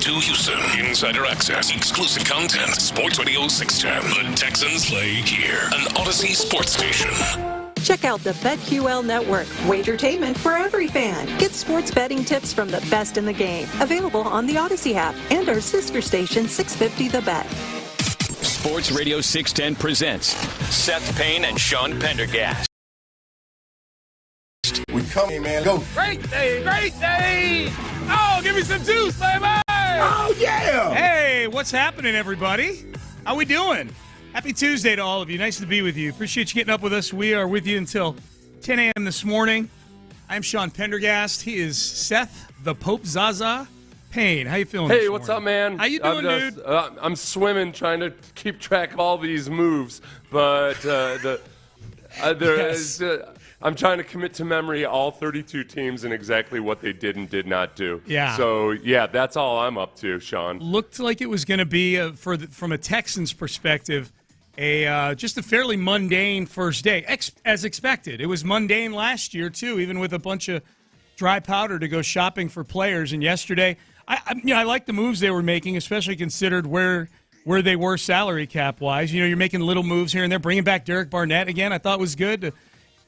to Houston. Insider access, exclusive content. Sports Radio 610. The Texans play here. An Odyssey sports station. Check out the BetQL Network, wagertainment for every fan. Get sports betting tips from the best in the game. Available on the Odyssey app and our sister station 650 The Bet. Sports Radio 610 presents Seth Payne and Sean Pendergast. We come in, man. Go. Great day, great day. Oh, give me some juice, baby. Oh, yeah. Hey, what's happening, everybody? How we doing? Happy Tuesday to all of you. Nice to be with you. Appreciate you getting up with us. We are with you until 10 a.m. this morning. I'm Sean Pendergast. He is Seth, the Pope Zaza Payne. How you feeling Hey, this what's morning? up, man? How you doing, dude? I'm swimming, trying to keep track of all these moves, but Yes. I'm trying to commit to memory all 32 teams and exactly what they did and did not do. Yeah. So, yeah, that's all I'm up to, Sean. Looked like it was going to be, from a Texans perspective, just a fairly mundane first day, as expected. It was mundane last year, too, even with a bunch of dry powder to go shopping for players. And yesterday, I like the moves they were making, especially considered where they were salary cap-wise. You know, you're making little moves here and there. Bringing back Derek Barnett again, I thought was good.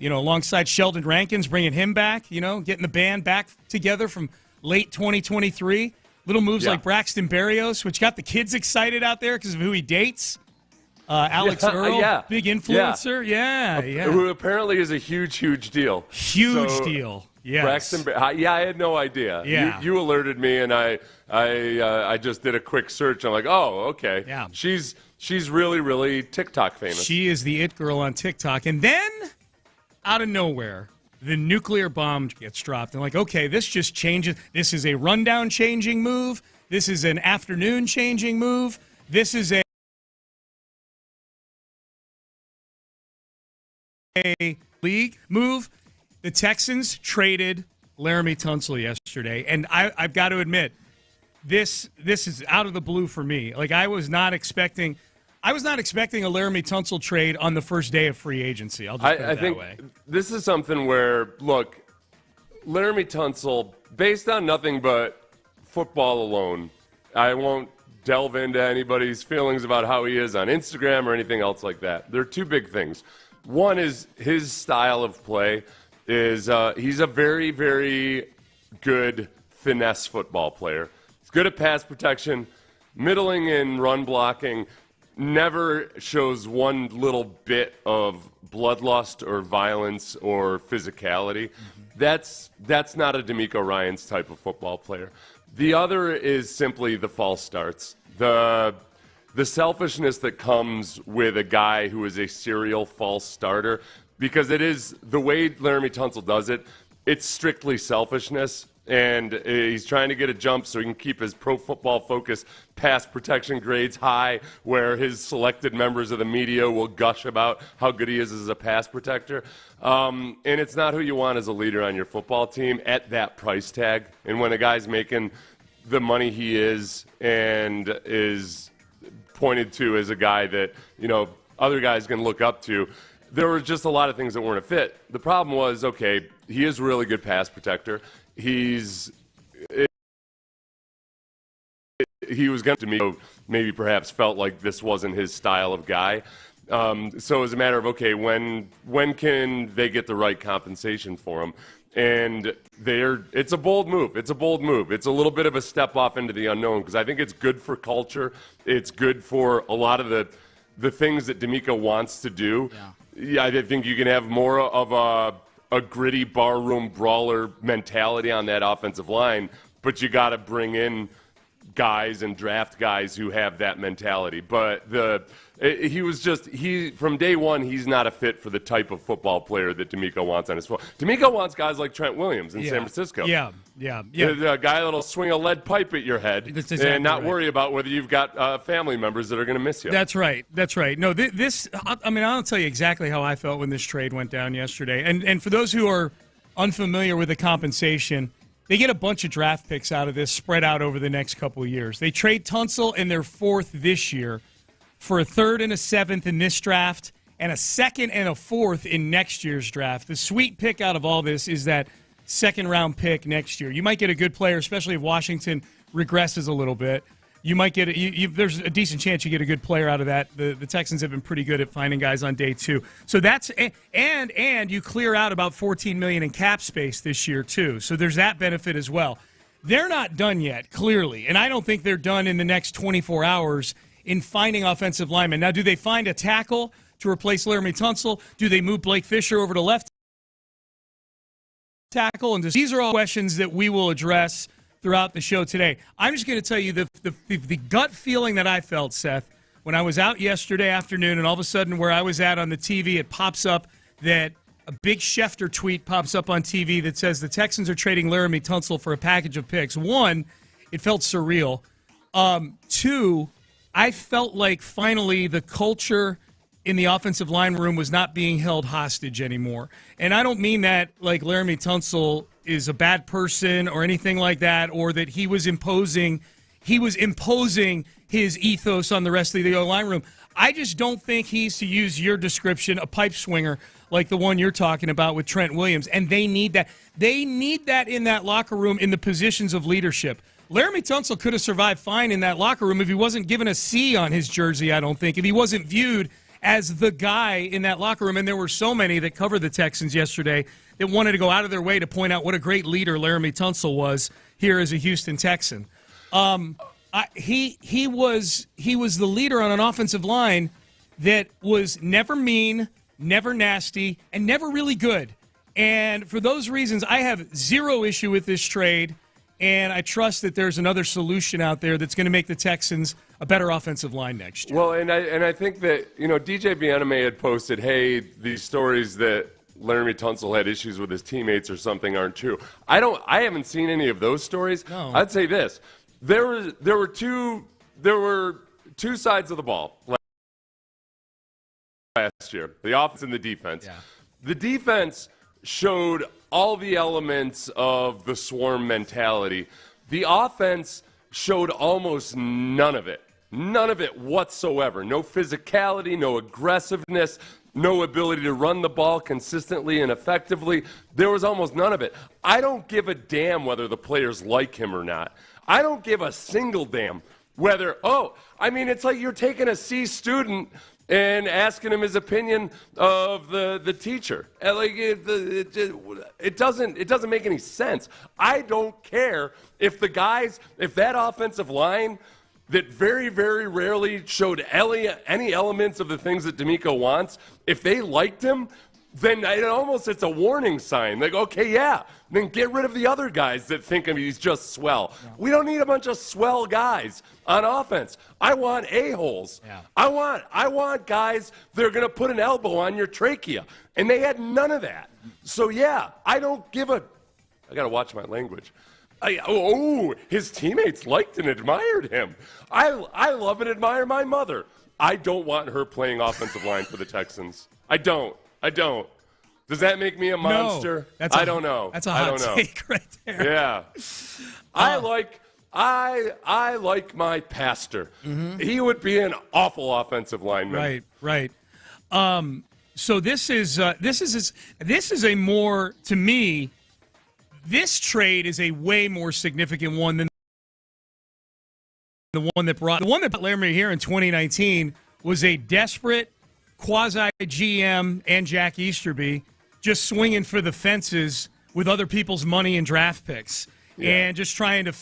Alongside Sheldon Rankins, bringing him back, getting the band back together from late 2023. Little moves like Braxton Berrios, which got the kids excited out there because of who he dates. Alex Earl, big influencer. Yeah. Who apparently is a huge, huge deal. Huge deal. Yes. Braxton, I had no idea. Yeah. You alerted me, and I just did a quick search. I'm like, oh, okay. Yeah. She's really, really TikTok famous. She is the it girl on TikTok. And then, out of nowhere, the nuclear bomb gets dropped. And okay, this just changes. This is a rundown changing move. This is an afternoon changing move. This is a league move. The Texans traded Laremy Tunsil yesterday, and I've got to admit, this is out of the blue for me. I was not expecting a Laremy Tunsil trade on the first day of free agency. I'll just put it that way. This is something where, look, Laremy Tunsil, based on nothing but football alone, I won't delve into anybody's feelings about how he is on Instagram or anything else like that. There are two big things. One is his style of play is he's a very, very good finesse football player. He's good at pass protection, middling in run blocking, never shows one little bit of bloodlust or violence or physicality. That's not a D'Amico Ryans type of football player. The other is simply the false starts. The selfishness that comes with a guy who is a serial false starter, because it is the way Laremy Tunsil does it, it's strictly selfishness, and he's trying to get a jump so he can keep his pro football focus pass protection grades high, where his selected members of the media will gush about how good he is as a pass protector. And it's not who you want as a leader on your football team at that price tag. And when a guy's making the money he is and is pointed to as a guy that, other guys can look up to, there were just a lot of things that weren't a fit. The problem was, okay, he is a really good pass protector. He was going to maybe perhaps felt like this wasn't his style of guy. So it was a matter of, okay, when can they get the right compensation for him? And it's a bold move. It's a little bit of a step off into the unknown, because I think it's good for culture. It's good for a lot of the things that D'Amico wants to do. Yeah, I think you can have more of a gritty barroom brawler mentality on that offensive line, but you got to bring in guys and draft guys who have that mentality. But from day one, he's not a fit for the type of football player that D'Amico wants on his foot. D'Amico wants guys like Trent Williams in San Francisco. Yeah. The guy that'll swing a lead pipe at your head and not worry about whether you've got family members that are going to miss you. That's right. No, I'll tell you exactly how I felt when this trade went down yesterday. And for those who are unfamiliar with the compensation, they get a bunch of draft picks out of this spread out over the next couple of years. They trade Tunsil in their fourth this year for a third and a seventh in this draft and a second and a fourth in next year's draft. The sweet pick out of all this is that second-round pick next year. You might get a good player, especially if Washington regresses a little bit, you might get there's a decent chance you get a good player out of that. The Texans have been pretty good at finding guys on day 2. So that's and you clear out about $14 million in cap space this year too. So there's that benefit as well. They're not done yet, clearly, and I don't think they're done in the next 24 hours in finding offensive linemen. Now, do they find a tackle to replace Laremy Tunsil? Do they move Blake Fisher over to left tackle? And these are all questions that we will address throughout the show today. I'm just going to tell you the gut feeling that I felt, Seth, when I was out yesterday afternoon, and all of a sudden where I was at on the TV, it pops up that a big Schefter tweet pops up on TV that says the Texans are trading Laremy Tunsil for a package of picks. 1, it felt surreal. 2, I felt like finally the culture in the offensive line room was not being held hostage anymore. And I don't mean that like Laremy Tunsil is a bad person or anything like that, or that he was imposing his ethos on the rest of the line room. I just don't think he's, to use your description, a pipe swinger like the one you're talking about with Trent Williams. And they need that. They need that in that locker room in the positions of leadership. Laremy Tunsil could have survived fine in that locker room if he wasn't given a C on his jersey, I don't think. If he wasn't viewed as the guy in that locker room. And there were so many that covered the Texans yesterday that wanted to go out of their way to point out what a great leader Laremy Tunsil was here as a Houston Texan. He was the leader on an offensive line that was never mean, never nasty, and never really good. And for those reasons, I have zero issue with this trade, and I trust that there's another solution out there that's going to make the Texans a better offensive line next year. Well, and I think that, DJ Bijani had posted, hey, these stories that Laremy Tunsil had issues with his teammates or something aren't true. I haven't seen any of those stories. No. I'd say this. There were two sides of the ball last year, the offense and the defense. Yeah. The defense showed all the elements of the swarm mentality. The offense showed almost none of it. None of it whatsoever. No physicality, no aggressiveness, no ability to run the ball consistently and effectively. There was almost none of it. I don't give a damn whether the players like him or not. I don't give a single damn whether, it's like you're taking a C student and asking him his opinion of the teacher. Like it doesn't make any sense. I don't care if that offensive line that very, very rarely showed any elements of the things that D'Amico wants, if they liked him, then it's a warning sign. Like, okay, yeah, then get rid of the other guys that think he's just swell. Yeah. We don't need a bunch of swell guys on offense. I want a-holes. Yeah. I want guys that are going to put an elbow on your trachea. And they had none of that. So, yeah, I got to watch my language. His teammates liked and admired him. I love and admire my mother. I don't want her playing offensive line for the Texans. I don't. Does that make me a monster? No, I don't know. That's a hot take right there. Yeah. I like my pastor. Mm-hmm. He would be an awful offensive lineman. Right. So this is a more, to me, this trade is a way more significant one than the one that brought Laremy here in 2019 was a desperate quasi-GM and Jack Easterby just swinging for the fences with other people's money and draft picks and just trying to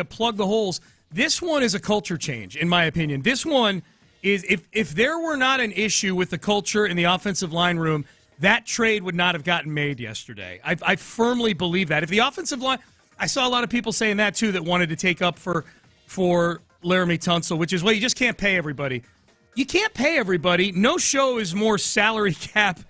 plug the holes. This one is a culture change, in my opinion. This one is, if there were not an issue with the culture in the offensive line room, that trade would not have gotten made yesterday. I firmly believe that. If the offensive line, I saw a lot of people saying that too, that wanted to take up for Laremy Tunsil, which is, you just can't pay everybody. You can't pay everybody. No show is more salary cap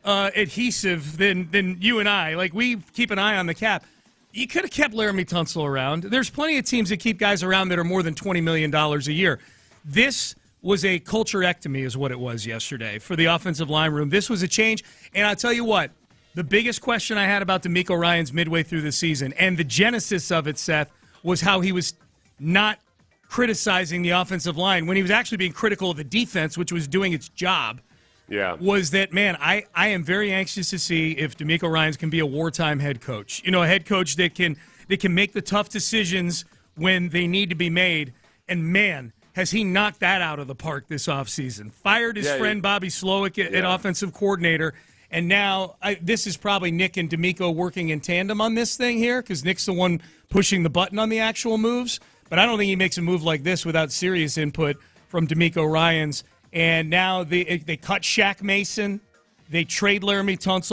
adhesive than you and I. Like, we keep an eye on the cap. You could have kept Laremy Tunsil around. There's plenty of teams that keep guys around that are more than $20 million a year. This was a culturectomy is what it was yesterday for the offensive line room. This was a change. And I'll tell you what, the biggest question I had about D'Amico Ryans midway through the season, and the genesis of it, Seth, was how he was not criticizing the offensive line when he was actually being critical of the defense, which was doing its job. Yeah. Was that, man, I am very anxious to see if D'Amico Ryans can be a wartime head coach. A head coach that that can make the tough decisions when they need to be made. And, man, has he knocked that out of the park this offseason. Fired his friend Bobby Slowick at offensive coordinator. And now this is probably Nick and D'Amico working in tandem on this thing here because Nick's the one pushing the button on the actual moves. But I don't think he makes a move like this without serious input from D'Amico Ryans. And now they cut Shaq Mason. They trade Laremy Tunsil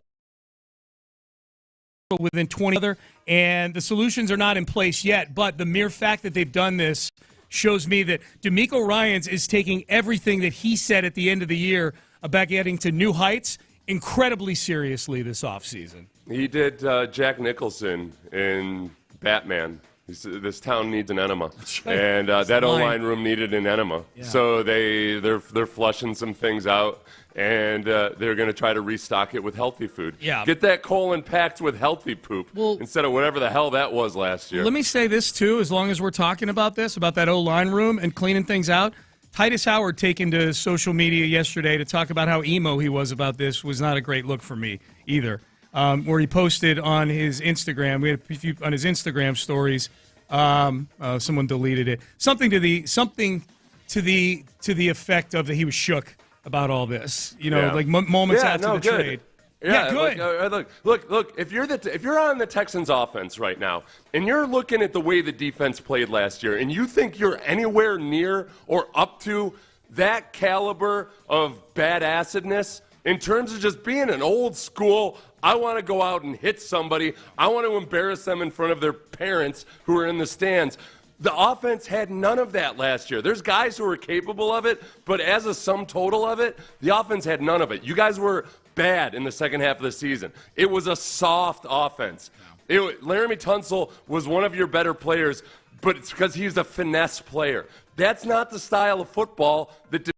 within 20 other. And the solutions are not in place yet. But the mere fact that they've done this shows me that D'Amico Ryans is taking everything that he said at the end of the year about getting to new heights incredibly seriously this offseason. He did Jack Nicholson in Batman. This town needs an enema, and that O-line room needed an enema. Yeah. So they're flushing some things out, and they're going to try to restock it with healthy food. Yeah. Get that colon packed with healthy poop instead of whatever the hell that was last year. Let me say this, too, as long as we're talking about this, about that O-line room and cleaning things out. Titus Howard taken to social media yesterday to talk about how emo he was about this was not a great look for me either. Where he posted on his Instagram, we had a few on his Instagram stories. Someone deleted it. Something to the effect of that he was shook about all this. You know, like moments after the trade. Yeah, good. Look. If you're on the Texans offense right now, and you're looking at the way the defense played last year, and you think you're anywhere near or up to that caliber of badassedness in terms of just being an old school, I want to go out and hit somebody, I want to embarrass them in front of their parents who are in the stands. The offense had none of that last year. There's guys who were capable of it, but as a sum total of it, the offense had none of it. You guys were bad in the second half of the season. It was a soft offense. Laremy Tunsil was one of your better players, but it's because he's a finesse player. That's not the style of football that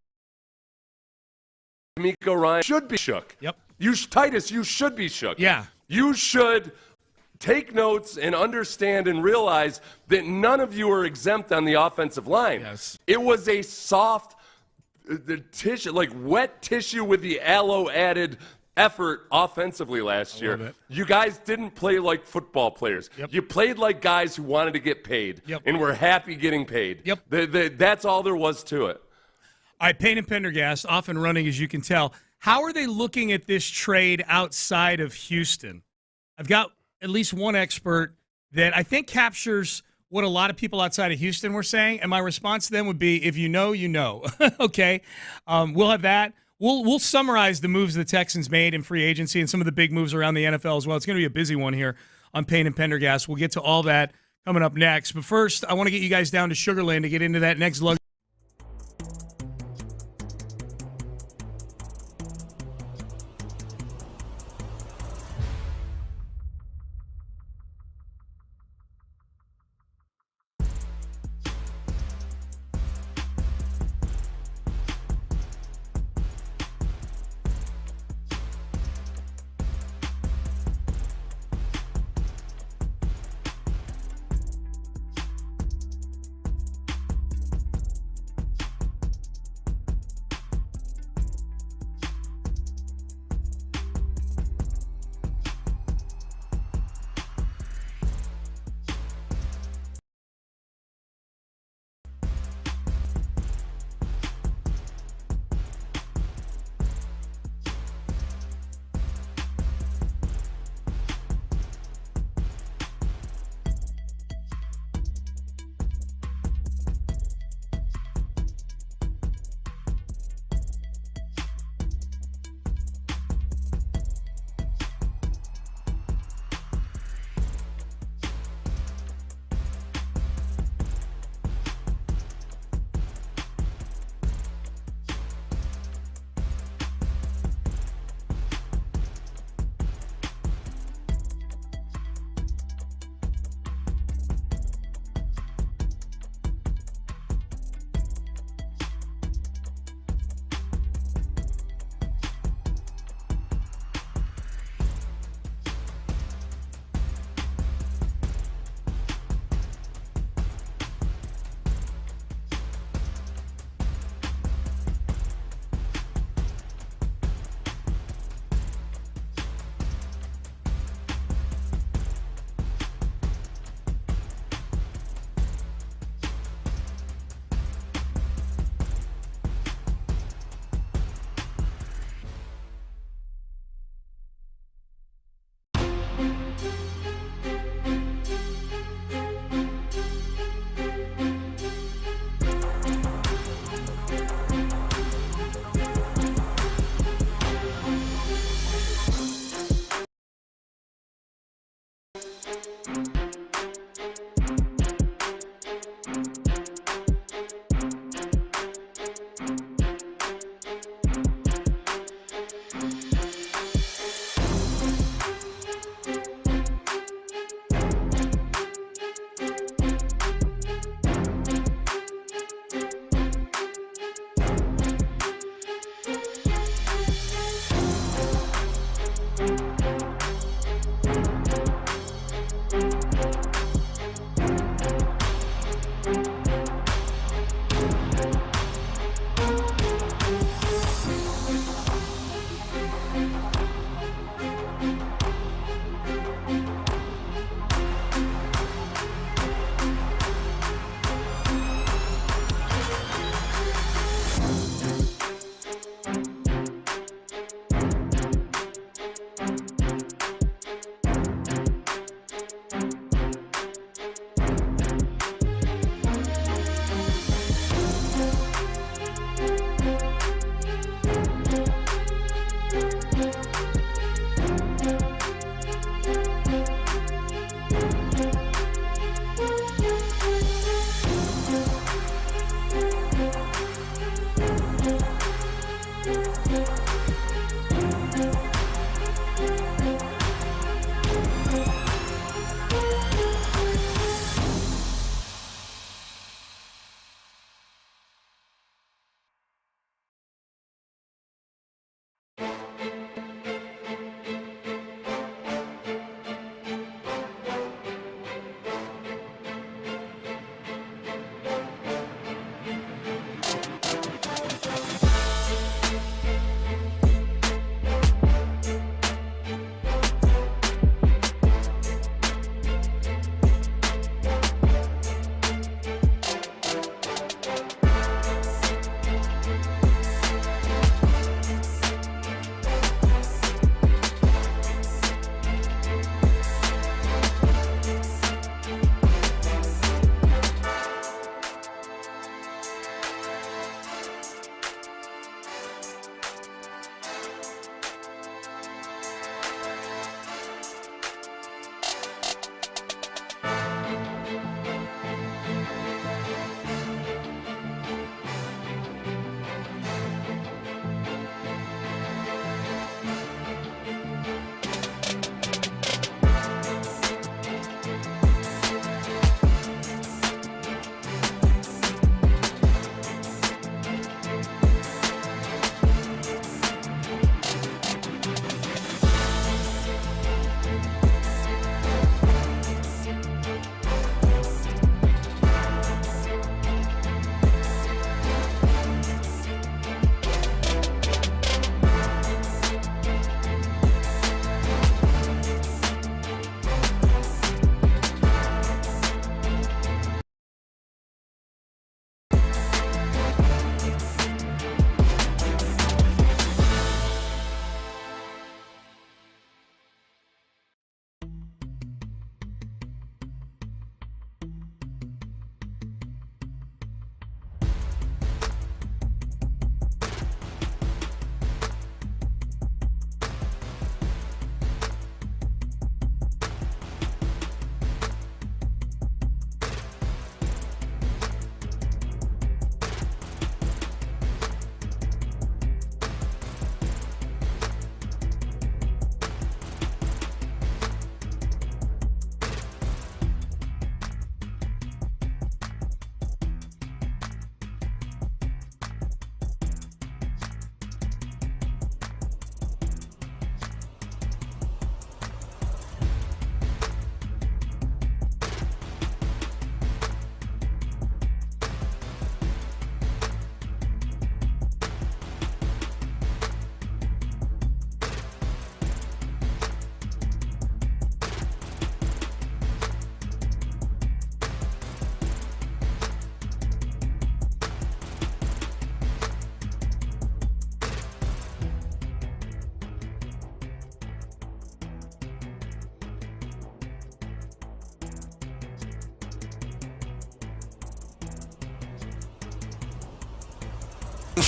D'Amico Ryans should be shook. Yep. Titus, you should be shook. Yeah. You should take notes and understand and realize that none of you are exempt on the offensive line. Yes. It was a soft tissue, like wet tissue with the aloe added effort offensively last year. You guys didn't play like football players. Yep. You played like guys who wanted to get paid and were happy getting paid. Yep. That's all there was to it. All right, Payne and Pendergast, off and running, as you can tell. How are they looking at this trade outside of Houston? I've got at least one expert that I think captures what a lot of people outside of Houston were saying, and my response to them would be, if you know, you know. Okay? We'll have that. We'll summarize the moves the Texans made in free agency and some of the big moves around the NFL as well. It's going to be a busy one here on Payne and Pendergast. We'll get to all that coming up next. But first, I want to get you guys down to Sugar Land to get into that next luxury.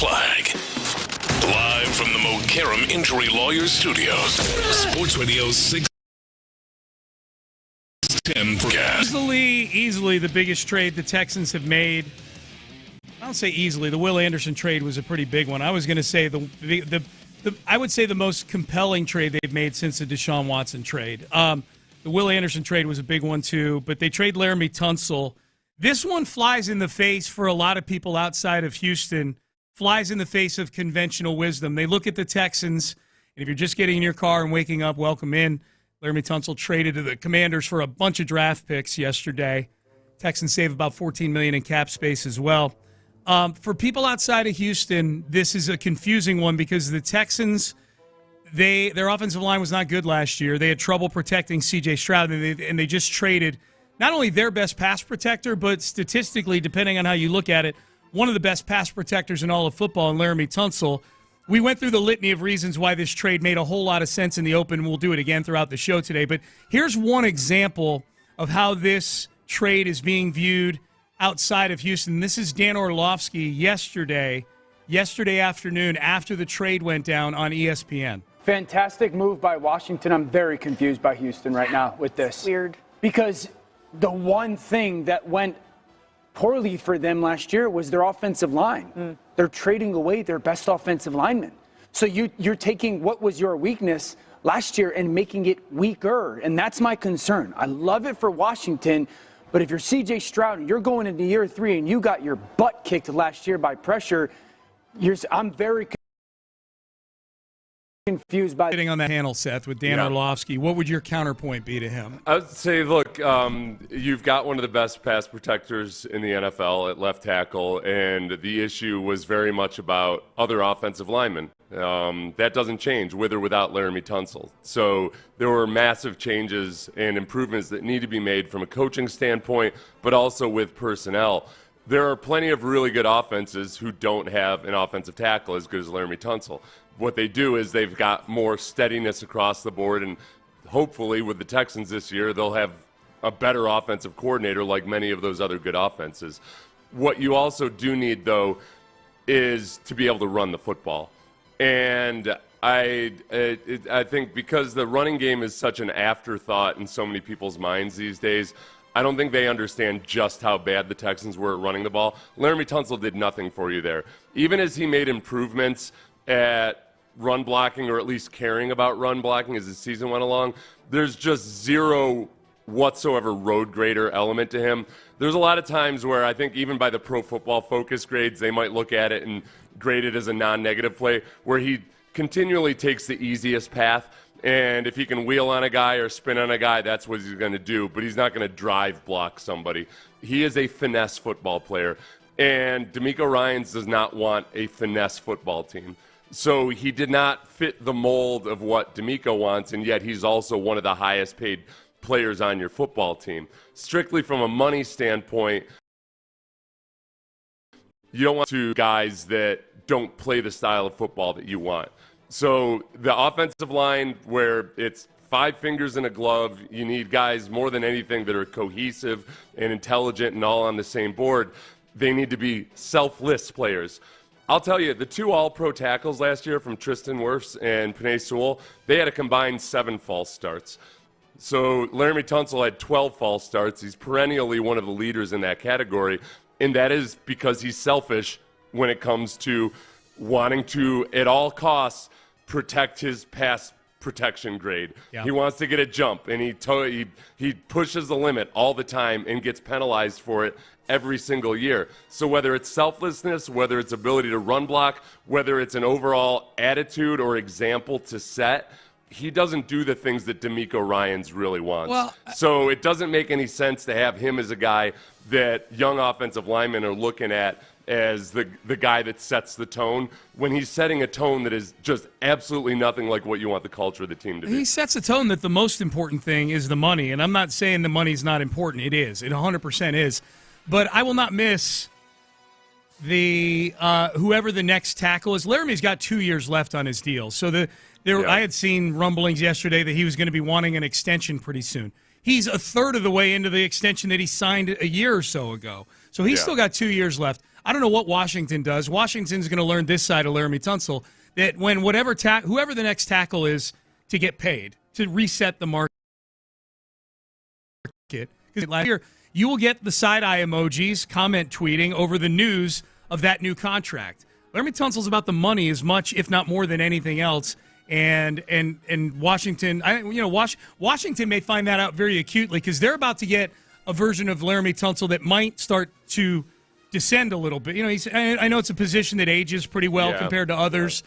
flag. Live from the Mokaram Injury Lawyers Studios, Sports Radio 610 broadcast. Easily the biggest trade the Texans have made. I don't say easily. The Will Anderson trade was a pretty big one. I was going to say I would say the most compelling trade they've made since the Deshaun Watson trade. The Will Anderson trade was a big one too, but they trade Laremy Tunsil. This one flies in the face for a lot of people outside of Houston, flies in the face of conventional wisdom. They look at the Texans, and if you're just getting in your car and waking up, welcome in. Laremy Tunsil traded to the Commanders for a bunch of draft picks yesterday. Texans save about $14 million in cap space as well. For people outside of Houston, this is a confusing one because the Texans, their offensive line was not good last year. They had trouble protecting C.J. Stroud, and they just traded not only their best pass protector, but statistically, depending on how you look at it, one of the best pass protectors in all of football, in Laremy Tunsil. We went through the litany of reasons why this trade made a whole lot of sense in the open, and we'll do it again throughout the show today. But here's one example of how this trade is being viewed outside of Houston. This is Dan Orlovsky yesterday afternoon after the trade went down on ESPN. Fantastic move by Washington. I'm very confused by Houston right now with this. Weird. Because the one thing that went poorly for them last year was their offensive line. They're trading away their best offensive linemen. So you're taking what was your weakness last year and making it weaker, and that's my concern. I love it for Washington, but if you're C.J. Stroud and you're going into year 3 and you got your butt kicked last year by pressure, I'm very confused by sitting on that panel, Seth, with Dan Orlovsky. What would your counterpoint be to him? I would say, look, you've got one of the best pass protectors in the NFL at left tackle, and the issue was very much about other offensive linemen. That doesn't change with or without Laremy Tunsil. So there were massive changes and improvements that need to be made from a coaching standpoint, but also with personnel. There are plenty of really good offenses who don't have an offensive tackle as good as Laremy Tunsil. What they do is they've got more steadiness across the board, and hopefully with the Texans this year, they'll have a better offensive coordinator like many of those other good offenses. What you also do need, though, is to be able to run the football. And I think because the running game is such an afterthought in so many people's minds these days, I don't think they understand just how bad the Texans were at running the ball. Laremy Tunsil did nothing for you there. Even as he made improvements at run blocking, or at least caring about run blocking as the season went along, there's just zero whatsoever road grader element to him. There's a lot of times where I think even by the Pro Football Focus grades, they might look at it and grade it as a non-negative play, where he continually takes the easiest path. And if he can wheel on a guy or spin on a guy, that's what he's going to do. But he's not going to drive block somebody. He is a finesse football player. And DeMeco Ryans does not want a finesse football team. So he did not fit the mold of what DeMeco wants, and yet he's also one of the highest paid players on your football team. Strictly from a money standpoint, you don't want two guys that don't play the style of football that you want. So the offensive line, where it's 5 fingers in a glove, you need guys more than anything that are cohesive and intelligent and all on the same board. They need to be selfless players. I'll tell you, the 2 all-pro tackles last year from Tristan Wirfs and Penei Sewell, they had a combined 7 false starts. So Laremy Tunsil had 12 false starts. He's perennially one of the leaders in that category, and that is because he's selfish when it comes to wanting to, at all costs, protect his pass protection grade. Yeah. He wants to get a jump, and he pushes the limit all the time and gets penalized for it every single year. So whether it's selflessness, whether it's ability to run block, whether it's an overall attitude or example to set, he doesn't do the things that DeMeco Ryans really wants. Well, so it doesn't make any sense to have him as a guy that young offensive linemen are looking at as the guy that sets the tone, when he's setting a tone that is just absolutely nothing like what you want the culture of the team to be. He sets a tone that the most important thing is the money, and I'm not saying the money's not important. It is. It 100% is. But I will not miss the whoever the next tackle is. Laramie's got 2 years left on his deal. So I had seen rumblings yesterday that he was going to be wanting an extension pretty soon. He's a third of the way into the extension that he signed a year or so ago. So he's still got 2 years left. I don't know what Washington does. Washington's going to learn this side of Laremy Tunsil that when whoever the next tackle is to get paid, to reset the market. Because last year, you will get the side-eye emojis, comment tweeting over the news of that new contract. Laremy Tunsil's about the money as much, if not more than anything else. And Washington, Washington may find that out very acutely because they're about to get a version of Laremy Tunsil that might start to descend a little bit. I know it's a position that ages pretty well compared to others.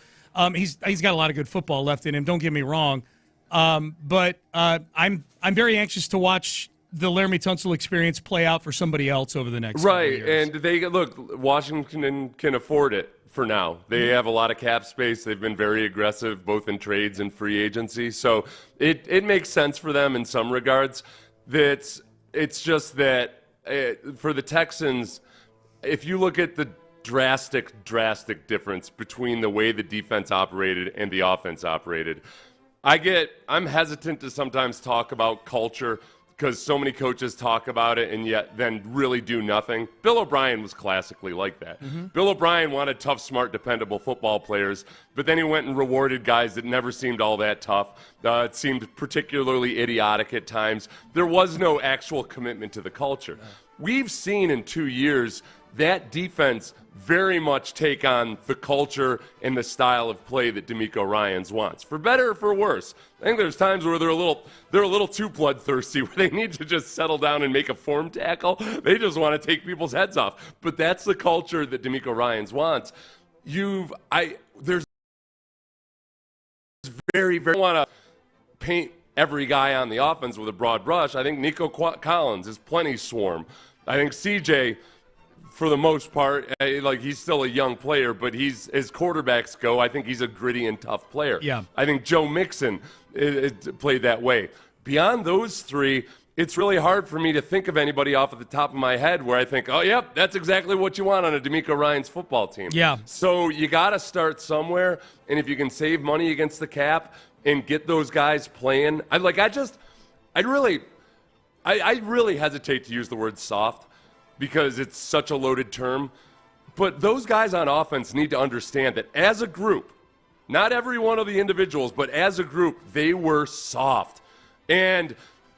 He's got a lot of good football left in him. Don't get me wrong, but I'm very anxious to watch the Laremy Tunsil experience play out for somebody else over the next couple of years. And Washington can afford it for now. They have a lot of cap space. They've been very aggressive, both in trades and free agency. So it makes sense for them in some regards. It's just that for the Texans, if you look at the drastic difference between the way the defense operated and the offense operated, I'm hesitant to sometimes talk about culture because so many coaches talk about it and yet then really do nothing. Bill O'Brien was classically like that. Mm-hmm. Bill O'Brien wanted tough, smart, dependable football players, but then he went and rewarded guys that never seemed all that tough. It seemed particularly idiotic at times. There was no actual commitment to the culture. We've seen in 2 years that defense very much take on the culture and the style of play that DeMeco Ryans wants, for better or for worse. I think there's times where they're a little too bloodthirsty, where they need to just settle down and make a form tackle. They just want to take people's heads off. But that's the culture that DeMeco Ryans wants. There's very want to paint every guy on the offense with a broad brush. I think Nico Collins is plenty swarm. I think CJ, for the most part, he's still a young player, but as quarterbacks go, I think he's a gritty and tough player. Yeah. I think Joe Mixon played that way. Beyond those three, it's really hard for me to think of anybody off of the top of my head where I think, oh, yep, that's exactly what you want on a DeMeco Ryans football team. Yeah. So you got to start somewhere, and if you can save money against the cap and get those guys playing, I really hesitate to use the word soft, because it's such a loaded term. But those guys on offense need to understand that as a group, not every one of the individuals, but as a group, they were soft. And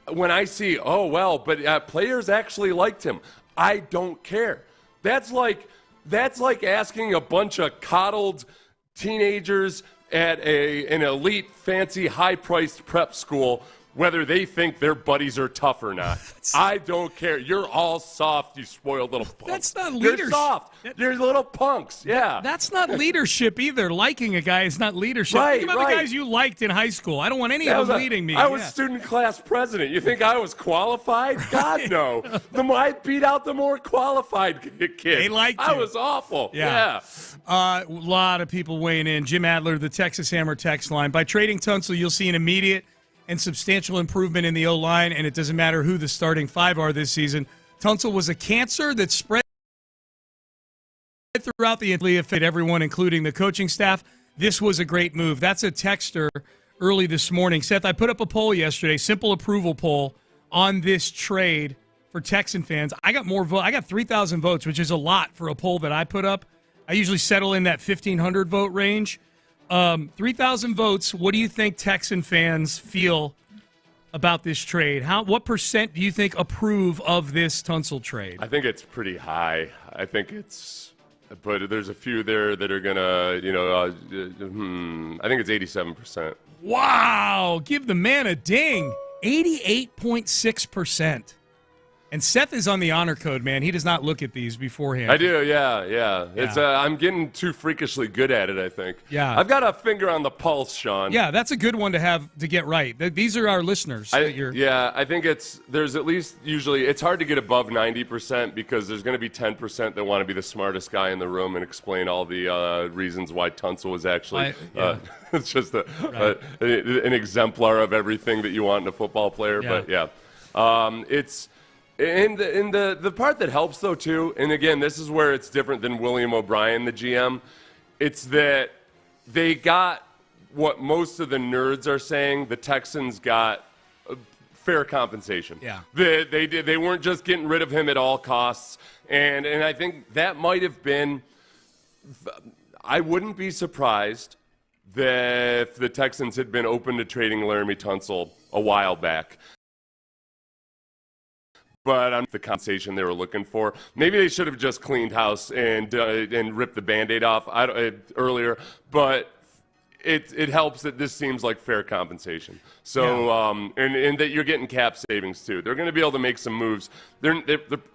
when I see, players actually liked him, I don't care. That's like asking a bunch of coddled teenagers at an elite, fancy, high-priced prep school whether they think their buddies are tough or not. I don't care. You're all soft, you spoiled little punks. That's not leadership. You're soft. You're little punks. Yeah. That's not leadership either. Liking a guy is not leadership. Right, Think about the guys you liked in high school. I don't want any of them leading me. I was student class president. You think I was qualified? God, no. I beat out the more qualified kid. They liked you. I was awful. Yeah. A lot of people weighing in. Jim Adler, the Texas Hammer text line. By trading Tunsil, you'll see an immediate and substantial improvement in the O-line, and it doesn't matter who the starting five are this season. Tunsil was a cancer that spread throughout the league, affected everyone, including the coaching staff. This was a great move. That's a texter early this morning. Seth, I put up a poll yesterday, simple approval poll on this trade for Texan fans. I got more votes. I got 3,000 votes, which is a lot for a poll that I put up. I usually settle in that 1,500 vote range. 3,000 votes. What do you think Texan fans feel about this trade? What percent do you think approve of this Tunsil trade? I think it's pretty high. But there's a few there that are gonna, I think it's 87%. Wow! Give the man a ding. 88.6%. And Seth is on the honor code, man. He does not look at these beforehand. I do, yeah. It's I'm getting too freakishly good at it, I think. Yeah. I've got a finger on the pulse, Sean. Yeah, that's a good one to have to get right. These are our listeners. I think there's at least usually, it's hard to get above 90% because there's going to be 10% that want to be the smartest guy in the room and explain all the reasons why Tunsil was actually it's just an exemplar of everything that you want in a football player. Yeah. But it's And the part that helps, though, too, and again, this is where it's different than William O'Brien, the GM, it's that they got what most of the nerds are saying the Texans got fair compensation. Yeah. They weren't just getting rid of him at all costs. And I think that might have been – I wouldn't be surprised that if the Texans had been open to trading Laremy Tunsil a while back. But on the compensation they were looking for, maybe they should have just cleaned house and ripped the Band-Aid off earlier. But it helps that this seems like fair compensation. So and that you're getting cap savings too. They're going to be able to make some moves. There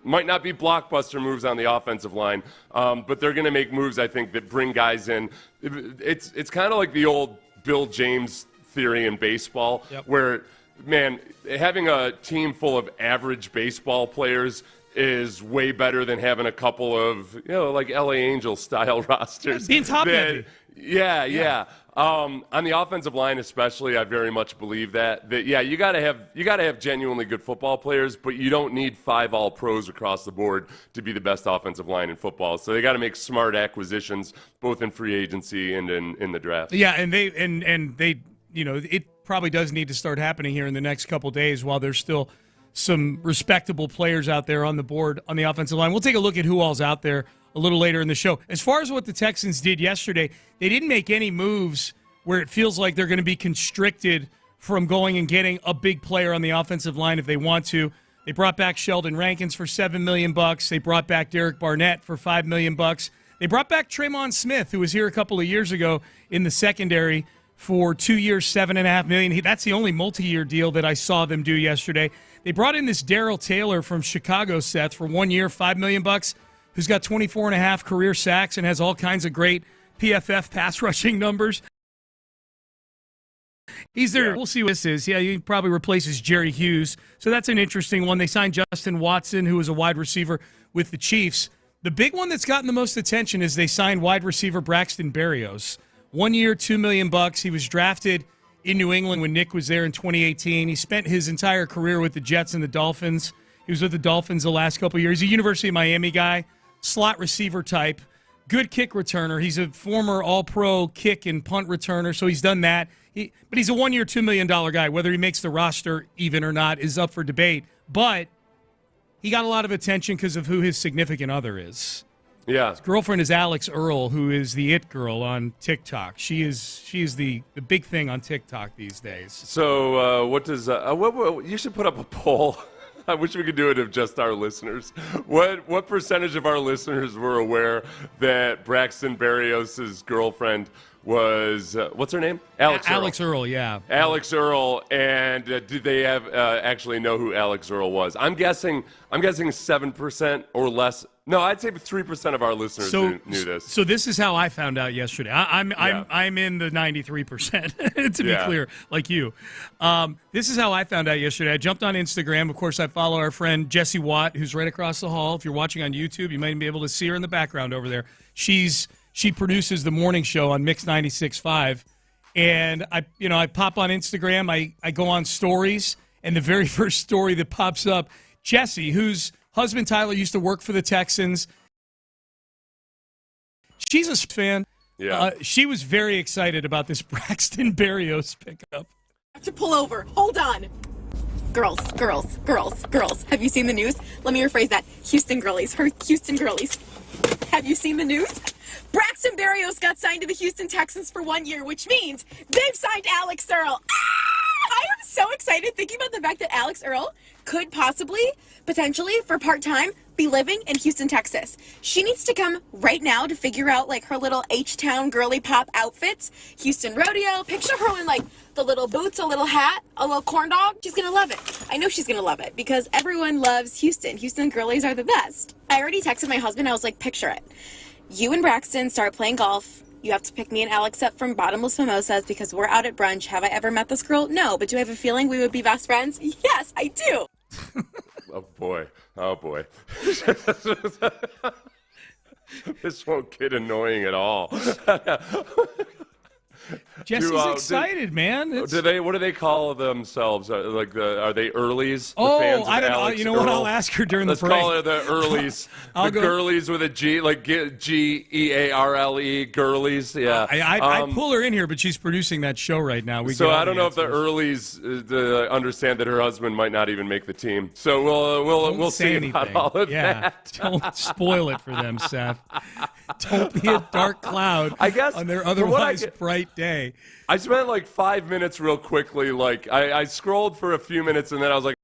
might not be blockbuster moves on the offensive line, but they're going to make moves, I think, that bring guys in. It's kind of like the old Bill James theory in baseball, where, man, having a team full of average baseball players is way better than having a couple of, like LA Angels style rosters. Being top heavy. Yeah. On the offensive line especially, I very much believe that you got to have genuinely good football players, but you don't need 5 all-pros across the board to be the best offensive line in football. So they got to make smart acquisitions both in free agency and in the draft. Yeah, and they it probably does need to start happening here in the next couple days while there's still some respectable players out there on the board on the offensive line. We'll take a look at who all's out there a little later in the show. As far as what the Texans did yesterday, they didn't make any moves where it feels like they're going to be constricted from going and getting a big player on the offensive line if they want to. They brought back Sheldon Rankins for $7 million. They brought back Derek Barnett for $5 million. They brought back Tremon Smith, who was here a couple of years ago in the secondary, for 2 years, $7.5 million. That's the only multi-year deal that I saw them do yesterday. They brought in this Darrell Taylor from Chicago, Seth, for 1 year, $5 million, who's got 24.5 career sacks and has all kinds of great PFF pass rushing numbers. He's there. We'll see what this is. Yeah, he probably replaces Jerry Hughes. So that's an interesting one. They signed Justin Watson, who was a wide receiver with the Chiefs. The big one that's gotten the most attention is they signed wide receiver Braxton Berrios. 1 year, $2 million. He was drafted in New England when Nick was there in 2018. He spent his entire career with the Jets and the Dolphins. He was with the Dolphins the last couple of years. He's a University of Miami guy, slot receiver type, good kick returner. He's a former all-pro kick and punt returner, so he's done that. But he's a 1 year, $2 million guy. Whether he makes the roster even or not is up for debate. But he got a lot of attention because of who his significant other is. Yeah. His girlfriend is Alex Earl, who is the it girl on TikTok. She is the big thing on TikTok these days. So what does you should put up a poll. I wish we could do it of just our listeners. What percentage of our listeners were aware that Braxton Berrios' girlfriend was what's her name? Alex Earl, yeah. Alex Earl, and did they actually know who Alex Earl was? I'm guessing 7% or less. No, I'd say 3% of our listeners knew this. So this is how I found out yesterday. I'm in the 93%, to be clear, like you. This is how I found out yesterday. I jumped on Instagram. Of course, I follow our friend Jessie Watt, who's right across the hall. If you're watching on YouTube, you might be able to see her in the background over there. She produces the morning show on Mix 96.5. And I pop on Instagram. I go on stories, and the very first story that pops up, Jessie, whose husband Tyler used to work for the Texans. She's a fan. Yeah. She was very excited about this Braxton Berrios pickup. I have to pull over. Hold on. Girls. Have you seen the news? Let me rephrase that. Houston girlies. Have you seen the news? Braxton Berrios got signed to the Houston Texans for 1 year, which means they've signed Alex Earl. I am so excited thinking about the fact that Alex Earl could potentially, for part-time, be living in Houston, Texas. She needs to come right now to figure out, her little H-Town girly pop outfits. Houston Rodeo. Picture her in, the little boots, a little hat, a little corn dog. She's going to love it. I know she's going to love it because everyone loves Houston. Houston girlies are the best. I already texted my husband. I was like, picture it. You and Braxton start playing golf. You have to pick me and Alex up from Bottomless Mimosas because we're out at brunch. Have I ever met this girl? No, but do I have a feeling we would be best friends? Yes, I do. Oh, boy. This won't get annoying at all. Jesse's excited, man. What do they call themselves? Are they earlies? Oh, fans of I don't know. Alex You know what? Earl? I'll ask her during Let's the break. call her the earlies. The girlies with a G, like Gearle, girlies. Yeah. I pull her in here, but she's producing that show right now. I don't know if the earlies understand that her husband might not even make the team. So we'll see about all of that. Don't spoil it for them, Seth. Don't be a dark cloud on their otherwise bright day. I spent like 5 minutes real quickly. Like I scrolled for a few minutes and then I was like,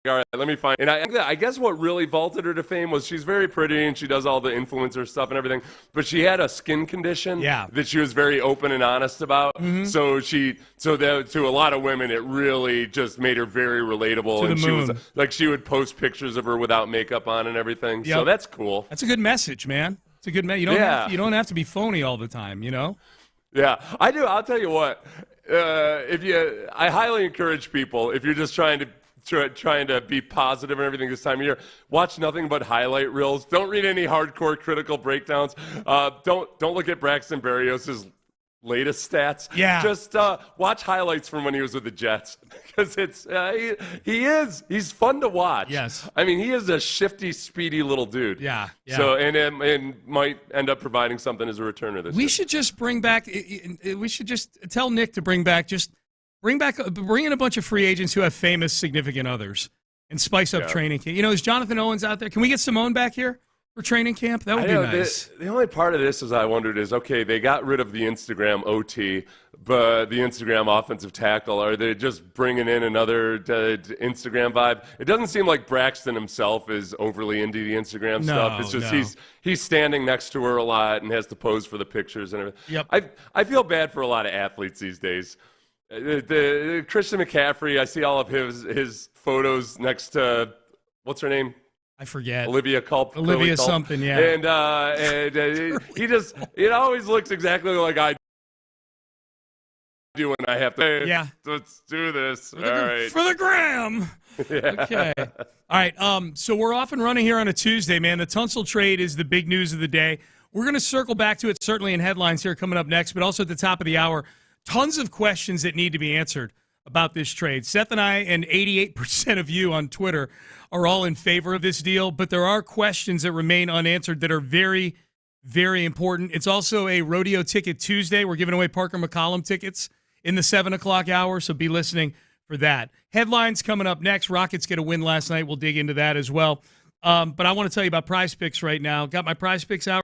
all right, let me find. And I guess what really vaulted her to fame was she's very pretty and she does all the influencer stuff and everything. But she had a skin condition that she was very open and honest about. Mm-hmm. So to a lot of women, it really just made her very relatable. And she was like, she would post pictures of her without makeup on and everything. Yep. So that's cool. That's a good message, man. It's a good message. You don't have to be phony all the time, you know? Yeah, I do. I'll tell you what. I highly encourage people, if you're just trying to be positive and everything this time of year, watch nothing but highlight reels. Don't read any hardcore critical breakdowns. Don't look at Braxton Berrios' latest stats. Yeah. Just watch highlights from when he was with the Jets, because he's fun to watch. Yes. I mean, he is a shifty, speedy little dude. Yeah. So and might end up providing something as a returner this year. We should just bring back. We should just tell Nick to bring in a bunch of free agents who have famous significant others and spice up training camp. Is Jonathan Owens out there? Can we get Simone back here for training camp? That would be nice. The only part of this is I wondered is, okay, they got rid of the Instagram OT, but the Instagram offensive tackle, are they just bringing in another Instagram vibe? It doesn't seem like Braxton himself is overly into the Instagram stuff. It's just he's standing next to her a lot and has to pose for the pictures and everything. Yep. I feel bad for a lot of athletes these days. The Christian McCaffrey, I see all of his photos next to, what's her name? I forget. Olivia Culp. Olivia something, yeah. And he just, it always looks exactly like I do when I have to. Yeah. Let's do this. All right. For the gram. Yeah. Okay. All right. So we're off and running here on a Tuesday, man. The Tunsil trade is the big news of the day. We're going to circle back to it certainly in headlines here coming up next, but also at the top of the hour. Tons of questions that need to be answered about this trade. Seth and I and 88% of you on Twitter are all in favor of this deal, but there are questions that remain unanswered that are very, very important. It's also a Rodeo Ticket Tuesday. We're giving away Parker McCollum tickets in the 7 o'clock hour, so be listening for that. Headlines coming up next. Rockets get a win last night. We'll dig into that as well. But I want to tell you about Prize Picks right now. Got my Prize Picks out.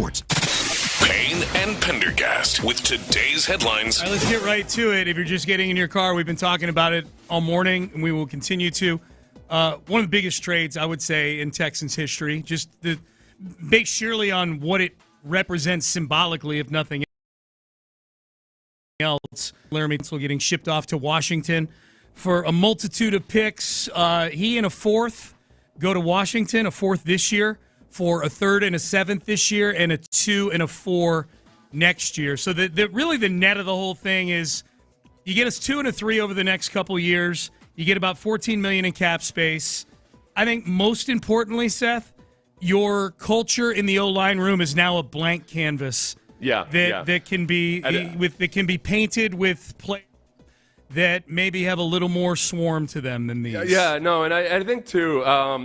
Sports. Payne and Pendergast with today's headlines. All right, let's get right to it. If you're just getting in your car, we've been talking about it all morning, and we will continue to. One of the biggest trades, I would say, in Texans history, just based surely on what it represents symbolically, if nothing else. Laremy Tunsil getting shipped off to Washington for a multitude of picks. He and a fourth go to Washington, a fourth this year, for a third and a seventh this year, and a 2 and a 4 next year. So really the net of the whole thing is you get us 2 and a 3 over the next couple of years. You get about $14 million in cap space. I think most importantly, Seth, your culture in the O-line room is now a blank canvas. That can be painted with players that maybe have a little more swarm to them than these. Yeah, no, and I think, too,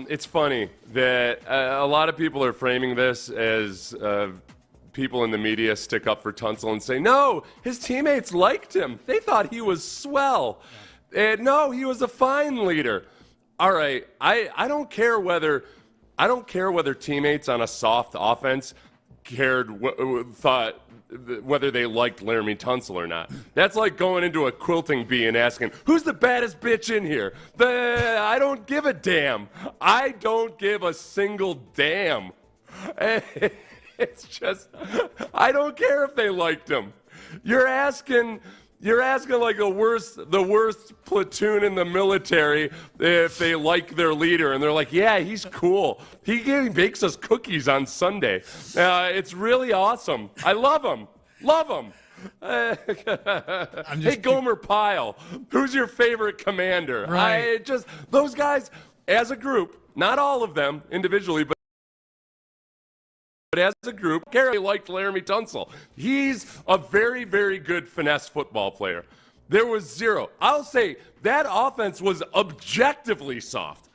it's funny that a lot of people are framing this as people in the media stick up for Tunsil and say, no, his teammates liked him. They thought he was swell. And no, he was a fine leader. All right, I don't care whether teammates on a soft offense thought whether they liked Laremy Tunsil or not. That's like going into a quilting bee and asking, who's the baddest bitch in here? I don't give a damn. I don't give a single damn. It's just, I don't care if they liked him. You're asking like the worst platoon in the military if they like their leader, and they're like, yeah, he's cool. He bakes us cookies on Sunday. It's really awesome. I love him. Love him. Hey, Gomer Pyle, who's your favorite commander? Right. Those guys, as a group, not all of them individually, but as a group, Gary liked Laremy Tunsil. He's a very, very good finesse football player. There was zero. I'll say that offense was objectively soft.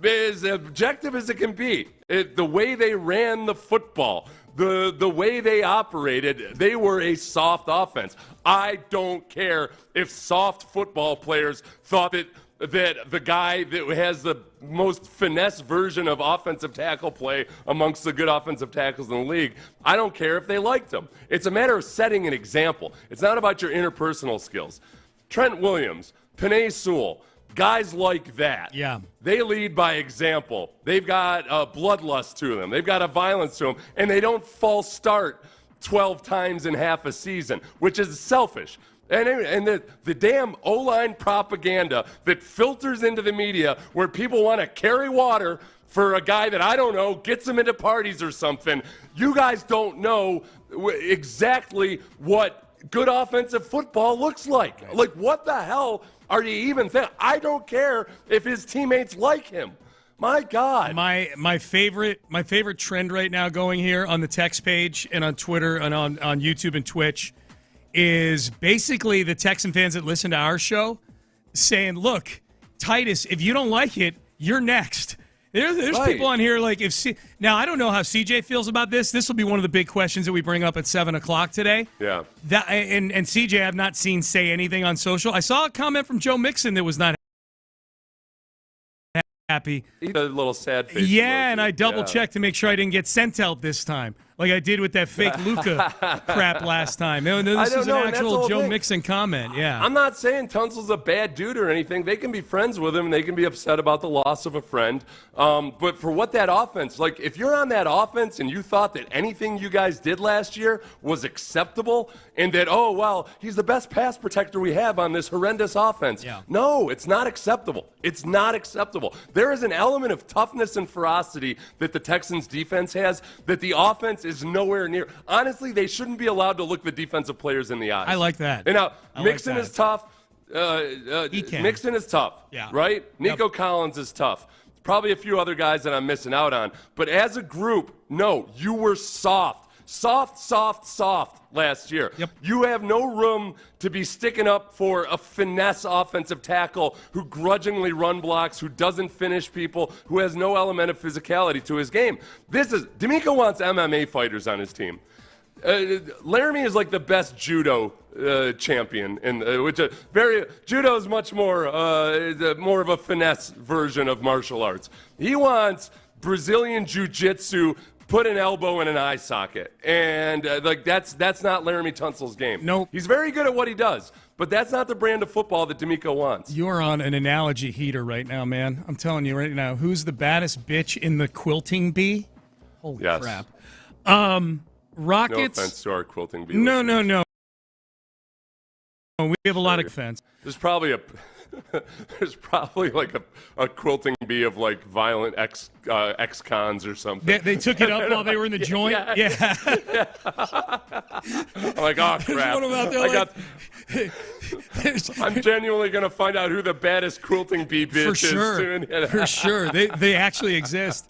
As objective as it can be. The way they ran the football, the way they operated, they were a soft offense. I don't care if soft football players thought that the guy that has the most finesse version of offensive tackle play amongst the good offensive tackles in the league, I don't care if they liked him. It's a matter of setting an example. It's not about your interpersonal skills. Trent Williams, Penei Sewell, guys like that. Yeah. They lead by example. They've got a bloodlust to them. They've got a violence to them, and they don't false start 12 times in half a season, which is selfish. And the damn O-line propaganda that filters into the media where people want to carry water for a guy that, I don't know, gets them into parties or something. You guys don't know exactly what good offensive football looks like. Like, what the hell are you even thinking? I don't care if his teammates like him. My God. My favorite trend right now going here on the text page and on Twitter and on YouTube and Twitch is basically the Texan fans that listen to our show saying, look, Titus, if you don't like it, you're next. There's right. People on here like, now I don't know how CJ feels about this. This will be one of the big questions that we bring up at 7 o'clock today. Yeah. And CJ I've not seen say anything on social. I saw a comment from Joe Mixon that was not happy. He's a little sad face. Yeah, and I double-checked to make sure I didn't get sent out this time, like I did with that fake Luka crap last time. No, this is an actual Joe Mixon comment, yeah. I'm not saying Tunsil's a bad dude or anything. They can be friends with him, and they can be upset about the loss of a friend. But for what that offense, like if you're on that offense and you thought that anything you guys did last year was acceptable and that, oh, well, he's the best pass protector we have on this horrendous offense. Yeah. No, it's not acceptable. It's not acceptable. There is an element of toughness and ferocity that the Texans defense has that the offense is nowhere near. Honestly, they shouldn't be allowed to look the defensive players in the eyes. I like that. And now, Mixon is tough. Mixon is tough, right? Nico Collins is tough. Probably a few other guys that I'm missing out on. But as a group, no, you were soft. Soft last year. Yep. You have no room to be sticking up for a finesse offensive tackle who grudgingly run blocks, who doesn't finish people, who has no element of physicality to his game. D'Amico wants MMA fighters on his team. Laremy is like the best judo champion, judo is much more of a finesse version of martial arts. He wants Brazilian jiu-jitsu put an elbow in an eye socket. And that's not Laremy Tunsil's game. Nope. He's very good at what he does, but that's not the brand of football that D'Amico wants. You're on an analogy heater right now, man. I'm telling you right now. Who's the baddest bitch in the quilting bee? Holy crap. Rockets. No offense to our quilting bee. No. We have a lot of offense. There's probably like a quilting bee of like violent ex-cons or something. They took it up while they were in the joint? Yeah. I'm like, oh, crap. One out there I'm genuinely going to find out who the baddest quilting bee bitch is soon. For sure. They actually exist.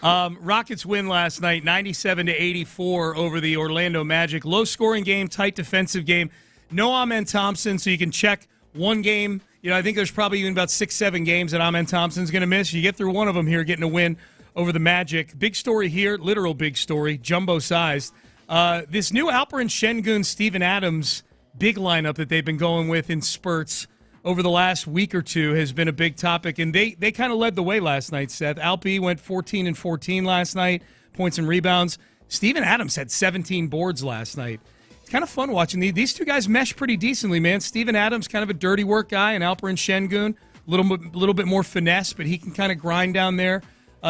Rockets win last night, 97-84 over the Orlando Magic. Low-scoring game, tight defensive game. No Amen Thompson, so you can check one game. I think there's probably even about 6-7 games that Amen Thompson's going to miss. You get through one of them here, getting a win over the Magic. Big story here, literal big story, jumbo-sized. This new Alperen Şengün, Steven Adams big lineup that they've been going with in spurts over the last week or two has been a big topic, and they kind of led the way last night, Seth. Alpe went 14-14 last night, points and rebounds. Steven Adams had 17 boards last night. It's kind of fun watching these two guys mesh pretty decently, man. Steven Adams, kind of a dirty work guy, and Alperen Şengün, a little bit more finesse, but he can kind of grind down there,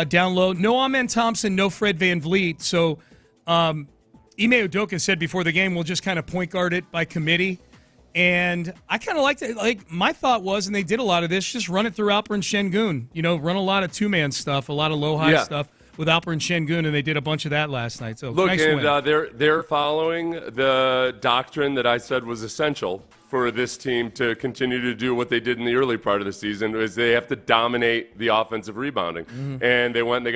down low. No Amen Thompson, no Fred VanVleet. So Ime Udoka said before the game, we'll just kind of point guard it by committee. And I kind of liked it. Like, my thought was, and they did a lot of this, just run it through Alperen Şengün. Run a lot of two-man stuff, a lot of low-high stuff with Alperen Şengün, and they did a bunch of that last night. So look, nice and win. They're following the doctrine that I said was essential for this team to continue to do what they did in the early part of the season, is they have to dominate the offensive rebounding. Mm-hmm. And they went and they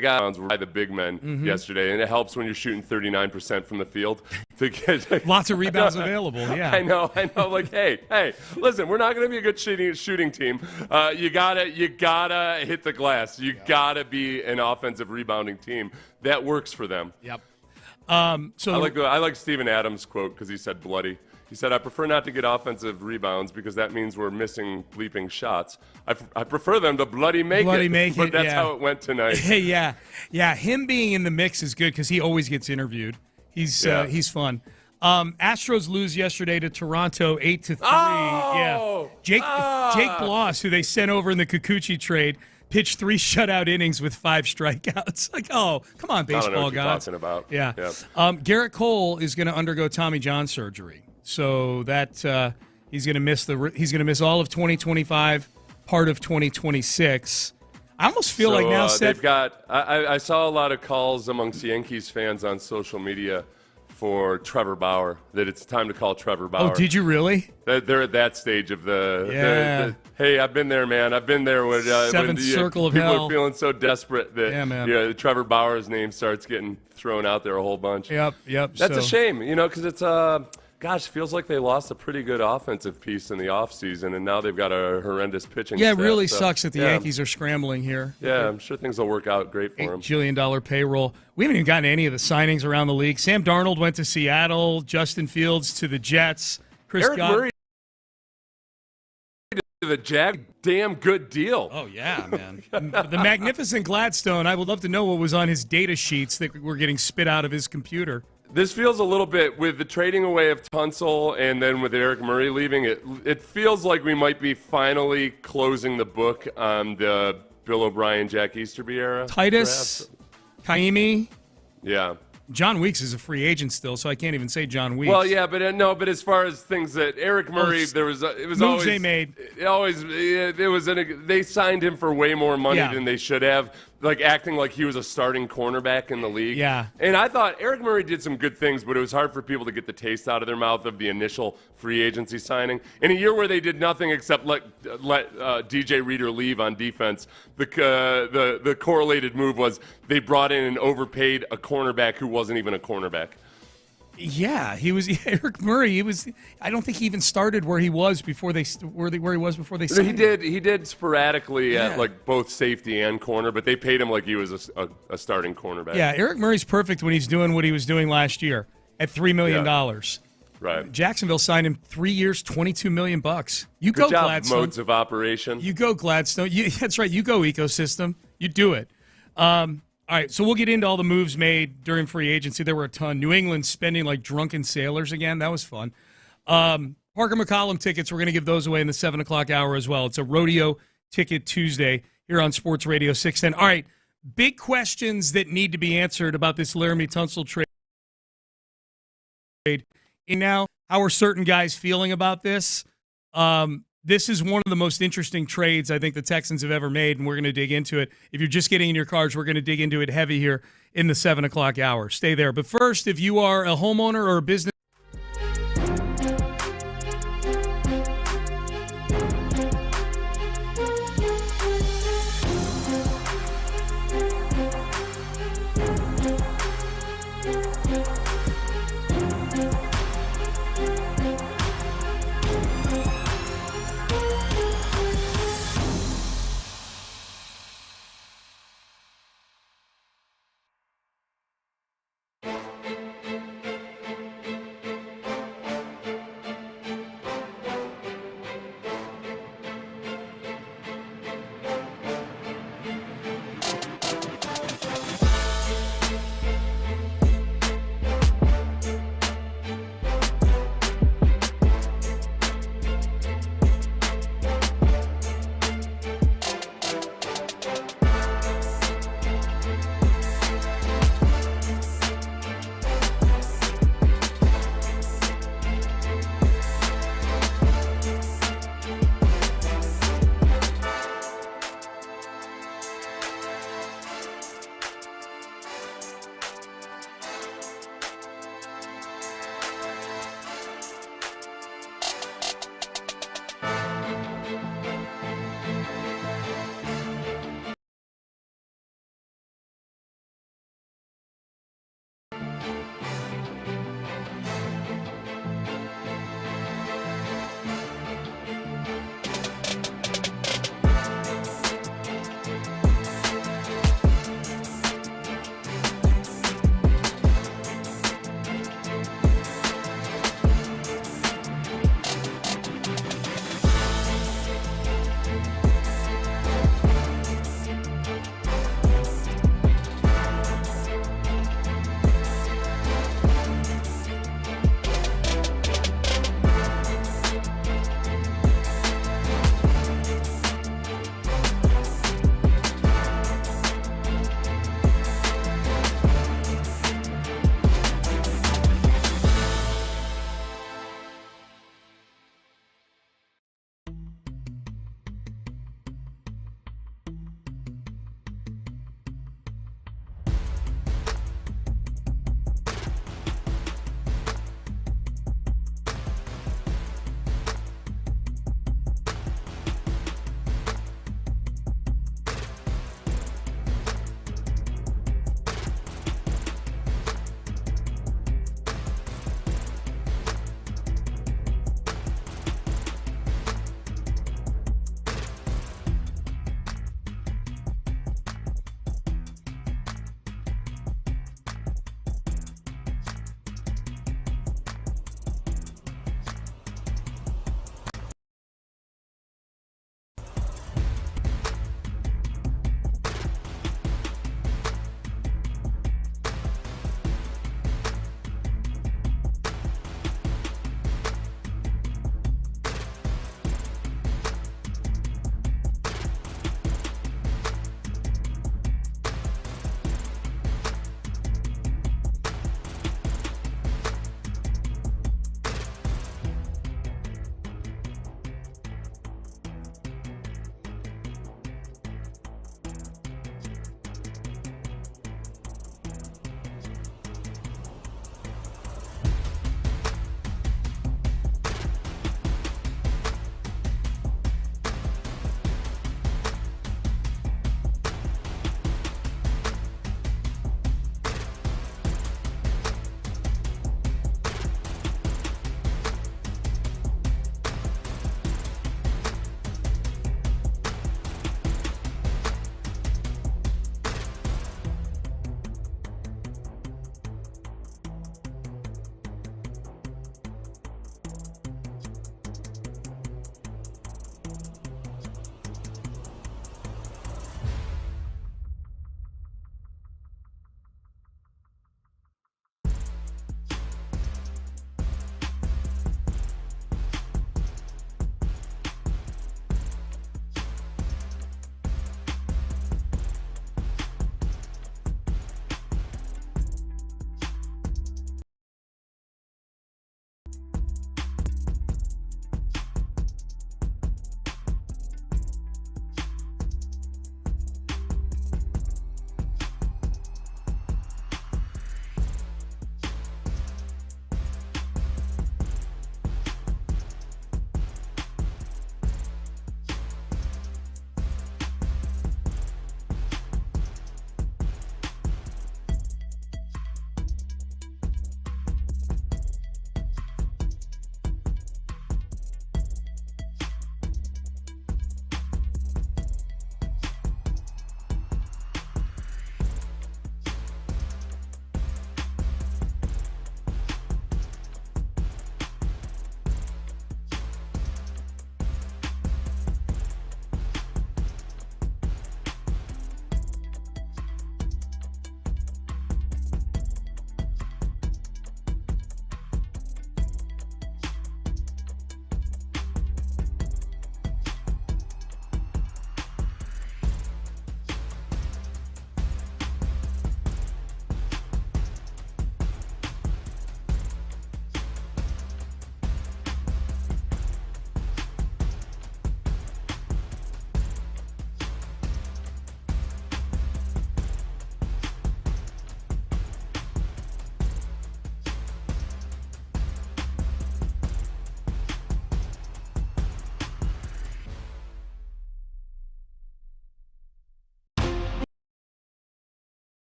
got by the big men yesterday, and it helps when you're shooting 39% from the field to get lots of rebounds available. Yeah, I know. Like, hey, listen, we're not going to be a good shooting team. You gotta hit the glass. You gotta be an offensive rebounding team. That works for them. Yep. So I like Steven Adams' quote because he said bloody. He said, I prefer not to get offensive rebounds because that means we're missing bleeping shots. I prefer them to bloody make it. But that's how it went tonight. Yeah. Him being in the mix is good because he always gets interviewed. He's fun. Astros lose yesterday to Toronto 8-3. Oh! Yeah. Jake Bloss, who they sent over in the Kikuchi trade, pitched 3 shutout innings with 5 strikeouts. Like, oh, come on, baseball I don't know what gods. you're talking about. Yeah. Yep. Garrett Cole is going to undergo Tommy John surgery. So that he's going to miss all of 2025, part of 2026. I almost feel like now, Seth, they've got. I saw a lot of calls amongst Yankees fans on social media for Trevor Bauer, that it's time to call Trevor Bauer. Oh, did you really? They're at that stage of the hey, I've been there, man. I've been there when seventh circle of people hell. Are feeling so desperate that Trevor Bauer's name starts getting thrown out there a whole bunch. Yep. That's a shame, because it's gosh, feels like they lost a pretty good offensive piece in the offseason, and now they've got a horrendous pitching staff. It really sucks that the Yankees are scrambling here. Yeah, I'm sure things will work out great for them. $8 billion payroll. We haven't even gotten any of the signings around the league. Sam Darnold went to Seattle. Justin Fields to the Jets. Eric Murray to the Jag. Damn good deal. Oh, yeah, man. The magnificent Gladstone. I would love to know what was on his data sheets that were getting spit out of his computer. This feels a little bit, with the trading away of Tunsil and then with Eric Murray leaving, it feels like we might be finally closing the book on the Bill O'Brien, Jack Easterby era. Titus, Kaimi. Yeah. John Weeks is a free agent still, so I can't even say John Weeks. Well, yeah, but as far as things that Eric Murray, it was moves always they made. They signed him for way more money than they should have, like acting like he was a starting cornerback in the league. Yeah. And I thought Eric Murray did some good things, but it was hard for people to get the taste out of their mouth of the initial free agency signing. In a year where they did nothing except let DJ Reader leave on defense, the correlated move was they brought in and overpaid a cornerback who wasn't even a cornerback. Yeah, he was Eric Murray. I don't think he even started where he was before they signed him. He did sporadically at like both safety and corner, but they paid him like he was a starting cornerback. Yeah, Eric Murray's perfect when he's doing what he was doing last year at $3 million. Right. Jacksonville signed him 3 years, $22 million. You Good go, job, Gladstone. Modes of operation. You go, Gladstone. That's right. You go, ecosystem. You do it. All right, so we'll get into all the moves made during free agency. There were a ton. New England spending like drunken sailors again. That was fun. Parker McCollum tickets, we're going to give those away in the 7 o'clock hour as well. It's a Rodeo Ticket Tuesday here on Sports Radio 610. All right, big questions that need to be answered about this Laremy Tunsil trade. And now, how are certain guys feeling about this? This is one of the most interesting trades I think the Texans have ever made, and we're going to dig into it. If you're just getting in your cars, we're going to dig into it heavy here in the 7 o'clock hour. Stay there. But first, if you are a homeowner or a business,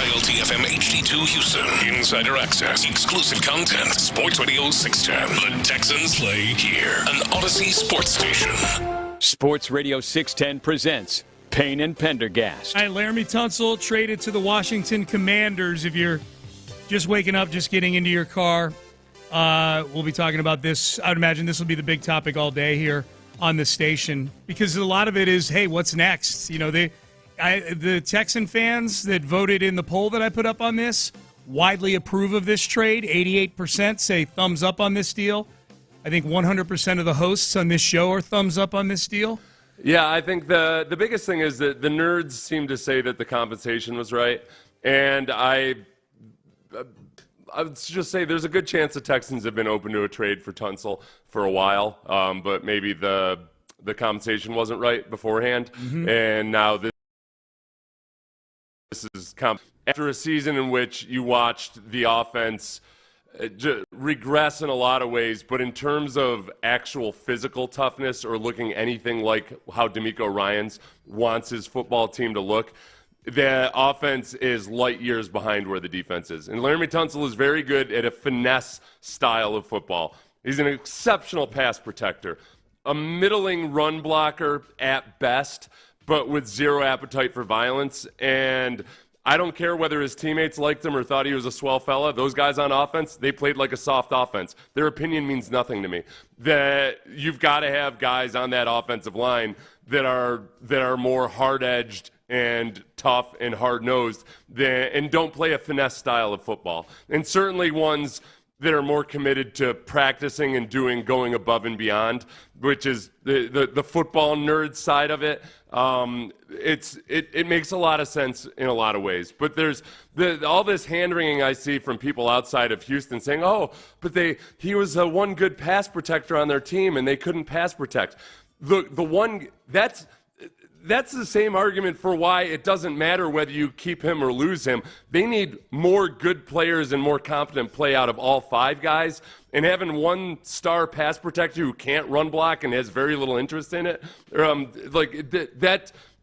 Dial TFM HD2 Houston. Insider access, exclusive content. Sports Radio 610. The Texans play here. An Odyssey sports station. Sports Radio 610 presents Payne and Pendergast. All right, Laremy Tunsil traded to the Washington Commanders. If you're just waking up, just getting into your car, we'll be talking about this. I'd imagine this will be the big topic all day here on the station, because a lot of it is, hey, what's next? You know, the Texan fans that voted in the poll that I put up on this widely approve of this trade. 88% say thumbs up on this deal. I think 100% of the hosts on this show are thumbs up on this deal. Yeah, I think the biggest thing is that the nerds seem to say that the compensation was right. And I would just say there's a good chance the Texans have been open to a trade for Tunsil for a while, but maybe the compensation wasn't right beforehand. Mm-hmm. And now this is after a season in which you watched the offense regress in a lot of ways, but in terms of actual physical toughness or looking anything like how DeMeco Ryans wants his football team to look, the offense is light years behind where the defense is. And Laremy Tunsil is very good at a finesse style of football. He's an exceptional pass protector, a middling run blocker at best, but with zero appetite for violence. And I don't care whether his teammates liked him or thought he was a swell fella. Those guys on offense, they played like a soft offense. Their opinion means nothing to me. That you've got to have guys on that offensive line that are more hard-edged and tough and hard-nosed and don't play a finesse style of football. And certainly ones that are more committed to practicing and going above and beyond, which is the football nerd side of it. It makes a lot of sense in a lot of ways. But there's all this hand-wringing I see from people outside of Houston saying, oh, but he was one good pass protector on their team and they couldn't pass protect. That's the same argument for why it doesn't matter whether you keep him or lose him. They need more good players and more competent play out of all five guys. And having one star pass protector who can't run block and has very little interest in it,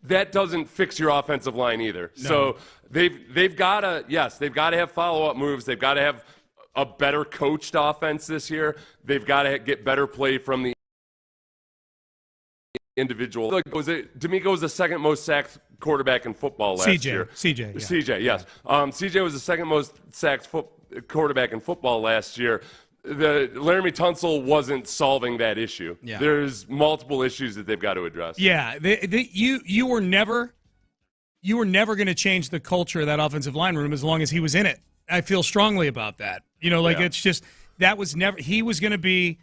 that doesn't fix your offensive line either. No. So they've got to have follow-up moves. They've got to have a better coached offense this year. They've got to get better play from the individual. DeMeco was the second most sacked quarterback in football last year. CJ, yes. CJ was the second most sacked quarterback in football last year. Laremy Tunsil wasn't solving that issue. Yeah. There's multiple issues that they've got to address. Yeah, you were never going to change the culture of that offensive line room as long as he was in it. I feel strongly about that. It's just that was never. He was going to be.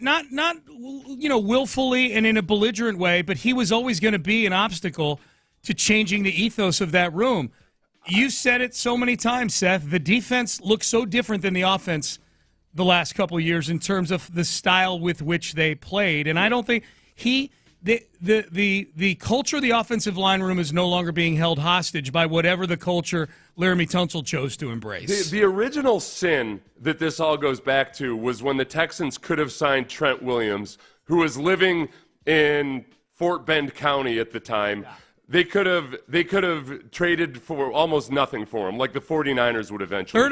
Not willfully and in a belligerent way, but he was always going to be an obstacle to changing the ethos of that room. You said it so many times, Seth. The defense looks so different than the offense the last couple of years in terms of the style with which they played, and I don't think the culture of the offensive line room is no longer being held hostage by whatever the culture Laremy Tunsil chose to embrace. The original sin that this all goes back to was when the Texans could have signed Trent Williams, who was living in Fort Bend County at the time. Yeah. They could have traded for almost nothing for him, like the 49ers would eventually. A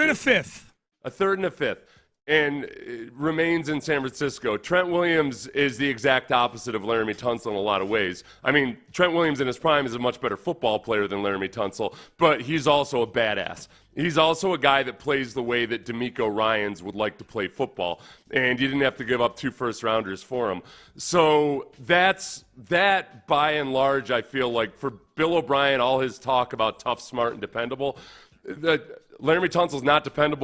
third and a fifth. And remains in San Francisco. Trent Williams is the exact opposite of Laremy Tunsil in a lot of ways. I mean, Trent Williams in his prime is a much better football player than Laremy Tunsil, but he's also a badass. He's also a guy that plays the way that DeMeco Ryans would like to play football, and you didn't have to give up 2 first-rounders for him. So that, by and large, I feel like for Bill O'Brien, all his talk about tough, smart, and dependable, Laremy Tunsil's not dependable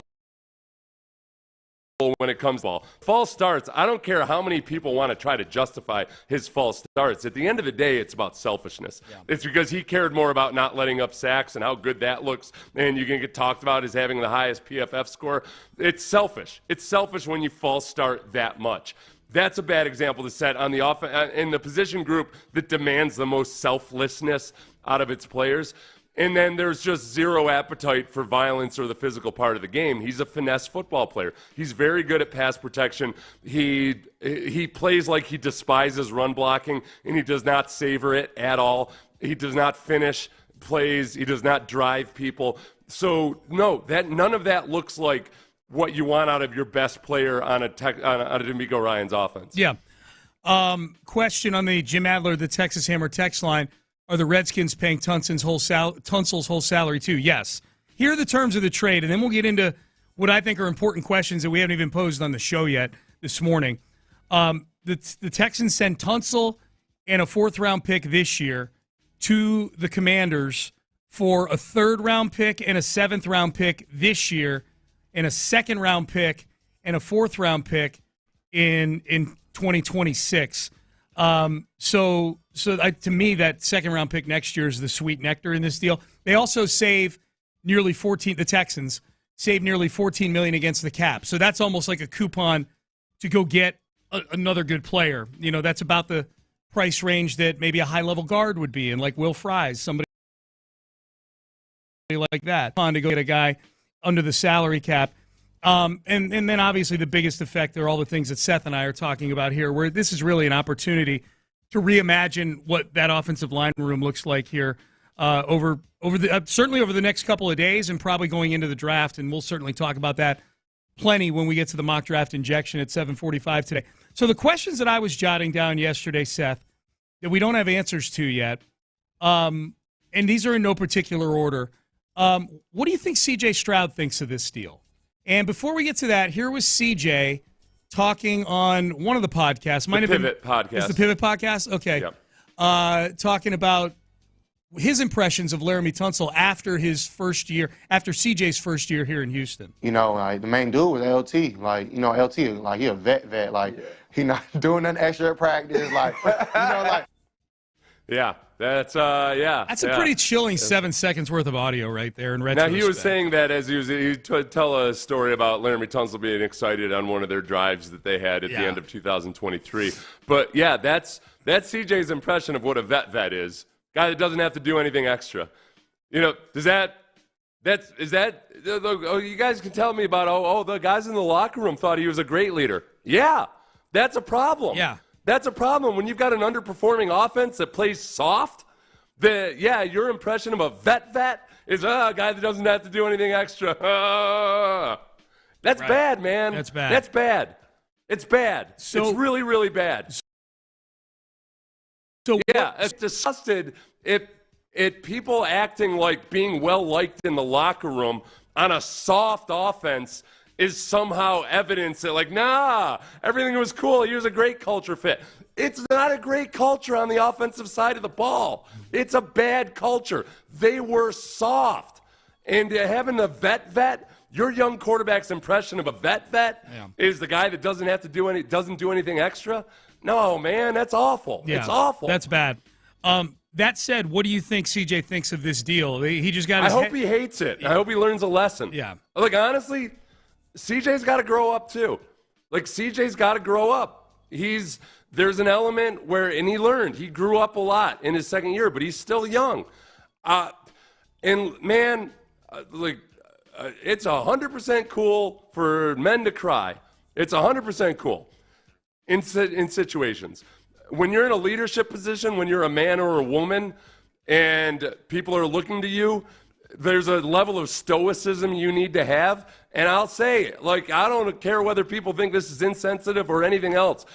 when it comes to ball. False starts, I don't care how many people want to try to justify his false starts. At the end of the day, it's about selfishness. Yeah. It's because he cared more about not letting up sacks and how good that looks, and you can get talked about as having the highest PFF score. It's selfish. It's selfish when you false start that much. That's a bad example to set on the in the position group that demands the most selflessness out of its players. And then there's just zero appetite for violence or the physical part of the game. He's a finesse football player. He's very good at pass protection. He plays like he despises run blocking, and he does not savor it at all. He does not finish plays. He does not drive people. So, no, none of that looks like what you want out of your best player on a D'Amico Ryans offense. Yeah. Question on the Jim Adler, the Texas Hammer text line. Are the Redskins paying Tunsil's whole salary too? Yes. Here are the terms of the trade, and then we'll get into what I think are important questions that we haven't even posed on the show yet this morning. The Texans sent Tunsil and a 4th-round pick this year to the Commanders for a 3rd-round pick and a 7th-round pick this year, and a 2nd-round pick and a 4th-round pick in 2026. So to me, that 2nd-round pick next year is the sweet nectar in this deal. They also save nearly the Texans save nearly $14 million against the cap. So that's almost like a coupon to go get another good player. You know, that's about the price range that maybe a high-level guard would be, and like Will Fries, somebody like that, on to go get a guy under the salary cap. And then obviously the biggest effect are all the things that Seth and I are talking about here, where this is really an opportunity to reimagine what that offensive line room looks like here certainly over the next couple of days, and probably going into the draft. And we'll certainly talk about that plenty when we get to the mock draft injection at 7:45 today. So the questions that I was jotting down yesterday, Seth, that we don't have answers to yet, and these are in no particular order. What do you think C.J. Stroud thinks of this deal? And before we get to that, here was C.J. talking on one of the podcasts. The Pivot podcast. It's the Pivot podcast? Okay. Yep. Talking about his impressions of Laremy Tunsil after CJ's first year here in Houston. You know, like, the main dude was LT. Like, you know, LT, like, he a vet. Like, he not doing nothing extra at practice. Like, you know, like. Yeah, that's a pretty chilling 7 seconds worth of audio right there in retrospect. Now, he was saying that as he'd tell a story about Laremy Tunsil being excited on one of their drives that they had at the end of 2023. But, yeah, that's CJ's impression of what a vet is. Guy that doesn't have to do anything extra. You know, you guys can tell me about, the guys in the locker room thought he was a great leader. Yeah, that's a problem. Yeah. That's a problem when you've got an underperforming offense that plays soft. Your impression of a vet is a guy that doesn't have to do anything extra. That's bad, man. That's bad. That's bad. It's bad. So, it's really, really bad. So it's disgusted at people acting like being well-liked in the locker room on a soft offense is somehow evidence that, like, nah, everything was cool. He was a great culture fit. It's not a great culture on the offensive side of the ball. It's a bad culture. They were soft. And having a vet, your young quarterback's impression of a vet is the guy that doesn't do anything extra. No, man, that's awful. Yeah, it's awful. That's bad. That said, what do you think CJ thinks of this deal? He just got. I hope he hates it. I hope he learns a lesson. Yeah. Like, honestly, CJ's got to grow up too. Like, CJ's got to grow up. There's an element where, and he learned. He grew up a lot in his second year, but he's still young. And man, it's 100% cool for men to cry. It's 100% cool. In situations. When you're in a leadership position, when you're a man or a woman, and people are looking to you, there's a level of stoicism you need to have. And I'll say, like, I don't care whether people think this is insensitive or anything else.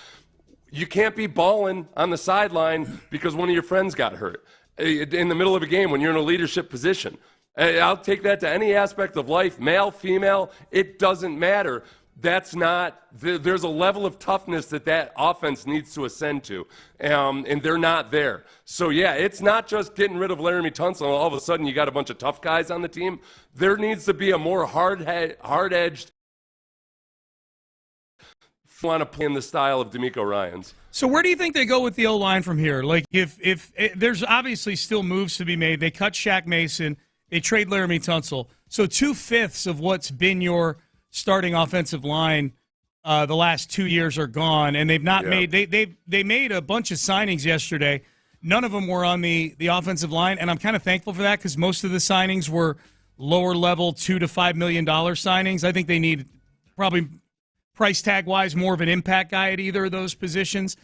You can't be bawling on the sideline because one of your friends got hurt in the middle of a game when you're in a leadership position. I'll take that to any aspect of life, male, female, it doesn't matter. There's a level of toughness that offense needs to ascend to, and they're not there. So, yeah, it's not just getting rid of Laremy Tunsil and all of a sudden you got a bunch of tough guys on the team. There needs to be a more hard-edged, want to play in the style of D'Amico Ryans. So where do you think they go with the O-line from here? Like, if there's obviously still moves to be made. They cut Shaq Mason. They trade Laremy Tunsil. So 2/5 of what's been your starting offensive line the last 2 years are gone, and they've not made they made a bunch of signings yesterday. None of them were on the offensive line, and I'm kind of thankful for that because most of the signings were lower level $2 to $5 million signings. I think they need probably price tag wise more of an impact guy at either of those positions.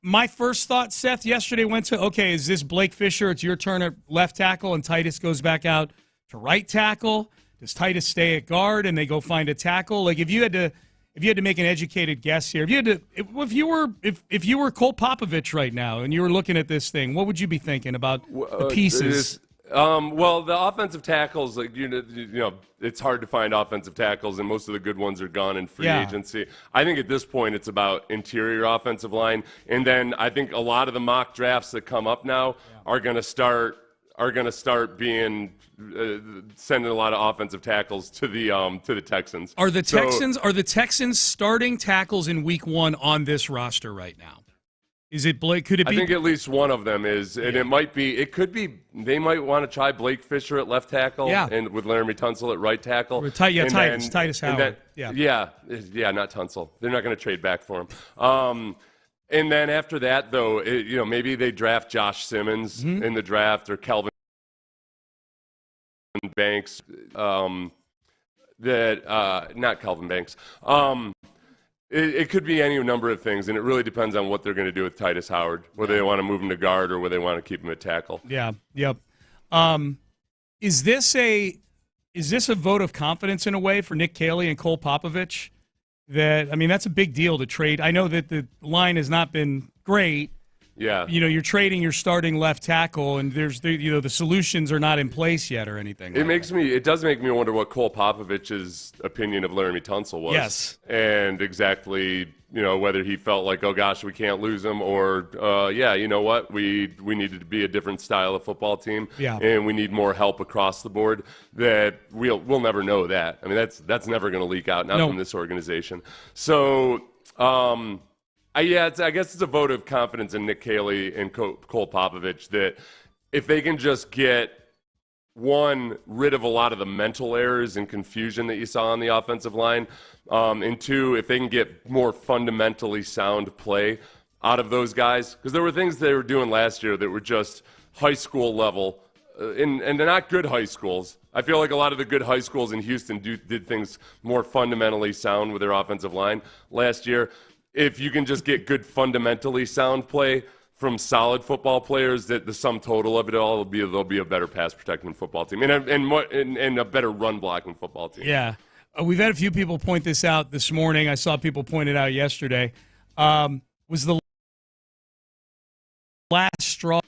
my first thought, Seth, yesterday went to, okay, is this Blake Fisher? It's your turn at left tackle, and Titus goes back out to right tackle. Does Titus stay at guard and they go find a tackle? Like, if you had to make an educated guess here, if you were Cole Popovich right now and you were looking at this thing, what would you be thinking about the pieces? Well, the offensive tackles, like you know, it's hard to find offensive tackles, and most of the good ones are gone in free agency. I think at this point it's about interior offensive line, and then I think a lot of the mock drafts that come up now are going to start being sending a lot of offensive tackles to the Texans. Are the Texans starting tackles in Week 1 on this roster right now? Is it Blake? Could it be? I think at least one of them is, and it could be. They might want to try Blake Fisher at left tackle, and with Laremy Tunsil at right tackle. Titus Howard. Not Tunsil. They're not going to trade back for him. And then after that, though, maybe they draft Josh Simmons in the draft or Kelvin Banks. Not Kelvin Banks. It could be any number of things, and it really depends on what they're going to do with Titus Howard, whether they want to move him to guard or whether they want to keep him at tackle. Yeah, yep. Is this a vote of confidence in a way for Nick Caley and Cole Popovich? That's a big deal to trade. I know that the line has not been great. Yeah. You're trading your starting left tackle, and the solutions are not in place yet or anything. It does make me wonder what Cole Popovich's opinion of Laremy Tunsil was. Yes. And exactly, whether he felt like, oh gosh, we can't lose him, or you know what, we needed to be a different style of football team, and we need more help across the board. That we'll never know that. I mean, that's never going to leak out, not from this organization. So. I guess it's a vote of confidence in Nick Caley and Cole Popovich that if they can just get, one, rid of a lot of the mental errors and confusion that you saw on the offensive line, and two, if they can get more fundamentally sound play out of those guys, because there were things they were doing last year that were just high school level, and they're not good high schools. I feel like a lot of the good high schools in Houston did things more fundamentally sound with their offensive line last year. If you can just get good fundamentally sound play from solid football players, that the sum total of it all they'll be a better pass protecting football team and a better run blocking football team. Yeah. We've had a few people point this out this morning. I saw people point it out yesterday. Was the last straw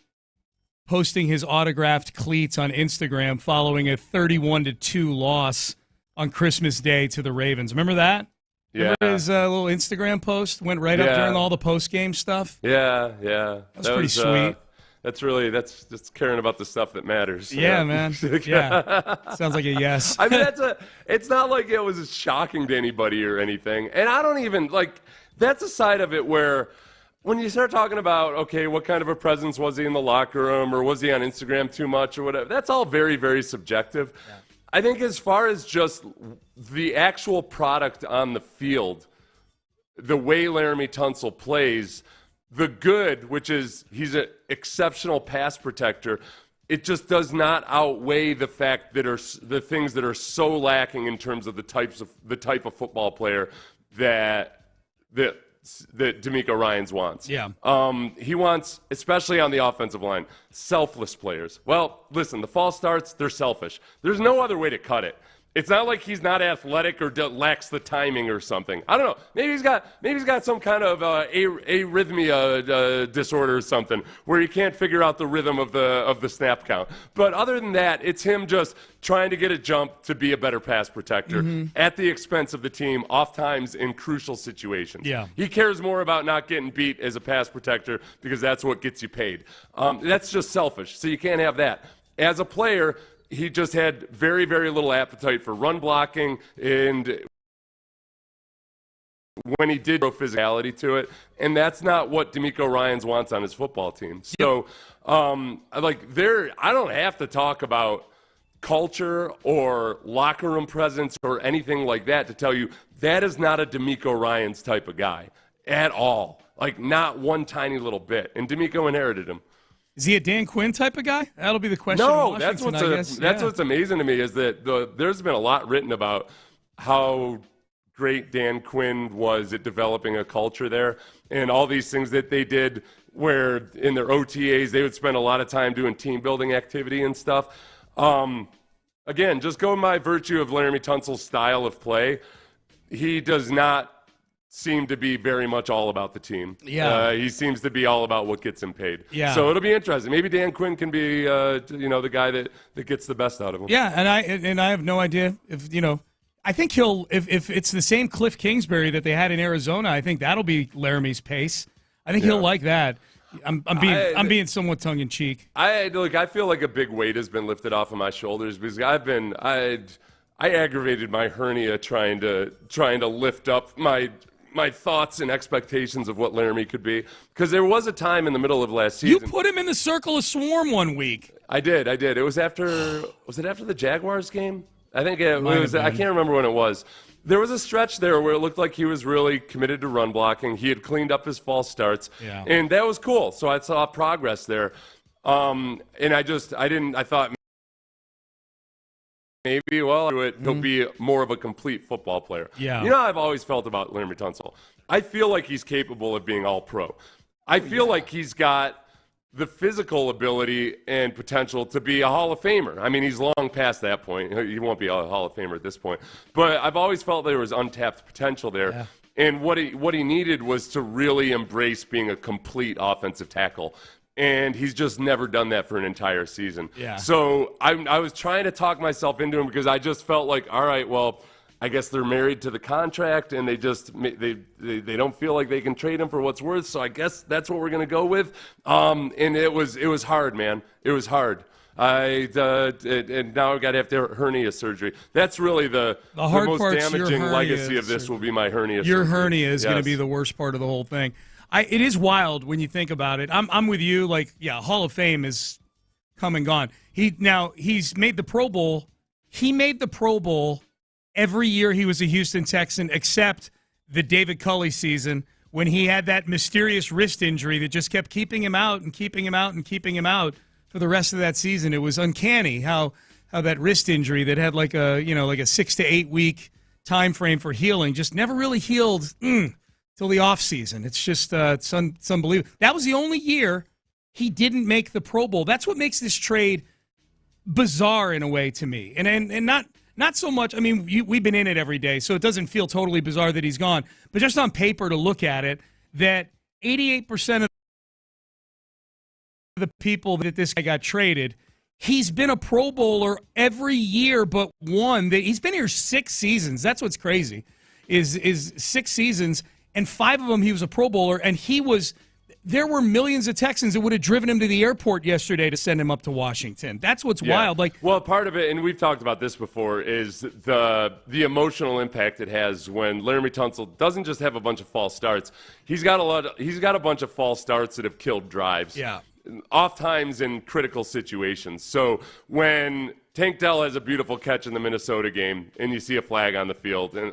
posting his autographed cleats on Instagram following a 31-2 loss on Christmas Day to the Ravens. Remember that? Remember his little Instagram post went right up during all the post-game stuff? Yeah. That was pretty sweet. That's just caring about the stuff that matters. Yeah, man. Yeah. Sounds like a yes. I mean, it's not like it was shocking to anybody or anything. And I don't even, that's a side of it where when you start talking about, okay, what kind of a presence was he in the locker room, or was he on Instagram too much or whatever, that's all very, very subjective. Yeah. I think as far as just the actual product on the field, the way Laremy Tunsil plays, the good, which is he's an exceptional pass protector, it just does not outweigh the fact that the things that are so lacking in terms of the type of football player that DeMeco Ryans wants. Yeah. He wants, especially on the offensive line, selfless players. Well, listen, the false starts, they're selfish. There's no other way to cut it. It's not like he's not athletic or lacks the timing or something. I don't know. Maybe he's got some kind of arrhythmia disorder or something where he can't figure out the rhythm of the snap count. But other than that, it's him just trying to get a jump to be a better pass protector at the expense of the team, oftentimes in crucial situations. Yeah. He cares more about not getting beat as a pass protector because that's what gets you paid. That's just selfish, so you can't have that. As a player, he just had very, very little appetite for run blocking, and when he did, physicality to it, and that's not what DeMeco Ryans wants on his football team. So, I don't have to talk about culture or locker room presence or anything like that to tell you that is not a DeMeco Ryans type of guy at all. Not one tiny little bit. And DeMeco inherited him. Is he a Dan Quinn type of guy? That'll be the question. No, that's what's amazing to me is that there's been a lot written about how great Dan Quinn was at developing a culture there, and all these things that they did where in their OTAs they would spend a lot of time doing team building activity and stuff. Again, just go by virtue of Laremy Tunsil's style of play. He does not seem to be very much all about the team. Yeah. He seems to be all about what gets him paid. Yeah. So it'll be interesting. Maybe Dan Quinn can be, the guy that gets the best out of him. Yeah, and I have no idea if, I think he'll, if it's the same Cliff Kingsbury that they had in Arizona, I think that'll be Laramie's pace. I think he'll like that. I'm being somewhat tongue in cheek. I feel like a big weight has been lifted off of my shoulders because I aggravated my hernia trying to lift up my thoughts and expectations of what Laremy could be, because there was a time in the middle of last season. You put him in the circle of swarm one week. I did. It was after the Jaguars game? I think it was. I can't remember when it was. There was a stretch there where it looked like he was really committed to run blocking. He had cleaned up his false starts, and that was cool. So I saw progress there, and I thought maybe, he'll be more of a complete football player. Yeah. You know how I've always felt about Laremy Tunsil? I feel like he's capable of being all pro. I feel like he's got the physical ability and potential to be a Hall of Famer. I mean, he's long past that point. He won't be a Hall of Famer at this point. But I've always felt there was untapped potential there. Yeah. And what he needed was to really embrace being a complete offensive tackle. And he's just never done that for an entire season. Yeah. So I was trying to talk myself into him because I just felt like, all right, well, I guess they're married to the contract and they don't feel like they can trade him for what's worth. So I guess that's what we're going to go with. And it was hard, man. It was hard. And now I've got to have hernia surgery. That's really the most damaging legacy of this will be my hernia surgery. Your hernia is going to be the worst part of the whole thing. It is wild when you think about it. I'm with you. Hall of Fame is come and gone. He's made the Pro Bowl. He made the Pro Bowl every year he was a Houston Texan, except the David Culley season when he had that mysterious wrist injury that just kept keeping him out and keeping him out and keeping him out for the rest of that season. It was uncanny how that wrist injury that had like a 6 to 8 week time frame for healing just never really healed till the offseason. It's just it's unbelievable. That was the only year he didn't make the Pro Bowl. That's what makes this trade bizarre in a way to me, and not so much. I mean, we've been in it every day, so it doesn't feel totally bizarre that he's gone. But just on paper to look at it, that 88% of the people that this guy got traded, he's been a Pro Bowler every year but one. He's been here 6 seasons. That's what's crazy, is 6 seasons, and 5 of them he was a Pro Bowler, and there were millions of Texans that would have driven him to the airport yesterday to send him up to Washington. That's what's wild. Well, part of it, and we've talked about this before, is the emotional impact it has when Laremy Tunsil doesn't just have a bunch of false starts. He's got a bunch of false starts that have killed drives. Yeah. Oft times in critical situations. So when Tank Dell has a beautiful catch in the Minnesota game, and you see a flag on the field, and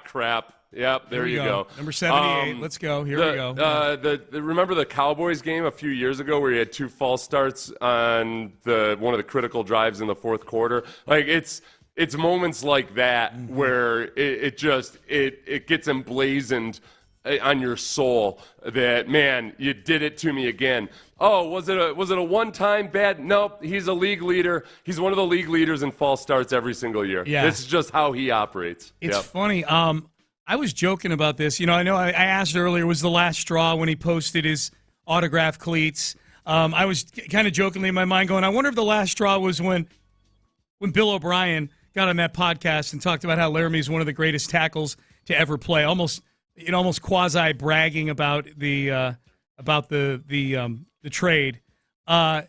crap. Yep, there you go. Number 78. Let's go. Here we go. Remember the Cowboys game a few years ago where he had 2 false starts on one of the critical drives in the fourth quarter? It's moments like that where it gets emblazoned on your soul that, man, you did it to me again. Oh, was it a one-time bad? Nope, he's a league leader. He's one of the league leaders in false starts every single year. Yeah. This is just how he operates. It's funny. I was joking about this. I know I asked earlier, was the last straw when he posted his autographed cleats. I was kind of jokingly in my mind going, I wonder if the last straw was when Bill O'Brien got on that podcast and talked about how Laremy is one of the greatest tackles to ever play, almost quasi bragging about the trade. The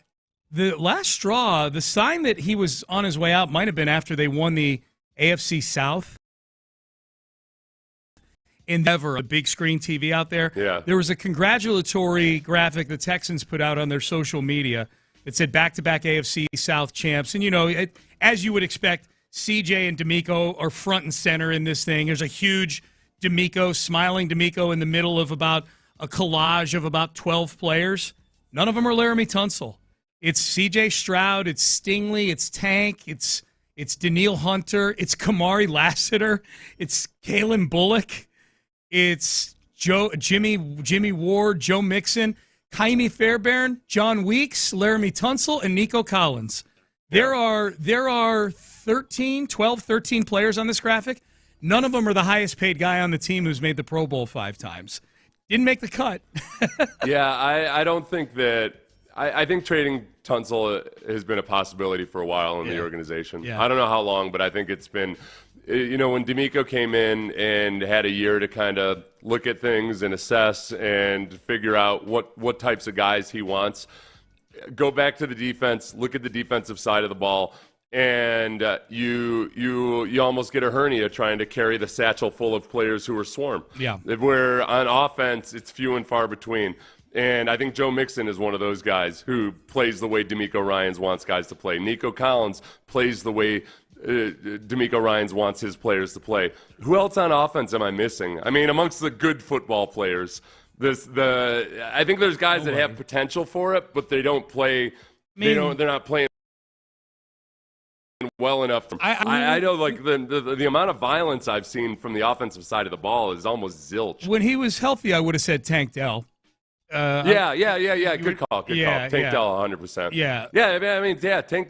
last straw, the sign that he was on his way out might have been after they won the AFC South. Endeavor, a big screen TV out there. Yeah. There was a congratulatory graphic the Texans put out on their social media that said back-to-back AFC South champs. And, as you would expect, CJ and D'Amico are front and center in this thing. There's a huge smiling D'Amico in the middle of about a collage of about 12 players. None of them are Laremy Tunsil. It's CJ Stroud, it's Stingley, it's Tank, it's It's Daniil Hunter. It's Kamari Lassiter. It's Kalen Bullock. It's Jimmy Ward, Joe Mixon, Kaimi Fairbairn, John Weeks, Laremy Tunsil, and Nico Collins. There are 13 players on this graphic. None of them are the highest paid guy on the team who's made the Pro Bowl 5 times. Didn't make the cut. Yeah, I don't think that – I think trading Tunsil has been a possibility for a while in the organization. Yeah. I don't know how long, but I think it's been – when D'Amico came in and had a year to kind of look at things and assess and figure out what types of guys he wants, go back to the defense, look at the defensive side of the ball, and you almost get a hernia trying to carry the satchel full of players who are swarm. Yeah. Where on offense, it's few and far between. And I think Joe Mixon is one of those guys who plays the way D'Amico Ryans wants guys to play. Nico Collins plays the way D'Amico Ryans wants his players to play. Who else on offense am I missing? I mean, amongst the good football players, I think there's guys that have potential for it, but they don't play. They're not playing well enough. I know, like the amount of violence I've seen from the offensive side of the ball is almost zilch. When he was healthy, I would have said Tank Dell. Yeah. Good call. Tank Dell, 100%. Yeah. I mean, Tank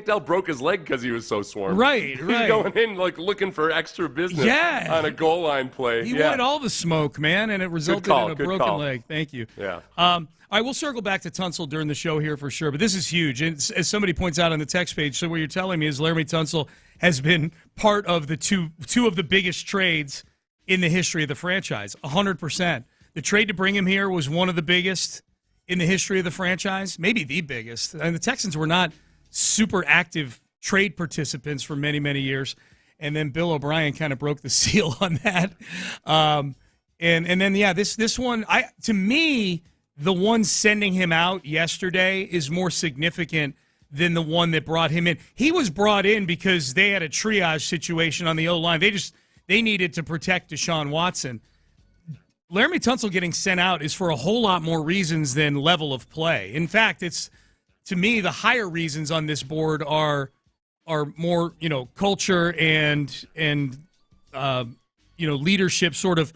Dell broke his leg because he was so swarmed. Right. He's going in looking for extra business on a goal line play. He wanted all the smoke, man, and it resulted in a broken leg. Thank you. Yeah. All right, we'll circle back to Tunsil during the show here for sure, but this is huge. And as somebody points out on the text page, so what you're telling me is Laremy Tunsil has been part of the two of the biggest trades in the history of the franchise, 100%. The trade to bring him here was one of the biggest in the history of the franchise, maybe the biggest. And the Texans were not super active trade participants for many, many years. And then Bill O'Brien kind of broke the seal on that. And then this one, to me, the one sending him out yesterday is more significant than the one that brought him in. He was brought in because they had a triage situation on the O-line. They needed to protect Deshaun Watson. Laremy Tunsil getting sent out is for a whole lot more reasons than level of play. In fact, it's, to me, the higher reasons on this board are more, culture and leadership, sort of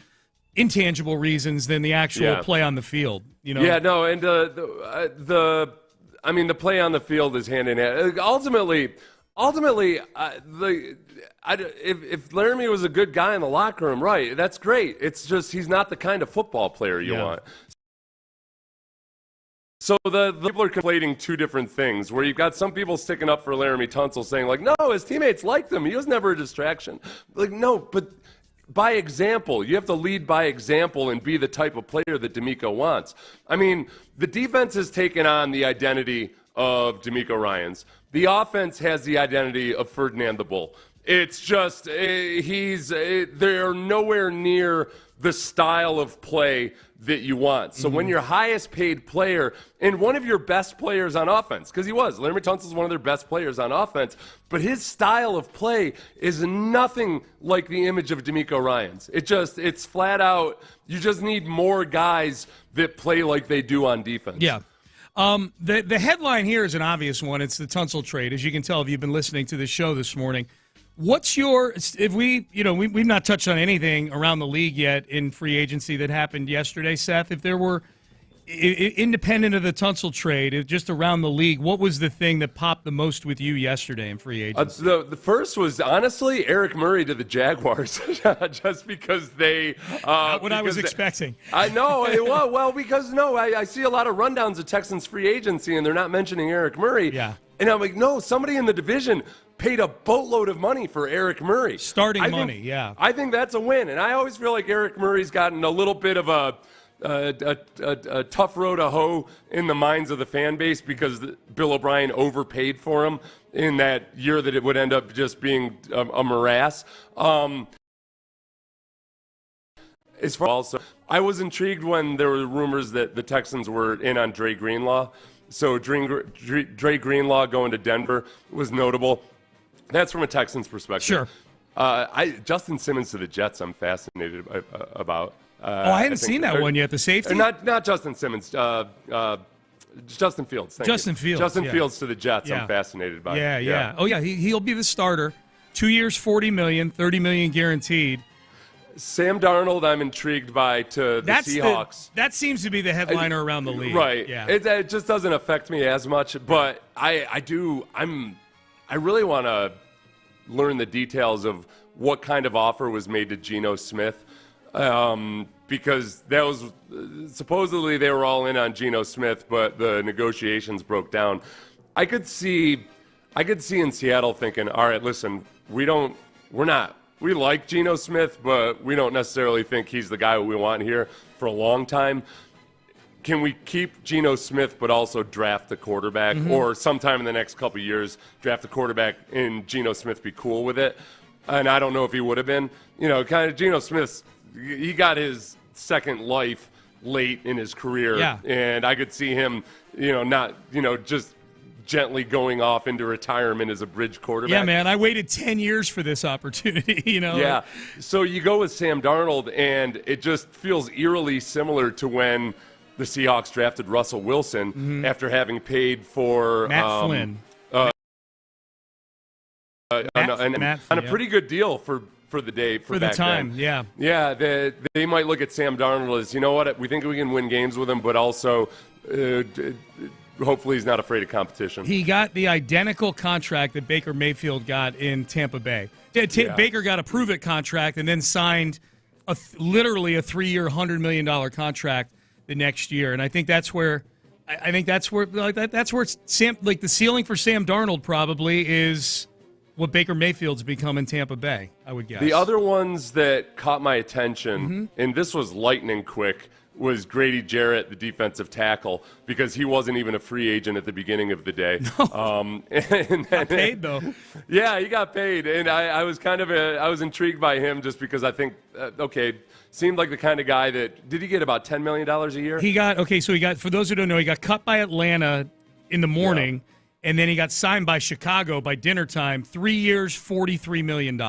intangible reasons than the actual play on the field. Yeah, no, and the play on the field is hand in hand. Ultimately, if Laremy was a good guy in the locker room, right, that's great. It's just he's not the kind of football player you want. So the people are conflating two different things, where you've got some people sticking up for Laremy Tunsil saying, like, no, his teammates liked him. He was never a distraction. Like, no, but by example. You have to lead by example and be the type of player that D'Amico wants. I mean, the defense has taken on the identity of D'Amico Ryans. The offense has the identity of Ferdinand the Bull. It's just they're nowhere near the style of play that you want. So when your highest paid player and one of your best players on offense, because Laremy Tunsil is one of their best players on offense, but his style of play is nothing like the image of D'Amico Ryans. It's flat out, you just need more guys that play like they do on defense. Yeah. The headline here is an obvious one. It's the Tunsil trade. As you can tell if you've been listening to the show this morning. What's we've not touched on anything around the league yet in free agency that happened yesterday, Seth. If there were, independent of the Tunsil trade, just around the league, what was the thing that popped the most with you yesterday in free agency? The first was, honestly, Eric Murray to the Jaguars, just because they... Not what I was expecting. I know. I see a lot of rundowns of Texans free agency, and they're not mentioning Eric Murray. Yeah. And I'm like, no, somebody in the division paid a boatload of money for Eric Murray. Starting money, yeah. I think that's a win. And I always feel like Eric Murray's gotten a little bit of a tough road to hoe in the minds of the fan base because Bill O'Brien overpaid for him in that year that it would end up just being a morass. I was intrigued when there were rumors that the Texans were in on Dre Greenlaw. So Dre Greenlaw going to Denver was notable. That's from a Texans perspective. Sure. Justin Simmons to the Jets, I'm fascinated about. I hadn't seen that one yet. The safety? Not Justin Simmons. Justin Fields. Justin Fields to the Jets. Yeah. I'm fascinated by. Yeah. Oh yeah, he'll be the starter. 2 years, $40 million, $30 million guaranteed. Sam Darnold, I'm intrigued by to the Seahawks. That seems to be the headliner around the league. Right. Yeah. It just doesn't affect me as much, but I really want to learn the details of what kind of offer was made to Geno Smith, because that was supposedly they were all in on Geno Smith, but the negotiations broke down. I could see in Seattle thinking, all right, listen, we like Geno Smith, but we don't necessarily think he's the guy we want here for a long time. Can we keep Geno Smith but also draft the quarterback, or sometime in the next couple of years draft the quarterback and Geno Smith be cool with it? And I don't know if he would have been. Kind of Geno Smith, he got his second life late in his career, and I could see him, just gently going off into retirement as a bridge quarterback. Yeah, man, I waited 10 years for this opportunity, Yeah, so you go with Sam Darnold, and it just feels eerily similar to when the Seahawks drafted Russell Wilson after having paid for Matt Flynn. On a pretty good deal for the day for the time. Then. Yeah. They might look at Sam Darnold as, you know what, we think we can win games with him, but also hopefully he's not afraid of competition. He got the identical contract that Baker Mayfield got in Tampa Bay. Baker got a prove-it contract and then signed literally a 3-year, $100 million contract the next year, and I think that's where Sam, like, the ceiling for Sam Darnold probably is what Baker Mayfield's become in Tampa Bay, I would guess. The other ones that caught my attention, and this was lightning quick, was Grady Jarrett, the defensive tackle, because he wasn't even a free agent at the beginning of the day. No. And got paid, though. Yeah, he got paid, and I was I was intrigued by him just because I think, seemed like the kind of guy that, did he get about $10 million a year? For those who don't know, he got cut by Atlanta in the morning, and then he got signed by Chicago by dinner time, 3 years, $43 million.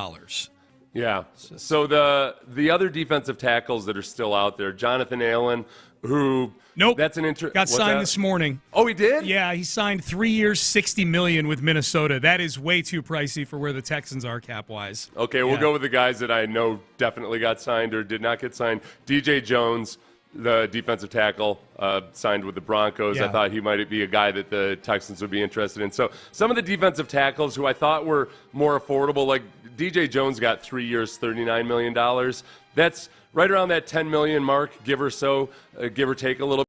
Yeah. So the other defensive tackles that are still out there, Jonathan Allen, who that's an got signed this morning. Oh, he did? Yeah, he signed 3 years, $60 million with Minnesota. That is way too pricey for where the Texans are cap wise. Okay, we'll go with the guys that I know definitely got signed or did not get signed. DJ Jones, the defensive tackle, signed with the Broncos. I thought he might be a guy that the Texans would be interested in. So some of the defensive tackles who I thought were more affordable, like DJ Jones got 3 years, $39 million. That's right around that $10 million mark, give or take a little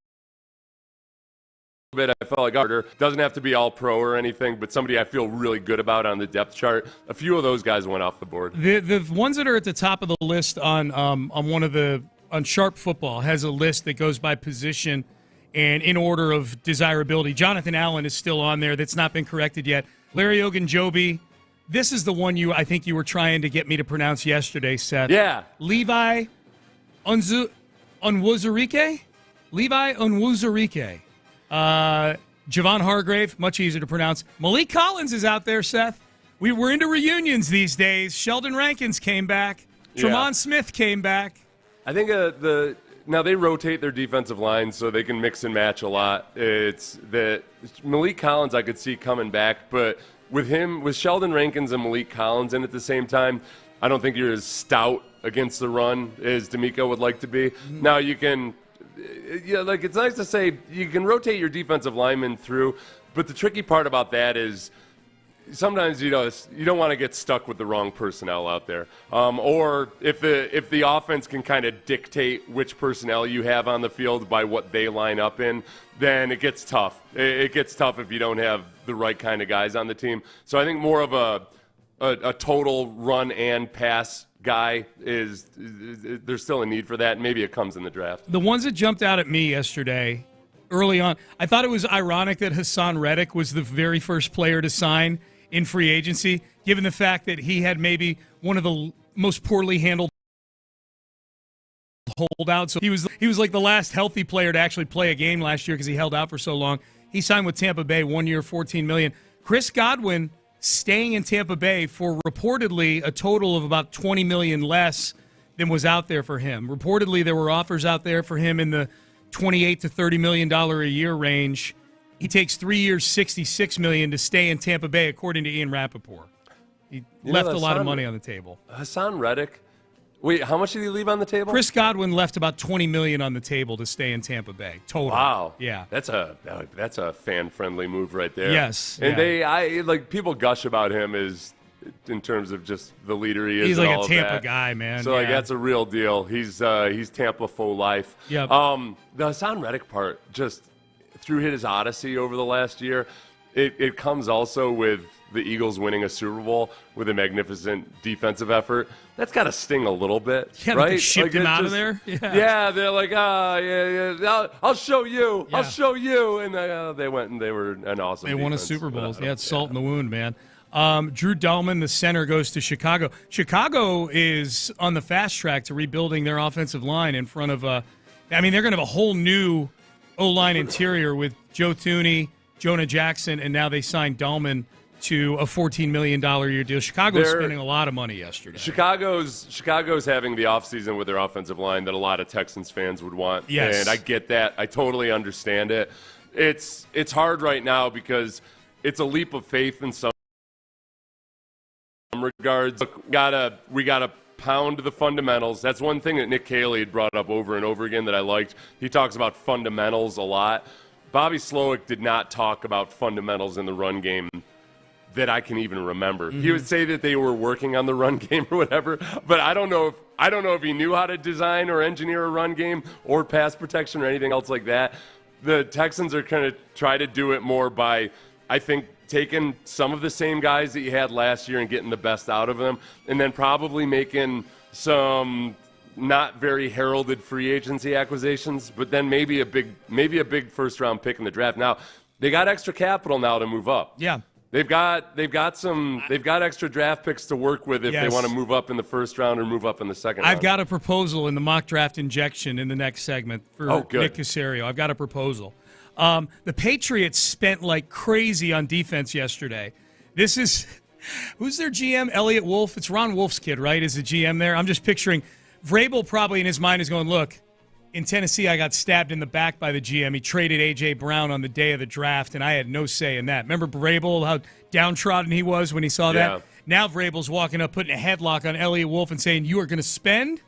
bit. I felt like Gardner doesn't have to be all pro or anything, but somebody I feel really good about on the depth chart. A few of those guys went off the board. The ones that are at the top of the list on Sharp Football has a list that goes by position and in order of desirability. Jonathan Allen is still on there. That's not been corrected yet. Larry Ogunjobi. This is the one I think you were trying to get me to pronounce yesterday, Seth. Yeah. Levi Onwuzurike? Levi Onwuzurike. Javon Hargrave, much easier to pronounce. Malik Collins is out there, Seth. We're into reunions these days. Sheldon Rankins came back. Tremont Smith came back. I think now they rotate their defensive line so they can mix and match a lot. It's that Malik Collins I could see coming back, but with Sheldon Rankins and Malik Collins in at the same time, I don't think you're as stout against the run as D'Amico would like to be. Now you can, it's nice to say you can rotate your defensive linemen through, but the tricky part about that is sometimes you don't want to get stuck with the wrong personnel out there, or if the offense can kind of dictate which personnel you have on the field by what they line up in, then it gets tough. It gets tough if you don't have the right kind of guys on the team. So I think more of a total run and pass guy there's still a need for that. Maybe it comes in the draft. The ones that jumped out at me yesterday early on, I thought it was ironic that Hassan Reddick was the very first player to sign in free agency, given the fact that he had maybe one of the most poorly handled holdouts. So he was like the last healthy player to actually play a game last year because he held out for so long. He signed with Tampa Bay, 1 year, $14 million. Chris Godwin staying in Tampa Bay for reportedly a total of about $20 million less than was out there for him. Reportedly, there were offers out there for him in the $28 to $30 million a year range. He takes 3 years, $66 million to stay in Tampa Bay, according to Ian Rappaport. He left a lot of money on the table. Hassan Reddick. Wait, how much did he leave on the table? Chris Godwin left about $20 million on the table to stay in Tampa Bay. Total. Wow. Yeah. That's a fan-friendly move right there. Yes. And people gush about him as in terms of just the leader he is. He's and like all a of Tampa that. guy, man. So that's a real deal. He's Tampa full life. Yep. The Hassan Reddick part, just through his odyssey over the last year, it comes also with the Eagles winning a Super Bowl with a magnificent defensive effort. That's got to sting a little bit, Yeah, right? they shipped him out of there. Yeah, they're like, I'll show you. Yeah. I'll show you. And they went and they were an awesome. They won a Super Bowl. Yeah, it's salt in the wound, man. Drew Dahlman, the center, goes to Chicago. Chicago is on the fast track to rebuilding their offensive line in front of they're going to have a whole new O-line interior with Joe Thuney, Jonah Jackson, and now they signed Dahlman to a $14 million a year deal. Chicago's spending a lot of money yesterday. Chicago's having the offseason with their offensive line that a lot of Texans fans would want. Yes. And I get that. I totally understand it. It's hard right now because it's a leap of faith in some regards. We gotta pound the fundamentals. That's one thing that Nick Caley had brought up over and over again that I liked. He talks about fundamentals a lot. Bobby Slowick did not talk about fundamentals in the run game that I can even remember. Mm-hmm. He would say that they were working on the run game or whatever, but I don't know if he knew how to design or engineer a run game or pass protection or anything else like that. The Texans are going to try to do it more by, I think, taking some of the same guys that you had last year and getting the best out of them, and then probably making some not very heralded free agency acquisitions, but then maybe a big first round pick in the draft. Now, they got extra capital now to move up. Yeah. They've got extra draft picks to work with if they want to move up in the first round or move up in the second round. I've got a proposal in the mock draft injection in the next segment for Nick Caserio. I've got a proposal. The Patriots spent like crazy on defense yesterday. Who's their GM? Elliott Wolf. It's Ron Wolf's kid, right? Is the GM there? I'm just picturing Vrabel probably in his mind is going, look, in Tennessee, I got stabbed in the back by the GM. He traded A.J. Brown on the day of the draft, and I had no say in that. Remember Vrabel, how downtrodden he was when he saw that? Now Vrabel's walking up, putting a headlock on Elliott Wolf and saying, you are going to spend,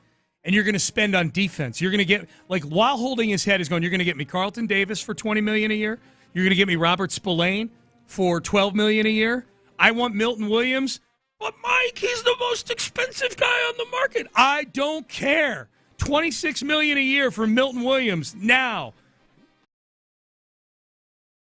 and you're going to spend on defense. You're going to get, like, while holding his head, is going, you're going to get me Carlton Davis for $20 million a year. You're going to get me Robert Spillane for $12 million a year. I want Milton Williams. But, Mike, he's the most expensive guy on the market. I don't care. $26 million a year for Milton Williams now.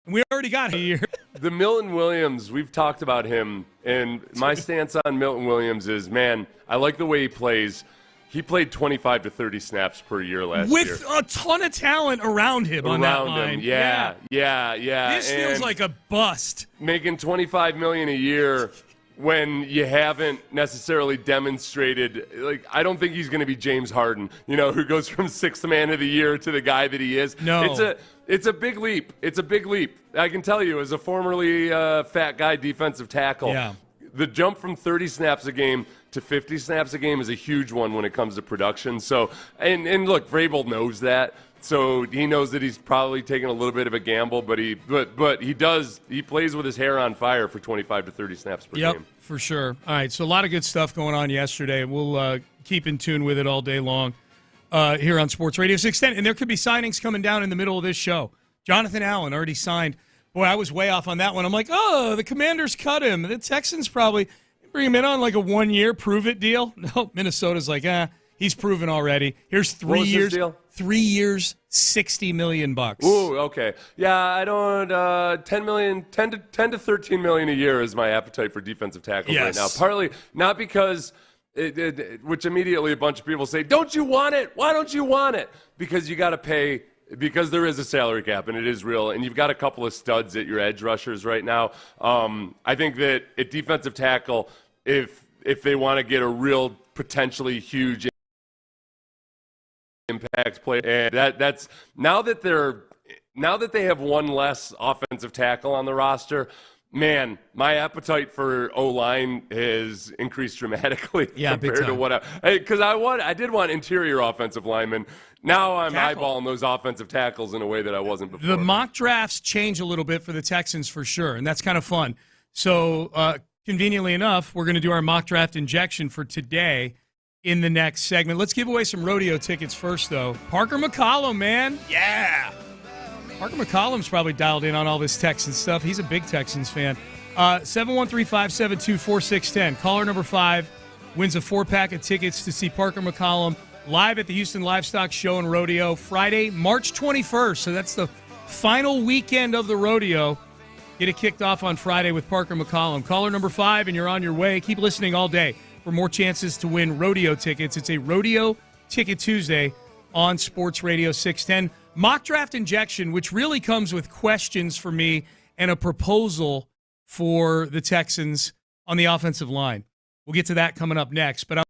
We already got a year. The Milton Williams, we've talked about him, and my stance on Milton Williams is, man, I like the way he plays. He played 25 to 30 snaps per year last year. With a ton of talent around him on that line. Yeah. This feels like a bust. Making $25 million a year when you haven't necessarily demonstrated, like, I don't think he's going to be James Harden, who goes from sixth man of the year to the guy that he is. No. It's a big leap. It's a big leap. I can tell you, as a formerly fat guy defensive tackle, the jump from 30 snaps a game to 50 snaps a game is a huge one when it comes to production. So, and look, Vrabel knows that. So he knows that he's probably taking a little bit of a gamble, but he plays with his hair on fire for 25 to 30 snaps per game. Yep, for sure. All right, so a lot of good stuff going on yesterday. We'll keep in tune with it all day long here on Sports Radio 610. And there could be signings coming down in the middle of this show. Jonathan Allen already signed. Boy, I was way off on that one. I'm like, the Commanders cut him. The Texans probably bring him in on like a 1-year prove-it deal. No, Minnesota's like, he's proven already. Here's 3 years. 3 years, $60 million. Ooh, okay. Yeah, I don't. 10 to 13 million a year is my appetite for defensive tackles right now. Partly not because, which immediately a bunch of people say, "Don't you want it? Why don't you want it?" Because you got to pay. Because there is a salary cap, and it is real, and you've got a couple of studs at your edge rushers right now. I think that at defensive tackle, if they want to get a real potentially huge impact play, and that's now that they have one less offensive tackle on the roster, Man, my appetite for O-line has increased dramatically compared to what because I did want interior offensive linemen. Now I'm eyeballing those offensive tackles in a way that I wasn't before. The mock drafts change a little bit for the Texans for sure, and that's kind of fun. So conveniently enough, we're going to do our mock draft injection for today in the next segment. Let's give away some rodeo tickets first, though. Parker McCollum, man. Yeah. Parker McCollum's probably dialed in on all this Texans stuff. He's a big Texans fan. 713-572-4610. Caller number 5 wins a 4-pack of tickets to see Parker McCollum live at the Houston Livestock Show and Rodeo Friday, March 21st. So that's the final weekend of the rodeo. Get it kicked off on Friday with Parker McCollum. Caller number 5, and you're on your way. Keep listening all day for more chances to win rodeo tickets. It's a Rodeo Ticket Tuesday on Sports Radio 610. Mock draft injection, which really comes with questions for me and a proposal for the Texans on the offensive line. We'll get to that coming up next. But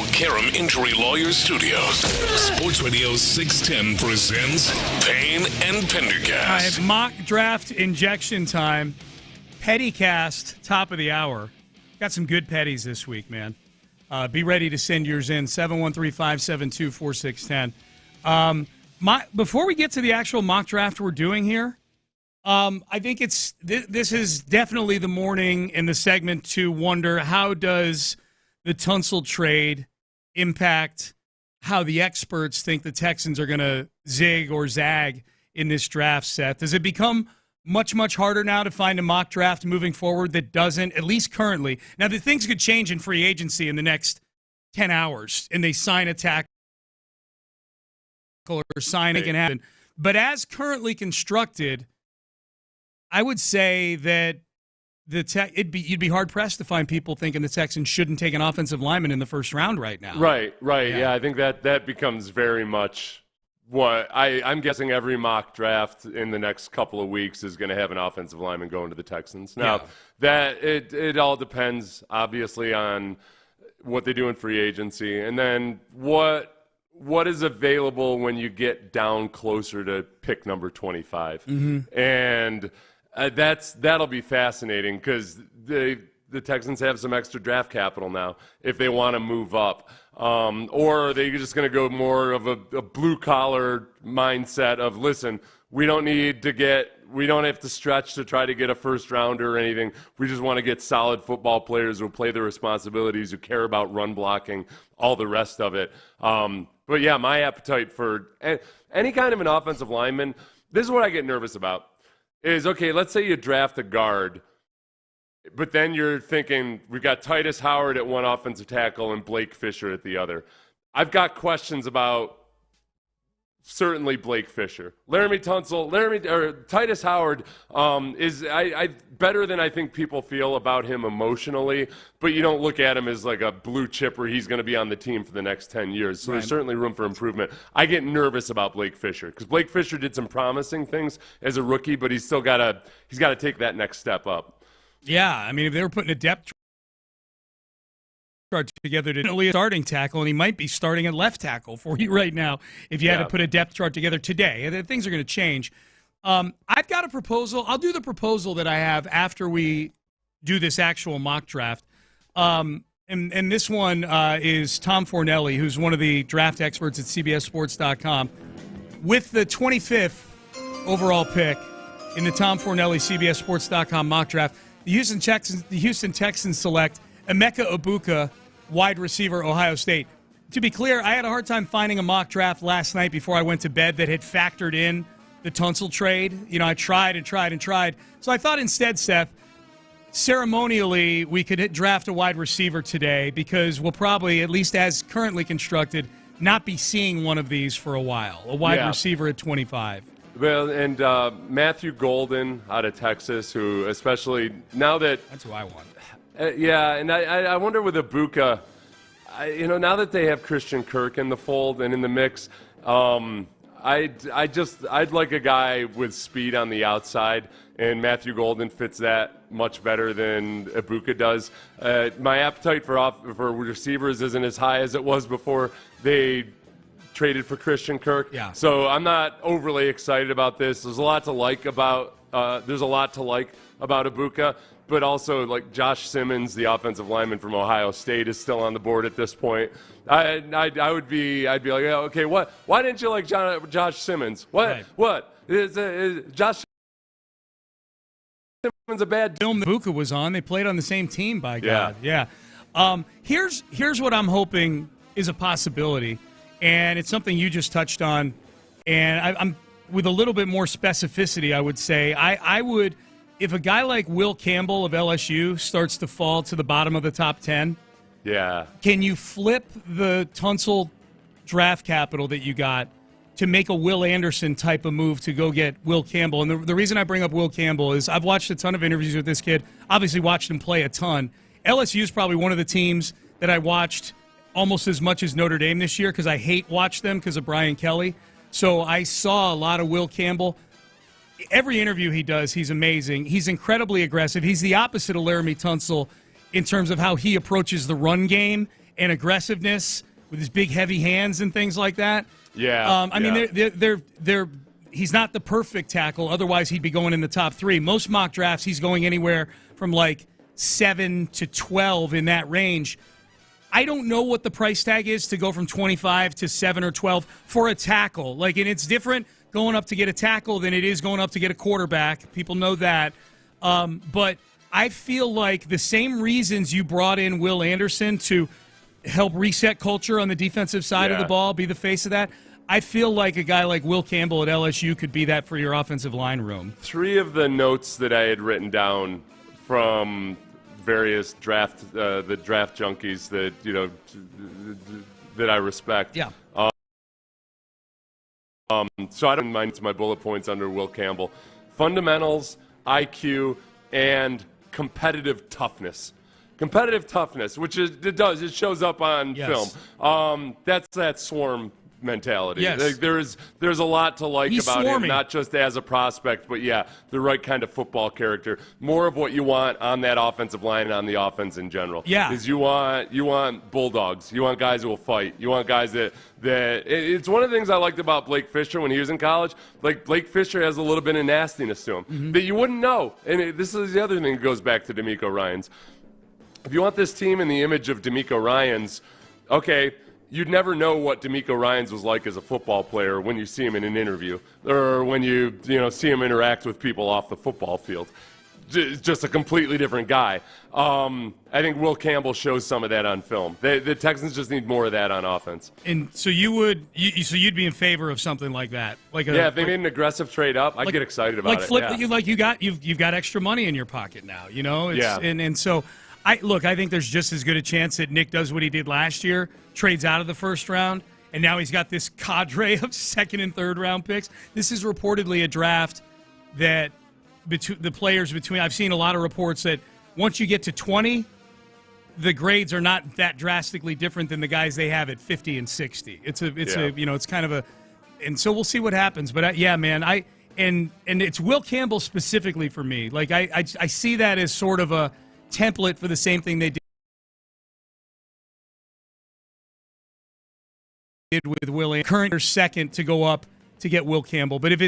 Karam Injury Lawyers Studios. Sports Radio 610 presents Payne and Pendergast. All right, mock draft injection time. Pettycast, top of the hour. Got some good petties this week, man. Be ready to send yours in, 713-572-4610. Before we get to the actual mock draft we're doing here, I think this is definitely the morning in the segment to wonder, how does the Tunsil trade impact how the experts think the Texans are going to zig or zag in this draft set? Does it become much, much harder now to find a mock draft moving forward that doesn't, at least currently? Now, the things could change in free agency in the next 10 hours, and they sign a tackle or sign it can happen. But currently constructed, I would say that you'd be hard pressed to find people thinking the Texans shouldn't take an offensive lineman in the first round right now. Right. Yeah, I think that becomes very much what I'm guessing every mock draft in the next couple of weeks is going to have an offensive lineman going to the Texans. Now, that it all depends, obviously, on what they do in free agency, and then what is available when you get down closer to pick number 25. Mm-hmm. And that'll be fascinating because the Texans have some extra draft capital now if they want to move up. Or are they just going to go more of a blue-collar mindset of, listen, we don't have to stretch to try to get a first-rounder or anything. We just want to get solid football players who play their responsibilities, who care about run blocking, all the rest of it. But, yeah, my appetite for any kind of an offensive lineman, this is what I get nervous about, is, okay, let's say you draft a guard, but then you're thinking, we've got Titus Howard at one offensive tackle and Blake Fisher at the other. I've got questions about certainly Blake Fisher. Laremy Tunsil, Titus Howard is better than I think people feel about him emotionally, but you don't look at him as like a blue chip where he's going to be on the team for the next 10 years. So There's certainly room for improvement. I get nervous about Blake Fisher because Blake Fisher did some promising things as a rookie, but he's got to take that next step up. Yeah, I mean, if they were putting a depth chart together to a starting tackle, and he might be starting at left tackle for you right now if you had to put a depth chart together today. And things are going to change. I've got a proposal. I'll do the proposal that I have after we do this actual mock draft. And this one is Tom Fornelli, who's one of the draft experts at CBSSports.com. With the 25th overall pick in the Tom Fornelli CBSSports.com mock draft, the Houston Texans select Emeka Egbuka, wide receiver, Ohio State. To be clear, I had a hard time finding a mock draft last night before I went to bed that had factored in the Tunsil trade. You know, I tried. So I thought instead, Seth, ceremonially, we could draft a wide receiver today because we'll probably, at least as currently constructed, not be seeing one of these for a while, a wide receiver at 25. Well, and Matthew Golden out of Texas, who especially now that... That's who I want. And I wonder with Egbuka, now that they have Christian Kirk in the fold and in the mix, I'd like a guy with speed on the outside, and Matthew Golden fits that much better than Egbuka does. My appetite for receivers isn't as high as it was before they traded for Christian Kirk. Yeah. So I'm not overly excited about this. There's a lot to like about Egbuka. But also, like, Josh Simmons, the offensive lineman from Ohio State, is still on the board at this point. I'd be like, okay, what? Why didn't you like Josh Simmons? What? Right. What? Is Josh Simmons a bad film that Egbuka was on? They played on the same team, by God. Yeah. Here's what I'm hoping is a possibility, and it's something you just touched on, and I'm with a little bit more specificity, I would say. I would. If a guy like Will Campbell of LSU starts to fall to the bottom of the top 10, can you flip the Tunsil draft capital that you got to make a Will Anderson type of move to go get Will Campbell? And the reason I bring up Will Campbell is I've watched a ton of interviews with this kid, obviously watched him play a ton. LSU is probably one of the teams that I watched almost as much as Notre Dame this year because I hate watch them because of Brian Kelly. So I saw a lot of Will Campbell. Every interview he does, he's amazing. He's incredibly aggressive. He's the opposite of Laremy Tunsil in terms of how he approaches the run game and aggressiveness with his big, heavy hands and things like that. Yeah. I mean, they're he's not the perfect tackle. Otherwise, he'd be going in the top 3. Most mock drafts, he's going anywhere from like 7 to 12 in that range. I don't know what the price tag is to go from 25 to 7 or 12 for a tackle. Like, and it's different going up to get a tackle than it is going up to get a quarterback. People know that. But I feel like the same reasons you brought in Will Anderson to help reset culture on the defensive side of the ball, be the face of that, I feel like a guy like Will Campbell at LSU could be that for your offensive line room. 3 of the notes that I had written down from various the draft junkies that that I respect. Yeah. So I don't mind my bullet points under Will Campbell: fundamentals, IQ, and competitive toughness. Competitive toughness, which it shows up on film. That's that swarm mentality. Yes. Like, there's a lot to like He's about swarming. him, not just as a prospect, but the right kind of football character. More of what you want on that offensive line and on the offense in general. Yeah. Is you want bulldogs. You want guys who will fight. You want guys that it's one of the things I liked about Blake Fisher when he was in college. Like, Blake Fisher has a little bit of nastiness to him that you wouldn't know. And this is the other thing that goes back to DeMeco Ryans. If you want this team in the image of DeMeco Ryans, okay, you'd never know what DeMeco Ryans was like as a football player when you see him in an interview or when you see him interact with people off the football field. Just a completely different guy. I think Will Campbell shows some of that on film. The Texans just need more of that on offense. And so you'd be in favor of something like that, if they made an aggressive trade up, I'd get excited about it. You've got extra money in your pocket now, Yeah. And so I think there's just as good a chance that Nick does what he did last year, trades out of the first round, and now he's got this cadre of second and third round picks. This is reportedly a draft that I've seen a lot of reports that once you get to 20, the grades are not that drastically different than the guys they have at 50 and 60. It's kind of and so we'll see what happens. But man, and it's Will Campbell specifically for me. Like I see that as sort of a template for the same thing they did with Will Anderson. Current second to go up to get Will Campbell. But if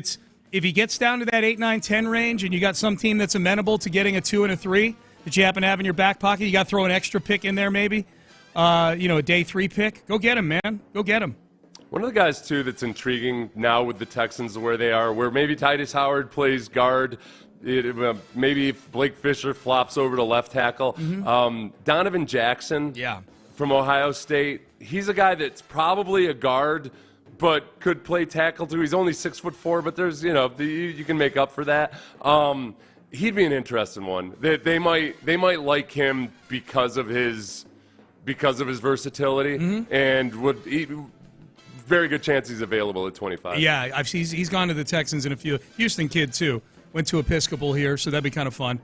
he gets down to that 8, 9, 10 range and you got some team that's amenable to getting a 2 and a 3 that you happen to have in your back pocket, you got to throw an extra pick in there maybe, a day 3 pick, go get him, man. Go get him. One of the guys, too, that's intriguing now with the Texans where they are, where maybe Titus Howard plays guard, maybe if Blake Fisher flops over to left tackle. Donovan Jackson from Ohio State, he's a guy that's probably a guard but could play tackle too. He's only 6'4", but there's you can make up for that. He'd be an interesting one. They might like him because of his versatility and very good chance he's available at 25. Yeah, he's gone to the Texans in a few. Houston kid too. Went to Episcopal here, so that'd be kind of fun.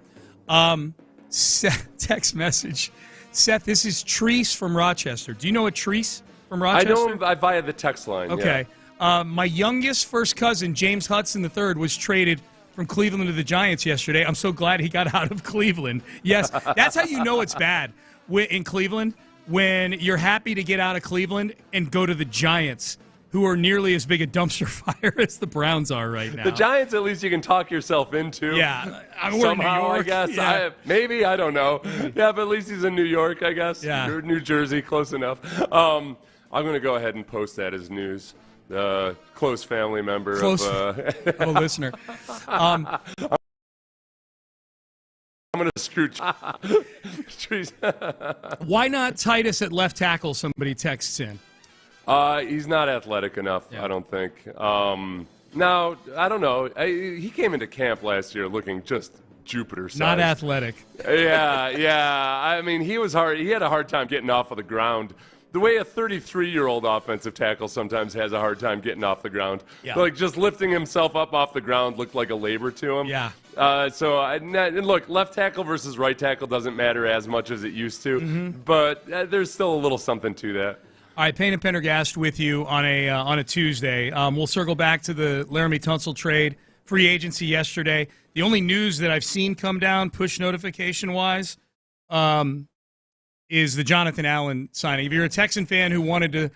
Text message. Seth, this is Treese from Rochester. Do you know a Treese from Rochester? I know him via the text line. Okay. Yeah. My youngest first cousin, James Hudson III, was traded from Cleveland to the Giants yesterday. I'm so glad he got out of Cleveland. Yes, that's how you know it's bad in Cleveland, when you're happy to get out of Cleveland and go to the Giants, who are nearly as big a dumpster fire as the Browns are right now. The Giants, at least you can talk yourself into. Yeah. Somehow, I guess. Yeah. Maybe, I don't know. Yeah, but at least he's in New York, I guess. Yeah. New Jersey, close enough. I'm going to go ahead and post that as news. Close family member of a listener. I'm going to screw trees. Why not Titus at left tackle, somebody texts in? He's not athletic enough, I don't think. No, I don't know. He came into camp last year looking just Jupiter-sized. Not athletic. Yeah. I mean, he was hard. He had a hard time getting off of the ground. The way a 33-year-old offensive tackle sometimes has a hard time getting off the ground. Yeah. Like, just lifting himself up off the ground looked like a labor to him. Yeah. And look, left tackle versus right tackle doesn't matter as much as it used to, but there's still a little something to that. All right, Payne and Pendergast with you on a Tuesday. We'll circle back to the Laremy Tunsil trade, free agency yesterday. The only news that I've seen come down push notification-wise is the Jonathan Allen signing. If you're a Texan fan who wanted to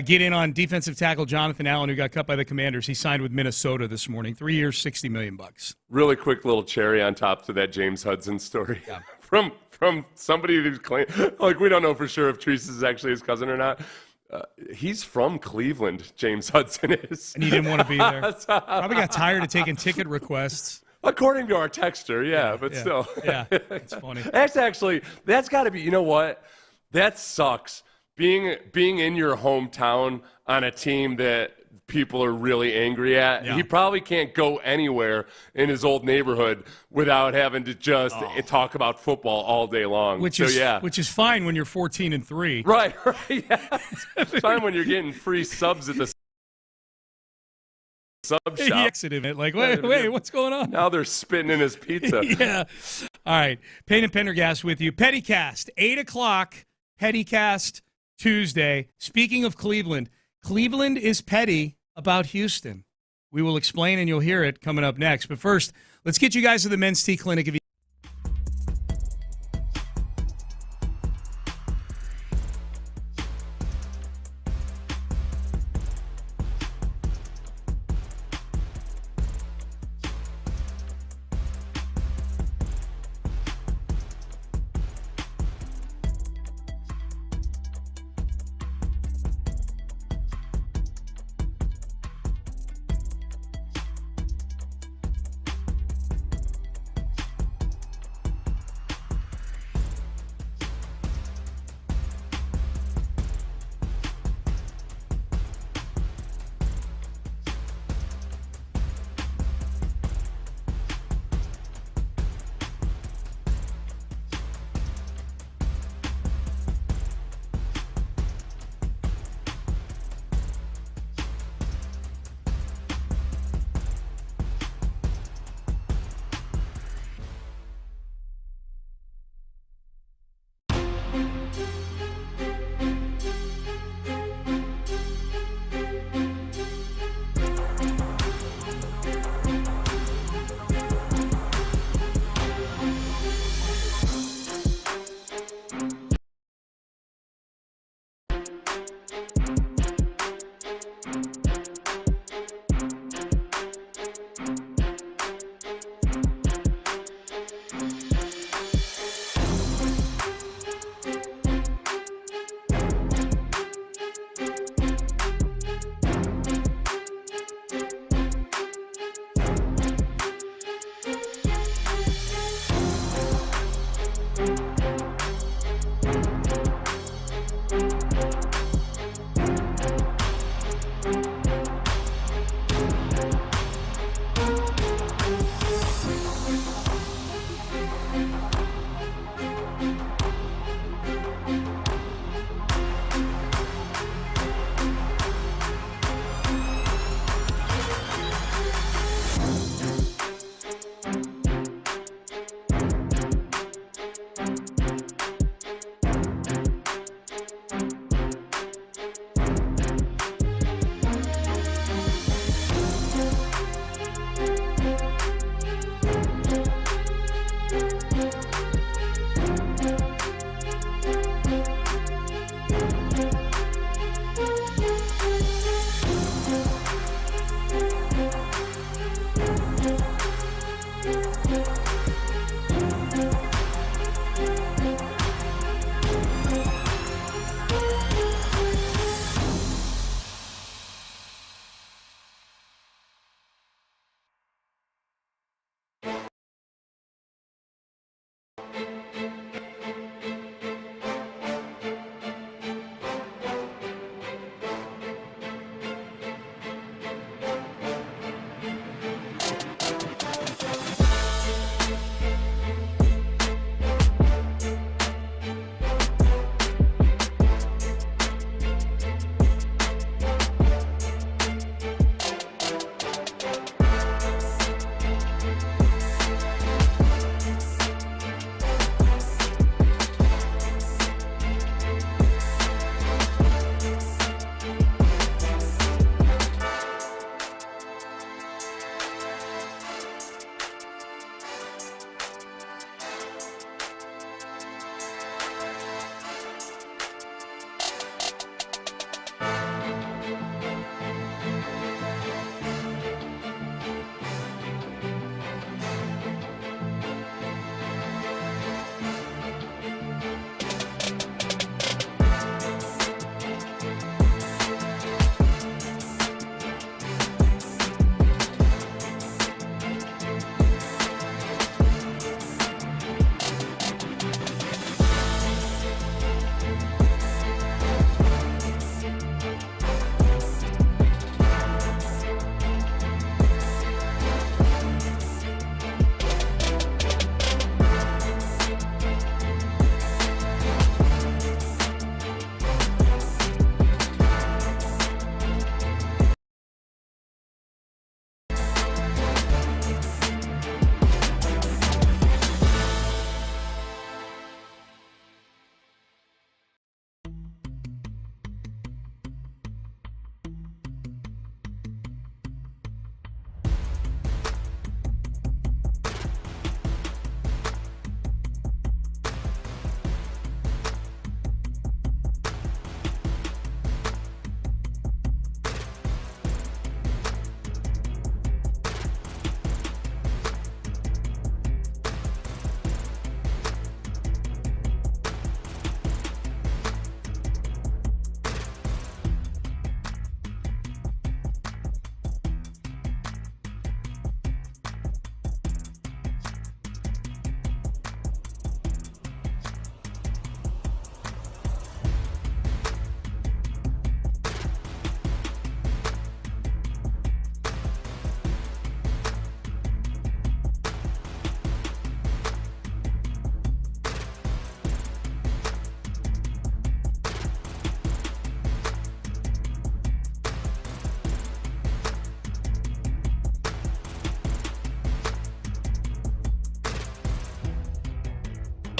get in on defensive tackle Jonathan Allen, who got cut by the Commanders, he signed with Minnesota this morning. 3 years, $60 million. Really quick little cherry on top to that James Hudson story. Yeah. From somebody who's claimed, like, we don't know for sure if Treese is actually his cousin or not. He's from Cleveland, James Hudson is. And he didn't want to be there. Probably got tired of taking ticket requests. According to our texter, but still. Yeah, it's funny. That's got to be, you know what? That sucks. Being in your hometown on a team that people are really angry at. Yeah. He probably can't go anywhere in his old neighborhood without having to just talk about football all day long. Which is fine when you're 14-3. Right. Yeah. It's fine when you're getting free subs at the sub shop. He exited it like, wait, what's going on? Now they're spitting in his pizza. Yeah. All right. Payne and Pendergast with you. Pettycast, 8 o'clock, Pettycast Tuesday. Speaking of Cleveland, Cleveland is petty about Houston. We will explain, and you'll hear it coming up next. But first, let's get you guys to the Men's Tea Clinic.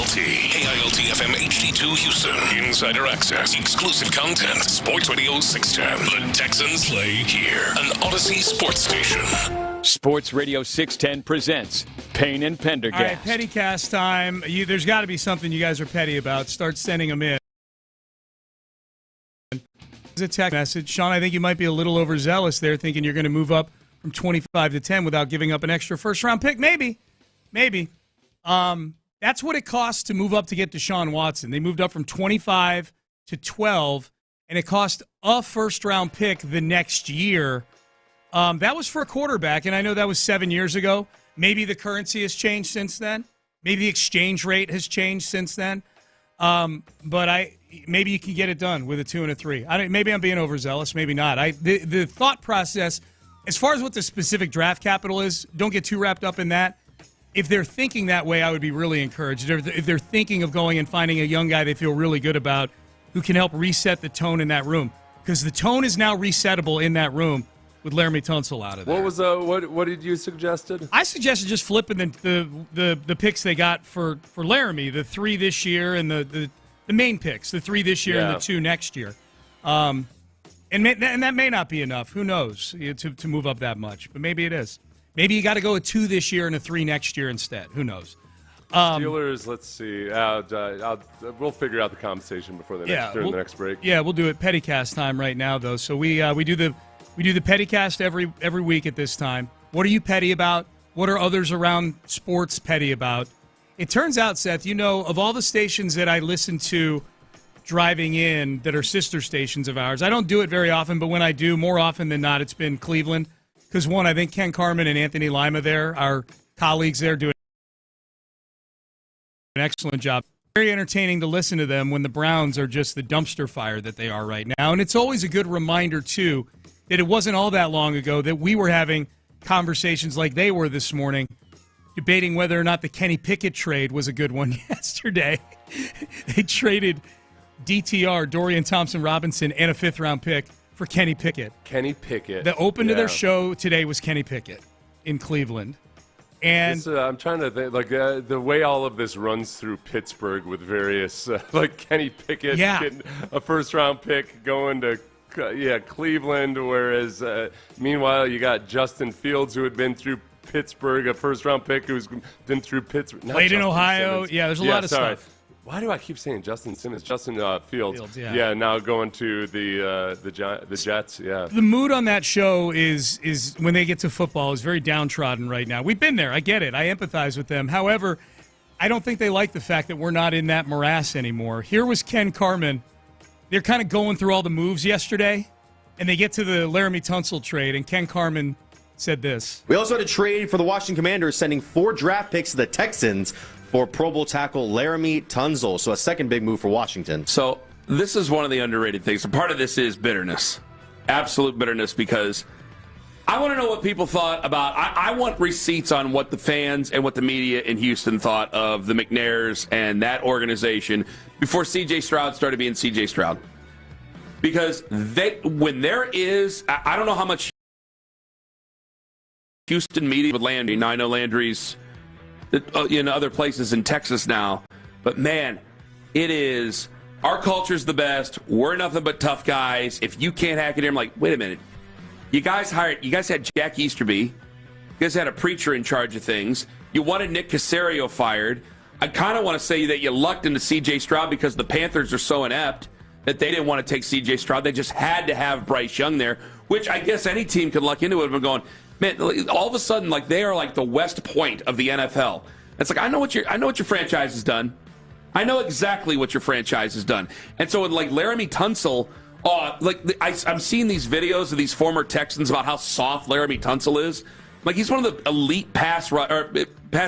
KILT FM HD2 Houston. Insider access. Exclusive content. Sports Radio 610. The Texans play here. An Odyssey sports station. Sports Radio 610 presents Payne and Pendergast. All right, petty cast time. There's got to be something you guys are petty about. Start sending them in. A text message. Sean, I think you might be a little overzealous there, thinking you're going to move up from 25 to 10 without giving up an extra first-round pick. Maybe. That's what it costs to move up to get Deshaun Watson. They moved up from 25 to 12, and it cost a first-round pick the next year. That was for a quarterback, and I know that was 7 years ago. Maybe the currency has changed since then. Maybe the exchange rate has changed since then. But maybe you can get it done with a 2 and a 3. Maybe I'm being overzealous. Maybe not. The thought process, as far as what the specific draft capital is, don't get too wrapped up in that. If they're thinking that way, I would be really encouraged. If they're thinking of going and finding a young guy they feel really good about who can help reset the tone in that room, because the tone is now resettable in that room with Laremy Tunsil out of there. What did you suggested? I suggested just flipping the picks they got for Laremy, the 3 this year and the main picks, the 3 this year and the 2 next year. And that may not be enough. Who knows to move up that much? But maybe it is. Maybe you got to go a 2 this year and a 3 next year instead. Who knows? Steelers, let's see. We'll figure out the compensation before the next break. Yeah, we'll do it pettycast time right now, though. So we do the pettycast every week at this time. What are you petty about? What are others around sports petty about? It turns out, Seth, of all the stations that I listen to driving in that are sister stations of ours, I don't do it very often, but when I do, more often than not, it's been Cleveland. Because, one, I think Ken Carman and Anthony Lima there, our colleagues there, do an excellent job. Very entertaining to listen to them when the Browns are just the dumpster fire that they are right now. And it's always a good reminder, too, that it wasn't all that long ago that we were having conversations like they were this morning, debating whether or not the Kenny Pickett trade was a good one yesterday. They traded DTR, Dorian Thompson-Robinson, and a 5th-round pick for Kenny Pickett. Kenny Pickett. The open to their show today was Kenny Pickett in Cleveland. And I'm trying to think, the way all of this runs through Pittsburgh with various, Kenny Pickett getting a first-round pick going to Cleveland, whereas meanwhile you got Justin Fields, who had been through Pittsburgh, a first-round pick who's been through Pittsburgh. Played in Ohio. Simmons. Yeah, there's a lot of stuff. Why do I keep saying Justin Simmons? Justin Fields. Yeah, now going to the Jets. Yeah. The mood on that show is when they get to football is very downtrodden right now. We've been there. I get it. I empathize with them. However, I don't think they like the fact that we're not in that morass anymore. Here was Ken Carman. They're kind of going through all the moves yesterday, and they get to the Laremy Tunsil trade, and Ken Carman said this. We also had a trade for the Washington Commanders, sending 4 draft picks to the Texans for Pro Bowl tackle Laremy Tunsil. So a second big move for Washington. So this is one of the underrated things. A part of this is bitterness. Absolute bitterness, because I want to know what people thought about. I want receipts on what the fans and what the media in Houston thought of the McNairs and that organization before C.J. Stroud started being C.J. Stroud. Because when there is, I don't know how much Houston media with Landry. Now I know Landry's in other places in Texas now, but man, it is, our culture's the best. We're nothing but tough guys. If you can't hack it in, I'm like, wait a minute. You guys had Jack Easterby. You guys had a preacher in charge of things. You wanted Nick Caserio fired. I kind of want to say that you lucked into C.J. Stroud because the Panthers are so inept that they didn't want to take C.J. Stroud. They just had to have Bryce Young there, which I guess any team could luck into it and going, man, all of a sudden, they are like the West Point of the NFL. It's like, I know what your franchise has done. I know exactly what your franchise has done. And so, Laremy Tunsil, I'm seeing these videos of these former Texans about how soft Laremy Tunsil is. He's one of the elite pass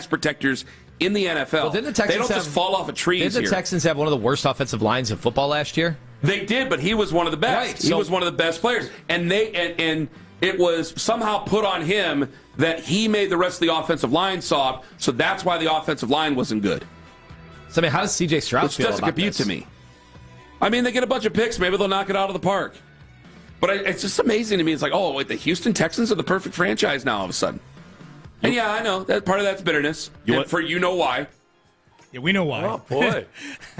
protectors in the NFL. Well, didn't the Texans they don't just fall off of trees. Didn't the Texans have one of the worst offensive lines in football last year? They did, but he was one of the best. Right, he was one of the best players. And it was somehow put on him that he made the rest of the offensive line soft, so that's why the offensive line wasn't good. So, how does C.J. Stroud feel about this? Which doesn't compute to me. They get a bunch of picks. Maybe they'll knock it out of the park. But it's just amazing to me. It's like, oh, wait, the Houston Texans are the perfect franchise now all of a sudden. And, yeah, I know. That part of that's bitterness. For you know why. Yeah, we know why. Oh, boy.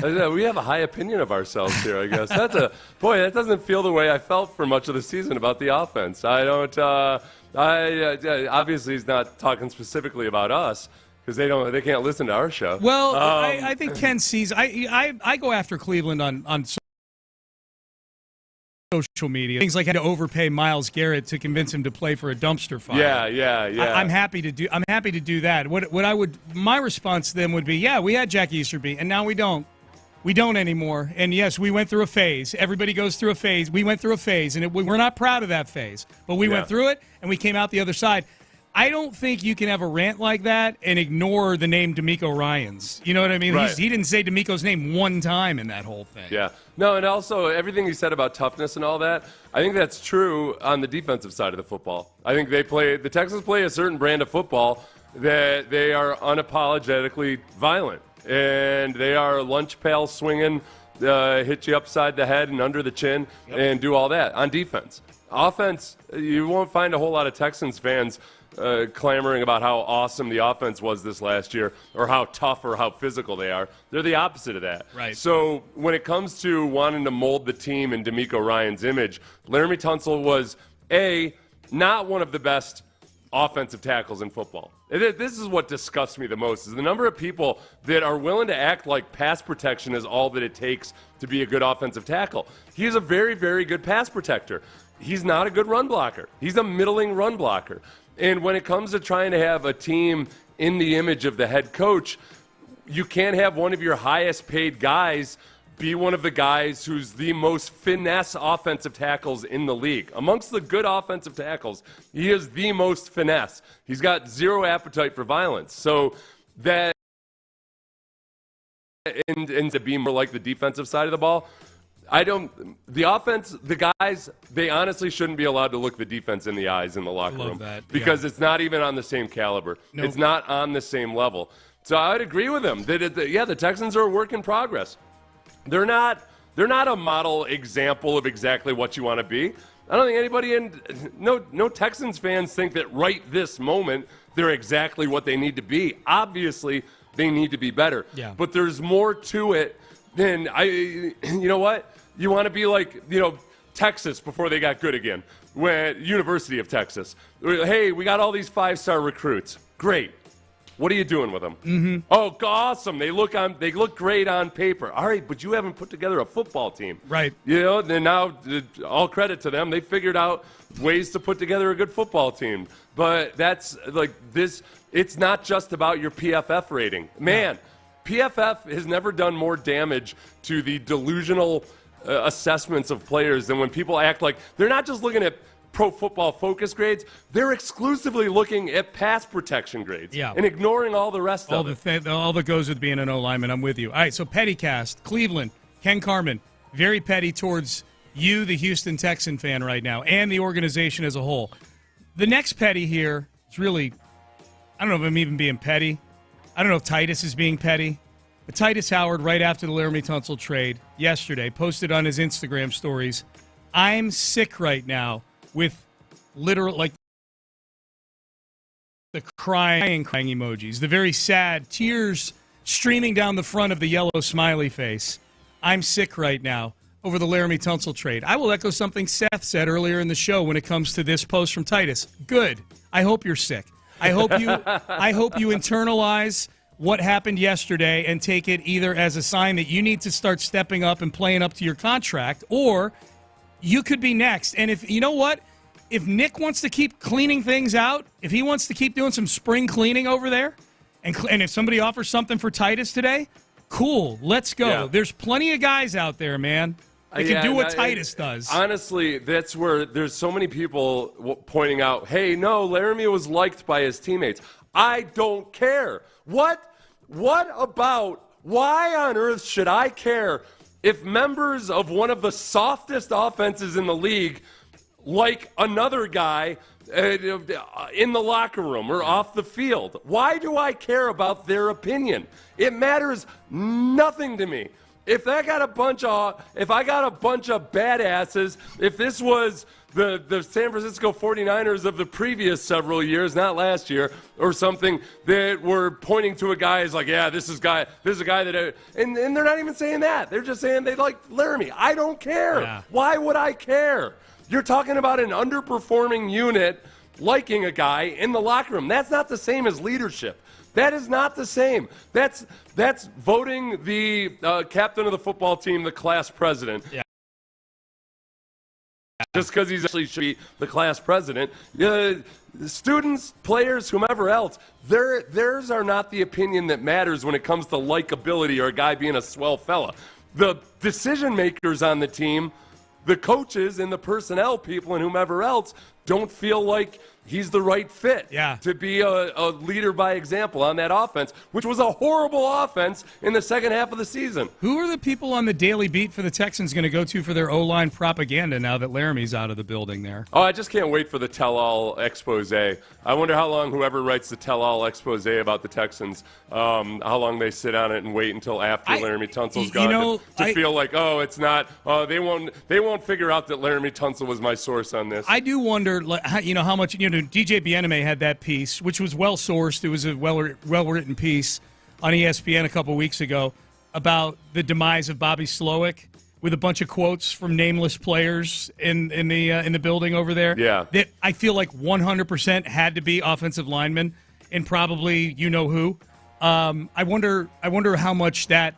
We have a high opinion of ourselves here, I guess. That doesn't feel the way I felt for much of the season about the offense. I don't, obviously he's not talking specifically about us because they can't listen to our show. Well, I think Ken sees, I go after Cleveland on social media. Things like had to overpay Myles Garrett to convince him to play for a dumpster fire. Yeah. I'm happy to do that. My response to them would be, yeah, we had Jack Easterby, and now we don't. We don't anymore. And yes, we went through a phase. Everybody goes through a phase. We went through a phase, and we're not proud of that phase. But we went through it, and we came out the other side. I don't think you can have a rant like that and ignore the name DeMeco Ryans. You know what I mean? Right. He didn't say DeMeco's name one time in that whole thing. Yeah. No, and also everything he said about toughness and all that, I think that's true on the defensive side of the football. I think the Texans play a certain brand of football that they are unapologetically violent. And they are lunch pail swinging, hit you upside the head and under the chin, and do all that on defense. Offense, you won't find a whole lot of Texans fans clamoring about how awesome the offense was this last year or how tough or how physical they are. They're the opposite of that. Right. So when it comes to wanting to mold the team in DeMeco Ryans' image, Laremy Tunsil was, not one of the best offensive tackles in football. This is what disgusts me the most, is the number of people that are willing to act like pass protection is all that it takes to be a good offensive tackle. He is a very, very good pass protector. He's not a good run blocker. He's a middling run blocker. And when it comes to trying to have a team in the image of the head coach, you can't have one of your highest paid guys be one of the guys who's the most finesse offensive tackles in the league. Amongst the good offensive tackles, he is the most finesse. He's got zero appetite for violence. So that and to be more like the defensive side of the ball, the offense, the guys, they honestly shouldn't be allowed to look the defense in the eyes in the locker room because it's not even on the same caliber. Nope. It's not on the same level. So I would agree with him. The Texans are a work in progress. They're not a model example of exactly what you want to be. I don't think no Texans fans think that right this moment they're exactly what they need to be. Obviously, they need to be better. Yeah. But there's more to it than you know what? You want to be like, Texas before they got good again. University of Texas. Hey, we got all these 5-star recruits. Great. What are you doing with them? Mm-hmm. Oh, awesome! They look great on paper. All right, but you haven't put together a football team, right? Then now, all credit to them. They figured out ways to put together a good football team. But that's like this. It's not just about your PFF rating, man. PFF has never done more damage to the delusional assessments of players than when people act like they're not just looking at Pro Football Focus grades, they're exclusively looking at pass protection grades and ignoring all the rest of it. All that goes with being an O-lineman. I'm with you. All right, so Pettycast, Cleveland, Ken Carman, very petty towards you, the Houston Texan fan right now, and the organization as a whole. The next petty here is really, I don't know if I'm even being petty. I don't know if Titus is being petty. But Titus Howard, right after the Laremy Tunsil trade yesterday, posted on his Instagram stories, I'm sick right now with literal, like, the crying emojis, the very sad tears streaming down the front of the yellow smiley face. I'm sick right now over the Laremy Tunsil trade. I will echo something Seth said earlier in the show when it comes to this post from Titus. Good. I hope you're sick. I hope you internalize what happened yesterday and take it either as a sign that you need to start stepping up and playing up to your contract, or you could be next. And if you know what? If Nick wants to keep cleaning things out, if he wants to keep doing some spring cleaning over there, and if somebody offers something for Titus today, cool, let's go. Yeah. There's plenty of guys out there, man. They can do what Titus does. Honestly, that's where there's so many people pointing out, hey, no, Laremy was liked by his teammates. I don't care. What about, why on earth should I care if members of one of the softest offenses in the league like another guy in the locker room or off the field? Why do I care about their opinion? It matters nothing to me. if I got a bunch of badasses, if this was the San Francisco 49ers of the previous several years, not last year, or something, that were pointing to a guy as like, yeah, this is a guy that, and they're not even saying that. They're just saying they like Laremy. I don't care. Yeah. Why would I care? You're talking about an underperforming unit liking a guy in the locker room. That's not the same as leadership. That is not the same. That's voting the captain of the football team the class president. Yeah. Just because he's actually should be the class president. Students, players, whomever else, theirs are not the opinion that matters when it comes to likability or a guy being a swell fella. The decision makers on the team, the coaches and the personnel people and whomever else, don't feel like he's the right fit to be a leader by example on that offense, which was a horrible offense in the second half of the season. Who are the people on the daily beat for the Texans going to go to for their O-line propaganda now that Laramie's out of the building there? Oh, I just can't wait for the tell-all expose. I wonder how long whoever writes the tell-all expose about the Texans, how long they sit on it and wait until after Laremy Tunsil's gone to feel like, oh, it's not. They won't figure out that Laremy Tunsil was my source on this. I do wonder, how much DJ Bieneme had that piece, which was well sourced. It was a well written piece on ESPN a couple weeks ago about the demise of Bobby Slowick, with a bunch of quotes from nameless players in the building over there. Yeah, that I feel like 100% had to be offensive linemen, and probably who. I wonder how much that,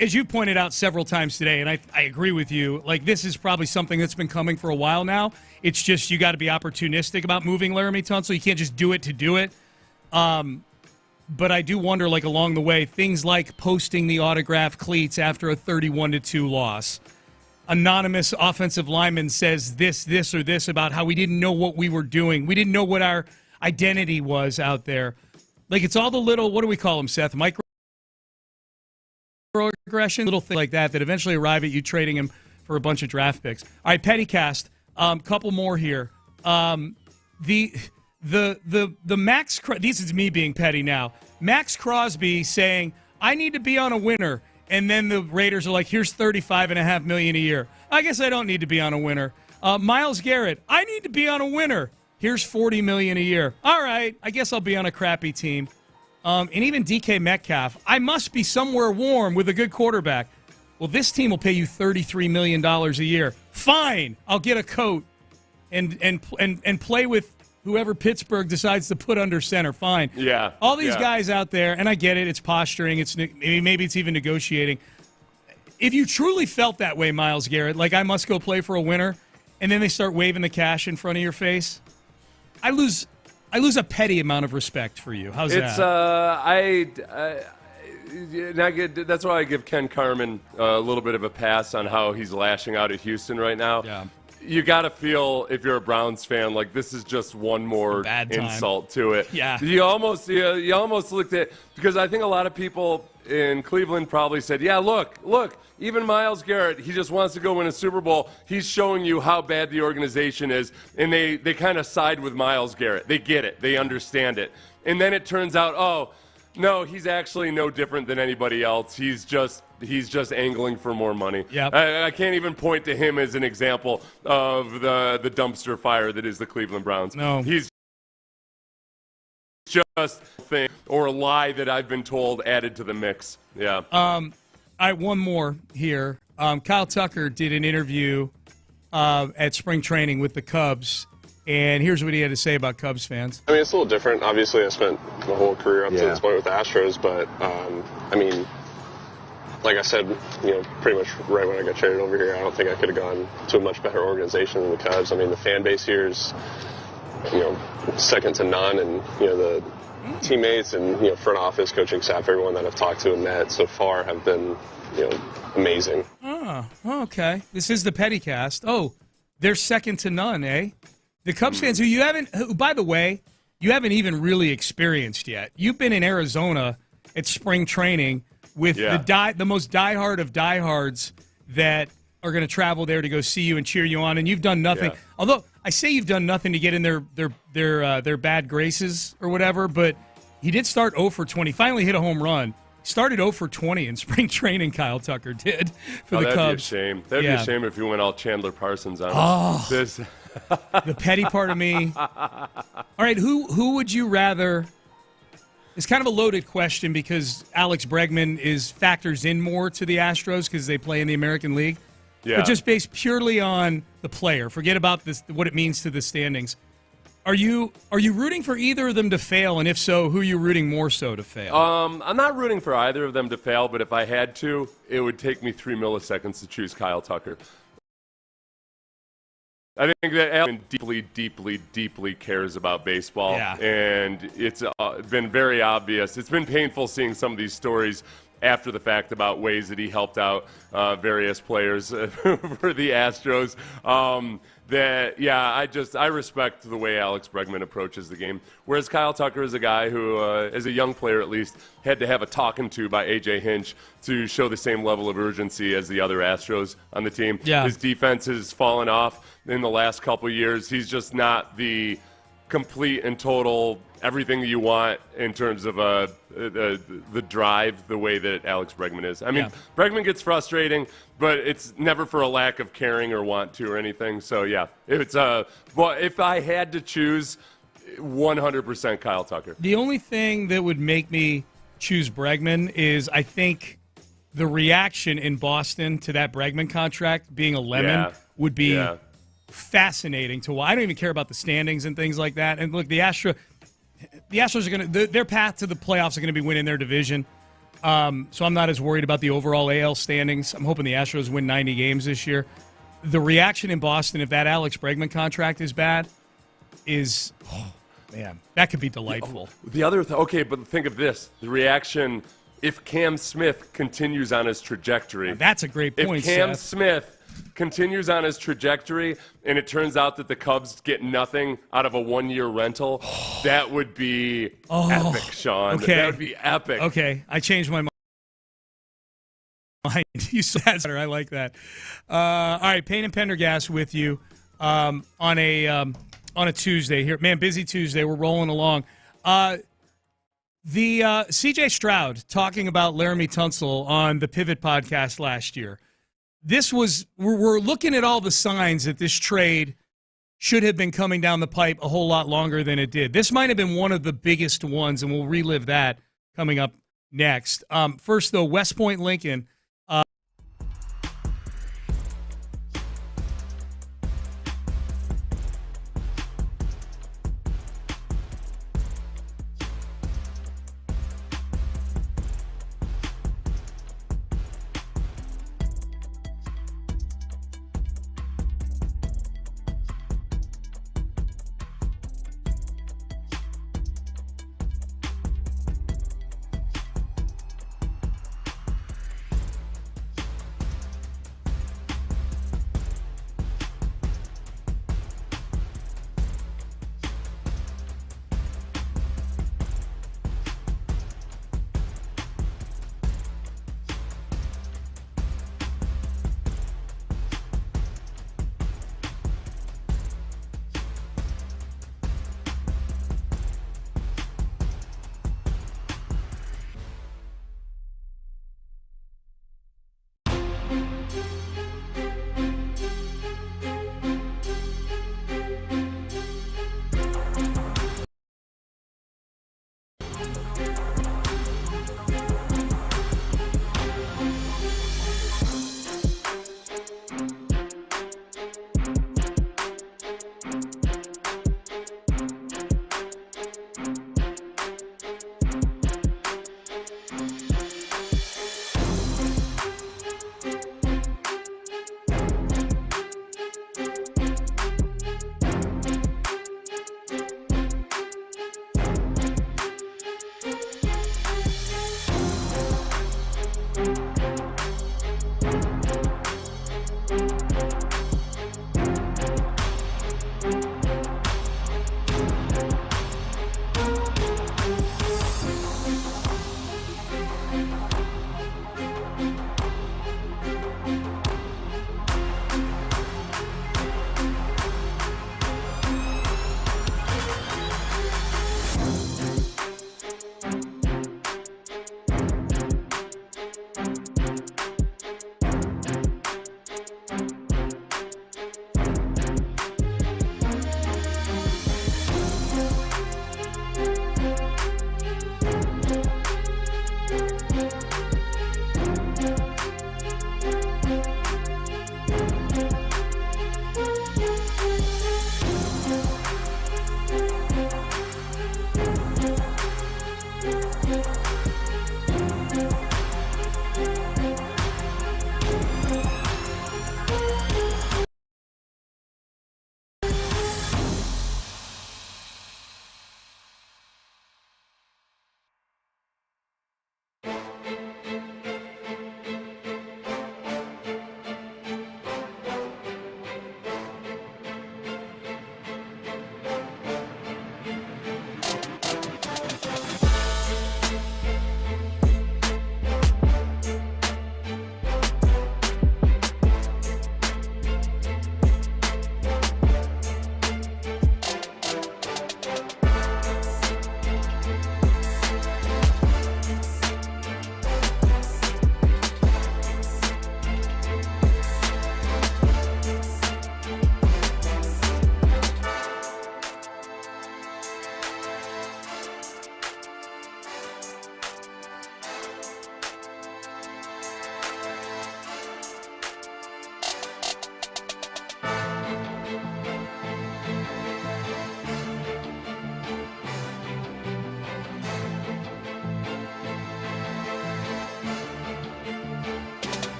as you pointed out several times today, and I agree with you, like this is probably something that's been coming for a while now. It's just you got to be opportunistic about moving Laremy Tunsil. You can't just do it to do it. But I do wonder, like along the way, things like posting the autographed cleats after a 31-2 loss. Anonymous offensive lineman says this, or this about how we didn't know what we were doing. We didn't know what our identity was out there. Like it's all the little, what do we call them, Seth? Microaggression, little thing like that eventually arrive at you trading him for a bunch of draft picks. All right, Pettycast. Couple more here. The Max. This is me being petty now. Max Crosby saying, "I need to be on a winner," and then the Raiders are like, "Here's $35.5 million a year." I guess I don't need to be on a winner. Myles Garrett, "I need to be on a winner." Here's $40 million a year. All right, I guess I'll be on a crappy team. And even DK Metcalf, "I must be somewhere warm with a good quarterback." Well, this team will pay you $33 million a year. Fine, I'll get a coat and play with whoever Pittsburgh decides to put under center. Fine. Yeah. All these guys out there, and I get it. It's posturing. Maybe it's even negotiating. If you truly felt that way, Myles Garrett, like I must go play for a winner, and then they start waving the cash in front of your face, I lose a petty amount of respect for you. How's that? That's why I give Ken Carman a little bit of a pass on how he's lashing out at Houston right now. Yeah. You got to feel, if you're a Browns fan, like this is just one more insult to it. Yeah. You almost looked at, because I think a lot of people in Cleveland probably said, yeah, look, even Myles Garrett, he just wants to go win a Super Bowl. He's showing you how bad the organization is, and they kind of side with Myles Garrett. They get it. They understand it. And then it turns out, oh, no, he's actually no different than anybody else. He's just angling for more money. Yep. I can't even point to him as an example of the dumpster fire that is the Cleveland Browns. No. He's just a thing or a lie that I've been told added to the mix. Yeah. All right, one more here. Kyle Tucker did an interview at spring training with the Cubs, and here's what he had to say about Cubs fans. I mean, it's a little different. Obviously, I spent my whole career up to this point with the Astros, but, I mean, like I said, pretty much right when I got traded over here, I don't think I could have gone to a much better organization than the Cubs. I mean, the fan base here is, second to none, and, the teammates and, front office, coaching staff, everyone that I've talked to and met so far have been, amazing. Oh, okay. This is the Pettycast. Oh, they're second to none, eh? The Cubs fans who by the way, you haven't even really experienced yet. You've been in Arizona at spring training with the most diehard of diehards that are going to travel there to go see you and cheer you on, and you've done nothing. Yeah. Although I say you've done nothing to get in their bad graces or whatever, but he did start 0 for 20. Finally hit a home run Started 0 for 20 in spring training, Kyle Tucker did for the that'd Cubs. Be a shame. That'd be a shame if you went all Chandler Parsons on us. The petty part of me. All right, who would you rather? It's kind of a loaded question because Alex Bregman factors in more to the Astros because they play in the American League. Yeah. But just based purely on the player, forget about what it means to the standings. Are you rooting for either of them to fail? And if so, who are you rooting more so to fail? I'm not rooting for either of them to fail, but if I had to, it would take me 3 milliseconds to choose Kyle Tucker. I think that Alan deeply cares about baseball, and it's been very obvious. It's been painful seeing some of these stories after the fact about ways that he helped out various players for the Astros. I respect the way Alex Bregman approaches the game. Whereas Kyle Tucker is a guy who, as a young player at least, had to have a talking to by A.J. Hinch to show the same level of urgency as the other Astros on the team. Yeah. His defense has fallen off in the last couple of years. He's just not the complete and total everything you want in terms of the drive, the way that Alex Bregman is. I mean, Bregman gets frustrating, but it's never for a lack of caring or want to or anything. So, it's if I had to choose, 100% Kyle Tucker. The only thing that would make me choose Bregman is I think the reaction in Boston to that Bregman contract being a lemon would be fascinating to watch. I don't even care about the standings and things like that. And look, the Astros are going to their path to the playoffs are going to be winning their division. So I'm not as worried about the overall AL standings. I'm hoping the Astros win 90 games this year. The reaction in Boston, if that Alex Bregman contract is bad, is that could be delightful. The other but think of this: the reaction if Cam Smith continues on his trajectory. That's a great point. If Cam Smith continues on his trajectory and it turns out that the Cubs get nothing out of a 1-year rental, that would be epic, Sean. Okay. That would be epic. Okay, I changed my mind. You said better. I like that. All right, Payne and Pendergast with you on a Tuesday here. Man, busy Tuesday. We're rolling along. The CJ Stroud talking about Laremy Tunsil on the Pivot podcast last year. We're looking at all the signs that this trade should have been coming down the pipe a whole lot longer than it did. This might have been one of the biggest ones, and we'll relive that coming up next. First, though, West Point Lincoln.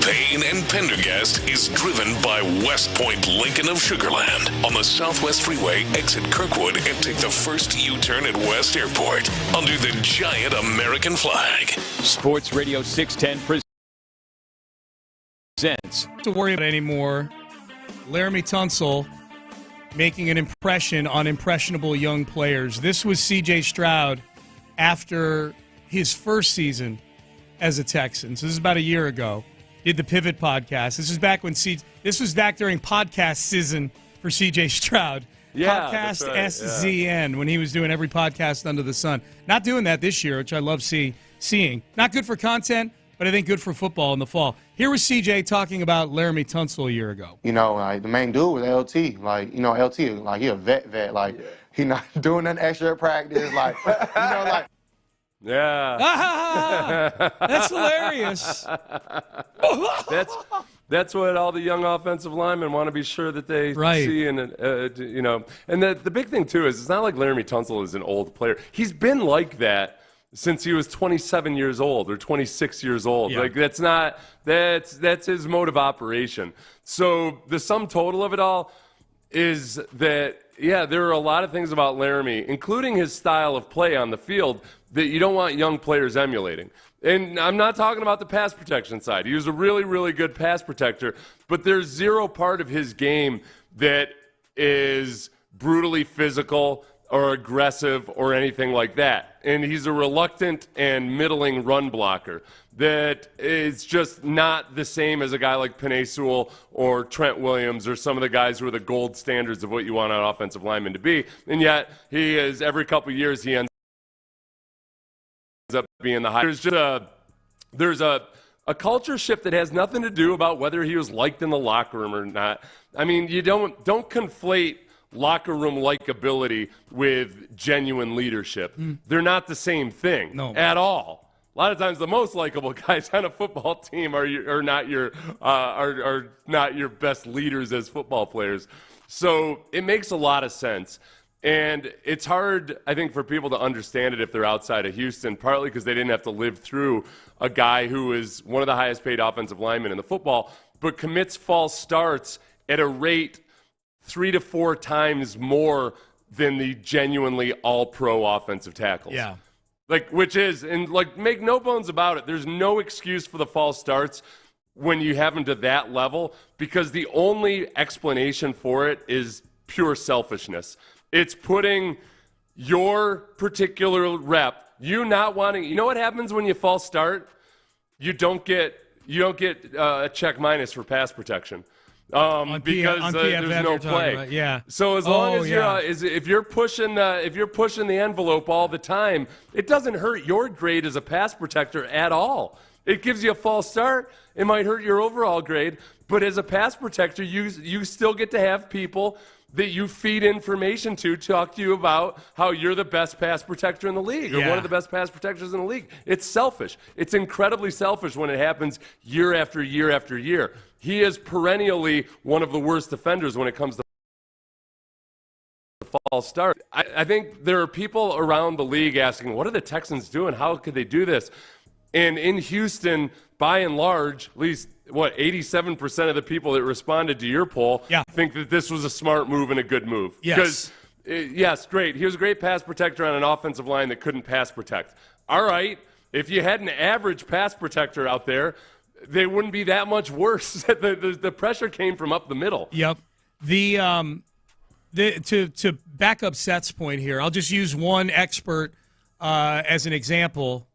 Payne and Pendergast is driven by West Point Lincoln of Sugar Land on the Southwest Freeway. Exit Kirkwood and take the first U-turn at West Airport under the giant American flag. Sports Radio 610 presents. Not to worry about anymore. Laremy Tunsil making an impression on impressionable young players. This was C.J. Stroud after his first season as a Texan. So this is about a year ago. Did the Pivot podcast. This was back when this was back during podcast season for C.J. Stroud. Yeah, Podcast right, SZN when he was doing every podcast under the sun. Not doing that this year, which I love seeing. Not good for content, but I think good for football in the fall. Here was CJ talking about Laremy Tunsil a year ago. You know, like the main dude was LT. Like, you know, LT, like he a vet. Like he not doing nothing extra at practice. Like, you know, like. Yeah. That's hilarious. That's what all the young offensive linemen want to be sure that they see. And, you know, and the big thing, too, is it's not like Laremy Tunsil is an old player. He's been like that since he was 27 years old or 26 years old. Yeah. Like, that's his mode of operation. So the sum total of it all is that, yeah, there are a lot of things about Laremy, including his style of play on the field, that you don't want young players emulating. And I'm not talking about the pass protection side. He was a really, really good pass protector, but there's zero part of his game that is brutally physical or aggressive or anything like that. And he's a reluctant and middling run blocker that is just not the same as a guy like Penei Sewell or Trent Williams or some of the guys who are the gold standards of what you want an offensive lineman to be. And yet he is, every couple of years, he ends up being the high. There's a culture shift that has nothing to do about whether he was liked in the locker room or not. I mean, you don't conflate locker room likability with genuine leadership. They're not the same thing at all. A lot of times, the most likable guys on a football team are not your best leaders as football players. So it makes a lot of sense. And it's hard, I think, for people to understand it if they're outside of Houston, partly because they didn't have to live through a guy who is one of the highest paid offensive linemen in the football, but commits false starts at a rate 3 to 4 times more than the genuinely all-pro offensive tackles. Yeah. Make no bones about it, there's no excuse for the false starts when you have them to that level, because the only explanation for it is pure selfishness. It's putting your particular rep, you not wanting, you know what happens when you false start? You don't get a check minus for pass protection. Because there's no play. Yeah. So as long as if you're pushing the envelope all the time, it doesn't hurt your grade as a pass protector at all. It gives you a false start. It might hurt your overall grade, but as a pass protector, you still get to have people that you feed information to talk to you about how you're the best pass protector in the league or one of the best pass protectors in the league. It's selfish. It's incredibly selfish when it happens year after year after year. He is perennially one of the worst defenders when it comes to false start. I think there are people around the league asking, what are the Texans doing? How could they do this? And in Houston, by and large, at least 87% of the people that responded to your poll think that this was a smart move and a good move. Yes. Because, yes, great. He was a great pass protector on an offensive line that couldn't pass protect. All right, if you had an average pass protector out there, they wouldn't be that much worse. The pressure came from up the middle. Yep. To back up Seth's point here, I'll just use one expert as an example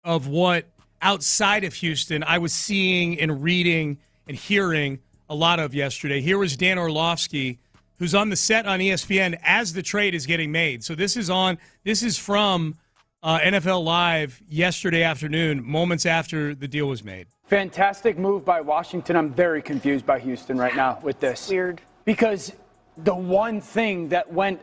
of what outside of Houston I was seeing and reading and hearing a lot of yesterday. Here was Dan Orlovsky, who's on the set on ESPN as the trade is getting made. So this is from NFL Live yesterday afternoon, moments after the deal was made. Fantastic move by Washington. I'm very confused by Houston right now with this. Weird. Because the one thing that went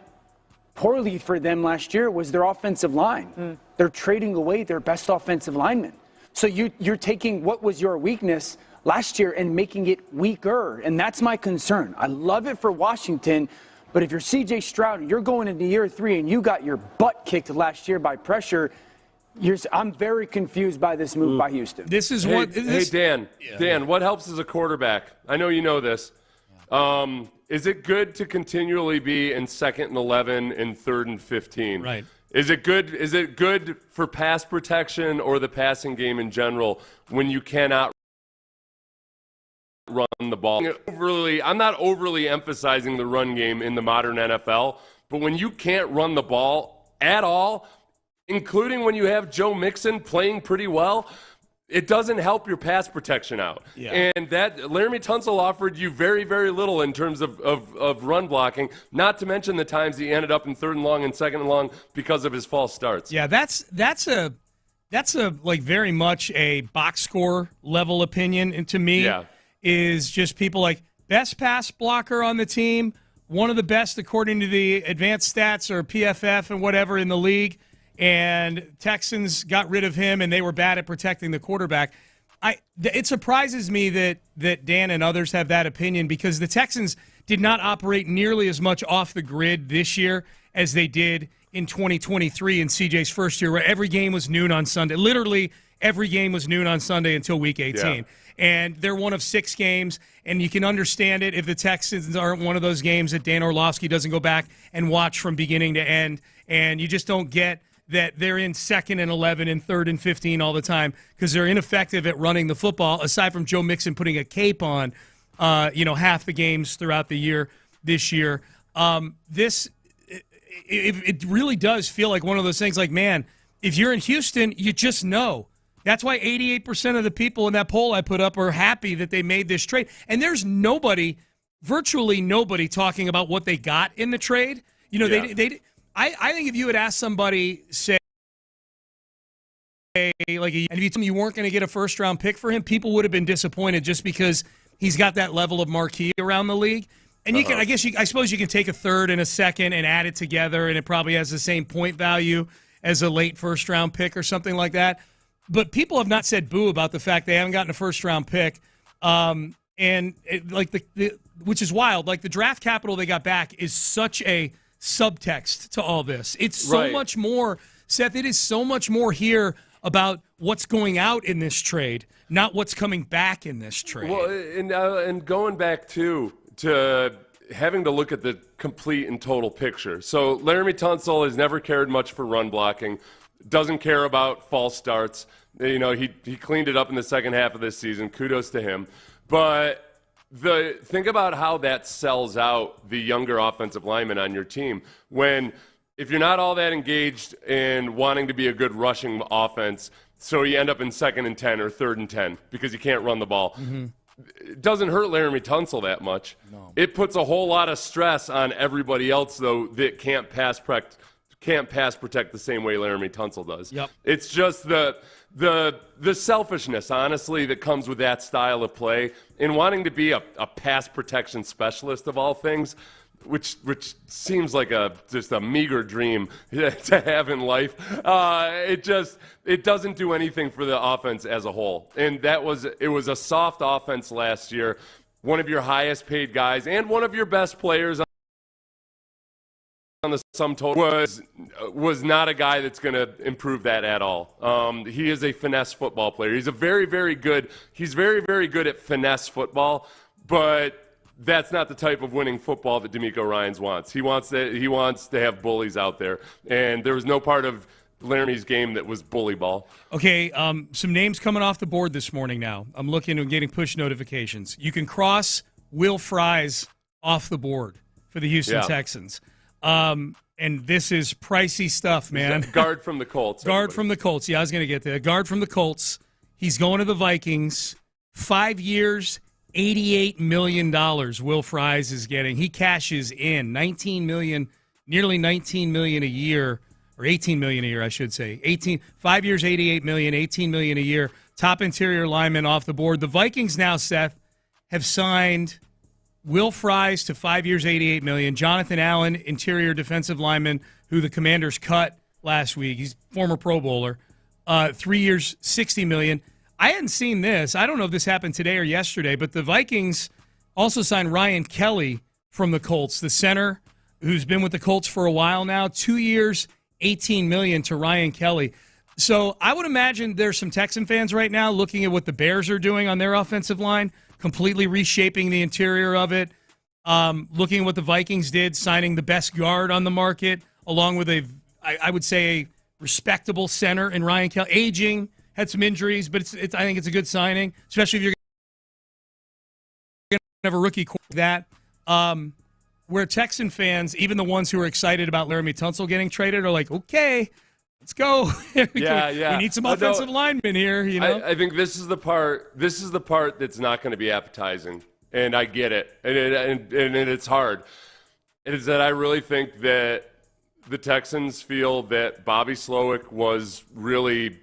poorly for them last year was their offensive line. They're trading away their best offensive linemen. So you're taking what was your weakness last year and making it weaker, and that's my concern. I love it for Washington, but if you're C.J. Stroud and you're going into year 3 and you got your butt kicked last year by pressure, I'm very confused by this move by Houston. This is Dan, what helps as a quarterback? I know you know this. Is it good to continually be in 2nd and 11 and 3rd and 15? Right. Is it good for pass protection or the passing game in general when you cannot run the ball? I'm not overly emphasizing the run game in the modern NFL, but when you can't run the ball at all, including when you have Joe Mixon playing pretty well, it doesn't help your pass protection out. Yeah. And that Laremy Tunsil offered you very, very little in terms of run blocking, not to mention the times he ended up in 3rd and long and 2nd and long because of his false starts. Yeah, that's a like very much a box score level opinion, and to me is just people like best pass blocker on the team, one of the best according to the advanced stats or PFF and whatever in the league. And Texans got rid of him, and they were bad at protecting the quarterback. It surprises me that Dan and others have that opinion, because the Texans did not operate nearly as much off the grid this year as they did in 2023 in CJ's first year, where every game was noon on Sunday. Literally every game was noon on Sunday until Week 18. Yeah. And they're one of 6 games, and you can understand it if the Texans aren't one of those games that Dan Orlovsky doesn't go back and watch from beginning to end, and you just don't get that they're in 2nd and 11 and 3rd and 15 all the time because they're ineffective at running the football, aside from Joe Mixon putting a cape on, half the games throughout the year this year. It really does feel like one of those things like, man, if you're in Houston, you just know. That's why 88% of the people in that poll I put up are happy that they made this trade. And there's virtually nobody talking about what they got in the trade. You know, I think if you had asked somebody, say, and if you told me you weren't going to get a first-round pick for him, people would have been disappointed just because he's got that level of marquee around the league. And you can, I suppose you can take a 3rd and a 2nd and add it together, and it probably has the same point value as a late first-round pick or something like that. But people have not said boo about the fact they haven't gotten a first-round pick, which is wild. Like, the draft capital they got back is such a subtext to all this. It's so much more, Seth. It is so much more here about what's going out in this trade, not what's coming back in this trade. Well, and going back to having to look at the complete and total picture. So Laremy Tunsil has never cared much for run blocking, doesn't care about false starts. You know, he cleaned it up in the second half of this season. Kudos to him. But think about how that sells out the younger offensive linemen on your team. If you're not all that engaged in wanting to be a good rushing offense, so you end up in 2nd and 10 or 3rd and 10 because you can't run the ball. Mm-hmm. It doesn't hurt Laremy Tunsil that much. No. It puts a whole lot of stress on everybody else, though, that can't pass protect the same way Laremy Tunsil does. Yep. It's just the selfishness, honestly, that comes with that style of play and wanting to be a pass protection specialist of all things, which seems like just a meager dream to have in life. It doesn't do anything for the offense as a whole. And it was a soft offense last year. One of your highest paid guys and one of your best players on the sum total was not a guy that's going to improve that at all. He is a finesse football player. He's very, very good at finesse football, but that's not the type of winning football that DeMeco Ryans wants. He wants to have bullies out there, and there was no part of Laramie's game that was bully ball. Okay, some names coming off the board this morning now. I'm looking and getting push notifications. You can cross Will Fries off the board for the Houston Texans. And this is pricey stuff, man. Guard from the Colts. Guard from the Colts. Yeah, I was going to get there. Guard from the Colts. He's going to the Vikings. 5 years, $88 million Will Fries is getting. He cashes in $19 million, nearly $19 million a year, or $18 million a year, I should say. 5 years, $88 million, $18 million a year. Top interior lineman off the board. The Vikings now, Seth, have signed Will Fries to 5 years, $88 million. Jonathan Allen, interior defensive lineman, who the Commanders cut last week. He's former Pro Bowler. 3 years, $60 million. I hadn't seen this. I don't know if this happened today or yesterday, but the Vikings also signed Ryan Kelly from the Colts, the center who's been with the Colts for a while now. 2 years, $18 million to Ryan Kelly. So I would imagine there's some Texan fans right now looking at what the Bears are doing on their offensive line, completely reshaping the interior of it, looking at what the Vikings did, signing the best guard on the market, along with I would say, a respectable center in Ryan Kelly. Aging, had some injuries, but I think it's a good signing, especially if you're going to have a rookie like that. Where Texan fans, even the ones who are excited about Laremy Tunsil getting traded, are like, okay, let's go. We need some offensive linemen here. You know, I think this is the part that's not going to be appetizing, and I get it, and it's hard. It is that I really think that the Texans feel that Bobby Slowick was really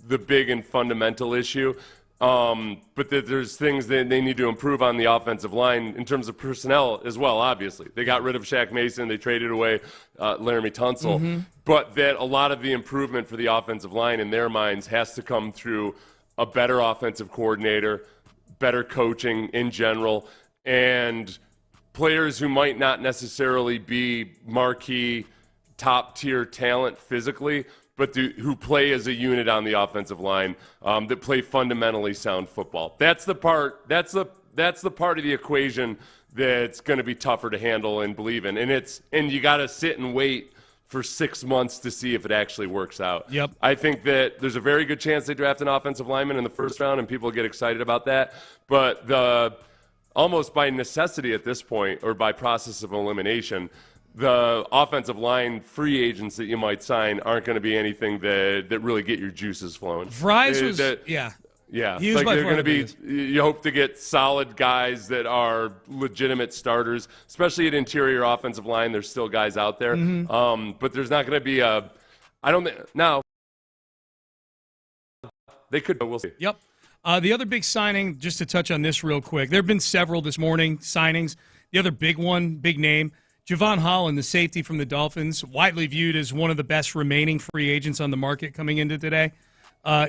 the big and fundamental issue, but that there's things that they need to improve on the offensive line in terms of personnel as well, obviously. They got rid of Shaq Mason. They traded away Laremy Tunsil. Mm-hmm. But that a lot of the improvement for the offensive line in their minds has to come through a better offensive coordinator, better coaching in general, and players who might not necessarily be marquee, top-tier talent physically, but who play as a unit on the offensive line, that play fundamentally sound football. That's the part. That's the part of the equation that's going to be tougher to handle and believe in. And you got to sit and wait for 6 months to see if it actually works out. Yep. I think that there's a very good chance they draft an offensive lineman in the first round, and people get excited about that. But almost by necessity at this point, or by process of elimination, the offensive line free agents that you might sign aren't going to be anything that really get your juices flowing. Fries was, yeah. Yeah, He was by they're far going to the be. You hope to get solid guys that are legitimate starters, especially at interior offensive line. There's still guys out there, but there's not going to be a. I don't think now. They could, but we'll see. Yep. The other big signing, just to touch on this real quick, there have been several this morning signings. The other big one, big name, Javon Holland, the safety from the Dolphins, widely viewed as one of the best remaining free agents on the market coming into today.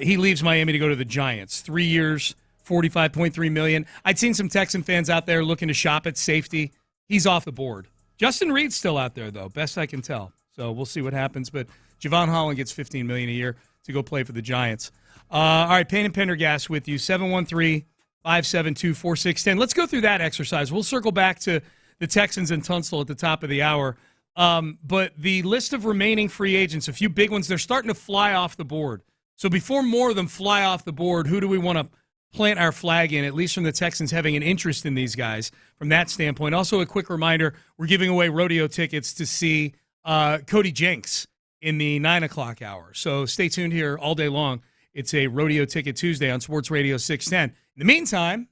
He leaves Miami to go to the Giants. 3 years, $45.3 million. I'd seen some Texan fans out there looking to shop at safety. He's off the board. Justin Reed's still out there, though, best I can tell. So we'll see what happens. But Javon Holland gets $15 million a year to go play for the Giants. All right, Payne and Pendergast with you, 713-572-4610. Let's go through that exercise. We'll circle back to the Texans and Tunsil at the top of the hour. But the list of remaining free agents, a few big ones, they're starting to fly off the board. So before more of them fly off the board, who do we want to plant our flag in, at least from the Texans having an interest in these guys from that standpoint? Also, a quick reminder, we're giving away rodeo tickets to see Cody Jinx in the 9 o'clock hour. So stay tuned here all day long. It's a Rodeo Ticket Tuesday on Sports Radio 610. In the meantime,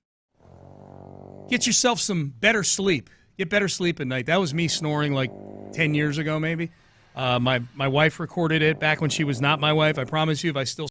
get yourself some better sleep. Get better sleep at night. That was me snoring like 10 years ago maybe. My wife recorded it back when she was not my wife. I promise you, if I still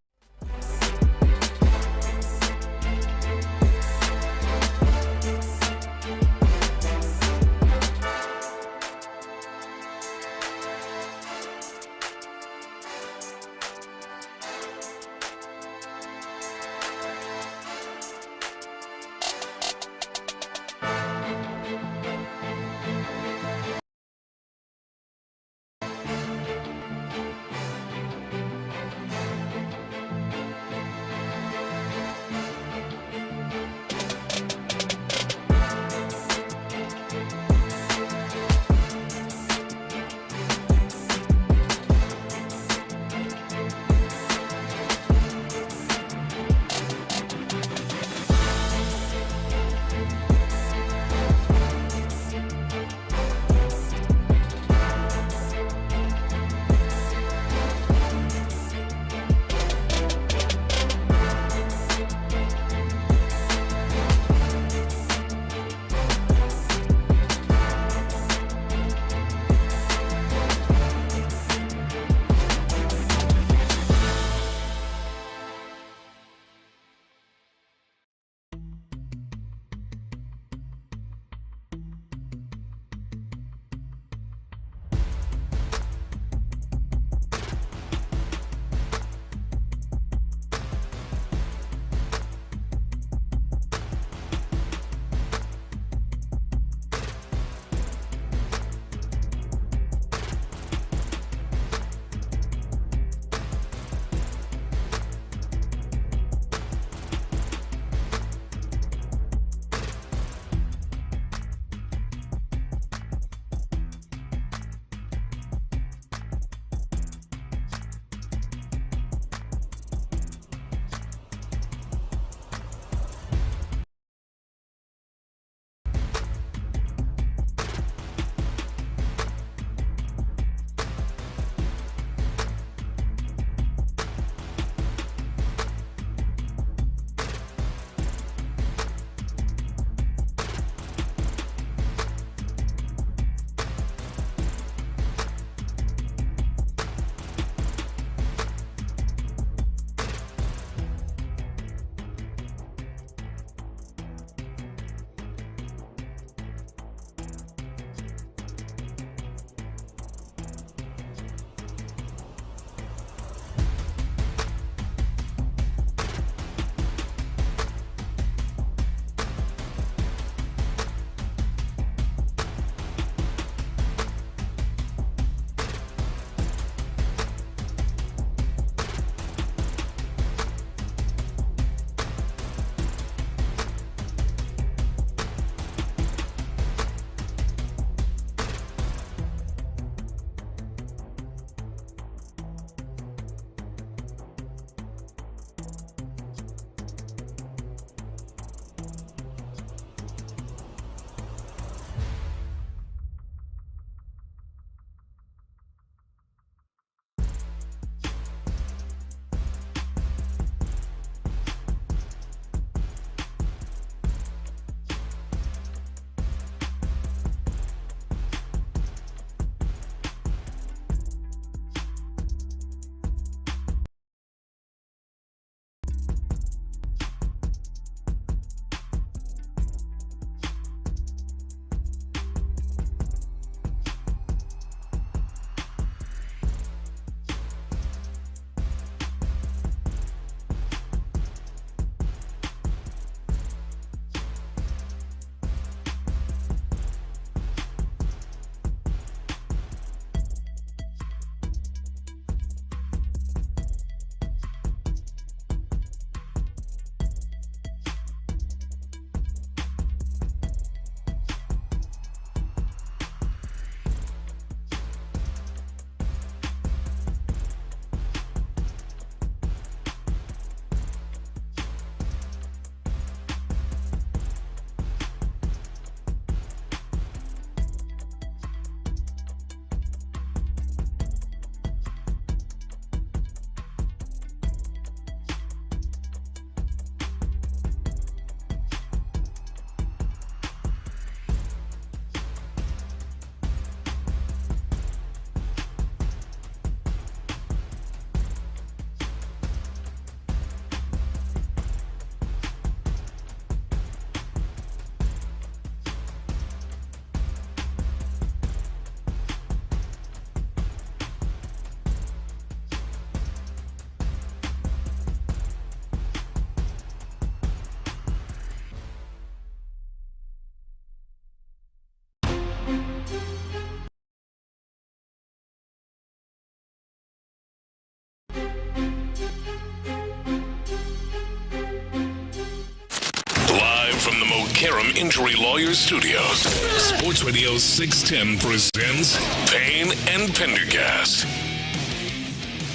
Karam Injury Lawyers Studios. Sports Radio 610 presents Payne and Pendergast.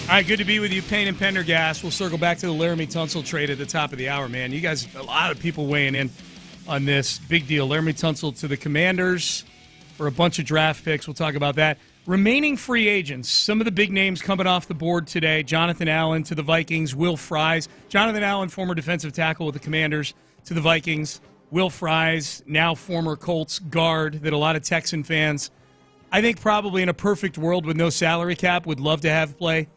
All right, good to be with you, Payne and Pendergast. We'll circle back to the Laremy Tunsil trade at the top of the hour, man. You guys, a lot of people weighing in on this. Big deal. Laremy Tunsil to the Commanders for a bunch of draft picks. We'll talk about that. Remaining free agents, some of the big names coming off the board today. Jonathan Allen to the Vikings, Will Fries. Jonathan Allen, former defensive tackle with the Commanders, to the Vikings. Will Fries, now former Colts guard that a lot of Texan fans, I think probably in a perfect world with no salary cap, would love to have play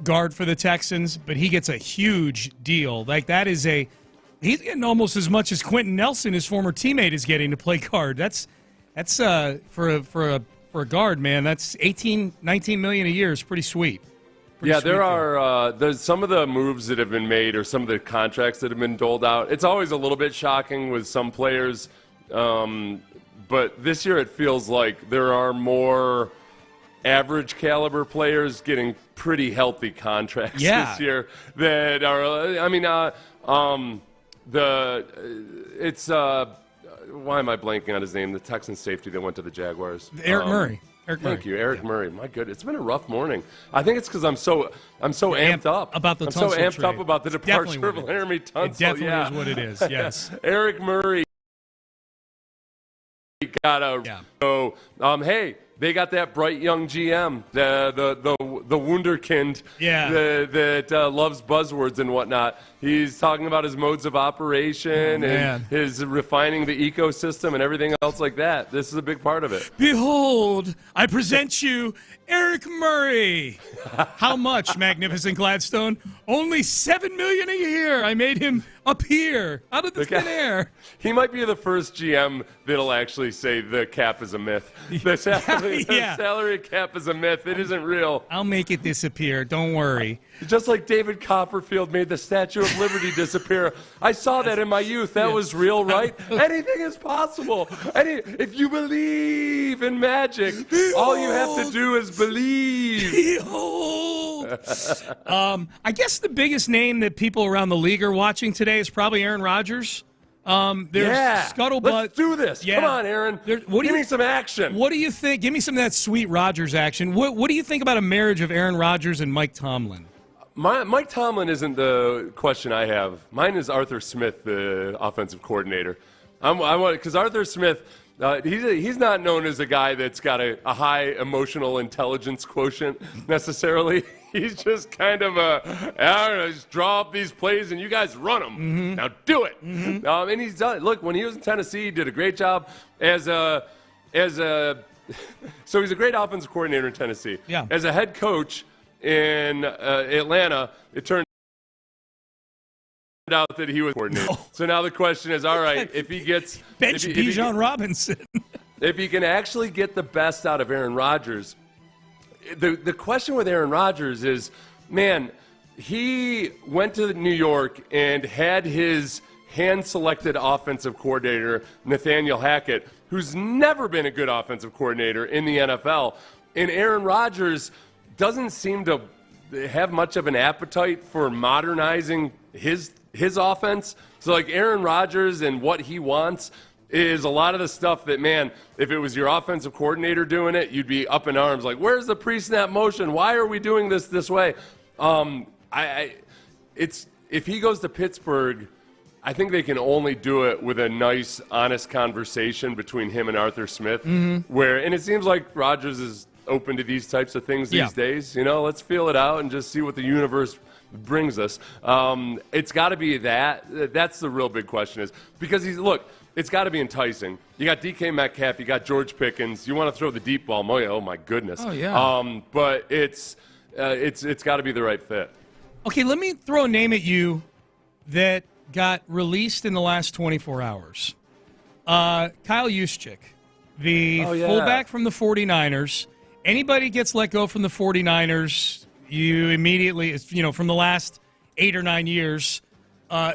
guard for the Texans, but he gets a huge deal. Like that is he's getting almost as much as Quentin Nelson, his former teammate, is getting to play guard. That's for a guard, man. That's 19 million a year is pretty sweet. There's some of the moves that have been made or some of the contracts that have been doled out. It's always a little bit shocking with some players, but this year it feels like there are more average caliber players getting pretty healthy contracts this year that are. Why am I blanking on his name? The Texan safety that went to the Jaguars. Eric Murray. Thank you, Eric Murray. My goodness, it's been a rough morning. I think it's because I'm so amped up about the Tunsil trade. Up about the departure of Laremy Tunsil. It definitely is what it is. Yes, Eric Murray got go. Hey, they got that bright young GM, the wunderkind, that loves buzzwords and whatnot. He's talking about his modes of operation and his refining the ecosystem and everything else like that. This is a big part of it. Behold, I present you Eric Murray. How much, Magnificent Gladstone? Only $7 million a year. I made him appear out of the thin air. He might be the first GM that'll actually say the cap is a myth. The salary cap is a myth. It isn't real. I'll make it disappear. Don't worry. Just like David Copperfield made the Statue of Liberty disappear. I saw that in my youth. That was real, right? Anything is possible. If you believe in magic, all you have to do is believe. Behold. I guess the biggest name that people around the league are watching today is probably Aaron Rodgers. There's scuttlebutt. Let's do this. Come on, Aaron. Give me some action. What do you think? Give me some of that sweet Rodgers action. What do you think about a marriage of Aaron Rodgers and Mike Tomlin? Mike Tomlin isn't the question I have. Mine is Arthur Smith, the offensive coordinator. Because Arthur Smith, he's not known as a guy that's got a high emotional intelligence quotient necessarily. He's just kind of just draw up these plays and you guys run them. Mm-hmm. Now do it. Mm-hmm. And he's done. Look, when he was in Tennessee, he did a great job so he's a great offensive coordinator in Tennessee. Yeah. As a head coach in Atlanta, it turned out that he was coordinator. No. So now the question is, all right, if he gets bench Bijan Robinson, if he can actually get the best out of Aaron Rodgers, the question with Aaron Rodgers is, man, he went to New York and had his hand-selected offensive coordinator, Nathaniel Hackett, who's never been a good offensive coordinator in the NFL, and Aaron Rodgers doesn't seem to have much of an appetite for modernizing his offense. So, like, Aaron Rodgers and what he wants is a lot of the stuff that, man, if it was your offensive coordinator doing it, you'd be up in arms. Like, where's the pre-snap motion? Why are we doing this way? If he goes to Pittsburgh, I think they can only do it with a nice, honest conversation between him and Arthur Smith. Mm-hmm. And it seems like Rodgers is open to these types of things these days. Let's feel it out and just see what the universe brings us. It's got to be that. That's the real big question is because it's got to be enticing. You got DK Metcalf, you got George Pickens. You want to throw the deep ball. Oh my goodness. Oh yeah. But it's got to be the right fit. Okay, let me throw a name at you that got released in the last 24 hours. Kyle Juszczyk, the fullback from the 49ers. Anybody gets let go from the 49ers, you immediately, from the last 8 or 9 years,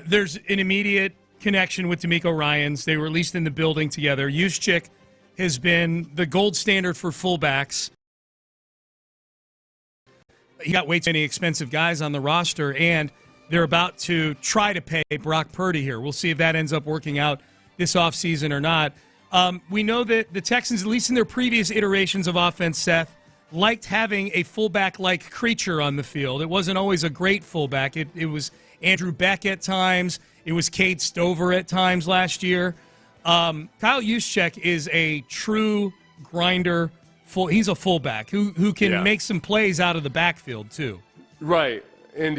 there's an immediate connection with DeMeco Ryans. They were at least in the building together. Juszczyk has been the gold standard for fullbacks. He got way too many expensive guys on the roster, and they're about to try to pay Brock Purdy here. We'll see if that ends up working out this offseason or not. We know that the Texans, at least in their previous iterations of offense, Seth, liked having a fullback-like creature on the field. It wasn't always a great fullback. It was Andrew Beck at times. It was Cade Stover at times last year. Kyle Juszczyk is a true grinder. He's a fullback who can make some plays out of the backfield, too. Right. And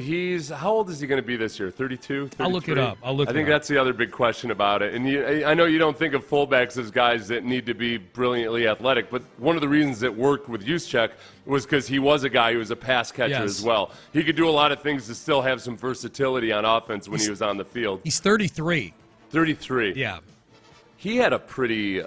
how old is he going to be this year? 32? 33? I'll look it up. I think that's the other big question about it. And I know you don't think of fullbacks as guys that need to be brilliantly athletic, but one of the reasons it worked with Juszczyk was because he was a guy who was a pass catcher as well. He could do a lot of things to still have some versatility on offense when he was on the field. He's 33. 33. Yeah. He had a pretty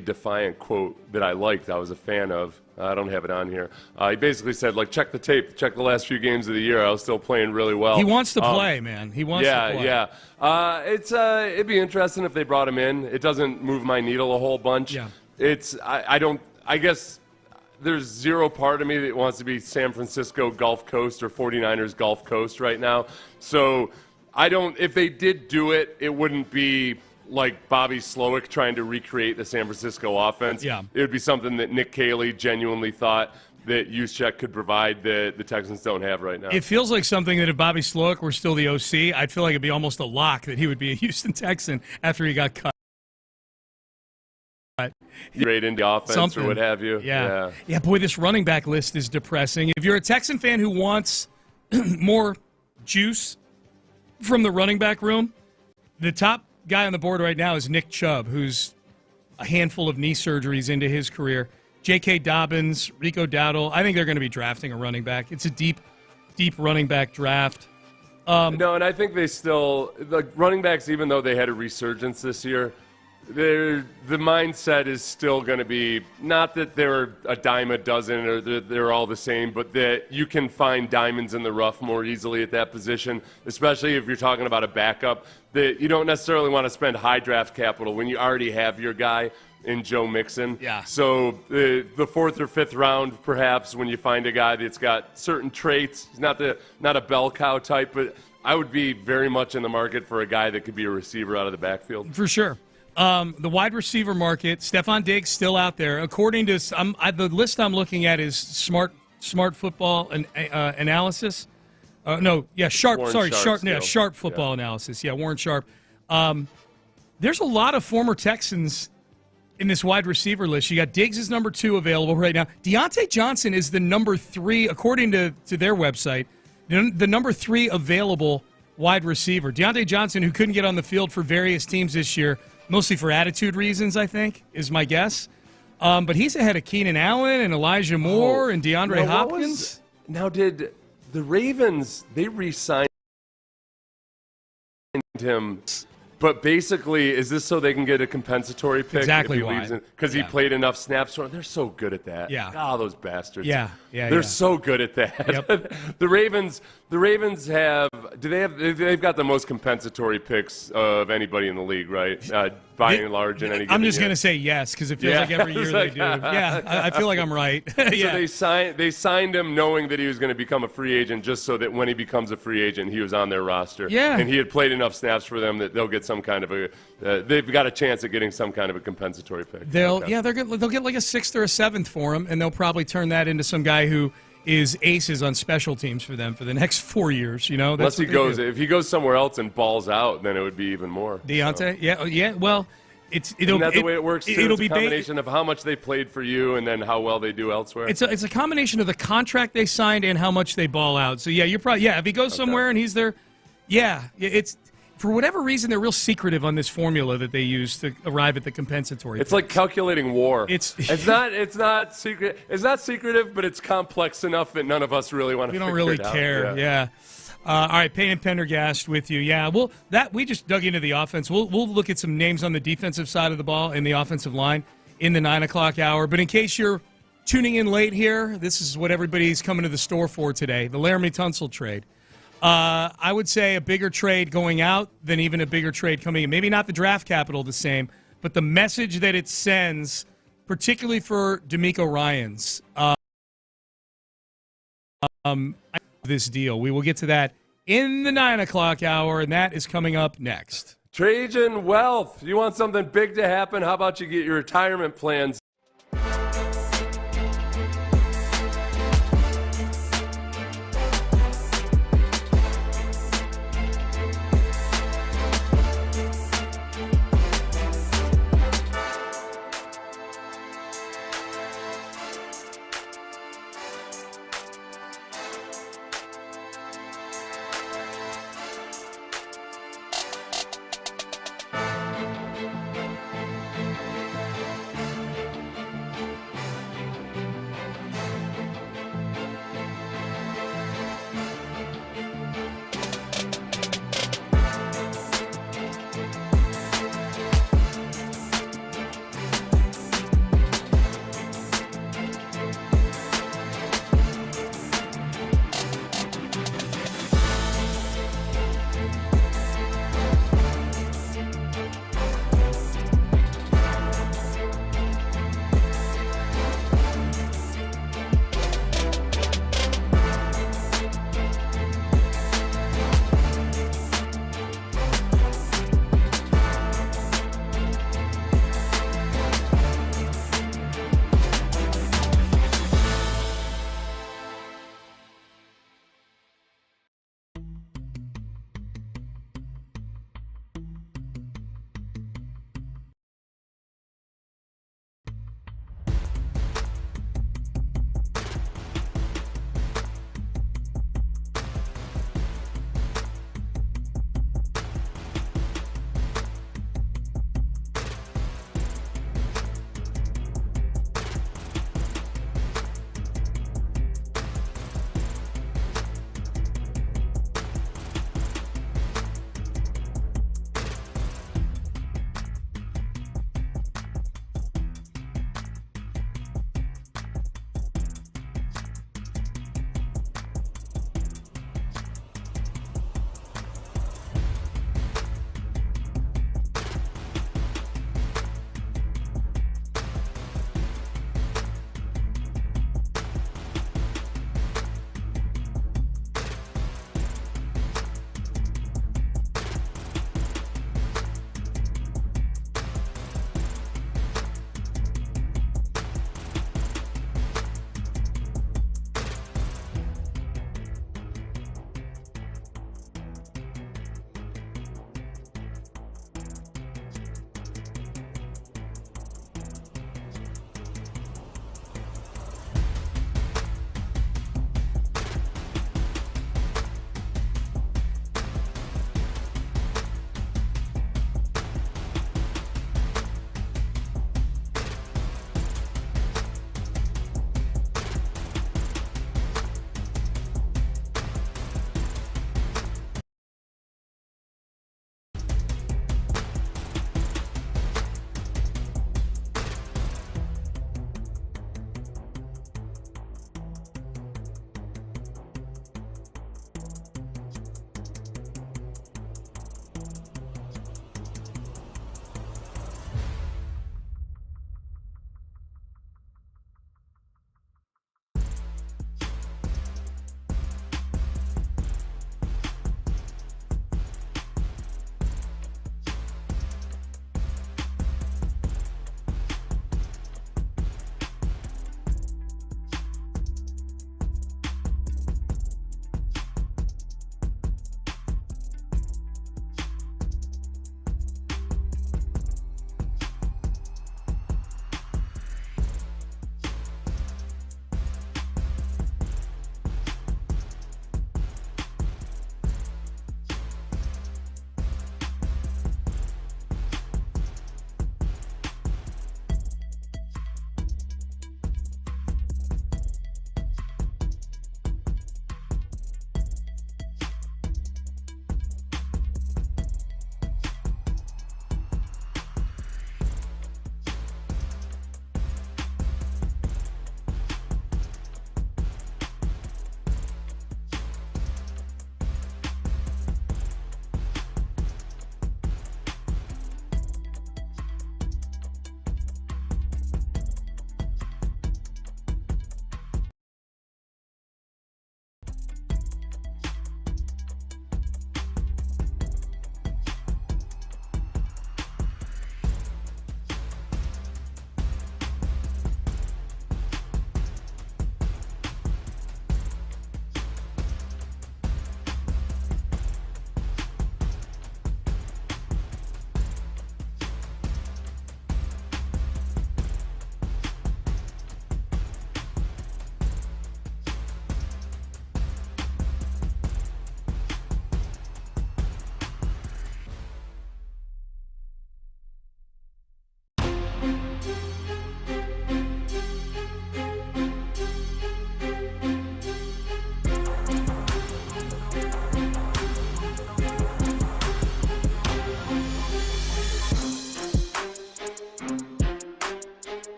defiant quote that I liked. I was a fan of. I don't have it on here. He basically said, like, check the tape, check the last few games of the year. I was still playing really well. He wants to play, man. He wants to play. Yeah. It'd be interesting if they brought him in. It doesn't move my needle a whole bunch. Yeah. I guess there's zero part of me that wants to be San Francisco Gulf Coast or 49ers Gulf Coast right now. So if they did do it, it wouldn't be like Bobby Slowick trying to recreate the San Francisco offense. Yeah. It would be something that Nick Caley genuinely thought that Juszczyk could provide that the Texans don't have right now. It feels like something that if Bobby Slowick were still the OC, I'd feel like it'd be almost a lock that he would be a Houston Texan after he got cut. Right into offense or what have you. Yeah, boy, this running back list is depressing. If you're a Texan fan who wants more juice from the running back room, the top guy on the board right now is Nick Chubb, who's a handful of knee surgeries into his career. J.K. Dobbins, Rico Dowdle. I think they're going to be drafting a running back. It's a deep running back draft. No, and I think they still, the running backs, even though they had a resurgence this year, the mindset is still going to be not that they're a dime a dozen or they're all the same, but that you can find diamonds in the rough more easily at that position, especially if you're talking about a backup, that you don't necessarily want to spend high draft capital when you already have your guy in Joe Mixon. Yeah. So the fourth or fifth round, perhaps, when you find a guy that's got certain traits, he's not a bell cow type, but I would be very much in the market for a guy that could be a receiver out of the backfield. For sure. The wide receiver market, Stephon Diggs still out there. According to the list I'm looking at is Smart Football Analysis. Sharp. Warren Sorry, Sharp. Sharp Football Analysis. Yeah, Warren Sharp. There's a lot of former Texans in this wide receiver list. You got Diggs is number 2 available right now. Deontay Johnson is the number 3, according to their website, the number 3 available wide receiver. Deontay Johnson, who couldn't get on the field for various teams this year, mostly for attitude reasons, I think, is my guess. But he's ahead of Keenan Allen and Elijah Moore and DeAndre Hopkins. Now, did the Ravens, they re-signed him, but basically, is this so they can get a compensatory pick? Exactly why. Because he played enough snaps. They're so good at that. Yeah. Oh, those bastards. Yeah. They're so good at that. Yep. The Ravens have, they've got the most compensatory picks of anybody in the league, right? By and large in any given I'm just year. going to say yes, because it feels like every year they do. Yeah, I feel like I'm right. Yeah. So they signed him knowing that he was going to become a free agent just so that when he becomes a free agent, he was on their roster. Yeah. And he had played enough snaps for them that they'll get some kind of they've got a chance at getting some kind of a compensatory pick. They'll get like a 6th or a 7th for him, and they'll probably turn that into some guy who is aces on special teams for them for the next 4 years. Unless if he goes somewhere else and balls out, then it would be even more. Deontay, so. yeah. Well, Isn't that the way it works? It's a combination of how much they played for you and then how well they do elsewhere. It's a combination of the contract they signed and how much they ball out. So yeah, you're probably if he goes somewhere and he's there, it's. For whatever reason, they're real secretive on this formula that they use to arrive at the compensatory. It's like calculating war. It's not secret. It's not secretive, but it's complex enough that none of us really want to. We don't really care. Yeah. All right, Payne and Pendergast with you. Yeah. Well, we just dug into the offense. We'll look at some names on the defensive side of the ball and the offensive line in the 9 o'clock hour. But in case you're tuning in late here, this is what everybody's coming to the store for today: the Laremy Tunsil trade. I would say a bigger trade going out than even a bigger trade coming in. Maybe not the draft capital the same, but the message that it sends, particularly for DeMeco Ryans, this deal. We will get to that in the 9 o'clock hour, and that is coming up next. Trajan Wealth. You want something big to happen? How about you get your retirement plans?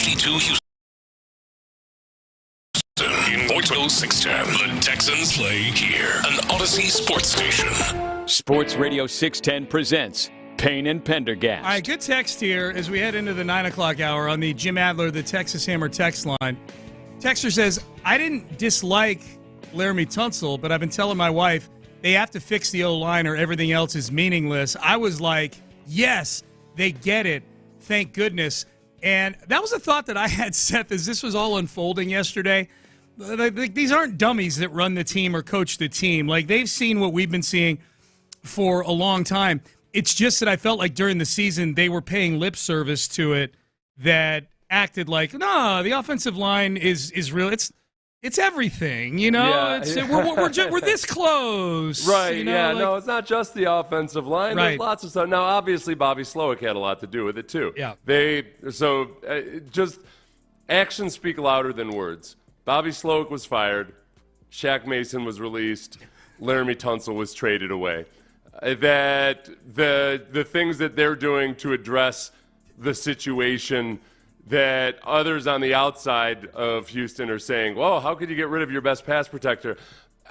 92 Houston. In Porto 610, the Texans play here. An Odyssey sports station. Sports Radio 610 presents Payne and Pendergast. All right, good text here as we head into the 9 o'clock hour on the Jim Adler, the Texas Hammer text line. Texter says, I didn't dislike Laremy Tunsil, but I've been telling my wife they have to fix the O-line or everything else is meaningless. I was like, yes, they get it. Thank goodness. And that was a thought that I had, Seth, as this was all unfolding yesterday. These aren't dummies that run the team or coach the team. Like, they've seen what we've been seeing for a long time. It's just that I felt like during the season they were paying lip service to it that acted like, no, the offensive line is real. It's everything, you know. Yeah. We're this close, right? You know, yeah, no, it's not just the offensive line. Right. There's lots of stuff. Now, obviously, Bobby Slowick had a lot to do with it too. Yeah, just actions speak louder than words. Bobby Slowick was fired. Shaq Mason was released. Laremy Tunsil was traded away. That the things that they're doing to address the situation that others on the outside of Houston are saying, well, how could you get rid of your best pass protector?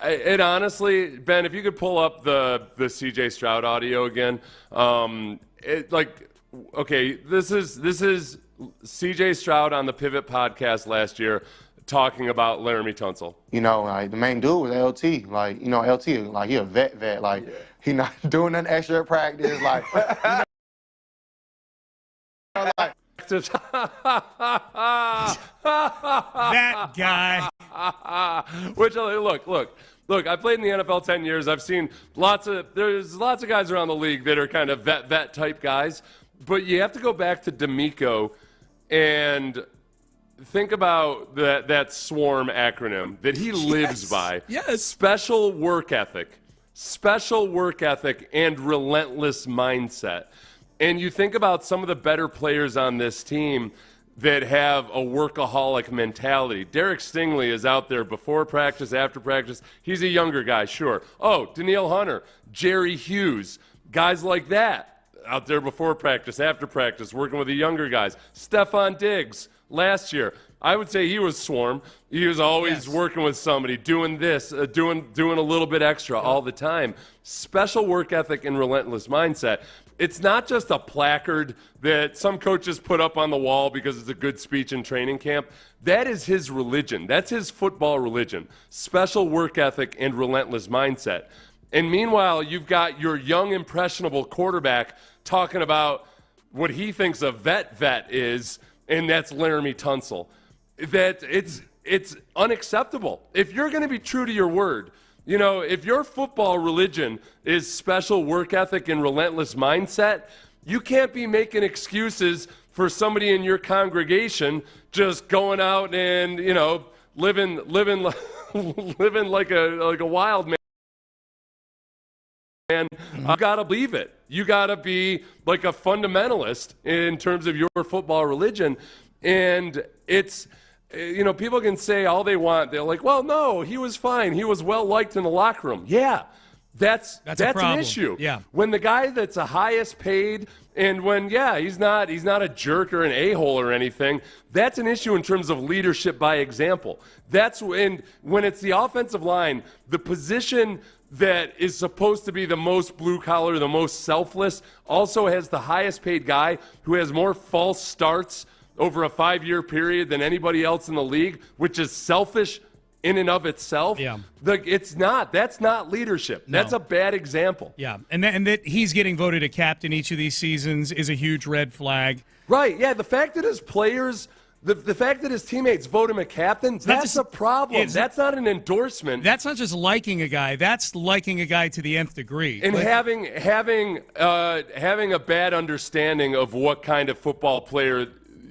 It honestly, Ben, if you could pull up the CJ Stroud audio again, this is CJ Stroud on the Pivot podcast last year talking about Laremy Tunsil. You know, like, the main dude was LT. Like, you know, LT, like, he a vet. Like, he not doing nothing extra at practice. Like, that guy. Which, look, I played in the NFL 10 years. I've seen there's lots of guys around the league that are kind of vet type guys. But you have to go back to D'Amico and think about that SWARM acronym that he lives by. Yes. Special work ethic, and relentless mindset. And you think about some of the better players on this team that have a workaholic mentality. Derek Stingley is out there before practice, after practice. He's a younger guy, sure. Oh, Danielle Hunter, Jerry Hughes, guys like that out there before practice, after practice, working with the younger guys. Stephon Diggs, last year, I would say he was SWARM. He was always working with somebody, doing this, doing a little bit extra all the time. Special work ethic and relentless mindset. It's not just a placard that some coaches put up on the wall because it's a good speech in training camp. That is his religion. That's his football religion. Special work ethic and relentless mindset. And meanwhile, you've got your young, impressionable quarterback talking about what he thinks a vet is, and that's Laremy Tunsil. That it's unacceptable. If you're going to be true to your word, you know, if your football religion is special work ethic and relentless mindset, you can't be making excuses for somebody in your congregation just going out and, you know, living like a wild man. And you got to believe it. You got to be like a fundamentalist in terms of your football religion. And it's, you know, people can say all they want. They're like, well, no, he was fine. He was well liked in the locker room. Yeah, that's an issue. Yeah. When the guy that's the highest paid and when, he's not a jerk or an a-hole or anything, that's an issue in terms of leadership by example. That's when it's the offensive line, the position that is supposed to be the most blue-collar, the most selfless, also has the highest paid guy who has more false starts over a 5-year period than anybody else in the league, which is selfish in and of itself. Yeah. That's not leadership. No. That's a bad example. Yeah, and that he's getting voted a captain each of these seasons is a huge red flag. Right, yeah, the fact that his players, the fact that his teammates vote him a captain, that's a problem. That's not an endorsement. That's not just liking a guy. That's liking a guy to the nth degree. And having a bad understanding of what kind of football player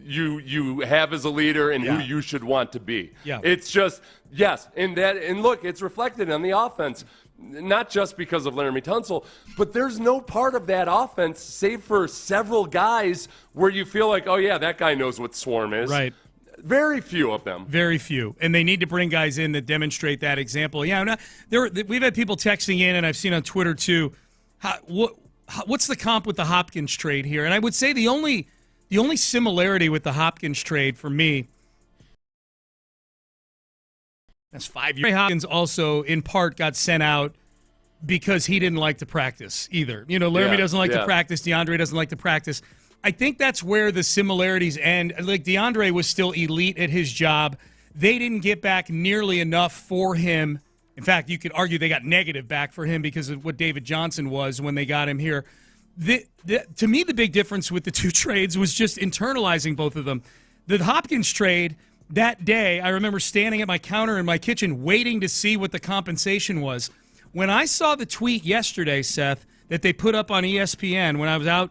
you have as a leader and who you should want to be. Yeah. It's just, and look, it's reflected on the offense, not just because of Laremy Tunsil, but there's no part of that offense, save for several guys, where you feel like, oh, yeah, that guy knows what SWARM is. Right. Very few of them. Very few. And they need to bring guys in that demonstrate that example. Yeah, we've had people texting in, and I've seen on Twitter, too, what's the comp with the Hopkins trade here? And I would say the only The only similarity with the Hopkins trade for me, that's 5 years. Hopkins also, in part, got sent out because he didn't like to practice either. Laremy doesn't like to practice. DeAndre doesn't like to practice. I think that's where the similarities end. Like, DeAndre was still elite at his job. They didn't get back nearly enough for him. In fact, you could argue they got negative back for him because of what David Johnson was when they got him here. To me, the big difference with the two trades was just internalizing both of them. The Hopkins trade, that day, I remember standing at my counter in my kitchen waiting to see what the compensation was. When I saw the tweet yesterday, Seth, that they put up on ESPN when I was out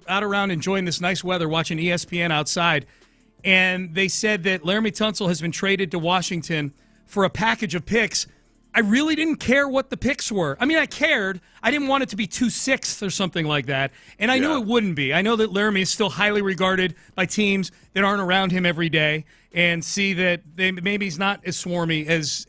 around enjoying this nice weather, watching ESPN outside, and they said that Laremy Tunsil has been traded to Washington for a package of picks, I really didn't care what the picks were. I mean, I cared. I didn't want it to be 2/6 or something like that, and I knew it wouldn't be. I know that Laremy is still highly regarded by teams that aren't around him every day and see that maybe he's not as swarmy as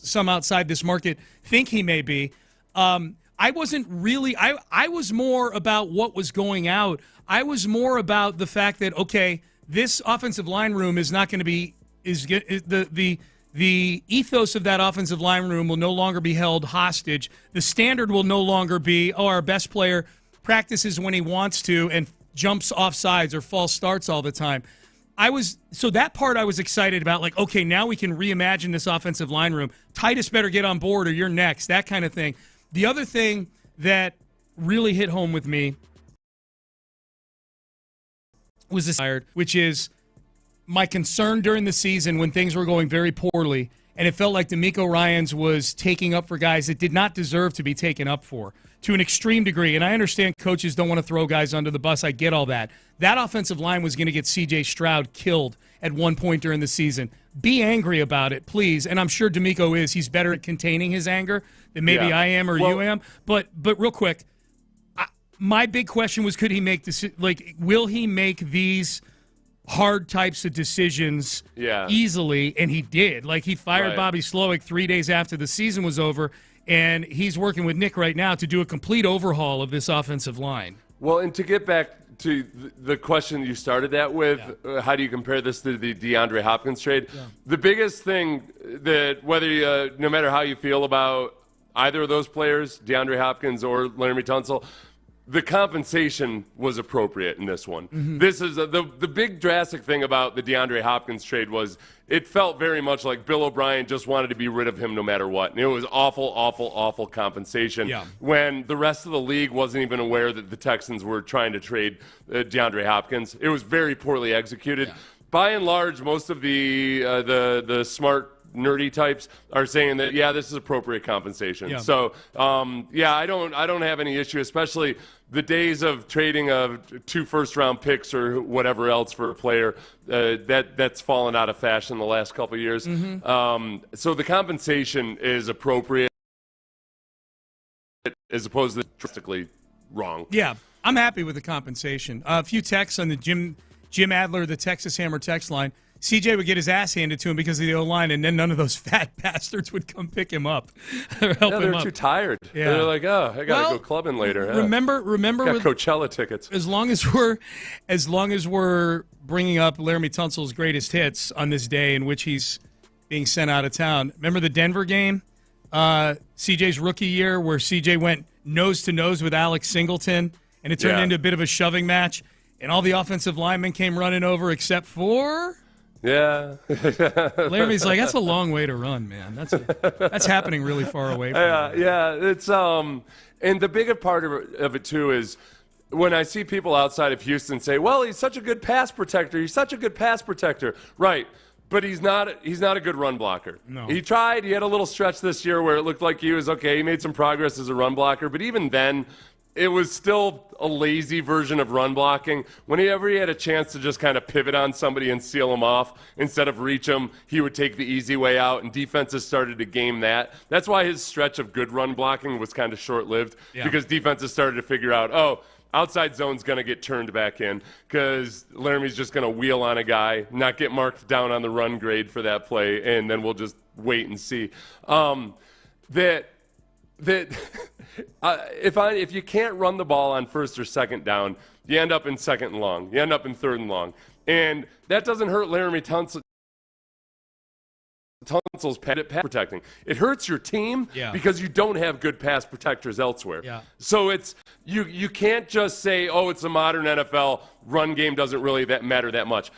some outside this market think he may be. I wasn't really – I was more about what was going out. I was more about the fact that, okay, this offensive line room is not going to be – the ethos of that offensive line room will no longer be held hostage. The standard will no longer be, our best player practices when he wants to and jumps off sides or false starts all the time. So that part I was excited about, like, okay, now we can reimagine this offensive line room. Titus better get on board or you're next, that kind of thing. The other thing that really hit home with me was this, which is my concern during the season when things were going very poorly, and it felt like DeMeco Ryans was taking up for guys that did not deserve to be taken up for to an extreme degree. And I understand coaches don't want to throw guys under the bus. I get all that. That offensive line was going to get C.J. Stroud killed at one point during the season. Be angry about it, please. And I'm sure DeMeco is. He's better at containing his anger than maybe I am or you am. But real quick, my big question was, could he make this? Like, will he make these hard types of decisions easily? And he did. Like, he fired Bobby Slowick 3 days after the season was over, and he's working with Nick right now to do a complete overhaul of this offensive line. Well, and to get back to the question you started that with, how do you compare this to the DeAndre Hopkins trade? Yeah. The biggest thing that whether no matter how you feel about either of those players, DeAndre Hopkins or Laremy Tunsil, the compensation was appropriate in this one. Mm-hmm. This is the big drastic thing about the DeAndre Hopkins trade was it felt very much like Bill O'Brien just wanted to be rid of him no matter what. And it was awful, awful, awful compensation when the rest of the league wasn't even aware that the Texans were trying to trade DeAndre Hopkins. It was very poorly executed. Yeah. By and large, most of the smart nerdy types are saying that this is appropriate compensation. Yeah. So I don't have any issue, especially the days of trading of 2 first-round picks or whatever else for a player that's fallen out of fashion the last couple of years. Mm-hmm. So the compensation is appropriate as opposed to drastically wrong. Yeah, I'm happy with the compensation. A few texts on the Jim Adler, the Texas Hammer text line. CJ would get his ass handed to him because of the O-line, and then none of those fat bastards would come pick him up or help him up. They're too tired. Yeah. They're like, I got to go clubbing later. Remember, got Coachella tickets. As long as we're bringing up Laremy Tunsil's greatest hits on this day in which he's being sent out of town. Remember the Denver game, CJ's rookie year, where CJ went nose to nose with Alex Singleton, and it turned into a bit of a shoving match, and all the offensive linemen came running over except for. Yeah. Laramy's like, that's a long way to run, man. That's happening really far away from you. Yeah, it's and the bigger part of it too is when I see people outside of Houston say, "Well, he's such a good pass protector. He's such a good pass protector." Right. But he's not a good run blocker. No. He tried. He had a little stretch this year where it looked like he was okay. He made some progress as a run blocker, but even then it was still a lazy version of run blocking. Whenever he had a chance to just kind of pivot on somebody and seal him off, instead of reach him, he would take the easy way out, and defenses started to game that. That's why his stretch of good run blocking was kind of short-lived, because defenses started to figure out, outside zone's going to get turned back in because Laramy's just going to wheel on a guy, not get marked down on the run grade for that play, and then we'll just wait and see. that if you can't run the ball on first or second down, you end up in second and long. You end up in third and long. And that doesn't hurt Laremy Tunsil's pass protecting. It hurts your team because you don't have good pass protectors elsewhere. Yeah. So it's you can't just say, oh, it's a modern NFL, run game doesn't really matter that much.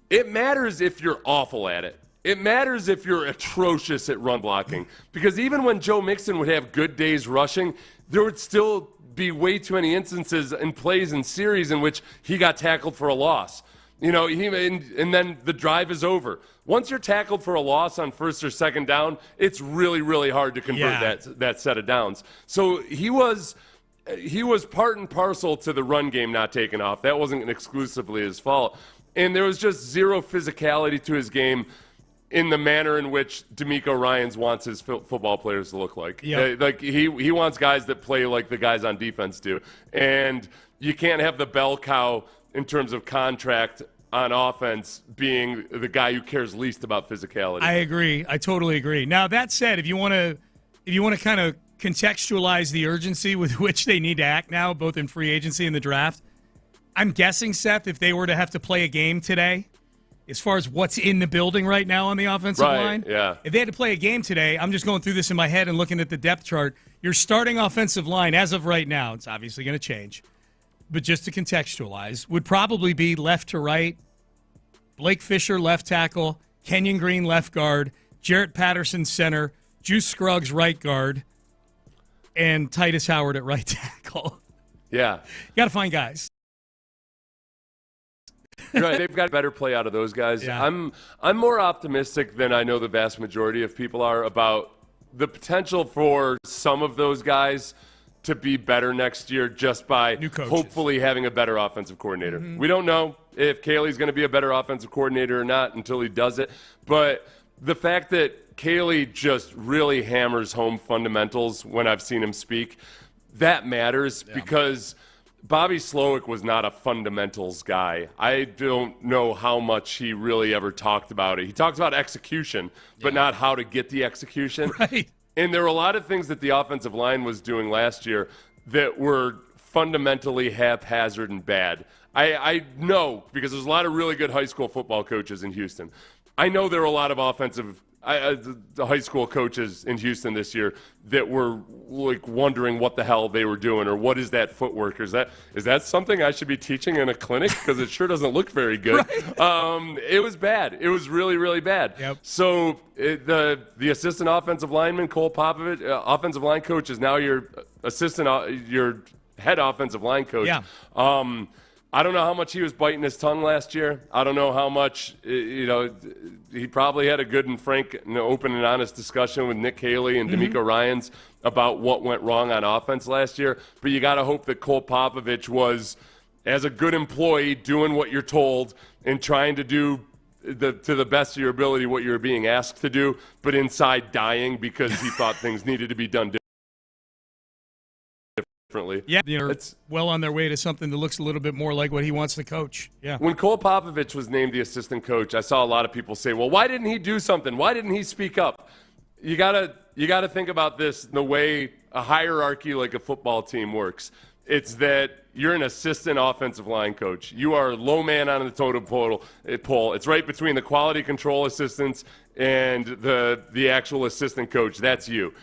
It matters if you're awful at it. It matters if you're atrocious at run blocking. Because even when Joe Mixon would have good days rushing, there would still be way too many instances and plays and series in which he got tackled for a loss. You know, and then the drive is over. Once you're tackled for a loss on first or second down, it's really, really hard to convert that set of downs. So he was part and parcel to the run game not taking off. That wasn't exclusively his fault. And there was just zero physicality to his game in the manner in which D'Amico Ryans wants his football players to look like. Yep. Like he wants guys that play like the guys on defense do. And you can't have the bell cow in terms of contract on offense being the guy who cares least about physicality. I agree. I totally agree. Now, that said, if you want to kind of contextualize the urgency with which they need to act now, both in free agency and the draft, I'm guessing, Seth, if they were to have to play a game today, as far as what's in the building right now on the offensive line, if they had to play a game today, I'm just going through this in my head and looking at the depth chart. Your starting offensive line, as of right now, it's obviously going to change, but just to contextualize, would probably be left to right, Blake Fisher left tackle, Kenyan Green left guard, Jarrett Patterson center, Juice Scruggs right guard, and Titus Howard at right tackle. Yeah. You got to find guys. Right, they've got better play out of those guys. Yeah. I'm more optimistic than I know the vast majority of people are about the potential for some of those guys to be better next year just by hopefully having a better offensive coordinator. Mm-hmm. We don't know if Caley's going to be a better offensive coordinator or not until he does it. But the fact that Caley just really hammers home fundamentals when I've seen him speak, that matters because Bobby Slowick was not a fundamentals guy. I don't know how much he really ever talked about it. He talked about execution, but not how to get the execution. Right. And there were a lot of things that the offensive line was doing last year that were fundamentally haphazard and bad. I know because there's a lot of really good high school football coaches in Houston. I know there are a lot of the high school coaches in Houston this year that were like wondering what the hell they were doing or what is that footwork? Is that something I should be teaching in a clinic? Because it sure doesn't look very good. Right. It was bad. It was really, really bad. Yep. So the assistant offensive lineman, Cole Popovich, offensive line coach, is now your head offensive line coach. Yeah. I don't know how much he was biting his tongue last year. I don't know how much, he probably had a good and frank, open and honest discussion with Nick Neeman and D'Amico Ryans about what went wrong on offense last year. But you got to hope that Cole Popovich was, as a good employee, doing what you're told and trying to do to the best of your ability what you're being asked to do, but inside dying because he thought things needed to be done differently. Yeah, it's well on their way to something that looks a little bit more like what he wants to coach. Yeah. When Cole Popovich was named the assistant coach, I saw a lot of people say, "Well, why didn't he do something? Why didn't he speak up?" You gotta think about this the way a hierarchy like a football team works. It's that you're an assistant offensive line coach. You are low man on the totem pole. It's right between the quality control assistants and the actual assistant coach. That's you.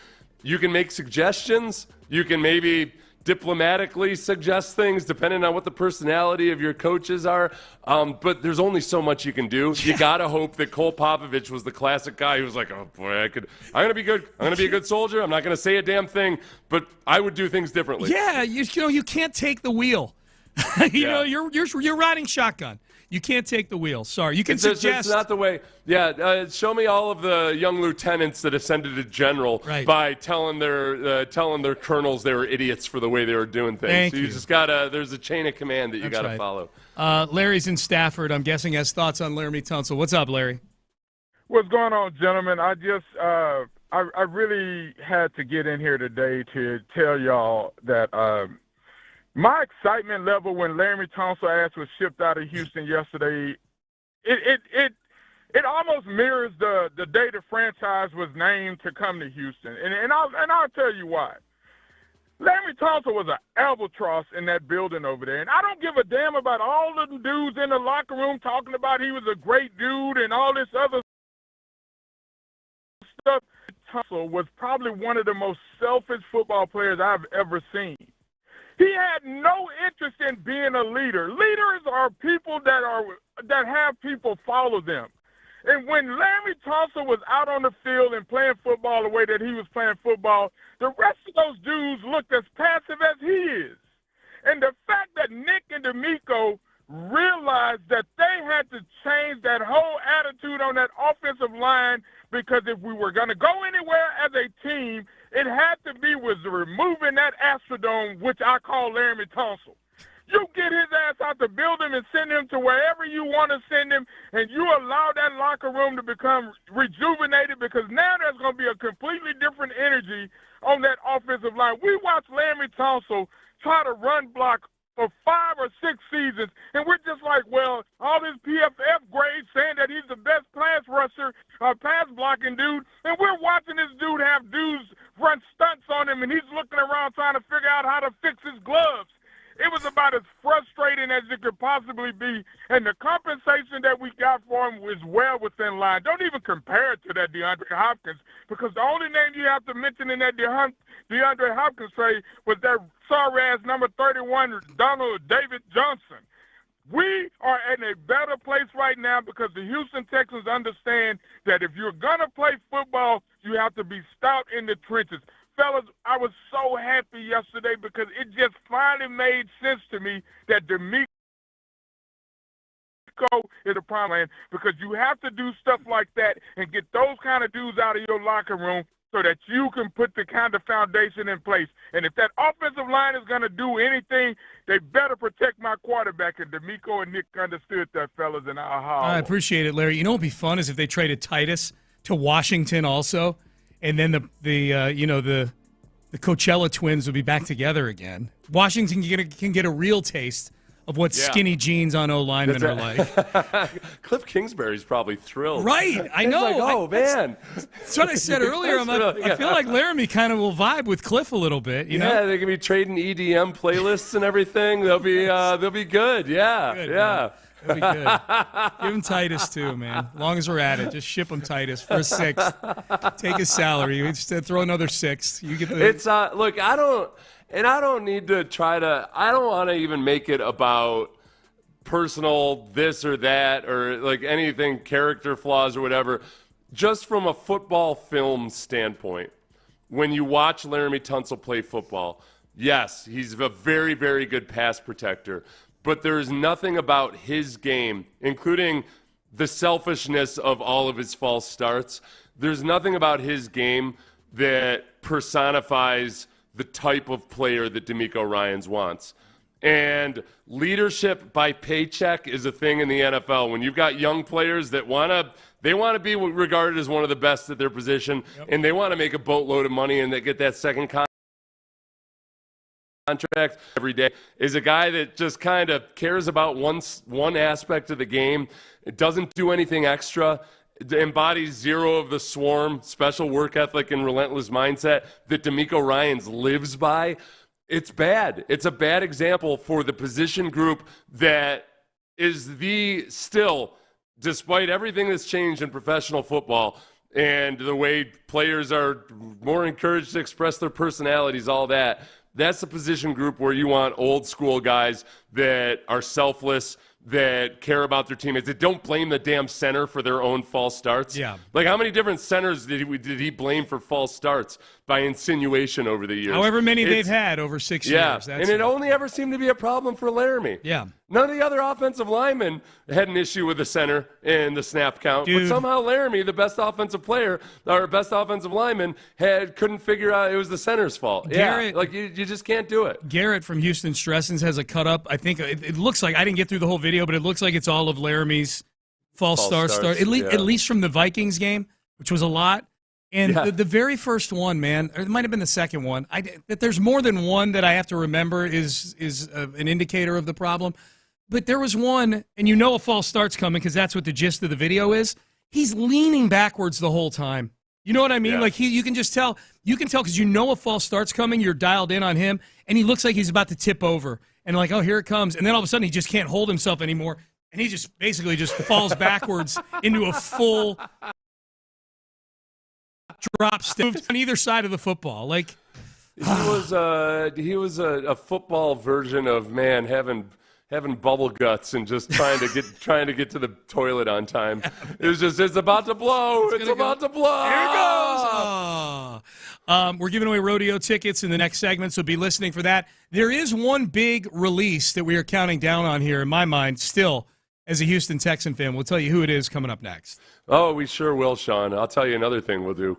You can make suggestions. You can maybe diplomatically suggest things depending on what the personality of your coaches are, but there's only so much you can do. You gotta hope that Cole Popovich was the classic guy who was like, "Oh boy, I'm gonna be good. I'm gonna be a good soldier. I'm not gonna say a damn thing, but I would do things differently." Yeah, you can't take the wheel. You're riding shotgun. You can't take the wheel. Sorry. You can suggest. It's not the way. Yeah, show me all of the young lieutenants that ascended to general by telling their colonels they were idiots for the way they were doing things. Thank so you just gotta. There's a chain of command that you gotta follow. Larry's in Stafford. I'm guessing has thoughts on Laremy Tunsil. What's up, Larry? What's going on, gentlemen? I just I really had to get in here today to tell y'all that. My excitement level when Laremy Tunsil ass was shipped out of Houston yesterday, it it almost mirrors the day the franchise was named to come to Houston. And I'll tell you why. Laremy Tunsil was an albatross in that building over there. And I don't give a damn about all the dudes in the locker room talking about he was a great dude and all this other stuff. Tunsil was probably one of the most selfish football players I've ever seen. He had no interest in being a leader. Leaders are people that have people follow them. And when Laremy Tunsil was out on the field and playing football the way that he was playing football, the rest of those dudes looked as passive as he is. And the fact that Nick and D'Amico realized that they had to change that whole attitude on that offensive line, because if we were going to go anywhere as a team, it had to be with removing that Astrodome, which I call Laremy Tunsil. You get his ass out the building and send him to wherever you want to send him, and you allow that locker room to become rejuvenated, because now there's going to be a completely different energy on that offensive line. We watched Laremy Tunsil try to run block for 5 or 6 seasons, and we're just like, well, all this PFF grades saying that he's the best pass rusher, pass blocking dude, and we're watching this dude have dudes run stunts on him, and he's looking around trying to figure out how to fix his gloves. It was about as frustrating as it could possibly be, and the compensation that we got for him was well within line. Don't even compare it to that DeAndre Hopkins, because the only name you have to mention in that DeAndre Hopkins trade was that sorry-ass number 31, Donald David Johnson. We are in a better place right now because the Houston Texans understand that if you're going to play football, you have to be stout in the trenches. Fellas, I was so happy yesterday because it just finally made sense to me that D'Amico is a prime man, because you have to do stuff like that and get those kind of dudes out of your locker room so that you can put the kind of foundation in place. And if that offensive line is going to do anything, they better protect my quarterback. And D'Amico and Nick understood that, fellas, and I appreciate it, Larry. You know what would be fun is if they traded Titus to Washington also. And then the Coachella twins will be back together again. Washington can get a real taste of what skinny jeans on O-linemen are like. Cliff Kingsbury's probably thrilled. Right, I know. Like, oh, man. That's what I said earlier. I feel like Laremy kind of will vibe with Cliff a little bit. You know? Yeah, they can be trading EDM playlists and everything. They'll be good. Yeah, good, yeah. Man. That'd be good. Give him Titus, too, man. As long as we're at it, just ship him Titus for a 6th. Take his salary. Just throw another 6th. You get the. It's look. I don't need to try to. I don't want to even make it about personal this or that or like anything, character flaws or whatever. Just from a football film standpoint, when you watch Laremy Tunsil play football, yes, he's a very, very good pass protector. But there's nothing about his game, including the selfishness of all of his false starts. There's nothing about his game that personifies the type of player that D'Amico Ryans wants. And leadership by paycheck is a thing in the NFL. When you've got young players that want to be regarded as one of the best at their position, and they want to make a boatload of money and they get that second contract every day, is a guy that just kind of cares about one aspect of the game. It doesn't do anything extra. It embodies zero of the swarm, special work ethic, and relentless mindset that D'Amico Ryans lives by. It's bad. It's a bad example for the position group that is still, despite everything that's changed in professional football and the way players are more encouraged to express their personalities, all that. That's the position group where you want old school guys that are selfless, that care about their teammates, that don't blame the damn center for their own false starts. Yeah. Like, how many different centers did he blame for false starts by insinuation over the years? However many they've had over 6 years. And it only ever seemed to be a problem for Laremy. Yeah. None of the other offensive linemen had an issue with the center and the snap count. Dude. But somehow Laremy, the best offensive player, or best offensive lineman, couldn't figure out it was the center's fault. Garrett, like you just can't do it. Garrett from Houston Stressens has a cut up. I think it looks like, I didn't get through the whole video, but it looks like it's all of Laramy's false starts. At least from the Vikings game, which was a lot. And the very first one, man, or it might have been the second one. That there's more than one that I have to remember is an indicator of the problem. But there was one, and you know a false start's coming because that's what the gist of the video is. he's leaning backwards the whole time. You know what I mean? Yeah. Like you can just tell. You can tell because you know a false start's coming. You're dialed in on him, and he looks like he's about to tip over. And like, oh, here it comes. And then all of a sudden, he just can't hold himself anymore, and he just basically just falls backwards into a full drop step on either side of the football. Like he was a football version of having bubble guts and just trying to get to the toilet on time. It was just, it's about to blow. It's about to blow. Here it goes. Oh. We're giving away rodeo tickets in the next segment, so be listening for that. There is one big release that we are counting down on here in my mind still as a Houston Texan fan. We'll tell you who it is coming up next. Oh, we sure will, Sean. I'll tell you another thing we'll do.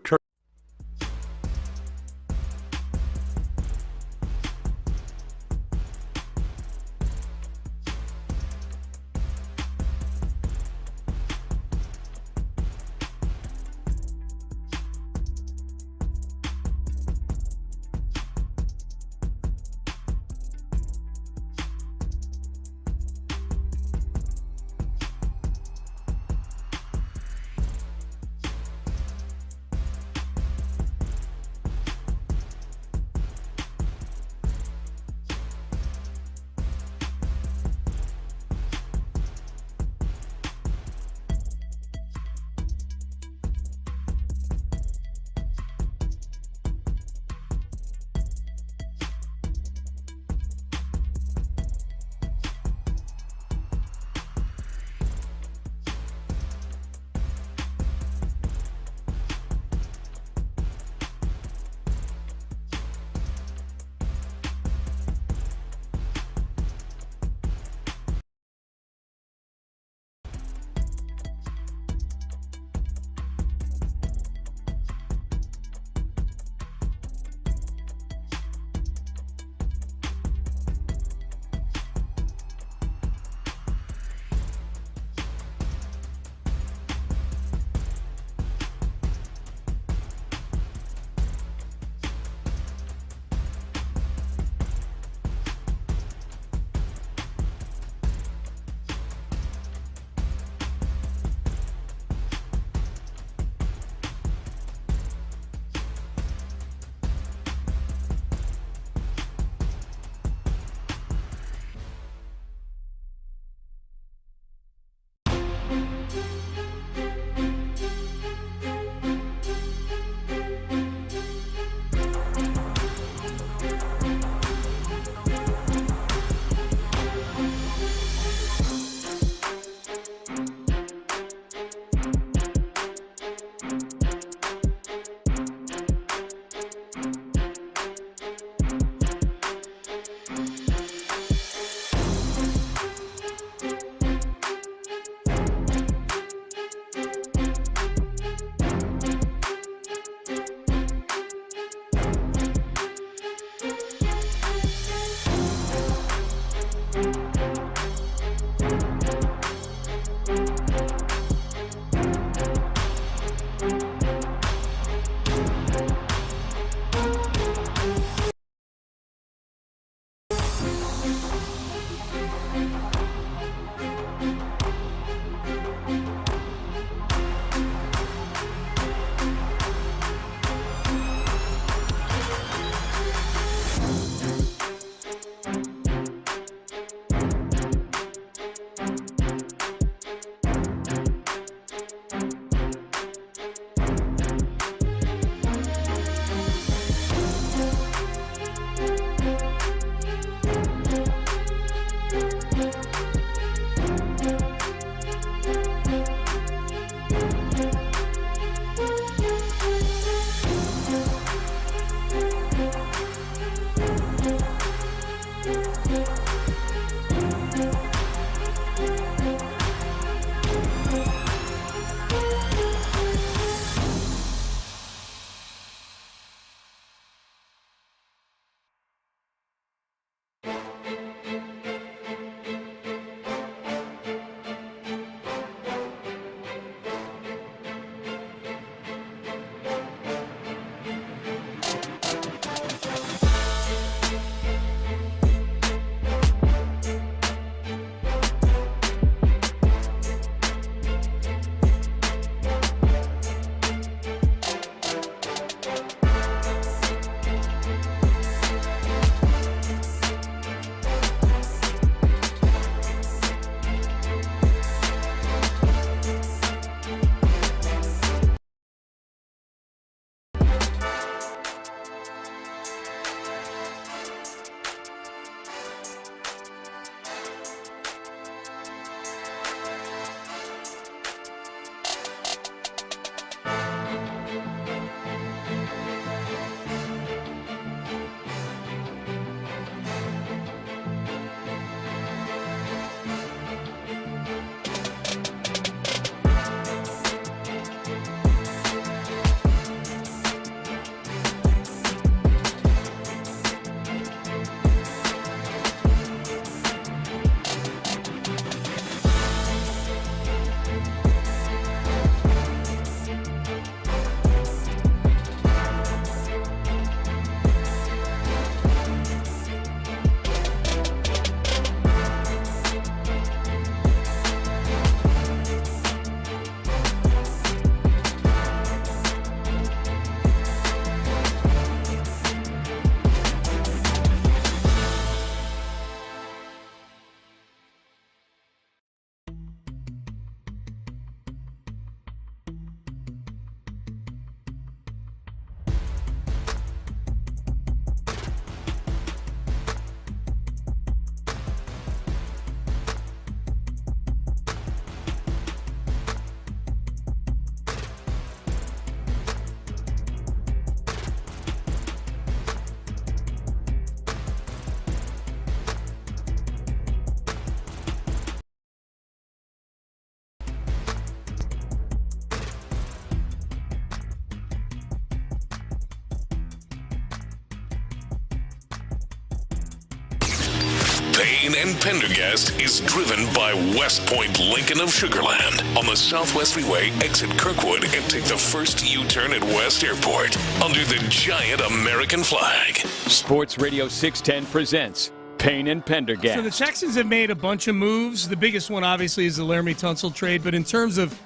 Payne and Pendergast is driven by West Point Lincoln of Sugarland on the Southwest Freeway. Exit Kirkwood and take the first U-turn at West Airport under the giant American flag. Sports Radio 610 presents Payne and Pendergast. So the Texans have made a bunch of moves. The biggest one, obviously, is the Laremy Tunsil trade. But in terms of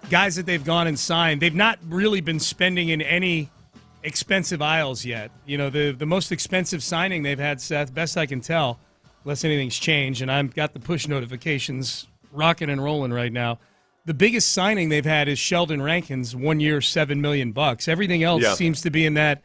guys that they've gone and signed, they've not really been spending in any expensive aisles yet. You know, the most expensive signing they've had, Seth, best I can tell, unless anything's changed, and I've got the push notifications rocking and rolling right now. The biggest signing they've had is Sheldon Rankins, 1 year, $7 million. Everything else seems to be in that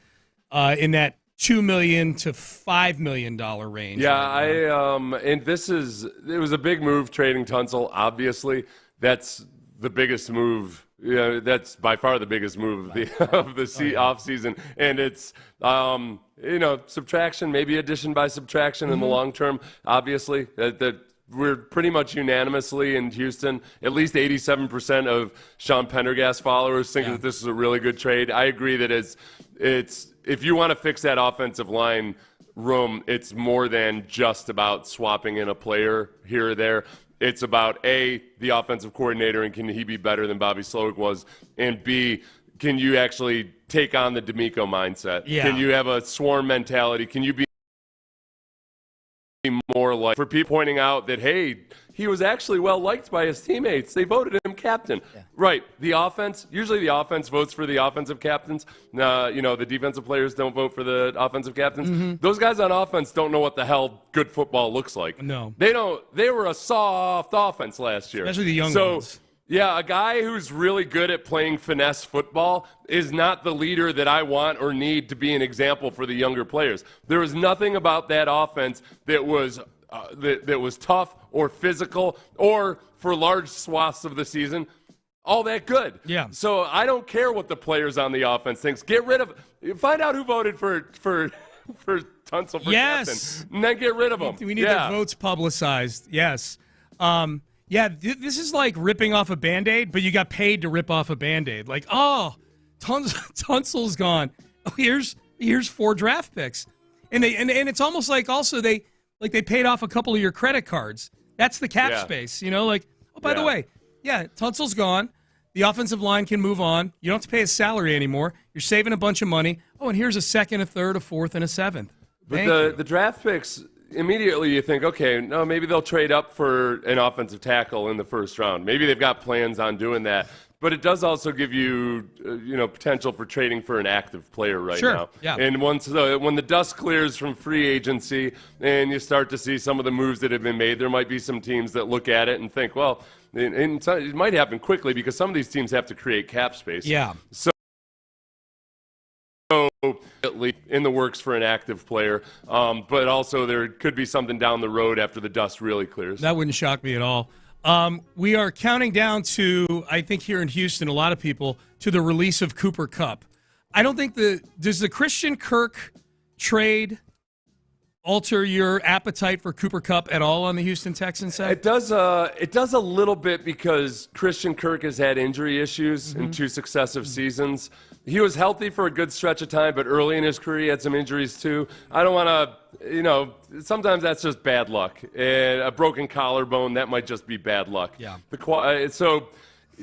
$2 million to $5 million range. Yeah, and it was a big move trading Tunsil. Obviously, that's the biggest move. Yeah, that's by far the biggest move of the offseason. And it's, subtraction, maybe addition by subtraction in the long term. Obviously, that we're pretty much unanimously in Houston, at least 87% of Sean Pendergast followers think that this is a really good trade. I agree that it's if you want to fix that offensive line room, it's more than just about swapping in a player here or there. It's about, A, the offensive coordinator, and can he be better than Bobby Slowick was? And B, can you actually take on the D'Amico mindset? Yeah. Can you have a swarm mentality? Can you be more like, for people pointing out that, hey, he was actually well-liked by his teammates. They voted him captain. Yeah. Right. The offense, usually the offense votes for the offensive captains. The defensive players don't vote for the offensive captains. Mm-hmm. Those guys on offense don't know what the hell good football looks like. No. They don't. They were a soft offense last year. Especially the young ones. Yeah, a guy who's really good at playing finesse football is not the leader that I want or need to be an example for the younger players. There was nothing about that offense that was tough or physical or, for large swaths of the season, all that good. Yeah. So I don't care what the players on the offense think. Find out who voted for Tunsil for captain, and then get rid of them. We need their votes publicized. Yes. This is like ripping off a Band-Aid, but you got paid to rip off a Band-Aid. Like, Tunsil's gone. Oh, here's 4 draft picks. And it's almost like also they paid off a couple of your credit cards. That's the cap space, by the way, Tunsil's gone. The offensive line can move on. You don't have to pay his salary anymore. You're saving a bunch of money. Oh, and here's a second, a third, a fourth, and a seventh. But the draft picks, immediately you think, okay, no, maybe they'll trade up for an offensive tackle in the first round. Maybe they've got plans on doing that. But it does also give you, potential for trading for an active player right now. Yeah. And when the dust clears from free agency and you start to see some of the moves that have been made, there might be some teams that look at it and think, well, and it might happen quickly because some of these teams have to create cap space. Yeah. So in the works for an active player, but also there could be something down the road after the dust really clears. That wouldn't shock me at all. We are counting down to, I think here in Houston, a lot of people, to the release of Cooper Kupp. I don't think does the Christian Kirk trade alter your appetite for Cooper Kupp at all on the Houston Texans side? It does a little bit because Christian Kirk has had injury issues in 2 successive seasons. He was healthy for a good stretch of time, but early in his career he had some injuries too. I don't want to, sometimes that's just bad luck. And a broken collarbone, that might just be bad luck. Yeah.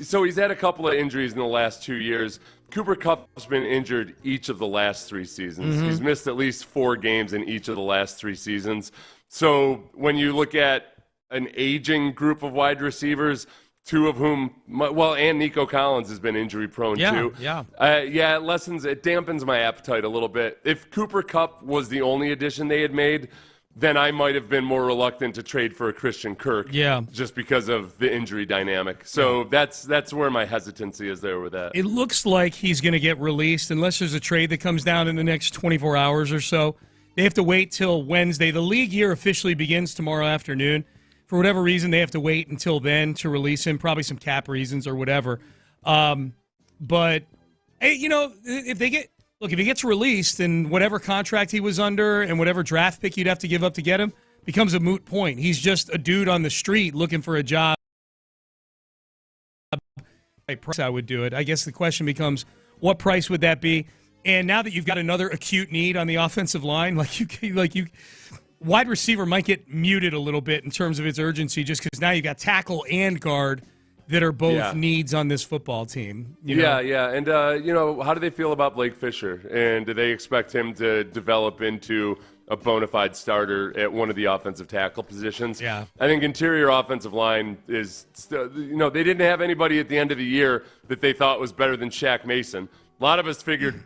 So he's had a couple of injuries in the last 2 years. Cooper Kupp's been injured each of the last 3 seasons. Mm-hmm. He's missed at least 4 games in each of the last 3 seasons. So when you look at an aging group of wide receivers, 2 of whom, and Nico Collins has been injury prone too. Yeah. It dampens my appetite a little bit. If Cooper Kupp was the only addition they had made, then I might have been more reluctant to trade for a Christian Kirk. Yeah. Just because of the injury dynamic. So that's where my hesitancy is there with that. It looks like he's going to get released unless there's a trade that comes down in the next 24 hours or so. They have to wait till Wednesday. The league year officially begins tomorrow afternoon. For whatever reason, they have to wait until then to release him, probably some cap reasons or whatever. But, hey, if he gets released, then whatever contract he was under and whatever draft pick you'd have to give up to get him becomes a moot point. He's just a dude on the street looking for a job. I would do it. I guess the question becomes, what price would that be? And now that you've got another acute need on the offensive line, wide receiver might get muted a little bit in terms of its urgency just because now you got tackle and guard that are both needs on this football team. Yeah. And, how do they feel about Blake Fisher? And do they expect him to develop into a bona fide starter at one of the offensive tackle positions? Yeah. I think interior offensive line is, they didn't have anybody at the end of the year that they thought was better than Shaq Mason. A lot of us figured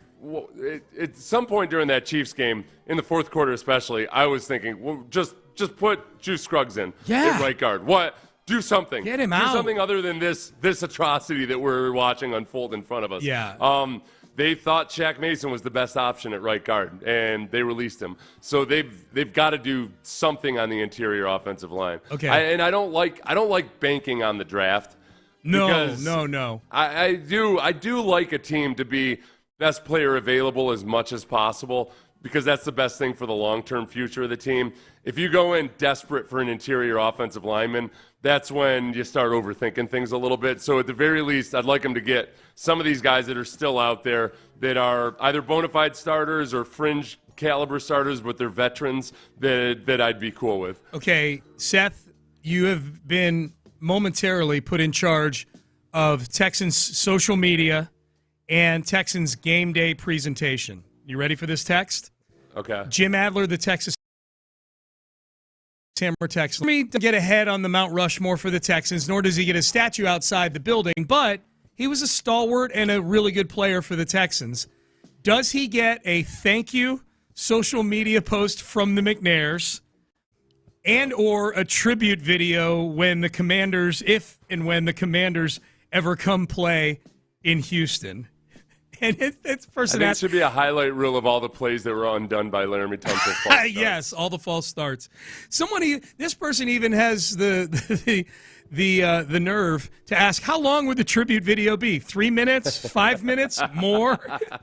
at some point during that Chiefs game, in the fourth quarter especially, I was thinking, well, just put Juice Scruggs in at right guard. What? Do something. Get him Do out. something other than this atrocity that we're watching unfold in front of us. Yeah. They thought Shaq Mason was the best option at right guard, and they released him. So they've got to do something on the interior offensive line. Okay. I don't like banking on the draft. No. I do like a team to be best player available as much as possible, because that's the best thing for the long-term future of the team. If you go in desperate for an interior offensive lineman, that's when you start overthinking things a little bit. So at the very least, I'd like them to get some of these guys that are still out there that are either bona fide starters or fringe caliber starters, but they're veterans that I'd be cool with. Okay, Seth, you have been momentarily put in charge of Texans social media and Texans game day presentation. You ready for this text? Okay. Jim Adler, the Texas Hammer Texans. Let me get ahead on the Mount Rushmore for the Texans, nor does he get a statue outside the building, but he was a stalwart and a really good player for the Texans. Does he get a thank you social media post from the McNairs and or a tribute video when the Commanders, if and when the Commanders ever come play in Houston? And it's person. I think it should be a highlight reel of all the plays that were undone by Laremy Tunsil. Yes, all the false starts. This person even has the nerve to ask, how long would the tribute video be? 3 minutes? 5 minutes? More?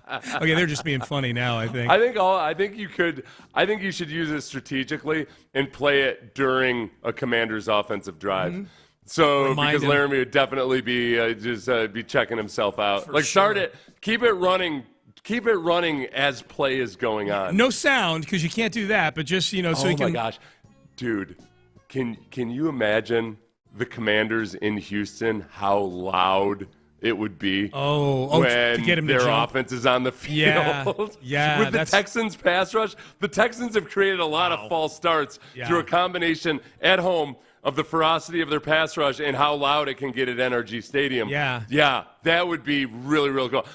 Okay, they're just being funny now, I think. I think you should use it strategically and play it during a Commander's offensive drive. Mm-hmm. So Remind because him. Laremy would definitely be be checking himself out. For Start sure. it, keep it running as play is going on. No sound, because you can't do that, but just, so you can. Oh my gosh, dude, can you imagine the Commanders in Houston? How loud it would be when to get him to their jump. offense is on the field. Yeah, With the Texans pass rush, the Texans have created a lot of false starts through a combination at home of the ferocity of their pass rush and how loud it can get at NRG Stadium. Yeah, that would be really, really cool.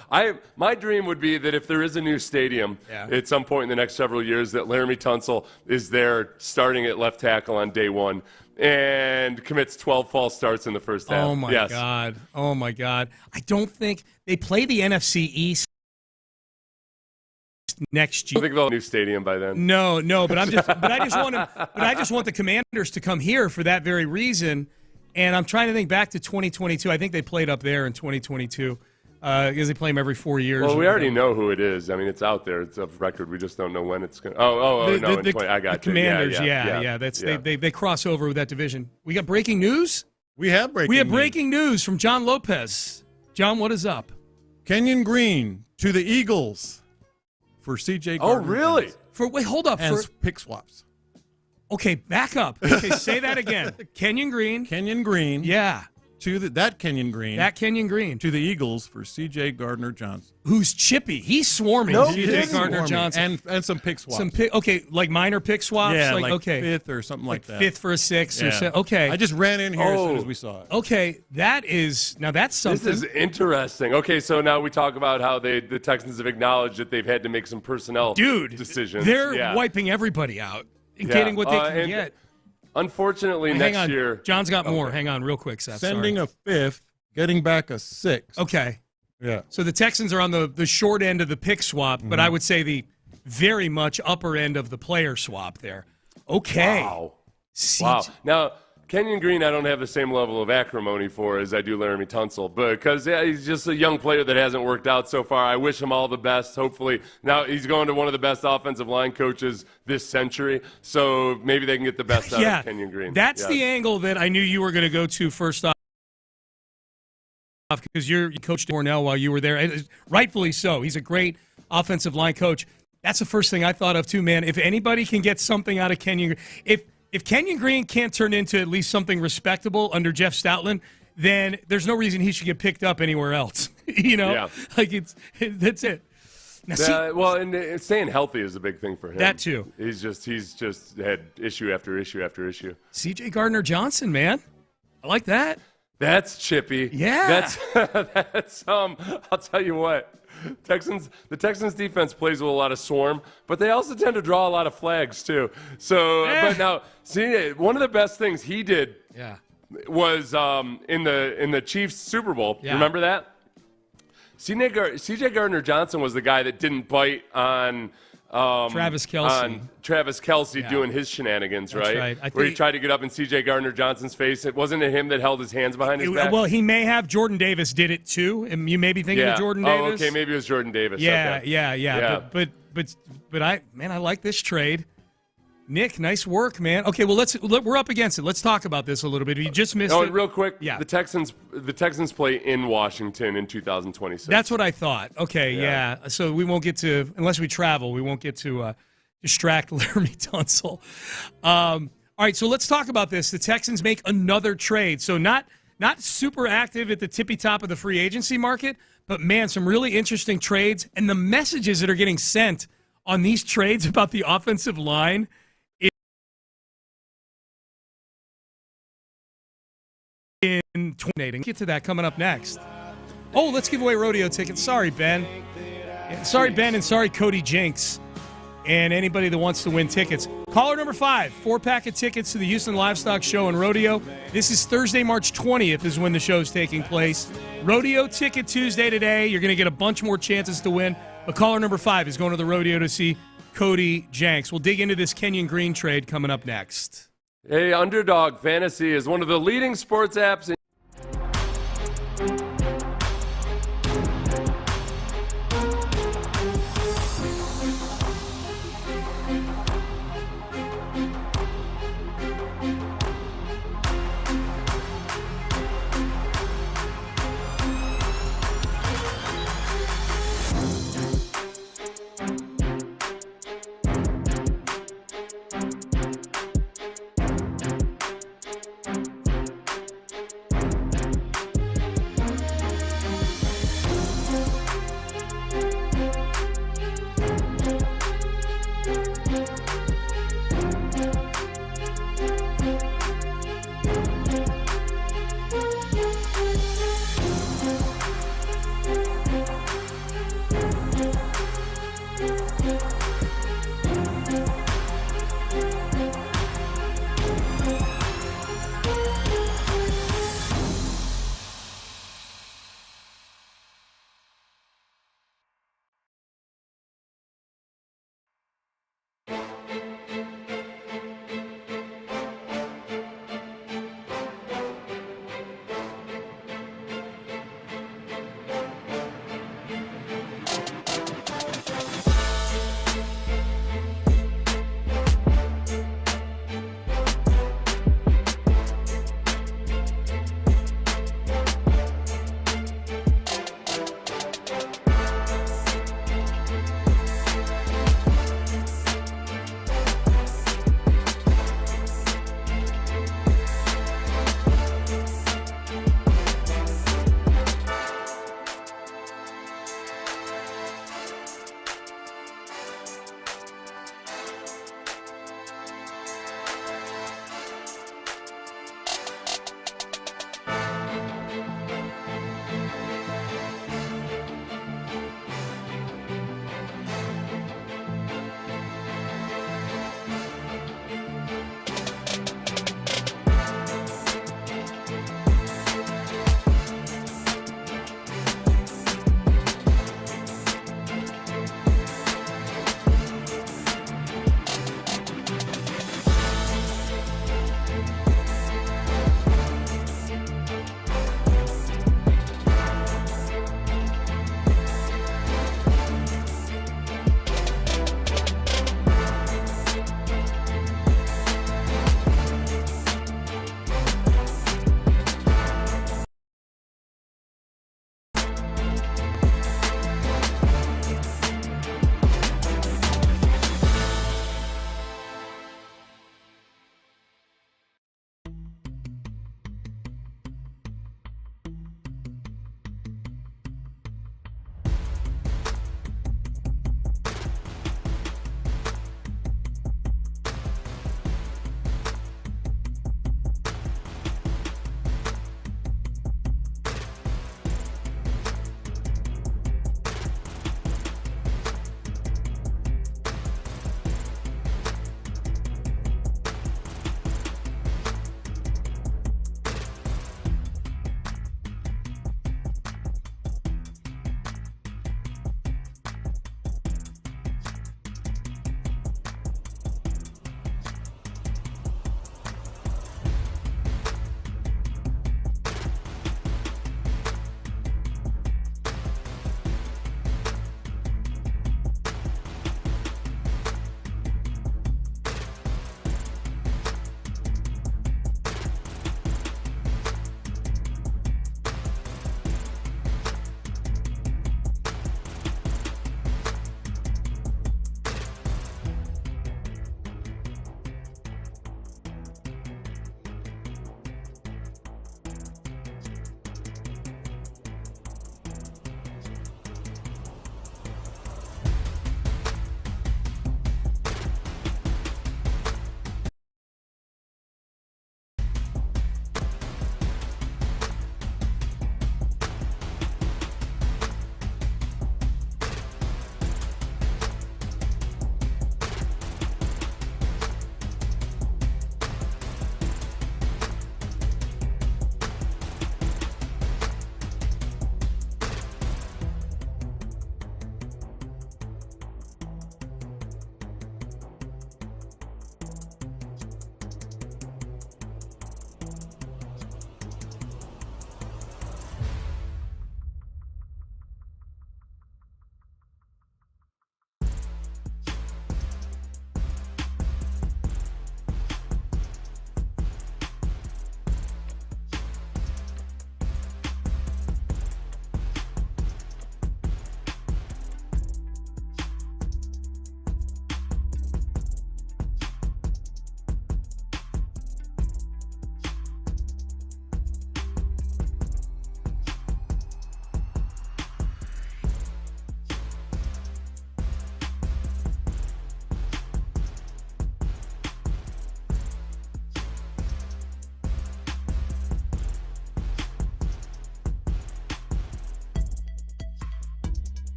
My dream would be that if there is a new stadium at some point in the next several years, that Laremy Tunsil is there starting at left tackle on day one and commits 12 false starts in the first half. Oh, my God. Oh, my God. I don't think they play the NFC East next year. I think they'll have a new stadium by then. No, but I just want the Commanders to come here for that very reason. And I'm trying to think back to 2022. I think they played up there in 2022 because they play them every 4 years. Well, we already know who it is. I mean, it's out there. It's a record. We just don't know when it's going to. I got the Commanders. Yeah. They cross over with that division. We got breaking news. We have breaking news from John Lopez. John, what is up? Kenyon Green to the Eagles for CJ Gardner. Oh, really? Hold up. And pick swaps. Okay, back up. Okay, say that again. Kenyon Green. Yeah. To that Kenyon Green. To the Eagles for CJ Gardner-Johnson. Who's chippy. He's swarming. CJ Gardner-Johnson. And some pick swaps. Like minor pick swaps? Yeah, fifth or something like that. Fifth for a sixth or so. Okay. I just ran in here as soon as we saw it. Okay, that's something. This is interesting. Okay, so now we talk about how the Texans have acknowledged that they've had to make some personnel decisions. They're wiping everybody out and getting what they can get. Unfortunately, next year. John's got more. Hang on real quick, Seth. Sending a fifth, getting back a sixth. Okay. Yeah. So the Texans are on the short end of the pick swap, but I would say the very much upper end of the player swap there. Okay. Wow. Now, Kenyon Green, I don't have the same level of acrimony for as I do Laremy Tunsil, because he's just a young player that hasn't worked out so far. I wish him all the best. Hopefully, now he's going to one of the best offensive line coaches this century, so maybe they can get the best out of Kenyon Green. That's the angle that I knew you were going to go to first off, because you coached Cornell while you were there, and rightfully so. He's a great offensive line coach. That's the first thing I thought of too, man. If anybody can get something out of Kenyon, if Kenyon Green can't turn into at least something respectable under Jeff Stoutland, then there's no reason he should get picked up anywhere else. That's it. Now, and staying healthy is a big thing for him. That too. He's just had issue after issue after issue. CJ Gardner-Johnson, man, I like that. That's chippy. Yeah. That's I'll tell you what. The Texans defense plays with a lot of swarm, but they also tend to draw a lot of flags too. So, but now, see, one of the best things he did, was in the Chiefs Super Bowl. Yeah. Remember that? CJ Gardner-Johnson was the guy that didn't bite on Travis Kelce doing his shenanigans, That's right? right. Where he tried to get up in CJ Gardner-Johnson's face. It wasn't him that held his hands behind his back. Well, he may have. Jordan Davis did it too, and you may be thinking of Jordan Davis. Oh, okay, maybe it was Jordan Davis. Yeah, okay. yeah. But I like this trade. Nick, nice work, man. Okay, well we're up against it. Let's talk about this a little bit. You just missed it. Real quick. Yeah. The Texans play in Washington in 2026. That's what I thought. Okay, yeah. So we won't get to, unless we travel, we won't get to distract Laremy Tunsil. All right, so let's talk about this. The Texans make another trade. So not super active at the tippy top of the free agency market, but man, some really interesting trades, and the messages that are getting sent on these trades about the offensive line. Get to that coming up next. Oh, let's give away rodeo tickets. Sorry, Ben. Sorry, Ben, and sorry, Cody Jinx. And anybody that wants to win tickets. Caller number 5, 4-pack of tickets to the Houston Livestock Show and Rodeo. This is Thursday, March 20th is when the show's taking place. Rodeo Ticket Tuesday today. You're going to get a bunch more chances to win. But caller number 5 is going to the rodeo to see Cody Jinx. We'll dig into this Kenyan Green trade coming up next. Hey, Underdog Fantasy is one of the leading sports apps in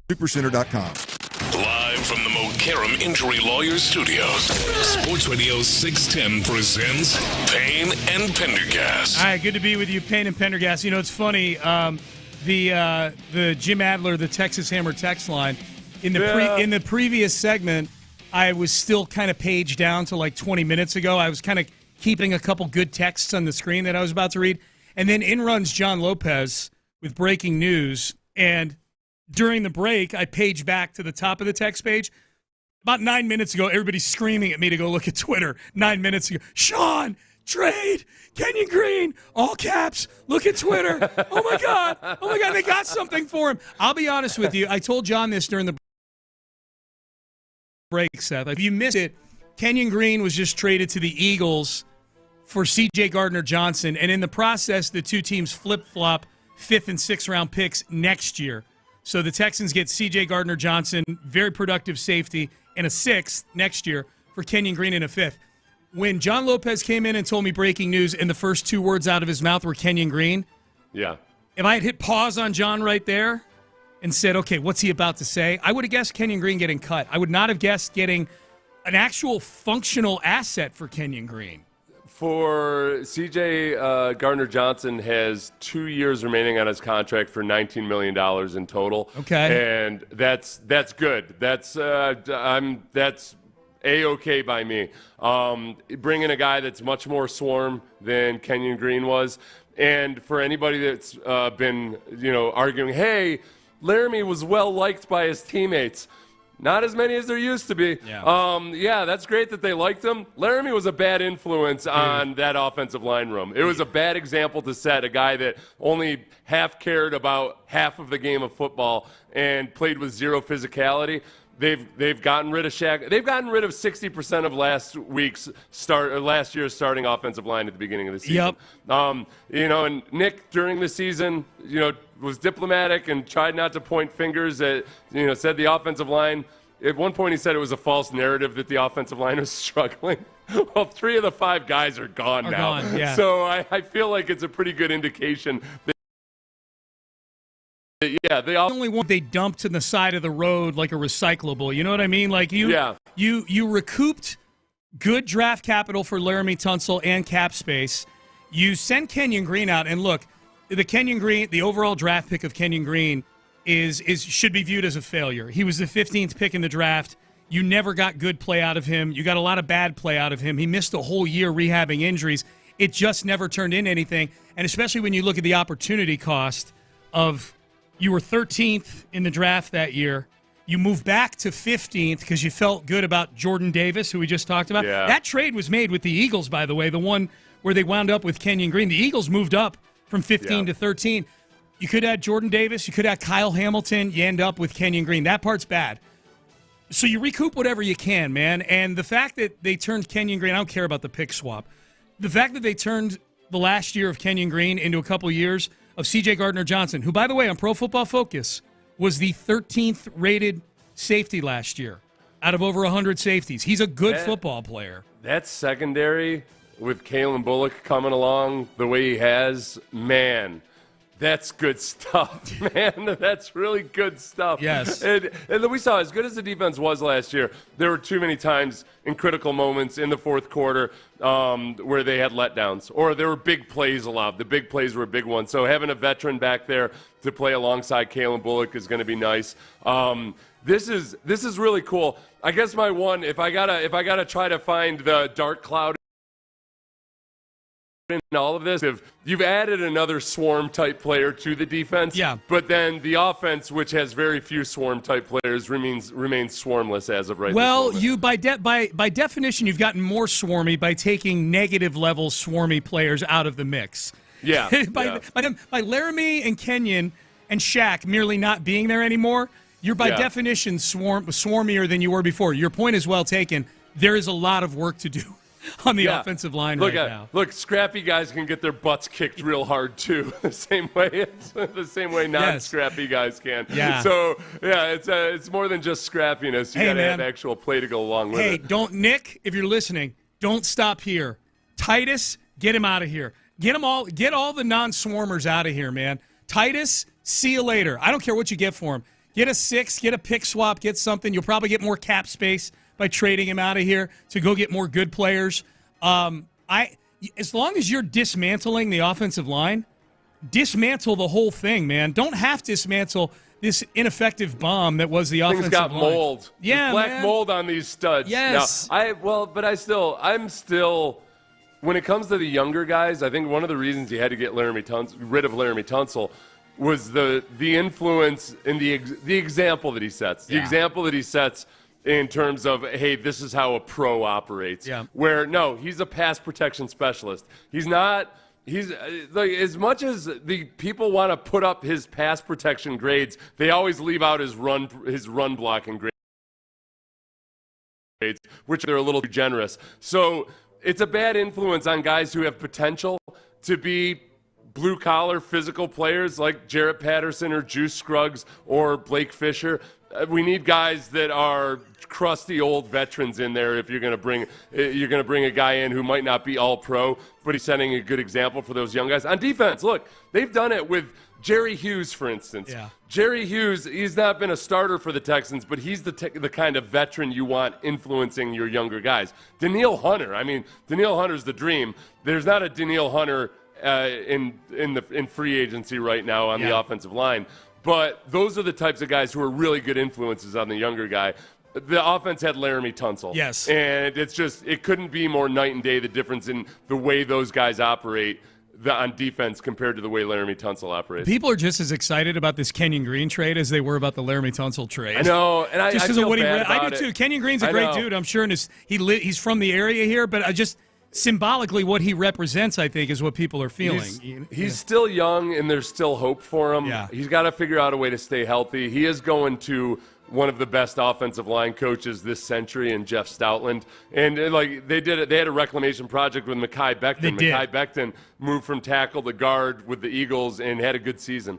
Supercenter.com. Live from the Mokaram Injury Lawyers Studios, Sports Radio 610 presents Payne and Pendergast. All right, good to be with you, Payne and Pendergast. You know, it's funny, the Jim Adler, the Texas Hammer text line, in the previous segment, I was still kind of paged down to like 20 minutes ago. I was kind of keeping a couple good texts on the screen that I was about to read. And then in runs John Lopez with breaking news, and during the break, I paged back to the top of the text page. About 9 minutes ago, everybody's screaming at me to go look at Twitter. 9 minutes ago, Sean, trade, Kenyon Green, all caps, look at Twitter. Oh, my God, they got something for him. I'll be honest with you. I told John this during the break, Seth. If you missed it, Kenyon Green was just traded to the Eagles for C.J. Gardner-Johnson, and in the process, the two teams flip-flop 5th and 6th round picks next year. So the Texans get C.J. Gardner-Johnson, very productive safety, and a 6th next year for Kenyon Green in a 5th. When John Lopez came in and told me breaking news, and the first two words out of his mouth were Kenyon Green, yeah. If I had hit pause on John right there and said, okay, what's he about to say, I would have guessed Kenyon Green getting cut. I would not have guessed getting an actual functional asset for Kenyon Green. For C.J. Gardner-Johnson has 2 years remaining on his contract for $19 million in total. Okay, and that's good. That's A-okay by me. Bringing a guy that's much more swarm than Kenyon Green was, and for anybody that's been arguing, hey, Laremy was well liked by his teammates. Not as many as there used to be. Yeah, that's great that they liked him. Laremy was a bad influence on that offensive line room. It was a bad example to set, a guy that only half cared about half of the game of football and played with zero physicality. They've gotten rid of Shaq. They've gotten rid of 60% of last year's starting offensive line at the beginning of the season. Yep. And Nick during the season, was diplomatic and tried not to point fingers at, said the offensive line. At one point he said it was a false narrative that the offensive line was struggling. Well, 3 of the 5 guys are gone now. Yeah. So I feel like it's a pretty good indication that the only one they dumped to the side of the road like a recyclable. You know what I mean? Like you recouped good draft capital for Laremy Tunsil and cap space. You send Kenyon Green out, and look, the overall draft pick of Kenyon Green should be viewed as a failure. He was the 15th pick in the draft. You never got good play out of him. You got a lot of bad play out of him. He missed a whole year rehabbing injuries. It just never turned into anything. And especially when you look at the opportunity cost of, you were 13th in the draft that year. You moved back to 15th because you felt good about Jordan Davis, who we just talked about. Yeah. That trade was made with the Eagles, by the way, the one where they wound up with Kenyon Green. The Eagles moved up from 15 to 13. You could add Jordan Davis. You could add Kyle Hamilton. You end up with Kenyon Green. That part's bad. So you recoup whatever you can, man. And the fact that they turned Kenyon Green, I don't care about the pick swap. The fact that they turned the last year of Kenyon Green into a couple years of C.J. Gardner-Johnson, who, by the way, on Pro Football Focus, was the 13th rated safety last year out of over 100 safeties. He's a good football player. That secondary with Kalen Bullock coming along the way he has, man, that's good stuff, man. That's really good stuff. Yes. And we saw, as good as the defense was last year, there were too many times in critical moments in the fourth quarter where they had letdowns or there were big plays allowed. The big plays were a big one. So having a veteran back there to play alongside Kalen Bullock is going to be nice. This is really cool. I guess my one, if I gotta try to find the dark cloud in all of this, if you've added another swarm type player to the defense, but then the offense, which has very few swarm type players, remains swarmless as of right now. Well, by definition, you've gotten more swarmy by taking negative level swarmy players out of the mix. Yeah. by Laremy and Kenyon and Shaq merely not being there anymore, you're by definition swarmier than you were before. Your point is well taken. There is a lot of work to do on the offensive line now. Look, scrappy guys can get their butts kicked real hard too, the same way non-scrappy guys can. Yeah. So it's more than just scrappiness. You got to have actual play to go along with it. Nick, if you're listening, don't stop here. Titus, get him out of here. Get all the non-swarmers out of here, man. Titus, see you later. I don't care what you get for him. Get a 6, get a pick swap, get something. You'll probably get more cap space by trading him out of here to go get more good players. As long as you're dismantling the offensive line, dismantle the whole thing, man. Don't half dismantle this ineffective bomb that was the offensive line. Things got mold. Yeah, There's black man. mold on these studs. Yes. I'm still, when it comes to the younger guys, I think one of the reasons you had to get rid of Laremy Tunsil was the influence and the example that he sets. The example that he sets in terms of, hey, this is how a pro operates. Yeah. Where, no, he's a pass protection specialist. He's not. He's like, as much as the people want to put up his pass protection grades, they always leave out his run blocking grades, which they're a little too generous. So it's a bad influence on guys who have potential to be blue-collar physical players like Jarrett Patterson or Juice Scruggs or Blake Fisher. We need guys that are crusty old veterans in there if you're going to bring a guy in who might not be all pro, but he's setting a good example for those young guys. On defense, look, they've done it with Jerry Hughes, for instance. Yeah. Jerry Hughes, he's not been a starter for the Texans, but he's the kind of veteran you want influencing your younger guys. Danielle Hunter, Danielle Hunter's the dream. There's not a Danielle Hunter in free agency right now on the offensive line. But those are the types of guys who are really good influences on the younger guy. The offense had Laremy Tunsil. Yes. And it couldn't be more night and day the difference in the way those guys operate on defense compared to the way Laremy Tunsil operates. People are just as excited about this Kenyan Green trade as they were about the Laremy Tunsil trade. I know, and I feel bad about I do too. Kenyan Green's a great dude. I'm sure he's from the area here, but I just symbolically what he represents, I think, is what people are feeling. He's still young, and there's still hope for him. Yeah. He's got to figure out a way to stay healthy. He is going to one of the best offensive line coaches this century in Jeff Stoutland. And they had a reclamation project with Mekhi Becton. Mekhi Becton moved from tackle to guard with the Eagles and had a good season.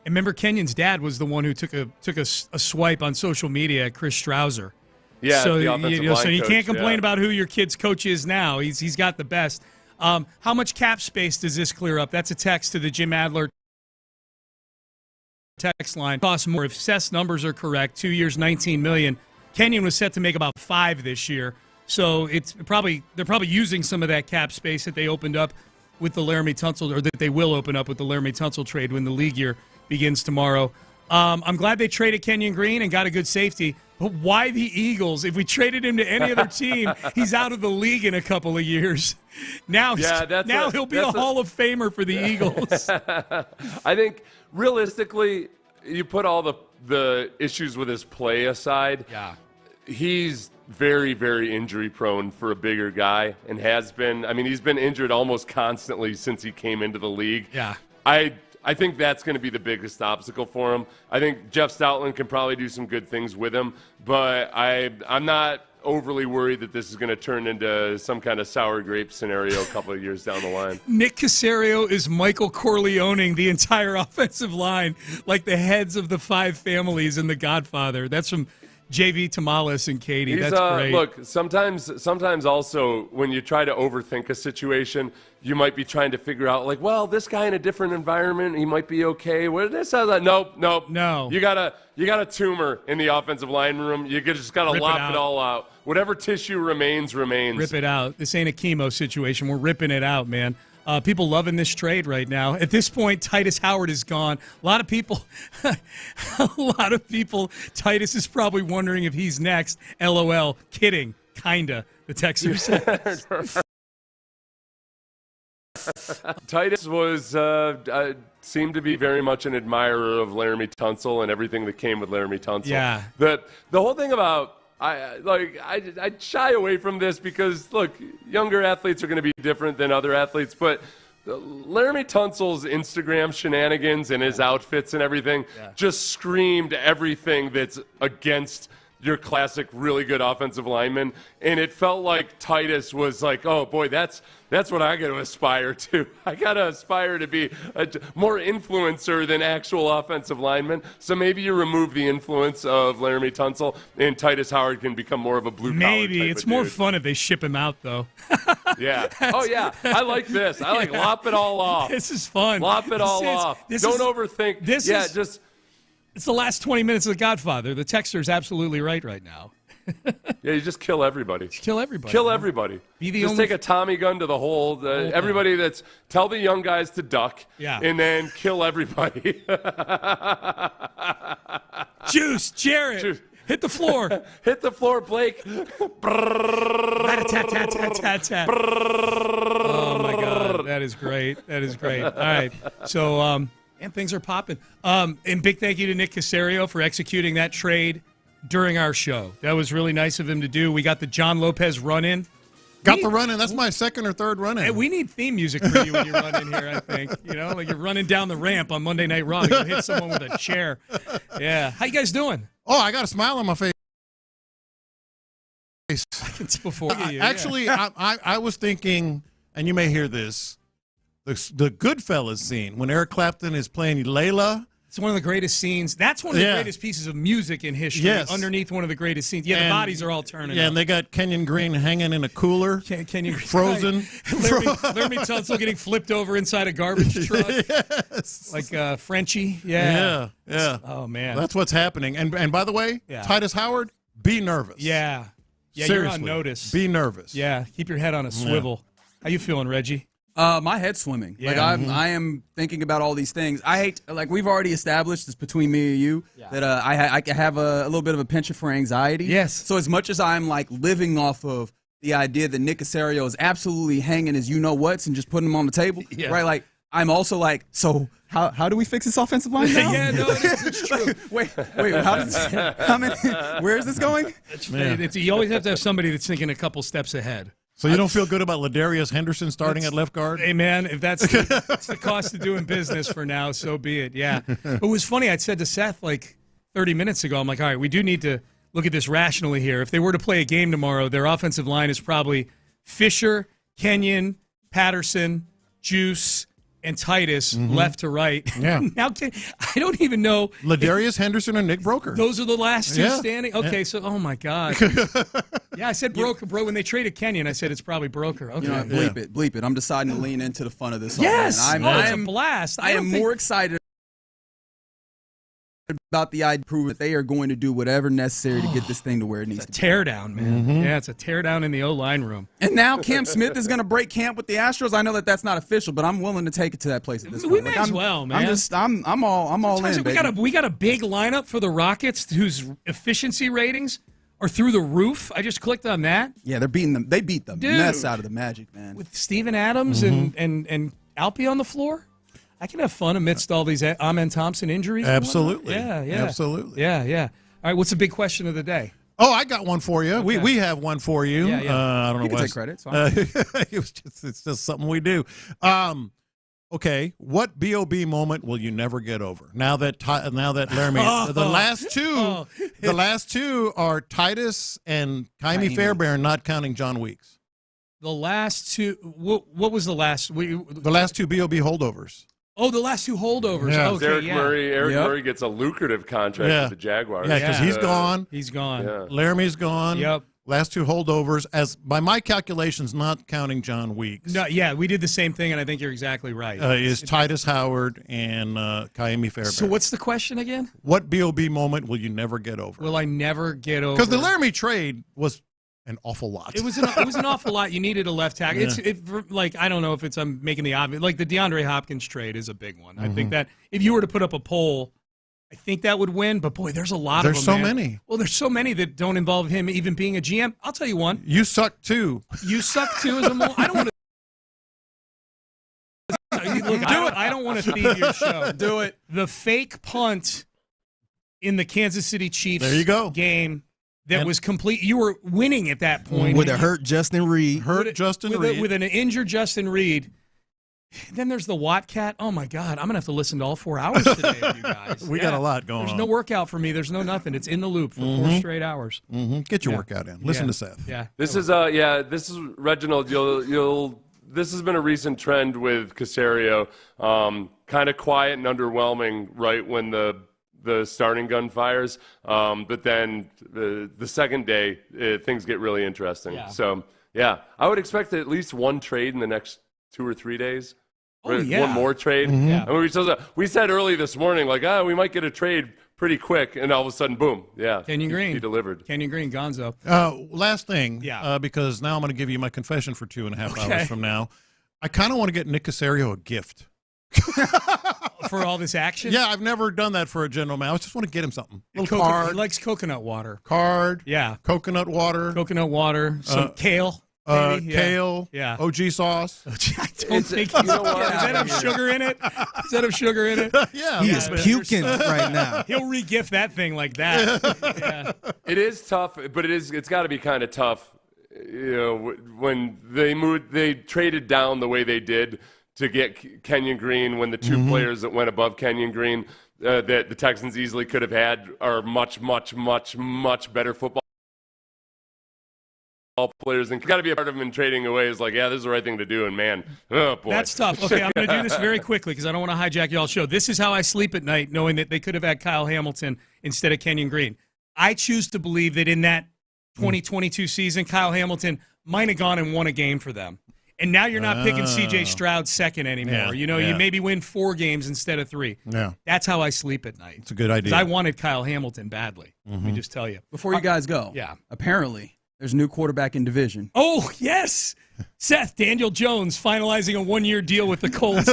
Remember Kenyon's dad was the one who took a swipe on social media at Chris Strausser. Yeah, so the offensive line so you coach, can't complain about who your kid's coach is now. He's got the best. How much cap space does this clear up? That's a text to the Jim Adler text line. Costs more if Seth's numbers are correct. 2 years, $19 million. Kenyon was set to make about $5 million this year, so they're probably using some of that cap space that they opened up with the Laremy Tunsil, or that they will open up with the Laremy Tunsil trade when the league year begins tomorrow. I'm glad they traded Kenyan Green and got a good safety. But why the Eagles? If we traded him to any other team, he's out of the league in a couple of years. Now he'll be a Hall of Famer for the Eagles. I think realistically, you put all the issues with his play aside. Yeah, he's very, very injury prone for a bigger guy, and has been. He's been injured almost constantly since he came into the league. Yeah, I think that's going to be the biggest obstacle for him. I think Jeff Stoutland can probably do some good things with him, but I'm not overly worried that this is going to turn into some kind of sour grape scenario a couple of years down the line. Nick Caserio is Michael Corleoning the entire offensive line, like the heads of the 5 families in The Godfather. That's from JV Tamales and Katie. That's great. Look, sometimes also when you try to overthink a situation, you might be trying to figure out, this guy in a different environment, he might be okay. Nope. No. You got a tumor in the offensive line room. You just got to lop it all out. Whatever tissue remains. Rip it out. This ain't a chemo situation. We're ripping it out, man. People loving this trade right now. At this point, Titus Howard is gone. A lot of people, Titus is probably wondering if he's next. LOL. Kidding. Kinda. The texter says. Titus was seemed to be very much an admirer of Laremy Tunsil and everything that came with Laremy Tunsil. Yeah. The whole thing about I shy away from this because, look, younger athletes are going to be different than other athletes, but Laremy Tunsil's Instagram shenanigans and his outfits and everything just screamed everything that's against your classic really good offensive lineman, and it felt like Titus was like, oh boy, that's what I got to aspire to. I got to aspire to be more influencer than actual offensive lineman. So maybe you remove the influence of Laremy Tunsil, and Titus Howard can become more of a blue collar. Maybe it's more fun if they ship him out, though. Yeah. Oh yeah. I like this. I like lop it all off. This is fun. Lop it all off. Don't overthink. It's the last 20 minutes of The Godfather. The texter's absolutely right now. Yeah, you just kill everybody. Kill everybody. Kill everybody. Just take a Tommy gun to the hole. Everybody tell the young guys to duck. Yeah. And then kill everybody. Juice, Jarrett. Hit the floor. Hit the floor, Blake. Tat-tat-tat-tat-tat. Oh, my God. That is great. All right. So, and things are popping. And big thank you to Nick Caserio for executing that trade during our show. That was really nice of him to do. We got the John Lopez run-in. Got the run-in. That's my second or third run-in. Hey, we need theme music for you when you run in here, I think. Like you're running down the ramp on Monday Night Raw. You hit someone with a chair. Yeah. How you guys doing? Oh, I got a smile on my face. I can see before you. Actually, I was thinking, and you may hear this, the Goodfellas scene when Eric Clapton is playing Layla. It's one of the greatest scenes. That's one of the greatest pieces of music in history. Yes. Underneath one of the greatest scenes. Yeah, the bodies are all turning. Yeah, and they got Kenyan Green hanging in a cooler. Kenyon frozen. Laremy Tunsil getting flipped over inside a garbage truck. Yes. Like Frenchie. Yeah. Oh, man. That's what's happening. And by the way, Titus Howard, be nervous. Yeah. Yeah, seriously, you're on notice. Be nervous. Yeah, keep your head on a swivel. How you feeling, Reggie? My head's swimming. Yeah. Like I am thinking about all these things. I hate, like we've already established this between me and you, that I have a little bit of a penchant for anxiety. Yes. So as much as I'm like living off of the idea that Nick Caserio is absolutely hanging his you-know-whats and just putting them on the table, right? Like I'm also like, so how do we fix this offensive line now? Yeah, no, it's true. wait, where is this going? You always have to have somebody that's thinking a couple steps ahead. So you don't feel good about Ladarius Henderson starting at left guard? Hey, man, if that's the cost of doing business for now, so be it. Yeah. It was funny. I said to Seth like 30 minutes ago, I'm like, all right, we do need to look at this rationally here. If they were to play a game tomorrow, their offensive line is probably Fisher, Kenyon, Patterson, Juice, and Titus left to right. Yeah. Now, I don't even know. Ladarius Henderson or Nick Broker. Those are the last two standing? Okay, so, oh, my God. Yeah, I said Broker, bro. When they traded Kenyon, I said it's probably Broker. Okay. Bleep it. I'm deciding to lean into the fun of this. Yes. It's a blast. I am more excited about the idea prove that they are going to do whatever necessary to get this thing to where it needs to be. Teardown, man. Yeah, it's a teardown in the O-line room. And now Cam Smith is going to break camp with the Astros. I know that that's not official, but I'm willing to take it to that place at this point. We may as well, man. I'm all in, baby. We got a big lineup for the Rockets whose efficiency ratings are through the roof. I just clicked on that. Yeah, they're beating them. They beat the mess out of the Magic, man. With Steven Adams and Alpie on the floor. I can have fun amidst all these Amen Thompson injuries. Absolutely. Yeah. Absolutely. Yeah. All right, what's the big question of the day? Oh, I got one for you. Okay. We have one for you. Yeah. I don't know you can take credit. It's it's just something we do. Okay, what BOB moment will you never get over? Now that Laremy, the last two are Titus and Kaimi Fairbairn, not counting John Weeks. The last two. What was the last? The last two BOB holdovers. Oh, the last two holdovers. Yeah. Okay, Eric Murray gets a lucrative contract with the Jaguars. Yeah, because he's gone. He's gone. Yeah. Laramie's gone. Yep. Last two holdovers, as by my calculations, not counting John Weeks. No, yeah, we did the same thing, and I think you're exactly right. Is Titus Howard and Kaimi Fairbairn. So what's the question again? What BOB moment will you never get over? Will I never get over? Because the Laremy trade was an awful lot. It was an awful lot. You needed a left tackle. Yeah. I don't know if I'm making the obvious. Like the DeAndre Hopkins trade is a big one. I think that if you were to put up a poll, I think that would win. But boy, there's a lot of them. There's so many. Well, there's so many that don't involve him even being a GM. I'll tell you one. You suck too. You suck too as a mole. I don't want to. Look, I don't want to thieve your show. Do it. The fake punt in the Kansas City Chiefs game. That was complete. You were winning at that point. With a hurt Justin Reed. With an injured Justin Reed. Then there's the Watt cat. Oh, my God. I'm going to have to listen to all 4 hours today of you guys. We got a lot going on. There's no workout for me. There's no nothing. It's in the loop for 4 straight hours. Get your workout in. Listen to Seth. Yeah. This is Reginald. This has been a recent trend with Caserio. Kind of quiet and underwhelming right when the starting gun fires, but then the second day things get really interesting. Yeah. So I would expect at least one trade in the next 2 or 3 days. Oh, yeah. One more trade. Yeah. I mean, we said early this morning, like, we might get a trade pretty quick, and all of a sudden, boom, Kenyon Green. He delivered. Kenyon Green, Gonzo. Last thing, because now I'm going to give you my confession for 2.5 hours from now. I kind of want to get Nick Caserio a gift. For all this action? Yeah, I've never done that for a general man. I just want to get him something. Little card. He likes coconut water. Card. Yeah. Coconut water. Some kale. Kale. Yeah. OG sauce. I don't think he's, does that have sugar in it? Does that have sugar in it? Yeah. He is puking right now. He'll re-gift that thing like that. It is tough, but it's got to be kind of tough, when they traded down the way they did to get Kenyan Green, when the two players that went above Kenyan Green that the Texans easily could have had are much, much, much, much better football players, and got to be a part of them in trading away is like, this is the right thing to do, and man, oh boy. That's tough. Okay, I'm going to do this very quickly because I don't want to hijack y'all's show. This is how I sleep at night, knowing that they could have had Kyle Hamilton instead of Kenyon Green. I choose to believe that in that 2022 season, Kyle Hamilton might have gone and won a game for them. And now you're not picking C.J. Stroud second anymore. You maybe win 4 games instead of 3. Yeah. That's how I sleep at night. It's a good idea. 'Cause I wanted Kyle Hamilton badly. Let me just tell you. Before you guys go, apparently there's a new quarterback in division. Oh, yes. Seth, Daniel Jones finalizing a 1-year deal with the Colts.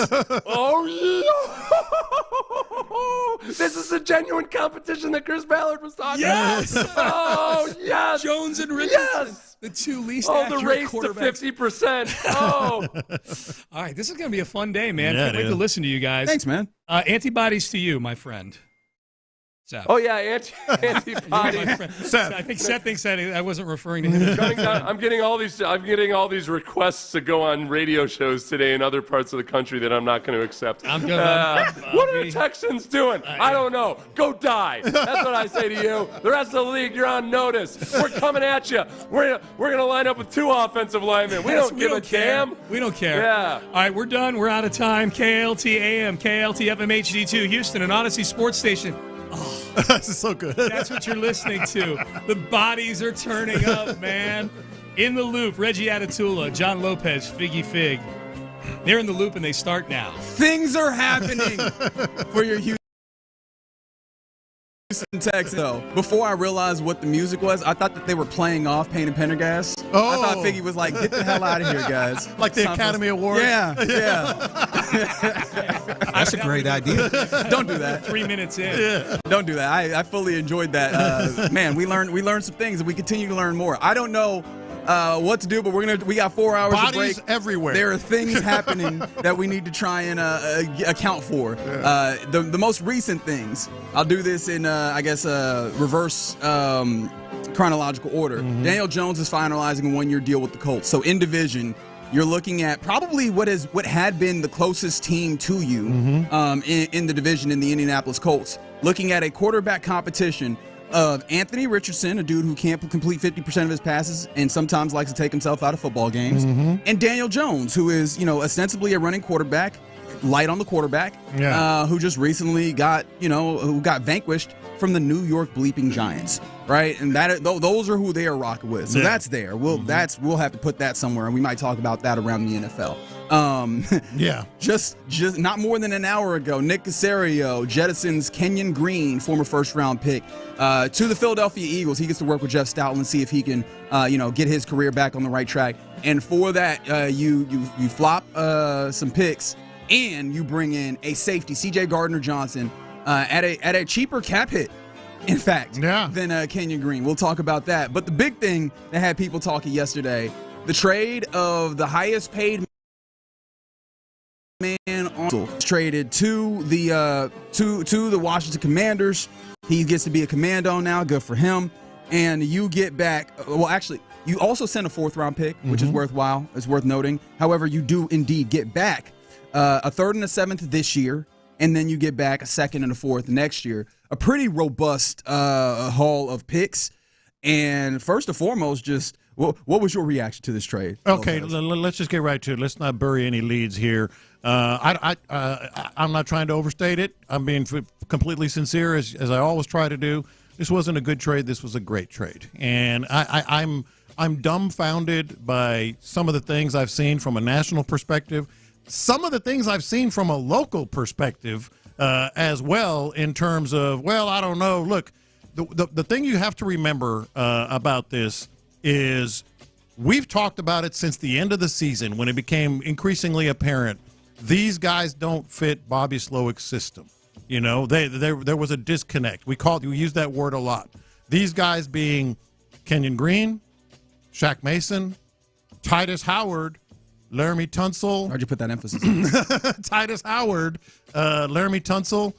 This is the genuine competition that Chris Ballard was talking about. Oh, yes. Jones and Richardson. Yes. The two least the accurate race to quarterbacks. 50%. Oh. All right, this is going to be a fun day, man. Yeah, Can't wait to listen to you guys. Thanks, man. Antibodies to you, my friend. Seth. Oh, yeah, antibodies. I think Seth thinks that I wasn't referring to him. I'm getting all these requests to go on radio shows today in other parts of the country that I'm not going to accept. I'm good. What are the Texans doing? I don't know. Go die. That's what I say to you. The rest of the league, you're on notice. We're coming at you. We're gonna line up with 2 offensive linemen. We don't give a damn. We don't care. Yeah. All right, we're done. We're out of time. KLT AM, KLT FM HD2, Houston, an Odyssey Sports Station. Oh, this is so good. That's what you're listening to. The bodies are turning up, man. In the Loop, Reggie Atatula, John Lopez, Figgy Fig. They're in the loop, and they start now. Things are happening for your Houston Texans. So, before I realized what the music was, I thought that they were playing off Payne and Pendergast. I thought Figgy was like, get the hell out of here, guys. Like the Academy Awards? Yeah. That's a great idea. Don't do that. 3 minutes in. Yeah. Don't do that. I fully enjoyed that. Man, we learned some things, and we continue to learn more. I don't know what to do, but we got 4 hours of break. Bodies everywhere. There are things happening that we need to try and account for. Yeah. The most recent things, I'll do this in reverse chronological order. Daniel Jones is finalizing a 1-year deal with the Colts. So in division, you're looking at probably what had been the closest team to you in the division in the Indianapolis Colts. Looking at a quarterback competition of Anthony Richardson, a dude who can't complete 50% of his passes and sometimes likes to take himself out of football games, and Daniel Jones, who is, ostensibly a running quarterback, light on the quarterback, who just recently got vanquished from the New York bleeping Giants, right? And those are who they are rocking with. So that's there. We'll have to put that somewhere, and we might talk about that around the NFL. Just not more than an hour ago, Nick Caserio jettisons Kenyan Green, former first-round pick, to the Philadelphia Eagles. He gets to work with Jeff Stoutland, see if he can, get his career back on the right track. And for that, you flop some picks, and you bring in a safety, C.J. Gardner-Johnson, at a cheaper cap hit, in fact, than Kenyon Green. We'll talk about that. But the big thing that had people talking yesterday, the trade of the highest paid man on traded to the Washington Commanders. He gets to be a commando now. Good for him. And you get back. Well, actually, you also send a 4th-round pick, which is worthwhile. It's worth noting. However, you do indeed get back a 3rd and a 7th this year, and then you get back a 2nd and a 4th next year. A pretty robust haul of picks. And first and foremost, just what was your reaction to this trade? Okay, let's just get right to it. Let's not bury any leads here. I'm not trying to overstate it. I'm being completely sincere, as I always try to do. This wasn't a good trade. This was a great trade, and I'm dumbfounded by some of the things I've seen from a national perspective, some of the things I've seen from a local perspective. as well in terms of, well, I don't know. Look, the thing you have to remember about this is we've talked about it since the end of the season when it became increasingly apparent these guys don't fit Bobby Slowick's system. You know, there was a disconnect. We used that word a lot. These guys being Kenyan Green, Shaq Mason, Titus Howard, Laremy Tunsil. Why'd you put that emphasis on? Titus Howard, Laremy Tunsil.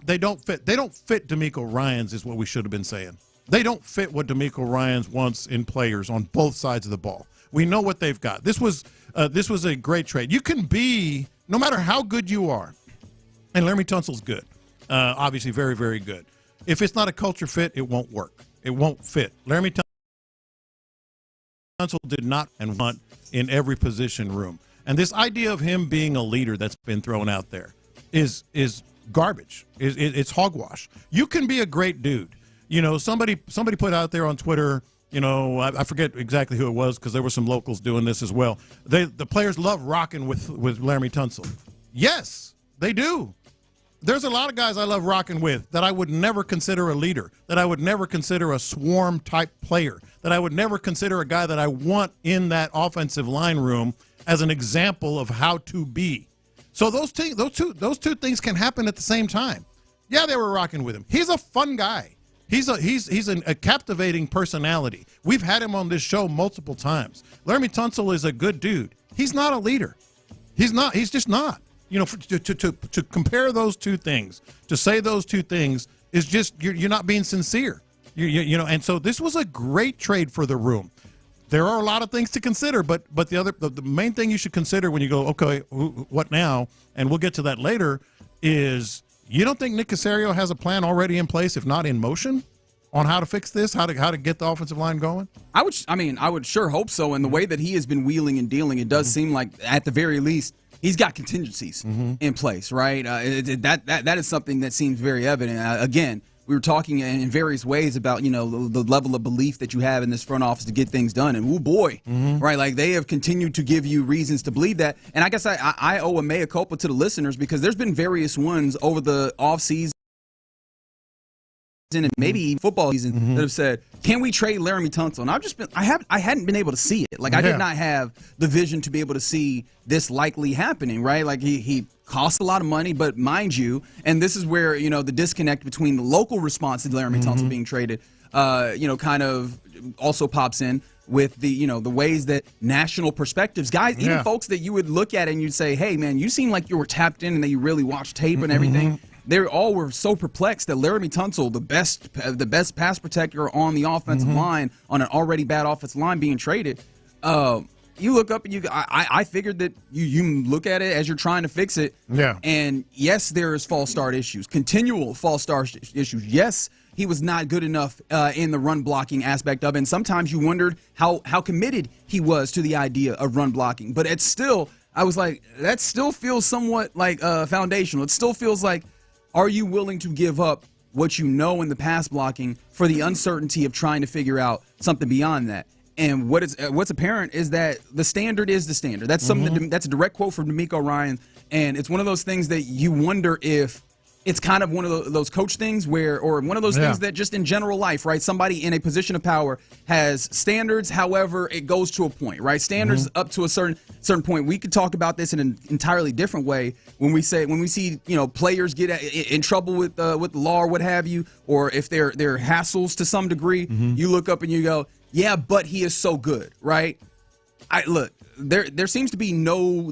They don't fit. They don't fit DeMeco Ryans is what we should have been saying. They don't fit what DeMeco Ryans wants in players on both sides of the ball. We know what they've got. This was a great trade. You can be, no matter how good you are, and Laremy Tunsil's good, obviously very, very good. If it's not a culture fit, it won't work. It won't fit. Laremy Tunsil did not and want in every position room. And this idea of him being a leader that's been thrown out there is garbage. It's hogwash. You can be a great dude. You know, somebody put out there on Twitter, you know, I forget exactly who it was because there were some locals doing this as well. The players love rocking with Laremy Tunsil. Yes, they do. There's a lot of guys I love rocking with that I would never consider a leader, that I would never consider a swarm-type player, that I would never consider a guy that I want in that offensive line room as an example of how to be. So those two things can happen at the same time. Yeah, they were rocking with him. He's a fun guy. He's a captivating personality. We've had him on this show multiple times. Laremy Tunsil is a good dude. He's not a leader. He's not. He's just not. You know, to compare those two things, to say those two things is just you're not being sincere. You know, and so this was a great trade for the room. There are a lot of things to consider, but the main thing you should consider when you go, okay, what now? And we'll get to that later. Is you don't think Nick Caserio has a plan already in place, if not in motion, on how to fix this, how to get the offensive line going? I would sure hope so. And the way that he has been wheeling and dealing, it does seem like at the very least he's got contingencies in place, right? That is something that seems very evident. Again, we were talking in various ways about, you know, the level of belief that you have in this front office to get things done. And, oh, boy, right, like they have continued to give you reasons to believe that. And I guess I owe a mea culpa to the listeners because there's been various ones over the offseason and maybe even football season that have said, can we trade Laremy Tunsil? And I hadn't been able to see it. Like I did not have the vision to be able to see this likely happening, right? Like he costs a lot of money, but mind you, and this is where, you know, the disconnect between the local response to Laremy Tunsil being traded, you know, kind of also pops in with the, you know, the ways that national perspectives, guys, even folks that you would look at and you'd say, hey man, you seem like you were tapped in and that you really watched tape and everything. They all were so perplexed that Laremy Tunsil, the best pass protector on the offensive line, on an already bad offensive line, being traded. You look up and I figured that you look at it as you're trying to fix it. Yeah. And yes, there is false start issues, continual false start issues. Yes, he was not good enough in the run blocking aspect of it. And sometimes you wondered how committed he was to the idea of run blocking. But it's still, I was like, that still feels somewhat like foundational. It still feels like, are you willing to give up what you know in the pass blocking for the uncertainty of trying to figure out something beyond that? And what's apparent is that the standard is the standard. That's something that's a direct quote from DeMeco Ryans, and it's one of those things that you wonder if it's kind of one of those coach things or one of those things that just in general life, right? Somebody in a position of power has standards. However, it goes to a point, right? Standards up to a certain point. We could talk about this in an entirely different way when we see, you know, players get in trouble with the law or what have you, or if they're hassles to some degree. You look up and you go, yeah, but he is so good, right? Look, there seems to be no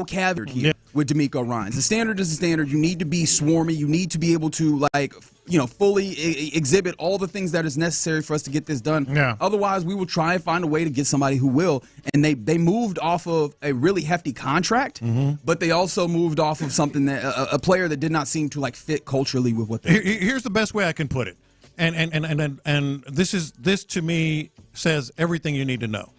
caveat here with DeMeco Ryans. The standard is the standard. You need to be swarmy. You need to be able to, like, you know, fully exhibit all the things that is necessary for us to get this done. Yeah. Otherwise, we will try and find a way to get somebody who will. And they moved off of a really hefty contract, but they also moved off of something that a player that did not seem to like fit culturally with what they. Here's the best way I can put it, and this to me says everything you need to know.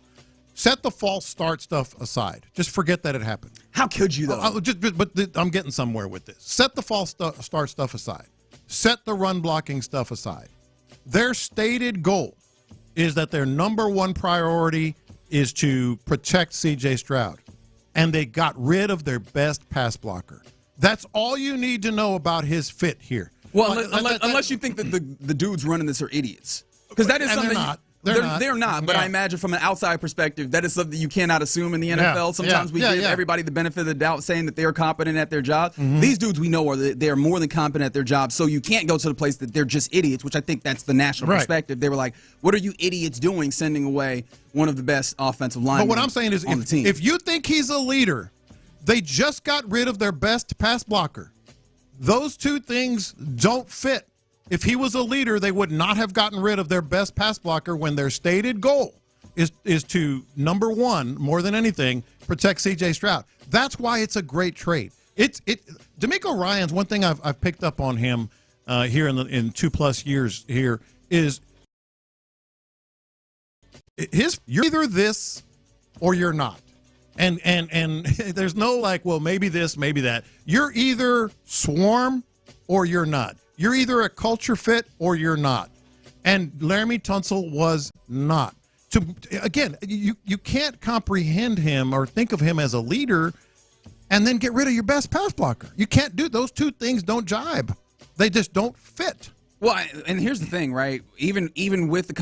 Set the false start stuff aside. Just forget that it happened. How could you, though? But I'm getting somewhere with this. Set the false start stuff aside. Set the run blocking stuff aside. Their stated goal is that their number one priority is to protect C.J. Stroud. and they got rid of their best pass blocker. That's all you need to know about his fit here. Well, unless you think that the dudes running this are idiots. Because that is something. They're not. But I imagine from an outside perspective, that is something you cannot assume in the NFL. Sometimes we give everybody the benefit of the doubt saying that they are competent at their job. These dudes we know they're more than competent at their job. So you can't go to the place that they're just idiots, which I think that's the national perspective. They were like, what are you idiots doing sending away one of the best offensive linemen? But what I'm saying is if you think he's a leader, they just got rid of their best pass blocker. Those two things don't fit. If he was a leader, they would not have gotten rid of their best pass blocker when their stated goal is to, number one, more than anything, protect C.J. Stroud. That's why it's a great trade. D'Amico Ryans, one thing I've picked up on him here in 2+ years here is you're either this or you're not. And there's no like, well, maybe this, maybe that. You're either swarm or you're not. You're either a culture fit or you're not. And Laremy Tunsil was not. Again, you can't comprehend him or think of him as a leader and then get rid of your best pass blocker. You can't do those two things. Don't jibe. They just don't fit. Well, and here's the thing, right? Even with the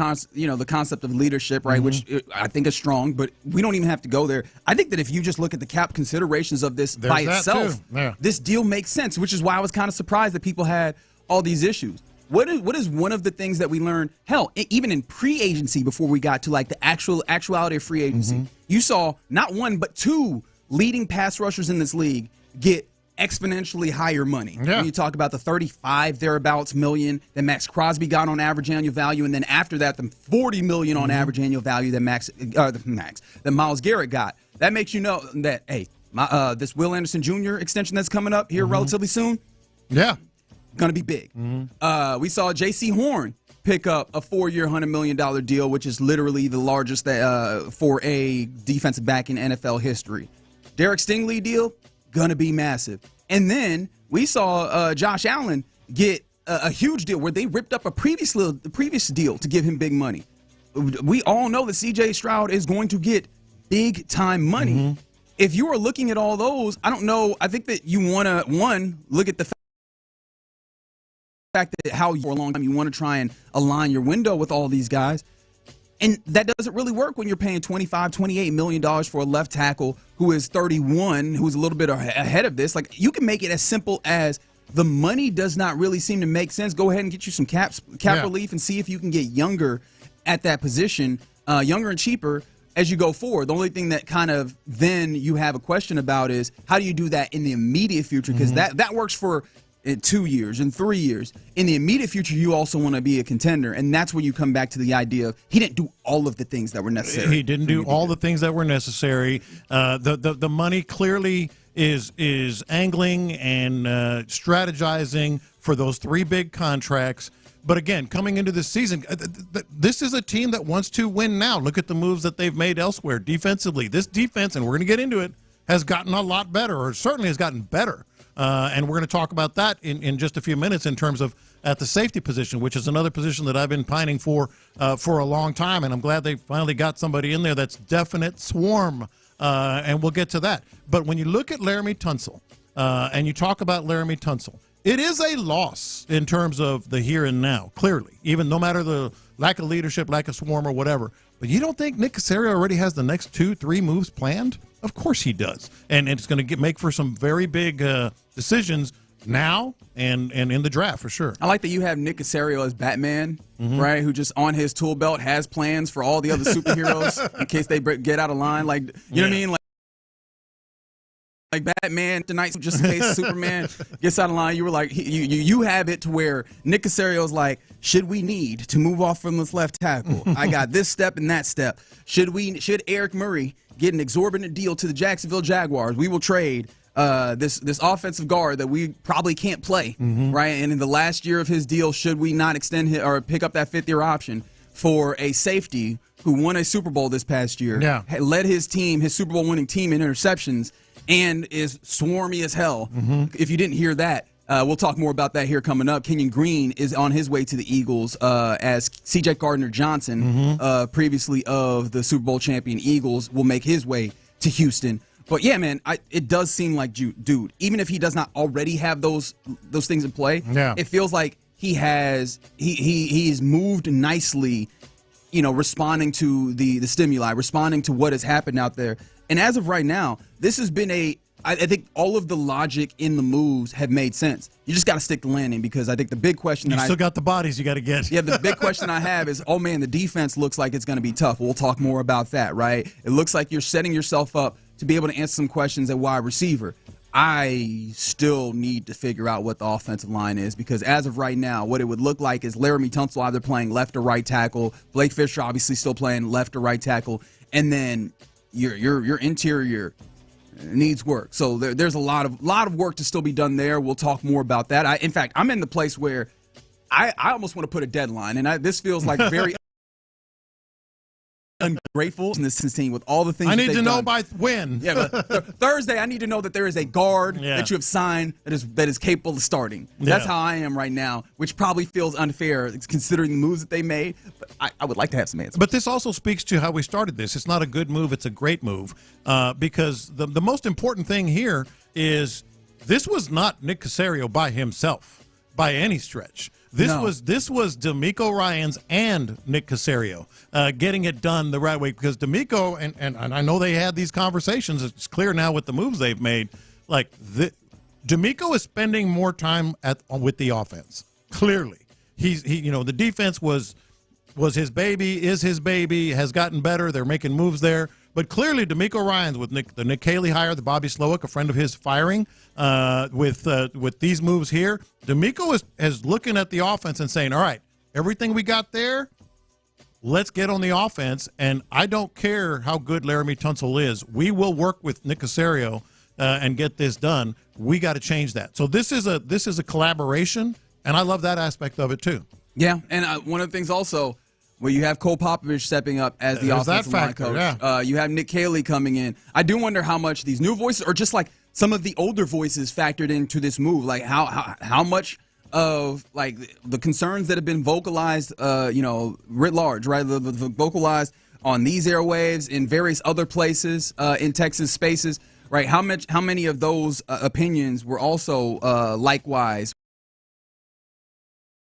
concept of leadership, right, which I think is strong, but we don't even have to go there. I think that if you just look at the cap considerations of this by itself, this deal makes sense, which is why I was kind of surprised that people had all these issues. What is one of the things that we learned? Hell, even in pre-agency, before we got to like the actuality of free agency, you saw not one but two leading pass rushers in this league get exponentially higher money. When you talk about the 35 thereabouts million that Max Crosby got on average annual value, and then after that, the $40 million on average annual value that that Myles Garrett got. That makes you know that this Will Anderson Jr. extension that's coming up here relatively soon. Going to be big. We saw J.C. Horn pick up a 4-year, $100 million deal, which is literally the largest for a defensive back in NFL history. Derek Stingley deal, going to be massive. And then we saw Josh Allen get a huge deal where they ripped up a previous deal to give him big money. We all know that C.J. Stroud is going to get big-time money. If you are looking at all those, I don't know. I think that you want to, look at the fact that how for a long time you want to try and align your window with all these guys. And that doesn't really work when you're paying $25, $28 million for a left tackle who is 31, who's a little bit ahead of this. Like, you can make it as simple as the money does not really seem to make sense. Go ahead and get you some cap relief and see if you can get younger at that position, younger and cheaper as you go forward. The only thing that kind of then you have a question about is how do you do that in the immediate future? Because that works for 2 years and 3 years. In the immediate future, you also want to be a contender, and that's when you come back to the idea of he didn't do all of the things that were necessary. He didn't do all the things that were necessary. The money clearly is angling and strategizing for those 3 big contracts. But again, coming into this season, this is a team that wants to win now. Look at the moves that they've made elsewhere defensively. This defense, and we're going to get into it, has gotten a lot better, or certainly has gotten better. And we're going to talk about that in just a few minutes in terms of at the safety position, which is another position that I've been pining for a long time. And I'm glad they finally got somebody in there that's definite swarm. And we'll get to that. But when you look at Laremy Tunsil and you talk about Laremy Tunsil, it is a loss in terms of the here and now, clearly, even no matter the lack of leadership, lack of swarm or whatever. But you don't think Nick Caserio already has the next 2-3 moves planned? Of course he does. And it's going to make for some very big decisions now and in the draft for sure. I like that you have Nick Caserio as Batman, right, who just on his tool belt has plans for all the other superheroes in case they get out of line. Like, you know what I mean? Like Batman tonight, just in case Superman gets out of line. You were like, you have it to where Nick Caserio's like, should we need to move off from this left tackle? I got this step and that step. Should Eric Murray get an exorbitant deal to the Jacksonville Jaguars? We will trade this offensive guard that we probably can't play, right? And in the last year of his deal, should we not extend him or pick up that 5th-year option for a safety who won a Super Bowl this past year, led his team, his Super Bowl winning team in interceptions, and is swarmy as hell? If you didn't hear that, we'll talk more about that here coming up. Kenyan Green is on his way to the Eagles as C.J. Gardner-Johnson, previously of the Super Bowl champion Eagles, will make his way to Houston. But yeah, man, it does seem like, dude, even if he does not already have those things in play, it feels like he's moved nicely, responding to the stimuli, responding to what has happened out there. And as of right now, this has been I think all of the logic in the moves have made sense. You just got to stick the landing, because I think the big question you still got the bodies you got to get. Yeah, the big question I have is, oh man, the defense looks like it's going to be tough. We'll talk more about that, right? It looks like you're setting yourself up to be able to answer some questions at wide receiver. I still need to figure out what the offensive line is, because as of right now, what it would look like is Laremy Tunsil either playing left or right tackle, Blake Fisher obviously still playing left or right tackle, and then your interior needs work. So there's a lot of work to still be done there. We'll talk more about that. In fact, I'm in the place where I almost want to put a deadline, and this feels like very ungrateful in this team with all the things I need to know done. by when. Yeah, but Thursday I need to know that there is a guard that you have signed that is capable of starting. That's how I am right now, which probably feels unfair considering the moves that they made. But I would like to have some answers. But this also speaks to how we started this. It's not a good move; it's a great move, because the most important thing here is this was not Nick Caserio by himself by any stretch. This was D'Amico Ryans and Nick Caserio getting it done the right way, because D'Amico, and I know they had these conversations. It's clear now with the moves they've made. Like, D'Amico is spending more time with the offense. Clearly, the defense was his baby, is his baby, has gotten better. They're making moves there. But clearly, D'Amico Ryans with the Nick Haley hire, the Bobby Slowick, a friend of his, firing, with these moves here, D'Amico is looking at the offense and saying, all right, everything we got there, let's get on the offense. And I don't care how good Laremy Tunsil is. We will work with Nick Caserio and get this done. We got to change that. So this is a collaboration, and I love that aspect of it too. Yeah, and one of the things also, where you have Cole Popovich stepping up as the offensive line coach. Yeah. You have Nick Haley coming in. I do wonder how much these new voices, or just like some of the older voices, factored into this move. Like how much of like the concerns that have been vocalized, writ large, right? The vocalized on these airwaves, in various other places, in Texas spaces, right? How many of those opinions were also likewise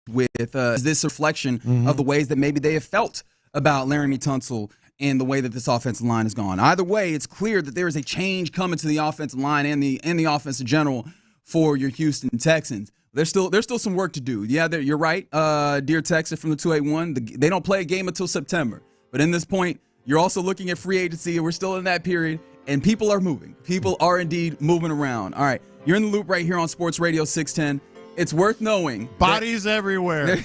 with is this a reflection of the ways that maybe they have felt about Laremy Tunsil and the way that this offensive line has gone? Either way, it's clear that there is a change coming to the offensive line and the offense in general for your Houston Texans. There's still some work to do. Yeah, you're right, dear Texas from the 281. They don't play a game until September. But in this point, you're also looking at free agency, and we're still in that period, and people are moving. People are indeed moving around. All right, you're in the loop right here on Sports Radio 610. It's worth knowing. Bodies everywhere.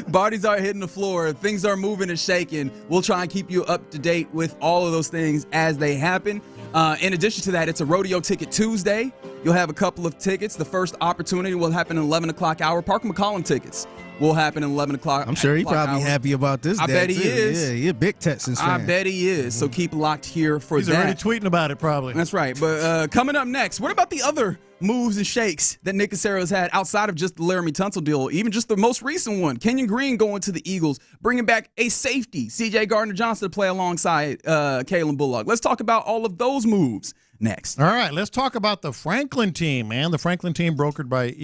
Bodies are hitting the floor. Things are moving and shaking. We'll try and keep you up to date with all of those things as they happen. In addition to that, it's a Rodeo Ticket Tuesday. You'll have a couple of tickets. The first opportunity will happen at 11 o'clock hour. Parker McCollum tickets will happen at 11 o'clock. I'm sure he's probably happy about this. I bet he is. Yeah, he's a big Texans fan. I bet he is. So keep locked here for that. He's already tweeting about it, probably. That's right. But coming up next, what about the other moves and shakes that Nick Caserio's had outside of just the Laremy Tunsil deal, even just the most recent one? Kenyan Green going to the Eagles, bringing back a safety, C.J. Gardner-Johnson, to play alongside Kalen Bullock. Let's talk about all of those moves next. All right, let's talk about the Franklin team, man. The Franklin team brokered by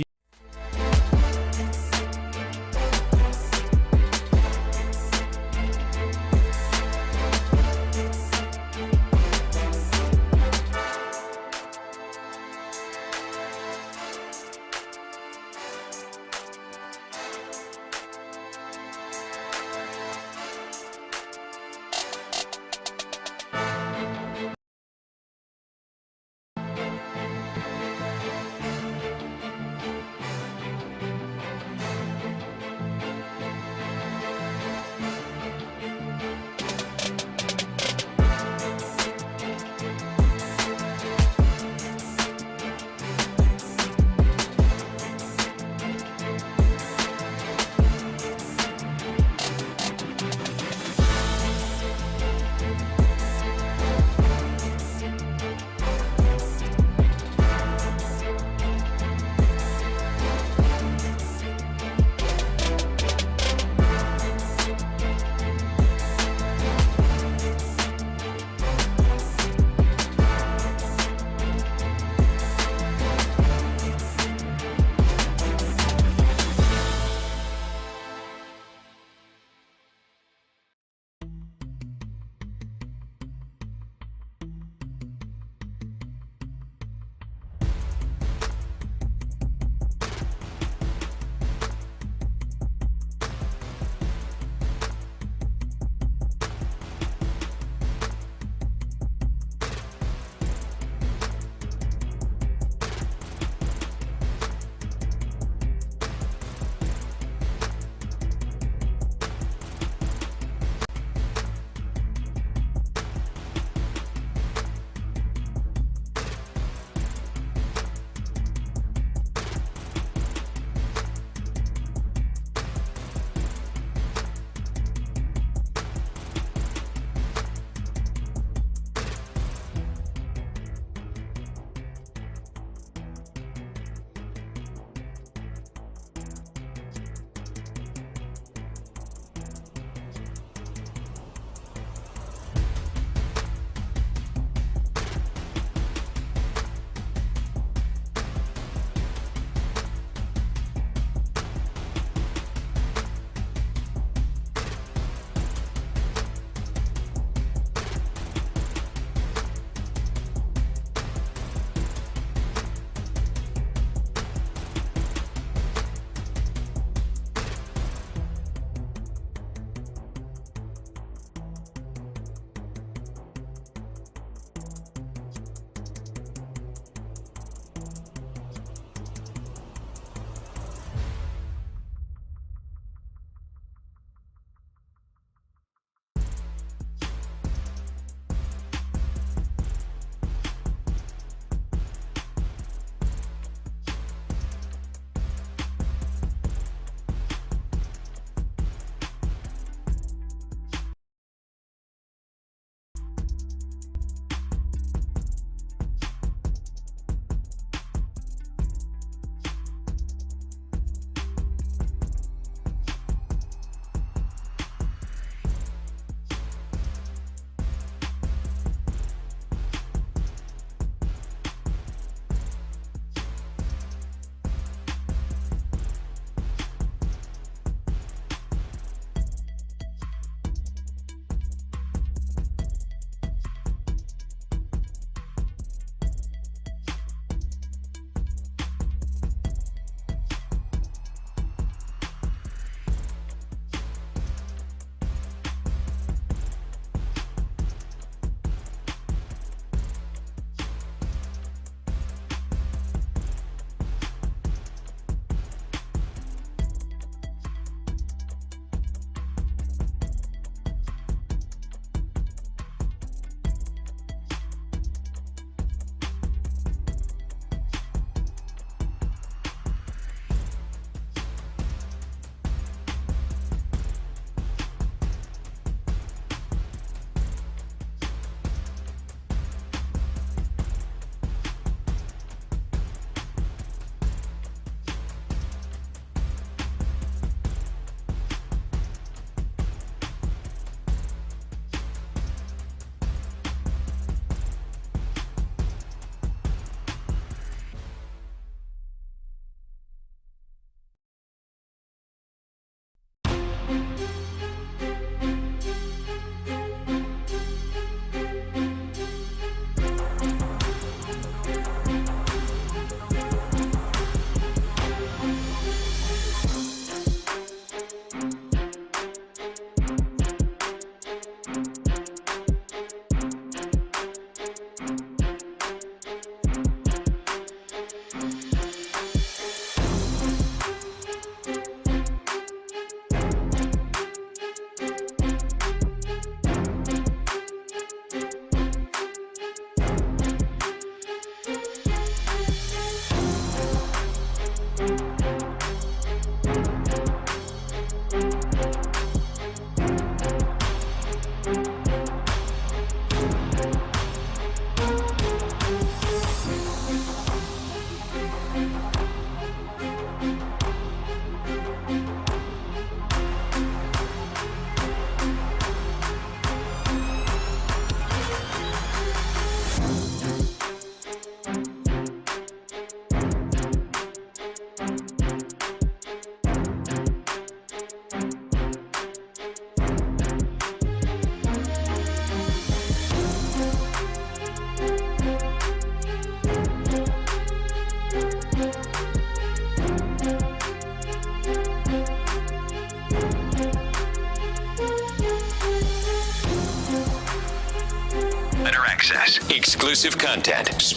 better access, exclusive content.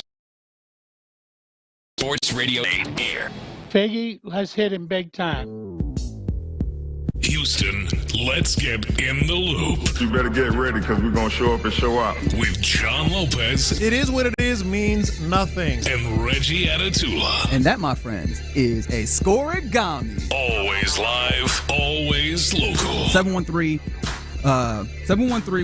Sports Radio Air. Faggy, let's hit him big time. Houston, let's get in the loop. You better get ready because we're going to show up and show out. With John Lopez. It is what it is means nothing. And Reggie Atatula. And that, my friends, is a scoregami. Always live, always local. 713,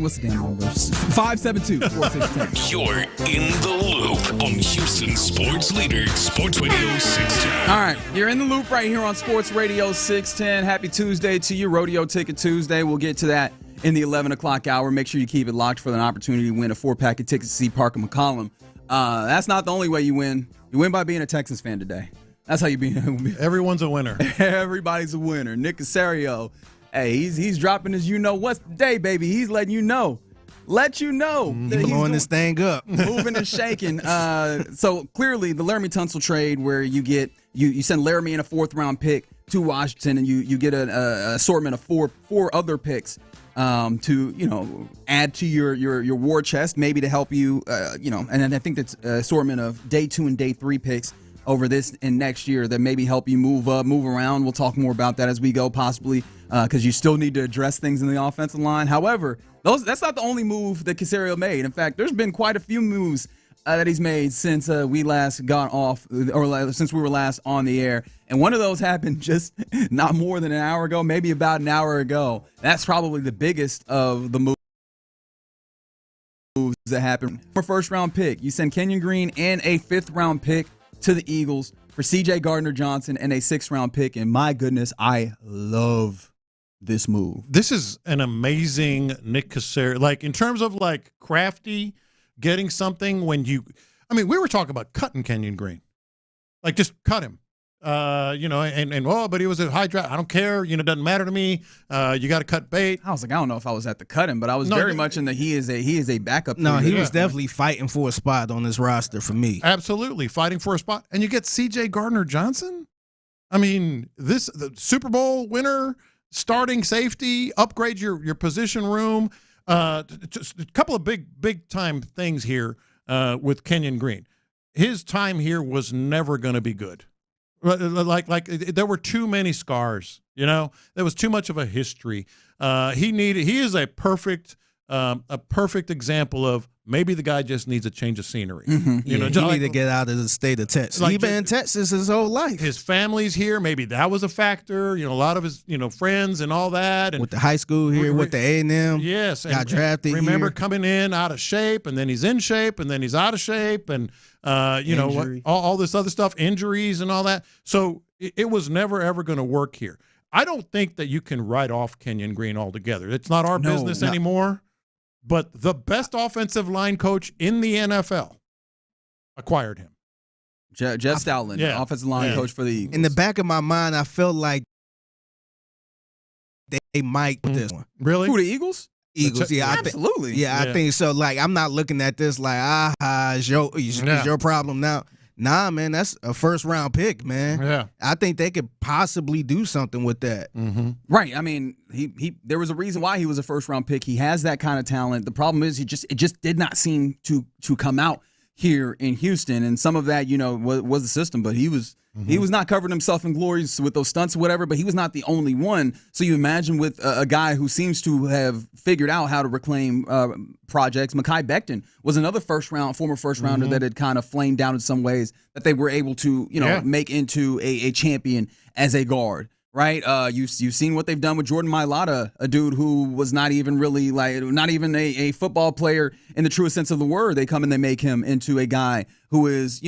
what's the damn number? 572-4610. You're in the loop on Houston Sports Leader, Sports Radio 610. All right, you're in the loop right here on Sports Radio 610. Happy Tuesday to you, Rodeo Ticket Tuesday. We'll get to that in the 11 o'clock hour. Make sure you keep it locked for an opportunity to win a 4-pack of tickets to see Parker McCollum. That's not the only way you win. You win by being a Texans fan today. That's how you be. Everyone's a winner. Everybody's a winner. Nick Casario. Hey, he's dropping his what's today, baby. He's letting you know. Let you know. He's blowing this thing up. Moving and shaking. So clearly the Laremy Tunsil trade where you send Laremy in a 4th-round pick to Washington and you get an assortment of four other picks to add to your war chest, maybe to help you and then I think that's an assortment of day 2 and day 3 picks over this and next year that maybe help you move around. We'll talk more about that as we go, possibly, because you still need to address things in the offensive line. However, that's not the only move that Casario made. In fact, there's been quite a few moves that he's made since we last got off, or since we were last on the air. And one of those happened just not more than an hour ago, maybe about an hour ago. That's probably the biggest of the moves that happened. For 1st-round pick, you send Kenyan Green and a 5th-round pick to the Eagles for C.J. Gardner-Johnson and a 6th-round pick. And my goodness, I love this move. This is an amazing Nick Casario. Like, in terms of, like, crafty, getting something when you – I mean, we were talking about cutting Kenyon Green. Like, just cut him. But he was a high draft. I don't care. It doesn't matter to me. You got to cut bait. I was like, I don't know if I was at the cut him, but I was very much in the he is a backup. No, he was definitely fighting for a spot on this roster for me. Absolutely fighting for a spot, and you get C.J. Gardner-Johnson. I mean, the Super Bowl winner, starting safety, upgrade your position room. Just a couple of big time things here with Kenyon Green. His time here was never going to be good. Like there were too many scars, there was too much of a history. He is a perfect example of maybe the guy just needs a change of scenery. Mm-hmm. He need to get out of the state of Texas. He's been in Texas his whole life. His family's here. Maybe that was a factor. A lot of his friends and all that. And with the high school here, with the A&M. Yes, got drafted. Remember here. Coming in out of shape, and then he's in shape, and then he's out of shape, and all this other stuff, injuries and all that. So it was never ever going to work here. I don't think that you can write off Kenyon Green altogether. It's not our business anymore. But the best offensive line coach in the NFL acquired him. Jeff Stoutland, offensive line coach for the Eagles. In the back of my mind, I feel like they might this one. Really? Who, the Eagles? Eagles, absolutely. I think so. Like, I'm not looking at this like, it's your problem now. Nah, man, that's a 1st-round pick, man. Yeah, I think they could possibly do something with that. Mm-hmm. Right. I mean, he there was a reason why he was a 1st-round pick. He has that kind of talent. The problem is it just did not seem to come out here in Houston, and some of that, was the system. But he was not covering himself in glories with those stunts or whatever. But he was not the only one. So you imagine with a guy who seems to have figured out how to reclaim projects. Mekhi Becton was another former first rounder that had kind of flamed down in some ways that they were able to make into a champion as a guard. Right, you've seen what they've done with Jordan Mailata, a dude who was not even really not even a football player in the truest sense of the word. They come and they make him into a guy who is,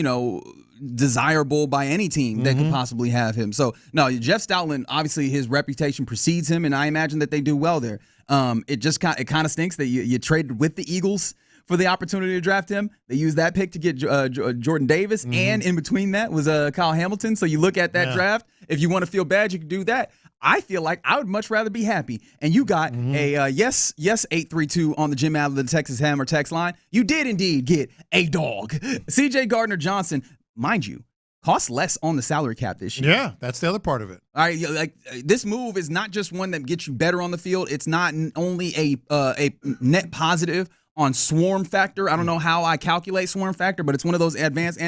desirable by any team that could possibly have him. So no, Jeff Stoutland, obviously his reputation precedes him, and I imagine that they do well there. It kind of stinks that you traded with the Eagles for the opportunity to draft him. They used that pick to get Jordan Davis, and in between that was Kyle Hamilton. So you look at that draft. If you want to feel bad, you can do that. I feel like I would much rather be happy. And you got a yes 832 on the Jim Adler, the Texas Hammer text line. You did indeed get a dog. C.J. Gardner-Johnson, mind you, costs less on the salary cap this year. Yeah, that's the other part of it. All right, like this move is not just one that gets you better on the field. It's not only a net positive on swarm factor. I don't know how I calculate swarm factor, but it's one of those advanced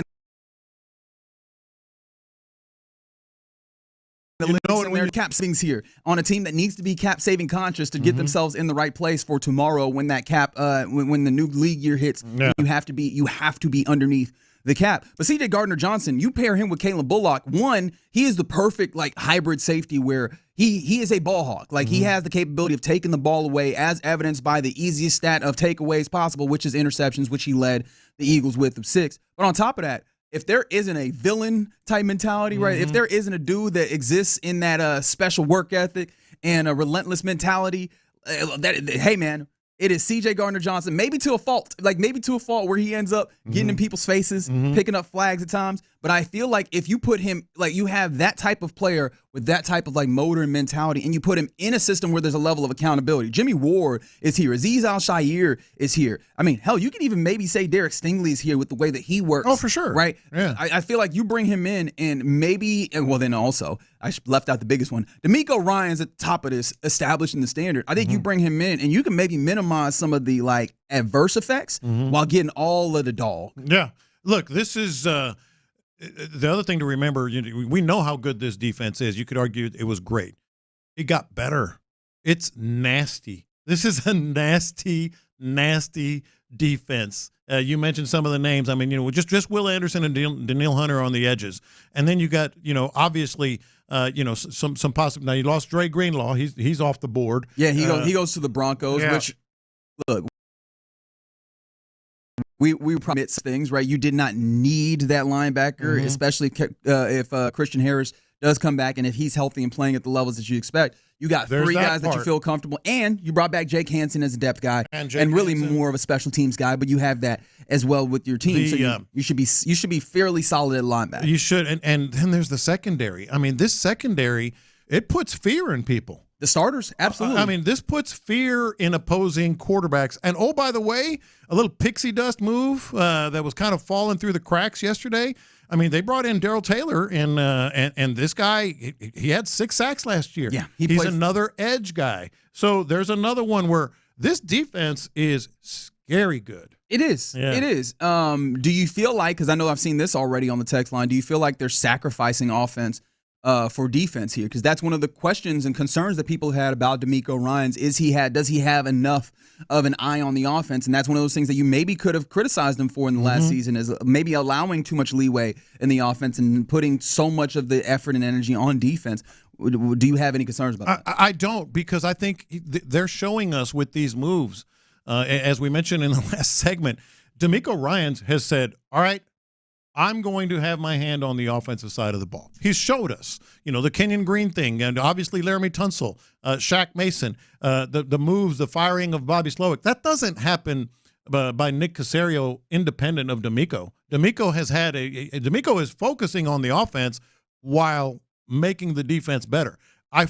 cap things here on a team that needs to be cap saving conscious to get themselves in the right place for tomorrow when that cap when the new league year hits. You have to be underneath the cap. But CJ Gardner-Johnson, you pair him with Kalen Bullock. One, he is the perfect like hybrid safety where he is a ball hawk. Like he has the capability of taking the ball away, as evidenced by the easiest stat of takeaways possible, which is interceptions, which he led the Eagles with of 6. But on top of that, if there isn't a villain type mentality, right? If there isn't a dude that exists in that special work ethic and a relentless mentality, hey man, it is CJ Gardner-Johnson, maybe to a fault where he ends up getting in people's faces, picking up flags at times. But I feel like if you put him, like you have that type of player with that type of like motor and mentality, and you put him in a system where there's a level of accountability. Jimmy Ward is here. Azeez Al-Shaair is here. I mean, hell, you can even maybe say Derek Stingley is here with the way that he works. Oh, for sure. Right? Yeah. I feel like you bring him in and maybe, well then also, I left out the biggest one. D'Amico Ryan's at the top of this, establishing the standard. I think you bring him in and you can maybe minimize some of the like adverse effects while getting all of the dog. Yeah. Look, this is the other thing to remember. We know how good this defense is. You could argue it was great. It got better. It's nasty. This is a nasty, nasty defense. You mentioned some of the names. I mean, just Will Anderson and Daniil Hunter on the edges, and then you got, obviously, some possible. Now you lost Dre Greenlaw. He's off the board. Yeah, he goes to the Broncos. Yeah. Which, look, we promise things, right? You did not need that linebacker, especially if Christian Harris does come back and if he's healthy and playing at the levels that you expect. You got three guys that you feel comfortable, and you brought back Jake Hansen as a depth guy and really more of a special teams guy, but you have that as well with your team. So you should be fairly solid at linebacker. You should, and then there's the secondary. I mean, this secondary, it puts fear in people. The starters, absolutely. I mean, this puts fear in opposing quarterbacks. And, oh, by the way, a little pixie dust move that was kind of falling through the cracks yesterday. I mean, they brought in Darrell Taylor, and this guy, he had 6 sacks last year. Yeah, he's another edge guy. So there's another one where this defense is scary good. It is. Yeah. It is. Do you feel like, because I know I've seen this already on the text line, do you feel like they're sacrificing offense for defense here? Because that's one of the questions and concerns that people had about D'Amico Ryans. Does he have enough of an eye on the offense? And that's one of those things that you maybe could have criticized him for in the last season, is maybe allowing too much leeway in the offense and putting so much of the effort and energy on defense. Do you have any concerns about that? I don't, because I think they're showing us with these moves, as we mentioned in the last segment, D'Amico Ryans has said, all right, I'm going to have my hand on the offensive side of the ball. He's showed us, the Kenyan Green thing, and obviously Laremy Tunsil, Shaq Mason, the moves, the firing of Bobby Slowick. That doesn't happen by Nick Caserio independent of D'Amico. D'Amico is focusing on the offense while making the defense better. I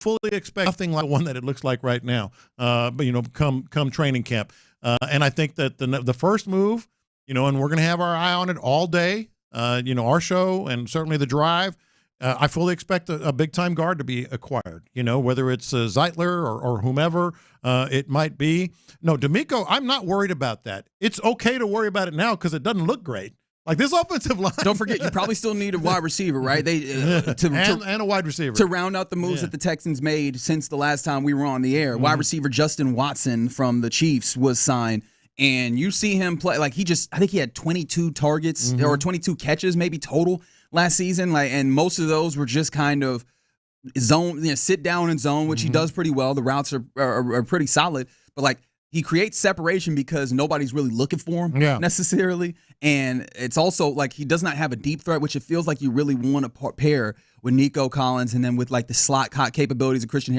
fully expect nothing like the one that it looks like right now, but come training camp. And I think that the first move, and we're going to have our eye on it all day, our show and certainly the drive. I fully expect a big-time guard to be acquired, whether it's Zeitler or whomever it might be. No, D'Amico, I'm not worried about that. It's okay to worry about it now because it doesn't look great. Like this offensive line. Don't forget, you probably still need a wide receiver, right? And a wide receiver. To round out the moves that the Texans made since the last time we were on the air. Wide receiver Justin Watson from the Chiefs was signed. And you see him play like I think he had 22 targets or 22 catches maybe total last season. And most of those were just kind of zone, sit down and zone, which he does pretty well. The routes are pretty solid, but he creates separation because nobody's really looking for him necessarily. And it's also he does not have a deep threat, which it feels like you really want to pair with Nico Collins and then with the slot capabilities of Christian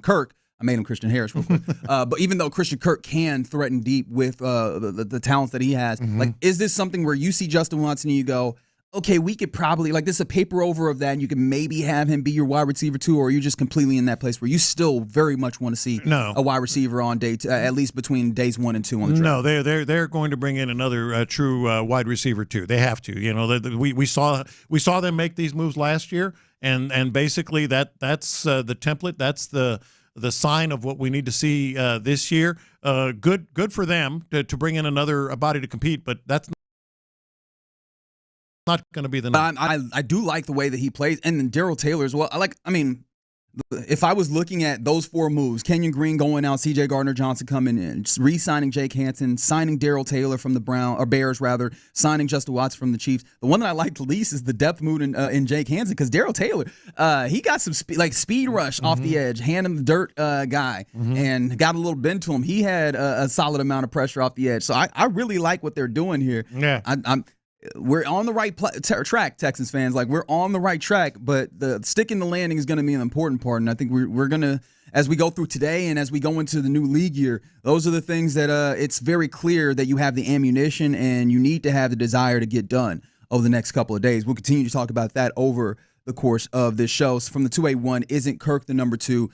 Kirk. I made him Christian Harris real quick. But even though Christian Kirk can threaten deep with the talents that he has, is this something where you see Justin Watson and you go, okay, we could probably, this is a paper over of that, and you can maybe have him be your wide receiver too, or are you just completely in that place where you still very much want to see a wide receiver on day two, at least between days 1 and 2 on the draft? No, they're going to bring in another true wide receiver too. They have to. We saw them make these moves last year, and basically that's the template. That's the the sign of what we need to see this year. Good for them to bring in another body to compete, but that's not going to be the number. I do like the way that he plays, and then Darrell Taylor as well. If I was looking at those four moves, Kenyan Green going out, C.J. Gardner-Johnson coming in, re-signing Jake Hansen, signing Darrell Taylor from the Bears, signing Justin Watts from the Chiefs. The one that I liked least is the depth move in Jake Hansen, because Darrell Taylor, he got some speed rush off the edge, hand him the dirt guy, and got a little bend to him. He had a solid amount of pressure off the edge. So I really like what they're doing here. Yeah. We're on the right track, Texans fans. We're on the right track, but the sticking the landing is going to be an important part. And I think we're going to, as we go through today and as we go into the new league year, those are the things that it's very clear that you have the ammunition and you need to have the desire to get done over the next couple of days. We'll continue to talk about that over the course of this show. So from the 2A1, isn't Kirk the number 2?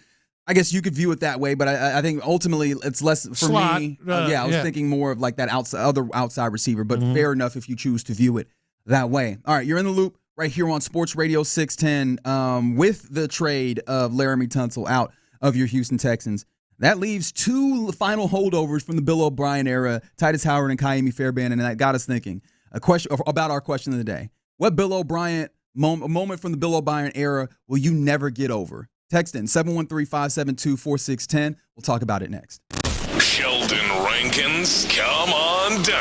I guess you could view it that way, but I think ultimately it's less for slot, me. I was thinking more of that other outside receiver, but fair enough if you choose to view it that way. All right, you're in the loop right here on Sports Radio 610 with the trade of Laremy Tunsil out of your Houston Texans. That leaves 2 final holdovers from the Bill O'Brien era, Titus Howard and Ka'imi Fairbairn, and that got us thinking. A question about our question of the day: what Bill O'Brien moment from the Bill O'Brien era will you never get over? Text in 713-572-4610. We'll talk about it next. Sheldon Rankins, come on down.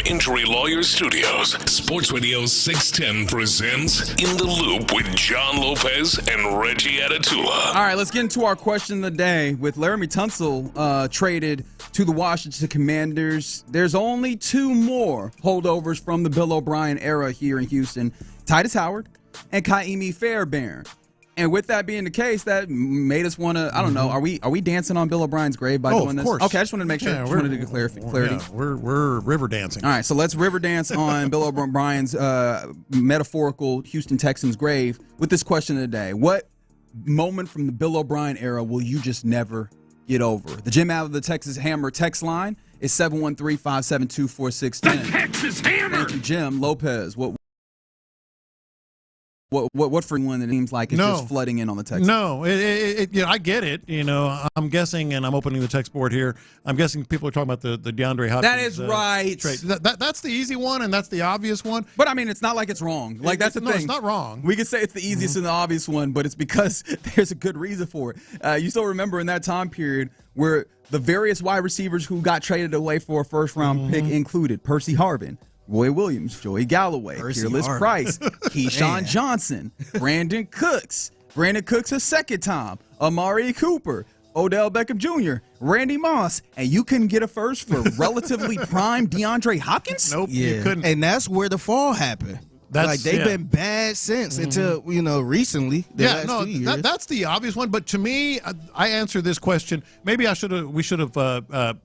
Injury Lawyers Studios, Sports Radio 610 presents In the Loop with John Lopez and Reggie Atatula. All right, let's get into our question of the day. With Laremy Tunsil traded to the Washington Commanders, there's only two more holdovers from the Bill O'Brien era here in Houston, Titus Howard and Kaimi Fairbairn. And with that being the case, that made us want to, I don't know, are we dancing on Bill O'Brien's grave by doing this? Of course. Okay, I just wanted to make sure. Just wanted to get clarity. Yeah, we're river dancing. All right, so let's river dance on Bill O'Brien's metaphorical Houston Texans grave with this question of the day. What moment from the Bill O'Brien era will you just never get over? The Jim out of the Texas Hammer text line is 713-572-4610. The Texas Hammer! Thank you, Jim. Lopez, What for one that seems like it's just flooding in on the text? No, I get it. I'm guessing, and I'm opening the text board here. I'm guessing people are talking about the DeAndre Hopkins. That is right. Trade. That's the easy one, and that's the obvious one. But I mean, it's not like it's wrong. Like that's the thing. It's not wrong. We could say it's the easiest and the obvious one, but it's because there's a good reason for it. You still remember in that time period where the various wide receivers who got traded away for a first-round pick included Percy Harvin, Roy Williams, Joey Galloway, Peerless Price, Keyshawn Johnson, Brandon Cooks a second time, Amari Cooper, Odell Beckham Jr., Randy Moss, and you couldn't get a first for relatively prime DeAndre Hopkins? Nope, you couldn't. And that's where the fall happened. They've been bad since until recently. Last 2 years. That's the obvious one. But to me, I answer this question. Maybe we should have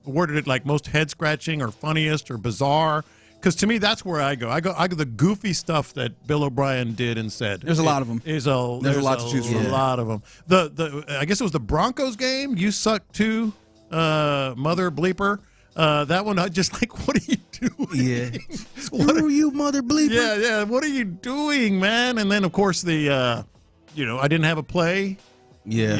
worded it like most head scratching or funniest or bizarre. Because to me, that's where I go. I go the goofy stuff that Bill O'Brien did and said. There's a lot of them. There's a lot to choose from. A lot of them. I guess it was the Broncos game. You suck too, mother bleeper. That one, I just like, what are you doing? Yeah. Screw you, mother bleeper. Yeah. What are you doing, man? And then, of course, I didn't have a play. Yeah.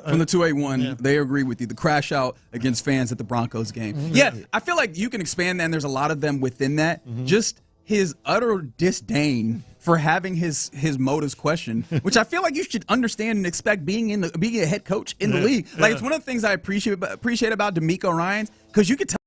From the 281, they agree with you. The crash out against fans at the Broncos game. Yeah, I feel like you can expand that, and there's a lot of them within that. Just his utter disdain for having his motives questioned, which I feel like you should understand and expect being a head coach in the league. Like, it's one of the things I appreciate about DeMeco Ryans, because you could tell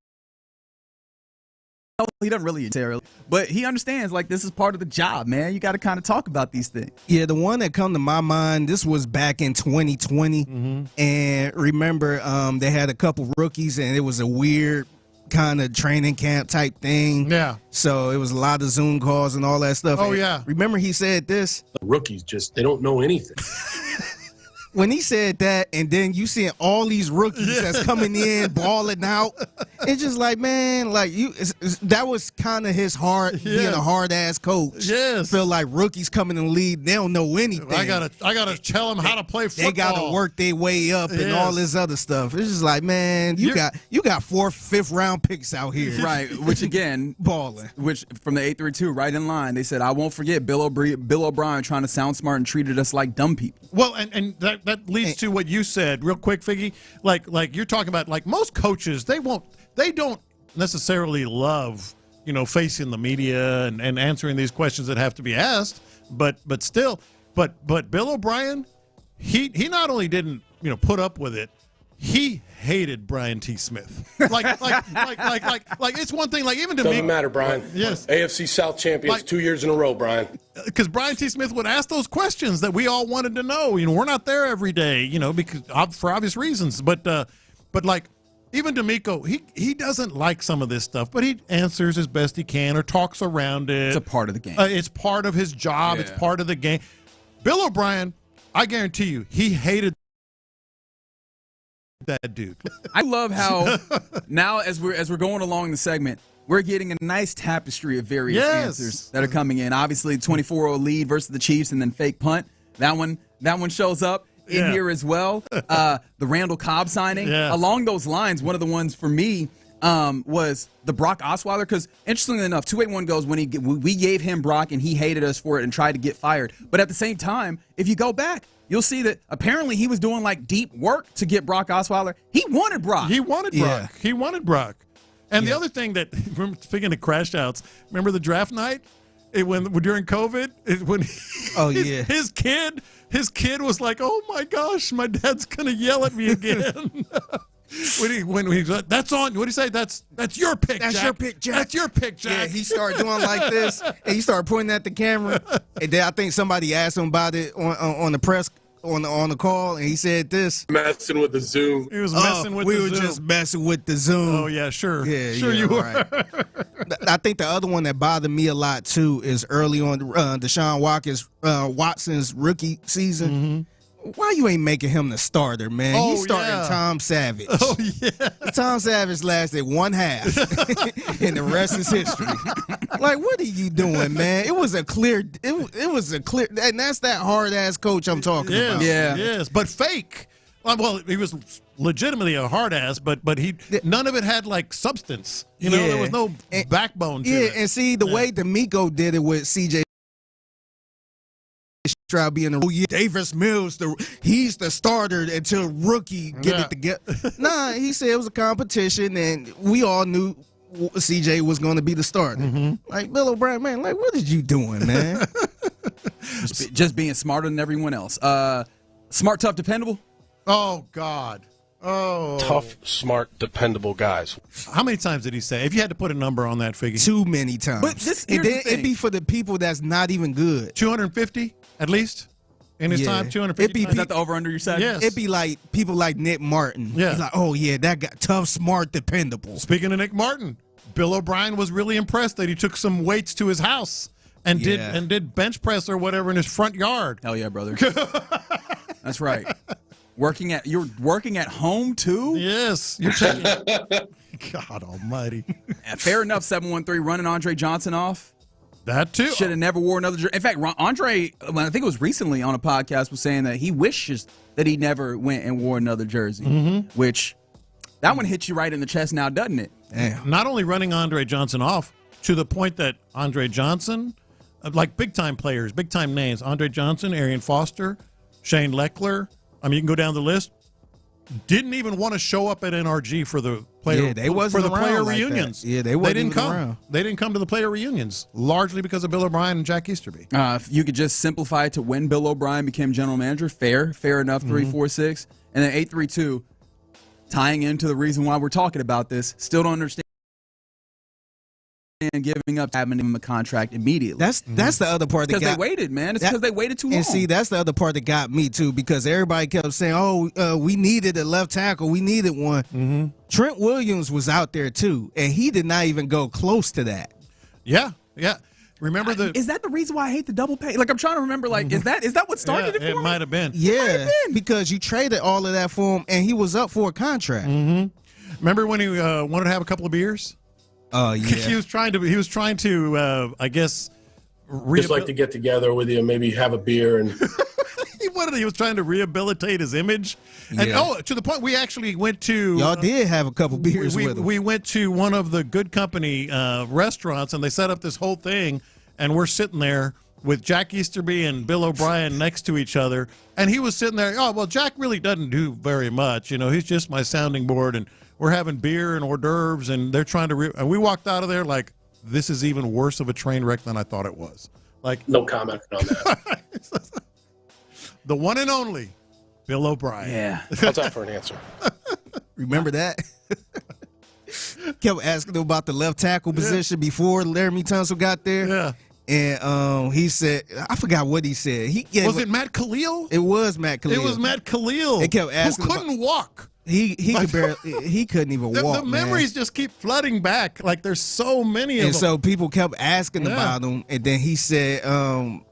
he doesn't really care, but he understands, like, this is part of the job, man. You got to kind of talk about these things. Yeah, the one that come to my mind, this was back in 2020, and remember they had a couple rookies, and it was a weird kind of training camp type thing. Yeah. So it was a lot of Zoom calls and all that stuff. Oh, and yeah. Remember he said this? The rookies they don't know anything. When he said that, and then you seeing all these rookies that's coming in, balling out, it's just like, man, like that was kind of his being a hard ass coach. Yes, feel like rookies coming in the league, they don't know anything. I gotta tell them how to play football. They gotta work their way up and all this other stuff. It's just like, man, you got 4th, 5th round picks out here, right? Which again, balling. Which from the 832, right in line, they said, I won't forget Bill O'Brien trying to sound smart and treated us like dumb people. Well, and that leads to what you said real quick, Figgy. Like you're talking about, like, most coaches, they don't necessarily love, facing the media and answering these questions that have to be asked, but Bill O'Brien, he not only didn't, put up with it, he hated Brian T. Smith. Like it's one thing, like, even to Doesn't matter, Brian. Yes. AFC South champions 2 years in a row, Brian. Because Brian T. Smith would ask those questions that we all wanted to know. We're not there every day, because for obvious reasons. But like, even DeMeco, he doesn't like some of this stuff, but he answers as best he can or talks around it. It's a part of the game. It's part of his job. Yeah. It's part of the game. Bill O'Brien, I guarantee you, he hated that dude. I love how now as we're going along the segment, we're getting a nice tapestry of various answers that are coming in. Obviously, 24-0 lead versus the Chiefs and then fake punt. That one shows up in here as well. The Randall Cobb signing. Along those lines, one of the ones for me was the Brock Osweiler, because interestingly enough, 281 goes when we gave him Brock and he hated us for it and tried to get fired. But at the same time, if you go back, you'll see that apparently he was doing like deep work to get Brock Osweiler. He wanted Brock. He wanted Brock. And the other thing that, speaking of crash outs, remember the draft night during COVID? His kid was like, "Oh my gosh, my dad's gonna yell at me again." when he that's on. What do you say? That's your pick. That's Jack. your pick, Jack. That's your pick, Jack. Yeah, he started doing like this, and he started pointing at the camera. And then I think somebody asked him about it on the press on the call, and he said this. Messing with the Zoom. He was messing with the Zoom. We were just messing with the Zoom. Oh yeah, sure. Yeah, sure you were. Right. I think the other one that bothered me a lot too is early on Deshaun Watson's rookie season. Mm-hmm. Why you ain't making him the starter, man? Oh, He's starting Tom Savage. Oh yeah. Tom Savage lasted one half, and the rest is history. Like, what are you doing, man? It was a clear, and that's that hard ass coach I'm talking about. Yeah, yes, but fake. Well, he was legitimately a hard ass, but none of it had like substance. You know, there was no backbone to it. And see the way D'Amico did it with CJ Stroud being Davis Mills, he's the starter until rookie get it together. Nah, he said it was a competition, and we all knew CJ was going to be the starter. Mm-hmm. Like Bill O'Brien, man, like what is you doing, man? just being smarter than everyone else. Smart, tough, dependable. Oh God. Oh. Tough, smart, dependable guys. How many times did he say? If you had to put a number on that figure, too many times. But and then it'd be for the people that's not even good. 250 at least in his time. 250. Is that the over under you said? Yes. It'd be like people like Nick Martin. Yeah. He's like, oh yeah, that guy tough, smart, dependable. Speaking of Nick Martin, Bill O'Brien was really impressed that he took some weights to his house and did bench press or whatever in his front yard. Hell yeah, brother. That's right. You're working at home too? Yes. You're taking God almighty. Fair enough, 713 running Andre Johnson off. That too. Should have never wore another jersey. In fact, Andre, I think it was recently on a podcast, was saying that he wishes that he never went and wore another jersey, which that one hits you right in the chest now, doesn't it? Damn. Not only running Andre Johnson off to the point that Andre Johnson, like big-time players, big-time names, Andre Johnson, Arian Foster, Shane Leckler, I mean, you can go down the list. Didn't even want to show up at NRG for the player player reunions. Yeah, they didn't come. Around. They didn't come to the player reunions, largely because of Bill O'Brien and Jack Easterby. If you could just simplify it to when Bill O'Brien became general manager, fair enough. 346, and then 832, tying into the reason why we're talking about this. Still don't understand giving up having him a contract immediately. That's the other part that because they waited, man. It's because they waited too long. And see, that's the other part that got me too, because everybody kept saying, "Oh, we needed a left tackle. We needed one." Mm-hmm. Trent Williams was out there too, and he did not even go close to that. Yeah. Remember is that the reason why I hate the double pay? Like I'm trying to remember. Like is that what started it for me? It might have been. Yeah, because you traded all of that for him, and he was up for a contract. Mm-hmm. Remember when he wanted to have a couple of beers? Oh yeah. He was trying to. I guess. Just like to get together with you, maybe have a beer and. He was trying to rehabilitate his image, and to the point we actually went to. Y'all did have a couple beers with him. We went to one of the Good Company restaurants, and they set up this whole thing, and we're sitting there with Jack Easterby and Bill O'Brien next to each other, and he was sitting there. Oh well, Jack really doesn't do very much, he's just my sounding board, and we're having beer and hors d'oeuvres, and they're trying to. And we walked out of there like this is even worse of a train wreck than I thought it was. Like no comment on that. The one and only Bill O'Brien. Yeah. How's that for an answer? Remember that? Kept asking him about the left tackle position before Laremy Tunsil got there. Yeah. And he said, I forgot what he said. Was it Matt Khalil? It was Matt Khalil. It was Matt Khalil. They kept asking who couldn't walk. He could barely. He couldn't even walk. The memories just keep flooding back. Like there's so many of them. And so people kept asking about him, and then he said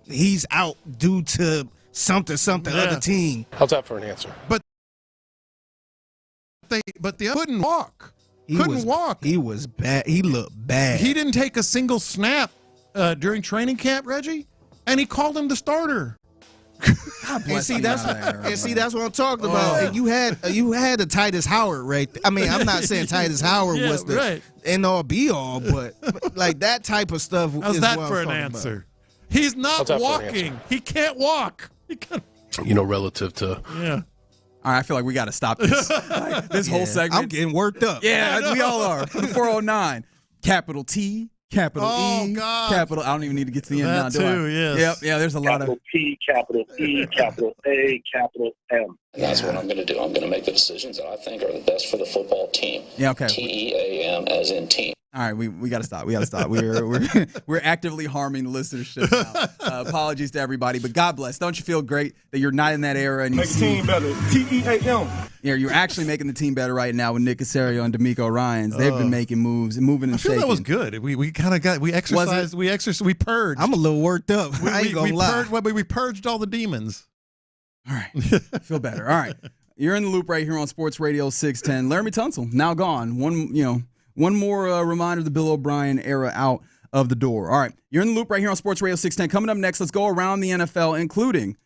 he's out due to something other team. How's that for an answer? But they couldn't walk. Couldn't walk. He was bad. He looked bad. He didn't take a single snap during training camp, Reggie, and he called him the starter. And see that's what I'm talking about. And you had a Titus Howard right there. I mean, I'm not saying Titus Howard was the end all be all, but like that type of stuff. How's that for an answer? About. He's not walking. He can't walk. Relative to All right, I feel like we got to stop this. This whole segment. I'm getting worked up. Yeah, we all are. 409 capital T capital Oh, E, God. capital. I don't even need to get to the end now, That do I? too, yes. Yep, yeah, there's a lot of. Capital P, capital E, capital A, capital M. And that's what I'm going to do. I'm going to make the decisions that I think are the best for the football team. Yeah, okay. TEAM as in team. All right, we got to stop. We got to stop. We're actively harming the listenership now. Apologies to everybody, but God bless. Don't you feel great that you're not in that era and you Make the team better. TEAM. Yeah, you're actually making the team better right now with Nick Casario and D'Amico Ryans. They've been making moves and moving and I feel shaking. that was good. We kind of got we exercised. We purged. I'm a little worked up. I ain't gonna lie. We purged all the demons. All right, feel better. All right, you're in the loop right here on Sports Radio 610. Laremy Tunsil now gone. One more reminder: the Bill O'Brien era out of the door. All right, you're in the loop right here on Sports Radio 610. Coming up next, let's go around the NFL, including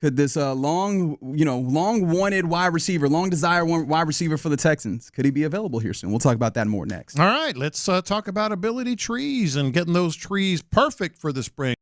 could this long-wanted wide receiver, long-desired wide receiver for the Texans, could he be available here soon? We'll talk about that more next. All right, let's talk about ability trees and getting those trees perfect for the spring.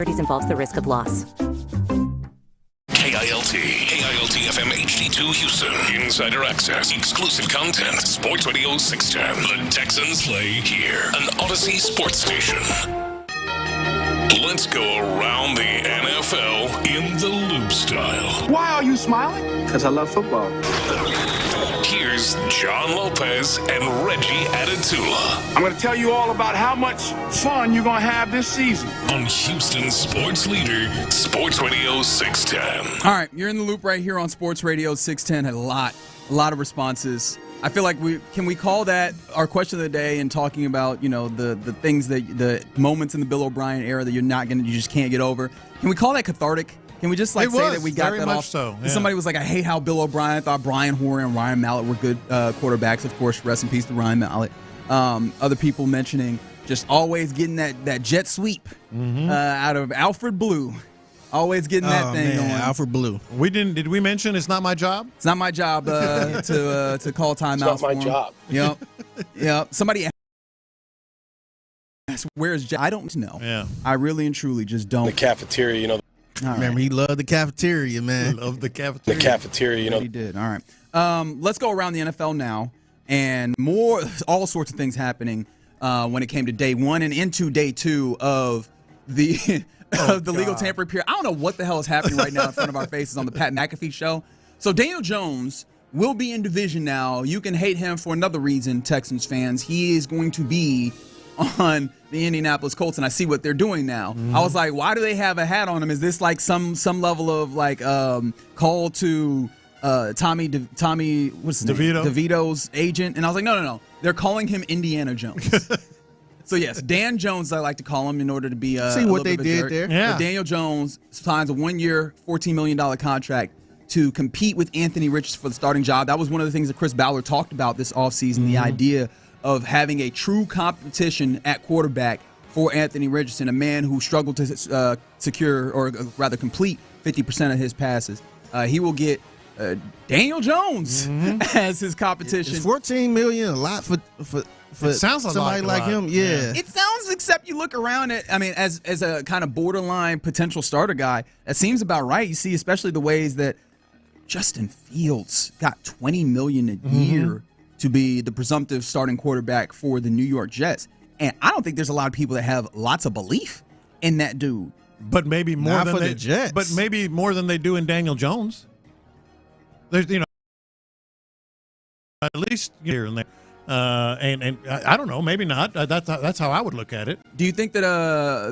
involves the risk of loss. KILT FM HD2 Houston. Insider access, exclusive content. Sports Radio 610. The Texans play here. An Odyssey sports station. Let's go around the NFL in the loop style. Why are you smiling? Because I love football. Here's John Lopez and Reggie Adetula. I'm going to tell you all about how much fun you're going to have this season. On Houston sports leader, Sports Radio 610. All right, you're in the loop right here on Sports Radio 610. Had a lot of responses. I feel like we call that our question of the day and talking about, the things the moments in the Bill O'Brien era that you just can't get over. Can we call that cathartic? Can we just say that we got that off? So, yeah. Somebody was like, I hate how Bill O'Brien thought Brian Hoyer and Ryan Mallett were good quarterbacks. Of course, rest in peace to Ryan Mallett. Other people mentioning just always getting that jet sweep out of Alfred Blue. Always getting that thing going. Alfred Blue. Did we mention it's not my job? It's not my job to call timeouts. It's not my job. Yep. Somebody asked, where's Jack? I don't know. Yeah. I really and truly just don't. The cafeteria, Remember, he loved the cafeteria, man. Loved the cafeteria. The cafeteria, He did. All right. Let's go around the NFL now, and all sorts of things happening when it came to day one and into day two of the legal tampering period. I don't know what the hell is happening right now in front of our faces on the Pat McAfee show. So Daniel Jones will be in division now. You can hate him for another reason, Texans fans. He is going to be on the Indianapolis Colts, and I see what they're doing now. I was like, why do they have a hat on him? Is this like some level of call to Tommy what's his name? DeVito's agent? And I was like, no. They're calling him Indiana Jones. So, yes, Dan Jones, I like to call him in order to be see what they did there. Yeah. But Daniel Jones signs a 1-year, $14 million contract to compete with Anthony Richardson for the starting job. That was one of the things that Chris Ballard talked about this offseason, the idea of having a true competition at quarterback for Anthony Richardson, a man who struggled to secure or rather complete 50% of his passes. He will get Daniel Jones as his competition. Is $14 million a lot for it sounds somebody like him? Yeah. It sounds, except you look around at, as a kind of borderline potential starter guy, that seems about right. You see, especially the ways that Justin Fields got $20 million a year to be the presumptive starting quarterback for the New York Jets. And I don't think there's a lot of people that have lots of belief in that dude. But maybe more than the Jets. But maybe more than they do in Daniel Jones. There's, at least here and there. And I don't know, maybe not. That's how I would look at it. Do you think that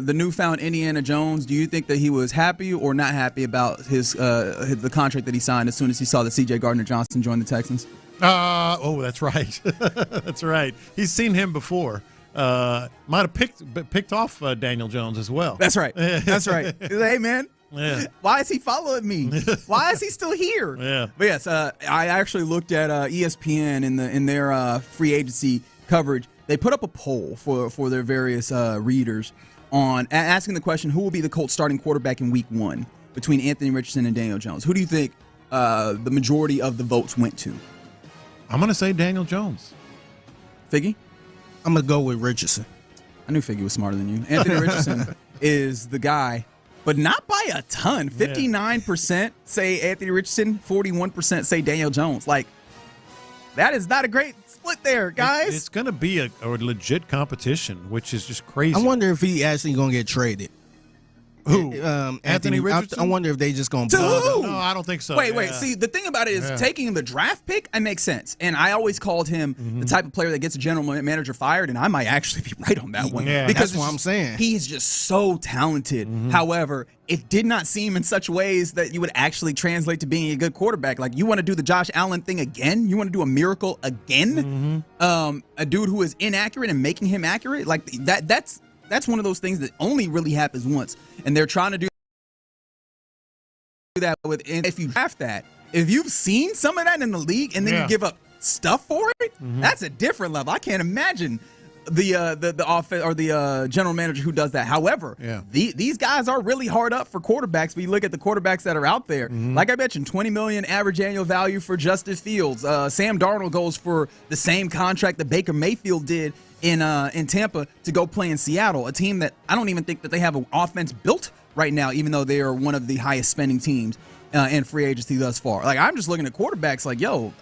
the newfound Indiana Jones, do you think that he was happy or not happy about the contract that he signed as soon as he saw that C.J. Gardner-Johnson joined the Texans? That's right. That's right. He's seen him before. Might have picked off Daniel Jones as well. That's right. That's right. Hey, man. Yeah. Why is he following me? Why is he still here? Yeah. But yes, I actually looked at ESPN in their free agency coverage. They put up a poll for their various readers on asking the question, who will be the Colts starting quarterback in Week 1 between Anthony Richardson and Daniel Jones? Who do you think the majority of the votes went to? I'm going to say Daniel Jones. Figgy? I'm going to go with Richardson. I knew Figgy was smarter than you. Anthony Richardson is the guy, but not by a ton. 59% say Anthony Richardson, 41% say Daniel Jones. Like, that is not a great split there, guys. It's going to be a legit competition, which is just crazy. I wonder if he actually going to get traded. Who? Anthony Richardson? I wonder if they just going to who? No, I don't think so. Wait. See, the thing about it is taking the draft pick, it makes sense. And I always called him the type of player that gets a general manager fired, and I might actually be right on that one. Yeah, because that's what I'm saying. He is just so talented. However, it did not seem in such ways that you would actually translate to being a good quarterback. Like, you want to do the Josh Allen thing again? You want to do a miracle again? A dude who is inaccurate and making him accurate? Like, that's one of those things that only really happens once. And they're trying to do that with, and if you draft that, if you've seen some of that in the league and then you give up stuff for it, that's a different level. I can't imagine the offense or the general manager who does that. However, these guys are really hard up for quarterbacks. When you look at the quarterbacks that are out there, like I mentioned, $20 million average annual value for Justin Fields. Sam Darnold goes for the same contract that Baker Mayfield did in Tampa to go play in Seattle, a team that I don't even think that they have an offense built right now, even though they are one of the highest spending teams in free agency thus far. Like, I'm just looking at quarterbacks like, yo,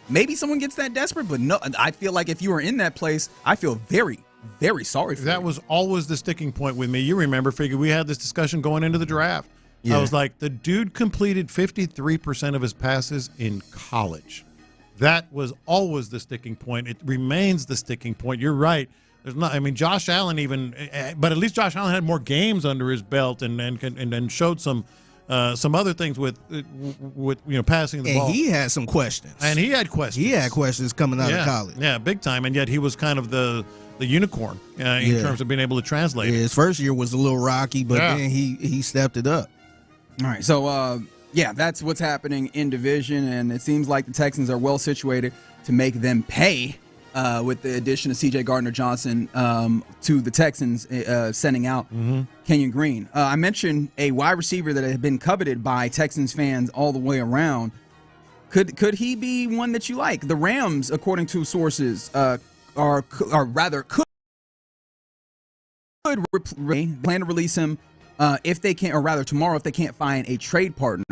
maybe someone gets that desperate, but no, I feel like if you were in that place, I feel very, very sorry for you. That was always the sticking point with me. You remember, Figgy, we had this discussion going into the draft. Yeah. I was like, the dude completed 53% of his passes in college. That was always the sticking point. It remains the sticking point. You're right. There's not. I mean, Josh Allen but at least Josh Allen had more games under his belt and showed some other things with passing the ball. And he had some questions. And he had questions. He had questions coming out of college. Yeah, big time. And yet he was kind of the unicorn in terms of being able to translate. Yeah, his first year was a little rocky, but then he stepped it up. All right, so that's what's happening in division, and it seems like the Texans are well situated to make them pay with the addition of C.J. Gardner-Johnson to the Texans, sending out Kenyan Green. I mentioned a wide receiver that had been coveted by Texans fans all the way around. Could he be one that you like? The Rams, according to sources, could plan to release him if they can, or rather tomorrow if they can't find a trade partner,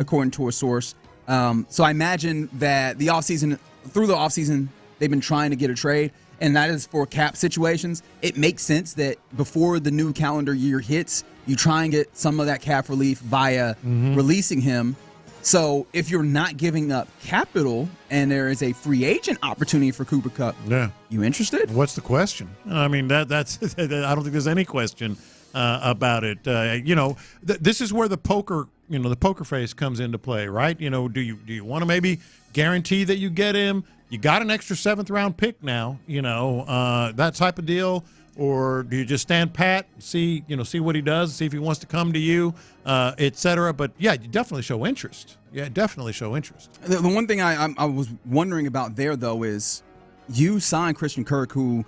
according to a source. So I imagine that through the offseason, they've been trying to get a trade, and that is for cap situations. It makes sense that before the new calendar year hits, you try and get some of that cap relief via releasing him. So if you're not giving up capital and there is a free agent opportunity for Cooper Kupp, you interested? What's the question? I mean, that's I don't think there's any question about it. This is where the poker face comes into play, right? Do you want to maybe guarantee that you get him? You got an extra 7th round pick now, that type of deal, or do you just stand pat, see what he does, see if he wants to come to you, et cetera? But yeah, you definitely show interest. Yeah, definitely show interest. The one thing I was wondering about there though is you signed Christian Kirk, who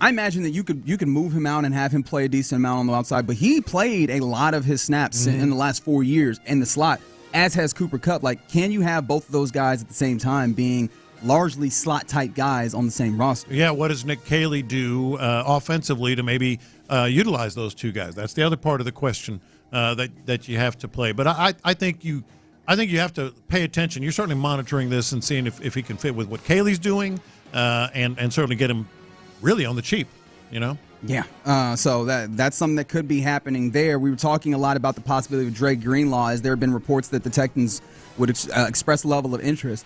I imagine that you could move him out and have him play a decent amount on the outside, but he played a lot of his snaps in the last 4 years in the slot, as has Cooper Kupp. Like, can you have both of those guys at the same time being largely slot-type guys on the same roster? Yeah, what does Nick Caley do offensively to maybe utilize those two guys? That's the other part of the question that you have to play. But I think you have to pay attention. You're certainly monitoring this and seeing if he can fit with what Caley's doing, and certainly get him really on the cheap, Yeah, so that's something that could be happening there. We were talking a lot about the possibility of Dre Greenlaw, as there have been reports that the Texans would express a level of interest.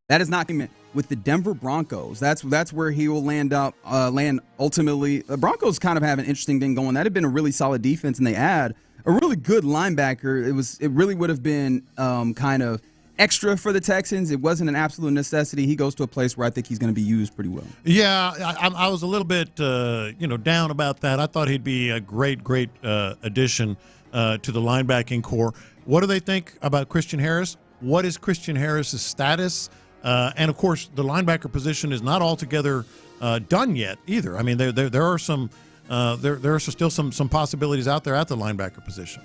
That is not with the Denver Broncos. That's where he will land ultimately. The Broncos kind of have an interesting thing going. That had been a really solid defense, and they add a really good linebacker. It really would have been kind of extra for the Texans. It wasn't an absolute necessity. He goes to a place where I think he's going to be used pretty well. Yeah, I was a little bit down about that. I thought he'd be a great addition to the linebacking core. What do they think about Christian Harris? What is Christian Harris's status? And of course, the linebacker position is not altogether done yet either. I mean, there are some there are still some possibilities out there at the linebacker position.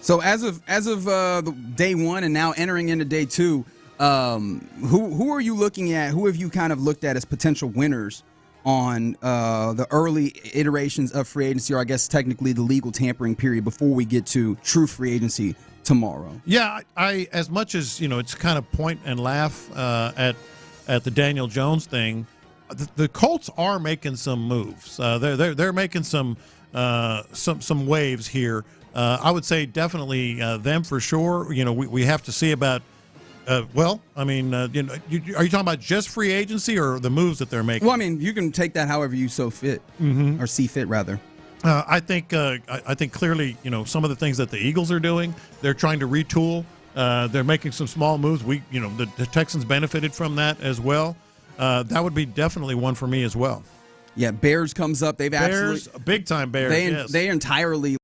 So as of the day one and now entering into day two, who are you looking at? Who have you kind of looked at as potential winners on the early iterations of free agency, or I guess technically the legal tampering period before we get to true free agency tomorrow? Yeah, I as much as it's kind of point and laugh at the Daniel Jones thing. The Colts are making some moves. They're making some waves here. I would say definitely them for sure. We have to see about. Are you talking about just free agency or the moves that they're making? Well, I mean, you can take that however you so fit, or see fit rather. I think clearly, some of the things that the Eagles are doing, they're trying to retool. They're making some small moves. The Texans benefited from that as well. That would be definitely one for me as well. Yeah, Bears comes up. Bears, big time Bears. They entirely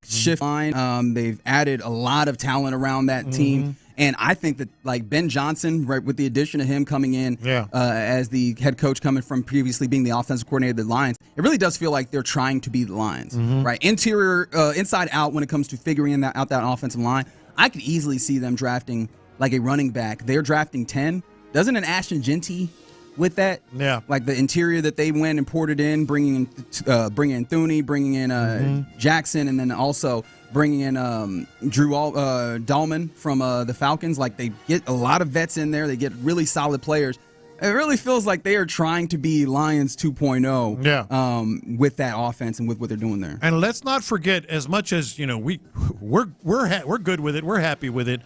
shift line. They've added a lot of talent around that team. And I think that Ben Johnson, right, with the addition of him coming in as the head coach, coming from previously being the offensive coordinator of the Lions, it really does feel like they're trying to be the Lions, right? Interior, inside out when it comes to figuring out that offensive line. I could easily see them drafting like a running back. They're drafting 10. doesn't an Ashton Genty with that? Yeah. Like the interior that they went and ported in, bringing in Thuney, bringing in Jackson, and then also bringing in Drew Dahlman from the Falcons. Like, they get a lot of vets in there. They get really solid players. It really feels like they are trying to be Lions 2.0 with that offense and with what they're doing there. And let's not forget, as much as we're good with it, we're happy with it.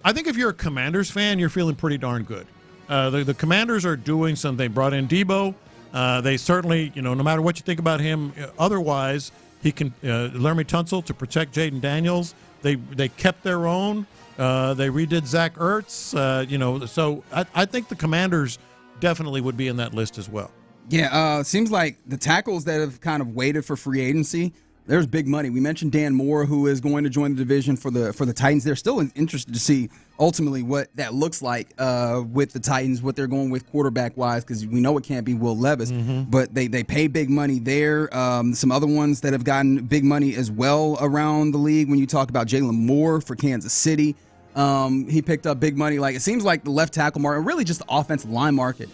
I think if you're a Commanders fan, you're feeling pretty darn good. The Commanders are doing something. They brought in Debo. They certainly, no matter what you think about him, otherwise he can Laremy Tunsil to protect Jaden Daniels. They kept their own. They redid Zach Ertz. So I think the Commanders definitely would be in that list as well. Yeah, seems like the tackles that have kind of waited for free agency, there's big money. We mentioned Dan Moore, who is going to join the division for the Titans. They're still interested to see ultimately what that looks like with the Titans, what they're going with quarterback-wise, because we know it can't be Will Levis. But they pay big money there. Some other ones that have gotten big money as well around the league. When you talk about Jalen Moore for Kansas City, he picked up big money. Like, it seems like the left tackle market, really just the offensive line market,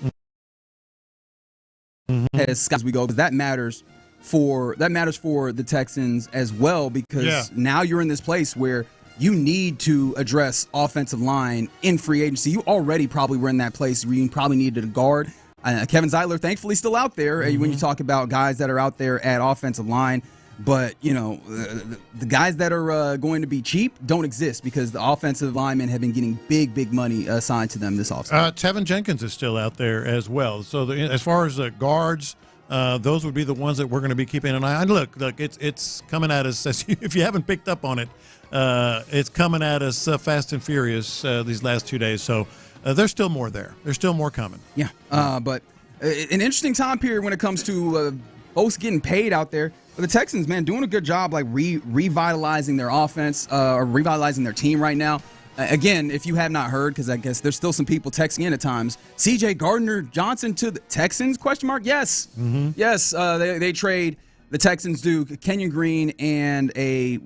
as we go, because that matters for the Texans as well, because now you're in this place where you need to address offensive line in free agency. You already probably were in that place where you probably needed a guard. Kevin Zeitler, thankfully, still out there when you talk about guys that are out there at offensive line. But, the guys that are going to be cheap don't exist because the offensive linemen have been getting big money assigned to them this offseason. Tevin Jenkins is still out there as well. So as far as guards, those would be the ones that we're going to be keeping an eye on. Look, it's coming at us. If you haven't picked up on it, it's coming at us fast and furious these last 2 days. So there's still more there. There's still more coming. Yeah, but an interesting time period when it comes to folks getting paid out there. But the Texans, man, doing a good job, like revitalizing their offense or revitalizing their team right now. Again, if you have not heard, because I guess there's still some people texting in at times, CJ Gardner-Johnson to the Texans, ? Yes. Yes, they trade. The Texans do Kenyan Green and a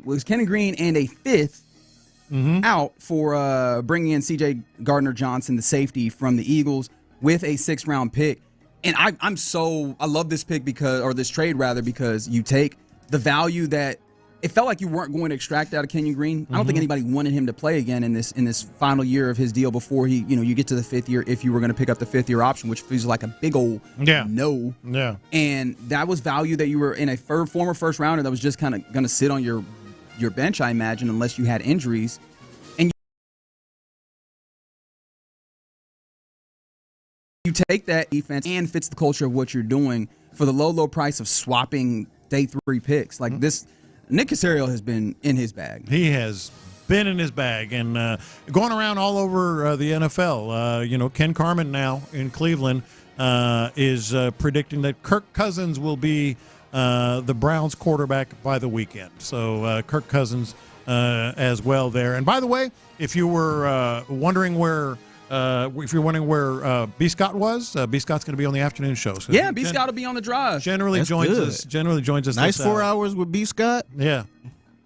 fifth out for bringing in CJ Gardner-Johnson, the safety from the Eagles, with a 6th-round pick. And I love this pick this trade because you take the value that it felt like you weren't going to extract out of Kenyan Green. I don't think anybody wanted him to play again in this final year of his deal before you get to the 5th year, if you were going to pick up the 5th-year option, which feels like a big old no. Yeah. And that was value that you were in a former first rounder that was just kind of going to sit on your bench, I imagine, unless you had injuries. And you take that defense and fits the culture of what you're doing for the low price of swapping day 3 picks. Like this, Nick Caserio has been in his bag. He has been in his bag and going around all over the NFL. Ken Carman now in Cleveland is predicting that Kirk Cousins will be the Browns quarterback by the weekend. So Kirk Cousins as well there. And by the way, if you were wondering where B. Scott was, B. Scott's going to be on the afternoon show. So yeah, B. Scott will be on the drive. Generally joins us. Nice 4 hours with B. Scott. Yeah.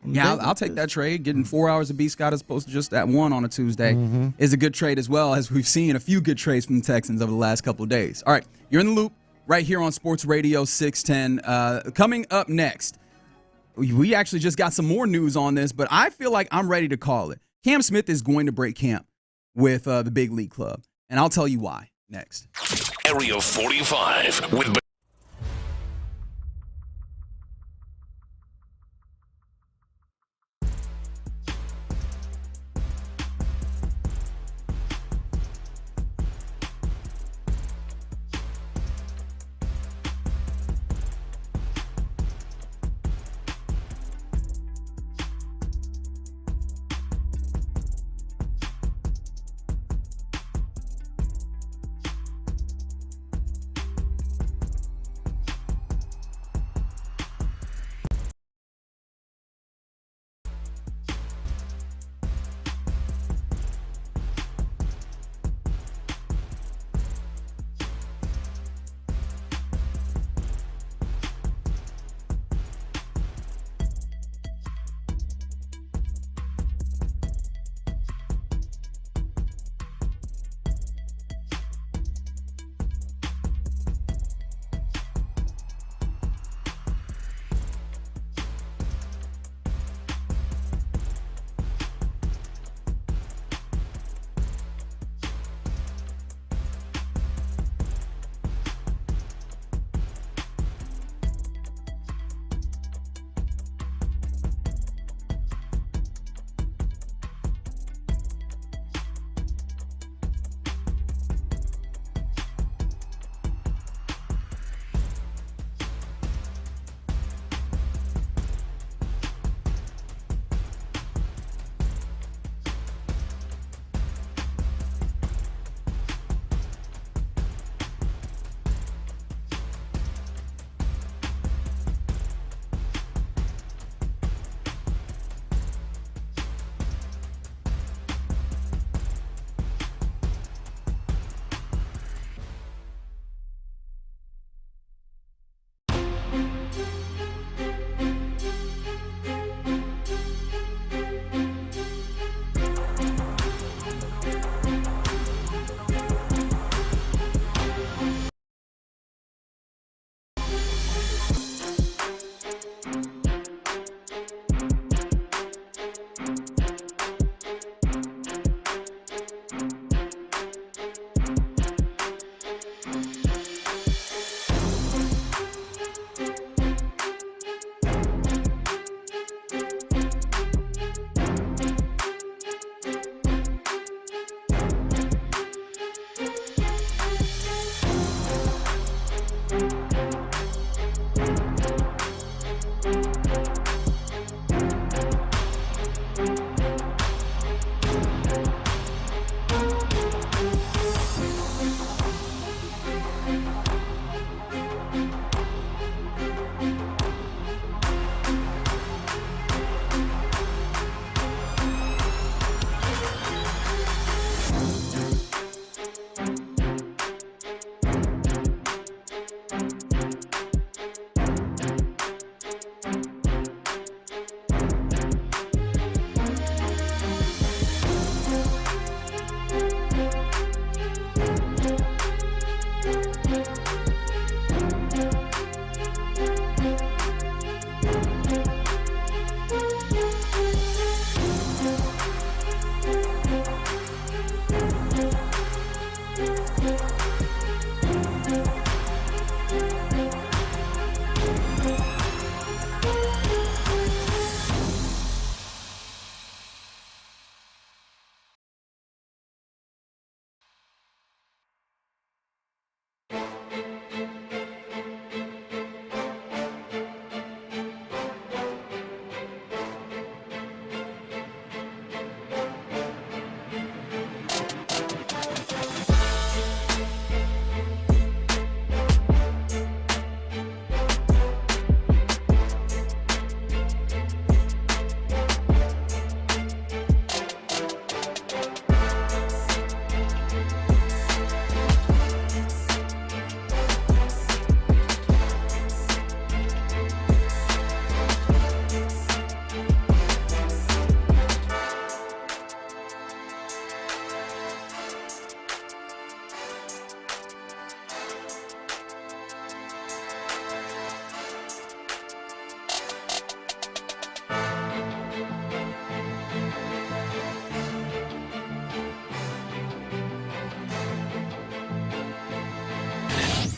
Yeah, I'll take that trade. Getting 4 hours of B. Scott as opposed to just that one on a Tuesday is a good trade as well, as we've seen a few good trades from the Texans over the last couple of days. All right, you're in the loop right here on Sports Radio 610. Coming up next, we actually just got some more news on this, but I feel like I'm ready to call it. Cam Smith is going to break camp with the Big League Club, and I'll tell you why next. Area 45 with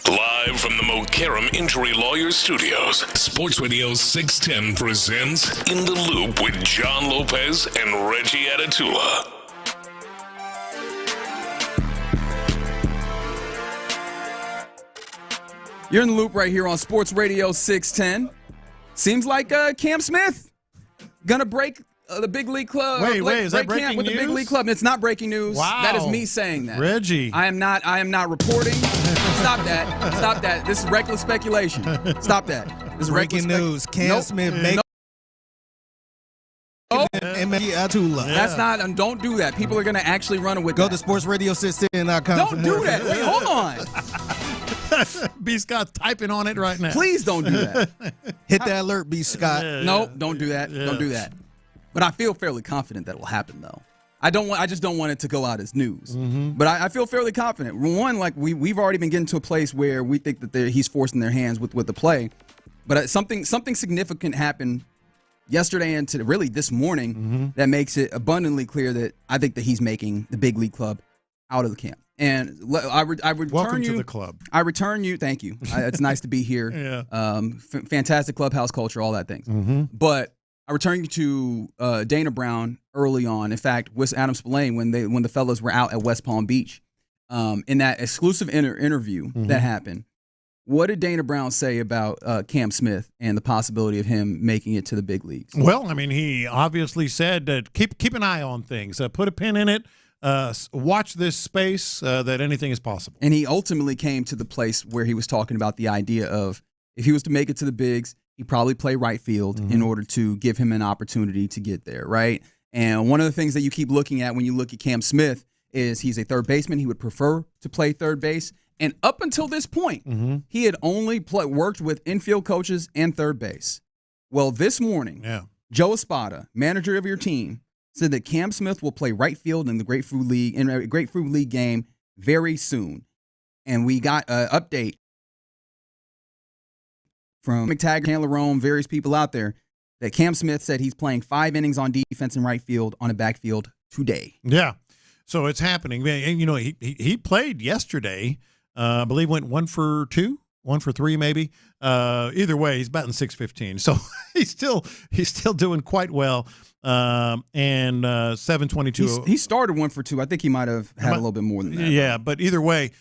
Live from the Mokaram Injury Lawyers Studios, Sports Radio 610 presents In the Loop with John Lopez and Reggie Atatula. You're in the loop right here on Sports Radio 610. Seems like Cam Smith gonna break the big league club. Wait, is that breaking with news? The big league club? It's not breaking news. Wow. That is me saying that. Reggie. I am not reporting. Stop that. This is reckless speculation. Stop that. This is Breaking news. Cam Smith making Atula. That's not. Don't do that. People are going to actually run with Go that. to sportsradio610.com. Don't do that. Wait, hold on. B. Scott typing on it right now. Please don't do that. Hit that alert, B. Scott. No, don't do that. Don't do that. But I feel fairly confident that will happen, though. I just don't want it to go out as news. But I feel fairly confident. One, like we've already been getting to a place where we think that he's forcing their hands with the play. But something significant happened yesterday and really this morning that makes it abundantly clear that I think that he's making the big league club out of the camp. And I return Welcome you to the club. I return you. Thank you. It's nice to be here. Yeah. Fantastic clubhouse culture, all that things. But I return you to Dana Brown early on. In fact, with Adam Spillane when the fellas were out at West Palm Beach, in that exclusive interview that happened. What did Dana Brown say about Cam Smith and the possibility of him making it to the big leagues? Well, I mean, he obviously said that keep an eye on things, put a pin in it, watch this space, that anything is possible. And he ultimately came to the place where he was talking about the idea of if he was to make it to the bigs, he'd probably play right field in order to give him an opportunity to get there, right? And one of the things that you keep looking at when you look at Cam Smith is he's a third baseman. He would prefer to play third base. And up until this point, he had only worked with infield coaches and third base. Well, this morning, Joe Espada, manager of your team, said that Cam Smith will play right field in the Grapefruit League game very soon. And we got an update from McTaggart, Chandler Rome, various people out there that Cam Smith said he's playing 5 innings on defense in right field on a backfield today. Yeah. So it's happening. And, you know, he played yesterday. I believe went 1 for 2, 1 for 3 maybe. Either way, he's batting .615. So he's still doing quite well. And 722. He started 1 for 2. I think he might have had a little bit more than that. Yeah, but either way,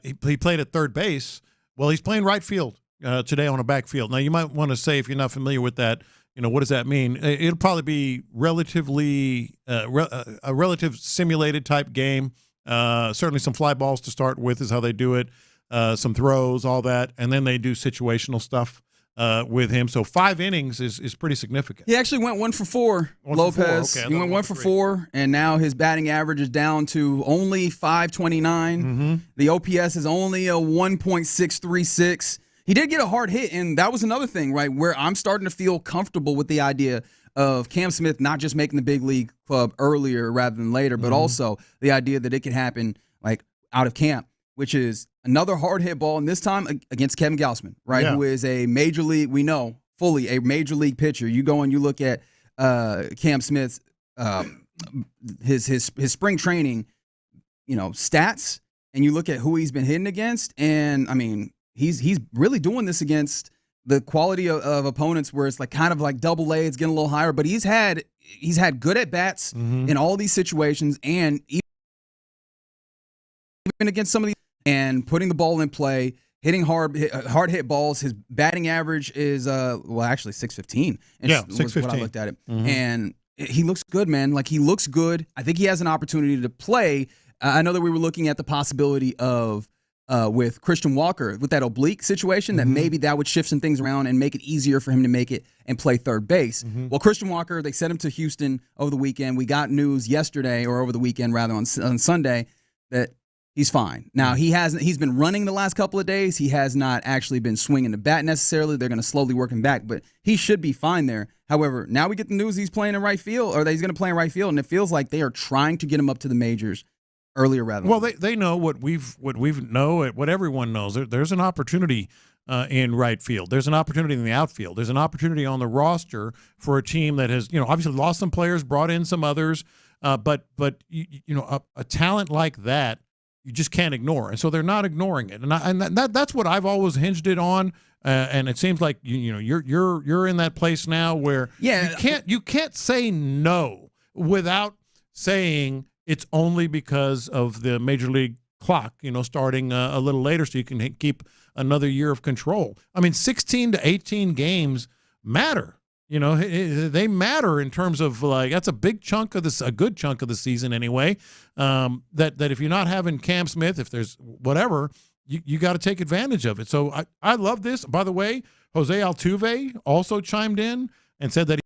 he played at third base. Well, he's playing right field today on a backfield. Now, you might want to say, if you're not familiar with that, what does that mean? It'll probably be relatively a relative simulated type game. Certainly some fly balls to start with is how they do it. Some throws, all that, and then they do situational stuff with him. So 5 innings is pretty significant. He actually went 1 for 4, Lopez. Okay, he went 1 for 4, and now his batting average is down to only 529. Mm-hmm. The OPS is only a 1.636. He did get a hard hit, and that was another thing, right, where I'm starting to feel comfortable with the idea of Cam Smith not just making the big league club earlier rather than later, but also the idea that it could happen like out of camp, which is another hard hit ball, and this time against Kevin Gausman, right, who is a major league, we know fully a major league pitcher. You go and you look at Cam Smith's his spring training, stats, and you look at who he's been hitting against, and I mean, he's really doing this against the quality of opponents where it's like kind of like double A, it's getting a little higher, but he's had good at bats in all these situations, and even against some of these, and putting the ball in play, hitting hard hit balls. His batting average is actually 615. Yeah, 615. What I looked at it, and he looks good, man. Like, he looks good. I think he has an opportunity to play. I know that we were looking at the possibility of. With Christian Walker, with that oblique situation, that maybe that would shift some things around and make it easier for him to make it and play third base. Well, Christian Walker, they sent him to Houston over the weekend. We got news yesterday, or over the weekend rather, on Sunday, that he's fine. Now, he's been running the last couple of days. He has not actually been swinging the bat necessarily. They're going to slowly work him back, but he should be fine there. However, now we get the news he's playing in right field, or that he's going to play in right field, and it feels like they are trying to get him up to the majors earlier rather. Well, they know what everyone knows. There's an opportunity in right field. There's an opportunity in the outfield. There's an opportunity on the roster for a team that has obviously lost some players, brought in some others, but a talent like that you just can't ignore, and so they're not ignoring it. And that's what I've always hinged it on. And it seems like you're in that place now where you can't say no without saying it's only because of the major league clock, starting a little later so you can keep another year of control. I mean, 16 to 18 games matter. They matter in terms of, like, that's a big chunk of this, a good chunk of the season anyway. That if you're not having Cam Smith, if there's whatever, you got to take advantage of it. So I love this. By the way, Jose Altuve also chimed in and said that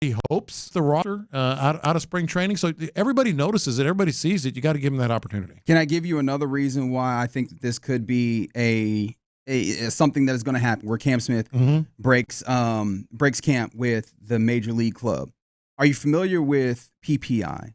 he hopes the roster out of spring training. So everybody notices it. Everybody sees it. You got to give him that opportunity. Can I give you another reason why I think that this could be a something that is going to happen, where Cam Smith breaks camp with the major league club? Are you familiar with PPI?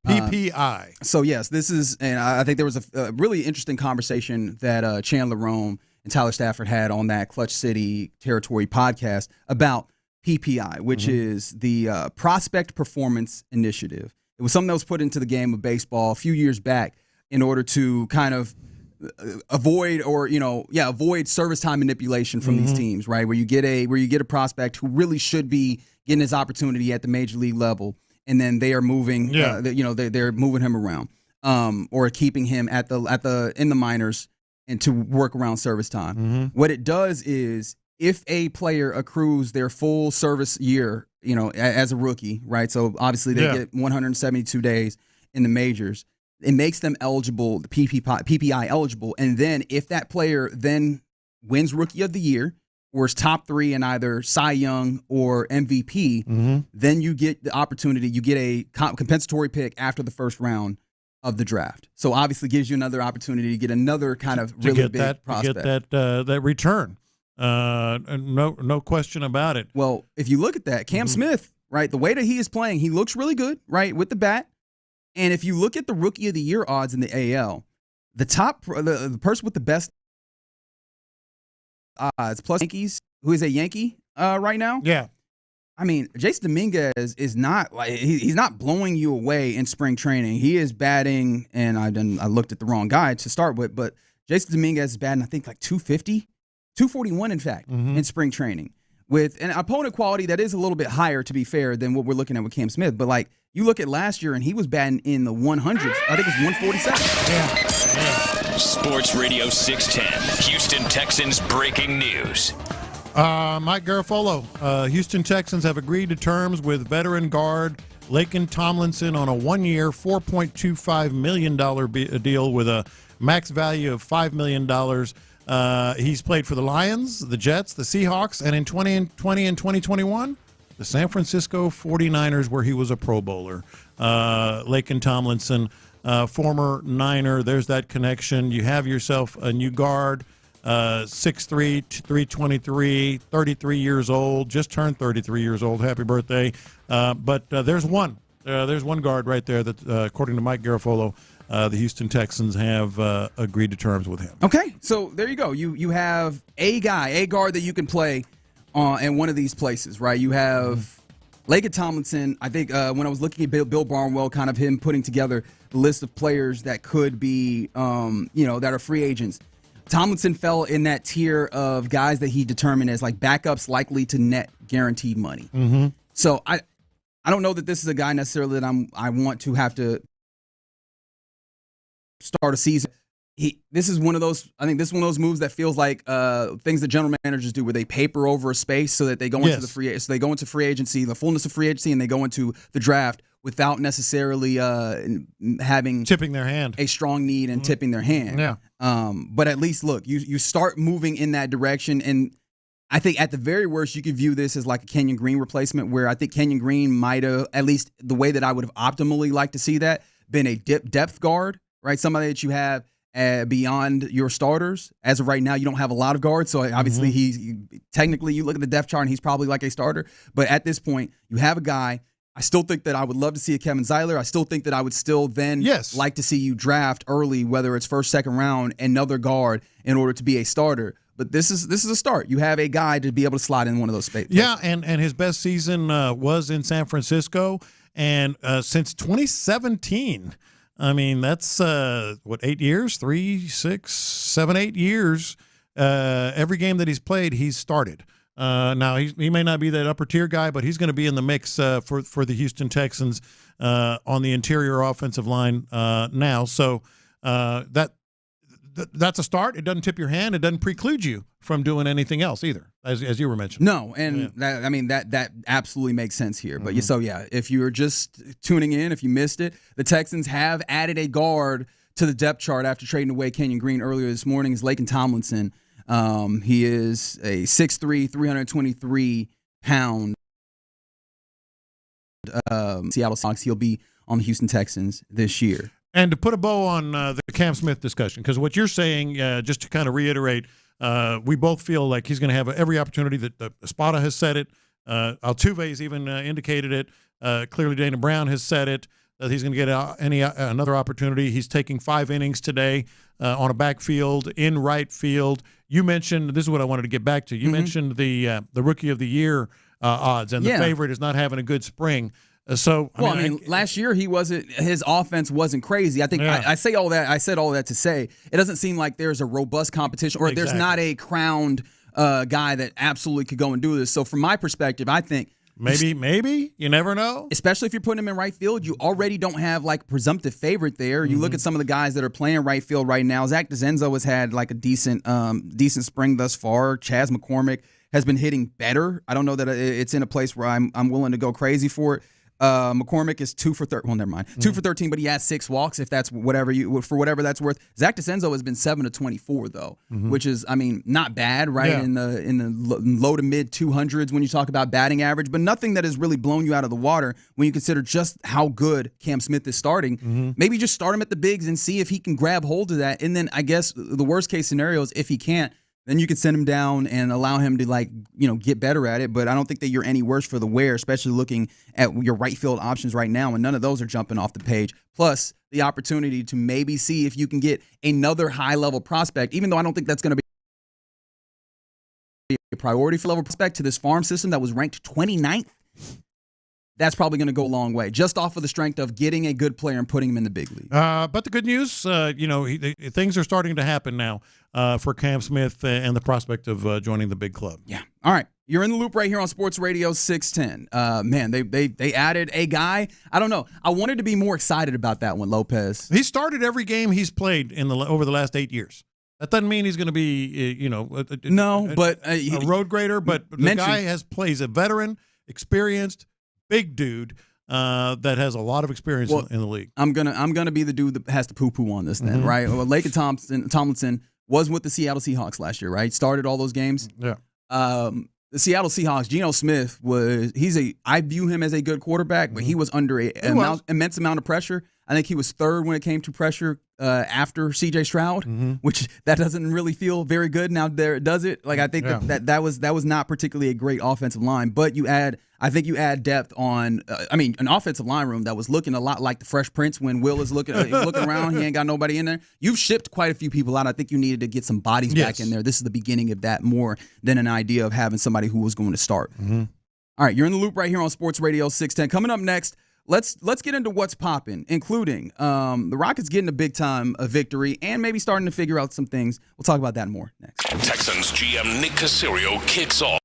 PPI. So yes, this is, and I think there was a really interesting conversation that Chandler Rome and Tyler Stafford had on that Clutch City Territory podcast about PPI, which is the Prospect Performance Initiative. It was something that was put into the game of baseball a few years back in order to kind of avoid service time manipulation from these teams, right? Where you get a prospect who really should be getting his opportunity at the major league level, and then they are moving, they're moving him around, or keeping him in the minors and to work around service time. What it does is, if a player accrues their full service year, as a rookie, right? So obviously they get 172 days in the majors. It makes them eligible, the PPI eligible. And then if that player then wins Rookie of the Year, or is top 3 in either Cy Young or MVP, then you get the opportunity, you get a compensatory pick after the first round of the draft. So obviously gives you another opportunity to get another kind of really big prospect. To get that return. No question about it. Well, if you look at that, Cam Smith, right, the way that he is playing, he looks really good, right, with the bat. And if you look at the Rookie of the Year odds in the AL, the person with the best odds, plus Yankees, who is a Yankee right now. Yeah. I mean, Jason Dominguez is not like, he's not blowing you away in spring training. He is batting, and I looked at the wrong guy to start with, but Jason Dominguez is batting, I think, like 250, 241, in fact, in spring training, with an opponent quality that is a little bit higher, to be fair, than what we're looking at with Cam Smith. But, like, you look at last year, and he was batting in the 100s. I think it was 147. Yeah. Sports Radio 610, Houston Texans breaking news. Mike Garafolo, Houston Texans have agreed to terms with veteran guard Laken Tomlinson on a one-year, $4.25 million deal with a max value of $5 million. He's played for the Lions, the Jets, the Seahawks, and in 2020 and 2021, the San Francisco 49ers, where he was a Pro Bowler. Laken Tomlinson, former Niner, there's that connection. You have yourself a new guard, 6'3", 323, 33 years old, just turned 33 years old. Happy birthday. But there's one guard right there that, according to Mike Garafolo, the Houston Texans have agreed to terms with him. Okay, so there you go. You have a guard that you can play in one of these places, right? You have Laken Tomlinson. I think when I was looking at Bill Barnwell, kind of him putting together the list of players that could be, that are free agents, Tomlinson fell in that tier of guys that he determined as like backups likely to net guaranteed money. Mm-hmm. So I don't know that this is a guy necessarily that I want to have to start a season. This is one of those moves that feels like things that general managers do, where they paper over a space so that they go into free agency, the fullness of free agency, and they go into the draft without necessarily tipping their hand, a strong need and tipping their hand. Yeah. But at least look, you start moving in that direction, and I think at the very worst you could view this as like a Kenyan Green replacement, where I think Kenyan Green might have, at least the way that I would have optimally liked to see that, been a depth guard, right? Somebody that you have beyond your starters. As of right now, you don't have a lot of guards, so obviously technically you look at the depth chart and he's probably like a starter. But at this point, you have a guy. I still think that I would love to see a Kevin Zeiler. I still think that I would still then like to see you draft early, whether it's first, second round, another guard in order to be a starter. But this is a start. You have a guy to be able to slide in one of those spaces. Yeah, and his best season was in San Francisco, and since 2017. I mean, that's 8 years? 3, 6, 7, 8 years. Every game that he's played, he's started. Now he may not be that upper tier guy, but he's going to be in the mix for the Houston Texans on the interior offensive line now. So that's a start. It doesn't tip your hand. It doesn't preclude you from doing anything else either, as you were mentioning. No, and that absolutely makes sense here. But if you were just tuning in, if you missed it, the Texans have added a guard to the depth chart after trading away Kenyan Green earlier this morning. Is Laken Tomlinson. He is a 6'3", 323-pound Seattle Seahawks. He'll be on the Houston Texans this year. And to put a bow on the Cam Smith discussion, because what you're saying, just to kind of reiterate, we both feel like he's going to have every opportunity. That Espada has said it. Altuve's even indicated it. Clearly, Dana Brown has said it. That he's going to get another opportunity. He's taking 5 innings today on a backfield in right field. You mentioned, this is what I wanted to get back to. You mentioned the Rookie of the Year odds, and the favorite is not having a good spring. Last year his offense wasn't crazy. I think I say all that. I said all that to say it doesn't seem like there's a robust competition, or there's not a crowned guy that absolutely could go and do this. So from my perspective, I think maybe you never know. Especially if you're putting him in right field, you already don't have like a presumptive favorite there. You look at some of the guys that are playing right field right now. Zach DeZenzo has had like a decent spring thus far. Chaz McCormick has been hitting better. I don't know that it's in a place where I'm willing to go crazy for it. McCormick is 2 for 13. Well, never mind. 2 for 13, but he has 6 walks. If that's whatever that's worth. Zach DeCenzo has been 7 to 24 though, which is not bad, right? Yeah. In the low to mid 200s when you talk about batting average, but nothing that has really blown you out of the water when you consider just how good Cam Smith is starting. Maybe just start him at the bigs and see if he can grab hold of that, and then I guess the worst case scenario is if he can't, then you could send him down and allow him to get better at it. But I don't think that you're any worse for the wear, especially looking at your right field options right now, and none of those are jumping off the page. Plus the opportunity to maybe see if you can get another high level prospect, even though I don't think that's going to be a priority for level prospect to this farm system that was ranked 29th. that's probably going to go a long way, just off of the strength of getting a good player and putting him in the big league. But the good news, things are starting to happen now for Cam Smith and the prospect of joining the big club. Yeah. All right. You're in the loop right here on Sports Radio 610. Man, they added a guy. I don't know. I wanted to be more excited about that one, Lopez. He started every game he's played over the last 8 years. That doesn't mean he's going to be, a road grader, but the guy plays a veteran, experienced, big dude that has a lot of experience in the league. I'm gonna be the dude that has to poo-poo on this then, right? Well, Laken Tomlinson was with the Seattle Seahawks last year, right? Started all those games. Yeah. The Seattle Seahawks, Geno Smith I view him as a good quarterback, but he was under an immense amount of pressure. I think he was third when it came to pressure after C.J. Stroud, which that doesn't really feel very good. Now does it? Like I think that was not particularly a great offensive line. But you add depth on. An offensive line room that was looking a lot like the Fresh Prince when Will is looking around. He ain't got nobody in there. You've shipped quite a few people out. I think you needed to get some bodies back in there. This is the beginning of that more than an idea of having somebody who was going to start. All right, you're in the loop right here on Sports Radio 610. Coming up next. Let's get into what's popping, including the Rockets getting a big-time victory and maybe starting to figure out some things. We'll talk about that and more next. Texans GM Nick Caserio kicks off.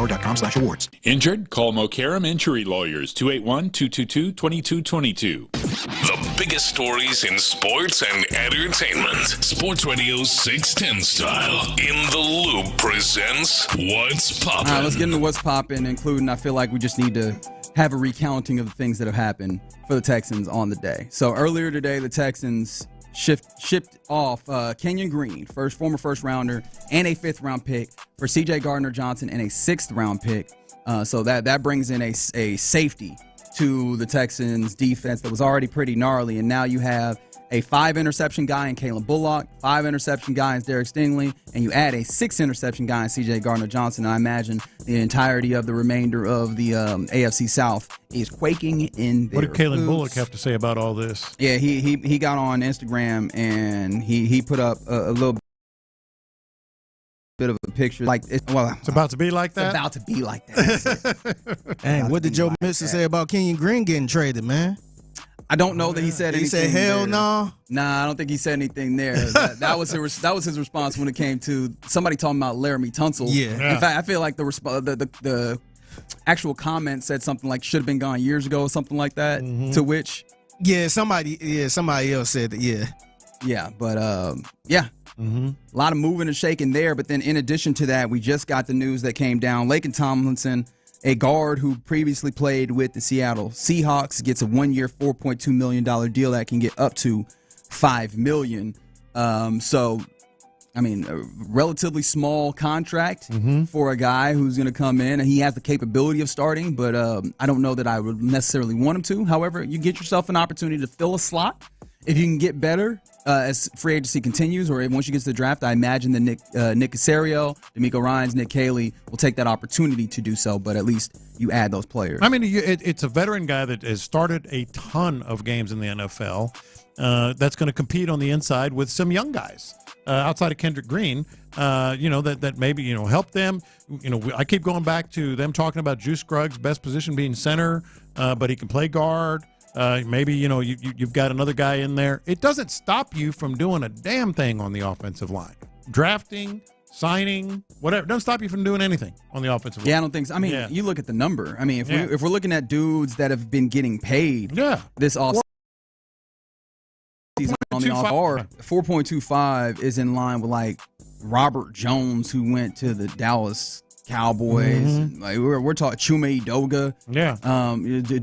www.empower.com/awards. Injured? Call Mokaram Injury Lawyers, 281-222-2222. The biggest stories in sports and entertainment. Sports Radio 610 style. In the Loop presents What's Poppin'. All right, let's get into What's Poppin', including I feel like we just need to have a recounting of the things that have happened for the Texans on the day. So earlier today, the Texans shipped off Kenyan Green, former first-rounder, and a fifth-round pick for C.J. Gardner-Johnson and a sixth-round pick. So that brings in a safety to the Texans' defense that was already pretty gnarly, and now you have a 5-interception guy in Kalen Bullock, 5-interception guy in Derek Stingley, and you add a 6-interception guy in C.J. Gardner-Johnson. I imagine the entirety of the remainder of the AFC South is quaking in their What did Kalen boots. Bullock have to say about all this? Yeah, he got on Instagram and he put up a little bit of a picture like it's about to be like that. It's about to be like that. Hey, what did Joe Mixon say about Kenyan Green getting traded, man? I don't know that he said anything. He said, "Hell there. no." Nah, I don't think he said anything there. That was his response when it came to somebody talking about Laremy Tunsil. Yeah. In fact, I feel like the actual comment said something like "should have been gone years ago" or something like that. Mm-hmm. To which, somebody else said that. Yeah, but yeah. Mm-hmm. A lot of moving and shaking there. But then in addition to that, we just got the news that came down. Laken Tomlinson, a guard who previously played with the Seattle Seahawks, gets a 1-year, $4.2 million deal that can get up to $5 million. So, I mean, a relatively small contract for a guy who's going to come in, and he has the capability of starting, but I don't know that I would necessarily want him to. However, you get yourself an opportunity to fill a slot. If you can get better as free agency continues, or once you get to the draft, I imagine that Nick Caserio, D'Amico Ryans, Nick Caley will take that opportunity to do so, but at least you add those players. I mean, it's a veteran guy that has started a ton of games in the NFL that's going to compete on the inside with some young guys outside of Kendrick Green, that maybe, help them. I keep going back to them talking about Juice Scruggs' best position being center, but he can play guard. Maybe, you've got another guy in there. It doesn't stop you from doing a damn thing on the offensive line. Drafting, signing, whatever. It doesn't stop you from doing anything on the offensive line. Yeah, I don't think so. I mean, you look at the number. I mean, if we're looking at dudes that have been getting paid this offseason on the off, 4.25 is in line with like Robert Jones, who went to the Dallas Cowboys. Like we're talking Chume Edoga.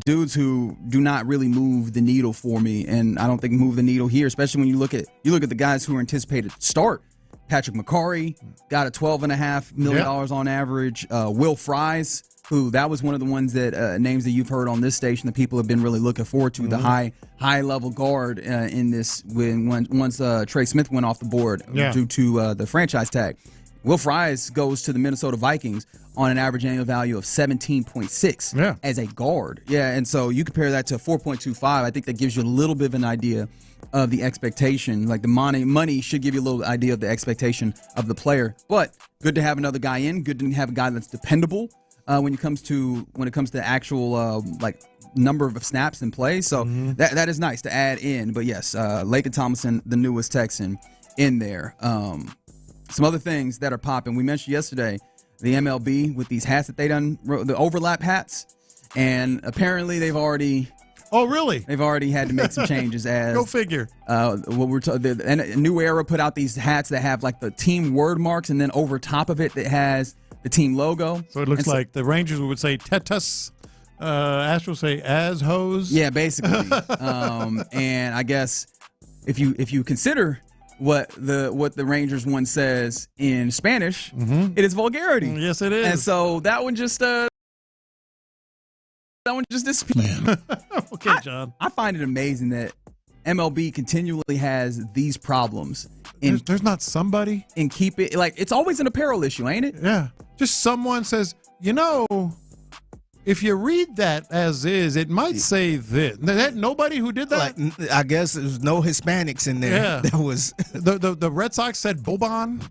Dudes who do not really move the needle for me, and I don't think move the needle here, especially when you look at the guys who are anticipated to start. Patrick McCarry got a $12.5 million on average. Will Fries, who that was one of the ones that names that you've heard on this station that people have been really looking forward to. The high level guard in this once Trey Smith went off the board due to the franchise tag. Will Fries goes to the Minnesota Vikings on an average annual value of 17.6 as a guard. Yeah, and so you compare that to 4.25. I think that gives you a little bit of an idea of the expectation. Like the money should give you a little idea of the expectation of the player. But good to have another guy in. Good to have a guy that's dependable when it comes to actual number of snaps in play. So that is nice to add in. But yes, Laken Tomlinson, the newest Texan, in there. Some other things that are popping. We mentioned yesterday the MLB with these hats that they done, the overlap hats, and apparently they've already. Oh, really? They've already had to make some changes. As go figure. The New Era put out these hats that have like the team word marks, and then over top of it has the team logo. So it looks like the Rangers would say Tetas. Astros say as hose. Yeah, basically. And I guess if you consider what the Rangers one says in Spanish, it is vulgarity. Yes, it is. And so that one just disappeared. Okay, John. I find it amazing that MLB continually has these problems. There's not somebody and keep it like it's always an apparel issue, ain't it? Yeah. Just someone says, if you read that as is, it might say this. That nobody who did that. Like, I guess there's no Hispanics in there. Yeah. That was the Red Sox said Boban.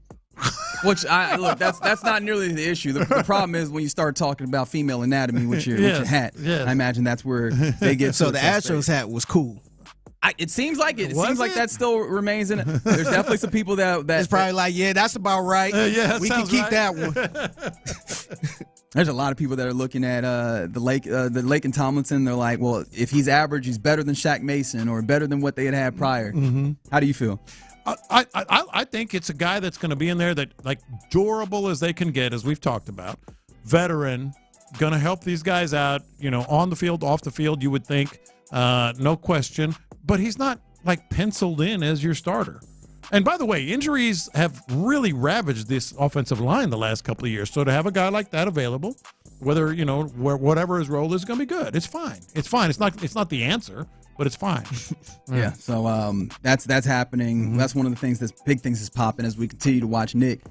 Which that's not nearly the issue. The problem is when you start talking about female anatomy with your hat. Yes. I imagine that's where they get. So the Astros hat was cool. It seems like it. It seems like that still remains in it. There's definitely some people that it's probably like, that's about right. Yeah, we can keep that one. There's a lot of people that are looking at the Laken Tomlinson. They're like, well, if he's average, he's better than Shaq Mason or better than what they had prior. Mm-hmm. How do you feel? I think it's a guy that's going to be in there that, like, durable as they can get, as we've talked about. Veteran, going to help these guys out, on the field, off the field, you would think, no question. But he's not, like, penciled in as your starter. And by the way, injuries have really ravaged this offensive line the last couple of years. So to have a guy like that available, whether, whatever his role is going to be good. It's fine. It's fine. It's not the answer, but it's fine. Yeah. So that's happening. Mm-hmm. That's one of the big things that's popping as we continue to watch Nick,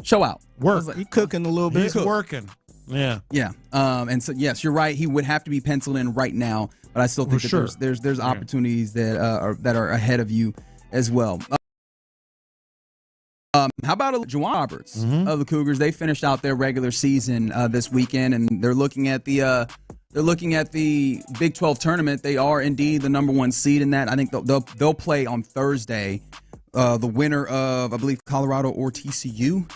show out. Work. He cooking a little bit. He's working. Yeah. Yeah. And so, yes, you're right. He would have to be penciled in right now. But I still think that there's opportunities that are ahead of you as well. How about Juwan Roberts of the Cougars? They finished out their regular season this weekend, and they're looking at the Big 12 tournament. They are indeed the number 1 seed in that. I think they'll play on Thursday. The winner of, I believe, Colorado or TCU,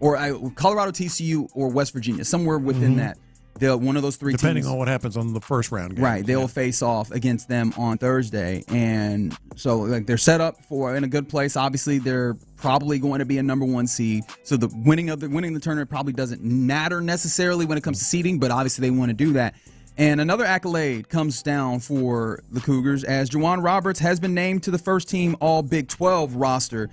or Colorado, TCU, or West Virginia, somewhere within that. One of those three depending teams, on what happens on the first round game. Right, they'll face off against them on Thursday, and so they're set up in a good place. Obviously, they're probably going to be a number 1 seed, so the winning the tournament probably doesn't matter necessarily when it comes to seeding, but obviously they want to do that. And another accolade comes down for the Cougars as Juwan Roberts has been named to the first team All Big 12 roster.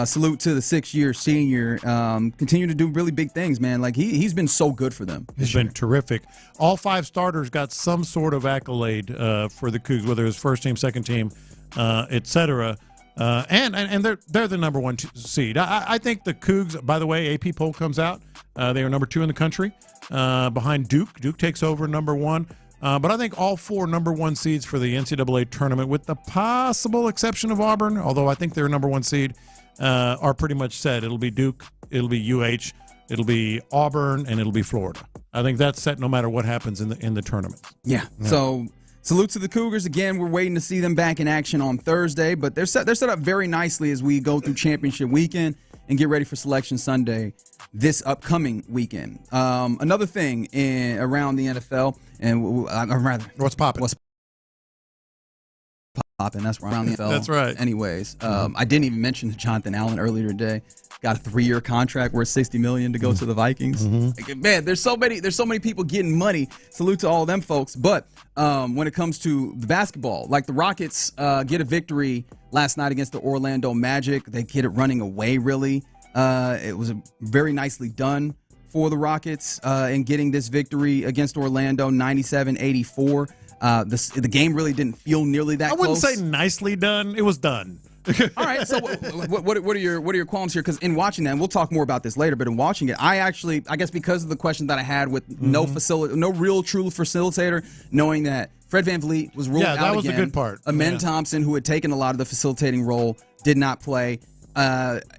Salute to the 6-year senior. Continue to do really big things, man. Like he's been so good for them. He's been terrific. All 5 starters got some sort of accolade for the Cougs, whether it was first team, second team, et cetera. And they're the number 1 seed. I think the Cougs. By the way, AP poll comes out. They are number 2 in the country, behind Duke. Duke takes over number 1. But I think all 4 number 1 seeds for the NCAA tournament, with the possible exception of Auburn, although I think they're number 1 seed. Are pretty much set. It'll be Duke, it'll be UH, it'll be Auburn, and it'll be Florida. I think that's set no matter what happens in the tournament. Yeah. So salute to the Cougars. Again, we're waiting to see them back in action on Thursday, but they're set up very nicely as we go through championship weekend and get ready for Selection Sunday this upcoming weekend. Another thing around the NFL, and what's popping? And that's around the NFL. That's right. Anyways, I didn't even mention Jonathan Allen earlier today. Got a 3-year contract worth $60 million to go to the Vikings. Like, man, there's so many people getting money. Salute to all them folks. But when it comes to the basketball, like the Rockets get a victory last night against the Orlando Magic. They get it running away. Really, it was very nicely done for the Rockets in getting this victory against Orlando, 97-84. The game really didn't feel nearly that close. I wouldn't say nicely done. It was done. All right. So what are your qualms here? Because in watching that, and we'll talk more about this later, but in watching it, I guess because of the question that I had with no real true facilitator, knowing that Fred VanVleet was ruled out again. Yeah, that was the good part. Amen Thompson, who had taken a lot of the facilitating role, did not play.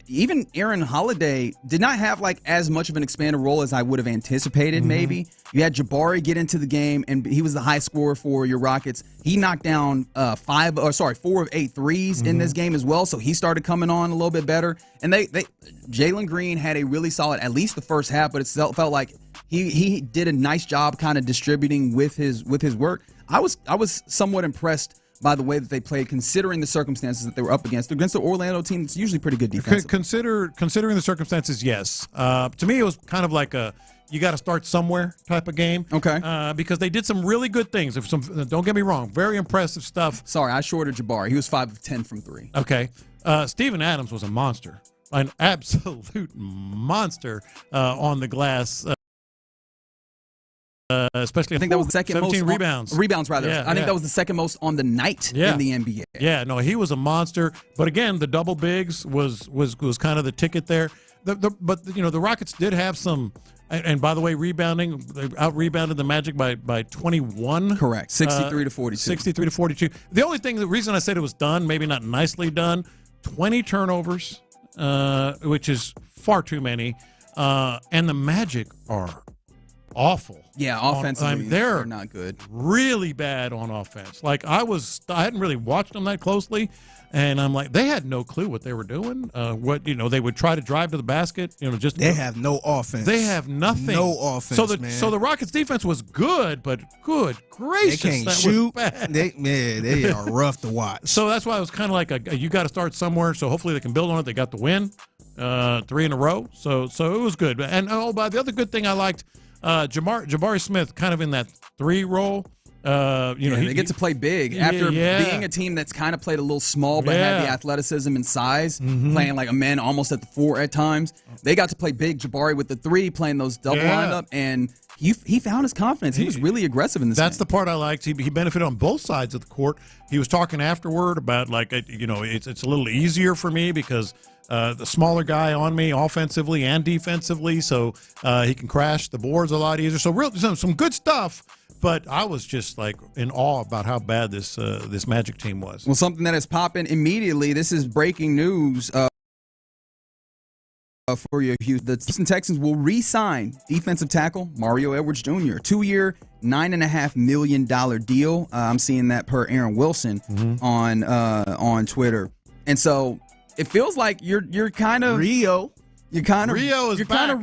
Even Aaron Holiday did not have like as much of an expanded role as I would have anticipated. Maybe you had Jabari get into the game, and he was the high scorer for your Rockets. He knocked down 4 of 8 threes in this game as well, so he started coming on a little bit better. And Jalen Green had a really solid, at least the first half, but it felt like he did a nice job kind of distributing with his work. I was somewhat impressed by the way that they played, considering the circumstances that they were up against the Orlando team. It's usually pretty good defense. Considering the circumstances, yes. To me, it was kind of like a you got to start somewhere type of game. Okay. Because they did some really good things. Don't get me wrong, very impressive stuff. Sorry, I shorted Jabari. He was 5 of 10 from 3. Okay. Steven Adams was a monster, an absolute monster on the glass. Especially, I think that was the second 17 most rebounds. Rebounds, rather. Yeah, I think that was the second most on the night in the NBA. Yeah, no, he was a monster. But again, the double bigs was kind of the ticket there. But the Rockets did have some. And by the way, rebounding, they out-rebounded the Magic by 21. Correct, 63 to 42. 63 to 42. The reason I said it was done, maybe not nicely done, 20 turnovers, which is far too many. And the Magic are awful. Yeah, offensively, they're not good. Really bad on offense. Like I hadn't really watched them that closely, and I'm like, they had no clue what they were doing. They would try to drive to the basket. They have no offense. They have nothing. No offense. So the Rockets defense was good, but good gracious, they can't that shoot. was bad. They are rough to watch. So that's why it was kind of like you got to start somewhere. So hopefully they can build on it. They got the win, 3 in a row. So it was good. And but the other good thing I liked, Jabari Smith, kind of in that 3 role. They get to play big after being a team that's kind of played a little small but had the athleticism and size, playing like a man almost at the 4 at times. They got to play big. Jabari with the 3, playing those double lineup, and he found his confidence. He was really aggressive in this. That's the part I liked. He benefited on both sides of the court. He was talking afterward about it's a little easier for me because the smaller guy on me offensively and defensively, so he can crash the boards a lot easier. So some good stuff. But I was just like in awe about how bad this Magic team was. Well, something that is popping immediately. This is breaking news for you, Houston. The Houston Texans will re-sign defensive tackle Mario Edwards Jr. 2-year, $9.5 million deal. I'm seeing that per Aaron Wilson on Twitter, and so it feels like you're kind of You're kind of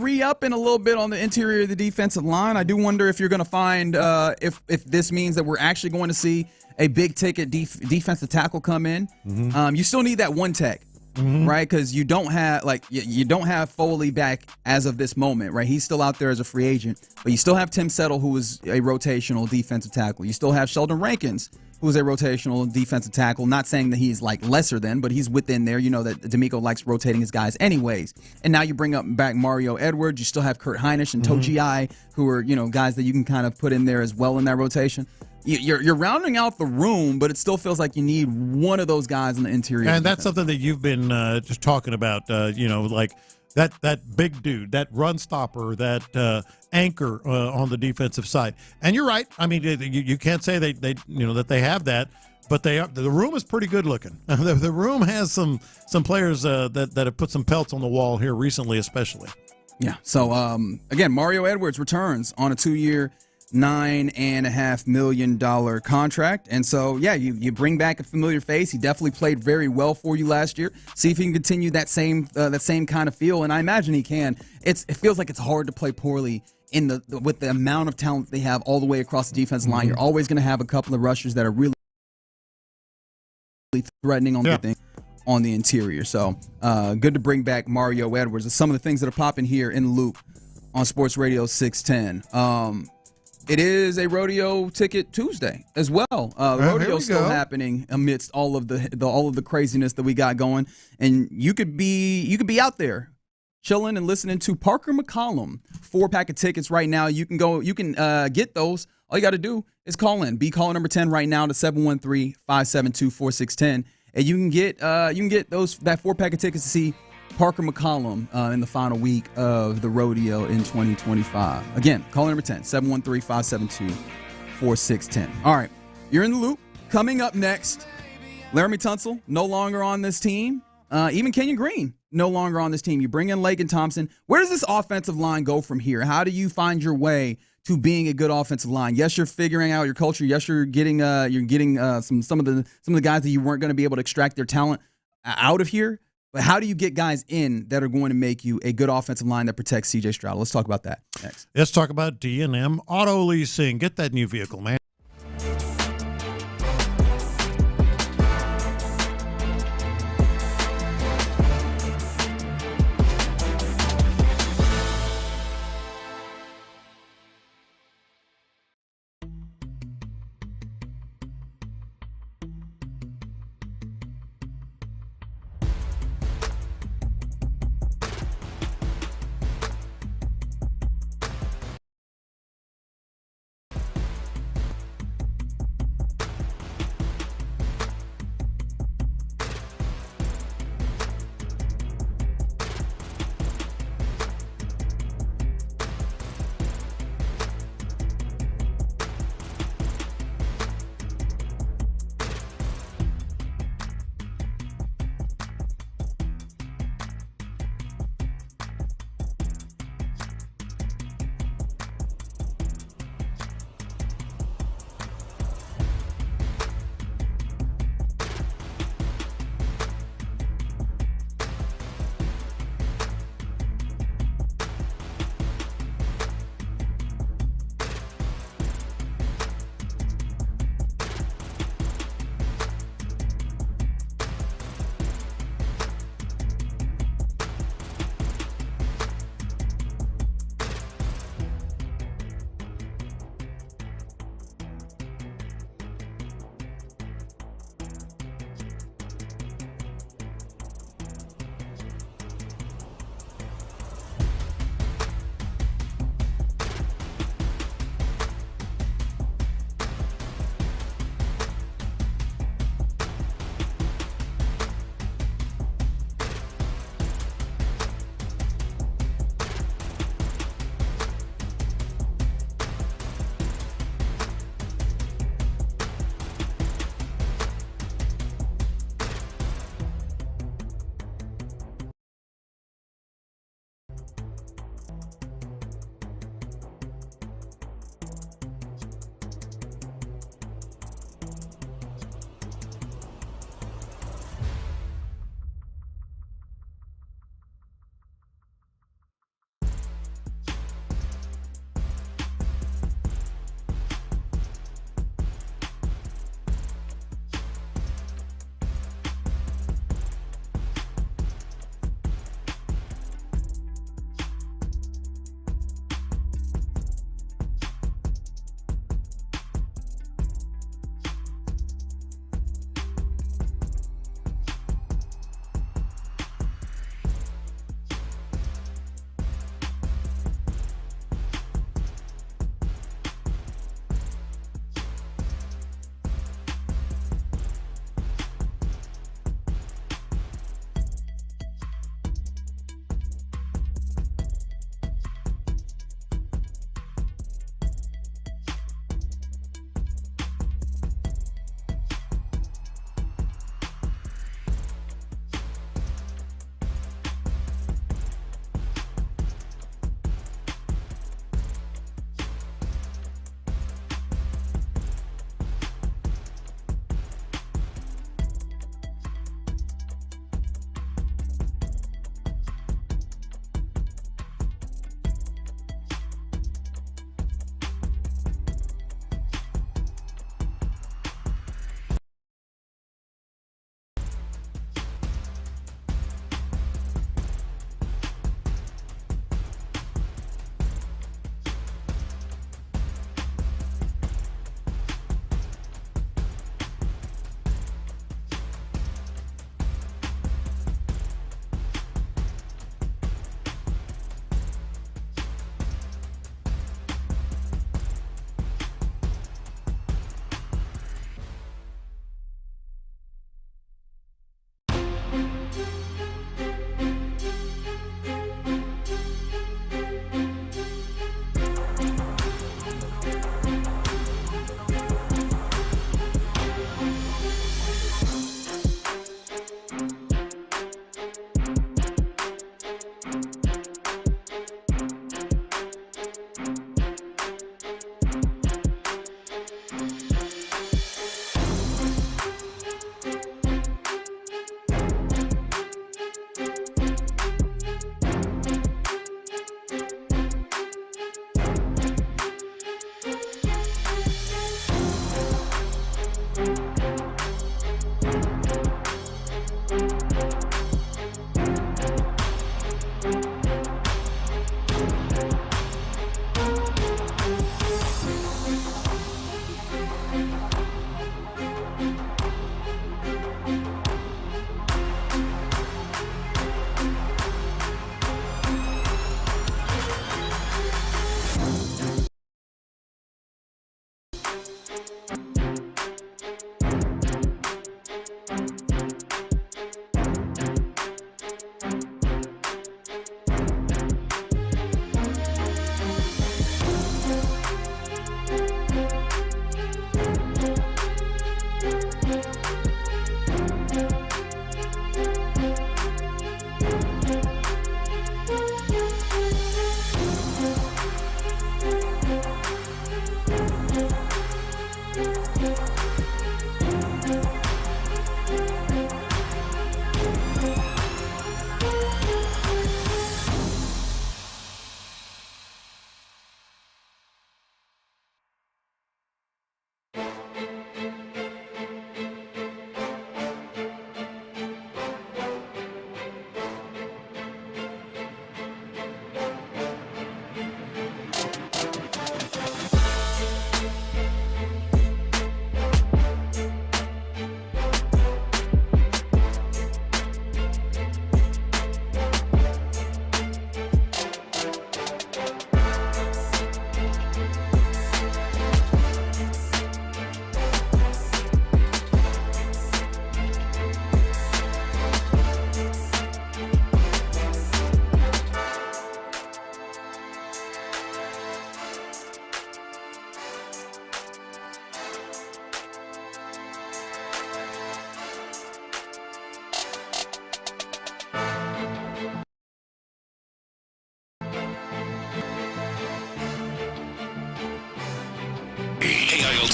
re-upping a little bit on the interior of the defensive line. I do wonder if you're going to find if this means that we're actually going to see a big ticket defensive tackle come in. You still need that one tech, right? Because you don't have Foley back as of this moment, right? He's still out there as a free agent, but you still have Tim Settle, who is a rotational defensive tackle. You still have Sheldon Rankins, who's a rotational defensive tackle. Not saying that he's like lesser than, but he's within there. You know that D'Amico likes rotating his guys anyways. And now you bring back Mario Edwards. You still have Kurt Hinish and Toji, who are guys that you can kind of put in there as well in that rotation. You're rounding out the room, but it still feels like you need one of those guys in the interior. And that's something that you've been just talking about, like that big dude, that run stopper, that anchor on the defensive side. And you're right. I mean, you can't say that they have that, but the room is pretty good looking. The room has some players that have put some pelts on the wall here recently, especially. Yeah. So again, Mario Edwards returns on a 2-year, $9.5 million contract. And so, you bring back a familiar face. He definitely played very well for you last year. See if he can continue that same kind of feel. And I imagine he can. It feels like it's hard to play poorly with the amount of talent they have all the way across the defensive line. You're always going to have a couple of rushers that are really threatening on on the interior. So good to bring back Mario Edwards. Some of the things that are popping here in the loop on Sports Radio 610. It is a Rodeo Ticket Tuesday as well. Rodeo's still happening amidst all of the craziness that we got going, and you could be out there chilling and listening to Parker McCollum. 4-pack of tickets right now. You can get those. All you got to do is call in. Be caller number 10 right now to 713-572-4610, and you can get that 4-pack of tickets to see Parker McCollum in the final week of the Rodeo in 2025. Again, caller number 10, 713-572-4610. All right, you're in the loop. Coming up next, Laremy Tunsil, no longer on this team. Even Kenyan Green, no longer on this team. You bring in Laken Tomlinson. Where does this offensive line go from here? How do you find your way to being a good offensive line? Yes, you're figuring out your culture. Yes, you're getting some of the guys that you weren't going to be able to extract their talent out of here. But how do you get guys in that are going to make you a good offensive line that protects C.J. Stroud? Let's talk about that next. Let's talk about D&M Auto Leasing. Get that new vehicle, man.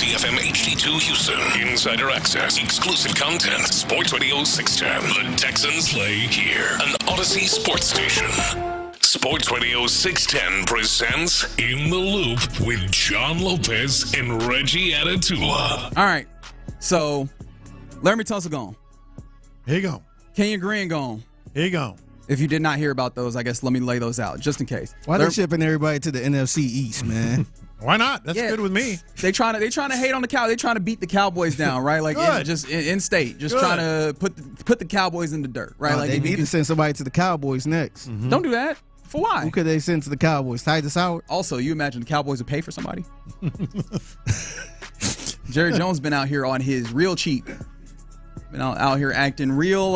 Odyssey FM HD2 Houston. Insider access, exclusive content. Sports Radio 610. The Texans play here. An Odyssey sports station. Sports Radio 610 presents In the Loop with John Lopez and Reggie Atatula. All right. So, Laremy Tunsil gone. Here you go. Kenyan Green gone. Here you go. If you did not hear about those, I guess let me lay those out just in case. Why they shipping everybody to the NFC East, man? Why not? That's good with me. They trying to hate on the Cowboys. They trying to beat the Cowboys down, right? Like just in state, just trying to put the Cowboys in the dirt, right? Like they need to send somebody to the Cowboys next. Mm-hmm. Don't do that. For why? Who could they send to the Cowboys? Titus Howard. Also, you imagine the Cowboys would pay for somebody? Jerry Jones been out here on his real cheap. Been out here acting real.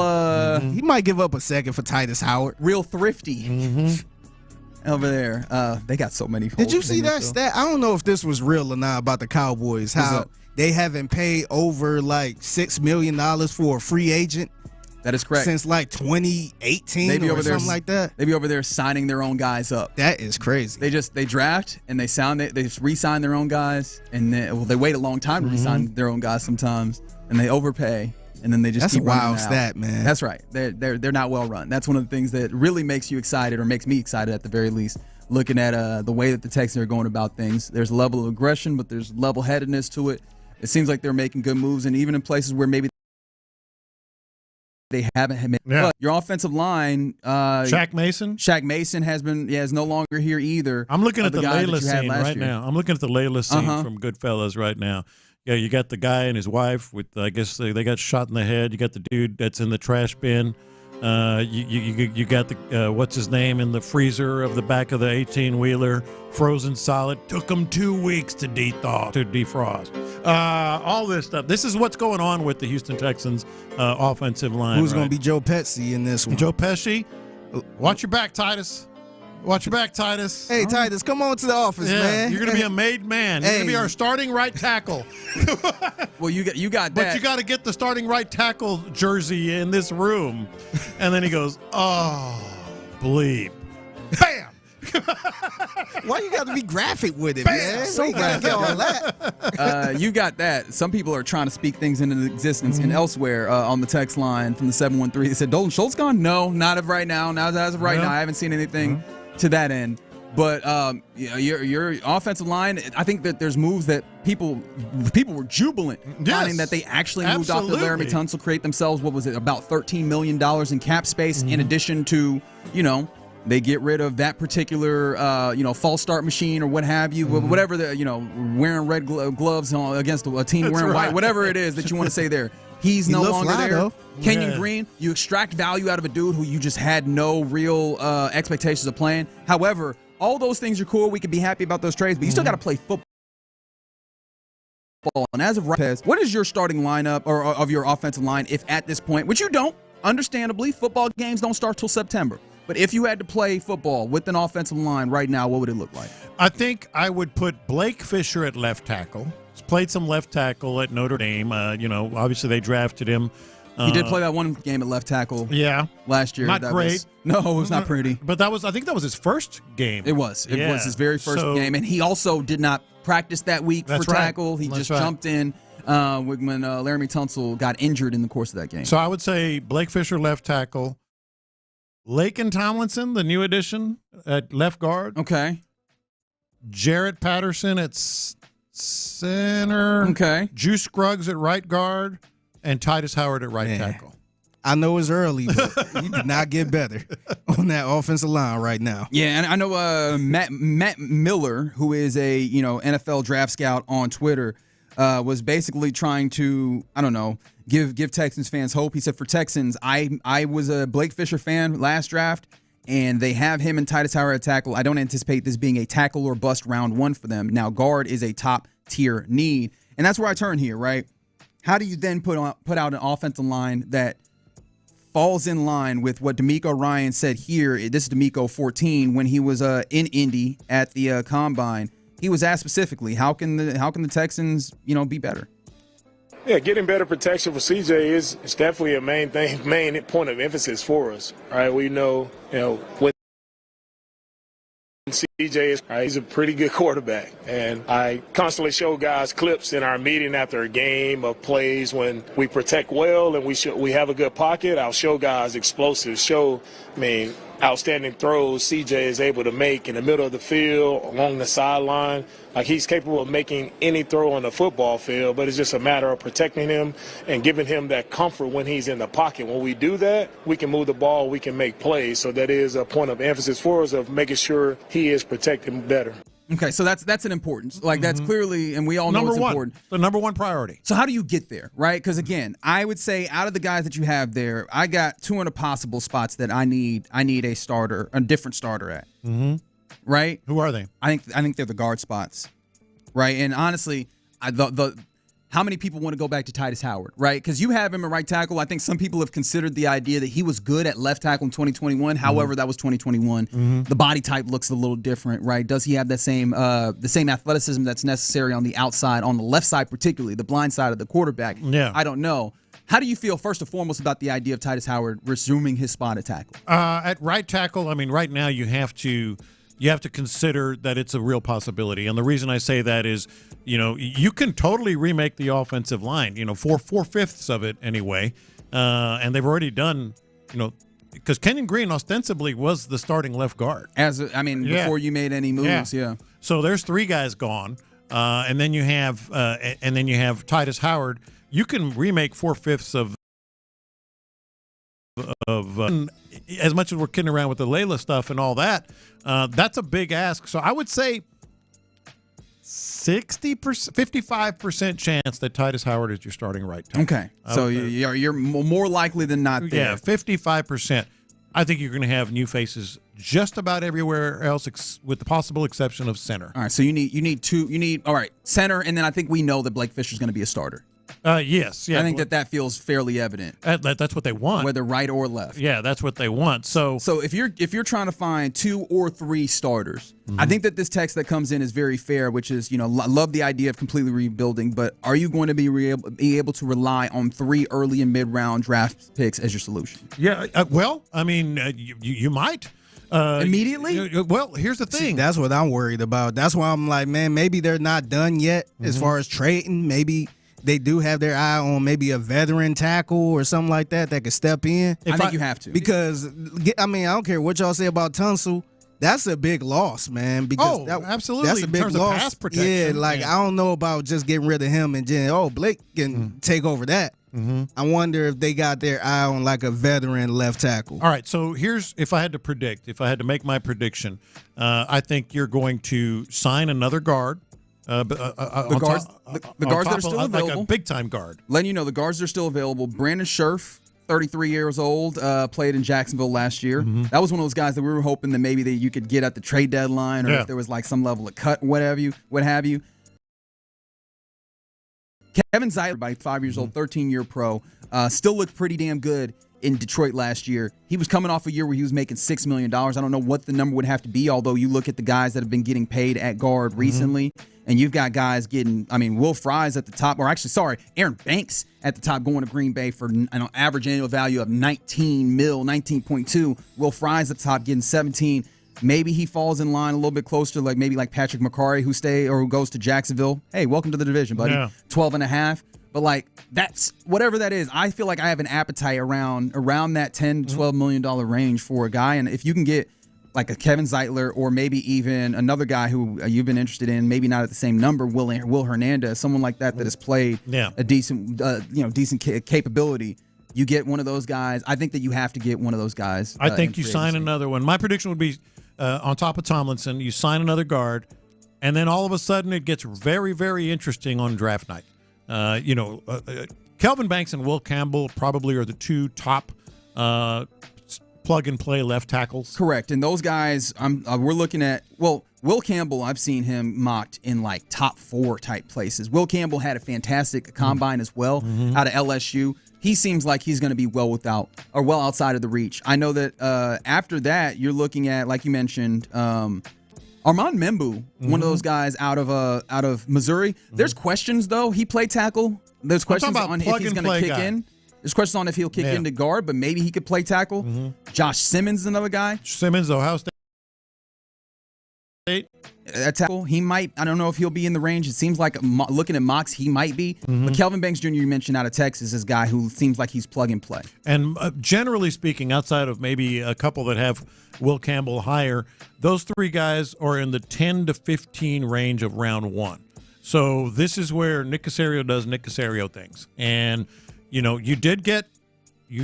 He might give up a second for Titus Howard. Real thrifty. Over there. They got so many. Did you see that stat? I don't know if this was real or not about the Cowboys. How they haven't paid over like $6 million for a free agent. That is correct. Since like 2018 or something like that. They be over there signing their own guys up. That is crazy. They draft and they re-sign their own guys, and they wait a long time to re-sign their own guys sometimes, and they overpay, and then they just keep running out. That's a wild stat, man. That's right. They're not well run. That's one of the things that really makes you excited, or makes me excited at the very least, looking at the way that the Texans are going about things. There's a level of aggression, but there's level-headedness to it. It seems like they're making good moves, and even in places where maybe they haven't made. Yeah. But your offensive line, Shaq Mason. Shaq Mason is no longer here either. I'm looking at the Layla scene right now. I'm looking at the Layla scene from Goodfellas right now. Yeah, you got the guy and his wife with, I guess they got shot in the head. You got the dude that's in the trash bin. You got the what's his name in the freezer of the back of the 18-wheeler, frozen solid. Took them 2 weeks to defrost. All this stuff. This is what's going on with the Houston Texans offensive line. Who's going to be Joe Pesci in this one? Joe Pesci. Watch your back, Titus. Watch your back, Titus. Hey, Titus, come on to the office, man. You're going to be a made man. You're going to be our starting right tackle. Well, you got that. But you got to get the starting right tackle jersey in this room. And then he goes, oh, bleep. Bam! Why you got to be graphic with it, man? So graphic. All that. You got that. Some people are trying to speak things into existence. And elsewhere on the text line from the 713, they said, Dalton Schultz gone? No, not of right now. Not as of right now. I haven't seen anything to that end. But your offensive line, I think that there's moves that people were jubilant finding that they actually moved off the Laremy Tunsil, create themselves, what was it, about $13 million in cap space, in addition to, they get rid of that particular, false start machine or what have you, whatever wearing red gloves against a team wearing white, whatever it is that you want to say there. He's no longer there. Though. Kenyon Green, you extract value out of a dude who you just had no real expectations of playing. However, all those things are cool. We could be happy about those trades, but you still got to play football. And as of right now, what is your starting lineup or of your offensive line, if at this point, which you don't, understandably, football games don't start till September. But if you had to play football with an offensive line right now, what would it look like? I think I would put Blake Fisher at left tackle. He's played some left tackle at Notre Dame. Obviously they drafted him. He did play that one game at left tackle. Yeah, last year. Not great. It was not pretty. But I think that was his first game. It was. It was his very first game, and he also did not practice that week for tackle. He just jumped in when Laremy Tunsil got injured in the course of that game. So I would say Blake Fisher left tackle. Laken Tomlinson, the new addition at left guard. Okay. Jarrett Patterson at center. Okay. Juice Scruggs at right guard. And Titus Howard at right tackle. I know it's early, but you did not get better on that offensive line right now. Yeah, and I know Matt Miller, who is a NFL draft scout on Twitter, was basically trying to, give Texans fans hope. He said, for Texans, I was a Blake Fisher fan last draft, and they have him and Titus Howard at tackle. I don't anticipate this being a tackle or bust round one for them. Now, guard is a top-tier need, and that's where I turn here, right? How do you then put out an offensive line that falls in line with what DeMeco Ryan said here? This is DeMeco 14 when he was in Indy at the Combine. He was asked specifically, how can the Texans be better? Yeah, getting better protection for CJ is definitely a main point of emphasis for us. Right, we know when he's a pretty good quarterback. And I constantly show guys clips in our meeting after a game of plays when we protect well and we have a good pocket. I'll show guys explosive, outstanding throws CJ is able to make in the middle of the field, along the sideline. Like, he's capable of making any throw on the football field, but it's just a matter of protecting him and giving him that comfort when he's in the pocket. When we do that, we can move the ball, we can make plays. So that is a point of emphasis for us of making sure he is protected better. Okay, so that's an importance. Like, that's clearly, and we all know it's important. The number one priority. So how do you get there, right? Because, again, I would say out of the guys that you have there, I got 200 possible spots that I need a starter, a different starter at. Mm-hmm. Right? Who are they? I think they're the guard spots, right? And honestly, how many people want to go back to Titus Howard, right? Because you have him at right tackle. I think some people have considered the idea that he was good at left tackle in 2021. However, that was 2021. The body type looks a little different, right? Does he have the same athleticism that's necessary on the outside, on the left side particularly, the blind side of the quarterback? Yeah. I don't know. How do you feel, first and foremost, about the idea of Titus Howard resuming his spot at tackle? At right tackle, right now you have to consider that it's a real possibility. And the reason I say that is, you can totally remake the offensive line, for 4/5 of it anyway. And they've already done, because Kenyan Green ostensibly was the starting left guard. Before you made any moves, yeah. So there's 3 guys gone. And then you have Titus Howard. You can remake 4/5 of as much as we're kidding around with the Layla stuff and all that, that's a big ask. So I would say 55% chance that Titus Howard is your starting right tackle. Okay, so you're more likely than not there. Yeah, 55%. I think you're going to have new faces just about everywhere else, with the possible exception of center. All right, so you need center, and then I think we know that Blake Fisher's going to be a starter. Yes. Yeah. I think that feels fairly evident. That's what they want, whether right or left. Yeah, that's what they want. So if you're trying to find 2 or 3 starters, I think that this text that comes in is very fair, which is, love the idea of completely rebuilding, but are you going to be able to rely on 3 early and mid-round draft picks as your solution? Yeah. You might. Immediately? Well, here's the thing. See, that's what I'm worried about. That's why I'm like, man, maybe they're not done yet as far as trading. Maybe they do have their eye on maybe a veteran tackle or something like that could step in. I think you have to. Because, I don't care what y'all say about Tunsil. That's a big loss, man. Because absolutely. That's a big loss. Of pass protection. Yeah, I don't know about just getting rid of him and then, Blake can take over that. I wonder if they got their eye on a veteran left tackle. All right, so if I had to make my prediction, I think you're going to sign another guard. The guards that are still available. Like a big-time guard. Letting you know, the guards that are still available. Brandon Scherf, 33 years old, played in Jacksonville last year. That was one of those guys that we were hoping that maybe that you could get at the trade deadline, or if there was some level of cut, what have you. Kevin Zeitler, by 5 years old, 13-year pro, still looked pretty damn good in Detroit last year. He was coming off a year where he was making $6 million. I don't know what the number would have to be, although you look at the guys that have been getting paid at guard recently, and you've got guys getting, Will Fry's at the top, Aaron Banks at the top going to Green Bay for an average annual value of $19.2. Will Fry's at the top getting 17. Maybe he falls in line a little bit closer to maybe Patrick McCarry who goes to Jacksonville. Hey, welcome to the division, buddy. Yeah. 12.5. But that's whatever that is. I feel like I have an appetite around that $10 to $12 million range for a guy, and if you can get a Kevin Zeitler or maybe even another guy who you've been interested in, maybe not at the same number, Will Hernandez, someone like that has played a decent capability. You get one of those guys. I think that you have to get one of those guys. I think you sign another one. My prediction would be on top of Tomlinson, you sign another guard, and then all of a sudden it gets very, very interesting on draft night. Kelvin Banks and Will Campbell probably are the 2 top plug-and-play left tackles. Correct. And those guys, we're looking at, Will Campbell, I've seen him mocked in top 4 type places. Will Campbell had a fantastic combine as well out of LSU. He seems like he's going to be well outside of the reach. I know that after that, you're looking at, like you mentioned, Armand Membu, one of those guys out of Missouri. There's questions, though. He played tackle. There's questions on if he's going to kick in. There's questions on if he'll kick into guard, but maybe he could play tackle. Josh Simmons is another guy. Simmons, Ohio State At tackle, he might. I don't know if he'll be in the range. It seems like looking at mocks, he might be. But Kelvin Banks Jr., you mentioned out of Texas, is a guy who seems like he's plug and play. And generally speaking, outside of maybe a couple that have Will Campbell higher, those three guys are in the 10 to 15 range of round one. So this is where Nick Caserio does Nick Caserio things. And, you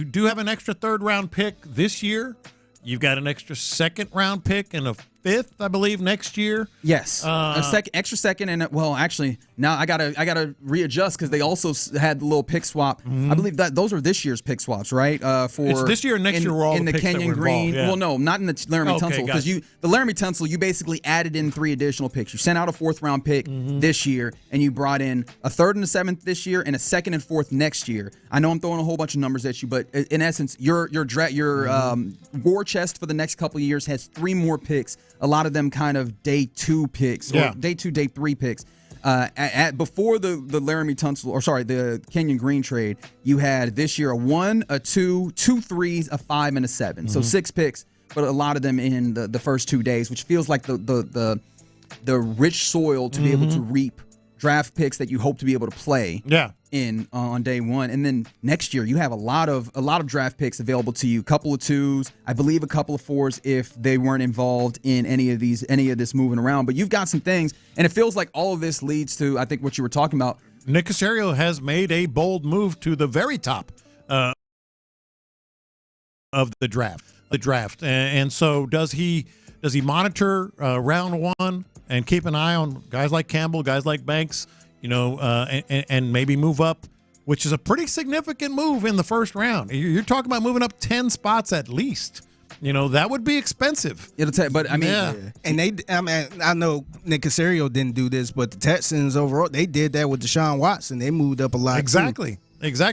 do have an extra third-round pick this year. You've got an extra second-round pick and a fifth, I believe, next year. Yes, extra second, and actually, now I gotta readjust because they also had the little pick swap. I believe that those are this year's pick swaps, right? It's this year and next year. Were all in the Kenyan Green. Yeah. Well, no, not in the Laremy Tunsil, because the Laremy Tunsil, you basically added in 3 additional picks. You sent out a 4th-round pick this year, and you brought in a 3rd and a 7th this year, and a 2nd and 4th next year. I know I'm throwing a whole bunch of numbers at you, but in essence, your war chest for the next couple of years has 3 more picks. A lot of them kind of day 2 picks, or day 2, day 3 picks. Before the Laremy Tunsil, the Kenyan Green trade, you had this year a 1, a 2, 2 3s, a 5, and a 7. So 6 picks, but a lot of them in the first 2 days, which feels like the rich soil to be able to reap draft picks that you hope to be able to play in on day 1. And then next year you have a lot of draft picks available to you, a couple of 2s, I believe a couple of 4s if they weren't involved in any of this moving around. But you've got some things, and it feels like all of this leads to, I think, what you were talking about. Nick Caserio has made a bold move to the very top of the draft. And so does he monitor round 1 and keep an eye on guys like Campbell, guys like Banks, and maybe move up, which is a pretty significant move in the first round. You're talking about moving up 10 spots at least. That would be expensive. It'll take, but I mean, and I know Nick Caserio didn't do this, but the Texans overall, they did that with Deshaun Watson. They moved up a lot. Exactly.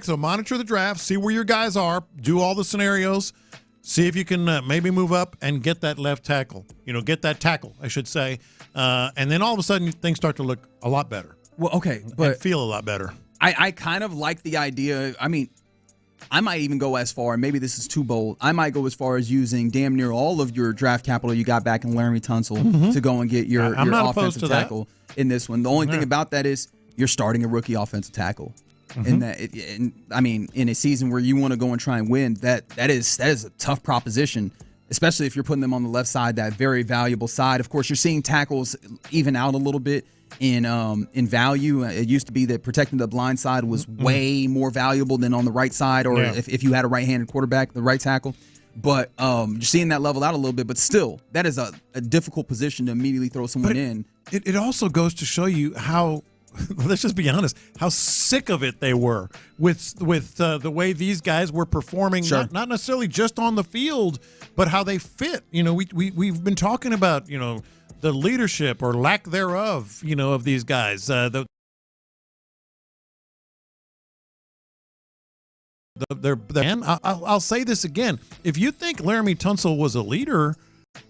So monitor the draft, see where your guys are, do all the scenarios, see if you can maybe move up and get that left tackle. Get that tackle, I should say. And then all of a sudden things start to look a lot better. Well, okay, but and feel a lot better. I kind of like the idea. I mean, I might even go as far, and maybe this is too bold, I might go as far as using damn near all of your draft capital you got back in Laremy Tunsil to go and get your offensive tackle in this one. The only thing about that is you're starting a rookie offensive tackle. In a season where you want to go and try and win, that is a tough proposition, especially if you're putting them on the left side, that very valuable side. Of course, you're seeing tackles even out a little bit in value. It used to be that protecting the blind side was way more valuable than on the right side, or if you had a right-handed quarterback, the right tackle. But you're seeing that level out a little bit, but still, that is a difficult position to immediately throw someone in. It also goes to show you how, let's just be honest, how sick of it they were with the way these guys were performing, not necessarily just on the field, but how they fit. We've been talking about, the leadership or lack thereof, of these guys. I'll say this again. If you think Laremy Tunsil was a leader,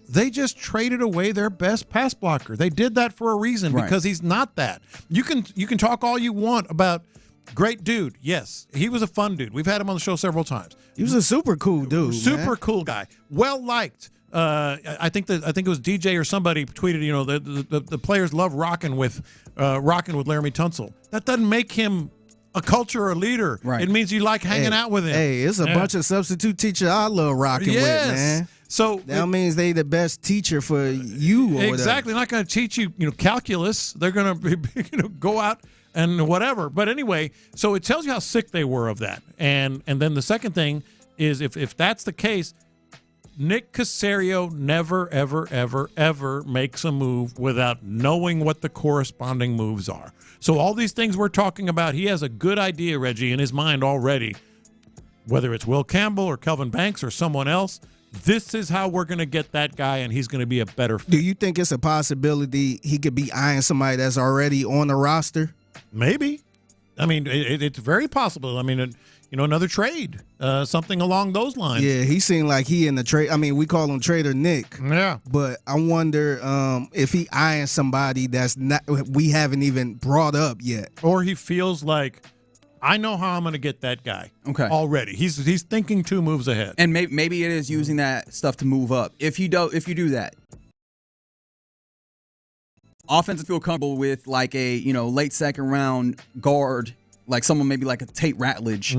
they just traded away their best pass blocker. They did that for a reason, because he's not that. You can talk all you want about great dude. Yes, he was a fun dude. We've had him on the show several times. He was a super cool dude. Cool guy. Well liked. I think it was DJ or somebody tweeted, the players love rocking with Laremy Tunsil. That doesn't make him a culture or a leader. It means you like hanging out with him. Hey, it's a bunch of substitute teachers I love rocking with, man. So that means they the best teacher for you. Or exactly. They're not going to teach you, calculus. They're going to go out and whatever. But anyway, so it tells you how sick they were of that. And then the second thing is, if that's the case, Nick Caserio never, ever, ever, ever makes a move without knowing what the corresponding moves are. So all these things we're talking about, he has a good idea, Reggie, in his mind already, whether it's Will Campbell or Kelvin Banks or someone else. This is how we're going to get that guy, and he's going to be a better fit. Do you think it's a possibility he could be eyeing somebody that's already on the roster? Maybe. I mean, it's very possible. I mean, another trade, something along those lines. Yeah, he seemed like he in the trade. I mean, we call him Trader Nick. Yeah. But I wonder if he eyeing somebody that's not we haven't even brought up yet. Or he feels like, I know how I'm going to get that guy. Okay. Already, he's thinking 2 moves ahead. And maybe it is using that stuff to move up. If you do that, offenses feel comfortable with like a late second round guard, like someone maybe like a Tate Ratledge.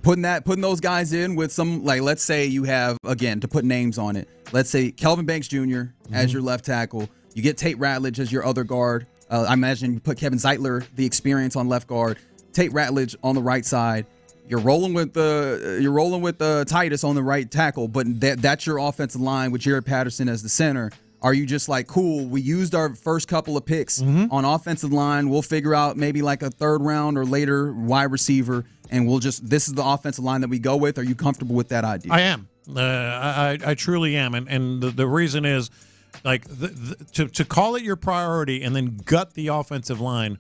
Putting those guys in with some, like, let's say you have, again, to put names on it, let's say Kelvin Banks Jr. as your left tackle. You get Tate Ratledge as your other guard. I imagine you put Kevin Zeitler, the experience, on left guard. Tate Ratledge on the right side. You're rolling with Titus on the right tackle, but that's your offensive line with Jared Patterson as the center. Are you just like, cool, we used our first couple of picks on offensive line. We'll figure out maybe like a third round or later wide receiver, and this is the offensive line that we go with. Are you comfortable with that idea? I am. I truly am. And the reason is, like, to call it your priority and then gut the offensive line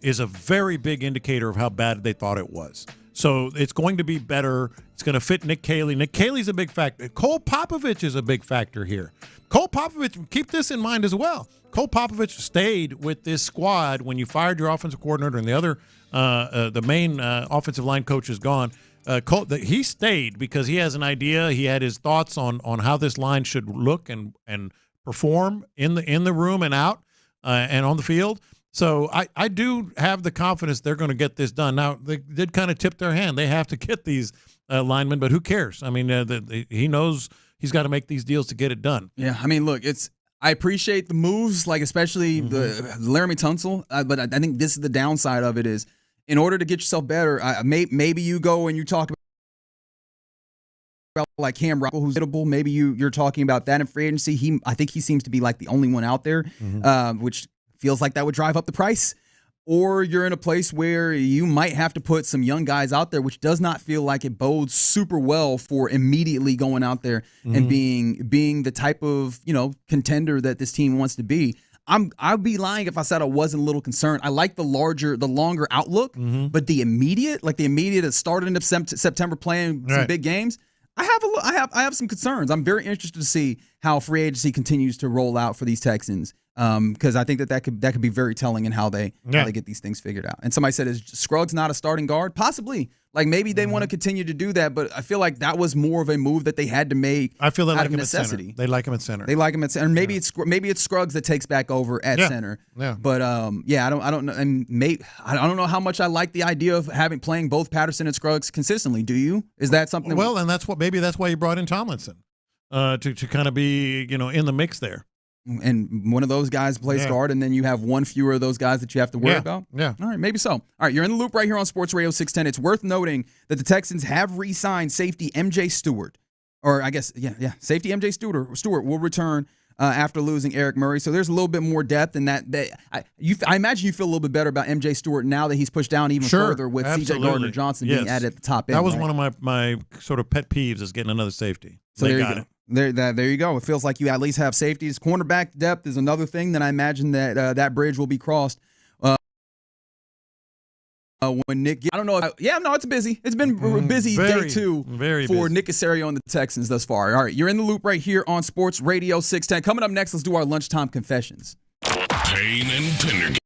is a very big indicator of how bad they thought it was. So it's going to be better. It's going to fit Nick Caley. Nick Caley's a big factor. Cole Popovich is a big factor here. Cole Popovich, keep this in mind as well. Cole Popovich stayed with this squad when you fired your offensive coordinator and the other, the main offensive line coach is gone. He stayed because he has an idea. He had his thoughts on how this line should look and perform in the room and out and on the field. So I do have the confidence they're going to get this done. Now, they did kind of tip their hand. They have to get these linemen, but who cares? I mean, he knows he's got to make these deals to get it done. Yeah, I mean, look, I appreciate the moves, like especially the Laremy Tunsil, but I think this is the downside of it is, in order to get yourself better, maybe you go and you talk about like Cam Rockwell, who's hittable. Maybe you're talking about that in free agency. I think he seems to be like the only one out there, which feels like that would drive up the price. Or you're in a place where you might have to put some young guys out there, which does not feel like it bodes super well for immediately going out there and being the type of contender that this team wants to be. I'd be lying if I said I wasn't a little concerned. I like the longer outlook, but the immediate starting of September playing some big games. I have some concerns. I'm very interested to see how free agency continues to roll out for these Texans, because I think that could be very telling in how they get these things figured out. And somebody said, is Scruggs not a starting guard? Possibly. Like, maybe they want to continue to do that, but I feel like that was more of a move that they had to make. I feel they out like of him necessity. at center. They like him at center. They like him at center. And maybe it's Scruggs that takes back over at center. Yeah. But I don't know. And I don't know how much I like the idea of playing both Patterson and Scruggs consistently. Do you? Is that something? Well, and that's why you brought in Tomlinson to kind of be in the mix there. And one of those guys plays guard, and then you have one fewer of those guys that you have to worry about? Yeah. All right, maybe so. All right, you're in the loop right here on Sports Radio 610. It's worth noting that the Texans have re-signed safety MJ Stewart. Or I guess, safety MJ Stewart will return after losing Eric Murray. So there's a little bit more depth in that. I imagine you feel a little bit better about MJ Stewart now that he's pushed down even further with CJ Gardner-Johnson being added at the top end. That was one of my sort of pet peeves, is getting another safety. So there you go. There you go. It feels like you at least have safeties. Cornerback depth is another thing that I imagine that bridge will be crossed when Nick. I don't know. It's busy. It's been a busy day two for Nick Caserio and the Texans thus far. All right, you're in the loop right here on Sports Radio 610. Coming up next, let's do our lunchtime confessions. Payne and Pendergast.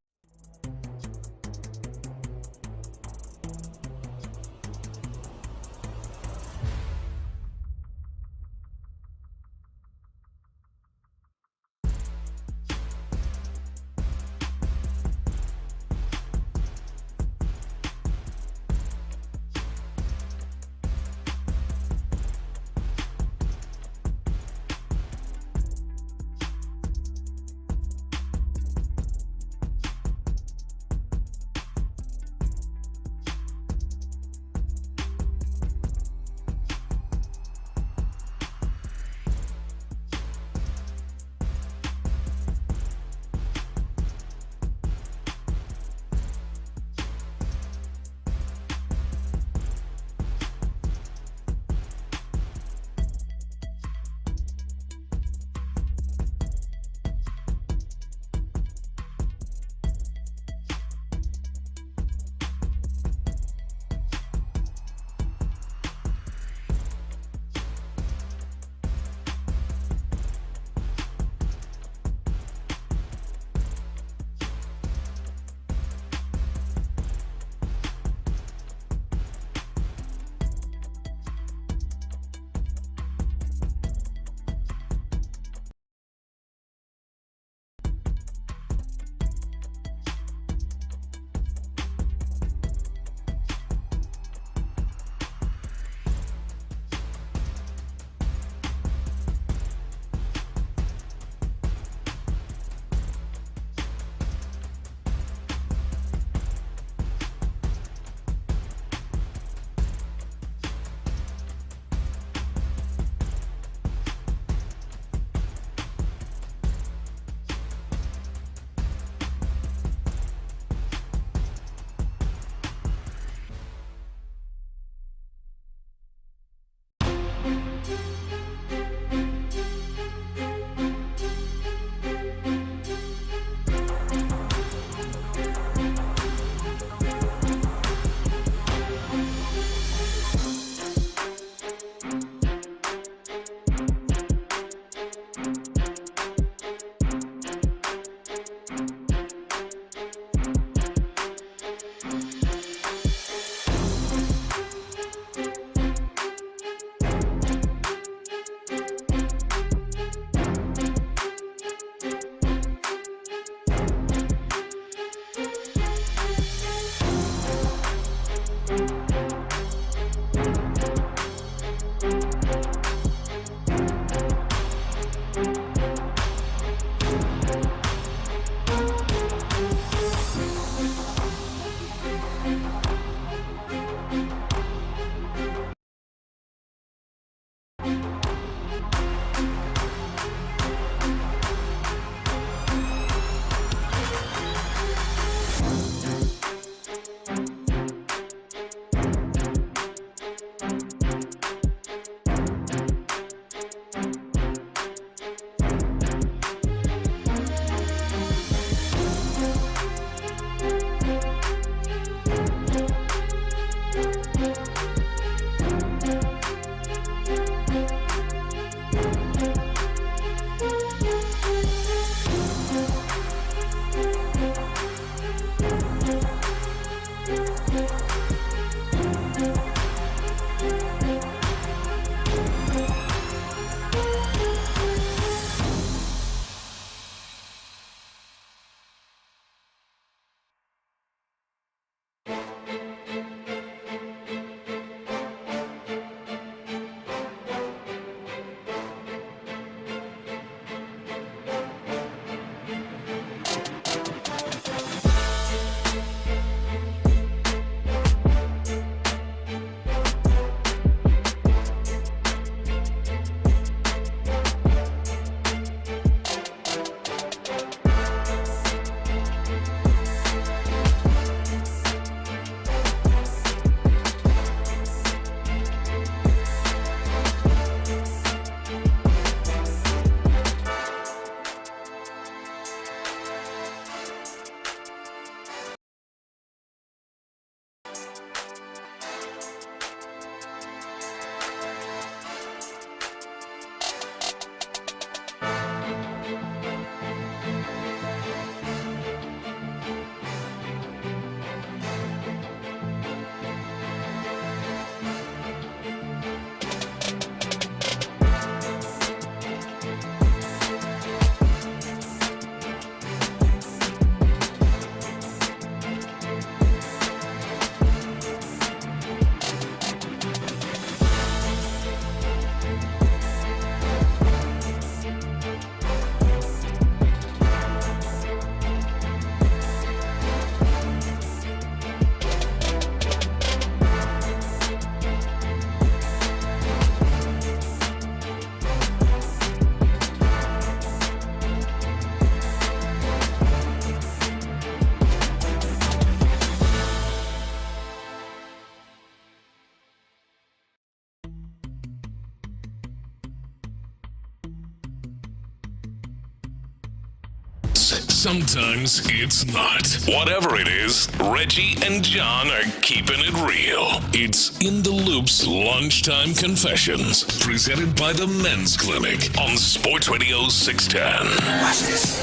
Sometimes it's not. Whatever it is, Reggie and John are keeping it real. It's In the Loop's Lunchtime Confessions, presented by the Men's Clinic on Sports Radio 610. Watch this.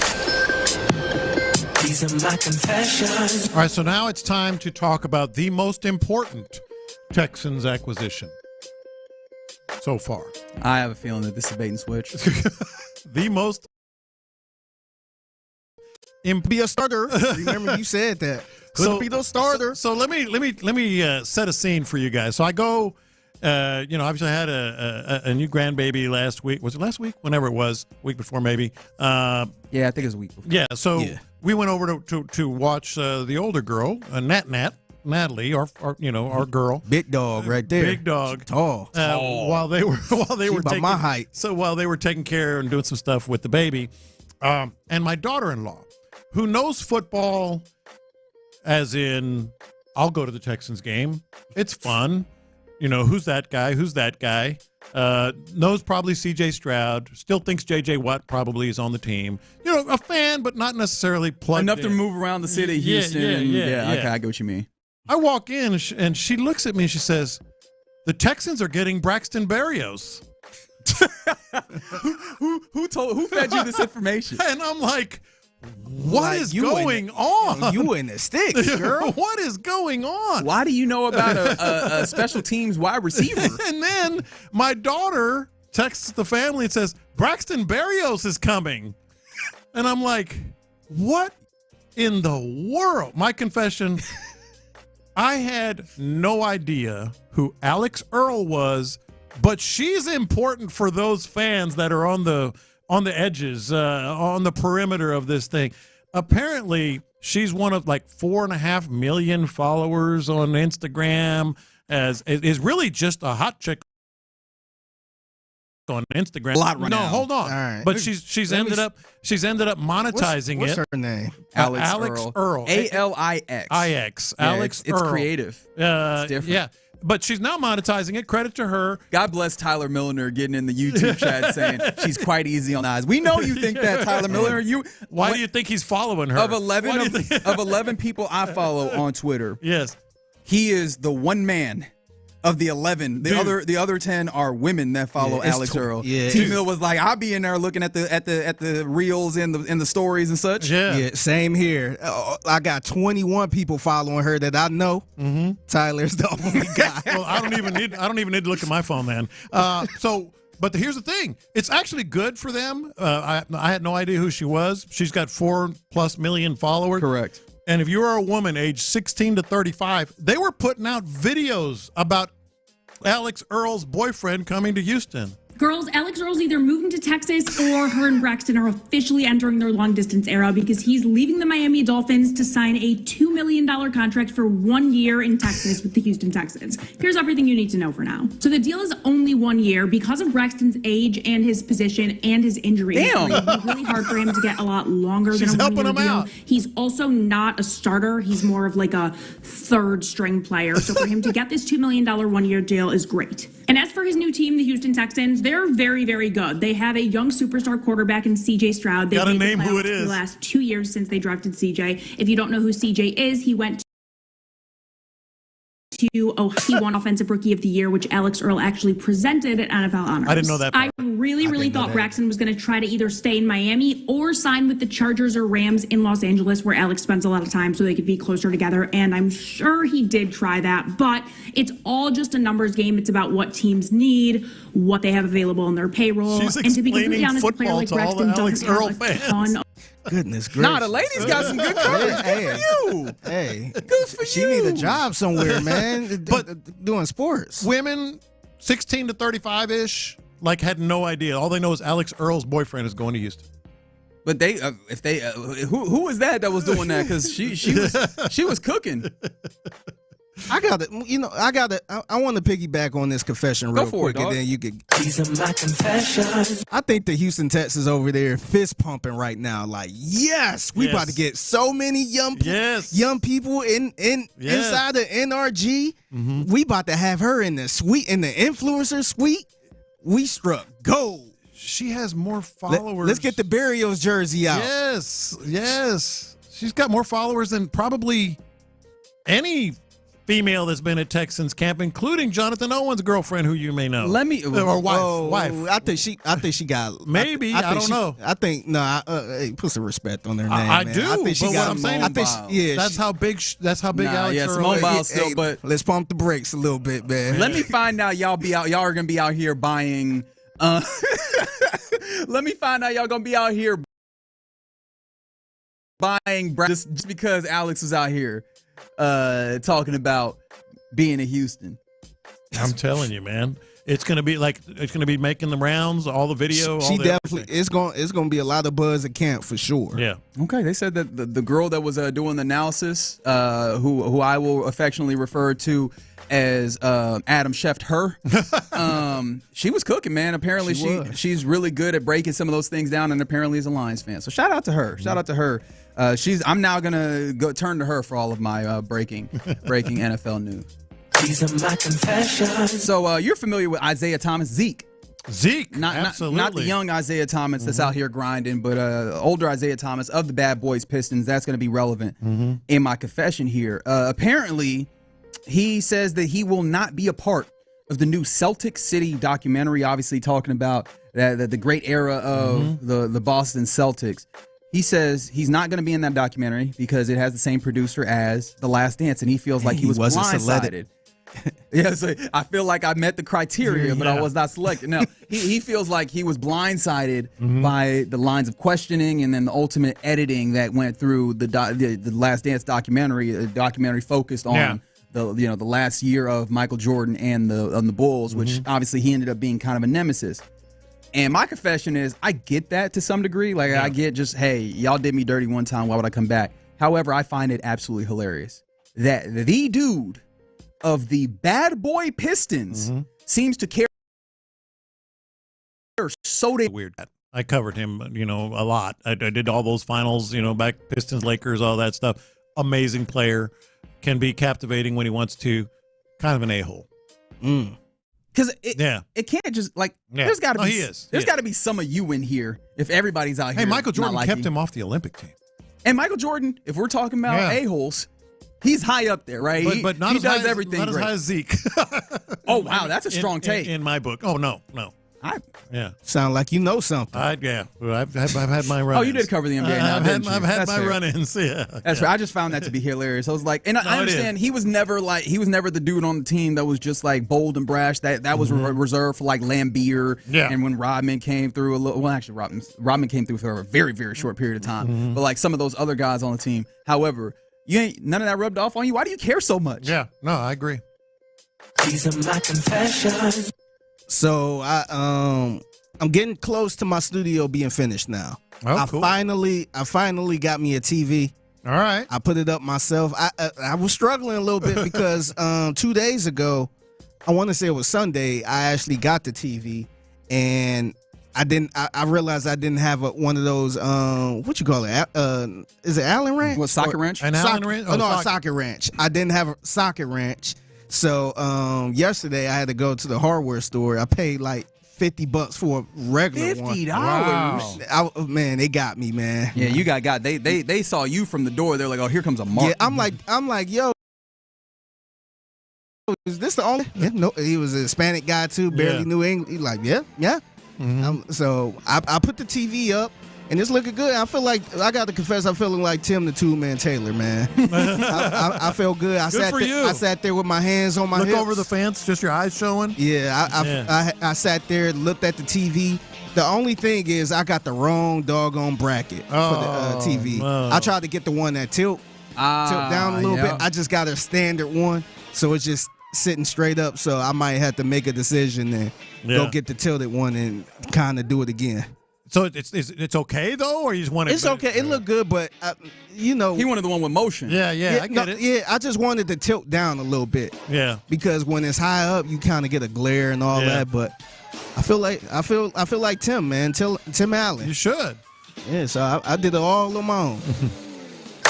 These are my confessions. All right, so now it's time to talk about the most important Texans acquisition so far. I have a feeling that this is a bait and switch. The most be a starter. Remember you said that. Could be the starter. So let me set a scene for you guys. So I go, obviously I had a new grandbaby last week. Was it last week? Whenever it was, week before maybe. Yeah, I think it was a week before. Yeah. So we went over to watch the older girl, Natalie, our girl, big dog right there, big dog, tall. While they were taking my height. So while they were taking care and doing some stuff with the baby, and my daughter-in-law, who knows football, as in, I'll go to the Texans game. It's fun. Who's that guy? Who's that guy? Knows probably C.J. Stroud. Still thinks J.J. Watt probably is on the team. A fan, but not necessarily plugged enough in. to move around the city, Houston. Yeah. Okay, I get what you mean. I walk in, and she looks at me, and she says, the Texans are getting Braxton Berrios. Who fed you this information? And I'm like, What is going on? You in the sticks, girl. What is going on? Why do you know about a special teams wide receiver? And then my daughter texts the family and says, Braxton Berrios is coming. And I'm like, what in the world? My confession, I had no idea who Alex Earl was, but she's important for those fans that are on the edges, on the perimeter of this thing. Apparently, she's one of like 4.5 million followers on Instagram. Is really just a hot chick on Instagram. A lot right now. Hold on. Right. But she's ended up monetizing what's it. What's her name? Alex Earl. ALIX. IX. Yeah, Alex it's Earl. creative. It's different. Yeah. But she's now monetizing it. Credit to her. God bless Tyler Milliner getting in the YouTube chat saying she's quite easy on eyes. We know you think that, Tyler Milliner. Why do you think he's following her? Of 11 people I follow on Twitter, yes, he is the one man of the 11. The other 10 are women that follow Alex Earl. Yeah. T-Mill was like, I'll be in there looking at the reels and the stories and such. Yeah, same here. I got 21 people following her that I know. Mm-hmm. Tyler's the only guy. Well, I don't even need to look at my phone, man. But here's the thing: it's actually good for them. I had no idea who she was. She's got 4+ million followers. Correct. And if you are a woman aged 16 to 35, they were putting out videos about Alex Earl's boyfriend coming to Houston. Girls, Alex Earl's either moving to Texas or her and Braxton are officially entering their long-distance era because he's leaving the Miami Dolphins to sign a $2 million contract for 1 year in Texas with the Houston Texans. Here's everything you need to know for now. So the deal is only 1 year because of Braxton's age and his position and his injury. Damn. It would be really hard for him to get a lot longer than a 1 year deal. Out. He's also not a starter. He's more of like a third string player. So for him to get this $2 million 1 year deal is great. And as for his new team, the Houston Texans, they're very, very good. They have a young superstar quarterback in CJ Stroud. They've Gotta made name who it the is. last 2 years since they drafted CJ. If you don't know who CJ is, he went he won Offensive Rookie of the Year, which Alex Earl actually presented at NFL Honors. I didn't know that part. I really thought Braxton was going to try to either stay in Miami or sign with the Chargers or Rams in Los Angeles, where Alex spends a lot of time, so they could be closer together. And I'm sure he did try that, but it's all just a numbers game. It's about what teams need, what they have available on their payroll. She's and to be completely explaining honest, a player football like to all the Braxton Alex doesn't Earl have a fans. ton of Goodness gracious. Nah, the ladies got some good coverage. Good for you. Hey, good for she you. need a job somewhere, man. But doing sports. Women 16 to 35-ish, like, had no idea. All they know is Alex Earl's boyfriend is going to Houston. But they, if they, who was that was doing that? Because she was cooking. I want to piggyback on this confession real quick, and then you could. These are my confessions. I think the Houston Texans over there fist pumping right now, like, yes, we about to get so many young people inside the NRG. Mm-hmm. We about to have her in the suite, in the influencer suite. We struck gold. She has more followers. Let's get the Berrios jersey out. Yes. She's got more followers than probably any female that's been at Texans camp, including Jonathan Owen's girlfriend, who you may know. Or wife. I think she got. Maybe. I don't know. I think hey, put some respect on their name. I man. do. I think she but got what I'm saying, that's how big. That's how big Alex Earl is. Still, but let's pump the brakes a little bit, man. Let me find out y'all are gonna be out here buying. Let me find out y'all gonna be out here buying just because Alex was out here talking about being in Houston. I'm telling you, man. It's gonna be making the rounds, all the video. She definitely it's gonna be a lot of buzz at camp for sure. Yeah. Okay. They said that the girl that was doing the analysis, who I will affectionately refer to as Adam Scheft her, she was cooking, man. Apparently she's really good at breaking some of those things down, and apparently is a Lions fan. So shout out to her. Shout out to her. I'm now gonna go turn to her for all of my breaking NFL news. These are my confessions. So you're familiar with Isaiah Thomas, Zeke, absolutely. Not the young Isaiah Thomas that's out here grinding, but older Isaiah Thomas of the Bad Boys Pistons. That's going to be relevant in my confession here. Apparently, he says that he will not be a part of the new Celtic City documentary. Obviously, talking about the great era of the Boston Celtics. He says he's not going to be in that documentary because it has the same producer as The Last Dance, and he feels like he was blindsided. Yeah, so I feel like I met the criteria, but I was not selected. No, he feels like he was blindsided by the lines of questioning and then the ultimate editing that went through the Last Dance documentary, a documentary focused on the last year of Michael Jordan and the Bulls, which obviously he ended up being kind of a nemesis. And my confession is, I get that to some degree. Like, I get just, hey, y'all did me dirty one time, why would I come back? However, I find it absolutely hilarious that the dude of the bad boy Pistons seems to care so weird. I covered him, a lot. I did all those finals, back Pistons, Lakers, all that stuff. Amazing player, can be captivating when he wants to. Kind of an a-hole. Because it can't just there's got to be there's got to be some of you in here if everybody's out here. Hey, Michael Jordan kept him off the Olympic team. And Michael Jordan, if we're talking about a-holes, he's high up there, right? But not he as does high everything not great. as high as Zeke. Oh, wow, that's a strong take. In my book. Oh, no. Sound like you know something. I've had my run-ins. Oh, you did cover the NBA now, didn't you? I've had That's my fair. run-ins, That's right. I just found that to be hilarious. I was like, and I understand he was never the dude on the team that was just like bold and brash. That was reserved for like Lambeer. Yeah. And when Rodman came through Rodman came through for a very, very short period of time. But like some of those other guys on the team. However, none of that rubbed off on you. Why do you care so much? Yeah. No, I agree. These are my confessions. So I'm getting close to my studio being finished now. Oh, cool. I finally got me a TV. All right. I put it up myself. I was struggling a little bit because 2 days ago, I want to say it was Sunday, I actually got the TV, and I realized I didn't have one of those what you call it? Is it Allen wrench? What, socket wrench? An Allen wrench? Oh, no, a socket wrench. I didn't have a socket wrench. So yesterday I had to go to the hardware store. I paid like $50 for a regular one. $50? Wow. Man, they got me, man. Yeah, you got they saw you from the door. They're like, oh, here comes a mark. Yeah, I'm like, yo, is this the only? Yeah, no, he was a Hispanic guy too, barely knew English. He's like, yeah. So I put the TV up. And it's looking good. I feel like, I got to confess, I'm feeling like Tim the Two-Man Taylor, man. I feel good. I sat there with my hands on my hips. Look over the fence, just your eyes showing? Yeah, I sat there, looked at the TV. The only thing is I got the wrong doggone bracket for the TV. No. I tried to get the one that tilt down a little bit. I just got a standard one, so it's just sitting straight up. So I might have to make a decision and go get the tilted one and kind of do it again. So it's okay though, or you just want it? It's okay. It looked good, but he wanted the one with motion. Yeah, I get it. Yeah, I just wanted to tilt down a little bit. Yeah, because when it's high up, you kind of get a glare and all that. But I feel like Tim, man, Tim Allen. You should. Yeah, so I did it all on my own.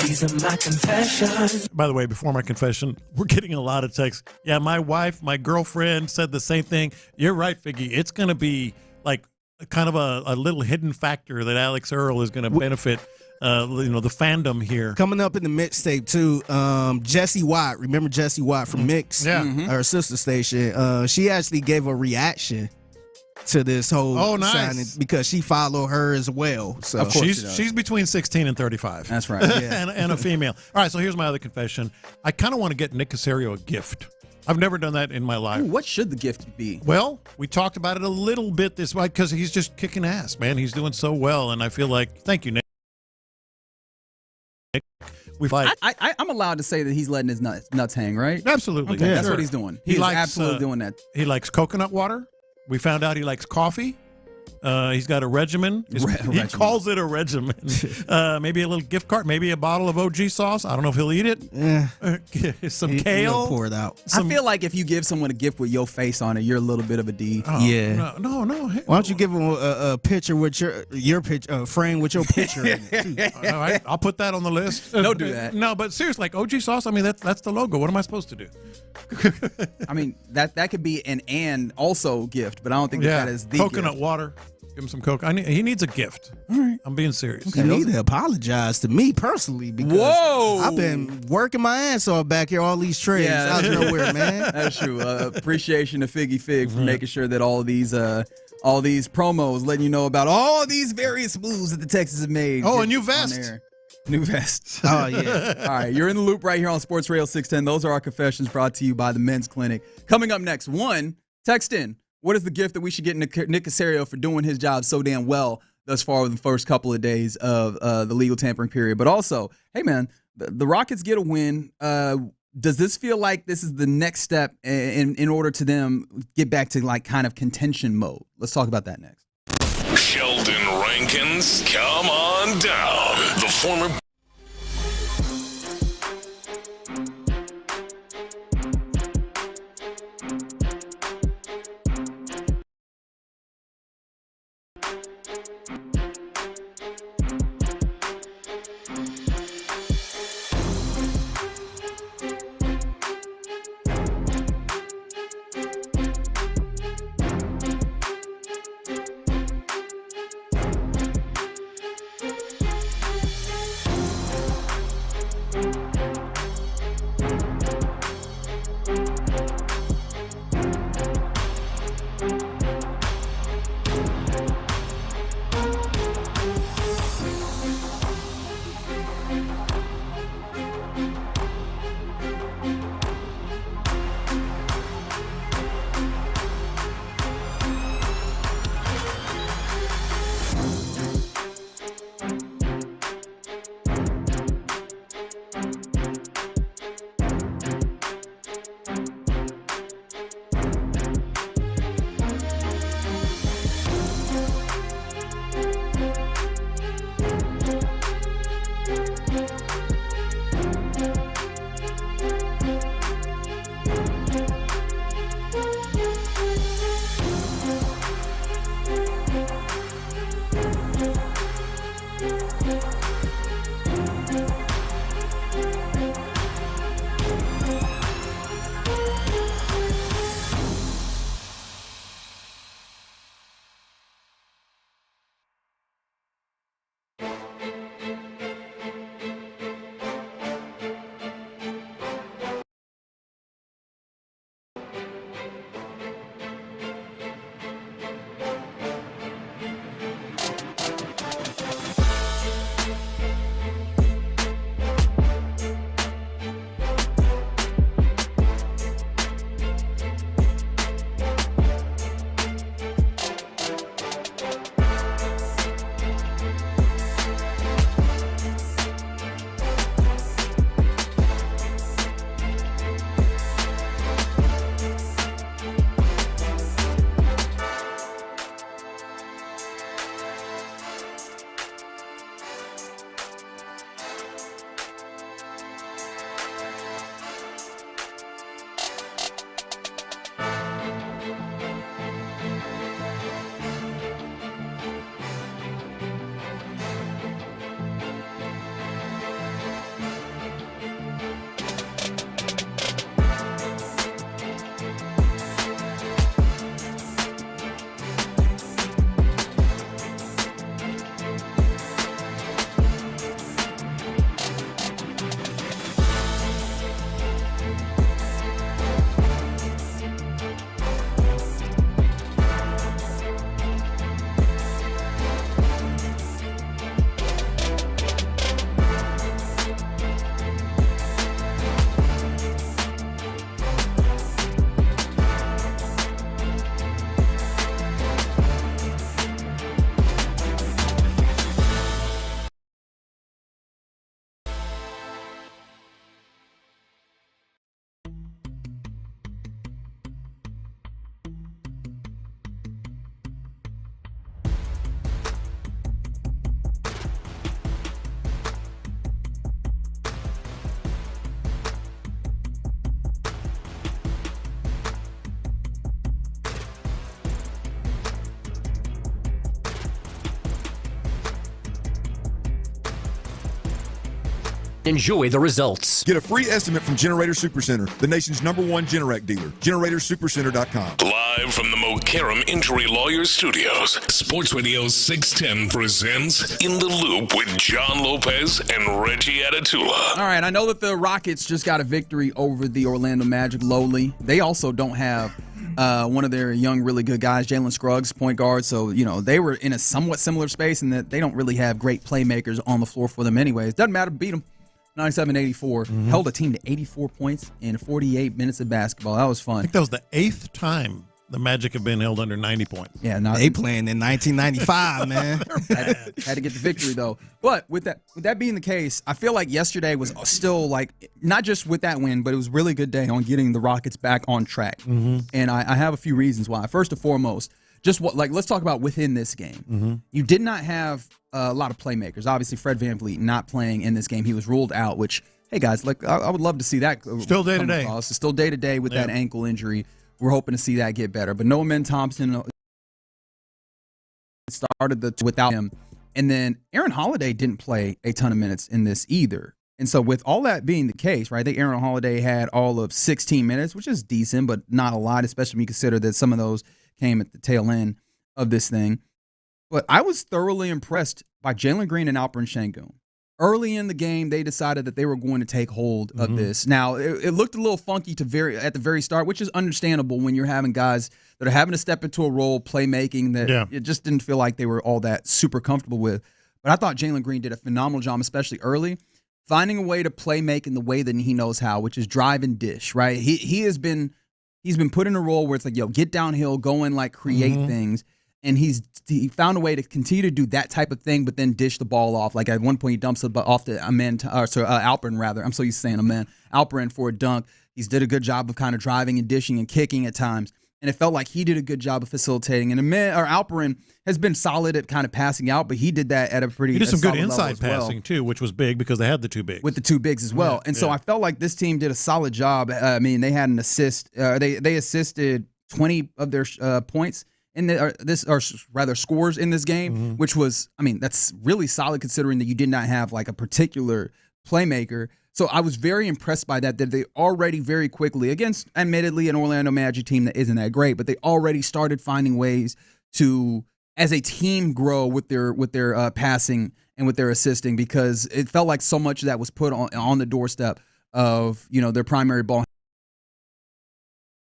These are my confessions. By the way, before my confession, we're getting a lot of texts. Yeah, my wife, my girlfriend said the same thing. You're right, Figgy. It's going to be like kind of a little hidden factor that Alex Earl is going to benefit, the fandom here. Coming up in the mixtape too, Jessie Watt. Remember Jessie Watt from Mix? Yeah. Her sister station. She actually gave a reaction to this whole signing because she followed her as well. So of course she's between 16 and 35. That's right. Yeah. and a female. All right, so here's my other confession. I kind of want to get Nick Caserio a gift. I've never done that in my life. Ooh, what should the gift be? Well, we talked about it a little bit this week because he's just kicking ass, man. He's doing so well, and I feel like, thank you, Nick. I'm allowed to say that he's letting his nuts hang, right? Absolutely. Okay, that's what he's doing. He's absolutely doing that. He likes coconut water. We found out he likes coffee. He's got a regimen. He calls it a regimen. Maybe a little gift card. Maybe a bottle of OG sauce. I don't know if he'll eat it. Some kale. Pour it out. I feel like if you give someone a gift with your face on it, you're a little bit of a D. Oh, yeah. No. Why don't you give him a picture with your picture, frame with your picture in it? All right, I'll put that on the list. Don't do that. No, but seriously, like OG sauce. I mean, that's the logo. What am I supposed to do? I mean, that could be an and also gift, but I don't think that is the coconut gift. water. Give him some Coke. He needs a gift. All right. I'm being serious. You need to apologize to me personally because I've been working my ass off back here, all these trades out of nowhere, man. That's true. Appreciation to Figgy Fig for making sure that all these promos letting you know about all these various moves that the Texans have made. Oh, a new vest. New vest. Oh, yeah. All right, you're in the loop right here on Sports Radio 610. Those are our confessions brought to you by the Men's Clinic. Coming up next, text in. What is the gift that we should get Nick Caserio for doing his job so damn well thus far with the first couple of days of the legal tampering period? But also, hey, man, the Rockets get a win. Does this feel like this is the next step in order to them get back to like kind of contention mode? Let's talk about that next. Sheldon Rankins, come on down. The former Enjoy the results. Get a free estimate from Generator Supercenter, the nation's #1 Generac dealer. GeneratorSupercenter.com. Live from the Mokaram Injury Lawyers Studios, Sports Radio 610 presents In the Loop with John Lopez and Reggie Atatula. All right, I know that the Rockets just got a victory over the Orlando Magic lowly. They also don't have one of their young, really good guys, Jalen Scruggs, point guard. So, they were in a somewhat similar space in that they don't really have great playmakers on the floor for them anyways. Doesn't matter, beat them. 97-84, held a team to 84 points in 48 minutes of basketball. That was fun. I think that was the 8th time the Magic have been held under 90 points. Yeah, they playing in 1995, man. Had to get the victory though. But with that being the case, I feel like yesterday was still not just with that win, but it was a really good day on getting the Rockets back on track. And I have a few reasons why. First and foremost, let's talk about within this game. You did not have a lot of playmakers. Obviously, Fred VanVleet not playing in this game. He was ruled out, which, hey, guys, I would love to see that. Still day-to-day. It's still day-to-day with that ankle injury. We're hoping to see that get better. But Noah Thompson started without him. And then Aaron Holiday didn't play a ton of minutes in this either. And so with all that being the case, right, I think Aaron Holiday had all of 16 minutes, which is decent, but not a lot, especially when you consider that some of those came at the tail end of this thing. But I was thoroughly impressed by Jalen Green and Alperen Sengun. Early in the game, they decided that they were going to take hold of this. Now, it looked a little funky at the very start, which is understandable when you're having guys that are having to step into a role, playmaking, that it just didn't feel like they were all that super comfortable with. But I thought Jalen Green did a phenomenal job, especially early, finding a way to play make in the way that he knows how, which is drive and dish, right? He's been put in a role where it's like, get downhill, go and create things. And he found a way to continue to do that type of thing, but then dish the ball off. Like at one point, he dumps it off to Alperen, rather. I'm so used to saying Alperen for a dunk. He's did a good job of kind of driving and dishing and kicking at times. And it felt like he did a good job of facilitating. And Alperen has been solid at kind of passing out, but he did that at a pretty. He did some good solid inside passing too, which was big because they had the two bigs. With the two bigs as well. And so I felt like this team did a solid job. They had an assist. They assisted 20 of their points in scores in this game, which was, that's really solid considering that you did not have a particular playmaker. So I was very impressed by that they already very quickly, against admittedly an Orlando Magic team that isn't that great, but they already started finding ways to, as a team, grow with their passing and with their assisting, because it felt like so much of that was put on the doorstep of their primary ball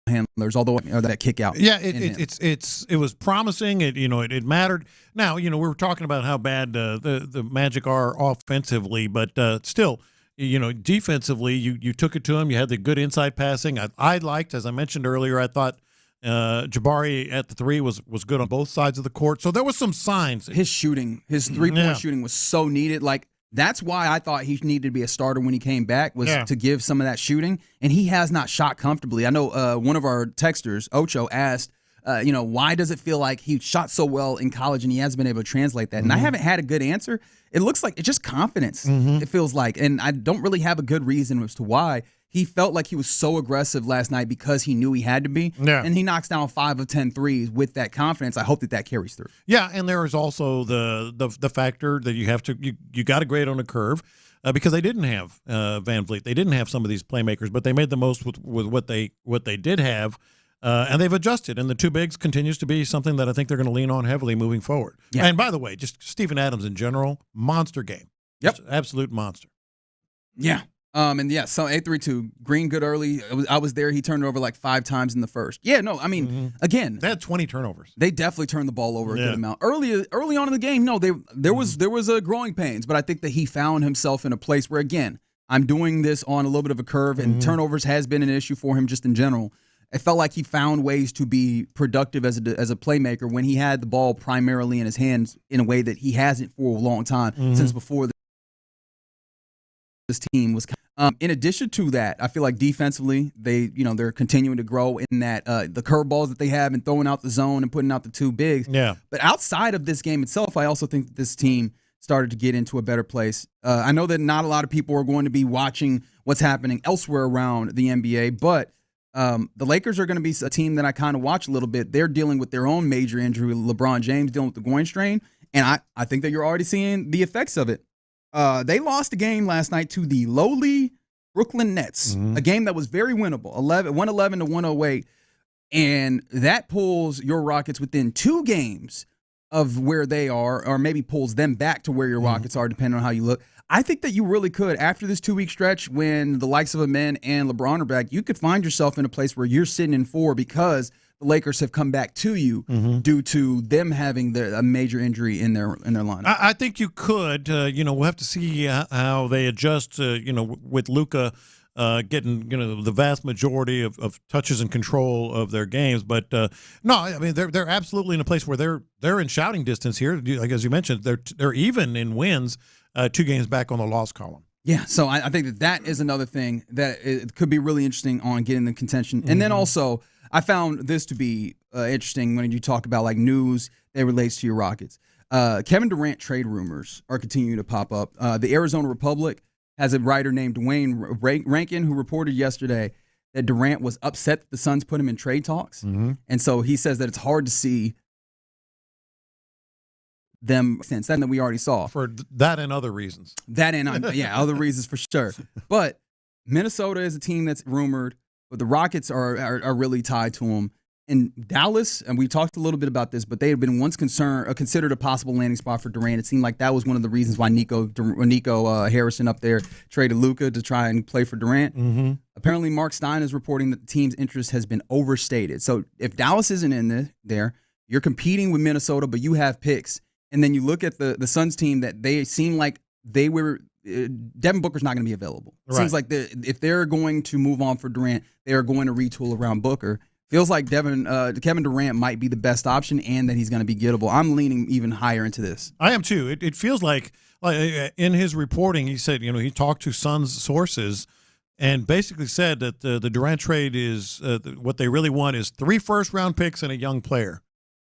handlers, although that kick out. Yeah, it was promising. It mattered. Now, we were talking about how bad the Magic are offensively, but still, defensively, you took it to them. You had the good inside passing. I liked, as I mentioned earlier, I thought Jabari at the three was good on both sides of the court. So there was some signs. His shooting, his three-point shooting was so needed. That's why I thought he needed to be a starter when he came back, was to give some of that shooting. And he has not shot comfortably. I know one of our texters, Ocho, asked, why does it feel like he shot so well in college and he hasn't been able to translate that? And I haven't had a good answer. It looks like it's just confidence, it feels like. And I don't really have a good reason as to why. He felt like he was so aggressive last night because he knew he had to be. Yeah. And he knocks down 5 of 10 threes with that confidence. I hope that carries through. Yeah, and there is also the factor that you got to grade on a curve because they didn't have VanVleet. They didn't have some of these playmakers, but they made the most with what they did have. And they've adjusted, and the two bigs continues to be something that I think they're going to lean on heavily moving forward. Yeah. And by the way, just Steven Adams in general, monster game. Yep. Just absolute monster. Yeah. So 8-3-2, Green good early. I was there. He turned it over 5 times in the first. Yeah, no, again, they had 20 turnovers. They definitely turned the ball over a good amount. Early on in the game, no, there was a growing pains, but I think that he found himself in a place where, again, I'm doing this on a little bit of a curve, and turnovers has been an issue for him just in general. It felt like he found ways to be productive as a playmaker when he had the ball primarily in his hands in a way that he hasn't for a long time, since before this team was. In addition to that, I feel like defensively they're continuing to grow in that the curveballs that they have and throwing out the zone and putting out the two bigs. Yeah. But outside of this game itself, I also think that this team started to get into a better place. I know that not a lot of people are going to be watching what's happening elsewhere around the NBA, but the Lakers are going to be a team that I kind of watch a little bit. They're dealing with their own major injury. LeBron James dealing with the groin strain, and I think that you're already seeing the effects of it. They lost a game last night to the lowly Brooklyn Nets, a game that was very winnable, 111 to 108. And that pulls your Rockets within 2 games of where they are, or maybe pulls them back to where your Rockets are, depending on how you look. I think that you really could, after this 2-week stretch, when the likes of Amen and LeBron are back, you could find yourself in a place where you're sitting in 4 because the Lakers have come back to you due to them having a major injury in their lineup. I think you could. We'll have to see how they adjust. With Luka getting the vast majority of touches and control of their games, but no, I mean they're absolutely in a place where they're in shouting distance here. Like as you mentioned, they're even in wins, 2 games back on the loss column. Yeah, so I think that is another thing that it could be really interesting on getting the contention. And then also, I found this to be interesting when you talk about like news that relates to your Rockets. Kevin Durant trade rumors are continuing to pop up. The Arizona Republic has a writer named Dwayne Rankin who reported yesterday that Durant was upset that the Suns put him in trade talks. And so he says that it's hard to see them since then that we already saw. For that and other reasons. Other reasons for sure. But Minnesota is a team that's rumored, but the Rockets are really tied to them. And Dallas, and we talked a little bit about this, but they had been once considered a possible landing spot for Durant. It seemed like that was one of the reasons why Nico Harrison up there traded Luka to try and play for Durant. Apparently, Mark Stein is reporting that the team's interest has been overstated. So if Dallas isn't in there, you're competing with Minnesota, but you have picks. And then you look at the Suns team that they seem like they were Devin Booker's not going to be available. It seems like if they're going to move on for Durant, they are going to retool around Booker. Feels like Kevin Durant might be the best option and that he's going to be gettable. I'm leaning even higher into this. I am too. It feels like in his reporting, he said, he talked to Suns sources and basically said that the Durant trade is what they really want is 3 first-round picks and a young player.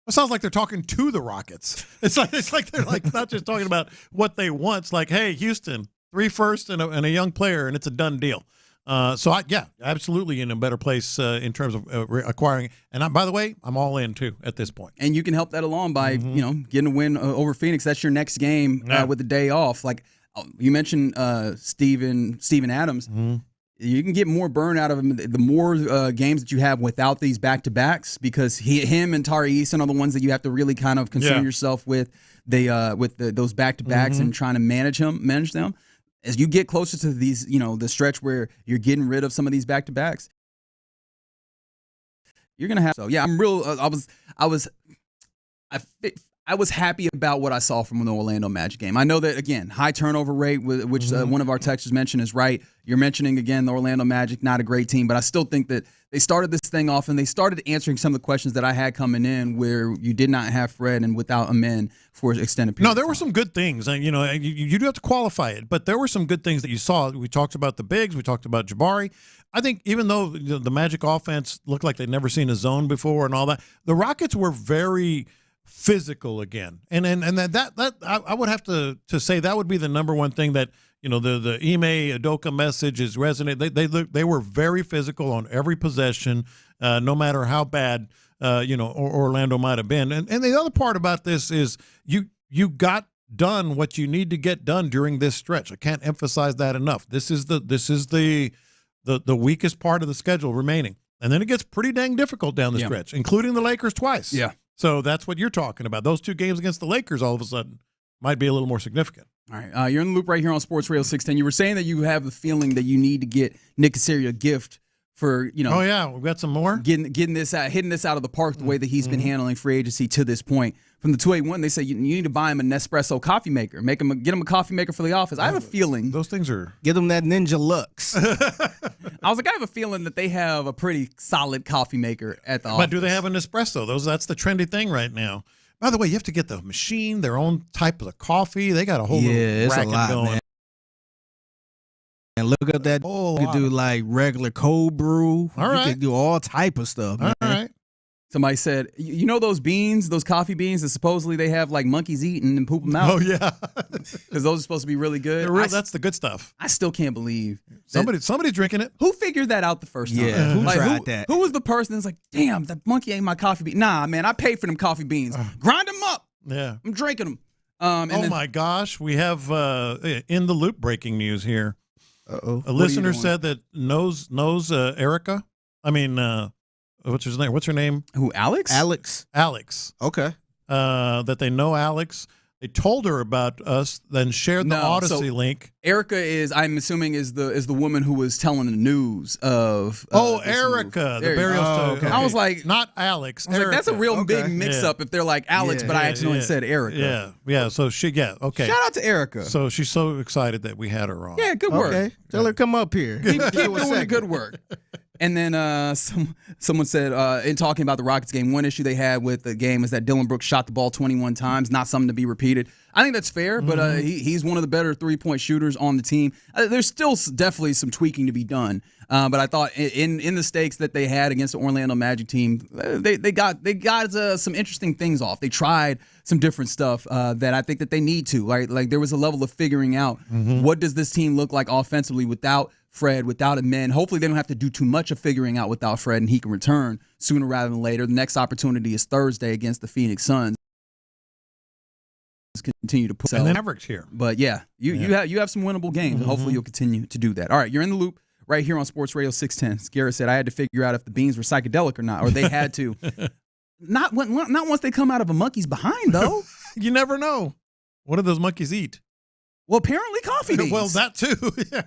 It sounds like they're talking to the Rockets. It's like they're like not just talking about what they want. It's like, hey, Houston, 3 first and a young player, and it's a done deal. Absolutely in a better place in terms of acquiring. And by the way, I'm all in too at this point. And you can help that along by getting a win over Phoenix. That's your next game with the day off. Like you mentioned, Steven Adams. You can get more burn out of him the more games that you have without these back-to-backs because him and Tari Eason are the ones that you have to really kind of concern yourself with those back-to-backs and trying to manage them. As you get closer to these, the stretch where you're getting rid of some of these back-to-backs, you're gonna have. So yeah, I'm real. I was happy about what I saw from the Orlando Magic game. I know that, again, high turnover rate, which one of our texters mentioned is right. You're mentioning, again, the Orlando Magic, not a great team, but I still think that they started this thing off and they started answering some of the questions that I had coming in where you did not have Fred and without Amen for an extended period. No, there were some good things. You do have to qualify it, but there were some good things that you saw. We talked about the bigs. We talked about Jabari. I think even though the Magic offense looked like they'd never seen a zone before and all that, the Rockets were very physical again, and that I would have to say that would be the number one thing that the Ime Udoka message is resonate. They were very physical on every possession, no matter how bad Orlando might have been. And the other part about this is you got done what you need to get done during this stretch. I can't emphasize that enough. This is the weakest part of the schedule remaining, and then it gets pretty dang difficult down the stretch, including the Lakers twice. Yeah. So that's what you're talking about. Those 2 games against the Lakers all of a sudden might be a little more significant. All right. You're in the loop right here on Sports Radio 610. You were saying that you have the feeling that you need to get Nick Caserio a gift for, Oh, yeah. We've got some more. Getting this out, hitting this out of the park the way that he's been handling free agency to this point. From the 281, they say you need to buy him a Nespresso coffee maker. Get him a coffee maker for the office. I have a feeling. Those things are. Get him that Ninja Lux. I was like, I have a feeling that they have a pretty solid coffee maker at the office. But do they have an espresso? That's the trendy thing right now. By the way, you have to get the machine, their own type of coffee. They got a whole it's racket a lot, going. Man. And look at that. You can do like regular cold brew. All right. You can do all type of stuff. All man. right. Somebody said, you know those beans, those coffee beans that supposedly they have like monkeys eating and poop them out? Oh, yeah. Because those are supposed to be really good. That's the good stuff. I still can't believe. Somebody's drinking it. Who figured that out the first time? Yeah, who tried that? Who was the person that's like, damn, that monkey ate my coffee bean? Nah, man, I paid for them coffee beans. Grind them up. Yeah. I'm drinking them. My gosh, we have in the loop breaking news here. Uh-oh. A listener said that knows Erica. I mean, what's his name? What's her name? Who? Alex. Alex. Okay. That they know Alex. They told her about us, then shared the Odyssey link. Erica I'm assuming, is the woman who was telling the news of. Erica, the burial story. Okay. I was like, not Alex. I was like, that's a real big mix-up if they're like Alex, but I accidentally said Erica. Yeah. So okay. Shout out to Erica. So she's so excited that we had her on. Yeah, good work. Okay, tell her come up here. Keep doing the good work. And then someone said, in talking about the Rockets game, one issue they had with the game is that Dylan Brooks shot the ball 21 times, not something to be repeated. I think that's fair, but he's one of the better three-point shooters on the team. There's still definitely some tweaking to be done. But I thought in the stakes that they had against the Orlando Magic team, they got some interesting things off. They tried some different stuff that I think that they need to. Like there was a level of figuring out what does this team look like offensively without Fred, without a man. Hopefully they don't have to do too much of figuring out without Fred, and he can return sooner rather than later. The next opportunity is Thursday against the Phoenix Suns. Continue to put and then Mavericks here. But you have some winnable games, and hopefully you'll continue to do that. All right, you're in the loop right here on Sports Radio 610. Garrett said I had to figure out if the beans were psychedelic or not, or they had to. Not once they come out of a monkey's behind, though. You never know. What do those monkeys eat? Well, apparently coffee beans. Well, that too. Yeah.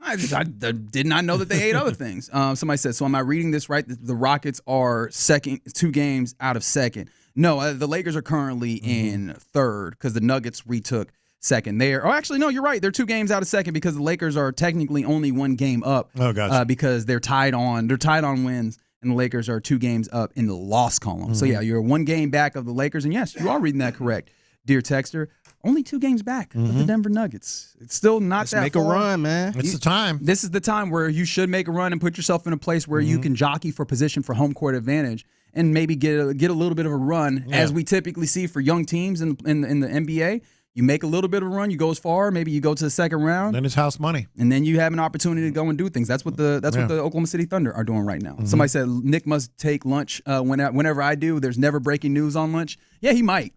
I did not know that they ate other things. Somebody said, so am I reading this right? The Rockets are 2 games out of second. No, the Lakers are currently in third because the Nuggets retook second there. Oh, actually, no, you're right. They're 2 games out of second because the Lakers are technically only 1 game up. Oh, gotcha. Because they're tied on wins, and the Lakers are 2 games up in the loss column. So, yeah, you're 1 game back of the Lakers. And, yes, you are reading that correct, dear Texter. Only 2 games back of the Denver Nuggets. It's still not that far. Make a run, man. It's the time. This is the time where you should make a run and put yourself in a place where you can jockey for position for home court advantage and maybe get a little bit of a run, as we typically see for young teams in the NBA. You make a little bit of a run, you go as far, maybe you go to the second round. Then it's house money. And then you have an opportunity to go and do things. That's what the Oklahoma City Thunder are doing right now. Somebody said Nick must take lunch whenever I do. There's never breaking news on lunch. Yeah, he might.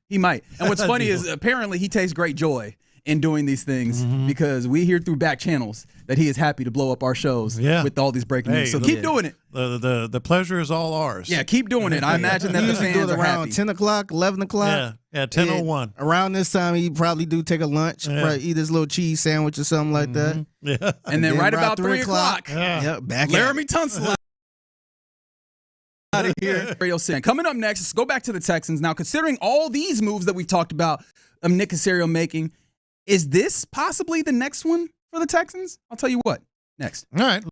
He might. And what's funny is apparently he takes great joy in doing these things because we hear through back channels that he is happy to blow up our shows with all these breaking news. So keep doing it. The pleasure is all ours. Yeah, keep doing it. I imagine that the fans do it are around happy. 10 o'clock, 11 o'clock. Yeah, 10:01. Around this time, he probably do take a lunch, probably eat his little cheese sandwich or something like that. Yeah. And then right about 3 o'clock, back Laremy Tunsil out of here. Coming up next, let's go back to the Texans. Now, considering all these moves that we've talked about, Nick Caserio making, is this possibly the next one for the Texans? I'll tell you what. Next. All right.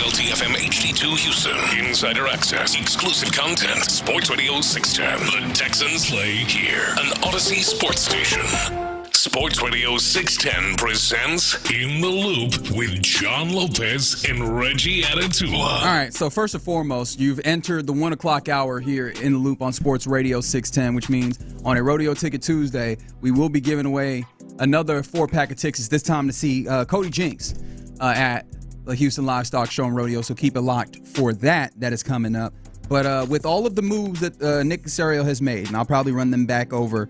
WLTFM HD2 Houston. Insider access, exclusive content. Sports Radio 610. The Texans play here. An Odyssey sports station. Sports Radio 610 presents In the Loop with John Lopez and Reggie Atatula. All right, so first and foremost, you've entered the 1 o'clock hour here in the Loop on Sports Radio 610, which means on a Rodeo Ticket Tuesday, we will be giving away another 4-pack of tickets, this time to see Cody Jinx at the Houston Livestock Show and Rodeo, so keep it locked for that is coming up. But with all of the moves that Nick Neeman has made, and I'll probably run them back over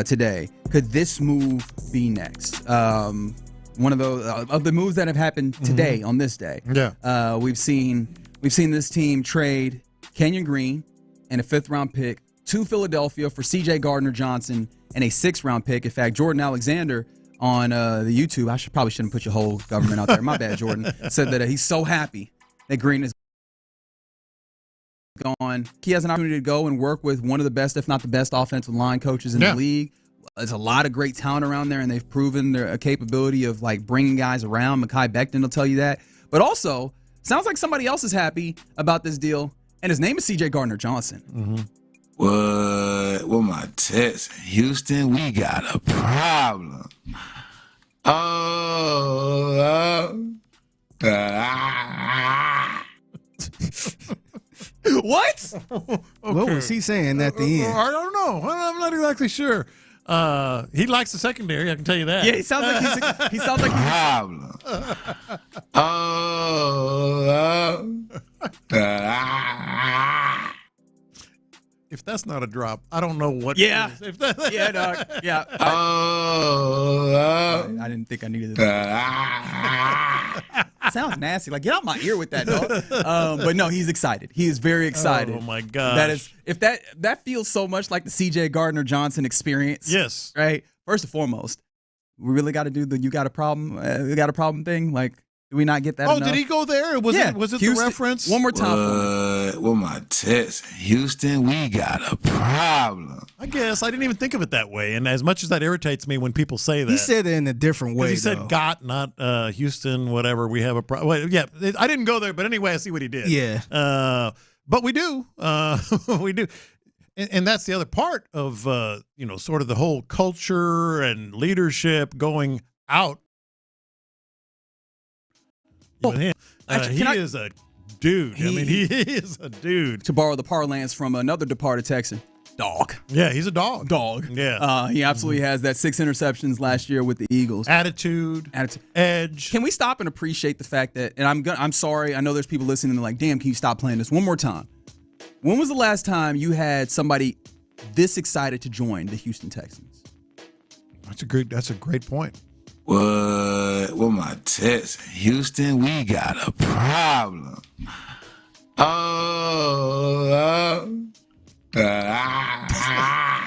today, could this move be next? One of those of the moves that have happened today on this day. Yeah, we've seen this team trade Kenyan Green and a 5th-round pick to Philadelphia for C.J. Gardner-Johnson and a 6th-round pick. In fact, Jordan Alexander on the YouTube, I probably shouldn't put your whole government out there. My bad, Jordan. Said that he's so happy that Green is gone. He has an opportunity to go and work with one of the best, if not the best, offensive line coaches in the league. There's a lot of great talent around there, and they've proven their capability of like bringing guys around. Mekhi Becton will tell you that. But also, sounds like somebody else is happy about this deal, and his name is C.J. Gardner-Johnson. What? With my text, Houston, we got a problem. What? Okay. What was he saying at the end? I don't know. I'm not exactly sure. He likes the secondary, I can tell you that. Yeah, he sounds like he's problem. If that's not a drop, I don't know what. Yeah. Is. If that, yeah, dog. Yeah. I didn't think I needed it. Sounds nasty. Like, get out my ear with that, dog. But no, he's excited. He is very excited. Oh my gosh. That is, if that feels so much like the C.J. Gardner-Johnson experience. Yes. Right. First and foremost, we really got to do the "you got a problem" thing. Like, do we not get that? Oh, enough? did he go there? Was it Houston, the reference? One more time. With my text, Houston, we got a problem. I guess I didn't even think of it that way. And as much as that irritates me when people say that, He said it in a different way. He said "got," not Houston, whatever. We have a problem. Well, yeah, I didn't go there, but anyway, I see what he did. Yeah. But we do. We do. And that's the other part of, sort of the whole culture and leadership going out. With him. He is a dude. He is a dude. To borrow the parlance from another departed Texan, dog. Yeah, he's a dog. Dog. Yeah. He absolutely has that 6 interceptions last year with the Eagles. Attitude. Edge. Can we stop and appreciate the fact that, and I'm sorry, I know there's people listening and they're like, damn, can you stop playing this one more time? When was the last time you had somebody this excited to join the Houston Texans? That's a great point. What? With my text, Houston, we got a problem. All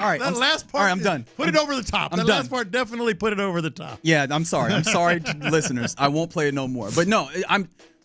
right, that last part. All right, I'm done. Put it over the top. That last part definitely put it over the top. Yeah, I'm sorry. I'm sorry to listeners. I won't play it no more. But no,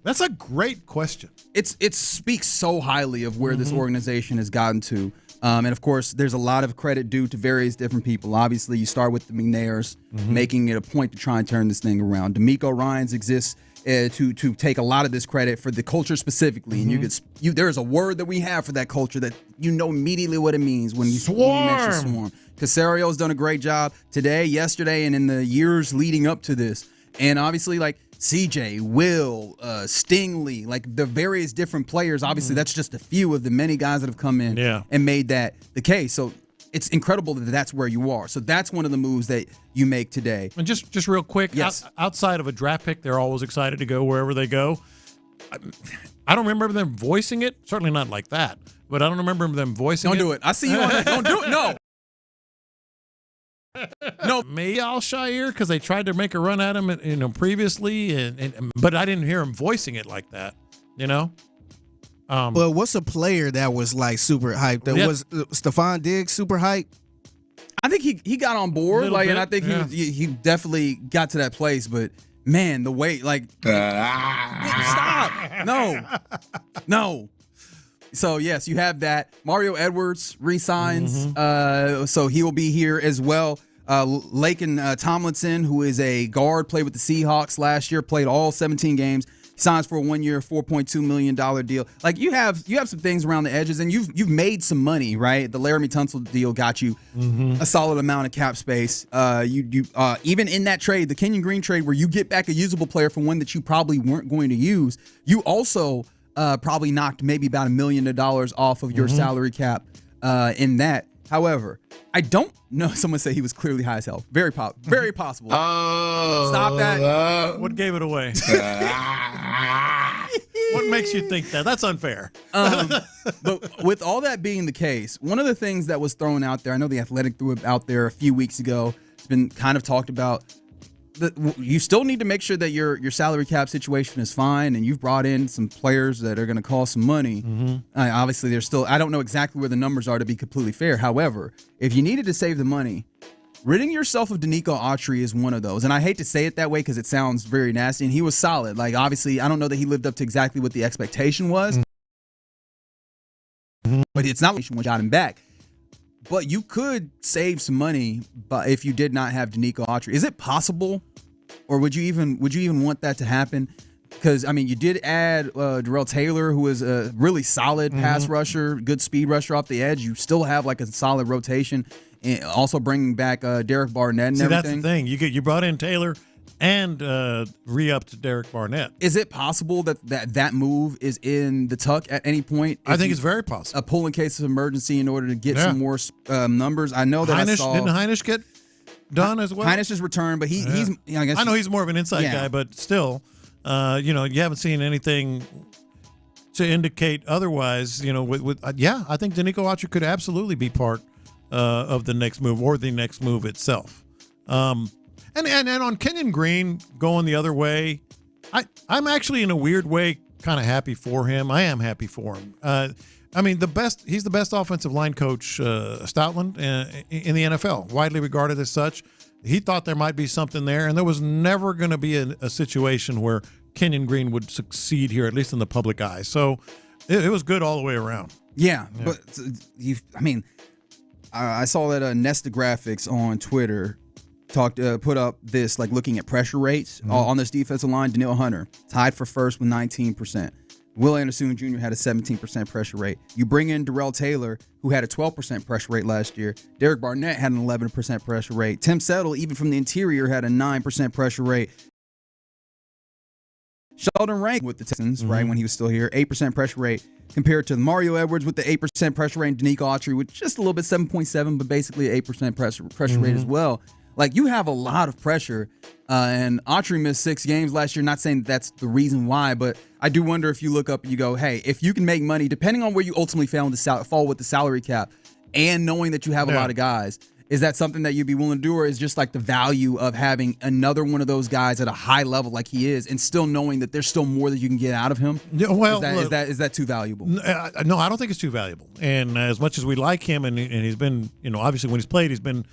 That's a great question. It speaks so highly of where this organization has gotten to. And, of course, there's a lot of credit due to various different people. Obviously, you start with the McNairs, making it a point to try and turn this thing around. D'Amico Ryans exists to take a lot of this credit for the culture specifically. And there is a word that we have for that culture that you know immediately what it means when you mention swarm. Casario's done a great job today, yesterday, and in the years leading up to this. And obviously, like, CJ, Will, Stingley, like the various different players. Obviously, that's just a few of the many guys that have come in and made that the case. So it's incredible that that's where you are. So that's one of the moves that you make today. And just real quick, outside of a draft pick, they're always excited to go wherever they go. I don't remember them voicing it. Certainly not like that. But I don't remember them voicing it. Don't do it. I see you on that. Don't do it. No. No, maybe Alshire because they tried to make a run at him, previously, but I didn't hear him voicing it like that, Well, what's a player that was like super hyped? Was Stephon Diggs super hyped? I think he got on board, and I think he definitely got to that place. But man, the way stop, no. So, yes, you have that. Mario Edwards re-signs, so he will be here as well. Laken Tomlinson, who is a guard, played with the Seahawks last year, played all 17 games. signs for a 1-year, $4.2 million deal. Like you have some things around the edges, and you've made some money, right? The Laremy Tunsil deal got you a solid amount of cap space. You even in that trade, the Kenyan Green trade, where you get back a usable player for one that you probably weren't going to use, you also probably knocked maybe about $1 million off of your salary cap in that. However, I don't know. Someone said he was clearly high as hell. Very possible. Stop that. What gave it away? What makes you think that? That's unfair. But with all that being the case, one of the things that was thrown out there, I know The Athletic threw it out there a few weeks ago. It's been kind of talked about. You still need to make sure that your salary cap situation is fine, and you've brought in some players that are going to cost some money. Obviously, there's still, I don't know exactly where the numbers are to be completely fair. However, if you needed to save the money, ridding yourself of Danico Autry is one of those. And I hate to say it that way because it sounds very nasty, and he was solid. Like, obviously, I don't know that he lived up to exactly what the expectation was, but it's not what got him back. But you could save some money, but if you did not have Danico Autry, is it possible, or would you even want that to happen? Because I mean, you did add Darrell Taylor, who is a really solid pass rusher, good speed rusher off the edge. You still have like a solid rotation, and also bringing back Derek Barnett and everything. That's the thing. You brought in Taylor and re-upped Derek Barnett. Is it possible that move is in the tuck at any point? I think it's very possible. A pull in case of emergency in order to get some more numbers. I know that didn't Heinisch get done as well? Heinisch is returned, but he's. I know he's more of an inside guy, but still, you haven't seen anything to indicate otherwise. I think Danico Autry could absolutely be part of the next move or the next move itself. And on Kenyan Green going the other way, I'm actually in a weird way kind of happy for him. I am happy for him. I mean, he's the best offensive line coach, Stoutland, in the NFL, widely regarded as such. He thought there might be something there, and there was never going to be a situation where Kenyan Green would succeed here, at least in the public eye. So it was good all the way around. Yeah. But I saw that Nesta Graphics on Twitter put up this, like, looking at pressure rates on this defensive line. Danielle Hunter tied for first with 19%. Will Anderson Jr. had a 17% pressure rate. You bring in Darrell Taylor, who had a 12% pressure rate last year. Derek Barnett had an 11% pressure rate. Tim Settle, even from the interior, had a 9% pressure rate. Sheldon Rankin with the Texans, right, when he was still here, 8% pressure rate, compared to Mario Edwards with the 8% pressure rate, and Danico Autry with just a little bit, 7.7, but basically 8% pressure rate as well. Like, you have a lot of pressure, and Autry missed 6 games last year. Not saying that's the reason why, but I do wonder if you look up and you go, hey, if you can make money, depending on where you ultimately fall with the salary cap, and knowing that you have a lot of guys, is that something that you'd be willing to do, or is just like the value of having another one of those guys at a high level like he is, and still knowing that there's still more that you can get out of him? Yeah, well, is that too valuable? No, I don't think it's too valuable. And as much as we like him, and he's been, obviously when he's played, he's been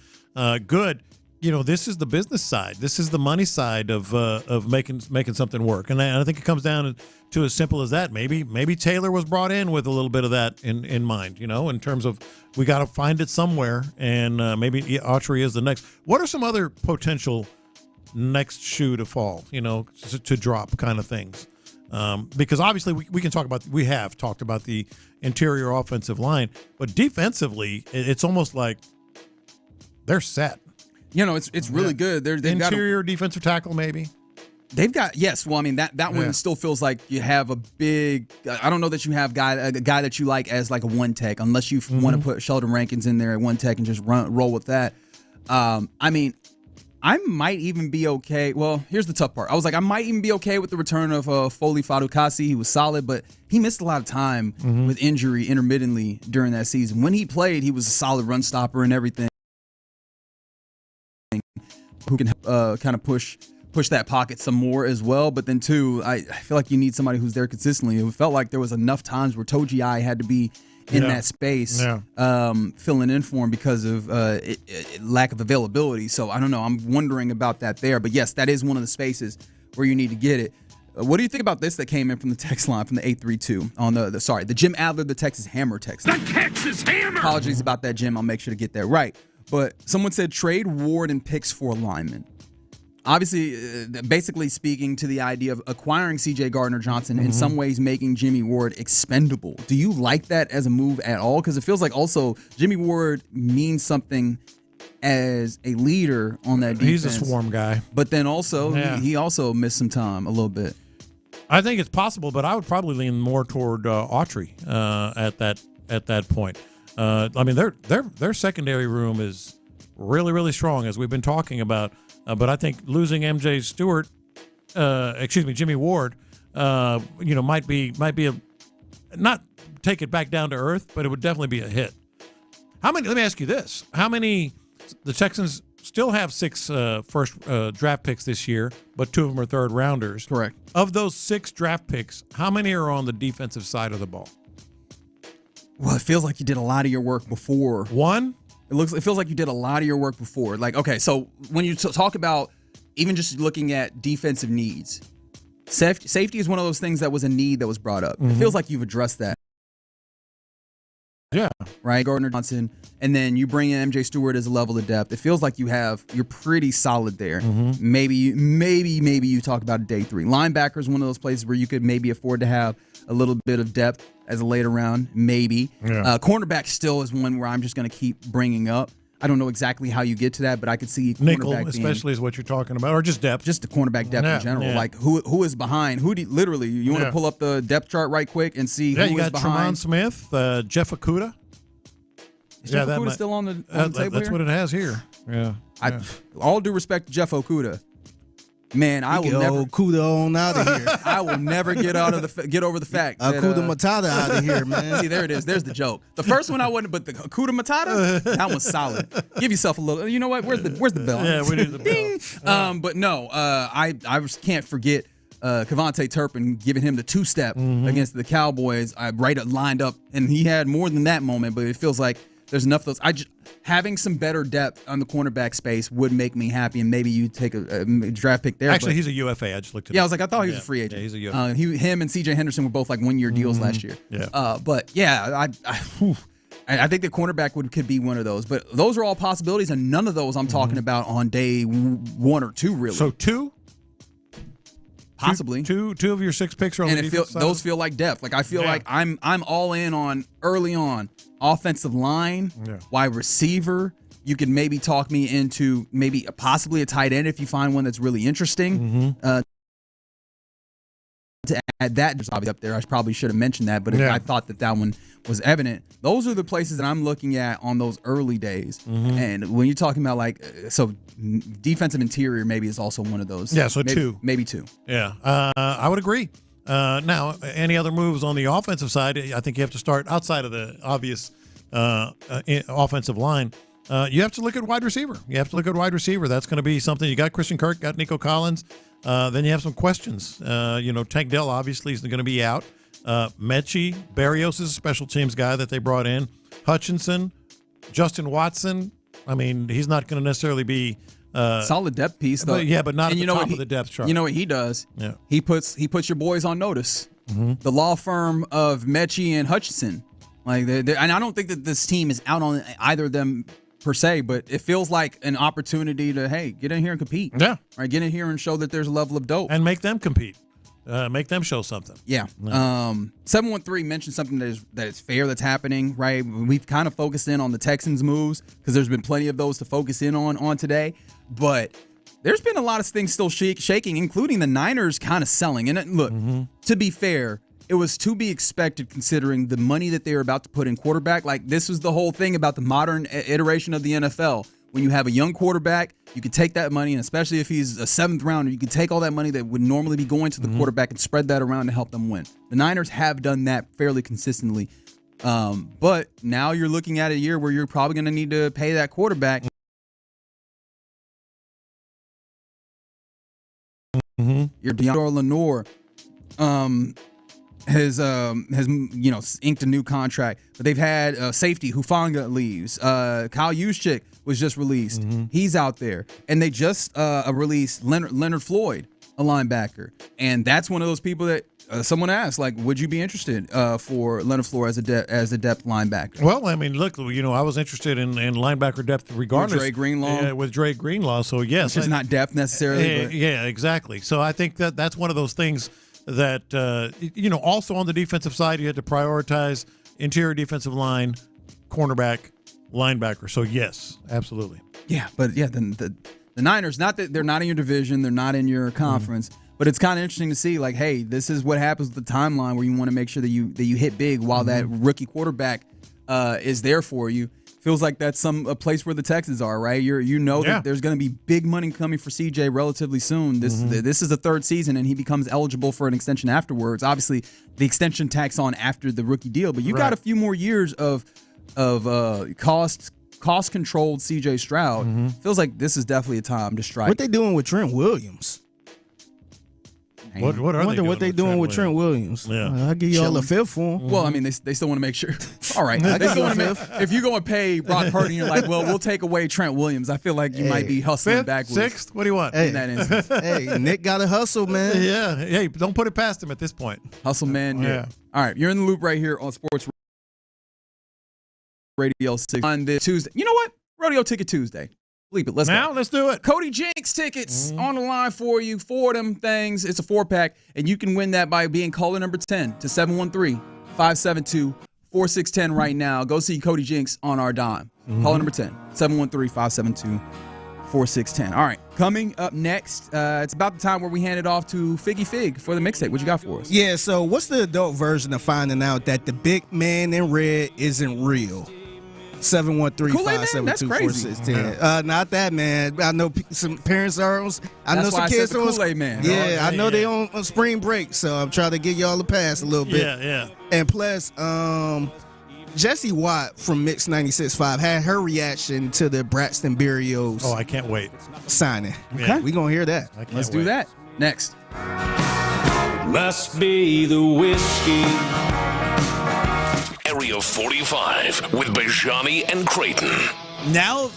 good. This is the business side. This is the money side of making something work, and I think it comes down to as simple as that. Maybe Taylor was brought in with a little bit of that in mind. In terms of we got to find it somewhere, and maybe Autry is the next. What are some other potential next shoe to fall? To drop kind of things, because obviously we have talked about the interior offensive line, but defensively it's almost like they're set. It's really good. They've interior defensive tackle, maybe. They've got, yes. Well, I mean, that one still feels like you have a big. I don't know that you have a guy that you like as like a one tech, unless you want to put Sheldon Rankins in there at one tech and just roll with that. I mean, I might even be okay. Well, here's the tough part. I was like, I might even be okay with the return of Foley Fadukasi. He was solid, but he missed a lot of time with injury intermittently during that season. When he played, he was a solid run stopper and everything, who can kind of push that pocket some more as well. But then, too, I feel like you need somebody who's there consistently. It felt like there was enough times where Togiai had to be in that space, filling in for him because of lack of availability. So, I don't know. I'm wondering about that there. But, yes, that is one of the spaces where you need to get it. What do you think about this that came in from the text line from the 832 on the Jim Adler, the Texas Hammer text? The Texas Hammer! Apologies about that, Jim. I'll make sure to get that right. But someone said trade Ward and picks for alignment. obviously, basically speaking to the idea of acquiring C.J. Gardner-Johnson, in some ways making Jimmy Ward expendable. Do you like that as a move at all? Because it feels like also Jimmy Ward means something as a leader on that defense. He's a swarm guy. But then also, he also missed some time a little bit. I think it's possible, but I would probably lean more toward Autry at that point. I mean, their secondary room is really, really strong, as we've been talking about. But I think losing Jimmy Ward, might be a not take it back down to earth, but it would definitely be a hit. How many? Let me ask you this: how many? The Texans still have 6 first draft picks this year, but 2 of them are third rounders. Correct. Of those 6 draft picks, how many are on the defensive side of the ball? Well, it feels like you did a lot of your work before. One? It feels like you did a lot of your work before. Like, okay, so when you talk about even just looking at defensive needs, safety is one of those things that was a need that was brought up. It feels like you've addressed that. Yeah. Right, Gardner-Johnson, and then you bring in MJ Stewart as a level of depth. It feels like you're pretty solid there. Maybe you talk about day 3. Linebacker is one of those places where you could maybe afford to have a little bit of depth as a later round, maybe. Yeah. Cornerback still is one where I'm just going to keep bringing up. I don't know exactly how you get to that, but I could see nickel, especially, is what you're talking about, or just depth. Just the cornerback depth in general. Yeah. Like who is behind? Literally, you want to pull up the depth chart right quick and see who is behind. Yeah, you got Tremont Smith, Jeff Okudah. Is Jeff Okudah still on the table That's here? what it has here. Yeah. All due respect to Jeff Okudah. Man, I will never Okudah on out of here. I will never get over the fact that Okudah Matata out of here, man. See, there it is. There's the joke. The first one I wouldn't, but the Okudah Matata, that was solid. Give yourself a little. You know what? Where's the bell? Yeah, we need the bell. But no, I just can't forget Kevontae Turpin giving him the 2-step against the Cowboys. Lined up, and he had more than that moment. But it feels like there's enough of those. Having some better depth on the cornerback space would make me happy, and maybe you take a draft pick there. Actually, he's a UFA. I just looked at I was like, I thought he was a free agent. Yeah, he's a UFA. Him and C.J. Henderson were both like 1-year deals last year. Yeah. But yeah, I think the cornerback could be one of those. But those are all possibilities, and none of those I'm talking about on day 1 or 2, really. So 2? Possibly. Two of your 6 picks are on the defense side? Those feel like depth. Like I feel like I'm all in on early on offensive line, wide receiver. You could maybe talk me into maybe possibly a tight end if you find one that's really interesting. To add that, there's obviously up there. I probably should have mentioned that, but I thought that one was evident. Those are the places that I'm looking at on those early days. And when you're talking about defensive interior, maybe is also one of those. Yeah, so 2. Maybe 2. Yeah, I would agree. Now, any other moves on the offensive side? I think you have to start outside of the obvious offensive line. You have to look at wide receiver. That's going to be something. You got Christian Kirk, got Nico Collins. Then you have some questions. Tank Dell obviously is going to be out. Mechie, Barrios is a special teams guy that they brought in. Hutchinson, Justin Watson. I mean, he's not going to necessarily be solid depth piece, though. But not at the top of the depth chart. You know what he does? Yeah, he puts your boys on notice. The law firm of Mechie and Hutchinson. And I don't think that this team is out on either of them per se, but it feels like an opportunity to, hey, get in here and compete. Yeah. Right, get in here and show that there's a level of dope. And make them compete. Make them show something. Yeah. 713 mentioned something that is fair that's happening, right? We've kind of focused in on the Texans moves because there's been plenty of those to focus in on today. But there's been a lot of things still shaking, including the Niners kind of selling. And look, to be fair, it was to be expected considering the money that they were about to put in quarterback. Like, this was the whole thing about the modern iteration of the NFL. When you have a young quarterback, you can take that money, and especially if he's a 7th rounder, you can take all that money that would normally be going to the quarterback and spread that around to help them win. The Niners have done that fairly consistently. But now you're looking at a year where you're probably going to need to pay that quarterback. Your Deontay Lenore has inked a new contract, but they've had safety Hufanga leaves. Kyle Juszczyk was just released. He's out there, and they just released Leonard Floyd a linebacker. And that's one of those people that someone asked, like, would you be interested for Leonard Floor as a depth linebacker? Well, I mean, look, I was interested in linebacker depth regardless. With Dre Greenlaw? With Dre Greenlaw, so yes. Which is not depth necessarily. But. Yeah, exactly. So I think that's one of those things that, also on the defensive side, you had to prioritize interior defensive line, cornerback, linebacker. So, yes, absolutely. Yeah, but the Niners, not that they're not in your division, they're not in your conference, but it's kind of interesting to see, like, hey, this is what happens with the timeline where you want to make sure that you hit big while that rookie quarterback is there for you. Feels like that's a place where the Texans are, right? That there's going to be big money coming for CJ relatively soon. This is the third season, and he becomes eligible for an extension afterwards. Obviously, the extension tacks on after the rookie deal, but you got a few more years of cost-controlled CJ Stroud. Feels like this is definitely a time to strike. What they doing with Trent Williams? What are they doing with Trent Williams? Yeah. I'll give y'all a fifth for him. Well, I mean, they still want to make sure. All right. If you're going to pay Brock Purdy, you're like, well, we'll take away Trent Williams. I feel like you might be hustling backwards. Sixth? What do you want? In that instance. Hey, Nick got to hustle, man. Yeah. Hey, don't put it past him at this point. Hustle, man. Yeah. All right. You're in the loop right here on Sports Radio 6 on this Tuesday. You know what? Rodeo Ticket Tuesday. Bleep it. Let's do it. Cody Jinx tickets on the line for you. 4 of them things. It's a 4-pack, and you can win that by being caller number 10 to 713-572-4610 right now. Go see Cody Jinx on our dime. Caller number 10, 713-572-4610. All right, coming up next, it's about the time where we hand it off to Figgy Fig for the mixtape. What you got for us? Yeah, so what's the adult version of finding out that the big man in red isn't real? 713-572-4610. Not that, man. I know some parents are on. I know some kids are on Kool-Aid man. Yeah, I know they on spring break, so I'm trying to give y'all a pass a little bit. Yeah. And plus, Jessie Watt from Mix 96.5 had her reaction to the Braxton Berrios. Oh, I can't wait. Signing. Yeah. We gonna hear that. Let's do that next. Must be the whiskey. Area 45 with Bijani and Creighton. Now,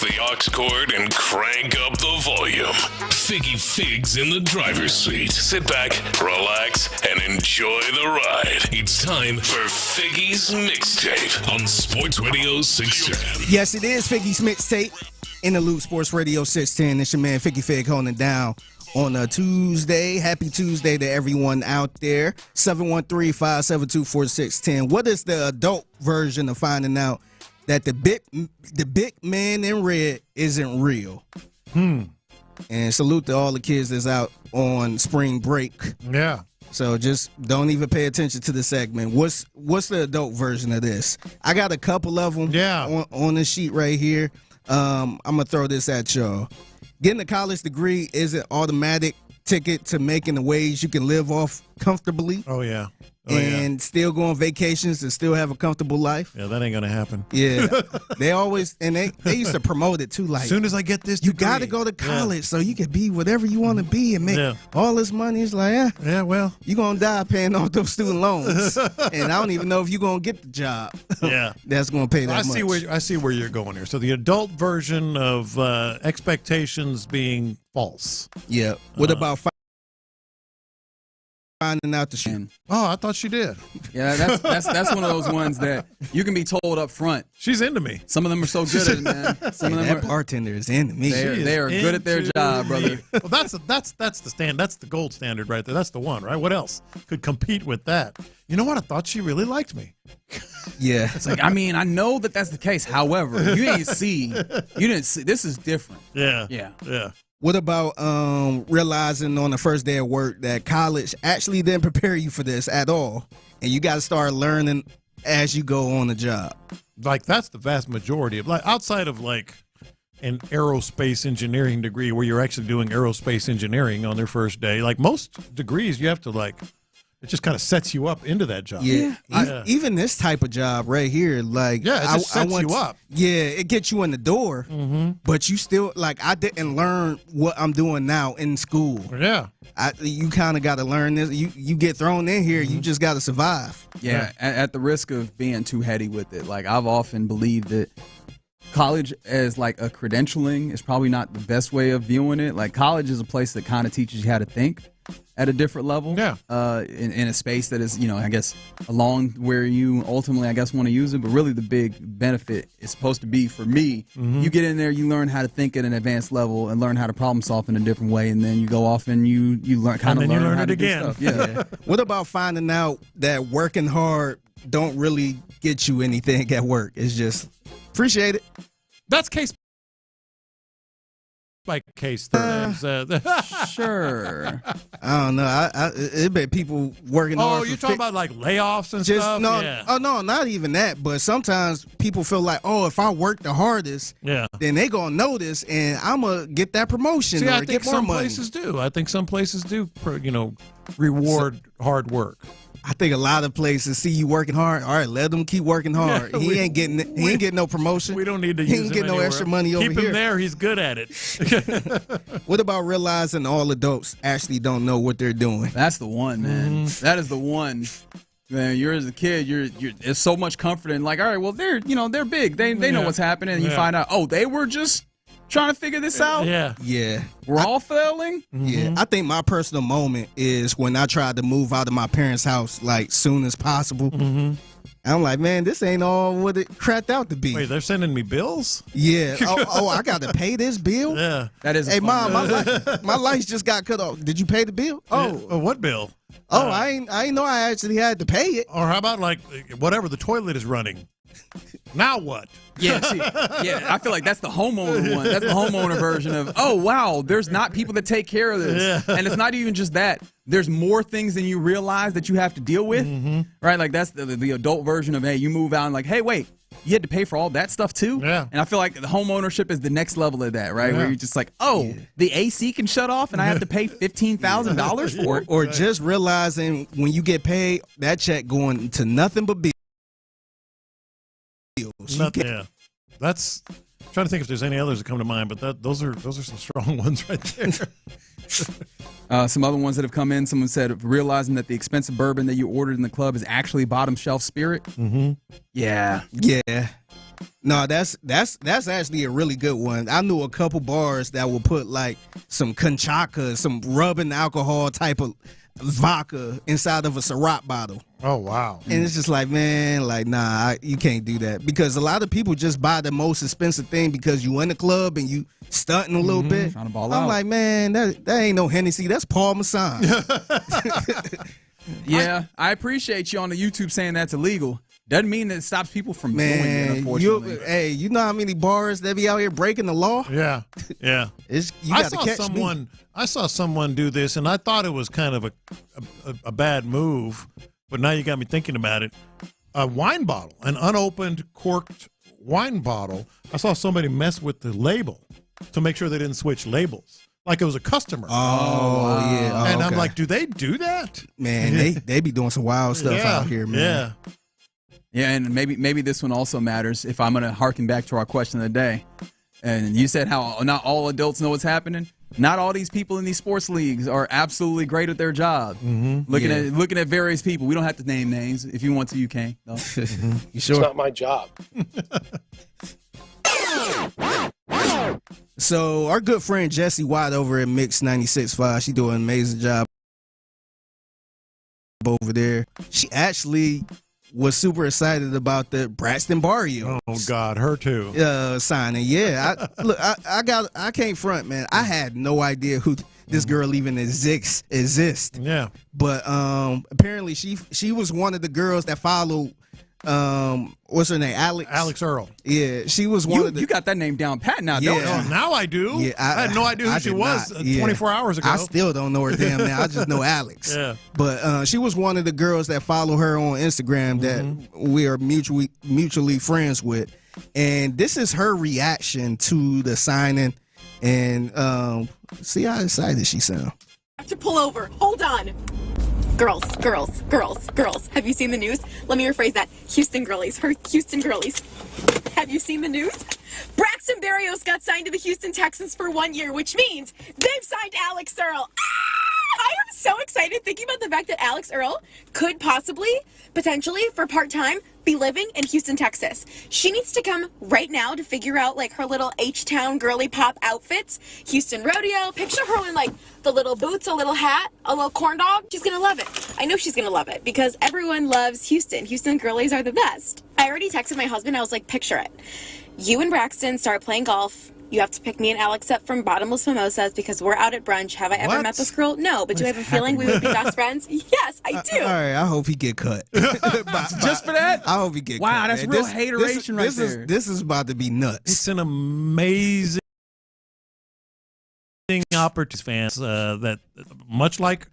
the aux cord and crank up the volume. Figgy Figs in the driver's seat. Sit back, relax, and enjoy the ride. It's time for Figgy's Mixtape on Sports Radio 610. Yes, it is Figgy's Mixtape in the Loop Sports Radio 610. It's your man Figgy Fig holding it down on a Tuesday. Happy Tuesday to everyone out there. 713-572-4610. What is the adult version of finding out that the big man in red isn't real? And salute to all the kids that's out on spring break. Yeah. So just don't even pay attention to the segment. What's the adult version of this? I got a couple of them on the sheet right here. I'm going to throw this at y'all. Getting a college degree is an automatic ticket to making the wage you can live off comfortably. Oh, yeah. Still go on vacations and still have a comfortable life. Yeah, that ain't gonna happen. Yeah, they always and they used to promote it too. Like, as soon as I get this you degree, got to go to college so you can be whatever you want to be and make all this money. It's like, well, you're gonna die paying off those student loans, and I don't even know if you're gonna get the job. Yeah, that's gonna pay that much. I see where you're going here. So the adult version of expectations being false. Yeah. What about finding out the shit? Oh, I thought she did. Yeah, that's one of those ones that you can be told up front. She's into me. Some of them are so good at it, man. Some of them that bartender is into me. They are good at their job, brother. Well, that's the gold standard right there. That's the one, right? What else could compete with that? You know what? I thought she really liked me. Yeah. It's like, I mean, I know that that's the case. However, you didn't see. This is different. Yeah. What about realizing on the first day of work that college actually didn't prepare you for this at all, and you got to start learning as you go on the job? Like, that's the vast majority of, like, outside of like an aerospace engineering degree where you're actually doing aerospace engineering on their first day. Like most degrees, you have to it just kind of sets you up into that job. Yeah. Even this type of job right here, like, it just sets you up. Yeah, it gets you in the door, but you still, like, I didn't learn what I'm doing now in school. Yeah. You kind of got to learn this. You get thrown in here, you just got to survive. Yeah, at the risk of being too heady with it, like, I've often believed that college as like a credentialing is probably not the best way of viewing it. Like, college is a place that kind of teaches you how to think at a different level. Yeah. In a space that is, I guess along where you ultimately, I guess, want to use it. But really the big benefit is supposed to be, for me, you get in there, you learn how to think at an advanced level and learn how to problem solve in a different way. And then you go off and you learn how it to again. do stuff. Yeah. What about finding out that working hard don't really get you anything at work? It's just appreciate it. That's case by case. Sure. I don't know. It been people working hard. Oh, you're talking about like layoffs and just stuff? no. Yeah. Oh no, not even that. But sometimes people feel like, oh, if I work the hardest, then they gonna notice, and I'm gonna get that promotion. See, or I think get more some money. places do. I think some places do, reward hard work. I think a lot of places see you working hard. All right, let them keep working hard. Yeah, he ain't getting no promotion. We don't need to he use ain't him getting no anywhere. extra money over Keep here. him there. He's good at it. What about realizing all adults actually don't know what they're doing? That's the one, man. That is the one. Man, you're as a kid, you're it's so much comfort in, like, all right, well, they're big. They know what's happening, and you find out, oh, they were just trying to figure this out. Yeah. We're all failing. Yeah. I think my personal moment is when I tried to move out of my parents' house like soon as possible. I'm like, man, this ain't all what it cracked out to be. Wait, they're sending me bills? Yeah. Oh, I got to pay this bill? Yeah. That is. Hey, Mom, my lights just got cut off. Did you pay the bill? Oh, what bill? Oh, I ain't know I actually had to pay it. Or how about like whatever, the toilet is running? Now what? Yeah, see, I feel like that's the homeowner one. That's the homeowner version of, oh, wow, there's not people that take care of this. And it's not even just that. There's more things than you realize that you have to deal with, right? Like, that's the adult version of, hey, you move out and like, hey, wait, you had to pay for all that stuff too? Yeah. And I feel like the home ownership is the next level of that, right? Where you're just like, oh, the AC can shut off and I have to pay $15,000 for it? Or just realizing when you get paid, that check going to nothing but bills. That's I'm trying to think if there's any others that come to mind, but those are some strong ones right there. Some other ones that have come in, someone said realizing that the expensive bourbon that you ordered in the club is actually bottom shelf spirit. Yeah. No, that's actually a really good one. I knew a couple bars that would put like some conchaca, some rubbing alcohol type of vodka inside of a Ciroc bottle. Oh, wow. And it's just like, man, like, nah, you can't do that. Because a lot of people just buy the most expensive thing because you in the club and you stunting a little bit. Trying to ball I'm out. like, man, that ain't no Hennessy. That's Paul Masson. Yeah, I appreciate you on the YouTube saying that's illegal. Doesn't mean that it stops people from doing it, unfortunately. You know how many bars that be out here breaking the law? Yeah, yeah. I saw someone do this, and I thought it was kind of a bad move, but now you got me thinking about it. A wine bottle, an unopened, corked wine bottle. I saw somebody mess with the label to make sure they didn't switch labels. Like it was a customer. Oh, yeah. Oh, and I'm okay. like, do they do that? Man, they be doing some wild stuff out here, man. Yeah. Yeah, and maybe this one also matters if I'm going to harken back to our question of the day. And you said how not all adults know what's happening. Not all these people in these sports leagues are absolutely great at their job. Mm-hmm. Looking at various people. We don't have to name names. If you want to, you can. No. You sure? It's not my job. So our good friend Jessie Watt over at Mix 96.5, she doing an amazing job over there. She actually was super excited about the Braxton Barrio. Oh God, her too. Signing. Yeah, I can't front, man. I had no idea who this girl even exist. Yeah, but apparently she was one of the girls that followed. What's her name? Alex Earl. Yeah, she was one of the. You got that name down pat now, don't you? Oh, now I do. Yeah, I had no idea who she was 24 hours ago. I still don't know her damn name. I just know Alex. Yeah. But she was one of the girls that follow her on Instagram that we are mutually friends with. And this is her reaction to the signing. And see how excited she sounds. I have to pull over. Hold on. Girls. Have you seen the news? Let me rephrase that. Houston girlies. Have you seen the news? Braxton Berrios got signed to the Houston Texans for 1 year, which means they've signed Alex Earl. I am so excited thinking about the fact that Alex Earl could potentially, for part-time, be living in Houston, Texas. She needs to come right now to figure out like her little H-Town girly pop outfits. Houston Rodeo. Picture her in like the little boots, a little hat, a little corn dog. She's gonna love it. I know she's gonna love it because everyone loves Houston. Houston girlies are the best. I already texted my husband. I was like, picture it. You and Braxton start playing golf. You have to pick me and Alex up from Bottomless Mimosas because we're out at brunch. Have I ever met this girl? No, but do I have a feeling we would be best friends? Yes, I do. All right, I hope he get cut. Just for that? I hope he get cut. Wow, that's man. real hateration right there. This is about to be nuts. It's an amazing opportunity, fans. That much like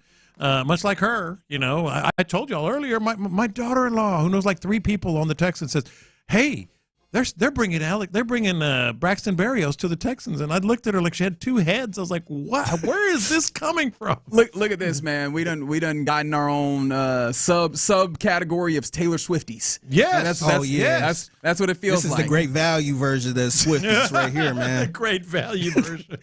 her, you know. I told y'all earlier. My daughter-in-law, who knows like 3 people on the Texans, says, "Hey, they're bringing Braxton Berrios to the Texans," and I looked at her like she had 2 heads. I was like, "What? Where is this coming from?" Look at this, man. We done gotten our own sub category of Taylor Swifties. Yes. That's what it feels like. This is the great value version of the Swifties right here, man. Great value version.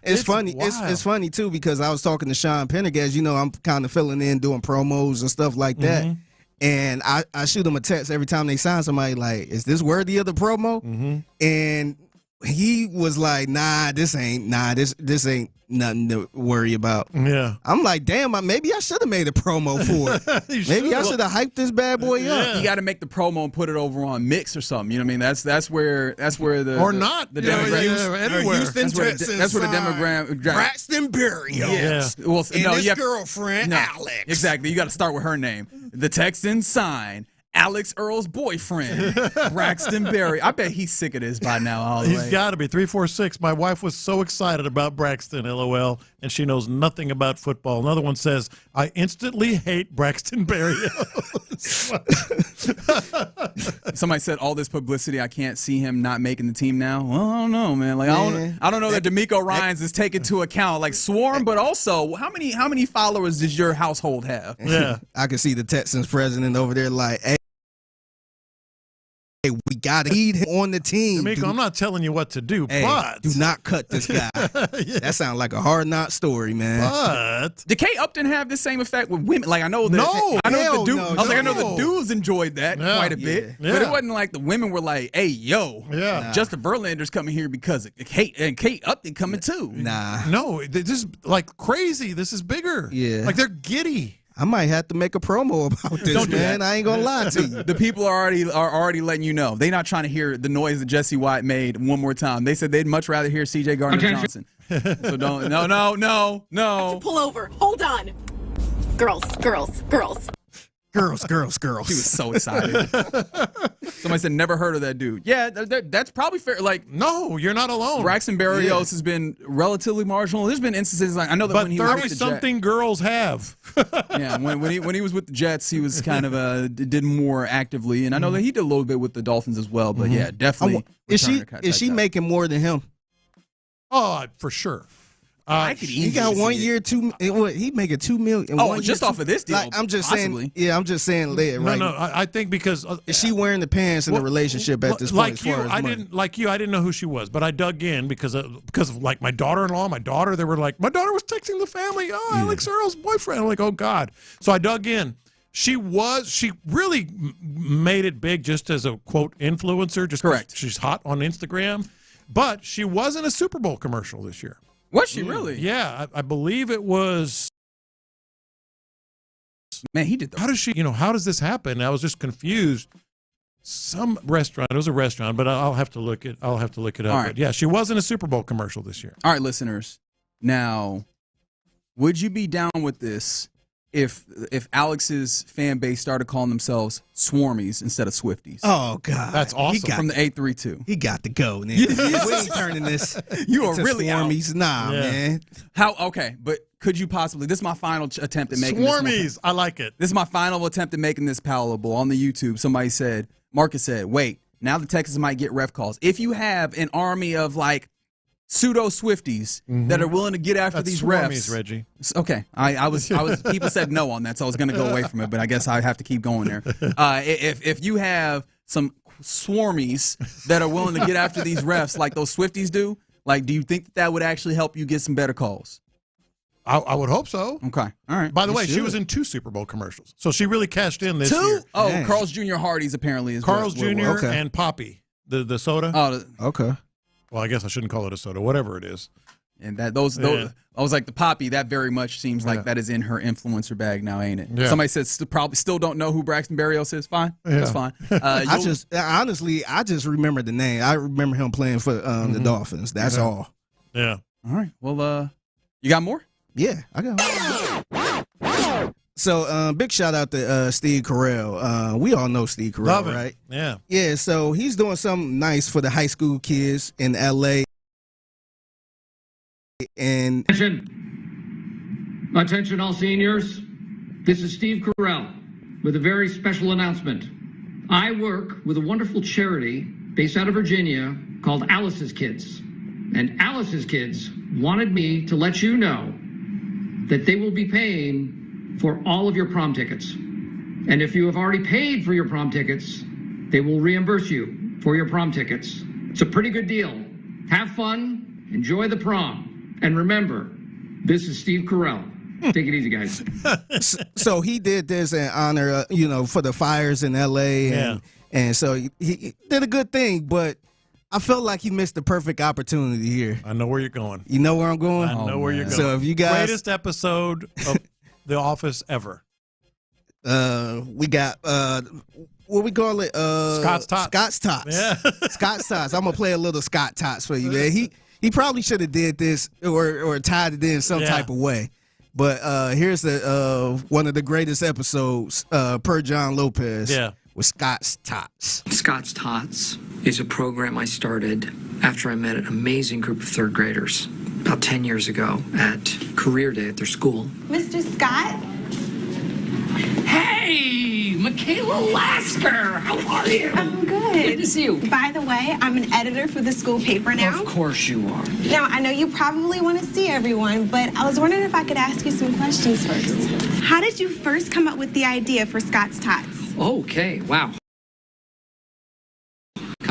It's funny. It's funny too because I was talking to Sean Pendergast. You know, I'm kind of filling in doing promos and stuff like that. Mm-hmm. And I shoot them a text every time they sign somebody like, is this worthy of the promo? Mm-hmm. And he was like, this ain't nothing to worry about. Yeah. I'm like, damn, maybe I should have made a promo for it. Maybe I should have hyped this bad boy up. You got to make the promo and put it over on Mix or something. You know what I mean? That's where the or not the demographic. That's where the demographic. Braxton Berrios. Yeah. Well, and his girlfriend Alex. Exactly. You got to start with her name. The Texans sign Alex Earl's boyfriend, Braxton Berry. I bet he's sick of this by now. He's got to be. 346. My wife was so excited about Braxton, LOL, and she knows nothing about football. Another one says, I instantly hate Braxton Berrios. Somebody said all this publicity, I can't see him not making the team now. Well, I don't know, man. Like I don't know that D'Amico Ryans is taken into account. Like Swarm, but also how many followers does your household have? Yeah, I can see the Texans president over there like, hey, we got to need him on the team. D'Amico, I'm not telling you what to do, but do not cut this guy. That sounds like a hard knock story, man. But did Kate Upton have the same effect with women? Like I know that. I know the dudes enjoyed that quite a bit, but it wasn't like the women were like, "Hey, yo, Justin Verlander's coming here because of Kate Upton coming too." Nah, no, this is like crazy. This is bigger. Yeah, like they're giddy. I might have to make a promo about this, man. I ain't gonna lie to you. The people are already letting you know. They're not trying to hear the noise that Jesse White made one more time. They said they'd much rather hear C.J. Gardner-Johnson. So don't. No. I have to pull over. Hold on. Girls. She was so excited. Somebody said never heard of that dude. Yeah, that's probably fair. Like, no, you're not alone. Braxton Berrios has been relatively marginal. There's been instances like I know that when he was with the Jets, 30-something girls have. Yeah, when he was with the Jets, he was kind of did more actively, and I know that he did a little bit with the Dolphins as well. But yeah, definitely. Is she making more than him? Oh, for sure. He got 1 year, he making $2 million. Oh, just off of this deal. Like, I'm just possibly. saying. Yeah, I'm just saying. Right? No. I think because is she wearing the pants in the relationship at this point? Like you, I didn't know who she was, but I dug in because of like my daughter-in-law, my daughter. They were like, my daughter was texting the family. Oh, Alex Earl's boyfriend. I'm like, oh God. So I dug in. She really made it big just as a quote influencer. Just correct. She's hot on Instagram, but she wasn't a Super Bowl commercial this year. Was she really? Yeah, I believe it was. Man, he did. How does she? How does this happen? I was just confused. Some restaurant. It was a restaurant, but I'll have to look it. I'll have to look it up. All right. But yeah, she wasn't a Super Bowl commercial this year. All right, listeners. Now, would you be down with this if Alex's fan base started calling themselves Swarmies instead of Swifties? Oh God, that's awesome. From the 832. He got to go. We ain't turning this. You are really Swarmies. Nah, man. Okay, but could you possibly? This is my final attempt at making Swarmies. I like it. This is my final attempt at making this palatable. On the YouTube, Marcus said, wait, now the Texans might get ref calls. If you have an army of like pseudo Swifties that are willing to get after these refs, Reggie. Okay, I was. People said no on that, so I was going to go away from it, but I guess I have to keep going there. If you have some Swarmies that are willing to get after these refs like those Swifties do, like, do you think that would actually help you get some better calls? I would hope so. Okay, all right. By the way, she was in 2 Super Bowl commercials, so she really cashed in this year. Oh, Dang. Carl's Jr. Hardee's apparently is Carl's Jr. and Poppy, the soda. Oh, okay. Well, I guess I shouldn't call it a soda, whatever it is. And those I was like, the Poppy, that very much seems like that is in her influencer bag now, ain't it? Yeah. Somebody says probably still don't know who Braxton Berrios is. Fine. That's fine. I just remember the name. I remember him playing for the Dolphins. That's all. Yeah. All right. Well, you got more? Yeah, I got more. So, big shout out to Steve Carell. We all know Steve Carell, right? Yeah. Yeah, so he's doing something nice for the high school kids in L.A. And Attention all seniors. This is Steve Carell with a very special announcement. I work with a wonderful charity based out of Virginia called Alice's Kids. And Alice's Kids wanted me to let you know that they will be paying for all of your prom tickets. And if you have already paid for your prom tickets, they will reimburse you for your prom tickets. It's a pretty good deal. Have fun, enjoy the prom. And remember, this is Steve Carell. Take it easy, guys. So he did this in honor, for the fires in L.A. And so he did a good thing, but I felt like he missed the perfect opportunity here. I know where you're going. You know where I'm going? I know where you're going. So if you guys... Greatest episode of The Office ever. We got... what we call it? Scott's Tots. Scott's Tots. Yeah. Scott's Tots. I'm going to play a little Scott Tots for you, man. He probably should have did this or tied it in some type of way. But here's one of the greatest episodes per John Lopez with Scott's Tots. Scott's Tots is a program I started after I met an amazing group of third graders about 10 years ago at Career Day at their school. Mr. Scott? Hey, Michaela Lasker, how are you? I'm good. Good to see you. By the way, I'm an editor for the school paper now. Of course you are. Now, I know you probably want to see everyone, but I was wondering if I could ask you some questions first. How did you first come up with the idea for Scott's Tots? Okay, wow.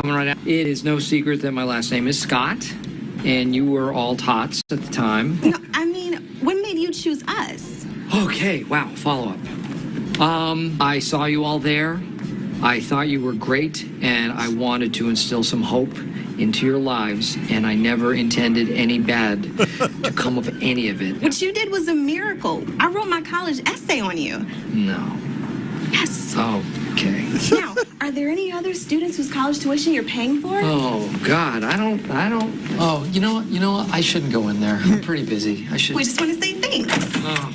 coming right out. It is no secret that my last name is Scott, and you were all tots at the time. No, I mean, what made you choose us? Okay, wow, follow-up. I saw you all there. I thought you were great, and I wanted to instill some hope into your lives, and I never intended any bad to come of any of it. What you did was a miracle. I wrote my college essay on you. No. Yes. Okay. Now, are there any other students whose college tuition you're paying for? Oh, God, I don't. Oh, you know what? I shouldn't go in there. I'm pretty busy. I should. We just want to say thanks. Oh.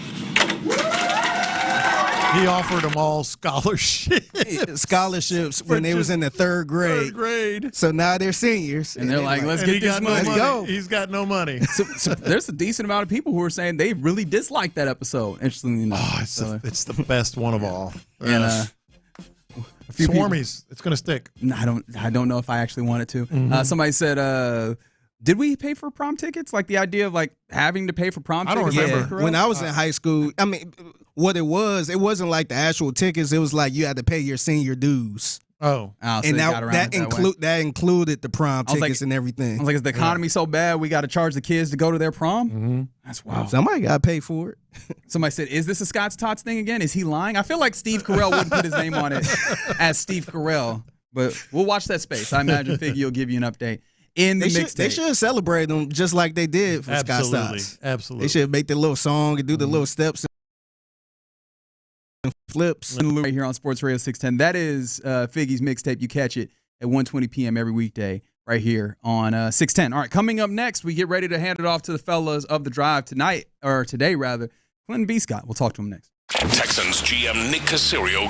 He offered them all scholarships when they was in the third grade. So now they're seniors. And they're like, let's get this money. Let's go. He's got no money. So there's a decent amount of people who are saying they really disliked that episode, interestingly enough. Oh, it's the best one of all. And a few Swarmies. It's going to stick. No, I don't know if I actually want it to. Mm-hmm. Somebody said, did we pay for prom tickets? Like the idea of like having to pay for prom I tickets? don't remember. When I was in high school, I mean, what it wasn't like the actual tickets. It was like you had to pay your senior dues. Oh, so and that included the prom tickets and everything. I was like, is the economy so bad we got to charge the kids to go to their prom? Mm-hmm. That's wild. Somebody got to pay for it. Somebody said, is this a Scott's Tots thing again? Is he lying? I feel like Steve Carell wouldn't put his name on it as Steve Carell, but we'll watch that space. I imagine Figgy will give you an update. In the mixtape. They should celebrate them just like they did for Scott's Tots. Absolutely. They should make the little song and do the little steps and flips. Right here on Sports Radio 610. That is Figgy's mixtape. You catch it at 1:20 p.m. every weekday right here on 610. All right, coming up next, we get ready to hand it off to the fellas of the drive today, Clinton B. Scott. We'll talk to him next. Texans GM Nick Caserio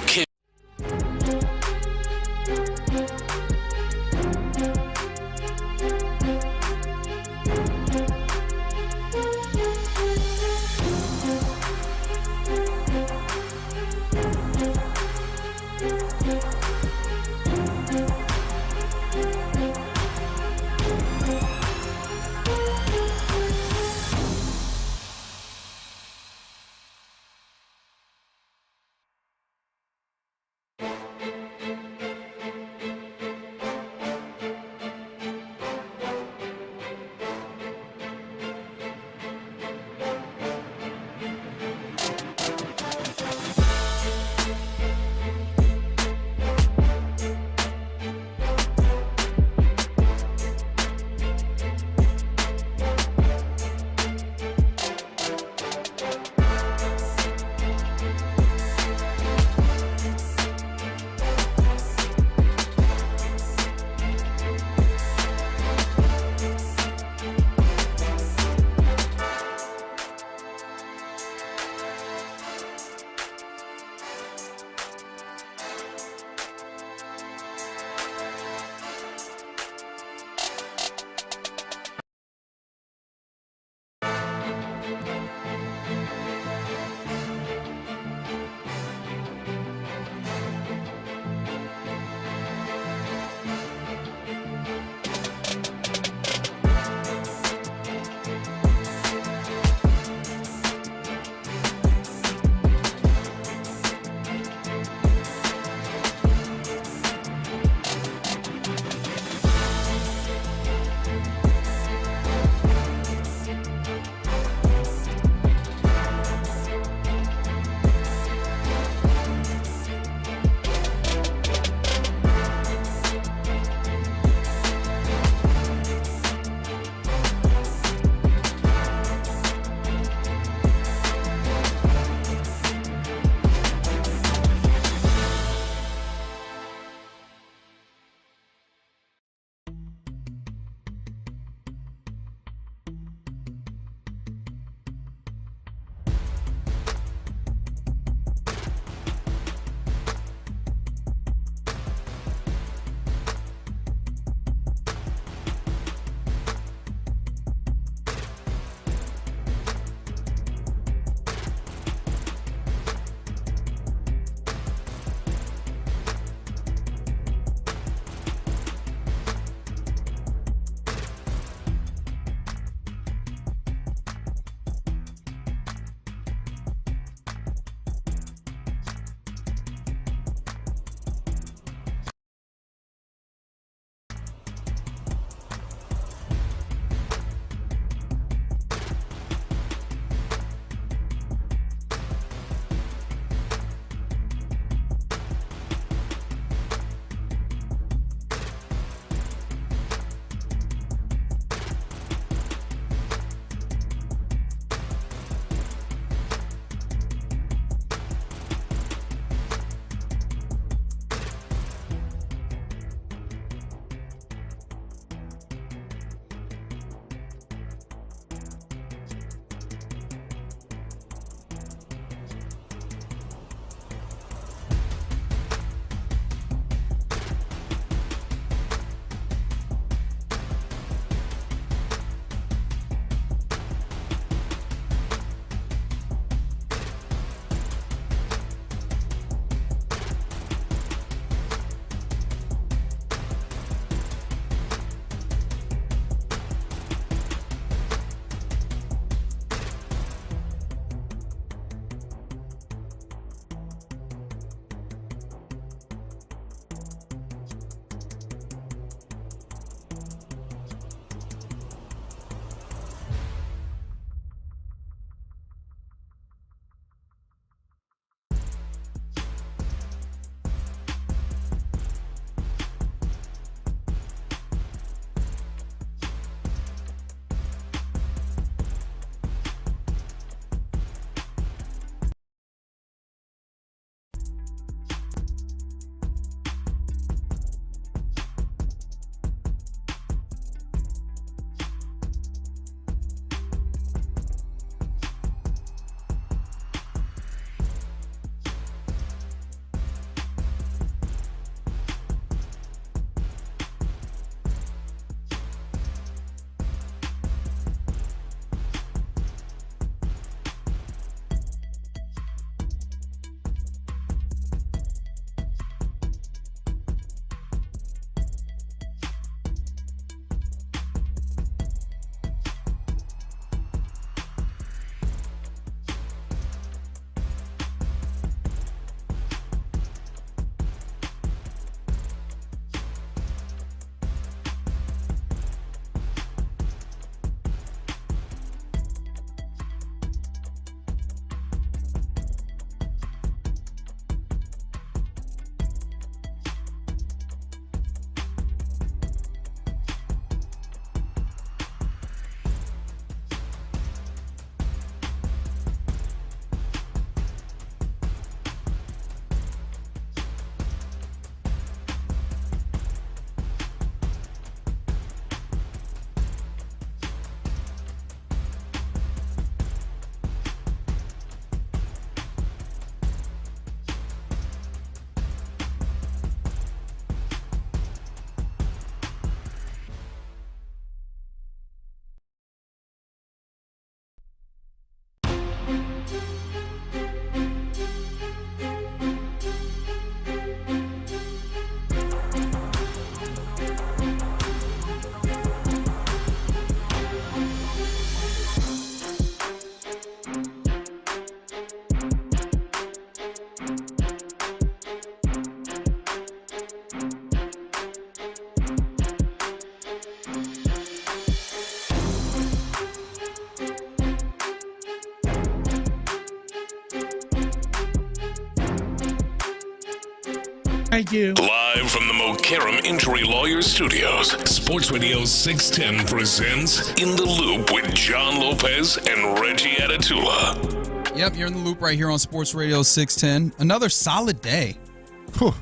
Thank you. Live from the Mokaram Injury Lawyers Studios, Sports Radio 610 presents In the Loop with John Lopez and Reggie Atatula. Yep, you're in the loop right here on Sports Radio 610. Another solid day.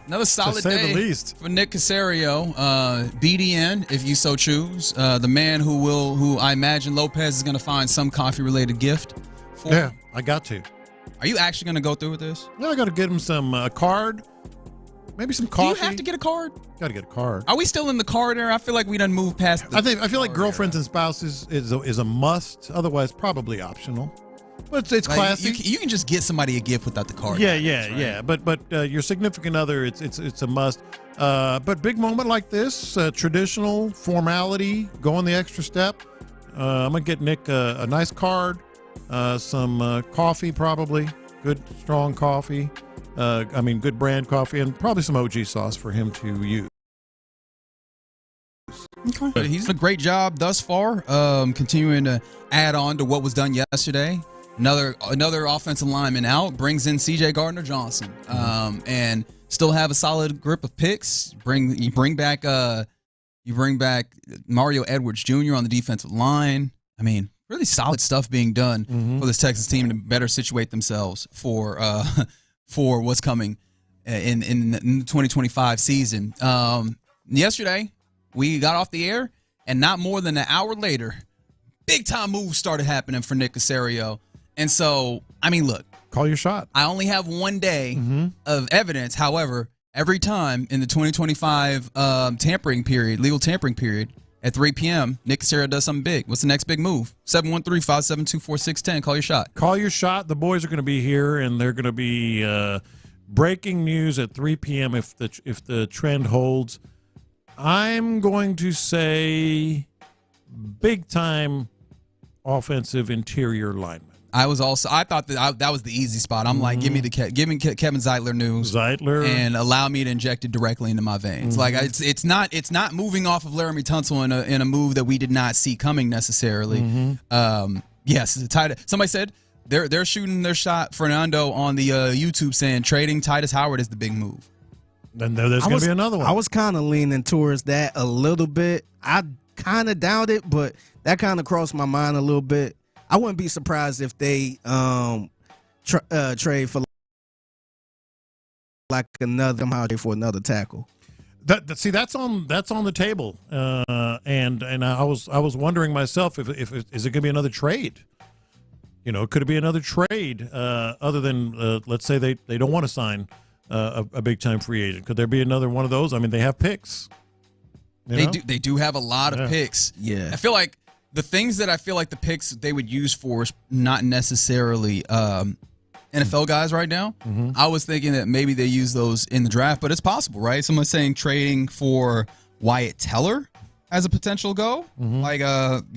Another solid day the least. For Nick Caserio, BDN, if you so choose. The man who I imagine Lopez is going to find some coffee-related gift for. Yeah, I got to. Are you actually going to go through with this? Yeah, I got to get him some card. Maybe some coffee. Do you have to get a card? Got to get a card. Are we still in the card era? I feel like we done moved past. I feel like girlfriends and spouses is a must. Otherwise, probably optional. But it's like, classic. You can just get somebody a gift without the card. Yeah. But your significant other, it's a must. But big moment like this, traditional formality, going the extra step. I'm gonna get Nick a nice card, some coffee, probably good strong coffee. Good brand coffee, and probably some OG sauce for him to use. Okay. He's done a great job thus far, continuing to add on to what was done yesterday. Another offensive lineman out, brings in CJ Gardner-Johnson, and still have a solid grip of picks. You bring back Mario Edwards Jr. on the defensive line. I mean, really solid stuff being done for this Texans team to better situate themselves for what's coming in the 2025 season. Yesterday, we got off the air, and not more than an hour later, big-time moves started happening for Nick Caserio. And so, I mean, look. Call your shot. I only have one day of evidence. However, every time in the 2025 legal tampering period, at 3 p.m., Nick Caserio does something big. What's the next big move? 713-572-4610. Call your shot. Call your shot. The boys are going to be here, and they're going to be breaking news at 3 p.m. if the trend holds. I'm going to say big-time offensive interior lineman. I thought that was the easy spot. I'm like, give me Kevin Zeitler news, and allow me to inject it directly into my veins. Like it's not moving off of Laremy Tunsil in a move that we did not see coming necessarily. Yes, somebody said they're shooting their shot. Fernando on the YouTube saying trading Titus Howard is the big move. Then there's going to be another one. I was kind of leaning towards that a little bit. I kind of doubt it, but that kind of crossed my mind a little bit. I wouldn't be surprised if they trade for like another tackle. That's on the table, and I was wondering myself if is it going to be another trade? You know, could it be another trade other than let's say they don't want to sign a big time free agent? Could there be another one of those? I mean, they have picks. They do have a lot of picks. Yeah, I feel like the things that I feel like the picks they would use for is not necessarily NFL guys right now. I was thinking that maybe they use those in the draft, but it's possible, right? Someone's saying trading for Wyatt Teller as a potential go, like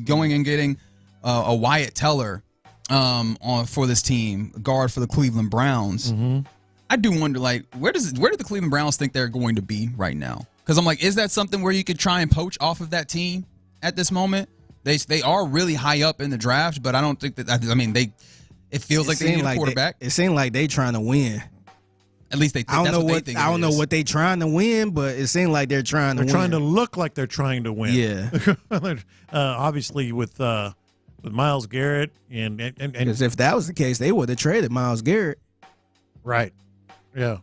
going and getting a Wyatt Teller for this team, guard for the Cleveland Browns. I do wonder, like, where do the Cleveland Browns think they're going to be right now? Because I'm like, is that something where you could try and poach off of that team at this moment? They are really high up in the draft, but I don't think that. I mean, it feels like they need a quarterback. It seemed like they trying to win. At least they think I don't know what they trying to win, but it seemed like they're trying to win. They're trying to look like they're trying to win. Yeah. Obviously with Myles Garrett and because if that was the case, they would have traded Myles Garrett. Right. Yeah.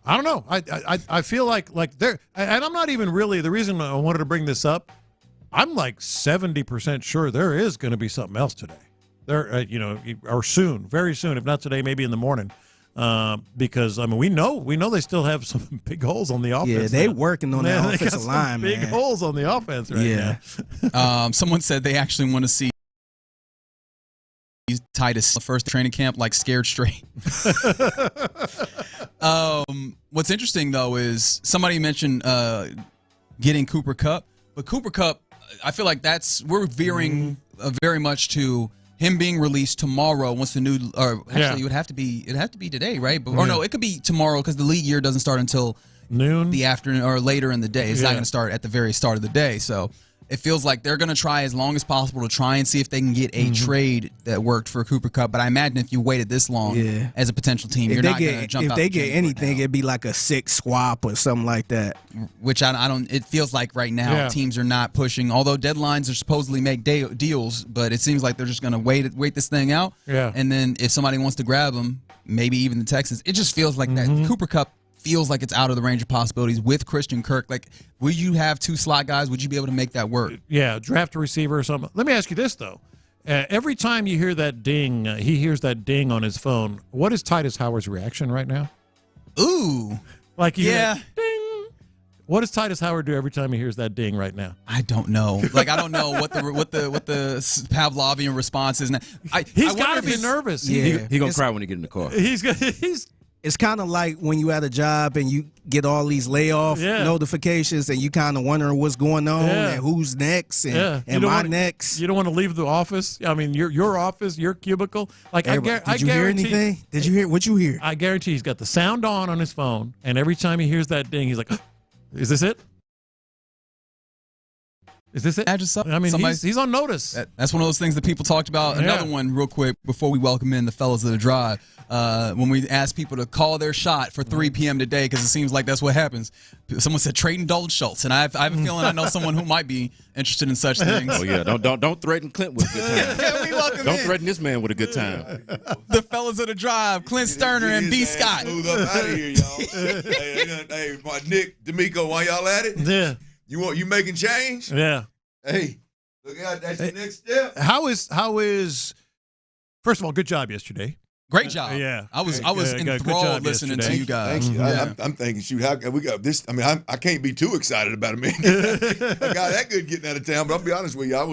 I don't know. I feel like they're, and I'm not even really, the reason I wanted to bring this up, I'm like 70% sure there is going to be something else today. There, or soon, very soon, if not today, maybe in the morning. Because I mean, we know they still have some big holes on the offense. Yeah, they working on that offensive line, big holes on the offense right now. Someone said they actually want to see Titus first training camp, like scared straight. What's interesting though is somebody mentioned getting Cooper Kupp, but Cooper Kupp, I feel like we're veering very much to him being released tomorrow once the new, or actually it'd have to be today, right? But, or no, it could be tomorrow because the league year doesn't start until noon, the afternoon or later in the day. It's not going to start at the very start of the day. So It feels like they're going to try as long as possible to try and see if they can get a trade that worked for Cooper Kupp. But I imagine if you waited this long as a potential team, you're not going to jump out. If they get anything, it'd be like a 6 swap or something like that. Which I don't. It feels like right now teams are not pushing. Although deadlines are supposedly make deals, but it seems like they're just going to wait this thing out. Yeah. And then if somebody wants to grab them, maybe even the Texans. It just feels like that Cooper Kupp feels like it's out of the range of possibilities with Christian Kirk. Like, would you have 2 slot guys? Would you be able to make that work? Yeah, draft a receiver or something. Let me ask you this, though. Every time you hear that ding, he hears that ding on his phone. What is Titus Howard's reaction right now? Ooh. Like, ding. What does Titus Howard do every time he hears that ding right now? I don't know. Like, I don't know what the Pavlovian response is. He's got to be nervous. Yeah. He gonna cry when he get in the car. It's kind of like when you at a job and you get all these layoff notifications and you kind of wondering what's going on and who's next and am I next? You don't want to leave the office. I mean, your office, your cubicle. Like, did you hear anything? Did you hear what you hear? I guarantee he's got the sound on his phone, and every time he hears that ding, he's like, "Is this it? Is this it?" I mean, he's on notice. That's one of those things that people talked about. Another one, real quick, before we welcome in the fellas of the drive. When we asked people to call their shot for 3 p.m. today, because it seems like that's what happens. Someone said trading Dalton Schultz, and I have a feeling I know someone who might be interested in such things. Oh yeah, don't threaten Clint with a good time. We welcome don't threaten this man with a good time. The fellas of the drive, Clint Stoerner and B. Scott. Move up out of here, y'all. hey, my Nick, D'Amico, while y'all at it? Yeah. You making change? Yeah. Hey, look out, that's the next step. How is first of all, good job yesterday. Great job. Yeah. I was enthralled listening to you guys. Thank you. I'm thinking, shoot, how we got this? I mean, I can't be too excited about it, man. I got that good getting out of town, but I'll be honest with you, I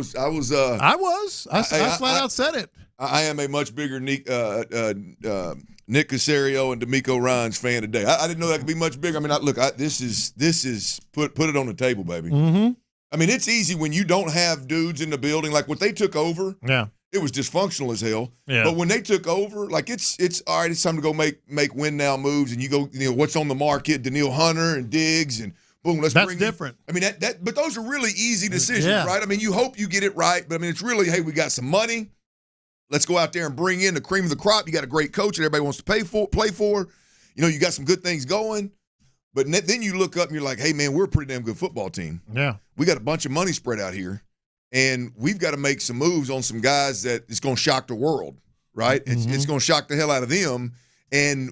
flat out said it. I am a much bigger Nick Caserio and D'Amico Ryans fan today. I didn't know that could be much bigger. I mean, this is put it on the table, baby. Mm-hmm. I mean, it's easy when you don't have dudes in the building. Like, what they took over, it was dysfunctional as hell. Yeah. But when they took over, like, it's all right, it's time to go make win now moves, and you go, what's on the market, Danielle Hunter and Diggs, and boom, That's different. I mean, but those are really easy decisions, right? I mean, you hope you get it right, but I mean, it's really, hey, we got some money. Let's go out there and bring in the cream of the crop. You got a great coach that everybody wants to play for. You got some good things going. But then you look up and you're like, hey, man, we're a pretty damn good football team. Yeah. We got a bunch of money spread out here, and we've got to make some moves on some guys that is going to shock the world, right? Mm-hmm. It's going to shock the hell out of them, and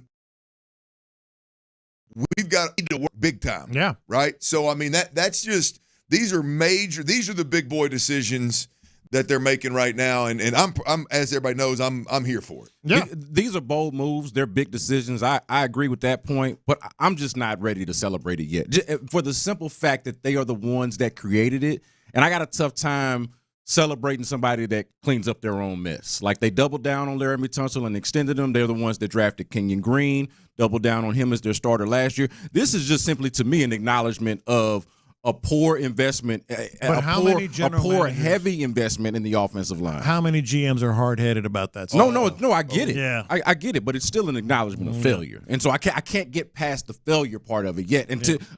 we've got to work big time. Yeah. Right? So, I mean, that's just – these are the big boy decisions that they're making right now, and I'm as everybody knows, I'm here for it. Yeah. These are bold moves. They're big decisions. I agree with that point, but I'm just not ready to celebrate it yet. For the simple fact that they are the ones that created it, and I got a tough time celebrating somebody that cleans up their own mess. Like, they doubled down on Laremy Tunsil and extended him. They're the ones that drafted Kenyan Green, doubled down on him as their starter last year. This is just simply, to me, an acknowledgement of a poor investment, a poor heavy investment in the offensive line. How many GMs are hard-headed about that stuff? No, I get it. Yeah. I get it, but it's still an acknowledgement of failure. And so I can't get past the failure part of it yet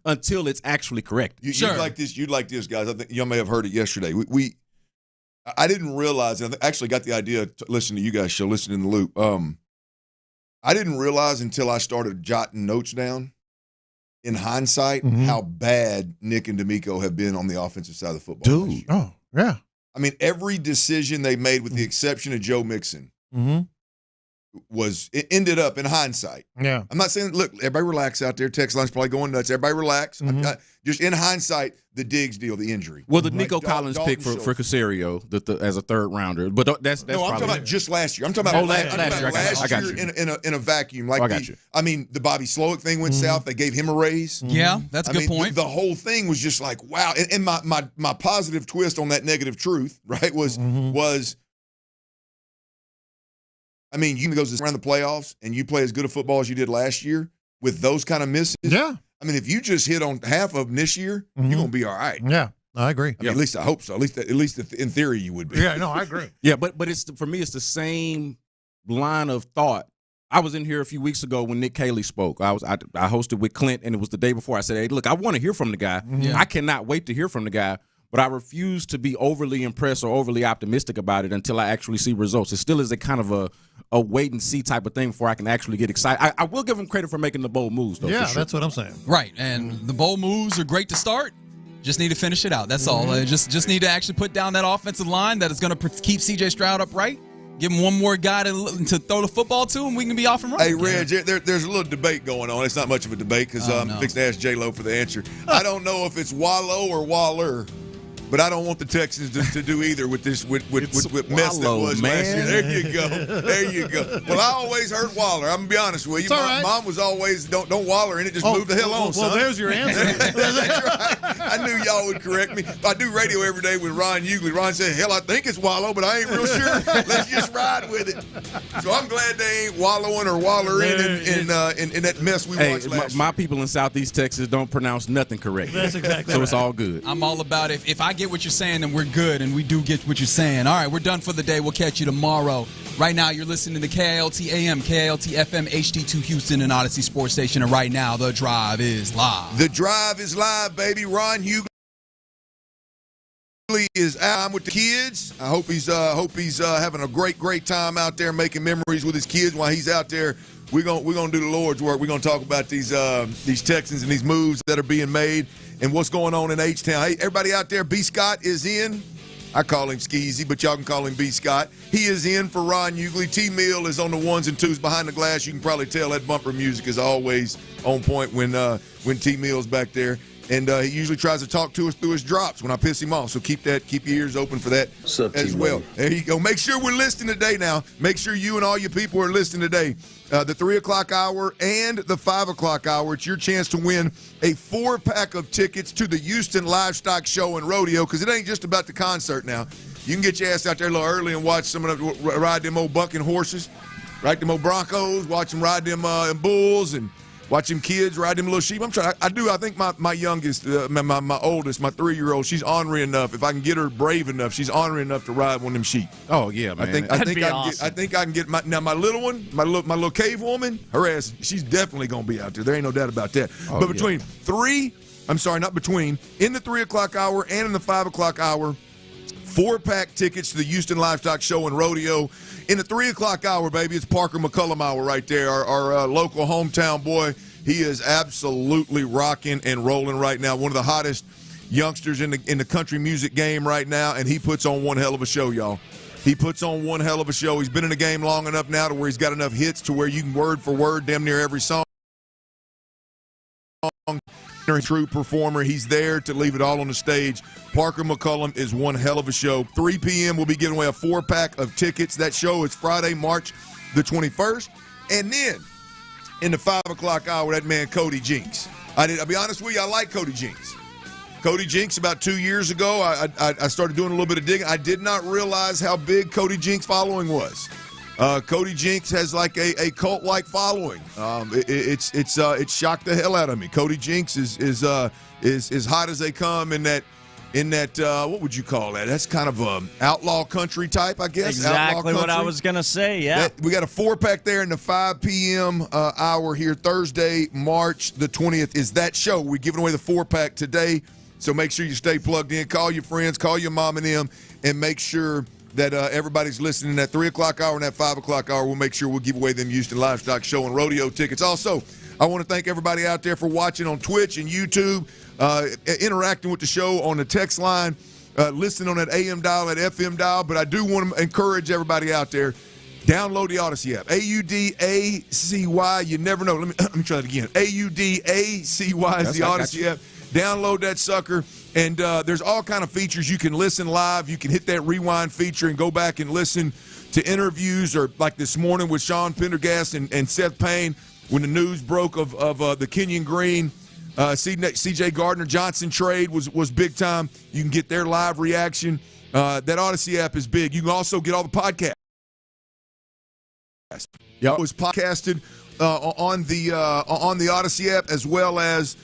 until it's actually correct. You'd like this, guys. I think y'all may have heard it yesterday. I didn't realize, and I actually got the idea to listen to you guys' show, Listen in the Loop. I didn't realize until I started jotting notes down, in hindsight, how bad Nick and D'Amico have been on the offensive side of the football. Dude. Oh, yeah. I mean, every decision they made, with the exception of Joe Mixon, it ended up in hindsight. Yeah. I'm not saying, look, everybody relax out there. Text line's probably going nuts. Everybody relax. Just in hindsight, the Diggs deal, the injury. Well, the Nico Collins pick for Caserio as a third rounder, but that's no, I'm talking about just last year. I'm talking about last year in a vacuum. Like the Bobby Slowick thing went south. They gave him a raise. Yeah, that's a good point. The whole thing was just like, wow. And my positive twist on that negative truth, right, was. I mean, you go around the playoffs and you play as good a football as you did last year with those kind of misses. Yeah. I mean, if you just hit on half of them this year, you're going to be all right. Yeah, I agree. I mean, at least I hope so. At least in theory, you would be. Yeah, no, I agree. Yeah, but for me, it's the same line of thought. I was in here a few weeks ago when Nick Neeman spoke. I hosted with Clint, and it was the day before. I said, hey, look, I want to hear from the guy. I cannot wait to hear from the guy. but I refuse to be overly impressed or overly optimistic about it until I actually see results. It still is a kind of a wait and see type of thing before I can actually get excited. I will give him credit for making the bold moves, though. Yeah, for sure. that's what I'm saying. Right, and the bold moves are great to start. Just need to finish it out. That's all. Just need to actually put down that offensive line that is going to keep C.J. Stroud upright. Give him one more guy to throw the football to, and we can be off and running. Hey, Reg, there's a little debate going on. It's not much of a debate because I'm fixing to ask J-Lo for the answer. I don't know if it's Wallow or Waller, but I don't want the Texans to do either with this with mess that was last year. There you go. There you go. Well, I always heard Waller. I'm going to be honest with you. Mom was always, don't Waller in it, just move the hell on, son. Well, there's your answer. That's right. I knew y'all would correct me. I do radio every day with Ron Hughley. Ron said, hell, I think it's Wallow, but I ain't real sure. Let's just ride with it. So I'm glad they ain't wallowing or Waller in that mess we watched last year. My people in Southeast Texas don't pronounce nothing correct. That's exactly So right. It's all good. I'm all about it. If I get what you're saying, then we're good, and we do get what you're saying. All right, we're done for the day. We'll catch you tomorrow. Right now, you're listening to KILT AM, KILT FM, HD2 Houston, and Odyssey Sports Station. And right now, The Drive is live. The Drive is live, baby. Ron Hughley is out. I'm with the kids. I hope he's having a great time out there making memories with his kids while he's out there. We're gonna do the Lord's work. We're gonna talk about these Texans and these moves that are being made and what's going on in H-Town. Hey, everybody out there, B. Scott is in. I call him Skeezy, but y'all can call him B. Scott. He is in for Ron Hughley. T-Mill is on the ones and twos behind the glass. You can probably tell that bumper music is always on point when T-Mill's back there. And he usually tries to talk to us through his drops when I piss him off. So keep your ears open for that as well. There you go. Make sure we're listening today now. Make sure you and all your people are listening today. The 3 o'clock hour and the 5 o'clock hour. It's your chance to win a 4-pack of tickets to the Houston Livestock Show and Rodeo, because it ain't just about the concert now. You can get your ass out there a little early and watch some of them ride them old bucking horses, ride them old Broncos, watch them ride them bulls, and watch them kids ride them little sheep. I think my youngest, my oldest, my 3-year-old, she's ornery enough. If I can get her brave enough, she's ornery enough to ride one of them sheep. Oh yeah, man. I think I can get my little one, my little cave woman. Her ass, she's definitely gonna be out there. There ain't no doubt about that. But between in the 3 o'clock hour and in the 5 o'clock hour, 4-pack tickets to the Houston Livestock Show and Rodeo. In the 3 o'clock hour, baby, it's Parker McCullum hour right there, our local hometown boy. He is absolutely rocking and rolling right now. One of the hottest youngsters in the country music game right now, and he puts on one hell of a show, y'all. He puts on one hell of a show. He's been in the game long enough now to where he's got enough hits to where you can word for word damn near every song. True performer. He's there to leave it all on the stage. Parker McCullum is one hell of a show. 3 p.m. we'll be giving away a 4-pack of tickets. That show is Friday, March the 21st. And then in the 5 o'clock hour, that man Cody Jinx. I'll be honest with you, I like Cody Jinx. Cody Jinx, about 2 years ago, I started doing a little bit of digging. I did not realize how big Cody Jinx' following was. Cody Jinx has like a cult-like following. It shocked the hell out of me. Cody Jinx is as hot as they come in that what would you call that? That's kind of outlaw country type, I guess. Exactly what I was gonna say. Yeah, we got a 4-pack there in the 5 p.m. Hour here Thursday, March the 20th. Is that show? We're giving away the 4-pack today, so make sure you stay plugged in. Call your friends, call your mom and them, and make sure that everybody's listening. That 3 o'clock hour and that 5 o'clock hour, we'll make sure we'll give away them Houston Livestock Show and Rodeo tickets. Also, I want to thank everybody out there for watching on Twitch and YouTube, interacting with the show on the text line, listening on that AM dial, that FM dial. But I do want to encourage everybody out there, download the Odyssey app. AUDACY. You never know. Let me try that again. AUDACY is the Odyssey app. Download that sucker. And there's all kind of features. You can listen live. You can hit that rewind feature and go back and listen to interviews, or like this morning with Sean Pendergast and Seth Payne when the news broke of the Kenyan Green, CJ Gardner-Johnson trade was big time. You can get their live reaction. That Odyssey app is big. You can also get all the podcasts. It was podcasted on the Odyssey app, as well as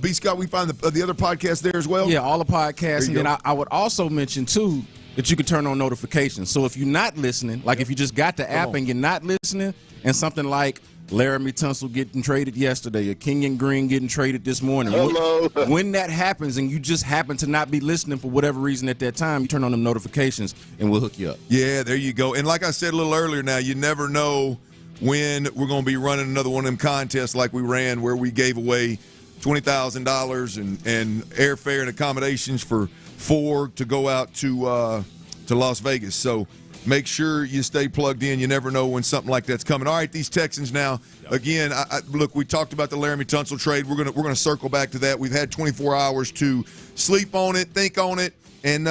B. Scott. We find the other podcasts there as well. Yeah, all the podcasts. And then I would also mention too that you can turn on notifications. So if you're not listening, like if you just got the app and you're not listening, and something like Laremy Tunsil getting traded yesterday, a Kenyan Green getting traded this morning. Hello. When that happens and you just happen to not be listening for whatever reason at that time, you turn on them notifications and we'll hook you up. Yeah, there you go. And like I said a little earlier now, you never know when we're going to be running another one of them contests like we ran where we gave away $20,000 and airfare and accommodations for 4 to go out to Las Vegas. So make sure you stay plugged in. You never know when something like that's coming. All right, these Texans now. Again, look, we talked about the Laremy Tunsil trade. We're gonna circle back to that. We've had 24 hours to sleep on it, think on it, and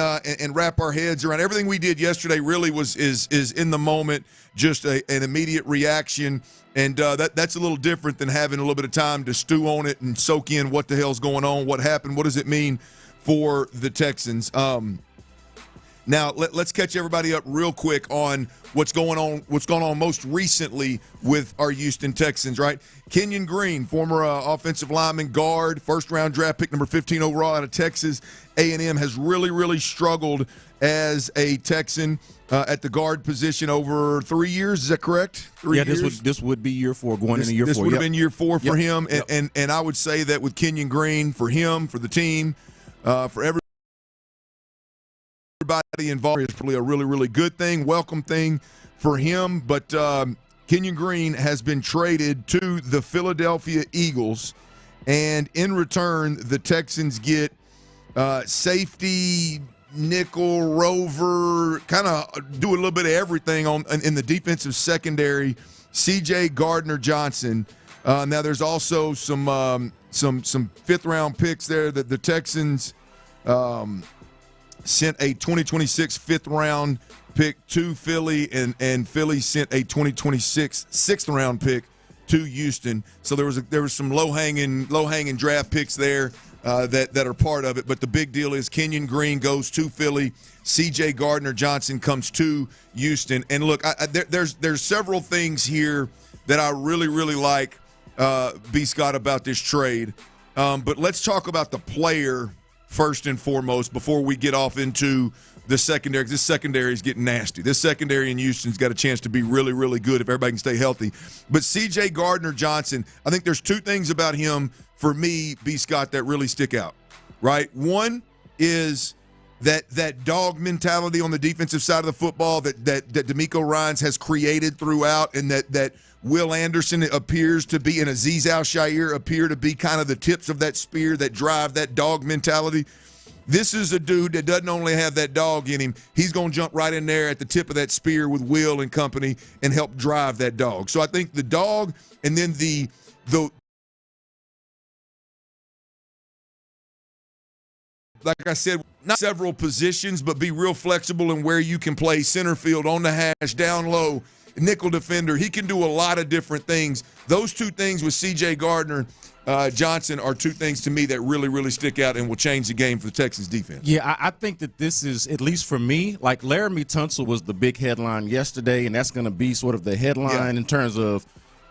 wrap our heads around everything we did yesterday. Really is in the moment, just an immediate reaction, and that's a little different than having a little bit of time to stew on it and soak in what the hell's going on, what happened, what does it mean for the Texans. Now, let's catch everybody up real quick on what's going on most recently with our Houston Texans, right? Kenyon Green, former offensive lineman, guard, first-round draft pick, number 15 overall out of Texas A&M, has really, really struggled as a Texan at the guard position over 3 years. Is that correct? 3 years? This would be year 4, going into year 4. This would have been year 4 for him, and I would say that with Kenyon Green, for him, for the team, for everybody involved, is probably a really, really good thing, welcome thing for him. But Kenyan Green has been traded to the Philadelphia Eagles, and in return, the Texans get safety, nickel, rover, kind of do a little bit of everything in the defensive secondary. C.J. Gardner-Johnson. Now, there's also some fifth-round picks there that the Texans sent a 2026 fifth-round pick to Philly, and Philly sent a 2026 sixth-round pick to Houston. So there was some low-hanging draft picks there that are part of it. But the big deal is Kenyon Green goes to Philly, C.J. Gardner-Johnson comes to Houston. And look, there's several things here that I really, really like, B. Scott, about this trade. But let's talk about the player first and foremost before we get off into the secondary. This secondary is getting nasty. This secondary in Houston's got a chance to be really, really good if everybody can stay healthy. But C.J. Gardner-Johnson, I think there's two things about him for me, B. Scott, that really stick out, right? One is that dog mentality on the defensive side of the football that D'Amico Ryans has created throughout, and that Will Anderson appears to be, and Azeez Al-Shaair appear to be kind of the tips of that spear that drive that dog mentality. This is a dude that doesn't only have that dog in him, he's going to jump right in there at the tip of that spear with Will and company and help drive that dog. So I think the dog, and then the like I said, not several positions, but be real flexible in where you can play center field, on the hash, down low, nickel defender. He can do a lot of different things. Those two things with C.J. Gardner-Johnson are two things to me that really, really stick out and will change the game for the Texans defense. Yeah, I think that this is, at least for me, like Laremy Tunsil was the big headline yesterday, and that's going to be sort of the headline in terms of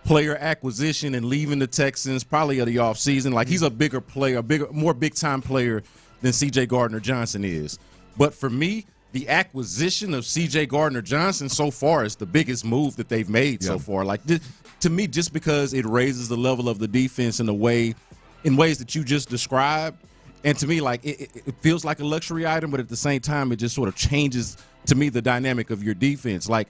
player acquisition and leaving the Texans probably of the offseason. Like, he's a bigger player, more big-time player than C.J. Gardner-Johnson is. But for me, the acquisition of C.J. Gardner-Johnson so far is the biggest move that they've made so far. Like, to me, just because it raises the level of the defense in ways that you just described, and to me, like, it feels like a luxury item, but at the same time, it just sort of changes, to me, the dynamic of your defense. Like,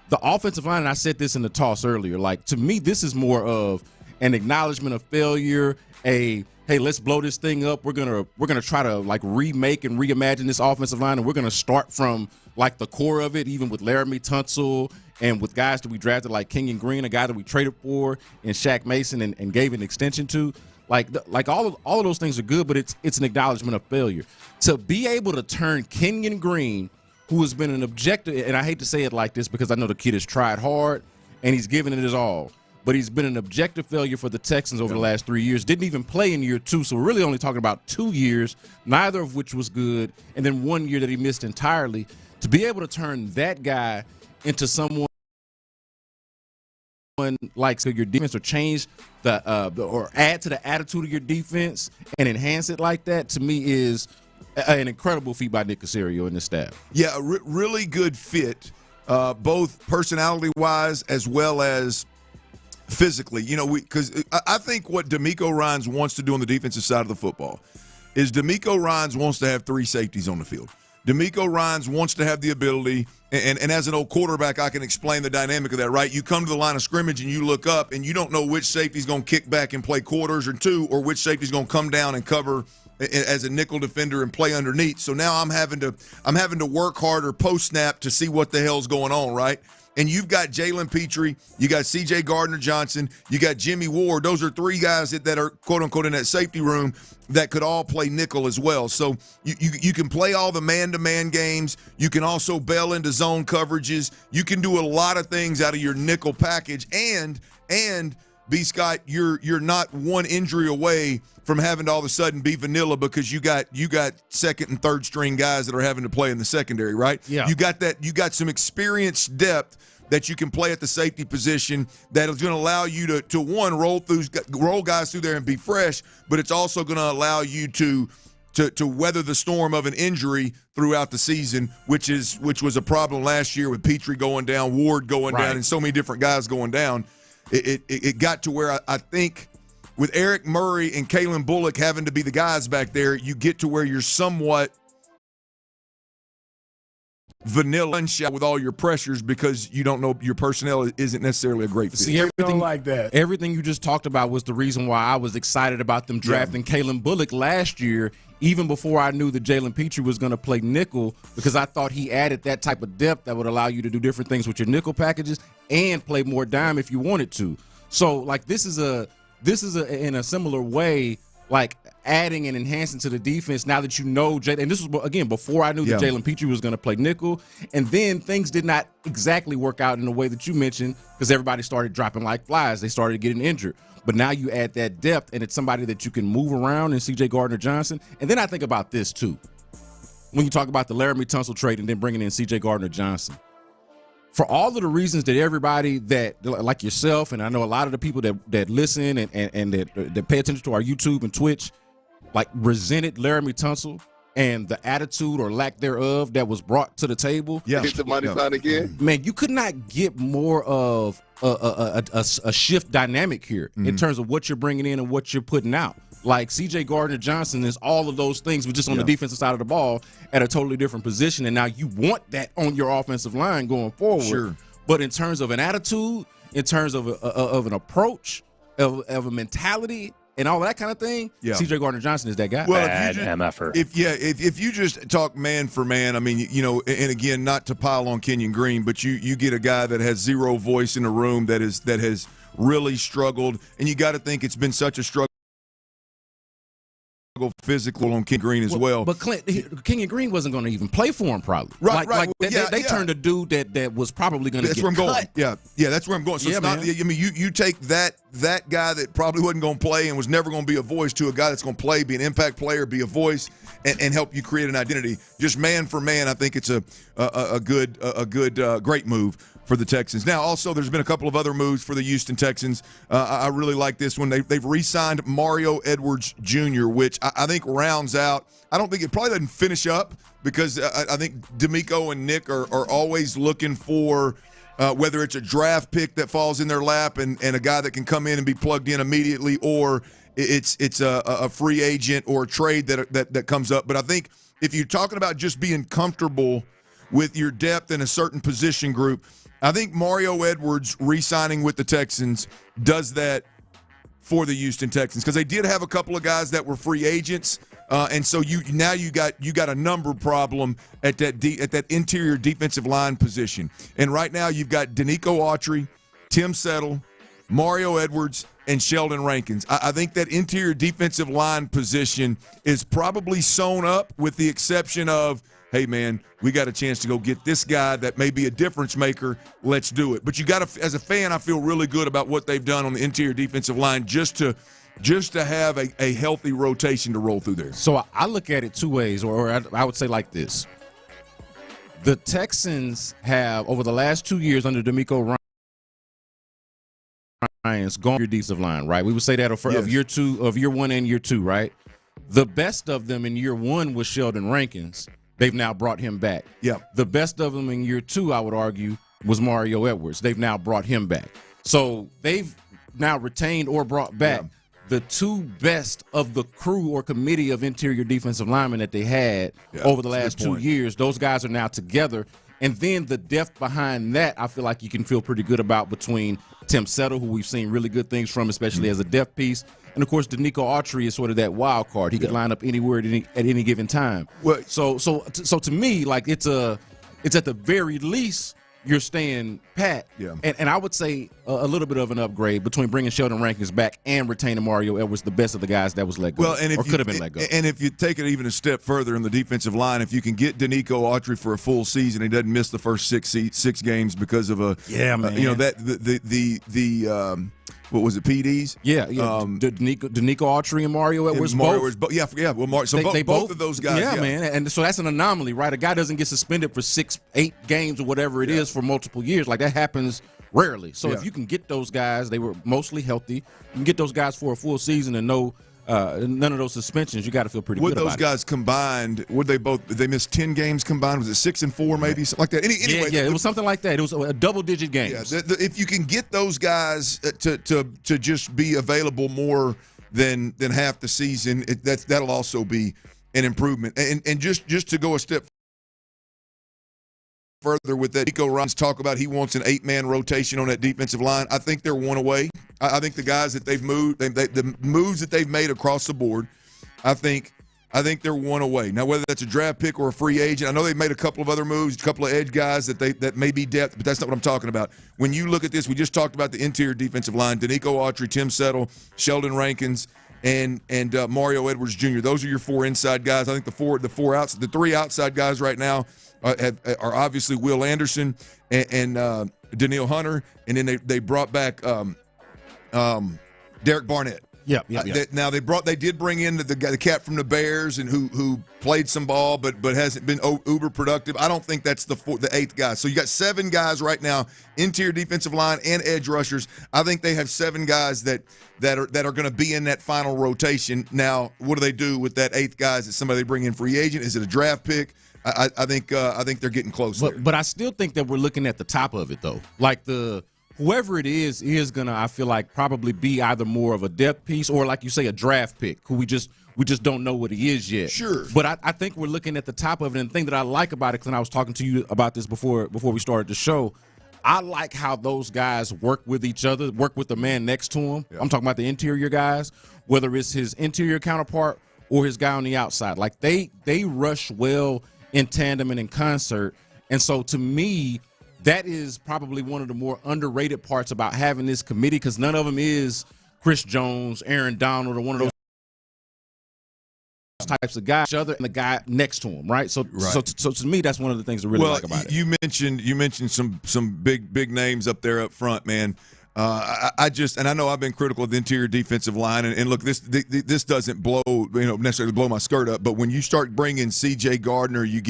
the offensive line, and I said this in the toss earlier, like, to me, this is more of an acknowledgement of failure, hey, let's blow this thing up. We're gonna try to, like, remake and reimagine this offensive line, and we're gonna start from, like, the core of it, even with Laremy Tunsil and with guys that we drafted like Kenyan Green, a guy that we traded for, and Shaq Mason and gave an extension to. Like all of those things are good, but it's an acknowledgement of failure. To be able to turn Kenyan Green, who has been an objective, and I hate to say it like this because I know the kid has tried hard and he's given it his all, but he's been an objective failure for the Texans over the last 3 years. Didn't even play in year 2, so we're really only talking about 2 years, neither of which was good, and then 1 year that he missed entirely. To be able to turn that guy into someone like, so your defense, or change or add to the attitude of your defense and enhance it like that, to me is an incredible feat by Nick Caserio and the staff. Yeah, really good fit, both personality-wise as well as physically. Because I think what D'Amico Ryans wants to do on the defensive side of the football is D'Amico Ryans wants to have 3 safeties on the field. D'Amico Ryans wants to have the ability, and as an old quarterback, I can explain the dynamic of that, right? You come to the line of scrimmage and you look up and you don't know which safety's going to kick back and play quarters or 2, or which safety's going to come down and cover as a nickel defender and play underneath. So now I'm having to work harder post snap to see what the hell's going on, right? And you've got Jalen Petrie, you got C.J. Gardner-Johnson, you got Jimmy Ward. Those are 3 guys that are, quote-unquote, in that safety room that could all play nickel as well. So you can play all the man-to-man games. You can also bail into zone coverages. You can do a lot of things out of your nickel package. And B. Scott, you're not one injury away from having to all of a sudden be vanilla because you got second and third string guys that are having to play in the secondary, right? Yeah. You got some experienced depth that you can play at the safety position that is going to allow you to one, roll guys through there and be fresh, but it's also going to allow you to weather the storm of an injury throughout the season, which was a problem last year with Petrie going down, Ward going down, and so many different guys going down. It got to where I think with Eric Murray and Kalen Bullock having to be the guys back there, you get to where you're somewhat vanilla shot with all your pressures because you don't know your personnel isn't necessarily a great fit. See, everything you just talked about was the reason why I was excited about them drafting Kalen Bullock last year, even before I knew that Jalen Petrie was going to play nickel, because I thought he added that type of depth that would allow you to do different things with your nickel packages and play more dime if you wanted to. So, like, this is in a similar way, like adding and enhancing to the defense now that you know and this was, again, before I knew that Jalen Petrie was going to play nickel, and then things did not exactly work out in the way that you mentioned because everybody started dropping like flies. They started getting injured. But now you add that depth, and it's somebody that you can move around in C.J. Gardner-Johnson. And then I think about this, too. When you talk about the Laremy Tunsil trade and then bringing in C.J. Gardner-Johnson, for all of the reasons that everybody that, like yourself, and I know a lot of the people that listen and that pay attention to our YouTube and Twitch, like resented Laremy Tunsil and the attitude or lack thereof that was brought to the table. Yeah. Hit the money sign again. Man, you could not get more of a shift dynamic here in terms of what you're bringing in and what you're putting out. Like C.J. Gardner-Johnson is all of those things, but just on the defensive side of the ball at a totally different position. And now you want that on your offensive line going forward. Sure. But in terms of an attitude, in terms of an approach, of a mentality, and all that kind of thing, C.J. Gardner-Johnson is that guy. Well, if you just talk man for man, I mean, and again, not to pile on Kenyan Green, but you get a guy that has zero voice in the room that has really struggled, and you got to think it's been such a struggle physical on Kenyan Green as well. But Kenyan Green wasn't going to even play for him probably. Right. They turned a dude that was probably going to get cut. That's where I'm going. Yeah, that's where I'm going. So it's not. I mean, you take that guy that probably wasn't going to play and was never going to be a voice to a guy that's going to play, be an impact player, be a voice, and help you create an identity. Just man for man, I think it's a good great move for the Texans. Now, also, there's been a couple of other moves for the Houston Texans. I really like this one. They've re-signed Mario Edwards Jr., which I think rounds out. I don't think it probably doesn't finish up because I think D'Amico and Nick are always looking for whether it's a draft pick that falls in their lap and a guy that can come in and be plugged in immediately, or it's a free agent or a trade that comes up. But I think if you're talking about just being comfortable with your depth in a certain position group, I think Mario Edwards re-signing with the Texans does that for the Houston Texans because they did have a couple of guys that were free agents, and so you got a number problem at that interior defensive line position. And right now you've got Danico Autry, Tim Settle, Mario Edwards, and Sheldon Rankins. I think that interior defensive line position is probably sewn up with the exception of, hey, man, we got a chance to go get this guy that may be a difference maker. Let's do it. But you got to, as a fan, I feel really good about what they've done on the interior defensive line just to have a healthy rotation to roll through there. So I look at it two ways, or I would say like this. The Texans have, over the last 2 years under D'Amico Ryans, gone your defensive line, right? We would say that of year one and year two, right? The best of them in year one was Sheldon Rankins. They've now brought him back. Yeah. The best of them in year two, I would argue, was Mario Edwards. They've now brought him back. So they've now retained or brought back the two best of the crew or committee of interior defensive linemen that they had over the last 2 years. Those guys are now together. And then the depth behind that, I feel like you can feel pretty good about between Tim Settle, who we've seen really good things from, especially as a depth piece. And, of course, Danico Autry is sort of that wild card. He could line up anywhere at any given time. Well, so to me, like it's at the very least you're staying pat. Yeah. And I would say a little bit of an upgrade between bringing Sheldon Rankins back and retaining Mario Edwards, the best of the guys that was let go. Well, and if could have been let go. And if you take it even a step further in the defensive line, if you can get Danico Autry for a full season, he doesn't miss the first six games because of what was it, PDs? Yeah. Danico Autry and Mario Edwards both. Both of those guys. Yeah, man. And so that's an anomaly, right? A guy doesn't get suspended for 6-8 games or whatever it is for multiple years. Like, that happens rarely. So if you can get those guys, they were mostly healthy. You can get those guys for a full season and none of those suspensions, you got to feel pretty good about it. Would those guys combined, they missed 10 games combined? Was it 6 and 4 maybe? Something like that. Anyway, it was something like that. It was a double-digit game. Yeah, if you can get those guys to just be available more than half the season, that'll also be an improvement. And just to go a step further with that, Nico Ryan's talk about he wants an 8-man rotation on that defensive line. I think they're one away. I think the guys that they've moved, the moves that they've made across the board, I think they're one away. Now, whether that's a draft pick or a free agent, I know they've made a couple of other moves, a couple of edge guys that may be depth, but that's not what I'm talking about. When you look at this, we just talked about the interior defensive line: Danico Autry, Tim Settle, Sheldon Rankins, and Mario Edwards Jr. Those are your 4 inside guys. I think the 3 outside guys right now are obviously Will Anderson and Daniil Hunter, and then they brought back Derek Barnett. Yeah. They did bring in the cat from the Bears and who played some ball but hasn't been uber productive. I don't think that's the 8th guy. So you got 7 guys right now, interior defensive line and edge rushers. I think they have 7 guys that are going to be in that final rotation. Now, what do they do with that 8th guy? Is it somebody they bring in free agent? Is it a draft pick? I think they're getting close there. But I still think that we're looking at the top of it, though. Like whoever it is gonna, I feel like, probably be either more of a depth piece or, like you say, a draft pick who we just don't know what he is yet. Sure. But I think we're looking at the top of it, and the thing that I like about it, because I was talking to you about this before we started the show, I like how those guys work with each other, work with the man next to him. Yeah. I'm talking about the interior guys, whether it's his interior counterpart or his guy on the outside. Like, they rush well in tandem and in concert. And so, to me, that is probably one of the more underrated parts about having this committee, because none of them is Chris Jones, Aaron Donald, or one of those types of guys, each other and the guy next to him, right? So to me, that's one of the things I really like about it. You mentioned some big names up there up front, man. I know I've been critical of the interior defensive line, and look, this doesn't necessarily blow my skirt up, but when you start bringing C.J. Gardner, you're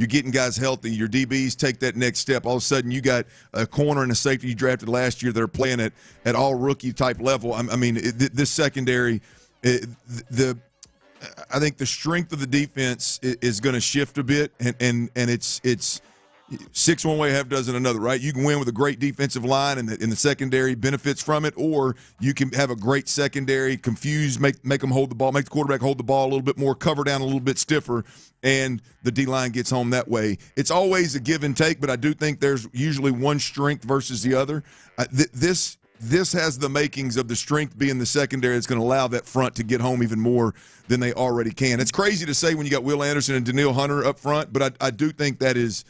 getting guys healthy, your DBs take that next step. All of a sudden, you got a corner and a safety you drafted last year that are playing at all rookie type level. I mean, this secondary, I think the strength of the defense is going to shift a bit, and it's 6 one way, half dozen another, right? You can win with a great defensive line, and the secondary benefits from it, or you can have a great secondary, confuse, make them hold the ball, make the quarterback hold the ball a little bit more, cover down a little bit stiffer, and the D-line gets home that way. It's always a give and take, but I do think there's usually one strength versus the other. This has the makings of the strength being the secondary that's going to allow that front to get home even more than they already can. It's crazy to say when you got Will Anderson and Daniil Hunter up front, but I do think that's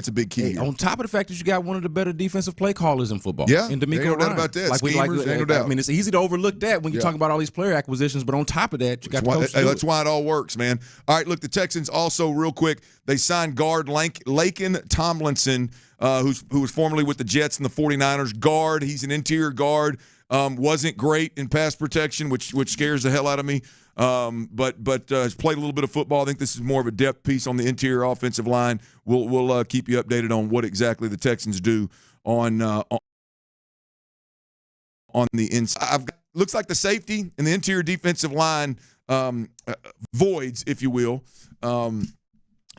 a big key. Hey, on top of the fact that you got one of the better defensive play callers in football. Yeah, in D'Amico ain't no doubt about that. Ain't no doubt. I mean, it's easy to overlook that when you talk about all these player acquisitions, but on top of that, you got that's why it all works, man. All right, look, the Texans also, real quick, they signed guard Laken Tomlinson, who was formerly with the Jets and the 49ers. Guard, he's an interior guard. Wasn't great in pass protection, which scares the hell out of me. But has played a little bit of football. I think this is more of a depth piece on the interior offensive line. We'll keep you updated on what exactly the Texans do on the inside. Looks like the safety and the interior defensive line voids, if you will.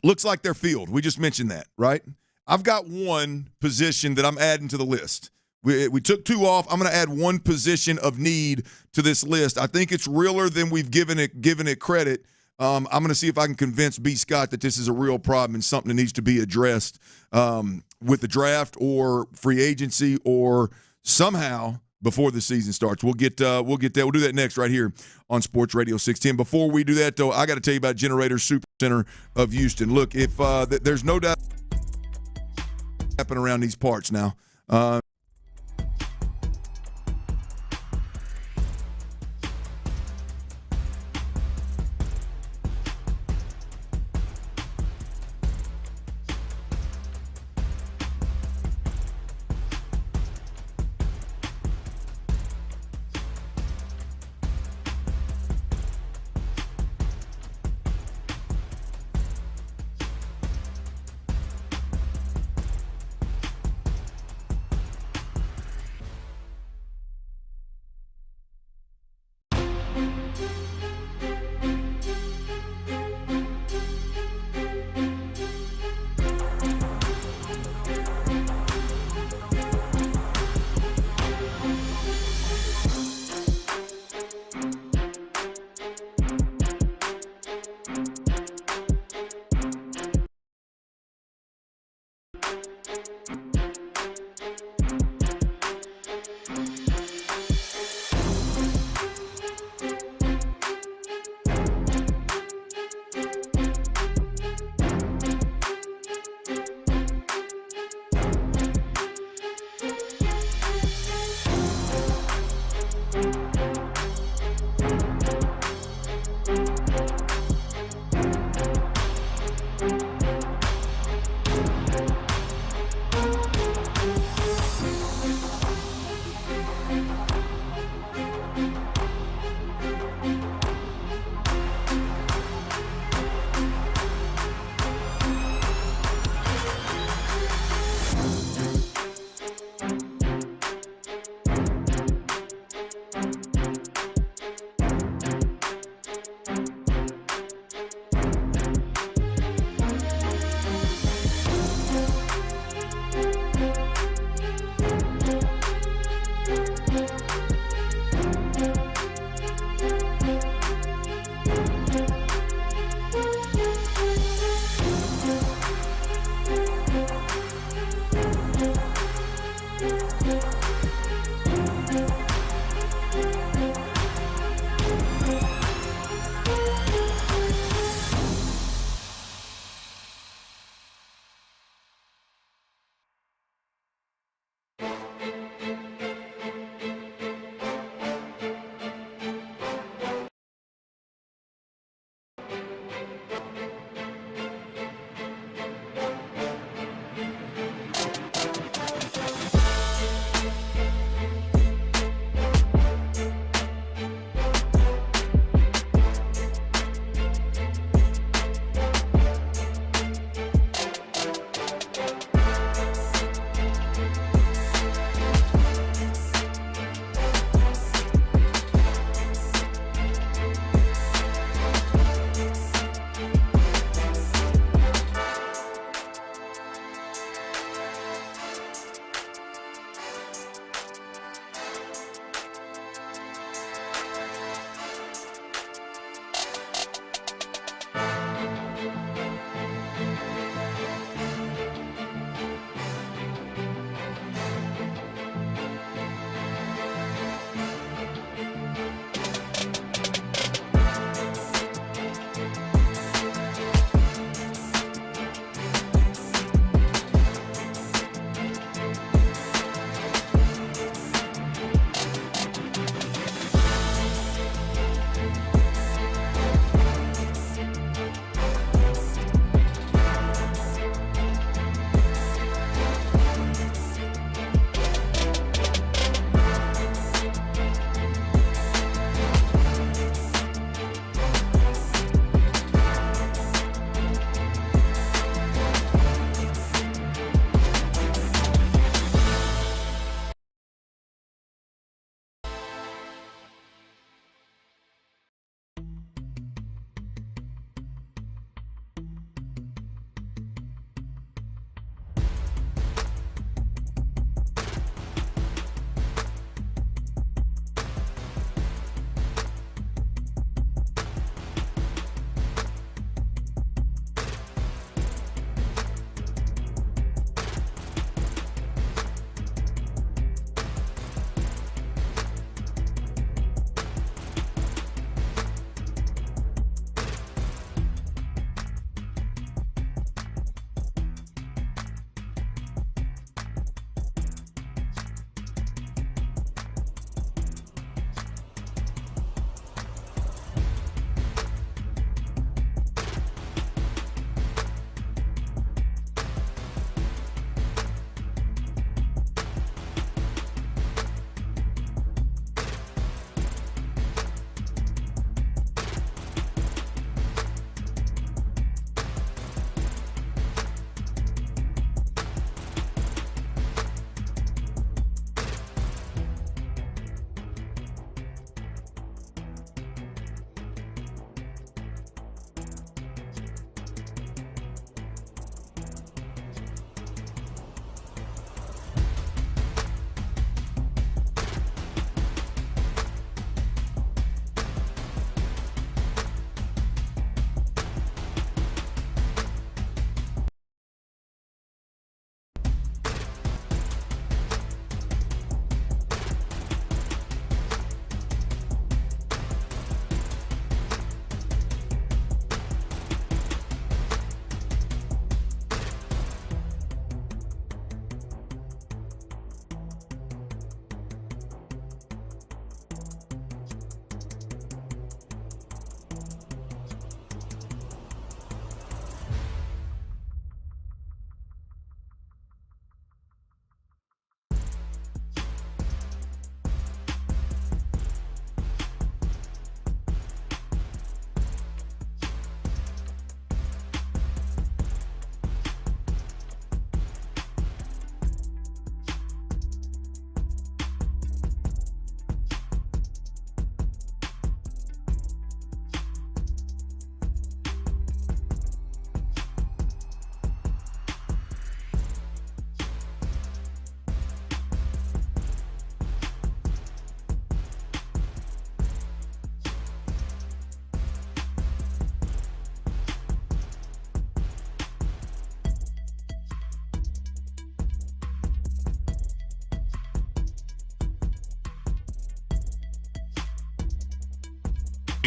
Looks like they're filled. We just mentioned that, right? I've got one position that I'm adding to the list. We took 2 off. I'm going to add 1 position of need to this list. I think it's realer than we've given it credit. I'm going to see if I can convince B. Scott that this is a real problem and something that needs to be addressed with the draft or free agency or somehow before the season starts. We'll get that. We'll do that next right here on Sports Radio 610. Before we do that, though, I got to tell you about Generator Super Center of Houston. Look, if there's no doubt happening around these parts now.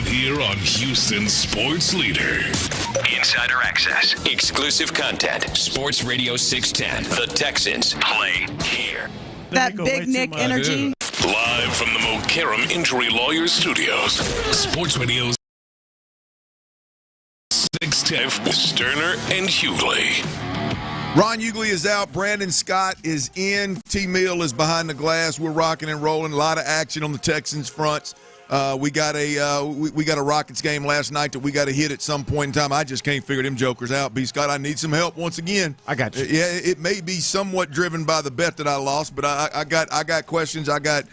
Here on Houston's Sports Leader. Insider access, exclusive content. Sports Radio 610. The Texans play here. That big Nick energy. Live from the Mokaram Injury Lawyers Studios. Sports Radio 610 with Stoerner and Hughley. Ron Hughley is out. Brandon Scott is in. T. Mill is behind the glass. We're rocking and rolling. A lot of action on the Texans fronts. We got a Rockets game last night that we got to hit at some point in time. I just can't figure them jokers out. B. Scott, I need some help once again. I got you. Yeah, it may be somewhat driven by the bet that I lost, but I got questions. I got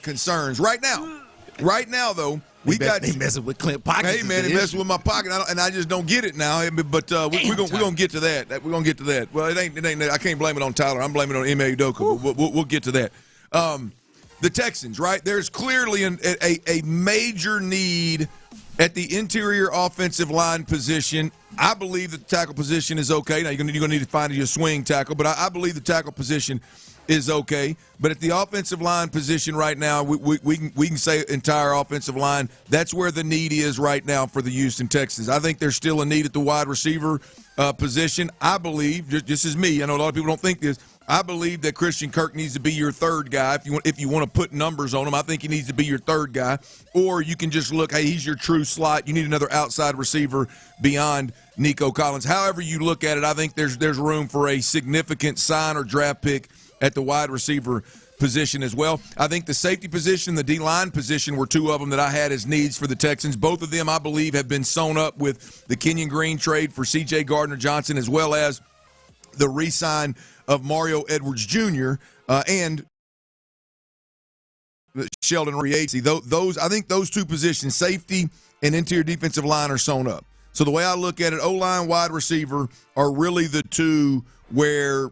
concerns right now though. They messing with Clint pockets. Hey man, they messing with my pocket, and I just don't get it now. But we're gonna get to that. We're gonna get to that. Well, it ain't. I can't blame it on Tyler. I'm blaming it on Ime Udoka. We'll get to that. The Texans, right? There's clearly a major need at the interior offensive line position. I believe that the tackle position is okay. Now, you're going to need to find your swing tackle, but I believe the tackle position is okay. But at the offensive line position right now, we can say entire offensive line, that's where the need is right now for the Houston Texans. I think there's still a need at the wide receiver position. I believe, just as me, I know a lot of people don't think this, I believe that Christian Kirk needs to be your third guy. If you want to put numbers on him, I think he needs to be your third guy. Or you can just look, hey, he's your true slot. You need another outside receiver beyond Nico Collins. However you look at it, I think there's room for a significant sign or draft pick at the wide receiver position as well. I think the safety position, the D-line position were two of them that I had as needs for the Texans. Both of them, I believe, have been sewn up with the Kenyan Green trade for C.J. Gardner-Johnson, as well as the re-sign of Mario Edwards Jr. And Sheldon Riazi. Those, I think those two positions, safety and interior defensive line, are sewn up. So the way I look at it, O-line, wide receiver are really the two where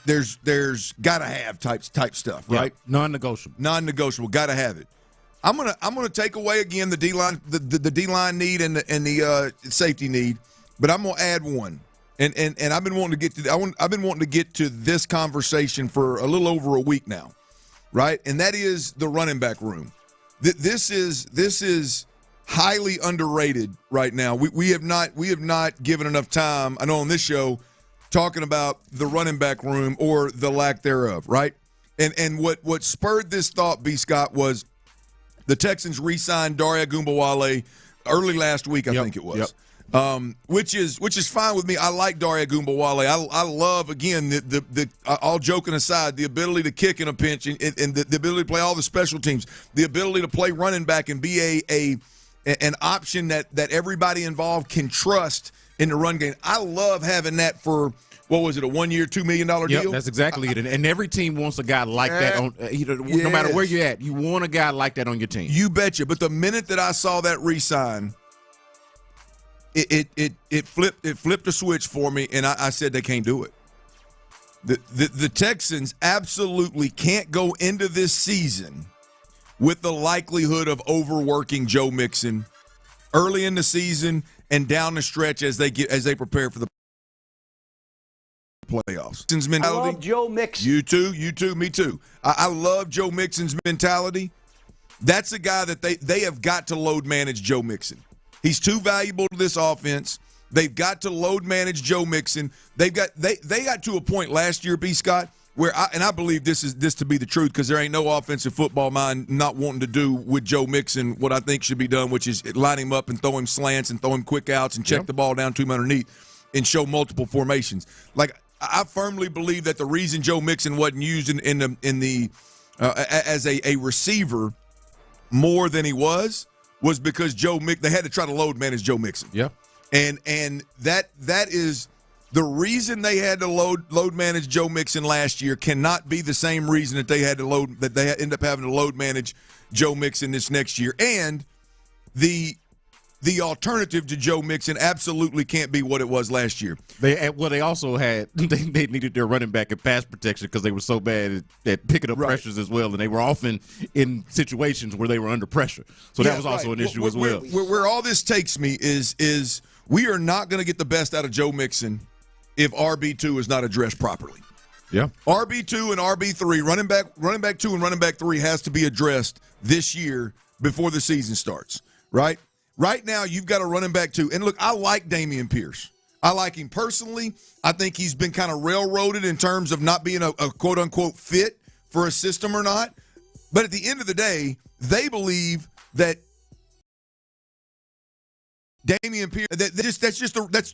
there's gotta have type stuff, right? Non-negotiable, gotta have it. I'm gonna take away again the D-line, the D-line need and the safety need, but I'm gonna add one. And I've been wanting to get to I've been wanting to get to this conversation for a little over a week now, right? And that is the running back room. This is highly underrated right now. We have not given enough time, I know on this show, talking about the running back room or the lack thereof, right? And what spurred this thought, B. Scott, was the Texans re-signed Dare Ogunbowale early last week, I think it was. Yep. Which is fine with me. I like Dare Ogunbowale. I love, again, the all joking aside, the ability to kick in a pinch and the ability to play all the special teams, the ability to play running back and be an option that everybody involved can trust in the run game. I love having that for, what was it, a 1 year, $2 million deal? Yep, that's exactly it. And every team wants a guy like that on. No matter where you're at, you want a guy like that on your team. You betcha. But the minute that I saw that re-sign, it flipped a switch for me, and I said they can't do it. The Texans absolutely can't go into this season with the likelihood of overworking Joe Mixon early in the season and down the stretch as they prepare for the playoffs. I love Joe Mixon. You too, me too. I love Joe Mixon's mentality. That's a guy that they have got to load manage Joe Mixon. He's too valuable to this offense. They've got to load manage Joe Mixon. They got to a point last year, B. Scott, where I believe this to be the truth, because there ain't no offensive football mind not wanting to do with Joe Mixon what I think should be done, which is line him up and throw him slants and throw him quick outs and check the ball down to him underneath and show multiple formations. Like, I firmly believe that the reason Joe Mixon wasn't used as a receiver more than he was because they had to try to load manage Joe Mixon. Yeah. And that is the reason they had to load manage Joe Mixon last year cannot be the same reason that they end up having to load manage Joe Mixon this next year. And the alternative to Joe Mixon absolutely can't be what it was last year. They also had they needed their running back and pass protection because they were so bad at picking up pressures as well, and they were often in situations where they were under pressure. So that was also an issue as well. Where all this takes me is we are not going to get the best out of Joe Mixon if RB2 is not addressed properly. Yeah. RB2 and RB3, running back 2 and running back 3 has to be addressed this year before the season starts, right? Right now, you've got a running back, too. And, look, I like Dameon Pierce. I like him personally. I think he's been kind of railroaded in terms of not being a quote-unquote fit for a system or not. But at the end of the day, they believe that Dameon Pierce,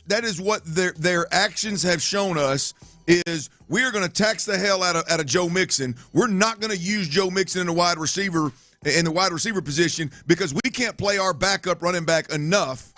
that is what their actions have shown us is we are going to tax the hell out of Joe Mixon. We're not going to use Joe Mixon in the wide receiver position because we can't play our backup running back enough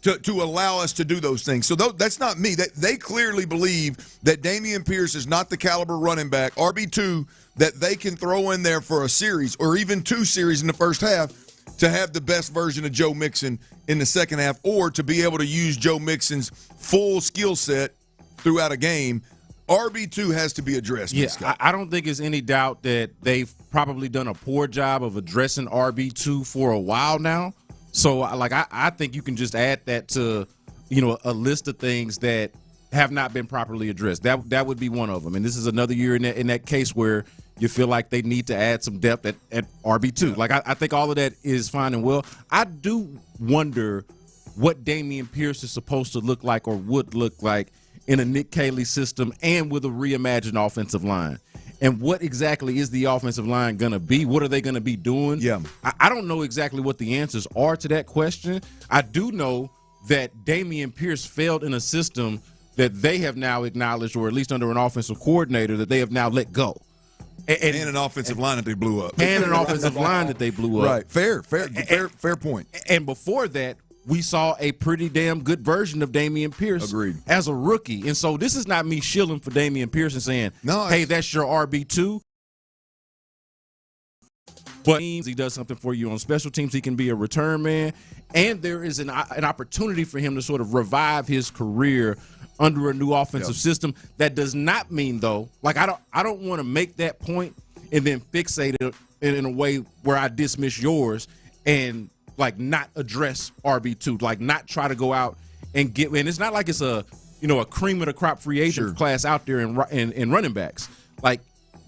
to allow us to do those things. So that's not me. They clearly believe that Dameon Pierce is not the caliber running back, RB2, that they can throw in there for a series or even 2 series in the first half to have the best version of Joe Mixon in the second half or to be able to use Joe Mixon's full skill set throughout a game. RB2 has to be addressed. Yeah, I don't think there's any doubt that they've probably done a poor job of addressing RB2 for a while now. So, I think you can just add that to, a list of things that have not been properly addressed. That would be one of them. And this is another year in that case where you feel like they need to add some depth at RB2. I think all of that is fine and well. I do wonder what Dameon Pierce is supposed to look like or would look like in a Nick Caley system and with a reimagined offensive line. And what exactly is the offensive line going to be? What are they going to be doing? Yeah. I don't know exactly what the answers are to that question. I do know that Dameon Pierce failed in a system that they have now acknowledged, or at least under an offensive coordinator, that they have now let go. And an offensive line that they blew up. And an offensive line that they blew up. Right. Fair point. And before that, we saw a pretty damn good version of Dameon Pierce as a rookie. And so this is not me shilling for Dameon Pierce and saying, hey, that's your RB2. But he does something for you on special teams. He can be a return man. And there is an opportunity for him to sort of revive his career under a new offensive system. That does not mean, though, I don't want to make that point and then fixate it in a way where I dismiss yours and not address RB2, not try to go out and get. And it's not like it's a cream of the crop free agent class out there in running backs.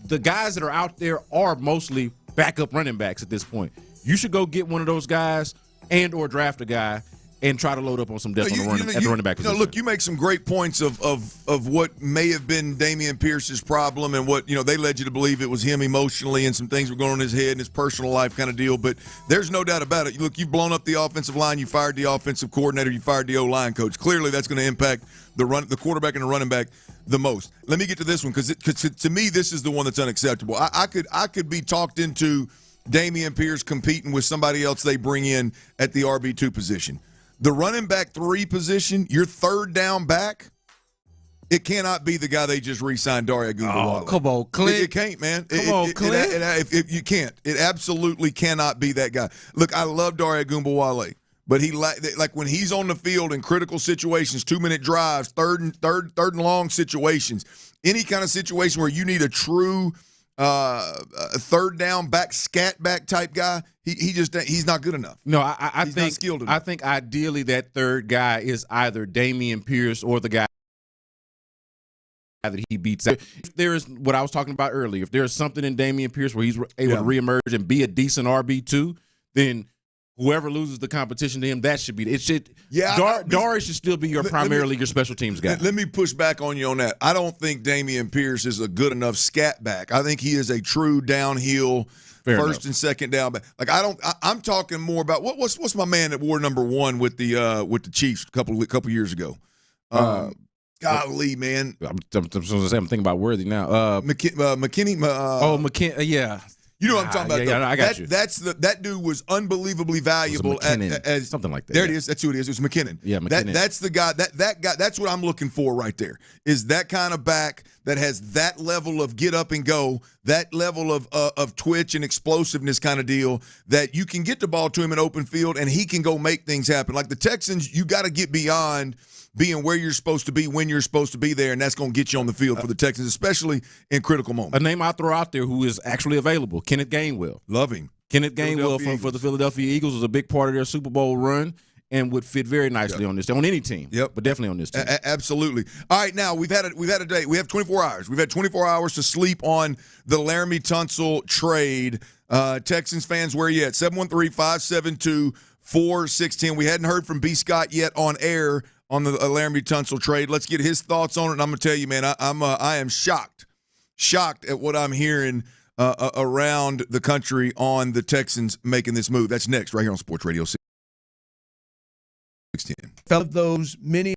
The guys that are out there are mostly backup running backs at this point. You should go get one of those guys and or draft a guy and try to load up on some depth at the running back position. Look, you make some great points of what may have been Dameon Pierce's problem and what, they led you to believe it was him emotionally and some things were going on in his head and his personal life kind of deal. But there's no doubt about it. Look, you've blown up the offensive line. You fired the offensive coordinator. You fired the O-line coach. Clearly, that's going to impact the quarterback and the running back the most. Let me get to this one because to me, this is the one that's unacceptable. I could be talked into Dameon Pierce competing with somebody else they bring in at the RB2 position. The running back 3 position, your third down back, it cannot be the guy they just re-signed, Dare Ogunbowale. Oh, come on, Clint. It can't, man. Come on, Clint. If you can't. It absolutely cannot be that guy. Look, I love Dare Ogunbowale, but he when he's on the field in critical situations, 2-minute drives, third and long situations, any kind of situation where you need a true third down back, scat back type guy, he's not good enough. No, I he's think not skilled enough. I think ideally that third guy is either Dameon Pierce or the guy that he beats out. If there is what I was talking about earlier, if there's something in Dameon Pierce where he's able to reemerge and be a decent RB2, then whoever loses the competition to him, that should be it. Should Dare should still be your special teams guy. Let me push back on you on that. I don't think Dameon Pierce is a good enough scat back. I think he is a true downhill first and second down back. I'm talking more about what's my man that wore number 1 with the Chiefs a couple years ago. Golly, man. I'm thinking about Worthy now. McKinney. McKinney. Yeah. You know what I'm talking about. Yeah, I got you. That dude was unbelievably valuable as something like that. There it is. That's who it is. It was McKinnon. Yeah, McKinnon. That's the guy. That guy. That's what I'm looking for right there. Is that kind of back that has that level of get up and go, that level of twitch and explosiveness kind of deal that you can get the ball to him in open field and he can go make things happen. Like the Texans, you got to get beyond being where you're supposed to be when you're supposed to be there, and that's going to get you on the field for the Texans, especially in critical moments. A name I throw out there who is actually available, Kenneth Gainwell. Love him. Kenneth Gainwell for the Philadelphia Eagles was a big part of their Super Bowl run, and would fit very nicely on this, on any team. Yep. But definitely on this team. Absolutely. All right, now we've had a day. We have 24 hours. We've had 24 hours to sleep on the Laremy Tunsil trade. Texans fans, where you at? 713-572-4610. We hadn't heard from B. Scott yet on air on the Laremy Tunsil trade. Let's get his thoughts on it. And I'm going to tell you, man, I am shocked at what I'm hearing around the country on the Texans making this move. That's next, right here on Sports Radio 610. Of those many.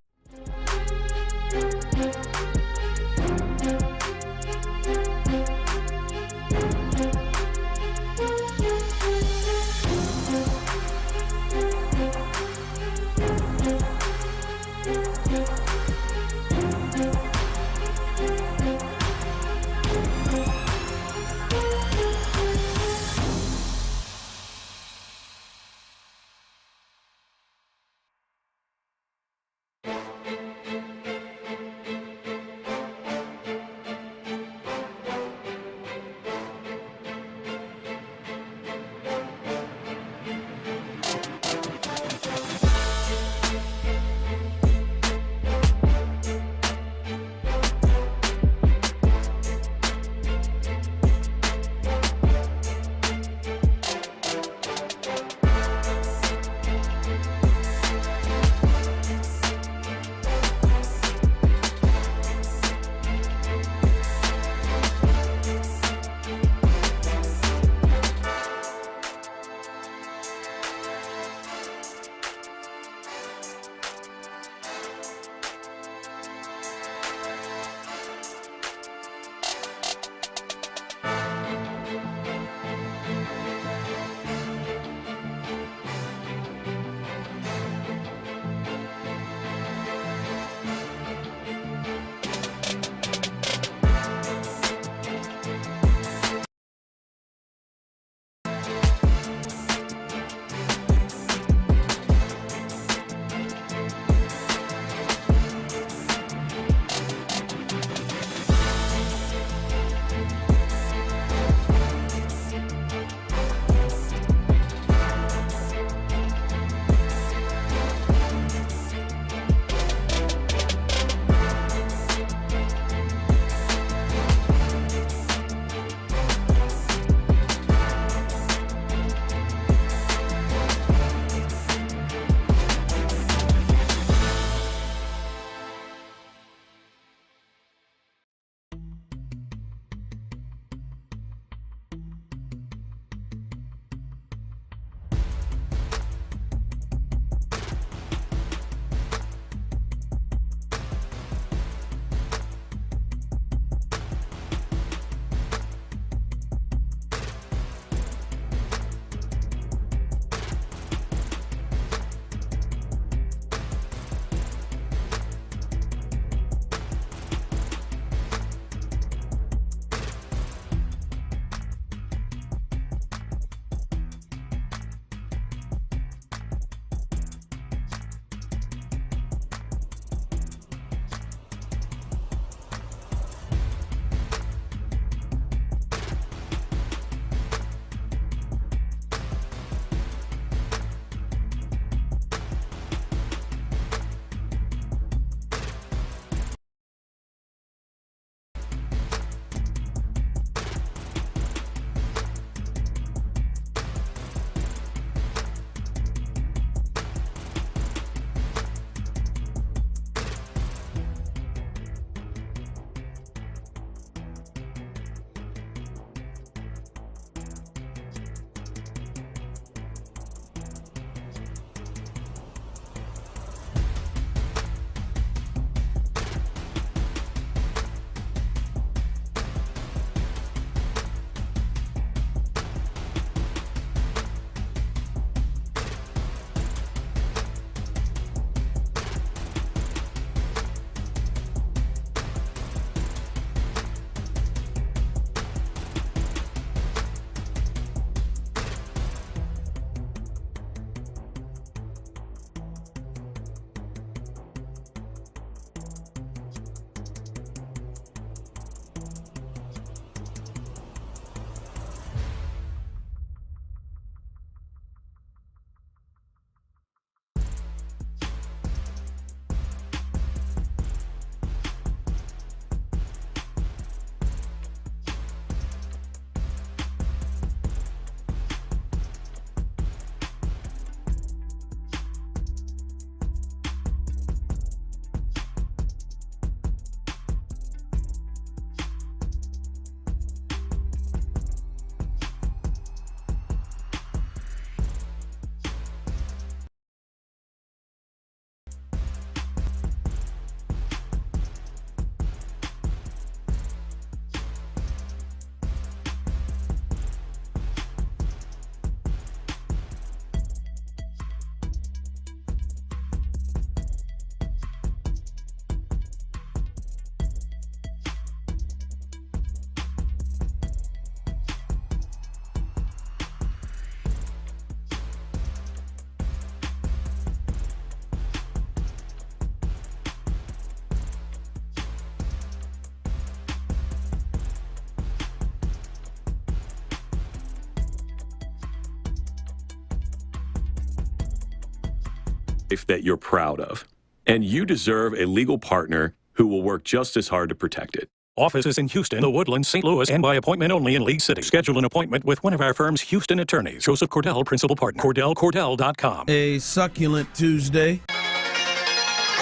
that you're proud of. And you deserve a legal partner who will work just as hard to protect it. Offices in Houston, The Woodlands, St. Louis, and by appointment only in League City. Schedule an appointment with one of our firm's Houston attorneys. Joseph Cordell, Principal Partner. CordellCordell.com. A succulent Tuesday.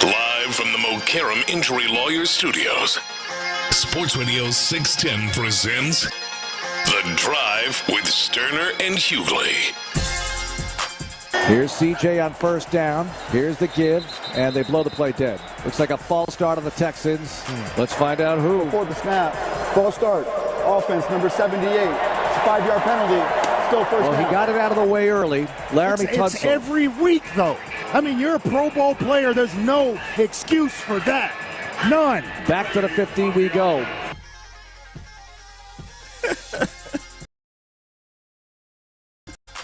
Live from the Mokaram Injury Lawyers Studios, Sports Radio 610 presents The Drive with Stoerner and Hughley. Here's CJ on first down. Here's the give, and they blow the play dead. Looks like a false start on the Texans. Let's find out who. Before the snap, false start. Offense, number 78. It's a 5-yard penalty. Still first down. Well, he got it out of the way early. Laremy Tunsil. It's every week, though. I mean, you're a Pro Bowl player. There's no excuse for that. None. Back to the 15 we go.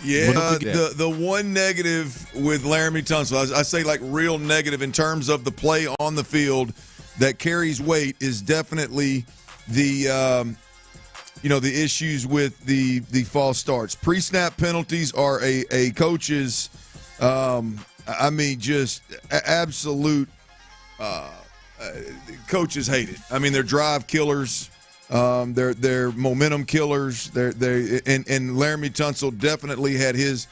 Yeah, the one negative with Laremy Tunsil, I say like real negative in terms of the play on the field that carries weight, is definitely the the issues with the false starts. Pre-snap penalties are a coach's just absolute coaches hate it. I mean, they're drive killers. They're momentum killers. And Laremy Tunsil definitely had his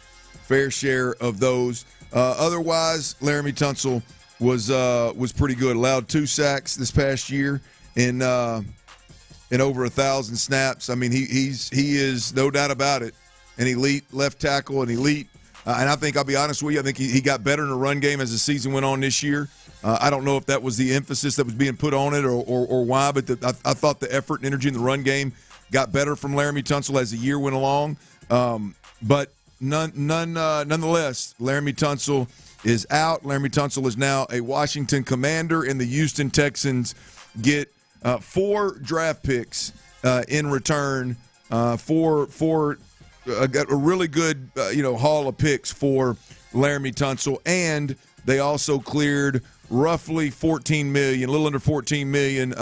fair share of those. Otherwise, Laremy Tunsil was pretty good. Allowed 2 sacks this past year in over 1,000 snaps. I mean, he is no doubt about it an elite left tackle, an elite. And I think, I'll be honest with you, I think he got better in the run game as the season went on this year. I don't know if that was the emphasis that was being put on it or why, but I thought the effort and energy in the run game got better from Laremy Tunsil as the year went along. But nonetheless, Laremy Tunsil is out. Laremy Tunsil is now a Washington Commander, and the Houston Texans get 4 draft picks in return for got a really good haul of picks for Laremy Tunsil, and they also cleared roughly $14 million, a little under $14 million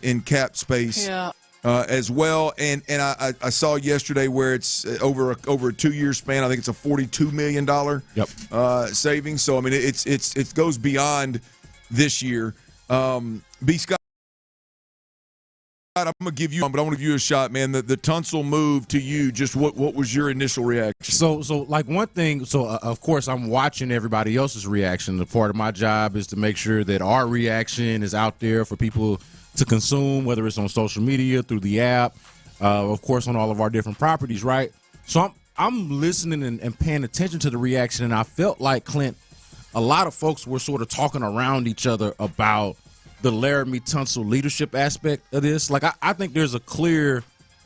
in cap space as well. And I saw yesterday where it's over a 2-year span. I think it's a $42 million savings. So I mean, it goes beyond this year. B. Scott, I'm gonna give you one, but I want to give you a shot, man. The Tunsil move to you, just what was your initial reaction? So like one thing. So of course I'm watching everybody else's reaction. The part of my job is to make sure that our reaction is out there for people to consume, whether it's on social media, through the app, of course on all of our different properties, right? So I'm listening and paying attention to the reaction, and I felt like, Clint, a lot of folks were sort of talking around each other about the Laremy Tunsil leadership aspect of this. Like, I think there's a clear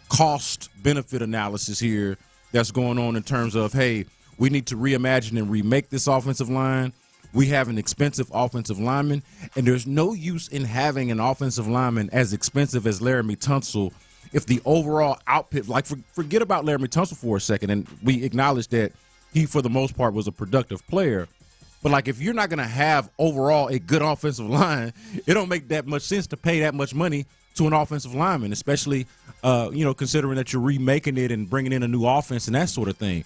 cost-benefit analysis here that's going on in terms of, hey, we need to reimagine and remake this offensive line. We have an expensive offensive lineman, and there's no use in having an offensive lineman as expensive as Laremy Tunsil if the overall output, like, forget about Laremy Tunsil for a second, and we acknowledge that he, for the most part, was a productive player. But, like, if you're not going to have overall a good offensive line, it don't make that much sense to pay that much money to an offensive lineman, especially, considering that you're remaking it and bringing in a new offense and that sort of thing.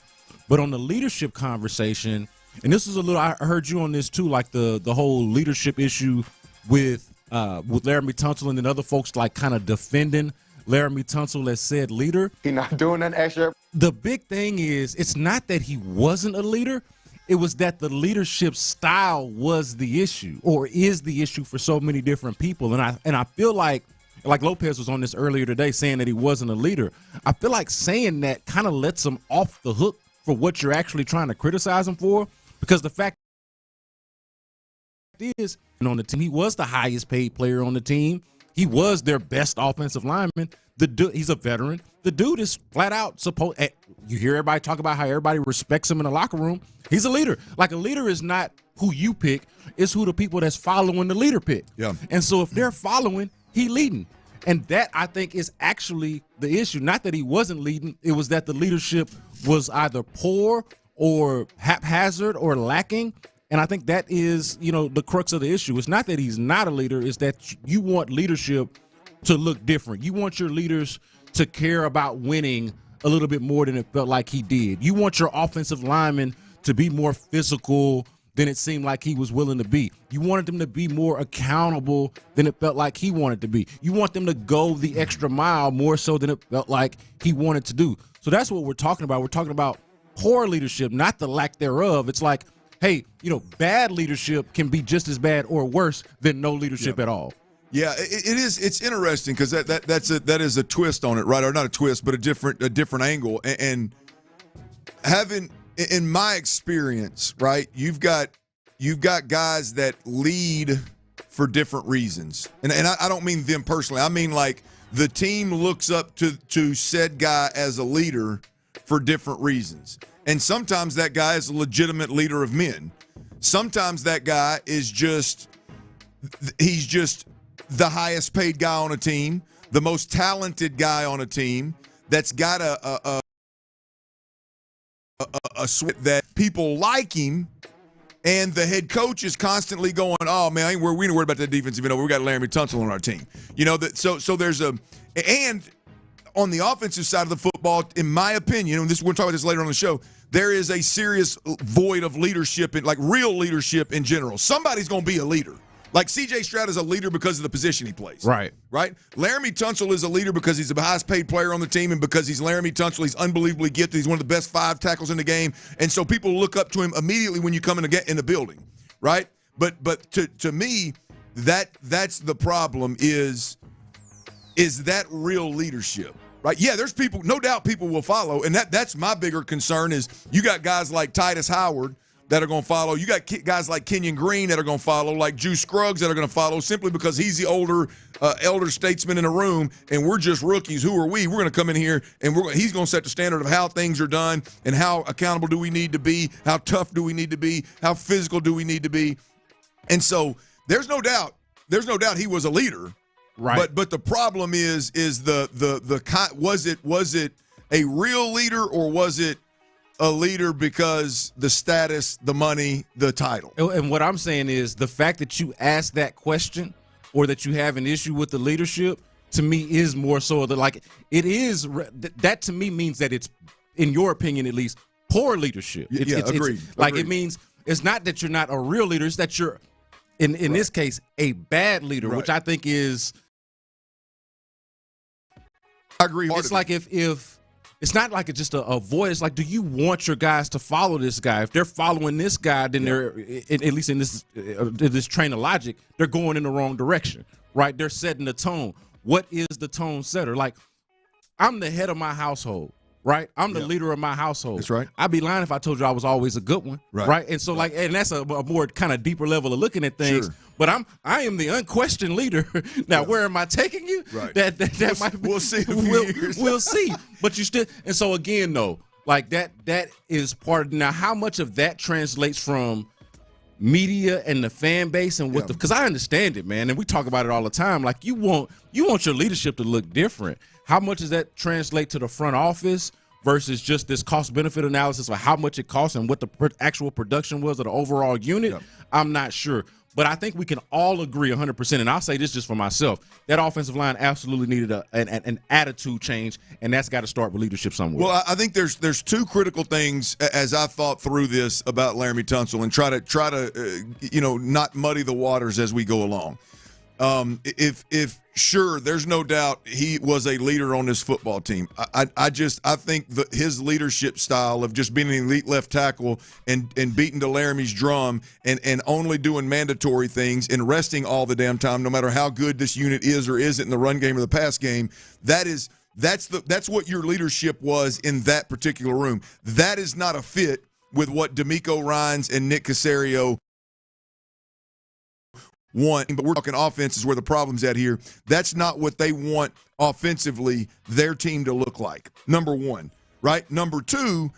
But on the leadership conversation, and this is a little, I heard you on this too, like the whole leadership issue with Laremy Tunsil and then other folks like kind of defending Laremy Tunsil as said leader. He's not doing that extra. The big thing is, it's not that he wasn't a leader. It was that the leadership style was the issue, or is the issue for so many different people. And I feel like Lopez was on this earlier today saying that he wasn't a leader. I feel like saying that kind of lets him off the hook for what you're actually trying to criticize him for, because the fact is, on the team, he was the highest paid player on the team. He was their best offensive lineman. He's a veteran. The dude is flat out supposed. You hear everybody talk about how everybody respects him in the locker room. He's a leader. Like, a leader is not who you pick; it's who the people that's following the leader pick. Yeah. And so if they're following, he leading, and that, I think, is actually the issue. Not that he wasn't leading; it was that the leadership was either poor or haphazard or lacking. And I think that is, the crux of the issue. It's not that he's not a leader; it's that you want leadership to look different. You want your leaders to care about winning a little bit more than it felt like he did. You want your offensive linemen to be more physical than it seemed like he was willing to be. You wanted them to be more accountable than it felt like he wanted to be. You want them to go the extra mile more so than it felt like he wanted to do. So that's what we're talking about. We're talking about poor leadership, not the lack thereof. It's like, hey, bad leadership can be just as bad or worse than no leadership at all. Yeah, it is. It's interesting because that is a twist on it, right? Or not a twist, but a different angle. And having, in my experience, right, you've got guys that lead for different reasons, and I don't mean them personally. I mean like the team looks up to said guy as a leader for different reasons, and sometimes that guy is a legitimate leader of men. Sometimes that guy is he's just the highest paid guy on a team, the most talented guy on a team that's got a sweat that people like him, and the head coach is constantly going, oh, man, we ain't worried about that defense even though we got Laremy Tunsil on our team. So there's and on the offensive side of the football, in my opinion, and we'll talk about this later on the show, there is a serious void of leadership, like real leadership in general. Somebody's going to be a leader. Like C.J. Stroud is a leader because of the position he plays. Right. Laremy Tunsil is a leader because he's the highest paid player on the team, and because he's Laremy Tunsil, he's unbelievably gifted. He's one of the best 5 tackles in the game, and so people look up to him immediately when you come in the building, right? But to me, that's the problem is that real leadership, right? Yeah, there's people, no doubt people will follow, and that's my bigger concern is you got guys like Titus Howard that are going to follow. You got guys like Kenyan Green that are going to follow, like Juice Scruggs that are going to follow simply because he's the elder statesman in the room, and we're just rookies. Who are we? We're going to come in here, and he's going to set the standard of how things are done and how accountable do we need to be, how tough do we need to be, how physical do we need to be. And so there's no doubt he was a leader. Right. But the problem is was it a real leader, or was it a leader because the status, the money, the title? And what I'm saying is the fact that you ask that question or that you have an issue with the leadership, to me, is more so that, like, it is that to me means that it's, in your opinion at least, poor leadership. Agreed. Like, it means it's not that you're not a real leader, it's that you're, in this case, a bad leader, which I think is. I agree. It's like if it's not like it's just a void. It's like, do you want your guys to follow this guy? If they're following this guy, then they're, at least in this train of logic, they're going in the wrong direction, right? They're setting the tone. What is the tone setter? Like, I'm the head of my household, right? I'm the leader of my household. That's right. I'd be lying if I told you I was always a good one, right? And so, like, and that's a more kind of deeper level of looking at things. Sure. But I am the unquestioned leader. Now, where am I taking you? Right. We'll see. We'll see. But you still, and so again, though, like that is part of, now how much of that translates from media and the fan base and what because I understand it, man, and we talk about it all the time. Like, you want your leadership to look different. How much does that translate to the front office versus just this cost-benefit analysis of how much it costs and what the actual production was of the overall unit? Yeah. I'm not sure. But I think we can all agree 100%, and I'll say this just for myself, that offensive line absolutely needed an attitude change, and that's got to start with leadership somewhere. Well, I think there's 2 critical things as I thought through this about Laremy Tunsil and try to not muddy the waters as we go along. If sure, there's no doubt he was a leader on this football team. I think his leadership style of just being an elite left tackle and beating to Laramie's drum and only doing mandatory things and resting all the damn time, no matter how good this unit is or isn't in the run game or the pass game, that's what your leadership was in that particular room. That is not a fit with what D'Amico Ryans and Nick Caserio want, but we're talking offense is where the problem's at here. That's not what they want offensively their team to look like, number one, right? Number 2,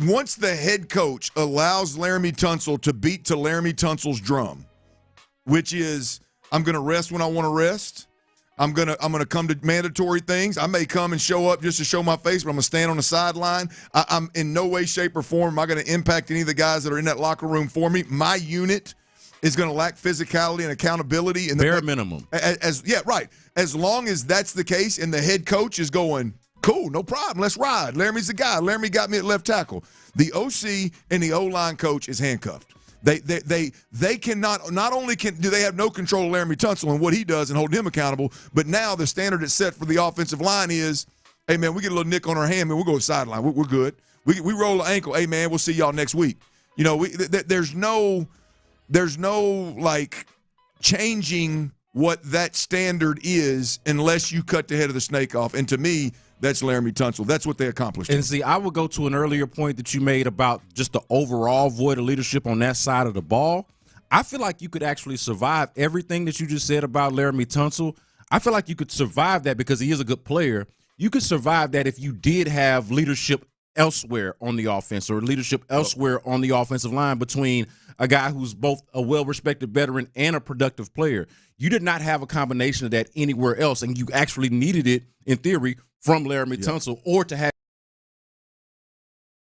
once the head coach allows Laremy Tunsil to beat to Laremy Tunsil's drum, which is, I'm going to rest when I want to rest, I'm gonna come to mandatory things. I may come and show up just to show my face, but I'm gonna stand on the sideline. I'm in no way, shape, or form am I gonna impact any of the guys that are in that locker room for me. My unit is going to lack physicality and accountability. Bare minimum. As long as that's the case and the head coach is going, Cool, no problem. Let's ride. Laramy's the guy. Laramie got me at left tackle. The OC and the O-line coach is handcuffed. They cannot, not only do they have no control of Laremy Tunsil and what he does and hold him accountable, but now the standard that's set for the offensive line is, hey, man, we get a little nick on our hand, man, we'll go sideline. We're good. We roll an ankle. Hey, man, we'll see y'all next week. You know, there's no like changing what that standard is unless you cut the head of the snake off. And to me, that's Laremy Tunsil. That's what they accomplished. And see, I would go to an earlier point that you made about just the overall void of leadership on that side of the ball. I feel like you could actually survive everything that you just said about Laremy Tunsil. I feel like you could survive that because he is a good player. You could survive that if you did have leadership elsewhere on the offense or leadership elsewhere on the offensive line between a guy who's both a well-respected veteran and a productive player. You did not have a combination of that anywhere else, and you actually needed it, in theory, from Laremy Tunsil, or to have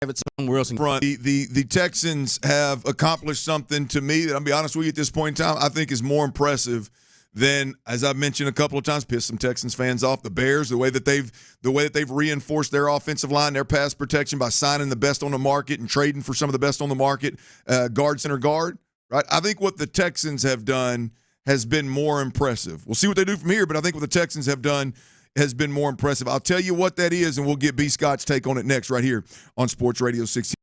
it somewhere else. The Texans have accomplished something to me that, I'll be honest with you, at this point in time, I think is more impressive than, as I've mentioned a couple of times, pissed some Texans fans off. The Bears, the way that they've reinforced their offensive line, their pass protection by signing the best on the market and trading for some of the best on the market, guard, center, guard. Right? I think what the Texans have done has been more impressive. We'll see what they do from here, but I think what the Texans have done has been more impressive. I'll tell you what that is, and we'll get B. Scott's take on it next right here on Sports Radio 16.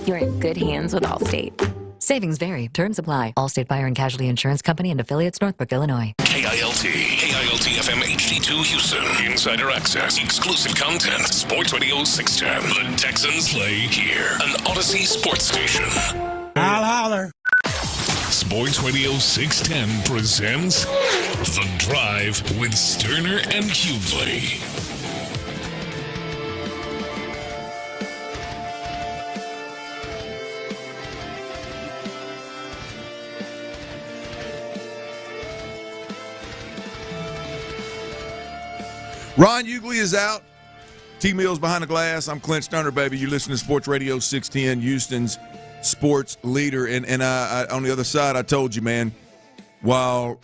You're in good hands with Allstate. Savings vary. Terms apply. Allstate Fire and Casualty Insurance Company and affiliates, Northbrook, Illinois. KILT FM HD2 Houston. Insider access. Exclusive content. Sports Radio 610. The Texans play here. An Odyssey sports station. I'll holler. Sports Radio 610 presents The Drive with Stoerner and Hughley. Ron Hughley is out. T-Mills behind the glass. I'm Clint Stoerner, baby. You listen to Sports Radio 610, Houston's sports leader. And I on the other side, I told you, man, while,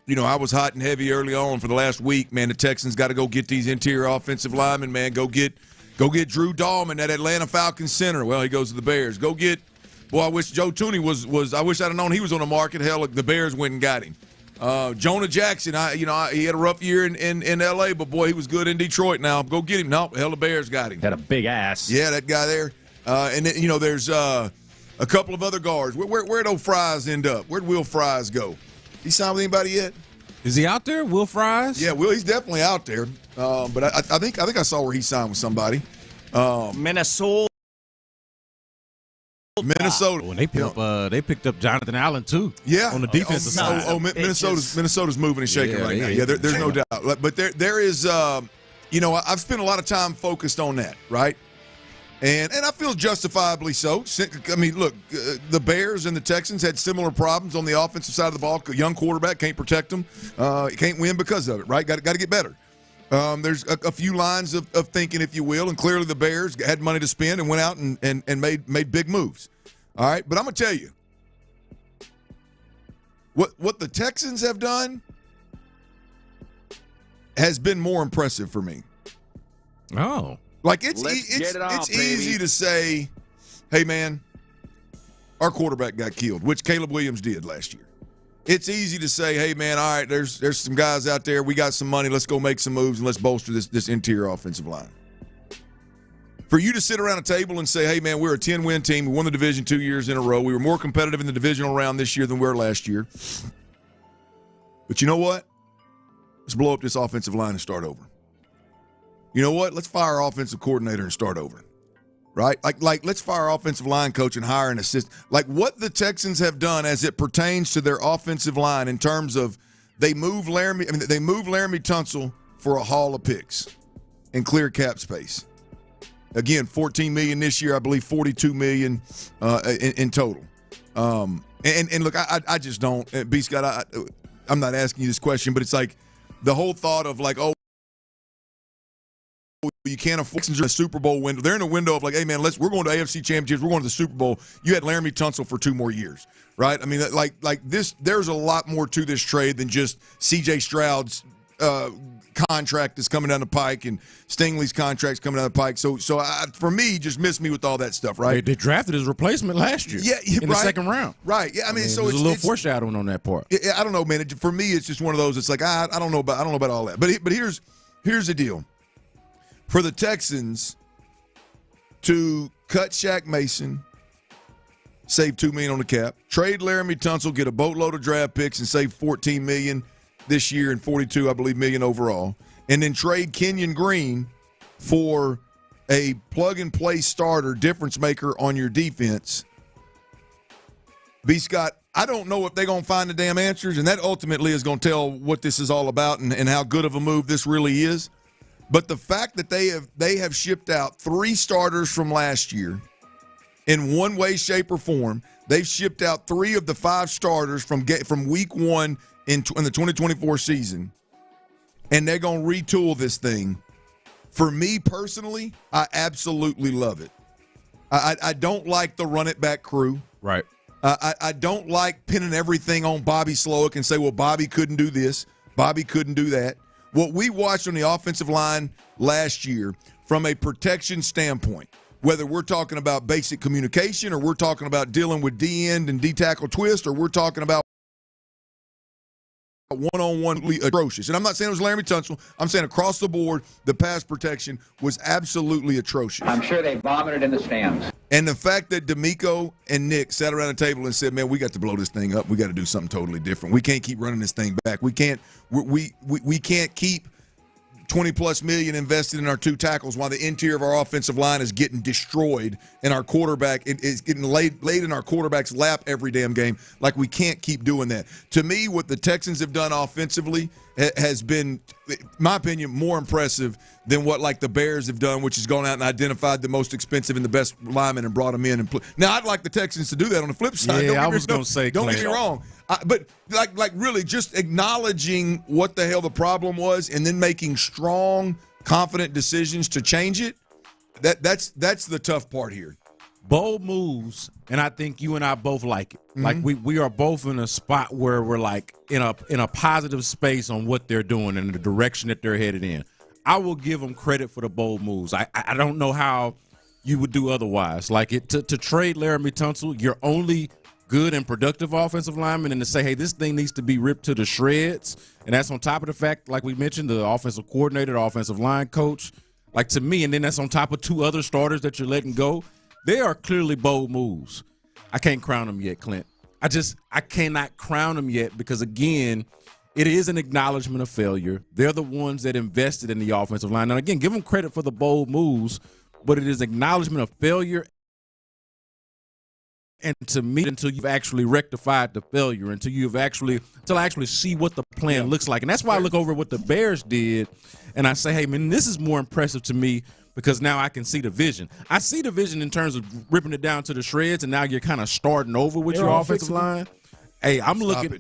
I was hot and heavy early on for the last week, man, the Texans got to go get these interior offensive linemen, man. Go get Drew Dahlman at Atlanta Falcons center. Well, he goes to the Bears. I wish Joe Tooney was I wish I'd have known he was on the market. Hell, the Bears went and got him. Jonah Jackson, he had a rough year in L.A., but, boy, he was good in Detroit now. Go get him. No, hell, the Bears got him. Had a big ass. Yeah, that guy there. And then, there's a couple of other guards. Where'd old Fries end up? Where'd Will Fries go? He signed with anybody yet? Is he out there, Will Fries? Yeah, Will, he's definitely out there. But I think I saw where he signed with somebody. Minnesota. When they picked up Jonathan Allen too. Yeah, on the defensive side. Minnesota's moving and shaking right now. Yeah, there's no doubt. But there is, I've spent a lot of time focused on that, right? And I feel justifiably so. I mean, look, the Bears and the Texans had similar problems on the offensive side of the ball. Young quarterback, can't protect them. Can't win because of it, right? Got to get better. There's a few lines of thinking, if you will, and clearly the Bears had money to spend and went out and made big moves. All right, but I'm going to tell you, what the Texans have done has been more impressive for me. Oh. Like, it's easy to say, hey, man, our quarterback got killed, which Caleb Williams did last year. It's easy to say, hey, man, all right, there's some guys out there. We got some money. Let's go make some moves and let's bolster this interior offensive line. For you to sit around a table and say, hey, man, we're a 10-win team. We won the division 2 years in a row. We were more competitive in the divisional round this year than we were last year. But you know what? Let's blow up this offensive line and start over. You know what? Let's fire our offensive coordinator and start over. Right? Like let's fire our offensive line coach and hire an assistant. Like what the Texans have done as it pertains to their offensive line in terms of they move Laremy Tunsil for a haul of picks and clear cap space. Again, $14 million this year, I believe $42 million in total. And look, I just don't, B. Scott, I'm not asking you this question, but it's like the whole thought of like, oh, you can't afford a Super Bowl window. They're in a window of like, hey, man, we're going to AFC Championships. We're going to the Super Bowl. You had Laremy Tunsil for 2 more years, right? I mean, like this. There's a lot more to this trade than just C.J. Stroud's contract is coming down the pike and Stingley's contract's coming down the pike. So for me, just missed me with all that stuff, right? They drafted his replacement last year in the second round. Right. Yeah, I mean, so there's a little foreshadowing on that part. I don't know, man. For me, it's just one of those. It's like, I don't know about all that. But here's the deal. For the Texans to cut Shaq Mason, save $2 million on the cap, trade Laremy Tunsil, get a boatload of draft picks, and save $14 million this year and $42, I believe, million overall, and then trade Kenyan Green for a plug-and-play starter, difference maker on your defense, B. Scott, I don't know if they're going to find the damn answers, and that ultimately is going to tell what this is all about and how good of a move this really is. But the fact that they have shipped out 3 starters from last year in one way, shape, or form, they've shipped out 3 of the 5 starters from week 1 in the 2024 season, and they're going to retool this thing. For me personally, I absolutely love it. I don't like the run-it-back crew. Right. I don't like pinning everything on Bobby Slowick and say, well, Bobby couldn't do this, Bobby couldn't do that. What we watched on the offensive line last year from a protection standpoint, whether we're talking about basic communication or we're talking about dealing with D-end and D-tackle twist or we're talking about one-on-one atrocious. And I'm not saying it was Laremy Tunsil. I'm saying across the board, the pass protection was absolutely atrocious. I'm sure they vomited in the stands. And the fact that D'Amico and Nick sat around the table and said, man, we got to blow this thing up. We got to do something totally different. We can't keep running this thing back. We can't keep $20+ million invested in our 2 tackles while the interior of our offensive line is getting destroyed and our quarterback is getting laid in our quarterback's lap every damn game. Like, we can't keep doing that. To me, what the Texans have done offensively has been, in my opinion, more impressive than what, like, the Bears have done, which has gone out and identified the most expensive and the best linemen and brought them in. And now, I'd like the Texans to do that on the flip side. Yeah, I was going to say, don't get me wrong. But like really just acknowledging what the hell the problem was and then making strong, confident decisions to change it, that's the tough part here. Bold moves, and I think you and I both like it. Mm-hmm. Like we are both in a spot where we're like in a positive space on what they're doing and the direction that they're headed in. I will give them credit for the bold moves. I don't know how you would do otherwise. Like to trade Laremy Tunsil, you're only good and productive offensive lineman, and to say, hey, this thing needs to be ripped to the shreds, and that's on top of the fact, like we mentioned, the offensive coordinator, the offensive line coach, like to me, and then that's on top of 2 other starters that you're letting go. They are clearly bold moves. I can't crown them yet, Clint. I cannot crown them yet because, again, it is an acknowledgement of failure. They're the ones that invested in the offensive line. Now, again, give them credit for the bold moves, but it is acknowledgement of failure. And to me, until you've actually rectified the failure, until I actually see what the plan looks like. And that's why I look over what the Bears did, and I say, hey, man, this is more impressive to me because now I can see the vision. I see the vision in terms of ripping it down to the shreds, and now you're kind of starting over with your offensive line. Hey, I'm looking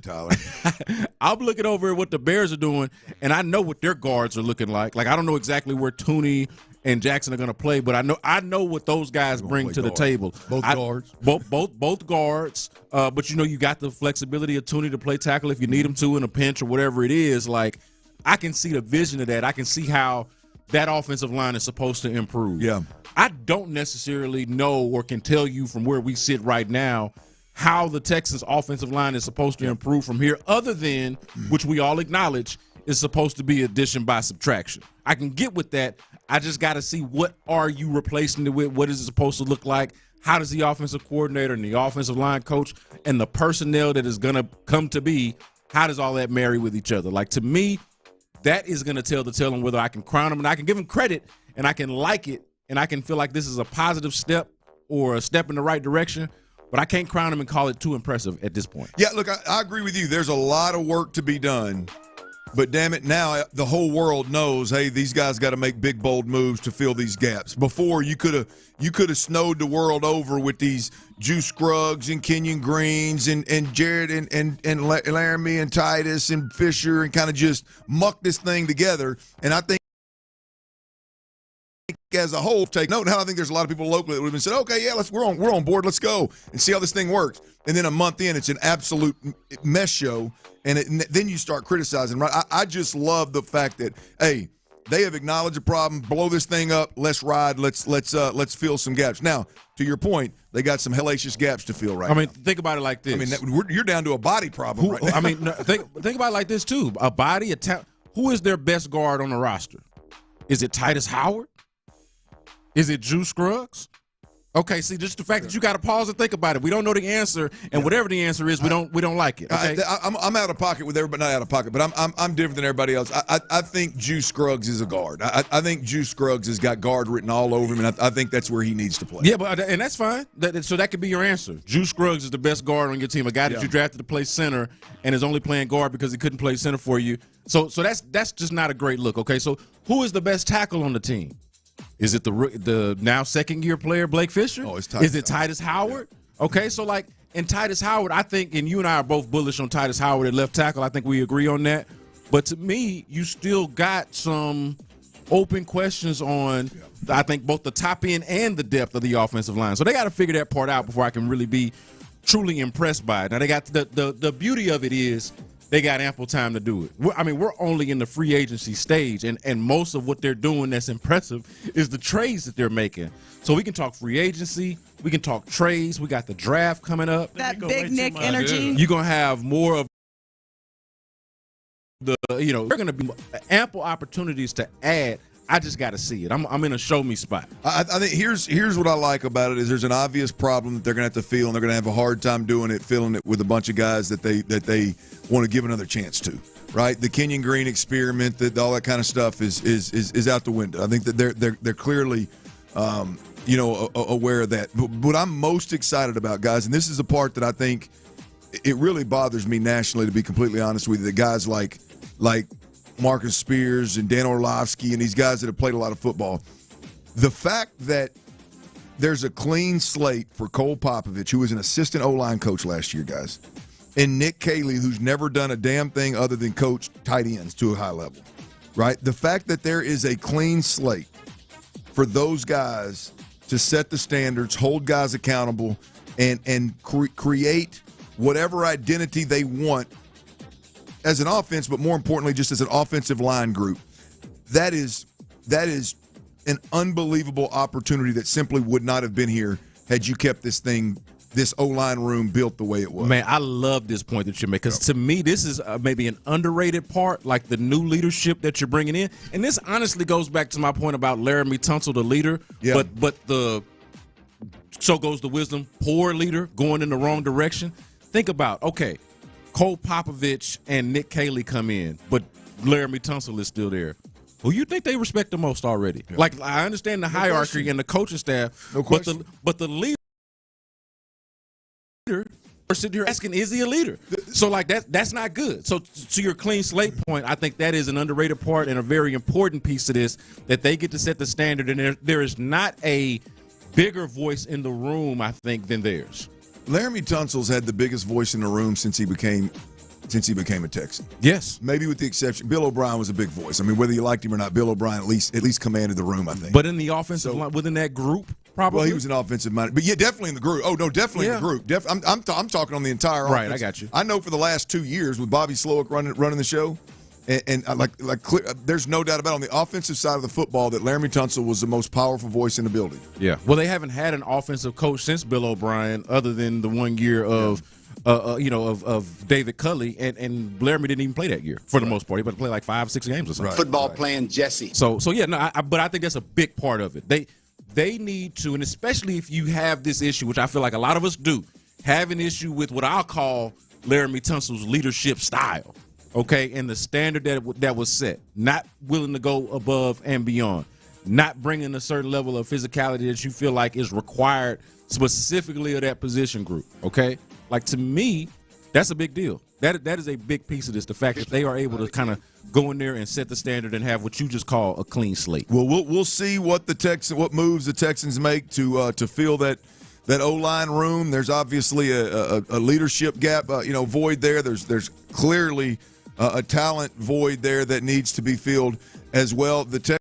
over at what the Bears are doing, and I know what their guards are looking like. Like, I don't know exactly where Tooney and Jackson are going to play, but I know what those guys bring to the table. Both guards. Both guards. But you got the flexibility of Tooney to play tackle if you need him to in a pinch or whatever it is. Like, I can see the vision of that. I can see how that offensive line is supposed to improve. Yeah. I don't necessarily know or can tell you from where we sit right now how the Texans offensive line is supposed to improve from here, other than, which we all acknowledge, is supposed to be addition by subtraction. I can get with that. I just got to see, what are you replacing it with? What is it supposed to look like? How does the offensive coordinator and the offensive line coach and the personnel that is going to come to be, how does all that marry with each other? Like, to me, that is going to tell the tale on whether I can crown them and I can give them credit and I can like it and I can feel like this is a positive step or a step in the right direction. But I can't crown him and call it too impressive at this point. Yeah, look, I agree with you. There's a lot of work to be done. But damn it, now the whole world knows, hey, these guys got to make big, bold moves to fill these gaps. Before, you could have snowed the world over with these Juice Scruggs and Kenyan Greens and Jared and Laremy and Titus and Fisher and kind of just muck this thing together. And I think as a whole, take note. Now I think there's a lot of people locally that would have been said, okay, yeah, we're on board. Let's go and see how this thing works. And then a month in, it's an absolute mess show. And then you start criticizing. Right? I just love the fact that, hey, they have acknowledged the problem. Blow this thing up. Let's ride. Let's fill some gaps. Now, to your point, they got some hellacious gaps to fill right now. I mean, think about it like this. I mean, you're down to a body problem right now. I mean, think about it like this too. A body, who is their best guard on the roster? Is it Titus Howard? Is it Juice Scruggs? Okay, see, just the fact that you got to pause and think about it. We don't know the answer, and whatever the answer is, we don't like it. Okay? I'm out of pocket with everybody, not out of pocket, but I'm different than everybody else. I think Juice Scruggs is a guard. I think Juice Scruggs has got guard written all over him, and I think that's where he needs to play. Yeah, and that's fine. So that could be your answer. Juice Scruggs is the best guard on your team, a guy that you drafted to play center and is only playing guard because he couldn't play center for you. So that's just not a great look. Okay, so who is the best tackle on the team? Is it the now second-year player, Blake Fisher? Oh, it's Titus. Is it Titus Howard? Yeah. Okay, so like in Titus Howard, I think, and you and I are both bullish on Titus Howard at left tackle. I think we agree on that. But to me, you still got some open questions on, I think, both the top end and the depth of the offensive line. So they got to figure that part out before I can really be truly impressed by it. Now, they got the beauty of it is they got ample time to do it. We're only in the free agency stage, and most of what they're doing that's impressive is the trades that they're making. So we can talk free agency, we can talk trades, we got the draft coming up. That big Nick energy. You're going to have more of there are going to be ample opportunities to add. I just got to see it. I'm in a show me spot. I think here's what I like about it is there's an obvious problem that they're going to have to feel, and they're going to have a hard time filling it with a bunch of guys that they want to give another chance to. Right, the Kenyan Green experiment, that all that kind of stuff is out the window. I think that they're clearly aware of that. But what I'm most excited about, guys, and this is the part that I think it really bothers me nationally, to be completely honest with you, the guys like Marcus Spears and Dan Orlovsky and these guys that have played a lot of football. The fact that there's a clean slate for Cole Popovich, who was an assistant O-line coach last year, guys, and Nick Neeman, who's never done a damn thing other than coach tight ends to a high level, right? The fact that there is a clean slate for those guys to set the standards, hold guys accountable, and create whatever identity they want as an offense, but more importantly, just as an offensive line group, that is an unbelievable opportunity that simply would not have been here had you kept this O-line room built the way it was. Man, I love this point that you make, because to me, this is maybe an underrated part, like the new leadership that you're bringing in. And this honestly goes back to my point about Laremy Tunsil, the leader, but so goes the wisdom, poor leader going in the wrong direction. Think about, okay, Cole Popovich and Nick Neeman come in, but Laremy Tunsil is still there. Who you think they respect the most already? Yeah. Like, I understand the hierarchy and the coaching staff, but the leader are sitting here asking, is he a leader? So, like, that's not good. So, to your clean slate point, I think that is an underrated part and a very important piece of this, that they get to set the standard, and there is not a bigger voice in the room, I think, than theirs. Laremy Tunsil's had the biggest voice in the room since he became a Texan. Yes. Maybe with the exception, Bill O'Brien was a big voice. I mean, whether you liked him or not, Bill O'Brien at least commanded the room, I think. But in the offensive line, within that group, probably? Well, he was an offensive minded. But, yeah, definitely in the group. Oh, no, definitely in the group. I'm talking on the entire offense. Right, I got you. I know for the last 2 years with Bobby Slowick running the show, and there's no doubt about it, on the offensive side of the football that Laremy Tunsil was the most powerful voice in the building. Yeah. Well, they haven't had an offensive coach since Bill O'Brien, other than the 1 year of David Culley, and Laremy didn't even play that year for the most part. He played like 5-6 games or something. Football playing Jesse. So yeah, no, but I think that's a big part of it. They need to, and especially if you have this issue, which I feel like a lot of us do, have an issue with what I'll call Laremy Tunsil's leadership style. Okay, and the standard that was set, not willing to go above and beyond, not bringing a certain level of physicality that you feel like is required specifically of that position group. Okay, like, to me, that's a big deal. That is a big piece of this. The fact that they are able to kind of go in there and set the standard and have what you just call a clean slate. Well, we'll see what moves the Texans make to fill that O-line room. There's obviously a leadership gap, void there. There's clearly a talent void there that needs to be filled as well. The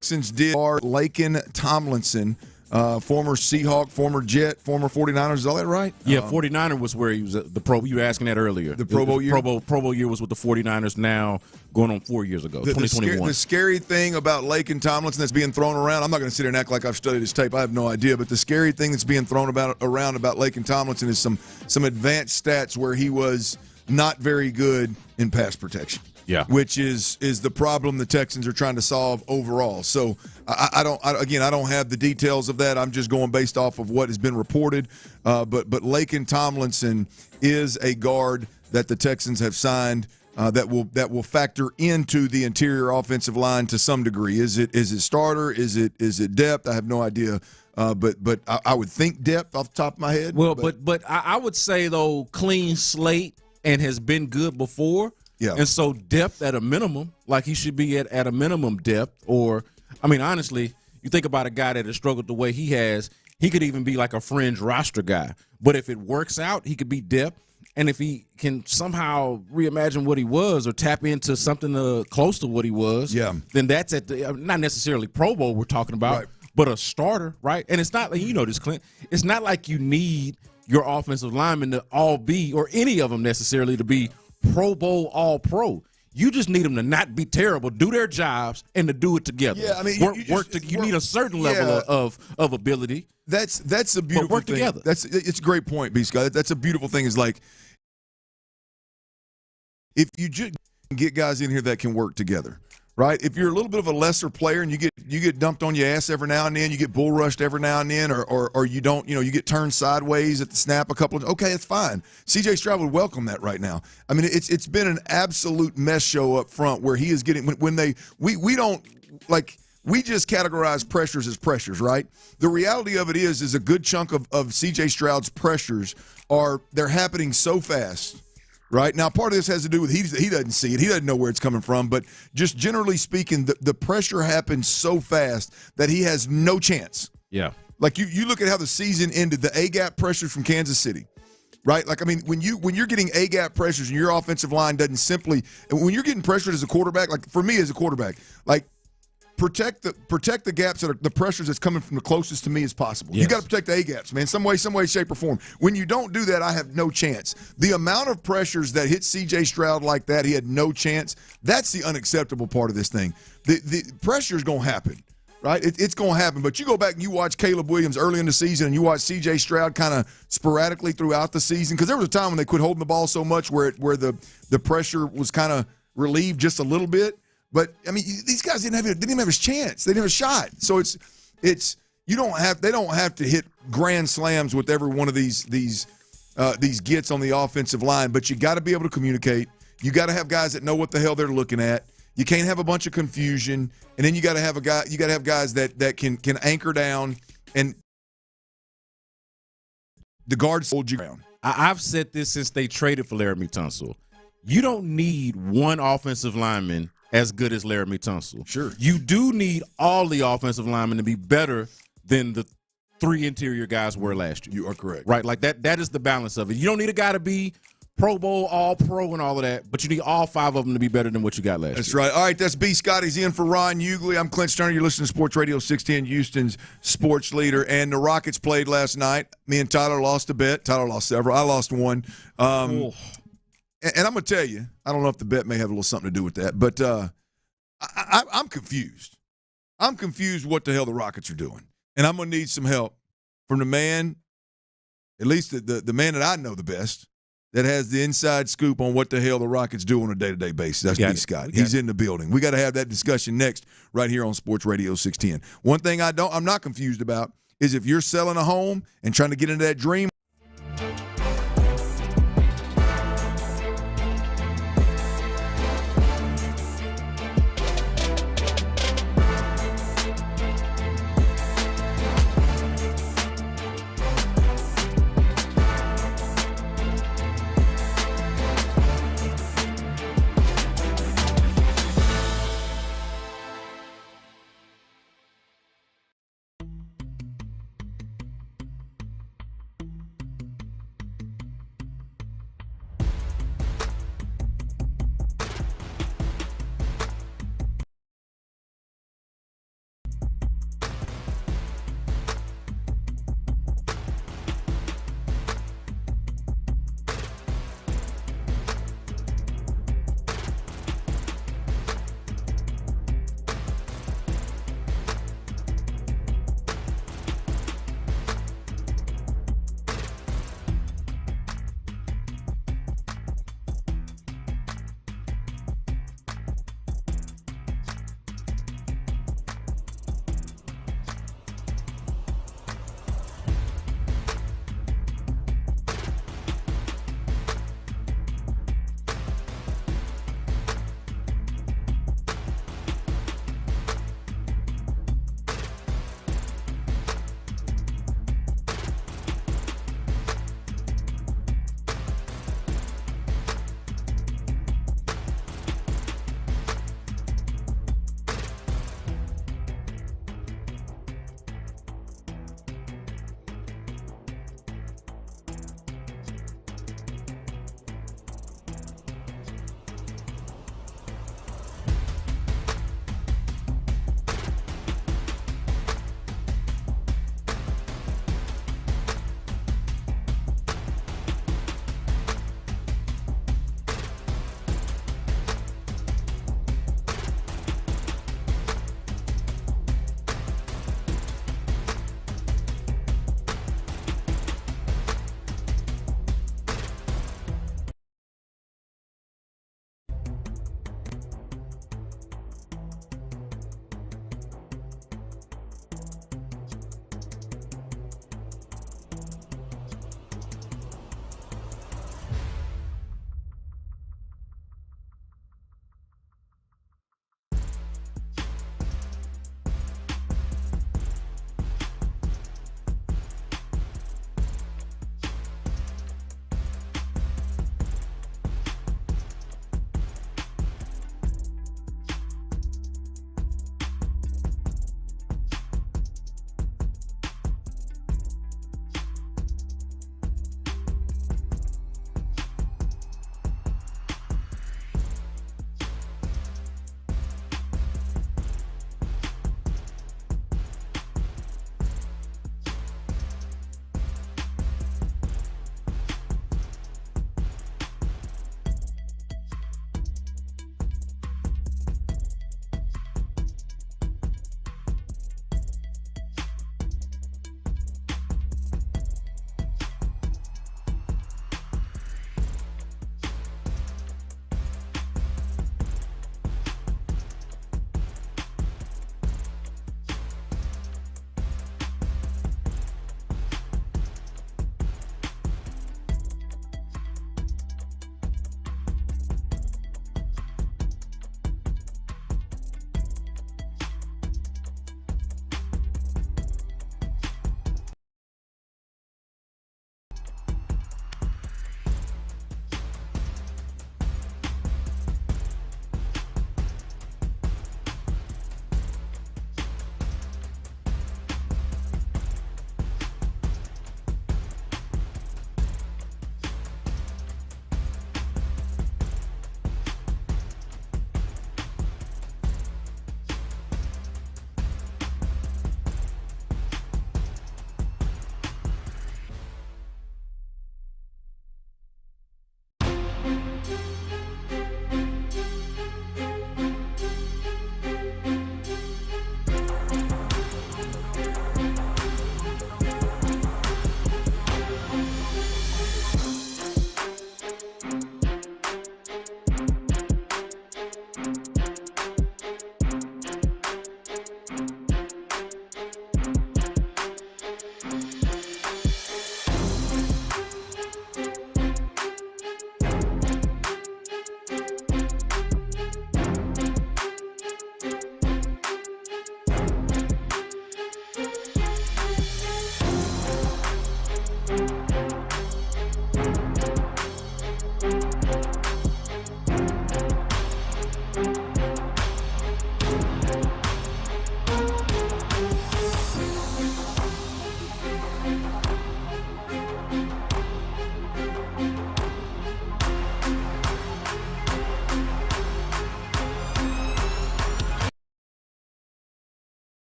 Texans did Laken Tomlinson, former Seahawk, former Jet, former 49ers. Is all that right? Yeah, 49er was where he was the Pro. You were asking that earlier. The Pro Bowl year? Pro Bowl year was with the 49ers now, going on 4 years ago, 2021. The scary thing about Laken Tomlinson that's being thrown around, I'm not going to sit here and act like I've studied his tape. I have no idea. But the scary thing that's being thrown around about Laken Tomlinson is some advanced stats where he was not very good in pass protection. which is the problem the Texans are trying to solve overall. So I don't have the details of that. I'm just going based off of what has been reported. But Laken Tomlinson is a guard that the Texans have signed that will factor into the interior offensive line to some degree. Is it starter? Is it depth? I have no idea. But I would think depth off the top of my head. Well, but I would say though clean slate and has been good before. Yeah. And so depth at a minimum, like he should be at a minimum depth. Or, I mean, honestly, you think about a guy that has struggled the way he has, he could even be like a fringe roster guy. But if it works out, he could be depth. And if he can somehow reimagine what he was or tap into something close to what he was, then that's at the not necessarily Pro Bowl we're talking about, right, but a starter, right? And it's not like, you know this, Clint, it's not like you need your offensive linemen to all be, or any of them necessarily to be Pro Bowl All-Pro. You just need them to not be terrible, do their jobs, and to do it together. Yeah, I mean, you need a certain level of ability. That's a beautiful work thing. Together. It's a great point, B. Scott. That's a beautiful thing. Is like if you just get guys in here that can work together, right? If you're a little bit of a lesser player and you get dumped on your ass every now and then, you get bull rushed every now and then, or you don't, you get turned sideways at the snap a couple of, okay, it's fine. C.J. Stroud would welcome that right now. I mean, it's been an absolute mess show up front where he is getting we don't like. We just categorize pressures as pressures, right? The reality of it is a good chunk of C.J. Stroud's pressures they're happening so fast. Right now, part of this has to do with he doesn't see it. He doesn't know where it's coming from. But just generally speaking, the pressure happens so fast that he has no chance. Yeah. Like you look at how the season ended, the A-gap pressures from Kansas City, right? Like, I mean, when you're getting A-gap pressures and your offensive line doesn't simply – when you're getting pressured as a quarterback, like for me as a quarterback, like protect the gaps that are the pressures that's coming from the closest to me as possible. Yes. You got to protect the A-gaps, man, some way, shape, or form. When you don't do that, I have no chance. The amount of pressures that hit C.J. Stroud like that, he had no chance. That's the unacceptable part of this thing. The pressure is going to happen, right? It's going to happen. But you go back and you watch Caleb Williams early in the season and you watch C.J. Stroud kind of sporadically throughout the season, because there was a time when they quit holding the ball so much where the pressure was kind of relieved just a little bit. But I mean, these guys didn't even have a chance. They didn't have a shot. So they don't have to hit grand slams with every one of these gets on the offensive line. But you got to be able to communicate. You got to have guys that know what the hell they're looking at. You can't have a bunch of confusion. And then you got to have guys that can anchor down, and the guards hold you down. I've said this since they traded for Laremy Tunsil. You don't need one offensive lineman as good as Laremy Tunsil. Sure. You do need all the offensive linemen to be better than the three interior guys were last year. You are correct. Right, like that is the balance of it. You don't need a guy to be Pro Bowl, All-Pro, and all of that, but you need all five of them to be better than what you got last year. That's right. All right, that's B. Scotty's in for Ron Hughley. I'm Clint Stoerner. You're listening to Sports Radio 610, Houston's sports leader. And the Rockets played last night. Me and Tyler lost a bet. Tyler lost several. I lost one. And I'm going to tell you, I don't know if the bet may have a little something to do with that, but I'm confused. I'm confused what the hell the Rockets are doing. And I'm going to need some help from the man, at least the man that I know the best, that has the inside scoop on what the hell the Rockets do on a day-to-day basis. That's B. Scott. He's in the building. We got to have that discussion next right here on Sports Radio 610. One thing I'm not confused about is if you're selling a home and trying to get into that dream.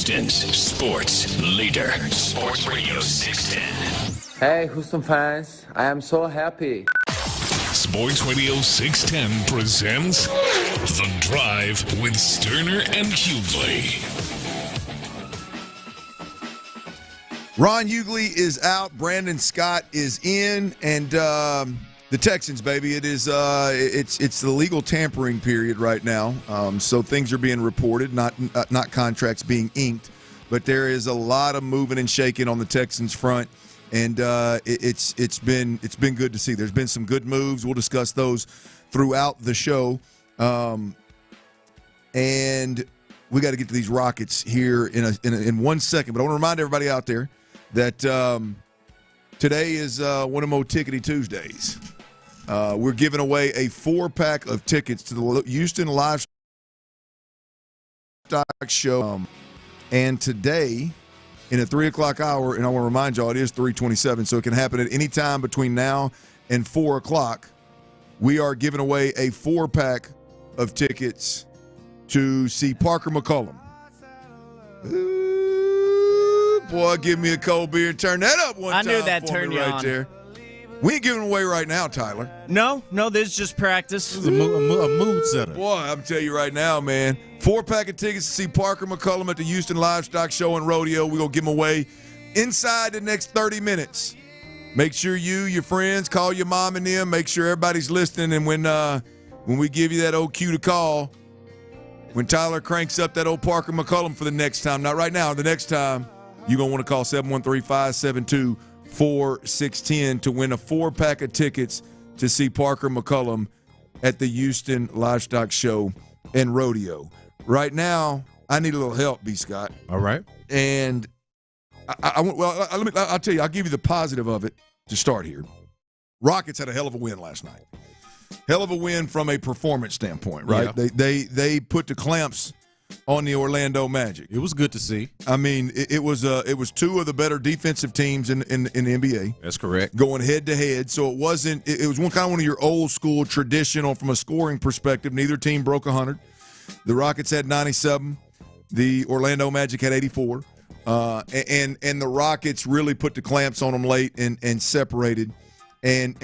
Houston's sports leader. Sports Radio 610. Hey, Houston fans, I am so happy. Sports Radio 610 presents The Drive with Stoerner and Hughley. Ron Hughley is out. Brandon Scott is in, and the Texans, baby. It is it's the legal tampering period right now. So things are being reported, not contracts being inked, but there is a lot of moving and shaking on the Texans front, and it's been good to see. There's been some good moves. We'll discuss those throughout the show, and we got to get to these Rockets here in 1 second. But I want to remind everybody out there that today is one of Mo Tickety Tuesdays. We're giving away a 4-pack of tickets to the Houston Livestock Show. And today, in a 3 o'clock hour, and I want to remind y'all, it is 3:27, so it can happen at any time between now and 4 o'clock. We are giving away a 4-pack of tickets to see Parker McCollum. Ooh, boy, give me a cold beer and turn that up one time. I knew that turned you right on. there. We ain't giving away right now, Tyler. No, this is just practice. This is a mood setter. Boy, I'm telling you right now, man. 4-pack of tickets to see Parker McCollum at the Houston Livestock Show and Rodeo. We're going to give them away inside the next 30 minutes. Make sure you, your friends, call your mom and them. Make sure everybody's listening. And when we give you that old cue to call, when Tyler cranks up that old Parker McCollum for the next time, not right now, the next time, you're going to want to call 713-572-4610 to win a 4-pack of tickets to see Parker McCollum at the Houston Livestock Show and Rodeo. Right now, I need a little help, B. Scott. All right. And I'll tell you, I'll give you the positive of it to start here. Rockets had a hell of a win last night. Hell of a win from a performance standpoint, right? Yeah. They put the clamps on the Orlando Magic. It was good to see. I mean, it was two of the better defensive teams in the NBA. That's correct. Going head to head, so it wasn't. It was one of your old school traditional from a scoring perspective. Neither team broke 100. The Rockets had 97. The Orlando Magic had 84. And the Rockets really put the clamps on them late and separated and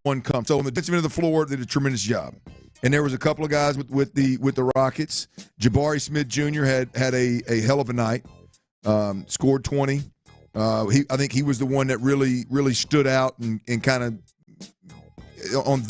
one come. So on the defensive end of the floor, they did a tremendous job. And there was a couple of guys with the Rockets. Jabari Smith Jr. had a hell of a night. Scored 20. I think he was the one that really stood out and kind of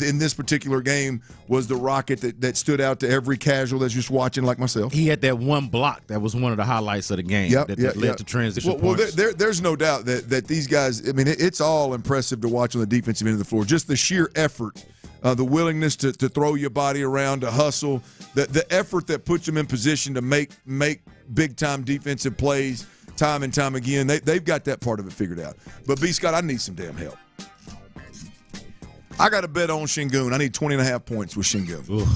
in this particular game was the Rocket that stood out to every casual that's just watching like myself. He had that one block that was one of the highlights of the game that led to transition points. There's no doubt that these guys, I mean, it's all impressive to watch on the defensive end of the floor. Just the sheer effort, the willingness to throw your body around, to hustle, the effort that puts them in position to make big-time defensive plays time and time again. They've got that part of it figured out. But, B. Scott, I need some damn help. I got a bet on Şengün. I need 20.5 points with Şengün.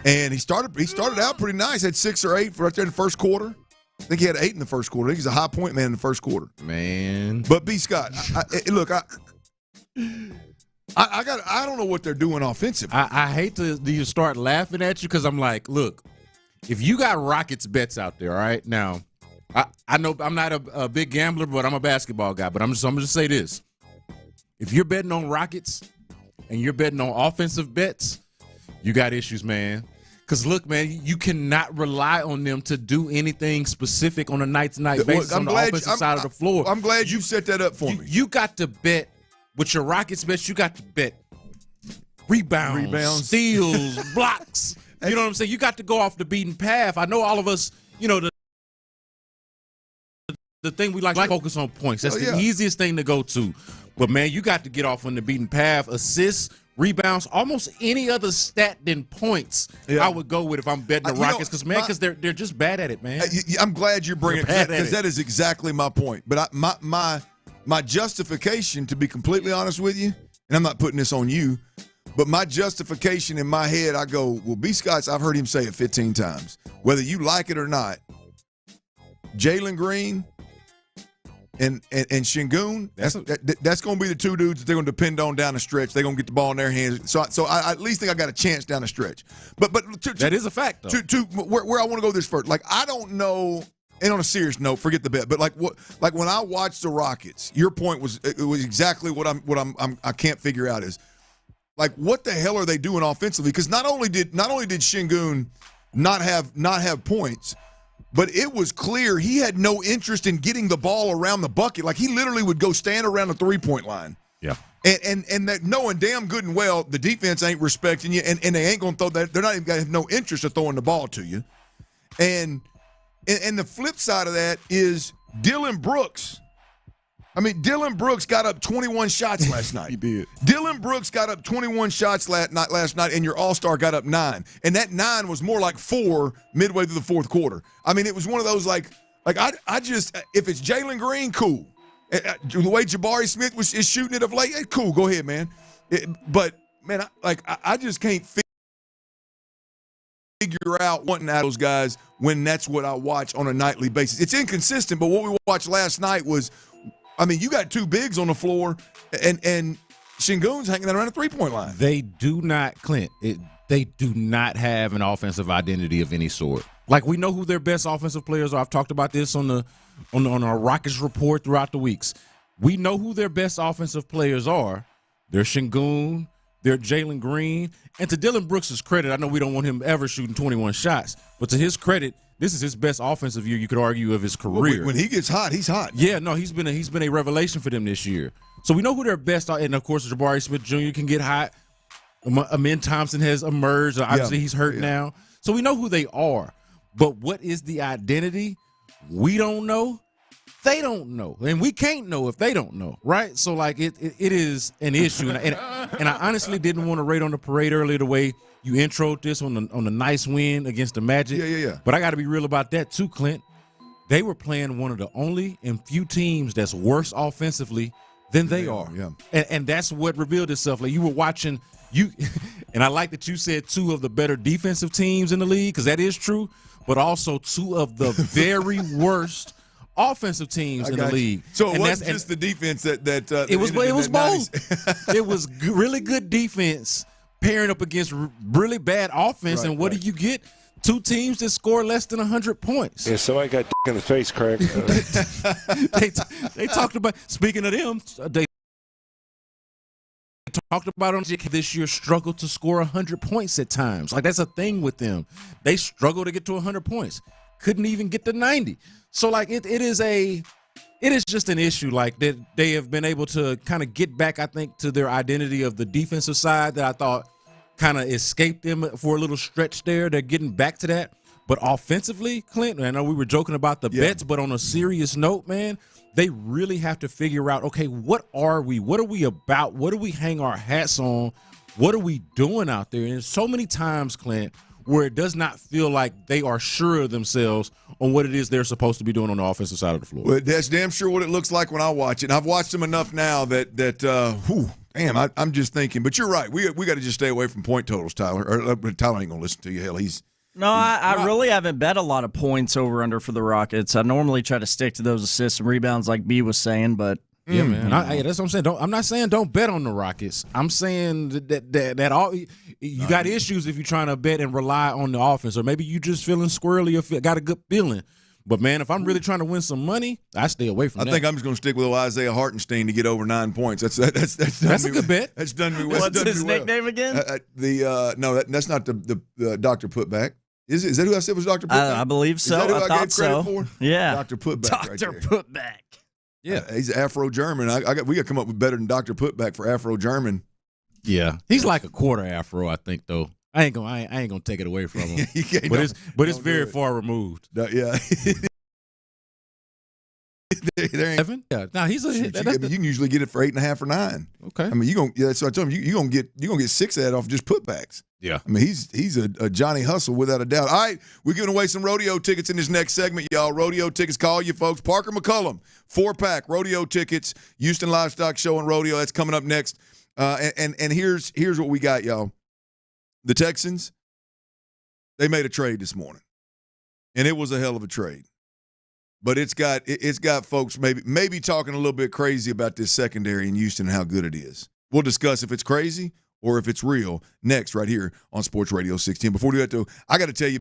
And he started out pretty nice. Had 6 or 8 right there in the first quarter. I think he had 8 in the first quarter. I think he's a high point man in the first quarter. Man. But B. Scott, I don't know what they're doing offensively. I hate to start laughing at you because I'm like, look, if you got Rockets bets out there, all right? Now, I know I'm not a big gambler, but I'm a basketball guy. But I'm going to say this. If you're betting on Rockets and you're betting on offensive bets, you got issues, man. Because, look, man, you cannot rely on them to do anything specific on a night-to-night basis on the offensive side of the floor. I'm glad you set that up for me. You got to bet, with your Rockets bets, you got to bet rebounds. Steals, blocks. You know what I'm saying? You got to go off the beaten path. I know all of us, the thing we like to focus on points. That's the easiest thing to go to. But, man, you got to get off on the beaten path. Assists, rebounds, almost any other stat than points I would go with if I'm betting the Rockets. Because they're just bad at it, man. I'm glad you're bringing it because that is exactly my point. But my justification, to be completely honest with you, and I'm not putting this on you, but my justification in my head, I go, well, B. Scott's, I've heard him say it 15 times. Whether you like it or not, Jalen Green and Şengün, that's going to be the two dudes that they're going to depend on down the stretch. They're going to get the ball in their hands. So I at least think I got a chance down the stretch. But that is a fact, though. Where I want to go this first. Like, I don't know. And on a serious note, forget the bet. But like when I watched the Rockets, your point was exactly what I can't figure out is like what the hell are they doing offensively? Because not only did Şengün not have points, but it was clear he had no interest in getting the ball around the bucket. Like, he literally would go stand around the three-point line. Yeah. And that knowing damn good and well the defense ain't respecting you, and they ain't going to throw that. They're not even going to have no interest in throwing the ball to you. And the flip side of that is Dylan Brooks. I mean, Dylan Brooks got up 21 shots last night. He did. Dylan Brooks got up 21 shots last night, and your All-Star got up 9. And that 9 was more like 4 midway through the fourth quarter. I mean, it was one of those like I just, if it's Jalen Green, cool. The way Jabari Smith is shooting it of late, cool, go ahead, man. But, man, I just can't figure out wanting out of those guys when that's what I watch on a nightly basis. It's inconsistent, but what we watched last night was, I mean, you got two bigs on the floor, and Şengün's hanging out around the three-point line. They do not, Clint. They do not have an offensive identity of any sort. Like, we know who their best offensive players are. I've talked about this on our Rockets report throughout the weeks. We know who their best offensive players are. They're Şengün, they're Jalen Green, and to Dylan Brooks' credit, I know we don't want him ever shooting 21 shots, but to his credit, this is his best offensive year, you could argue, of his career. When he gets hot, he's hot. Yeah, no, he's been a revelation for them this year. So we know who their best are, and of course, Jabari Smith Jr. can get hot. Amin Thompson has emerged. Obviously, he's hurt now. So we know who they are. But what is the identity? We don't know. They don't know. And we can't know if they don't know, right? So, like, it is an issue. And I honestly didn't want to rate on the parade earlier the way you introed this on the nice win against the Magic. Yeah. But I got to be real about that too, Clint. They were playing one of the only and few teams that's worse offensively than they are. Yeah. And that's what revealed itself. Like, you were watching and I like that you said two of the better defensive teams in the league, because that is true, but also two of the very worst offensive teams in the league. So it wasn't just the defense that it was both. It was really good defense pairing up against really bad offense, and what do you get? Two teams that score less than 100 points. Yeah, so I got in the face, Craig. They talked about, speaking of them, they talked about on this year struggled to score 100 points at times. Like, that's a thing with them. They struggle to get to 100 points. Couldn't even get to 90. So, like, it is just an issue, like, that they have been able to kind of get back, I think, to their identity of the defensive side that I thought kind of escaped them for a little stretch there. They're getting back to that. But offensively, Clint, I know we were joking about the bets, but on a serious note, man, they really have to figure out, okay, what are we? What are we about? What do we hang our hats on? What are we doing out there? And there's so many times, Clint, where it does not feel like they are sure of themselves on what it is they're supposed to be doing on the offensive side of the floor. Well, that's damn sure what it looks like when I watch it. And I've watched them enough now that I'm just thinking. But you're right. We got to just stay away from point totals, Tyler. Or Tyler ain't going to listen to you. Hell, I really haven't bet a lot of points over under for the Rockets. I normally try to stick to those assists and rebounds like B was saying, but yeah, man. That's what I'm saying. I'm not saying don't bet on the Rockets. I'm saying that all you got issues if you're trying to bet and rely on the offense, or maybe you just feeling squirrely or got a good feeling. But, man, if I'm really trying to win some money, I stay away from that. I think I'm just going to stick with Isaiah Hartenstein to get over 9 points. That's a good bet. That's done me well. What's his nickname again? That's not the Dr. Putback. Is that who I said was Dr. Putback? I believe so. Is that who I thought so. For? Yeah. Dr. Putback. Dr. Right Putback. Yeah. He's Afro-German. We got to come up with better than Dr. Putback for Afro-German. Yeah. He's like a quarter Afro, I think, though. I ain't gonna take it away from him. It's very far removed. Yeah. There ain't Evan? Yeah. Now he's you can usually get it for 8.5 or 9. Okay. I mean, so I told him you're gonna get 6 of that off just putbacks. Yeah. I mean, he's a Johnny Hustle without a doubt. All right, we're giving away some rodeo tickets in this next segment, y'all. Rodeo tickets, call you folks. Parker McCullum, 4-pack rodeo tickets. Houston Livestock Show and Rodeo. That's coming up next. And here's what we got, y'all. The Texans, they made a trade this morning, and it was a hell of a trade. but it's got folks maybe talking a little bit crazy about this secondary in Houston and how good it is. We'll discuss if it's crazy or if it's real next right here on Sports Radio 610. Before we do that, though, I got to tell you.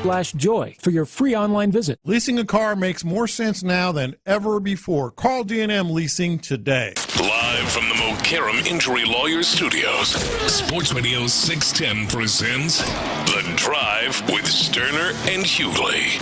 leasing.com/joy for your free online visit. Leasing a car makes more sense now than ever before. Call D&M Leasing today. Live from the Mokaram Injury Lawyers Studios, Sports Radio 610 presents The Drive with Stoerner and Hughley.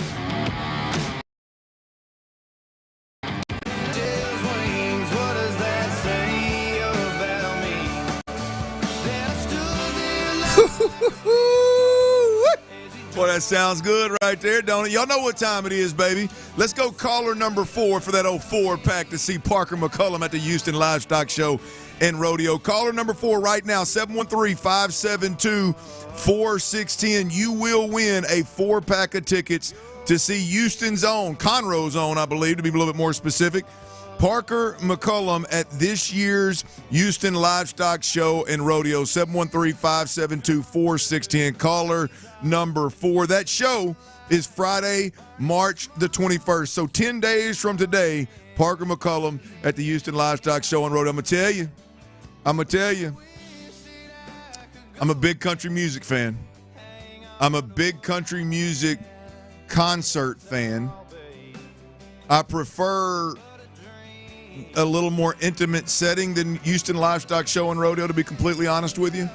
Boy, that sounds good right there, don't it? Y'all know what time it is, baby. Let's go caller number 4 for that old 4-pack to see Parker McCullum at the Houston Livestock Show and Rodeo. Caller number 4 right now, 713-572-4610. You will win a 4-pack of tickets to see Houston's own, Conroe's own, I believe, to be a little bit more specific, Parker McCullum at this year's Houston Livestock Show and Rodeo. 713-572-4610. Caller number 4. That show is Friday, March the 21st. So 10 days from today, Parker McCullum at the Houston Livestock Show and Rodeo. I'm going to tell you, I'm a big country music fan. I'm a big country music concert fan. I prefer a little more intimate setting than Houston Livestock Show and Rodeo, to be completely honest with you.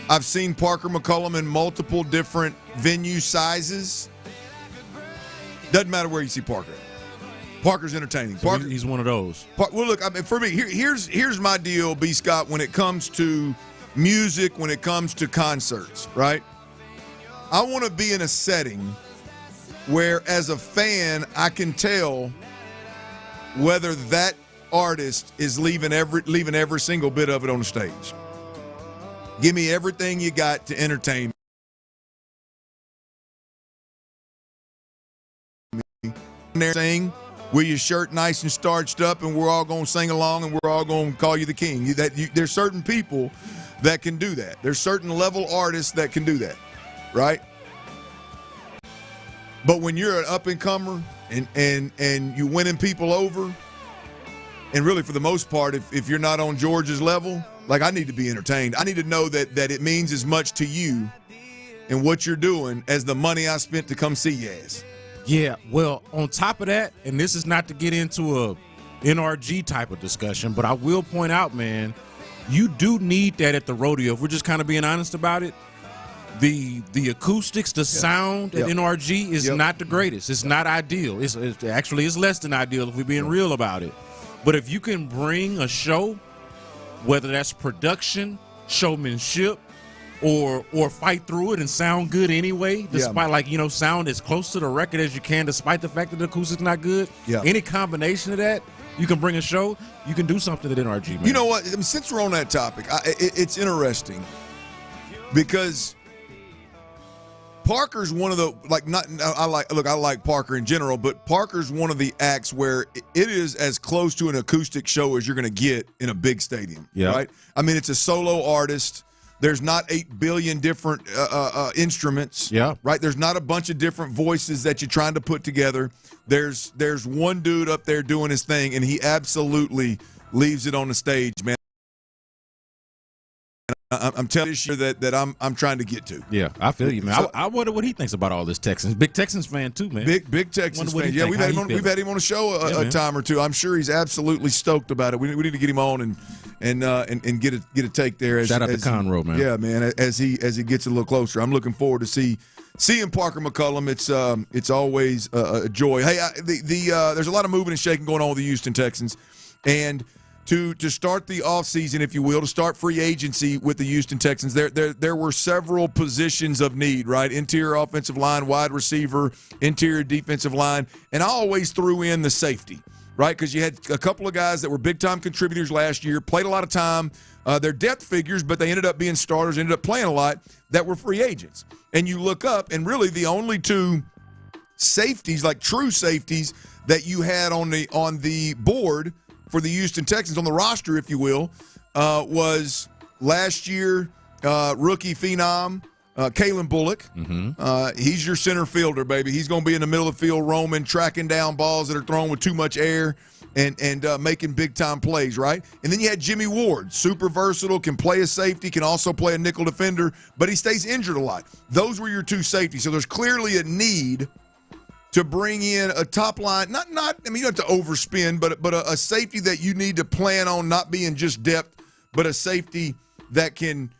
I've seen Parker McCullum in multiple different venue sizes. Doesn't matter where you see Parker. Parker's entertaining. So he's one of those. Well, look, I mean, for me, here's my deal, B. Scott, when it comes to music, when it comes to concerts, right? I want to be in a setting where, as a fan, I can tell whether that artist is leaving every single bit of it on the stage. Give me everything you got to entertain me. Sing with your shirt nice and starched up, and we're all going to sing along, and we're all going to call you the king. There's certain people that can do that. There's certain level artists that can do that, right? But when you're an up-and-comer and you winning people over, and really for the most part, if you're not on George's level, like, I need to be entertained. I need to know that it means as much to you and what you're doing as the money I spent to come see you as. Yeah, well, on top of that, and this is not to get into a NRG type of discussion, but I will point out, man, you do need that at the rodeo. If we're just kind of being honest about it, the acoustics, the sound at NRG is not the greatest. It's not ideal. It's actually less than ideal if we're being real about it. But if you can bring a show, whether that's production, showmanship, or fight through it and sound good anyway, despite sound as close to the record as you can, despite the fact that the acoustic's not good. Yeah. Any combination of that, you can bring a show, you can do something at NRG, man. You know what? I mean, since we're on that topic, it's interesting because Parker's one of the I like Parker in general, but Parker's one of the acts where it is as close to an acoustic show as you're going to get in a big stadium. Yeah. Right? I mean, it's a solo artist. There's not 8 billion different instruments. Yeah. Right? There's not a bunch of different voices that you're trying to put together. There's one dude up there doing his thing, and he absolutely leaves it on the stage, man. I'm telling you that I'm trying to get to. Yeah, I feel you, man. So, I wonder what he thinks about all this Texans. Big Texans fan too, man. Big Texans fan. Yeah, we've had him on the show a time or two. I'm sure he's absolutely stoked about it. We need to get him on and get a take there. Shout out to Conroe, man. Yeah, man. As he gets a little closer, I'm looking forward to seeing Parker McCullum. It's always a joy. Hey, there's a lot of moving and shaking going on with the Houston Texans, and to start the offseason, if you will, to start free agency with the Houston Texans, there were several positions of need, right? Interior offensive line, wide receiver, interior defensive line, and I always threw in the safety, right? Because you had a couple of guys that were big-time contributors last year, played a lot of time. They're depth figures, but they ended up being starters, ended up playing a lot, that were free agents. And you look up, and really the only two safeties, like true safeties, that you had on the board for the Houston Texans, on the roster, if you will, was last year rookie phenom Kalen Bullock. Mm-hmm. He's your center fielder, baby. He's going to be in the middle of the field roaming, tracking down balls that are thrown with too much air and making big-time plays, right? And then you had Jimmy Ward, super versatile, can play a safety, can also play a nickel defender, but he stays injured a lot. Those were your two safeties. So there's clearly a need to bring in a top line, you don't have to overspend, but a safety that you need to plan on not being just depth, but a safety that can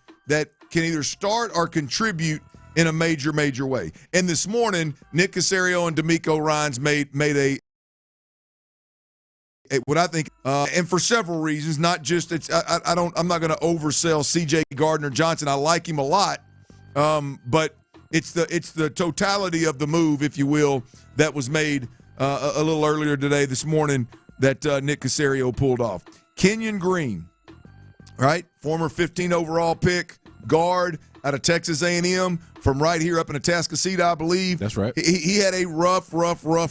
either start or contribute in a major way. And this morning, Nick Caserio and D'Amico Ryans made what I think, and for several reasons, not just I'm not going to oversell C.J. Gardner-Johnson. I like him a lot, but it's the totality of the move, if you will, that was made a little earlier today, this morning, that Nick Caserio pulled off. Kenyan Green, right, former 15 overall pick, guard out of Texas A&M, from right here up in Atascocita, I believe. That's right. He had a rough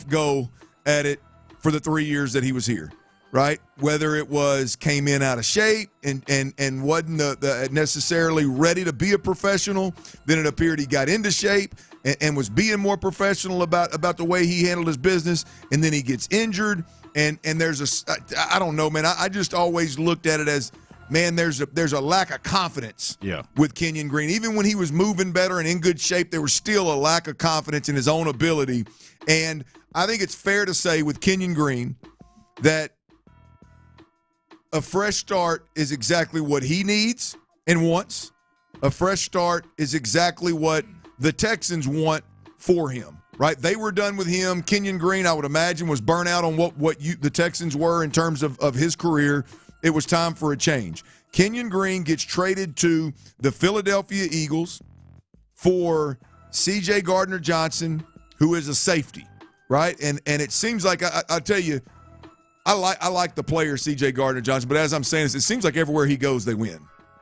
go at it for the 3 years that he was here, right? Whether it was came in out of shape and wasn't the necessarily ready to be a professional, then it appeared he got into shape and was being more professional about the way he handled his business, and then he gets injured, and there's I don't know, man. I just always looked at it as, man, there's a lack of confidence with Kenyan Green. Even when he was moving better and in good shape, there was still a lack of confidence in his own ability. And I think it's fair to say with Kenyan Green that a fresh start is exactly what he needs and wants. A fresh start is exactly what the Texans want for him, right? They were done with him. Kenyan Green, I would imagine, was burnt out on what the Texans were in terms of his career. It was time for a change. Kenyan Green gets traded to the Philadelphia Eagles for C.J. Gardner-Johnson, who is a safety, right? And it seems like, I'll tell you, I like the player C.J. Gardner-Johnson, but as I'm saying this, it seems like everywhere he goes, they win.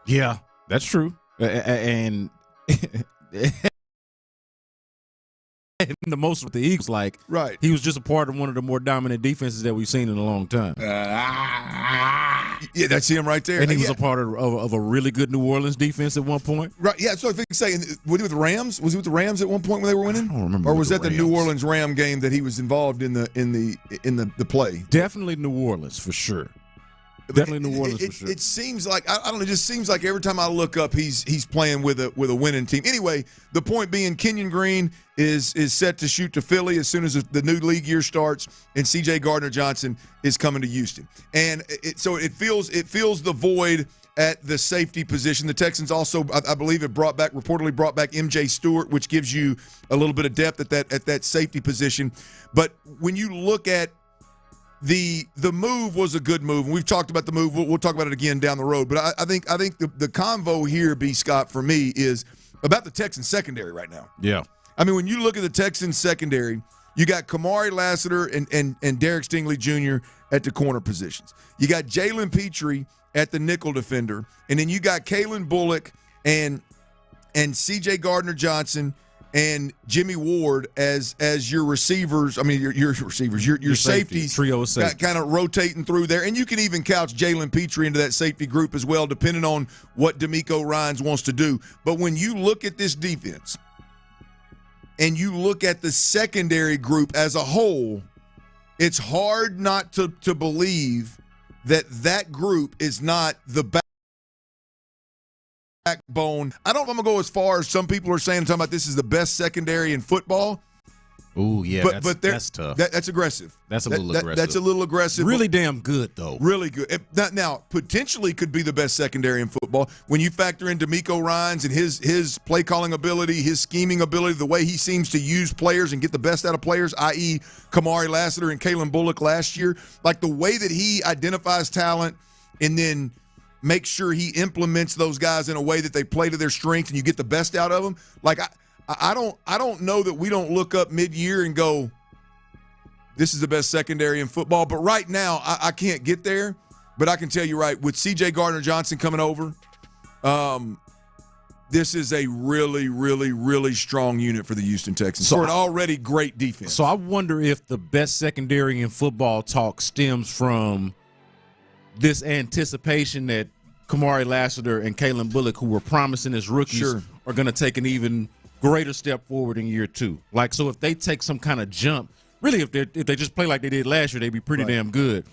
Yeah, that's true. And the most with the Eagles, right? He was just a part of one of the more dominant defenses that we've seen in a long time. Yeah, that's him right there. And he was a part of a really good New Orleans defense at one point. Right. Yeah. So if you say, was he with the Rams? Was he with the Rams at one point when they were winning? I don't remember. Or was that the New Orleans Ram game that he was involved in the play? Definitely New Orleans for sure. Definitely New Orleans for sure. It seems like, I don't know, it just seems like every time I look up, he's playing with a winning team. Anyway, the point being, Kenyan Green is set to shoot to Philly as soon as the new league year starts, and C.J. Gardner-Johnson is coming to Houston. And so it fills the void at the safety position. The Texans also, I believe, reportedly brought back M.J. Stewart, which gives you a little bit of depth at that safety position. But when you look at the move was a good move. We've talked about the move. We'll talk about it again down the road. But I think the convo here, B. Scott, for me is about the Texans secondary right now. Yeah. I mean, when you look at the Texans secondary, you got Kamari Lassiter and Derek Stingley Jr. at the corner positions. You got Jalen Petrie at the nickel defender. And then you got Kalen Bullock and C.J. Gardner-Johnson and Jimmy Ward as your receivers. I mean, your receivers, your safeties, trio of safeties, kind of rotating through there. And you can even couch Jalen Petrie into that safety group as well, depending on what D'Amico Ryans wants to do. But when you look at this defense and you look at the secondary group as a whole, it's hard not to believe that group is not the backbone. I don't know if I'm going to go as far as some people are saying, talking about this is the best secondary in football. Oh, yeah, but that's tough. That's aggressive. That's a little aggressive. That's a little aggressive. Really damn good, though. Really good. Now, potentially could be the best secondary in football when you factor in D'Amico Ryans and his play-calling ability, his scheming ability, the way he seems to use players and get the best out of players, i.e. Kamari Lassiter and Kalen Bullock last year. Like the way that he identifies talent and then make sure he implements those guys in a way that they play to their strengths and you get the best out of them. Like I don't know that we don't look up mid-year and go, this is the best secondary in football. But right now, I can't get there. But I can tell you right, with C.J. Gardner-Johnson coming over, this is a really, really, really strong unit for the Houston Texans for an already great defense. So I wonder if the best secondary in football talk stems from this anticipation that Kamari Lassiter and Kalen Bullock, who were promising as rookies, are going to take an even greater step forward in year two. Like, so if they take some kind of jump, really, if they just play like they did last year, they'd be pretty damn good.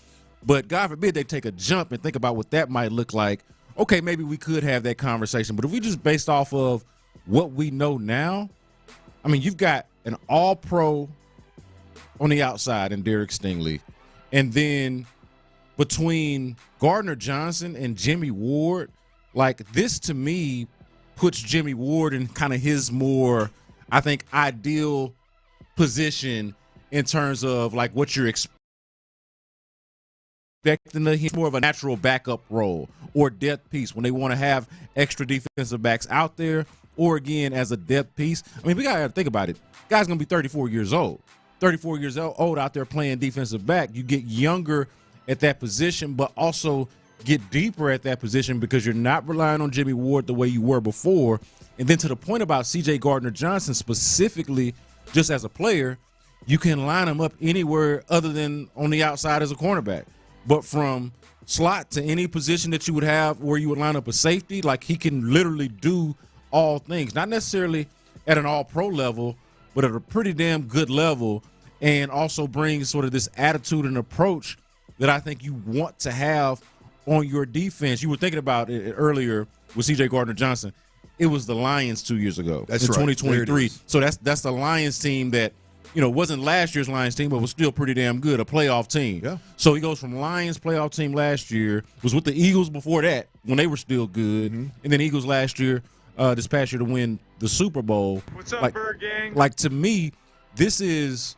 But God forbid they take a jump and think about what that might look like. Okay, maybe we could have that conversation. But if we just based off of what we know now, I mean, you've got an all-pro on the outside in Derek Stingley. And then between Gardner-Johnson and Jimmy Ward, like this to me puts Jimmy Ward in kind of his more, I think, ideal position in terms of like what you're expecting. He's more of a natural backup role or depth piece when they want to have extra defensive backs out there, or again as a depth piece. I mean, we got to think about it. Guy's going to be 34 years old. 34 years old out there playing defensive back. You get younger at that position, but also get deeper at that position because you're not relying on Jimmy Ward the way you were before. And then to the point about C.J. Gardner-Johnson specifically, just as a player, you can line him up anywhere other than on the outside as a cornerback. But from slot to any position that you would have where you would line up a safety, like he can literally do all things. Not necessarily at an all-pro level, but at a pretty damn good level, and also brings sort of this attitude and approach that I think you want to have on your defense. You were thinking about it earlier with C.J. Gardner-Johnson. It was the Lions 2 years ago. That's in right. 2023. So that's the Lions team that, you know, wasn't last year's Lions team, but was still pretty damn good, a playoff team. Yeah. So he goes from Lions playoff team last year, was with the Eagles before that when they were still good, and then Eagles last year, this past year to win the Super Bowl. What's up, Bird Gang? Like to me, this is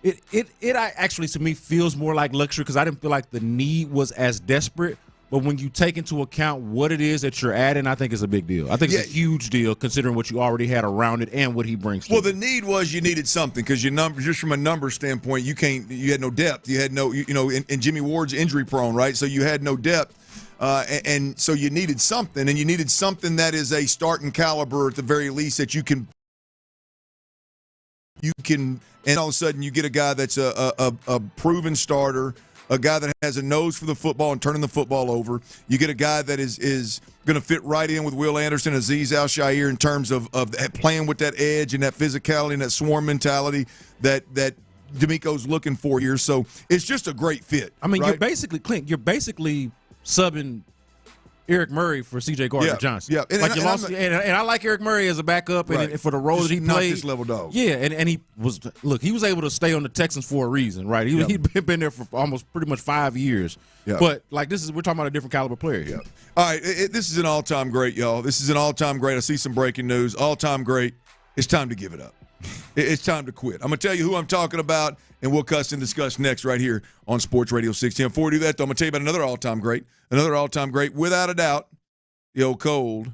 it actually to me feels more like luxury because I didn't feel like the need was as desperate. But when you take into account what it is that you're adding, I think it's a big deal. I think it's a huge deal considering what you already had around it and what he brings to it. The need was you needed something because your numbers, just from a number standpoint, you had no depth. You had no, and Jimmy Ward's injury prone, right? So you had no depth. And so you needed something, and you needed something that is a starting caliber at the very least that you can, and all of a sudden you get a guy that's a proven starter, a guy that has a nose for the football and turning the football over. You get a guy that is going to fit right in with Will Anderson, Azeez Al-Shaair in terms of playing with that edge and that physicality and that swarm mentality that D'Amico's looking for here. So it's just a great fit. I mean, right? you're basically subbing Eric Murray for C.J. Gardner-Johnson. Yeah. And I like Eric Murray as a backup and for the role just that he not played. this level dog. Yeah, and he was able to stay on the Texans for a reason, right? He'd been there for almost pretty much 5 years. Yeah. But like we're talking about a different caliber player here. All right, this is an all-time great, y'all. This is an all-time great. I see some breaking news. All-time great. It's time to give it up. It's time to quit. I'm going to tell you who I'm talking about, and we'll cuss and discuss next right here on Sports Radio 610. Before we do that, though, I'm going to tell you about another all-time great, without a doubt, the old cold.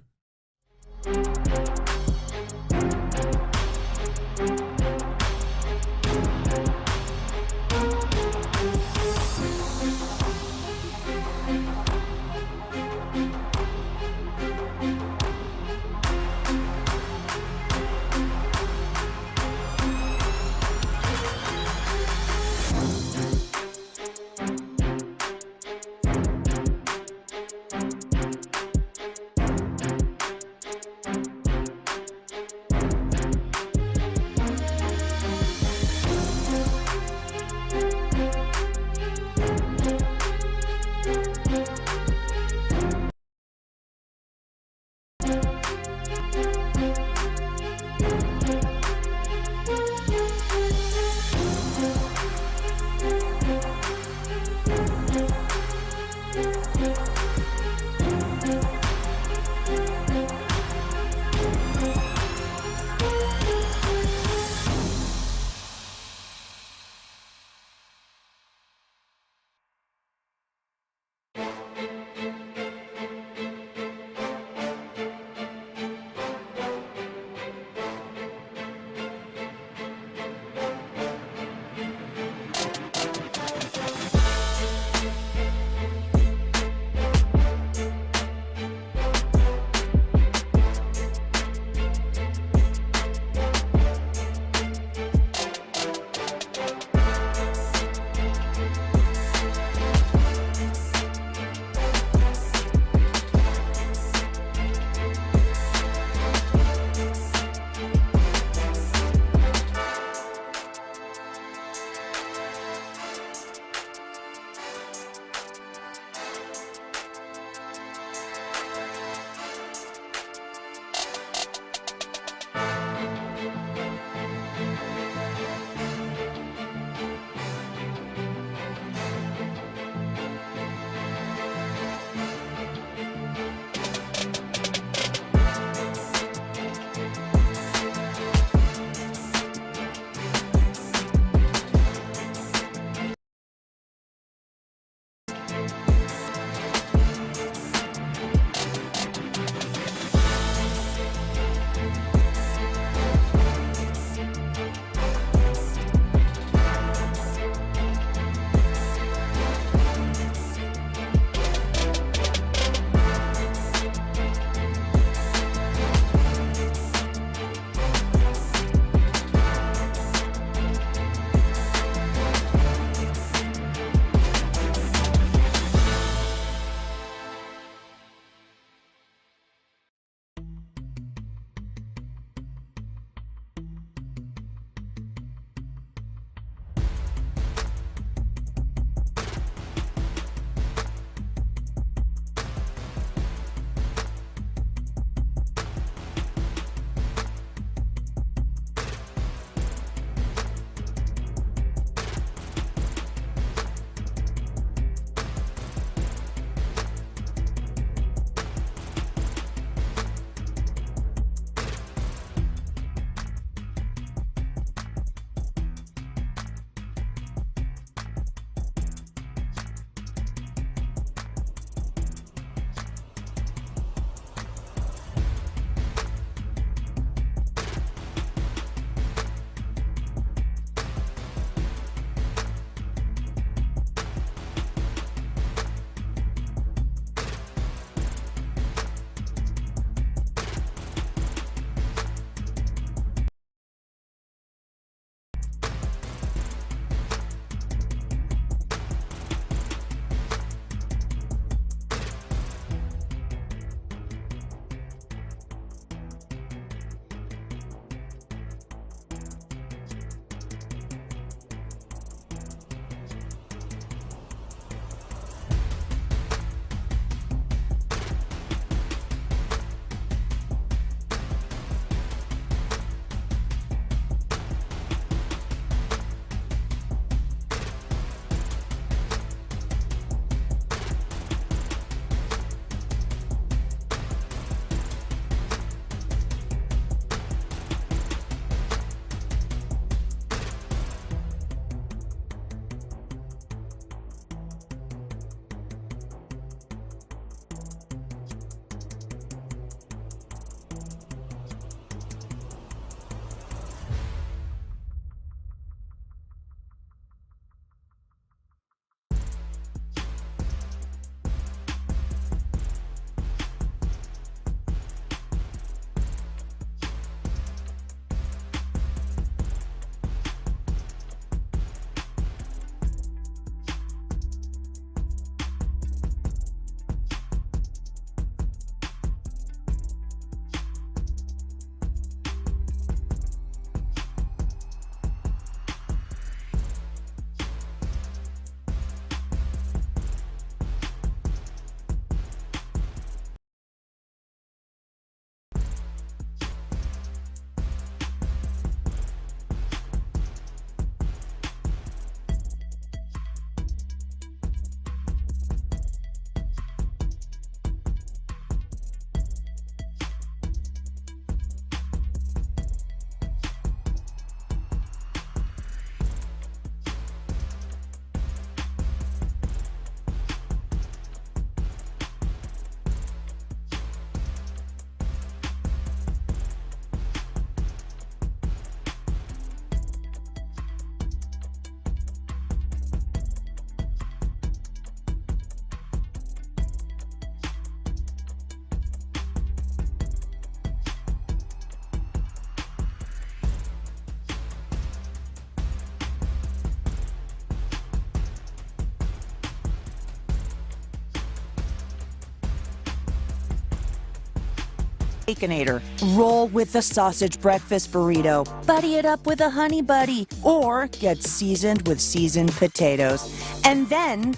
Baconator. Roll with the sausage breakfast burrito. Buddy it up with a honey buddy. Or get seasoned with seasoned potatoes. And then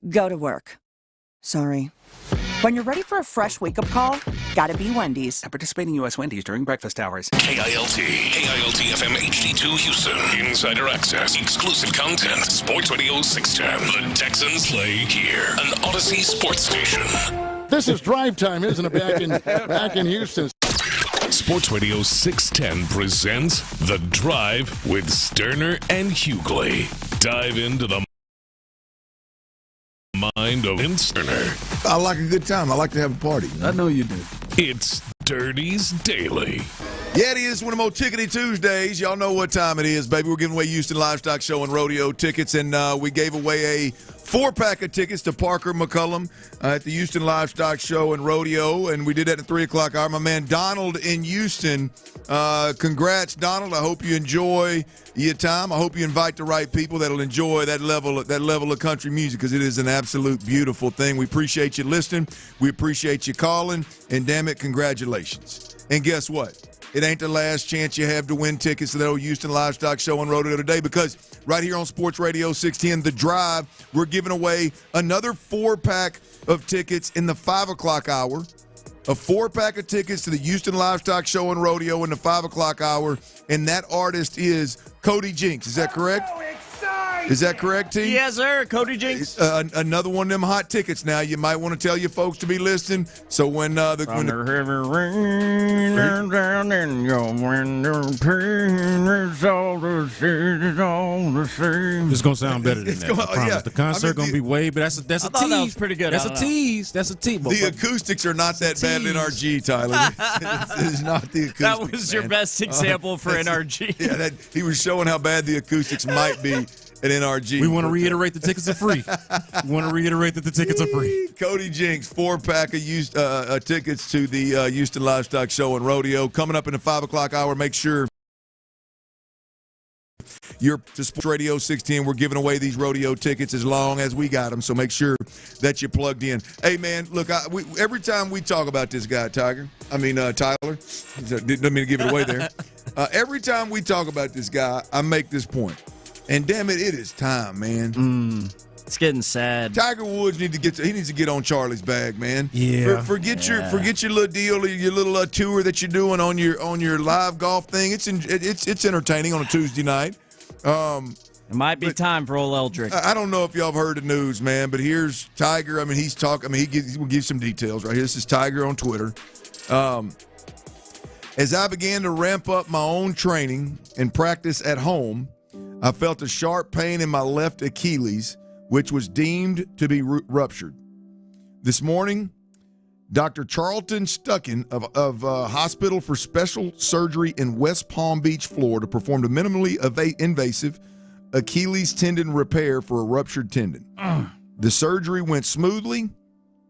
go to work. Sorry. When you're ready for a fresh wake-up call, gotta be Wendy's. At participating U.S. Wendy's during breakfast hours. KILT FM HD2 Houston. Insider access, exclusive content. Sports Radio 610. The Texans play here. An Odyssey sports station. This is drive time, isn't it, back in Houston? Sports Radio 610 presents The Drive with Stoerner and Hughley. Dive into the mind of Stoerner. I like a good time. I like to have a party. I know you do. It's Dirty's Daily. Yeah, it is one of the more Tickety Tuesdays. Y'all know what time it is, baby. We're giving away Houston Livestock Show and Rodeo tickets, and we gave away a 4-pack of tickets to Parker McCullum at the Houston Livestock Show and Rodeo, and we did that at 3 o'clock hour. My man Donald in Houston, congrats, Donald. I hope you enjoy your time. I hope you invite the right people that'll enjoy that level of country music, because it is an absolute beautiful thing. We appreciate you listening. We appreciate you calling, and damn it, congratulations. And guess what? It ain't the last chance you have to win tickets to the Houston Livestock Show and Rodeo today, because right here on Sports Radio 610, The Drive, we're giving away another 4-pack of tickets in the 5 o'clock hour. A 4-pack of tickets to the Houston Livestock Show and Rodeo in the 5 o'clock hour, and that artist is Cody Jinx. Is that correct? Is that correct, T? Yes, sir. Cody Jinx. Another one of them hot tickets now. You might want to tell your folks to be listening. So when the heavy rain down in your window, is all the same. It's gonna sound better than that. I promise. Yeah. The concert gonna be way, but that's a tease. That was pretty good. That's a tease. That's a tease. The acoustics are not that bad in NRG, Tyler. It's not the acoustics. That was your best example for NRG. Yeah, he was showing how bad the acoustics might be at NRG. We want to reiterate the tickets are free. We want to reiterate that the tickets are free. Cody Jinx, 4-pack of tickets to the Houston Livestock Show and Rodeo. Coming up in the 5 o'clock hour, make sure you're to Sports Radio 610. We're giving away these rodeo tickets as long as we got them, so make sure that you're plugged in. Hey, man, look, every time we talk about this guy, Tyler, didn't mean to give it away there. Every time we talk about this guy, I make this point. And damn it, it is time, man. It's getting sad. Tiger Woods needs to get on Charlie's bag, man. Yeah. Forget your little deal, your little tour that you're doing on your live golf thing. It's entertaining on a Tuesday night. It might be time for old Eldrick. I don't know if y'all have heard the news, man, but here's Tiger. I mean, he's talking. I mean, he will give some details right here. This is Tiger on Twitter. As I began to ramp up my own training and practice at home, I felt a sharp pain in my left Achilles, which was deemed to be ruptured. This morning, Dr. Charlton Stucken of Hospital for Special Surgery in West Palm Beach, Florida, performed a minimally invasive Achilles tendon repair for a ruptured tendon. The surgery went smoothly,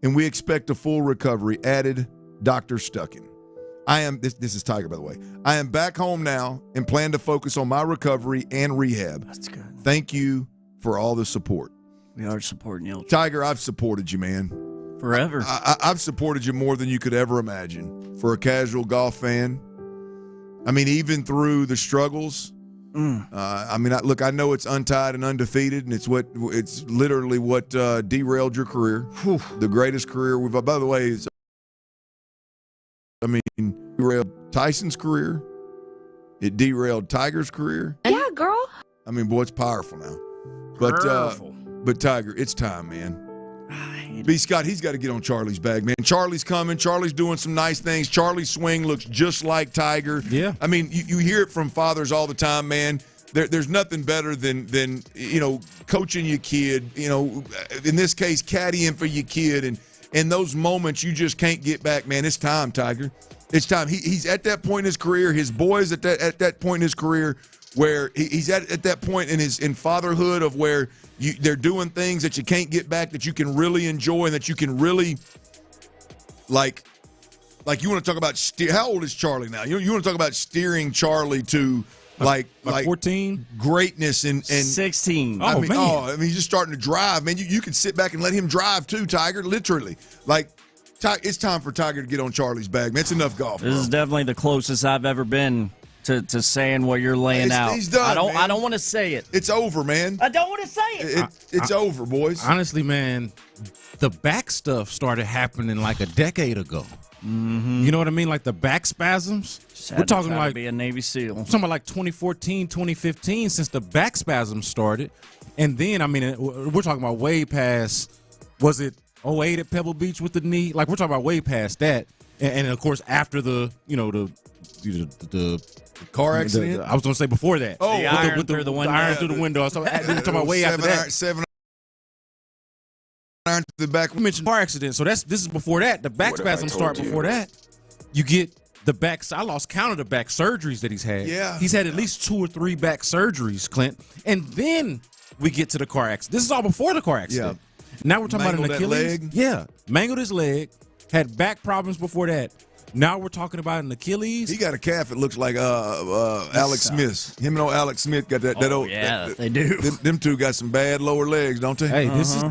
and we expect a full recovery, added Dr. Stucken. This is Tiger, by the way. I am back home now and plan to focus on my recovery and rehab. That's good. Thank you for all the support. We are supporting you. Tiger, I've supported you, man. Forever. I've supported you more than you could ever imagine. For a casual golf fan, I mean, even through the struggles. I mean, I know it's untied and undefeated, and it's literally what derailed your career. The greatest career we've. By the way, derailed Tyson's career. It derailed Tiger's career. Yeah, girl. I mean, boy, it's powerful now. But Tiger, it's time, man. B. Scott, he's got to get on Charlie's bag, man. Charlie's coming. Charlie's doing some nice things. Charlie's swing looks just like Tiger. Yeah. I mean, you hear it from fathers all the time, man. There's nothing better than coaching your kid. In this case, caddying for your kid, and those moments you just can't get back, man. It's time, Tiger. It's time. He's at that point in his career. His boys at that point in his career where he's at that point in fatherhood of where they're doing things that you can't get back, that you can really enjoy, and that you can really like you want to talk about how old is Charlie now? You want to talk about steering Charlie to like 14 greatness and 16. I mean, he's just starting to drive, man. You can sit back and let him drive too, Tiger, literally. Like it's time for Tiger to get on Charlie's back, man. It's enough golf. This is definitely the closest I've ever been to saying what you're laying out. He's done, I don't want to say it. It's over, man. I don't want to say it. It's over, boys. Honestly, man, the back stuff started happening like a decade ago. Mm-hmm. You know what I mean? Like the back spasms. We're talking like be a Navy SEAL. We're talking about like 2014, 2015 since the back spasms started. And then, I mean, we're talking about way past, was it 08 at Pebble Beach with the knee? Like, we're talking about way past that. And of course, after the car accident? I was going to say before that. Oh, the iron through the window. The iron through the window. I was talking about way after that. 7 iron to the back. We mentioned car accident. So this is before that. The back spasms start before that. You get the back. I lost count of the back surgeries that he's had. Yeah. He's had at least 2 or 3 back surgeries, Clint. And then we get to the car accident. This is all before the car accident. Yeah. Now we're talking about an Achilles. Leg. Yeah. Mangled his leg. Had back problems before that. Now we're talking about an Achilles. He got a calf that looks like Alex Smith. Him and old Alex Smith got that. That old. Yeah, they do. Them two got some bad lower legs, don't they? Hey,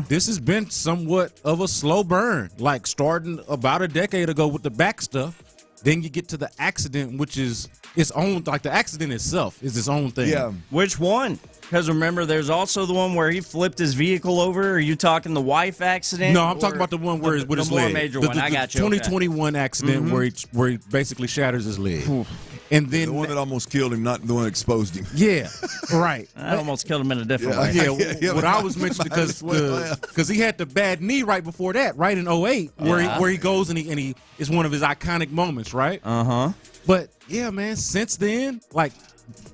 this has been somewhat of a slow burn. Like starting about a decade ago with the back stuff. Then you get to the accident, which is its own. Like the accident itself is its own thing. Yeah. Which one? Because remember, there's also the one where he flipped his vehicle over. Are you talking the wife accident? No, I'm talking about the one where with his leg. The more major one. I got you. 2021 accident where he basically shatters his leg. And then the one that almost killed him, not the one that exposed him. Yeah, right. That almost killed him in a different way. Yeah, what I was mentioning because he had the bad knee right before that, right in 08, where he goes and he it's one of his iconic moments, right? But yeah, man, since then, like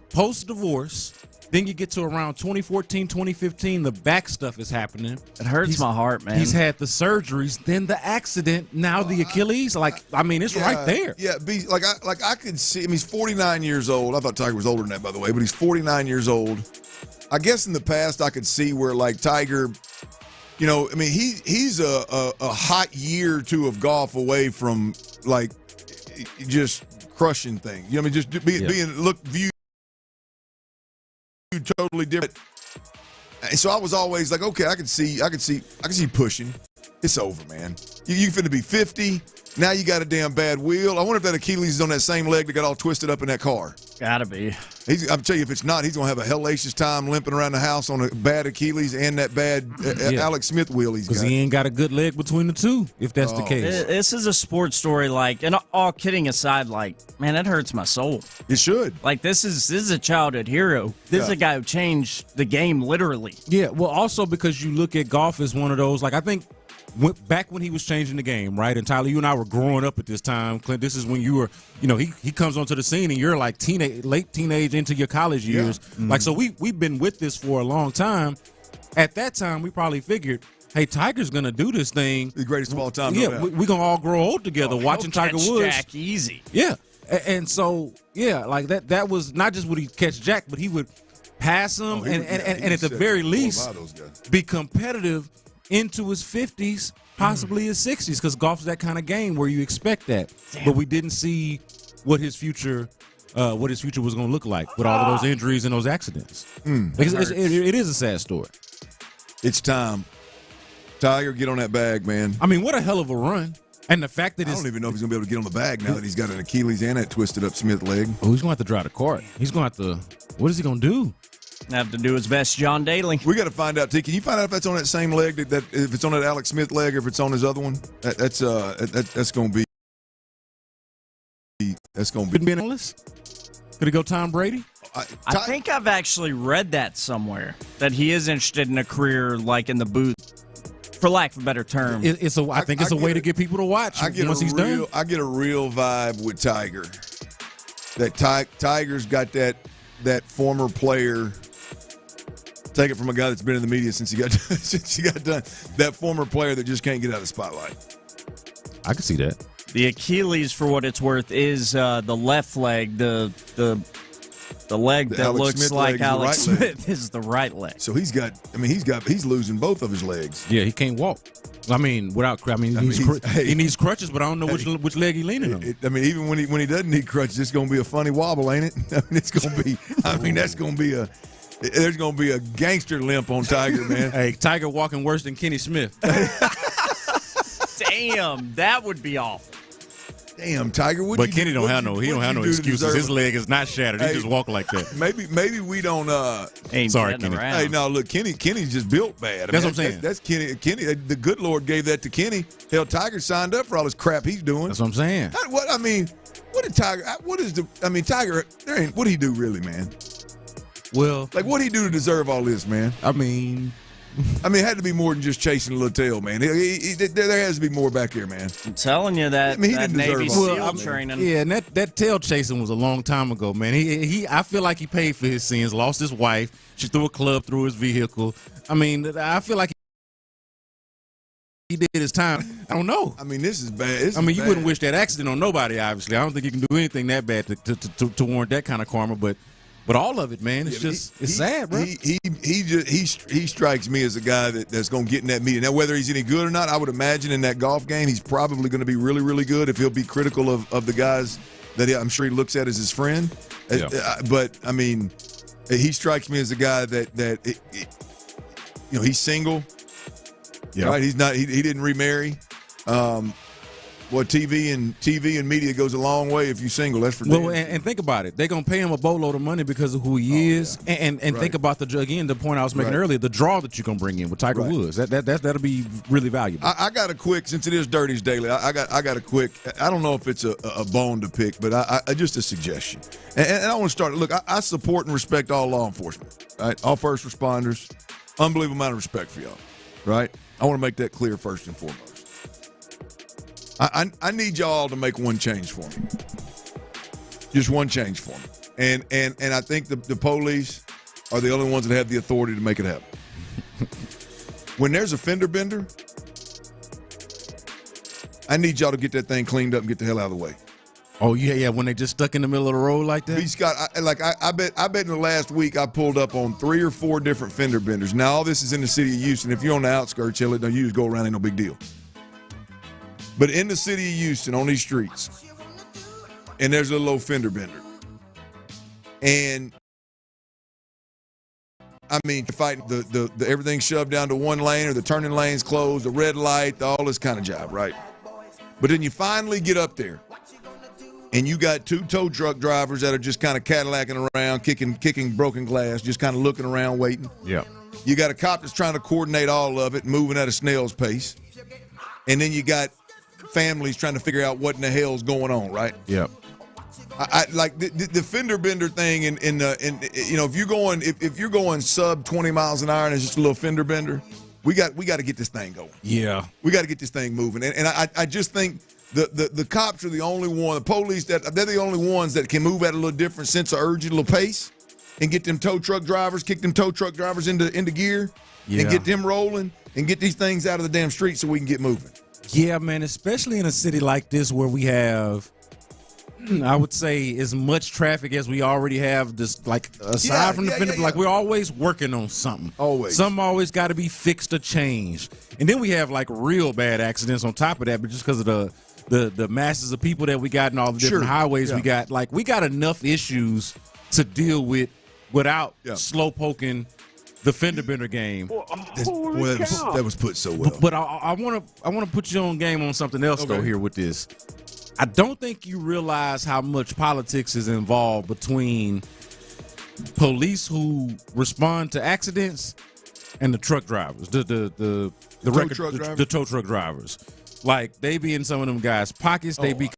post divorce. Then you get to around 2014, 2015, the back stuff is happening. It hurts my heart, man. He's had the surgeries, then the accident, now the Achilles. Like, I mean, it's right there. Yeah, I could see. I mean, he's 49 years old. I thought Tiger was older than that, by the way, but he's 49 years old. I guess in the past I could see where like Tiger, you know, I mean, he's a hot year or two of golf away from like just crushing things. You know, I mean, just being viewed totally different. And so I was always like, okay, I can see pushing. It's over, man. You finna be 50. Now you got a damn bad wheel. I wonder if that Achilles is on that same leg that got all twisted up in that car. Gotta be. I'm telling you, if it's not, he's gonna have a hellacious time limping around the house on a bad Achilles and that bad Alex Smith wheel he's got. Because he ain't got a good leg between the two, if that's the case. This is a sports story, like, and all kidding aside, like, man, that hurts my soul. It should. Like, this is a childhood hero. This is a guy who changed the game literally. Yeah, well, also because you look at golf as one of those, like, I think back when he was changing the game, right? And Tyler, you and I were growing up at this time. Clint, this is when you were, you know, he comes onto the scene and you're like late teenage into your college years. Yeah. Mm-hmm. Like, so we've been with this for a long time. At that time, we probably figured, hey, Tiger's going to do this thing. The greatest of all time. Yeah, no we're going to all grow old together watching Tiger Woods. Jack easy. Yeah. And so, yeah, like that was not just would he catch Jack, but he would pass him and at the very least be competitive into his 50s, possibly his 60s, because golf's that kind of game where you expect that. Damn. But we didn't see what his future was going to look like with all of those injuries and those accidents. It is a sad story. It's time. Tiger, get on that bag, man. I mean, what a hell of a run. And the fact that I don't even know if he's going to be able to get on the bag now that he's got an Achilles and that twisted up Smith leg. Oh, he's going to have to drive the cart. He's going to have to – what is he going to do? Have to do his best, John Daly. We got to find out, T. Can you find out if that's on that same leg, that if it's on that Alex Smith leg, or if it's on his other one? That's going to be. That's going to be. Could it go Tom Brady? I think I've actually read that somewhere, that he is interested in a career like in the booth, for lack of a better term. I think it's a way to get people to watch once he's done. I get a real vibe with Tiger. That Tiger's got that former player. Take it from a guy that's been in the media since he got done. That former player that just can't get out of the spotlight. I can see that. The Achilles, for what it's worth, is the left leg. The leg that looks like Alex Smith is the right leg. So he's losing both of his legs. Yeah, he can't walk. I mean, he needs crutches, but I don't know which leg he's leaning on. Even when he doesn't need crutches, it's going to be a funny wobble, ain't it? It's going to be. That's going to be there's going to be a gangster limp on Tiger, man. Hey, Tiger walking worse than Kenny Smith. Damn. Damn, that would be awful. Damn, Tiger. But Kenny don't have no excuses. His leg is not shattered. He just walk like that. Maybe we don't. Sorry, Kenny. Hey, no, look, Kenny's just built bad. That's what I'm saying. That's Kenny. Kenny, the good Lord gave that to Kenny. Hell, Tiger signed up for all this crap he's doing. That's what I'm saying. What did Tiger? Tiger. What did he do really, man? Well, like what did he do to deserve all this, man? I mean, it had to be more than just chasing a little tail, man. There has to be more back here, man. I'm telling you that. He that didn't Navy deserve SEAL training. Yeah, and that tail chasing was a long time ago, man. I feel like he paid for his sins. Lost his wife. She threw a club through his vehicle. I mean, I feel like he did his time. I don't know. This is bad. You wouldn't wish that accident on nobody, obviously. I don't think you can do anything that bad to warrant that kind of karma, but all of it, man, it's sad, bro. He strikes me as a guy that's going to get in that meeting. Now, whether he's any good or not, I would imagine in that golf game, he's probably going to be really, really good if he'll be critical of the guys that I'm sure he looks at as his friend. Yeah. But he strikes me as a guy that he's single. Yeah. Right. He's not. He didn't remarry. TV and media goes a long way if you're single. That's for well, and think about it. They're gonna pay him a boatload of money because of who he is, yeah. and right. Think about the point I was making earlier, the draw that you're gonna bring in with Tiger Woods. That'll be really valuable. I got a quick, since it is Dirty's Daily. I got a quick. I don't know if it's a bone to pick, but I just a suggestion. And I want to start. Look, I support and respect all law enforcement. Right, all first responders. Unbelievable amount of respect for y'all. Right. I want to make that clear first and foremost. I need y'all to make one change for me. Just one change for me. And I think the police are the only ones that have the authority to make it happen. When there's a fender bender, I need y'all to get that thing cleaned up and get the hell out of the way. Oh, yeah, when they just stuck in the middle of the road like that? Scott, I bet in the last week I pulled up on 3 or 4 different fender benders. Now, all this is in the city of Houston. If you're on the outskirts, you just go around, ain't no big deal. But in the city of Houston, on these streets, and there's a little old fender bender. And, fighting the everything shoved down to one lane or the turning lanes closed, the red light, all this kind of job, right? But then you finally get up there. And you got 2 tow truck drivers that are just kind of Cadillacing around, kicking broken glass, just kind of looking around, waiting. Yeah. You got a cop that's trying to coordinate all of it, moving at a snail's pace. And then you got families trying to figure out what in the hell's going on, right? Yeah. I like the fender bender thing. If you're going sub 20 miles an hour and it's just a little fender bender, we got to get this thing going. Yeah. We got to get this thing moving. And I just think. The cops are the only one, the police, they're the only ones that can move at a little different sense of urgency, a little pace, and get them tow truck drivers, kick them tow truck drivers into gear, and get them rolling, and get these things out of the damn street so we can get moving. Yeah, man, especially in a city like this where we have, I would say, as much traffic as we already have, just like aside from the fender, like we're always working on something. Always. Something always got to be fixed or changed. And then we have like real bad accidents on top of that, but just because of the masses of people that we got and all the different highways we got, like we got enough issues to deal with without slow poking the fender bender game. That was put so well. But I want to put you on game on something else though here with this. I don't think you realize how much politics is involved between police who respond to accidents and the truck drivers, the tow truck drivers. Like, they be in some of them guys' pockets. They be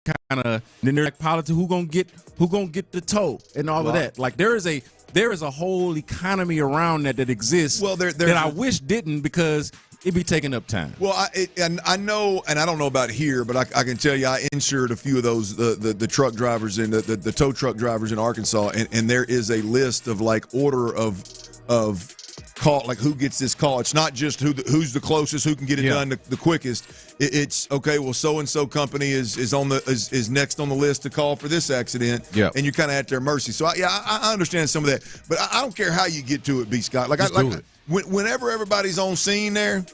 kind of, then they're like politics. Who gonna get the tow and all of that? Like, there is a whole economy around that exists. Well, that I wish didn't, because it'd be taking up time. Well, I know, and I don't know about here, but I can tell you, I insured a few of those the truck drivers and the tow truck drivers in Arkansas, and there is a list of like order of call, like who gets this call. It's not just who's the closest, who can get it done the quickest. It's okay. Well, so and so company is next on the list to call for this accident. Yeah, and you're kind of at their mercy. So I understand some of that, but I don't care how you get to it, B. Scott. Whenever everybody's on scene there,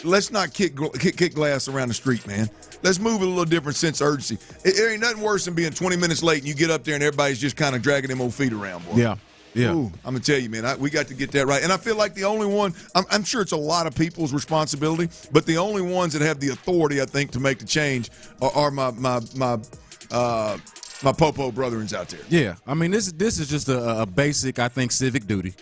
let's not kick glass around the street, man. Let's move with a little different sense of urgency. It ain't nothing worse than being 20 minutes late and you get up there and everybody's just kind of dragging them old feet around, boy. Yeah. Yeah. Ooh, I'm going to tell you, man, we got to get that right. And I feel like the only one, I'm sure it's a lot of people's responsibility, but the only ones that have the authority, I think, to make the change are my Popo brethrens out there. Yeah. I mean, this is just a basic, I think, civic duty.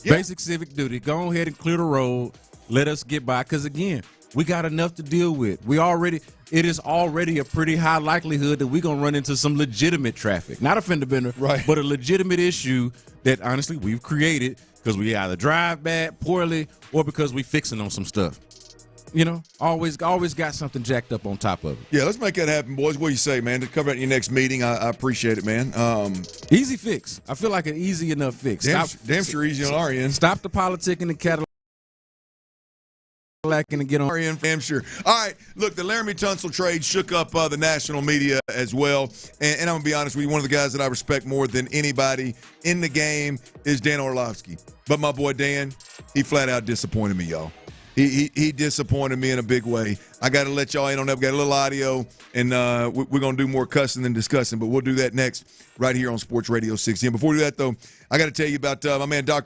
Yeah. Basic civic duty. Go ahead and clear the road. Let us get by. Because, again, we got enough to deal with. It is already a pretty high likelihood that we're going to run into some legitimate traffic. Not a fender bender, right, but a legitimate issue that, honestly, we've created because we either drive bad, poorly, or because we fixing on some stuff. You know, always got something jacked up on top of it. Yeah, let's make that happen, boys. What do you say, man? To cover it in your next meeting, I appreciate it, man. Easy fix. I feel like an easy enough fix. Damn sure easy on our end. Stop the politic in the Cadillac and get on our end. Damn sure. All right, look, the Laremy Tunsil trade shook up the national media as well. And I'm going to be honest with you, one of the guys that I respect more than anybody in the game is Dan Orlovsky. But my boy Dan, he flat out disappointed me, y'all. He disappointed me in a big way. I got to let y'all in on that. We got a little audio, and we're going to do more cussing than discussing, but we'll do that next right here on Sports Radio 60. And before we do that, though, I got to tell you about my man, Dr.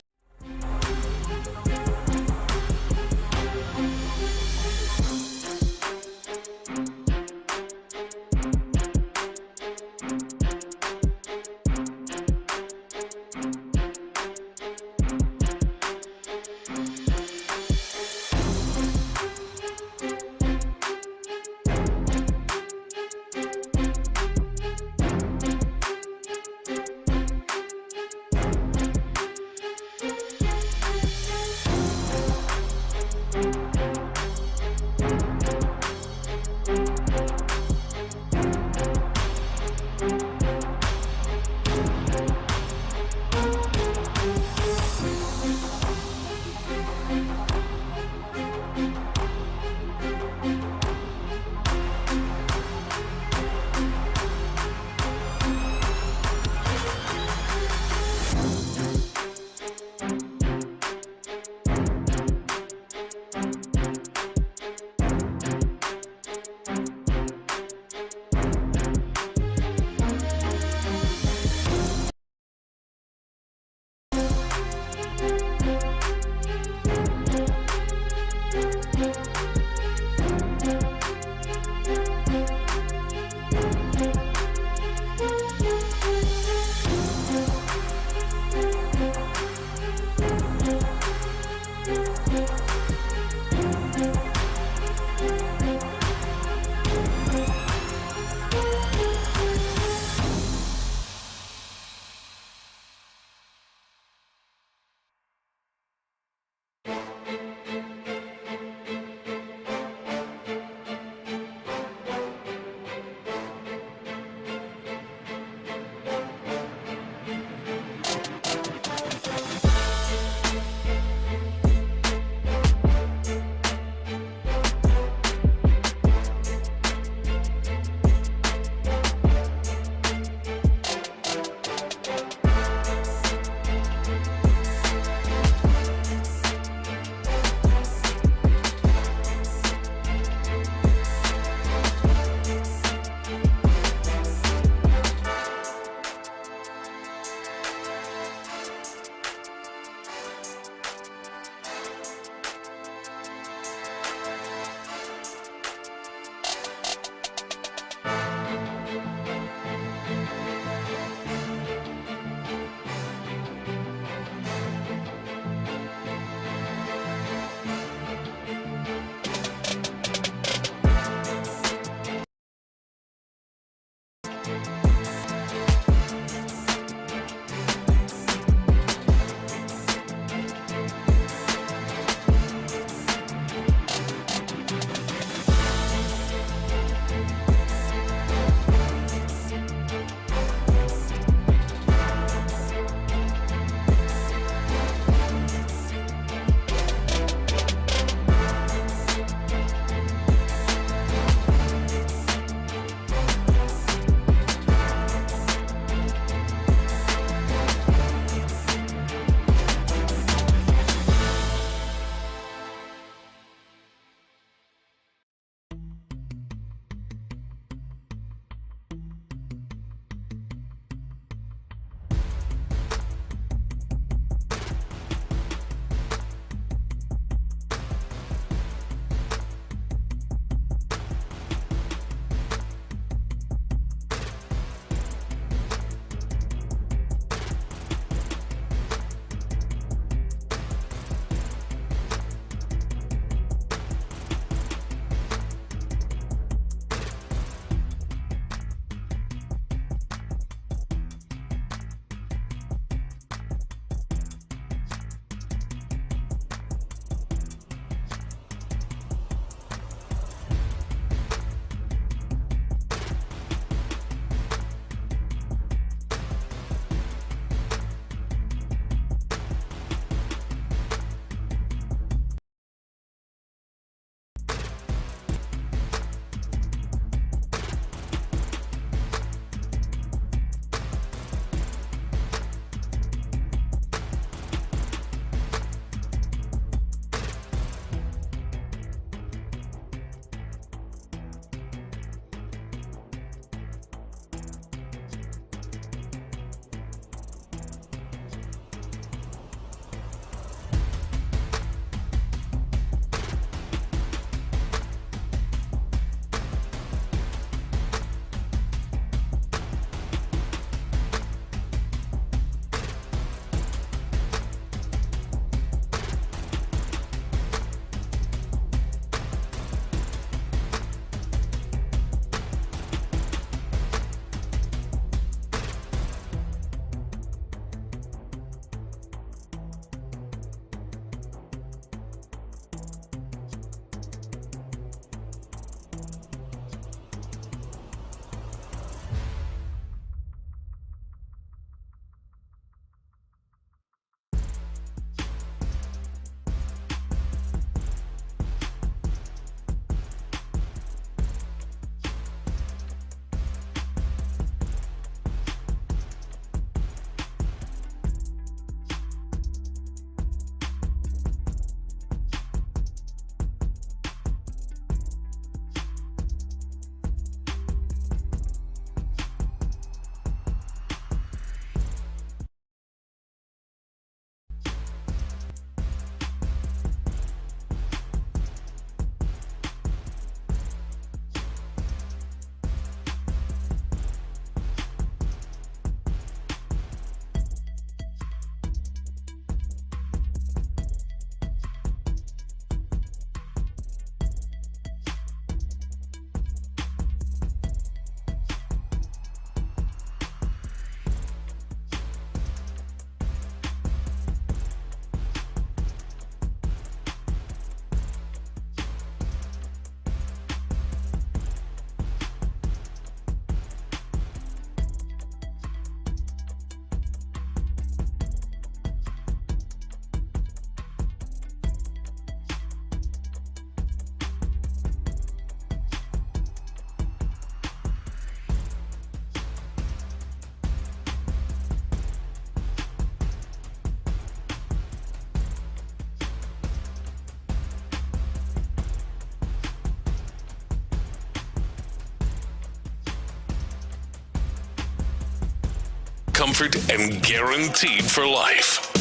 comfort and guaranteed for life.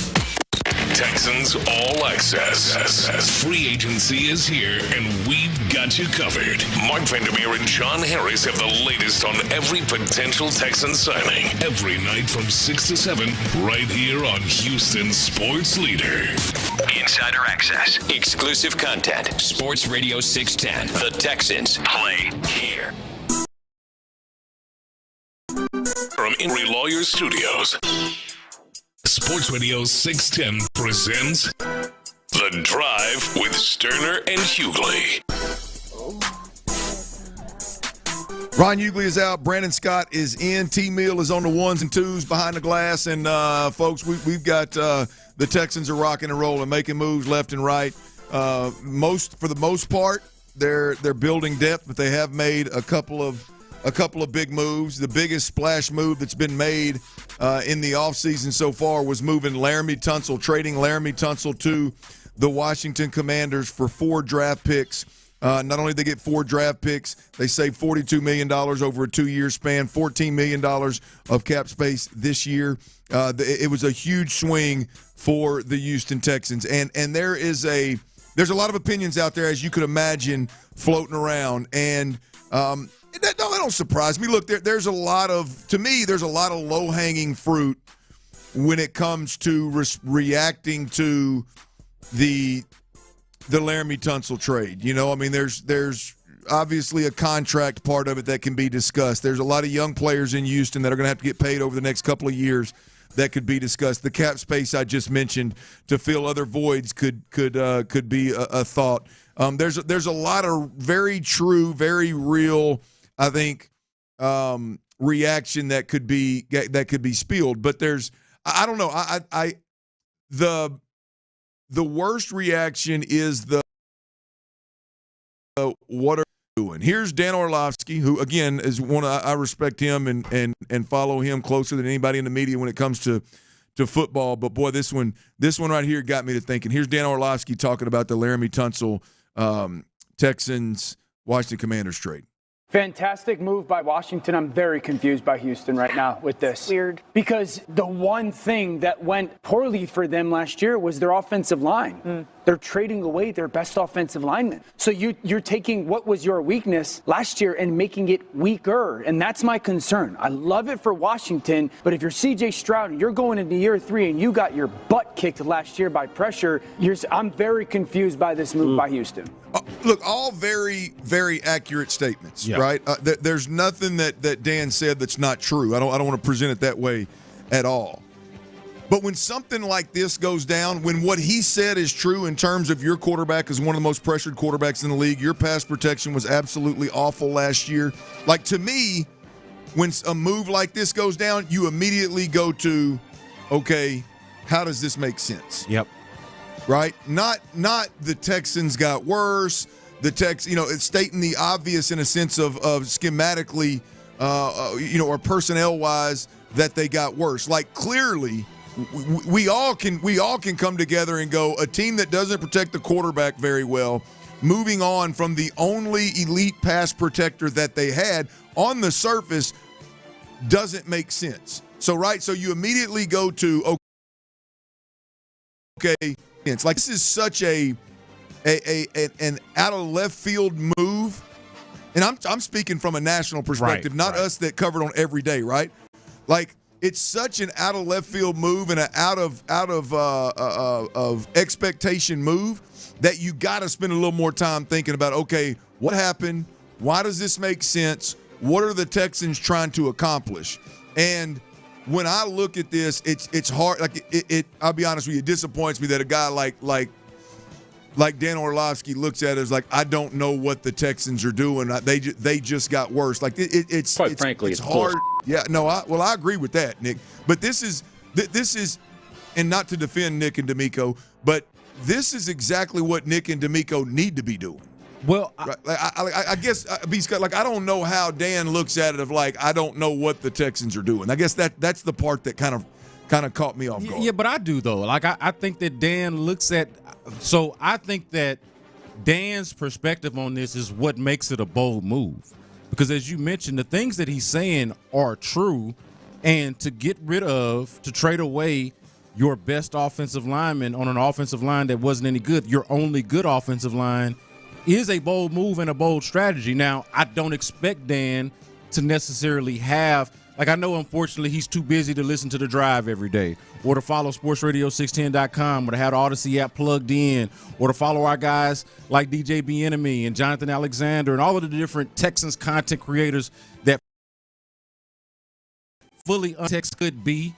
Texans All Access. Free agency is here, and we've got you covered. Mark Vandermeer and John Harris have the latest on every potential Texan signing. Every night from 6 to 7, right here on Houston's Sports Leader. Insider access, exclusive content. Sports Radio 610. The Texans play here. From Henry Lawyer Studios, Sports Radio 610 presents The Drive with Stoerner and Hughley. Ron Hughley is out. Brandon Scott is in. T-Mill is on the ones and twos behind the glass. And, folks, we've got the Texans are rocking and rolling, making moves left and right. For the most part, they're building depth, but they have made a couple of big moves. The biggest splash move that's been made in the offseason so far was moving Laremy Tunsil, trading Laremy Tunsil to the Washington Commanders for 4 draft picks. Not only did they get 4 draft picks, they saved $42 million over a 2-year span, $14 million of cap space this year. It was a huge swing for the Houston Texans. And there's a lot of opinions out there, as you could imagine, floating around. And that don't surprise me. Look, there's a lot of low-hanging fruit when it comes to reacting to the Laremy Tunsil trade. You know, I mean, there's obviously a contract part of it that can be discussed. There's a lot of young players in Houston that are going to have to get paid over the next couple of years that could be discussed. The cap space I just mentioned to fill other voids could be a thought. There's a lot of very true, very real, I think, reaction that could be spilled. But I don't know. The worst reaction is what are you doing? Here's Dan Orlovsky, who again is I respect him and follow him closer than anybody in the media when it comes to football. But boy, this one right here got me to thinking. Here's Dan Orlovsky talking about the Laremy Tunsil Texans Washington Commanders trade. Fantastic move by Washington. I'm very confused by Houston right now with this. Weird. Because the one thing that went poorly for them last year was their offensive line. They're trading away their best offensive lineman. So you're taking what was your weakness last year and making it weaker. And that's my concern. I love it for Washington, but if you're CJ Stroud and you're going into year 3 and you got your butt kicked last year by pressure, I'm very confused by this move by Houston. Look, all very, very accurate statements, right? There's nothing that Dan said that's not true. I don't want to present it that way at all. But when something like this goes down, when what he said is true in terms of your quarterback is one of the most pressured quarterbacks in the league, your pass protection was absolutely awful last year. Like, to me, when a move like this goes down, you immediately go to, okay, how does this make sense? Yep. Right? Not the Texans got worse. It's stating the obvious in a sense of schematically, or personnel-wise that they got worse. Like, clearly, we all can come together and go, a team that doesn't protect the quarterback very well, moving on from the only elite pass protector that they had on the surface doesn't make sense. So you immediately go to, okay, it's like this is such an out of left field move, and I'm speaking from a national perspective, not us that covered on every day, right? Like, it's such an out of left field move and an out of expectation move that you got to spend a little more time thinking about, okay, what happened? Why does this make sense? What are the Texans trying to accomplish? And when I look at this, it's hard. Like it I'll be honest with you, it disappoints me that a guy like Dan Orlovsky looks at it as like, I don't know what the Texans are doing. They just got worse. Like it's quite frankly, it's hard. Yeah, no, I agree with that, Nick. But this is, and not to defend Nick and D'Amico, but this is exactly what Nick and D'Amico need to be doing. Well, I guess I don't know how Dan looks at it of like, I don't know what the Texans are doing. I guess that's the part that kind of caught me off guard. Yeah, but I do though. Like I think that Dan looks at. So I think that Dan's perspective on this is what makes it a bold move, because as you mentioned, the things that he's saying are true. And to trade away your best offensive lineman on an offensive line that wasn't any good, your only good offensive line, is a bold move and a bold strategy. Now, I don't expect Dan to necessarily have, I know unfortunately he's too busy to listen to The Drive every day, or to follow SportsRadio610.com, or to have the Odyssey app plugged in, or to follow our guys like DJ Bieniemy and Jonathan Alexander and all of the different Texans content creators that fully text could be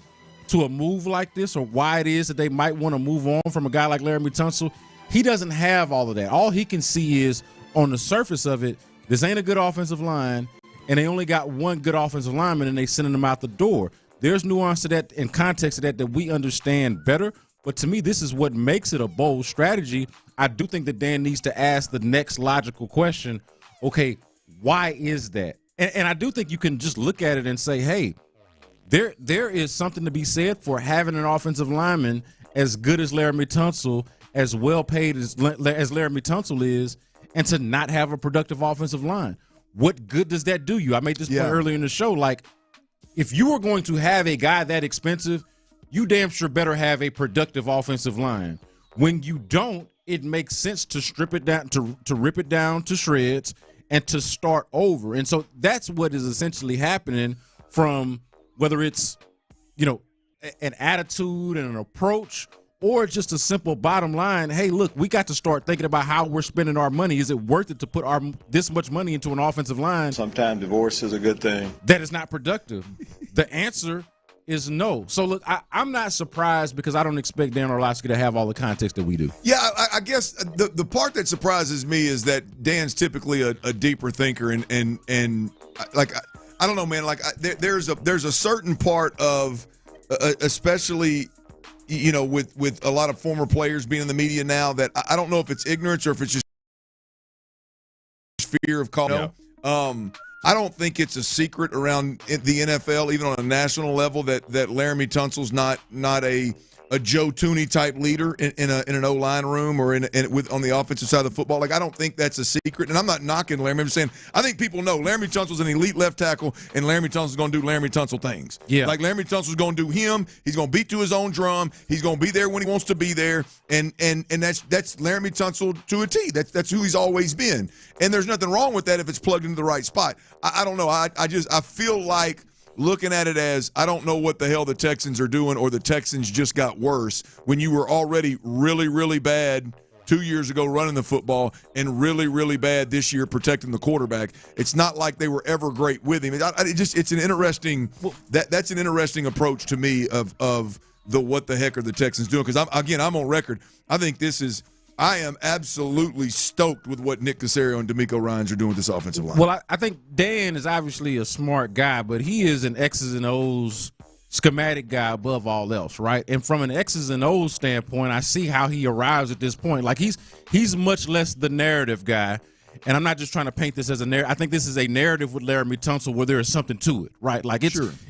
to a move like this, or why it is that they might want to move on from a guy like Laremy Tunsil. He doesn't have all of that. All he can see is, on the surface of it, this ain't a good offensive line, and they only got one good offensive lineman, and they sending them out the door. There's nuance to that and context to that we understand better, but to me, this is what makes it a bold strategy. I do think that Dan needs to ask the next logical question, okay, why is that? And I do think you can just look at it and say, hey, there is something to be said for having an offensive lineman as good as Laremy Tunsil, as well paid as Laremy Tunsil is, and to not have a productive offensive line. What good does that do you? I made this point earlier in the show. If you are going to have a guy that expensive, you damn sure better have a productive offensive line. When you don't, it makes sense to strip it down, to rip it down to shreds, and to start over. And so that's what is essentially happening, from whether it's, an attitude and an approach, or just a simple bottom line. Hey, look, we got to start thinking about how we're spending our money. Is it worth it to put this much money into an offensive line? Sometimes divorce is a good thing. That is not productive. The answer is no. So, look, I'm not surprised, because I don't expect Dan Orlovsky to have all the context that we do. Yeah, I guess the part that surprises me is that Dan's typically a deeper thinker, and I don't know, man. There's a certain part of, especially, with a lot of former players being in the media now, that I don't know if it's ignorance or if it's just fear of calling. Yeah. I don't think it's a secret around the NFL, even on a national level, that Laremy Tunsil's not a Joe Tooney type leader in an O-line room or on the offensive side of the football. I don't think that's a secret. And I'm not knocking Laremy. I'm just saying, I think people know Laremy Tunsil's an elite left tackle, and Laremy Tunsil's going to do Laremy Tunsil things. Yeah. Laremy Tunsil's going to do him. He's going to beat to his own drum. He's going to be there when he wants to be there. And that's Laremy Tunsil to a T. That's who he's always been. And there's nothing wrong with that if it's plugged into the right spot. I don't know. I feel like, looking at it as, I don't know what the hell the Texans are doing, or the Texans just got worse, when you were already really, really bad 2 years ago running the football, and really, really bad this year protecting the quarterback. It's not like they were ever great with him. It's an interesting that's an interesting approach to me of the what the heck are the Texans doing, because I'm on record. I am absolutely stoked with what Nick Caserio and D'Amico Ryans are doing with this offensive line. Well, I think Dan is obviously a smart guy, but he is an X's and O's schematic guy above all else, right? And from an X's and O's standpoint, I see how he arrives at this point. He's much less the narrative guy, and I'm not just trying to paint this as a narrative. I think this is a narrative with Laremy Tunsil where there is something to it, right?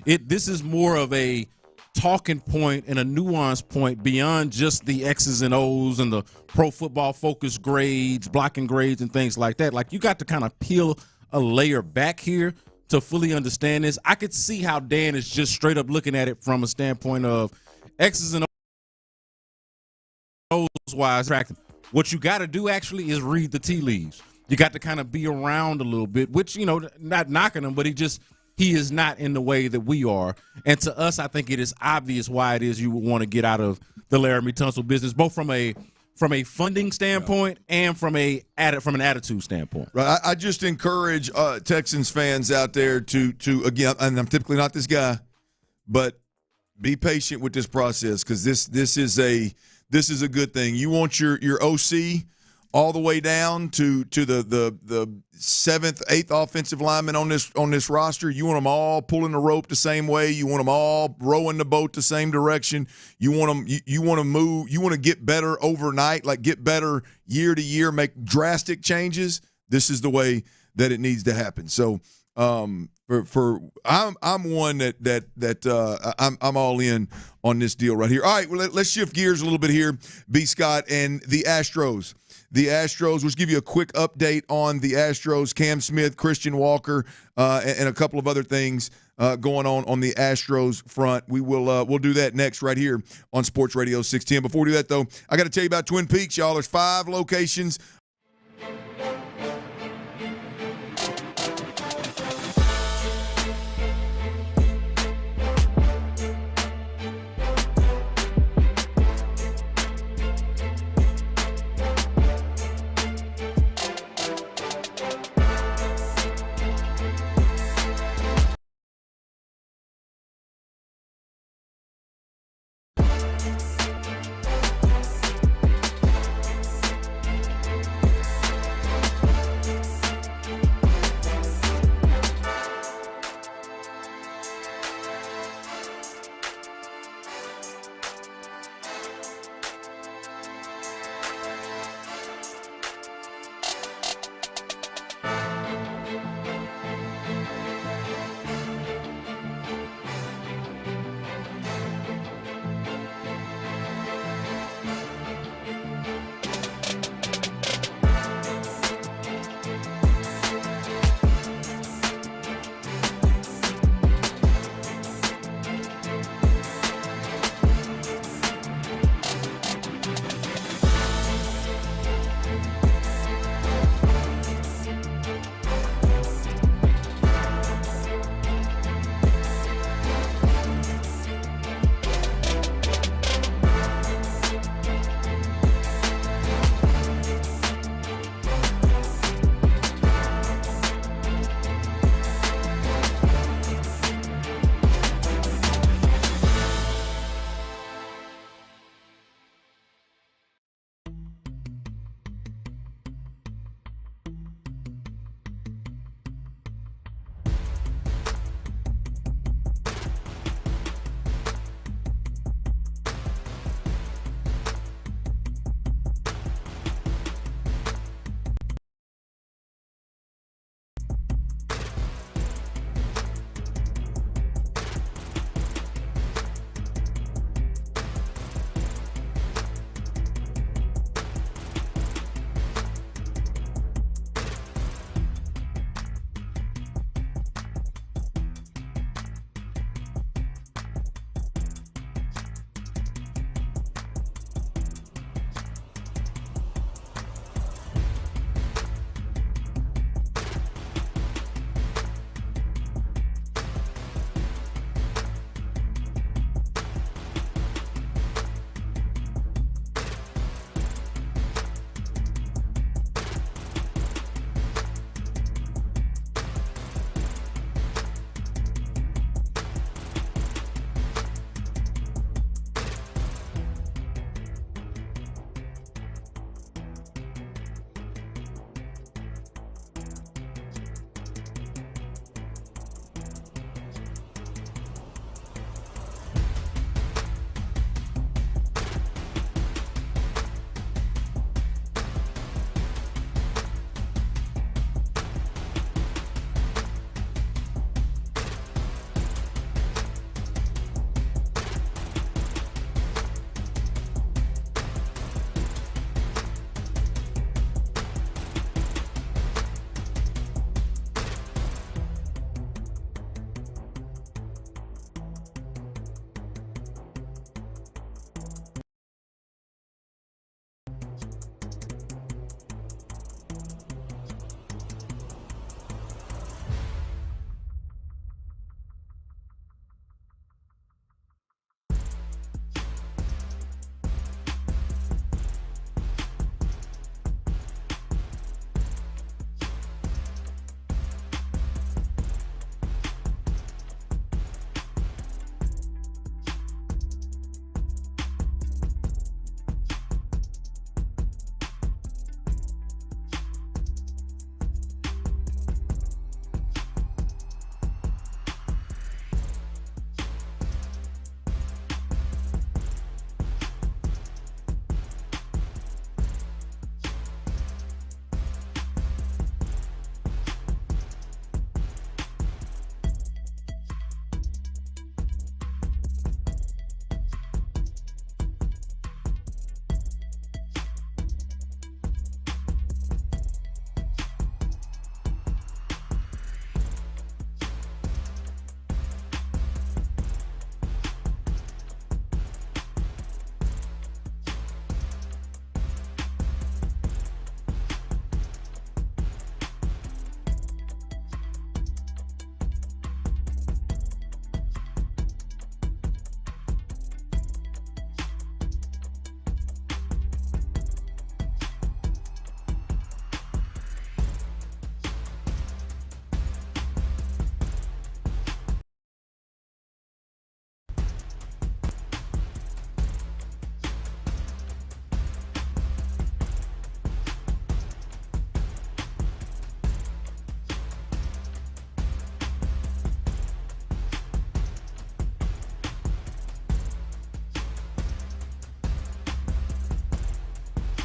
This is more of a talking point and a nuance point beyond just the X's and O's and the Pro Football Focus grades, blocking grades, and things like that. You got to kind of peel a layer back here to fully understand this. I could see how Dan is just straight up looking at it from a standpoint of X's and O's wise. What you got to do actually is read the tea leaves. You got to kind of be around a little bit, which, not knocking him, but he is not in the way that we are. And to us, I think it is obvious why it is you would want to get out of the Laremy Tunsil business, both from a funding standpoint and from an attitude standpoint. Right. I just encourage Texans fans out there to again, and I'm typically not this guy, but be patient with this process, because this is a good thing. You want your OC all the way down to the 7th, 8th offensive lineman on this roster. You want them all pulling the rope the same way. You want them all rowing the boat the same direction. You want them. You want to move. You want to get better overnight, get better year to year, make drastic changes. This is the way that it needs to happen. So I'm one that I'm all in on this deal right here. All right, well, let's shift gears a little bit here, B. Scott, and the Astros. The Astros, we'll give you a quick update on the Astros, Cam Smith, Christian Walker, and a couple of other things. going on the Astros front. We'll do that next right here on Sports Radio 610. Before we do that, though, I got to tell you about Twin Peaks, y'all. There's 5 locations.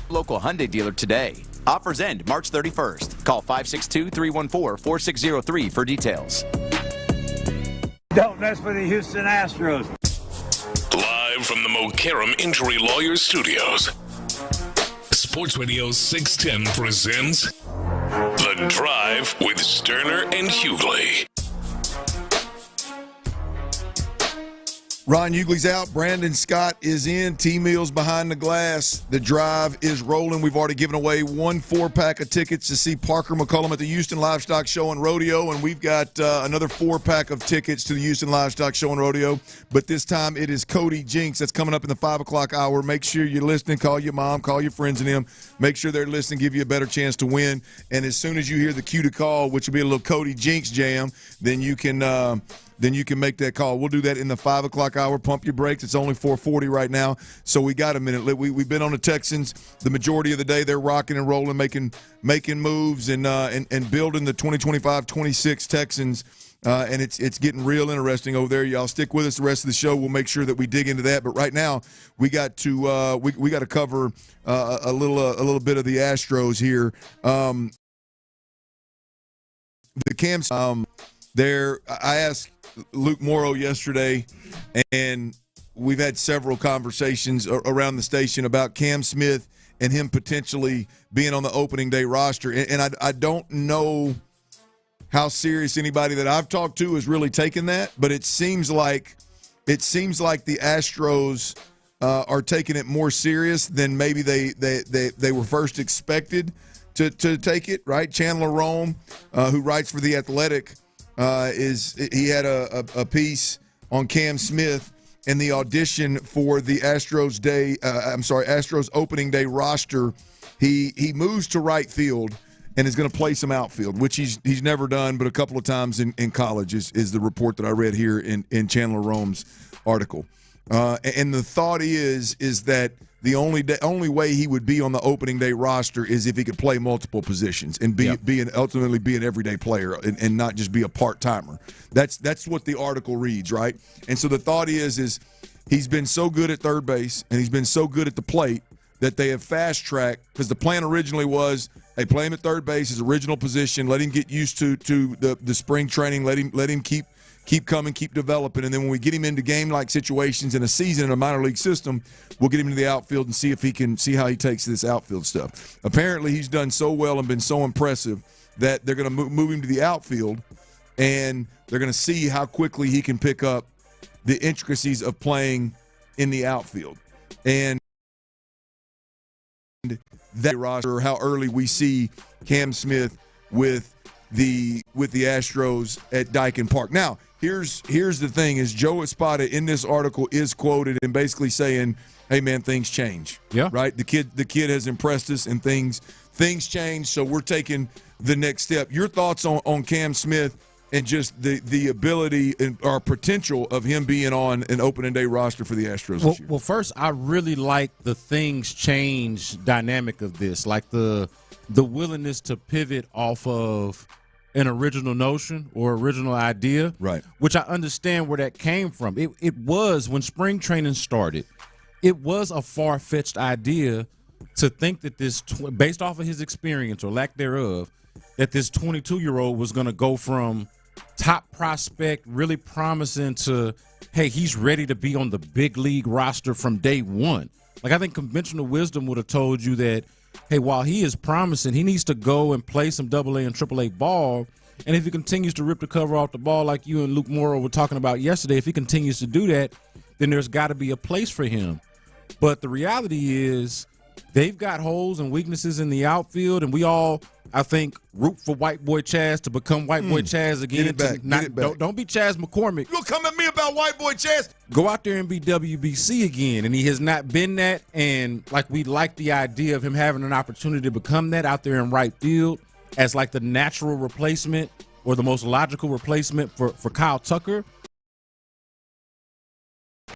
Local Hyundai dealer today. Offers end March 31st. Call 562-314-4603 for details. Don't mess with the Houston Astros. Live from the Mokaram Injury Lawyers Studios, Sports Radio 610 presents The Drive with Stoerner and Hughley. Ron Hughley's out. Brandon Scott is in. T-Mills behind the glass. The Drive is rolling. We've already given away 1 4-pack of tickets to see Parker McCollum at the Houston Livestock Show and Rodeo, and we've got another 4-pack of tickets to the Houston Livestock Show and Rodeo. But this time it is Cody Jinx. That's coming up in the 5 o'clock hour. Make sure you're listening. Call your mom. Call your friends and them. Make sure they're listening. Give you a better chance to win. And as soon as you hear the cue to call, which will be a little Cody Jinx jam, then you can make that call. We'll do that in the 5 o'clock hour. Pump your brakes. It's only 4:40 right now, so we got a minute. We've been on the Texans the majority of the day. They're rocking and rolling, making moves and building the 2025-26 Texans. And it's getting real interesting over there. Y'all stick with us the rest of the show. We'll make sure that we dig into that. But right now, we got to we got to cover a little bit of the Astros here. The Cams. There, I asked Luke Morrow yesterday, and we've had several conversations around the station about Cam Smith and him potentially being on the opening day roster. And I don't know how serious anybody that I've talked to has really taken that, but it seems like the Astros are taking it more serious than maybe they were first expected to take it. Right, Chandler Rome, who writes for The Athletic. He had a piece on Cam Smith and the audition for the Astros opening day roster. He moves to right field and is going to play some outfield, which he's never done, but a couple of times in college is the report that I read here in Chandler Rome's article. And the thought is that the only way he would be on the opening day roster is if he could play multiple positions and ultimately be an everyday player and not just be a part-timer. That's what the article reads, right? And so the thought is he's been so good at third base and he's been so good at the plate that they have fast-tracked, because the plan originally was, hey, play him at third base, his original position, let him get used to the spring training, let him keep coming, keep developing, and then when we get him into game-like situations in a season in a minor league system, we'll get him into the outfield and see how he takes this outfield stuff. Apparently, he's done so well and been so impressive that they're going to move him to the outfield, and they're going to see how quickly he can pick up the intricacies of playing in the outfield. And that roster, how early we see Cam Smith with the Astros at Dyken Park. Now, here's the thing: is Joe Espada in this article is quoted and basically saying, "Hey, man, things change. Yeah, right. The kid has impressed us, and things change. So we're taking the next step." Your thoughts on Cam Smith and just the ability or potential of him being on an opening day roster for the Astros this year? Well, first, I really like the things change dynamic of this, like the willingness to pivot off of an original notion or original idea, right? Which I understand where that came from. It was when spring training started. It was a far-fetched idea to think that this, based off of his experience or lack thereof, that this 22-year-old was going to go from top prospect, really promising, to, hey, he's ready to be on the big league roster from day one. Like, I think conventional wisdom would have told you that, hey, while he is promising, he needs to go and play some AA and AAA ball. And if he continues to rip the cover off the ball like you and Luke Morrow were talking about yesterday, if he continues to do that, then there's got to be a place for him. But the reality is they've got holes and weaknesses in the outfield, and we all, I think, root for white boy Chaz to become white boy Chaz again. Get it back. Don't be Chaz McCormick. You'll come at me about white boy Chaz. Go out there and be WBC again, and he has not been that. And like, we like the idea of him having an opportunity to become that out there in right field as like the natural replacement or the most logical replacement for Kyle Tucker.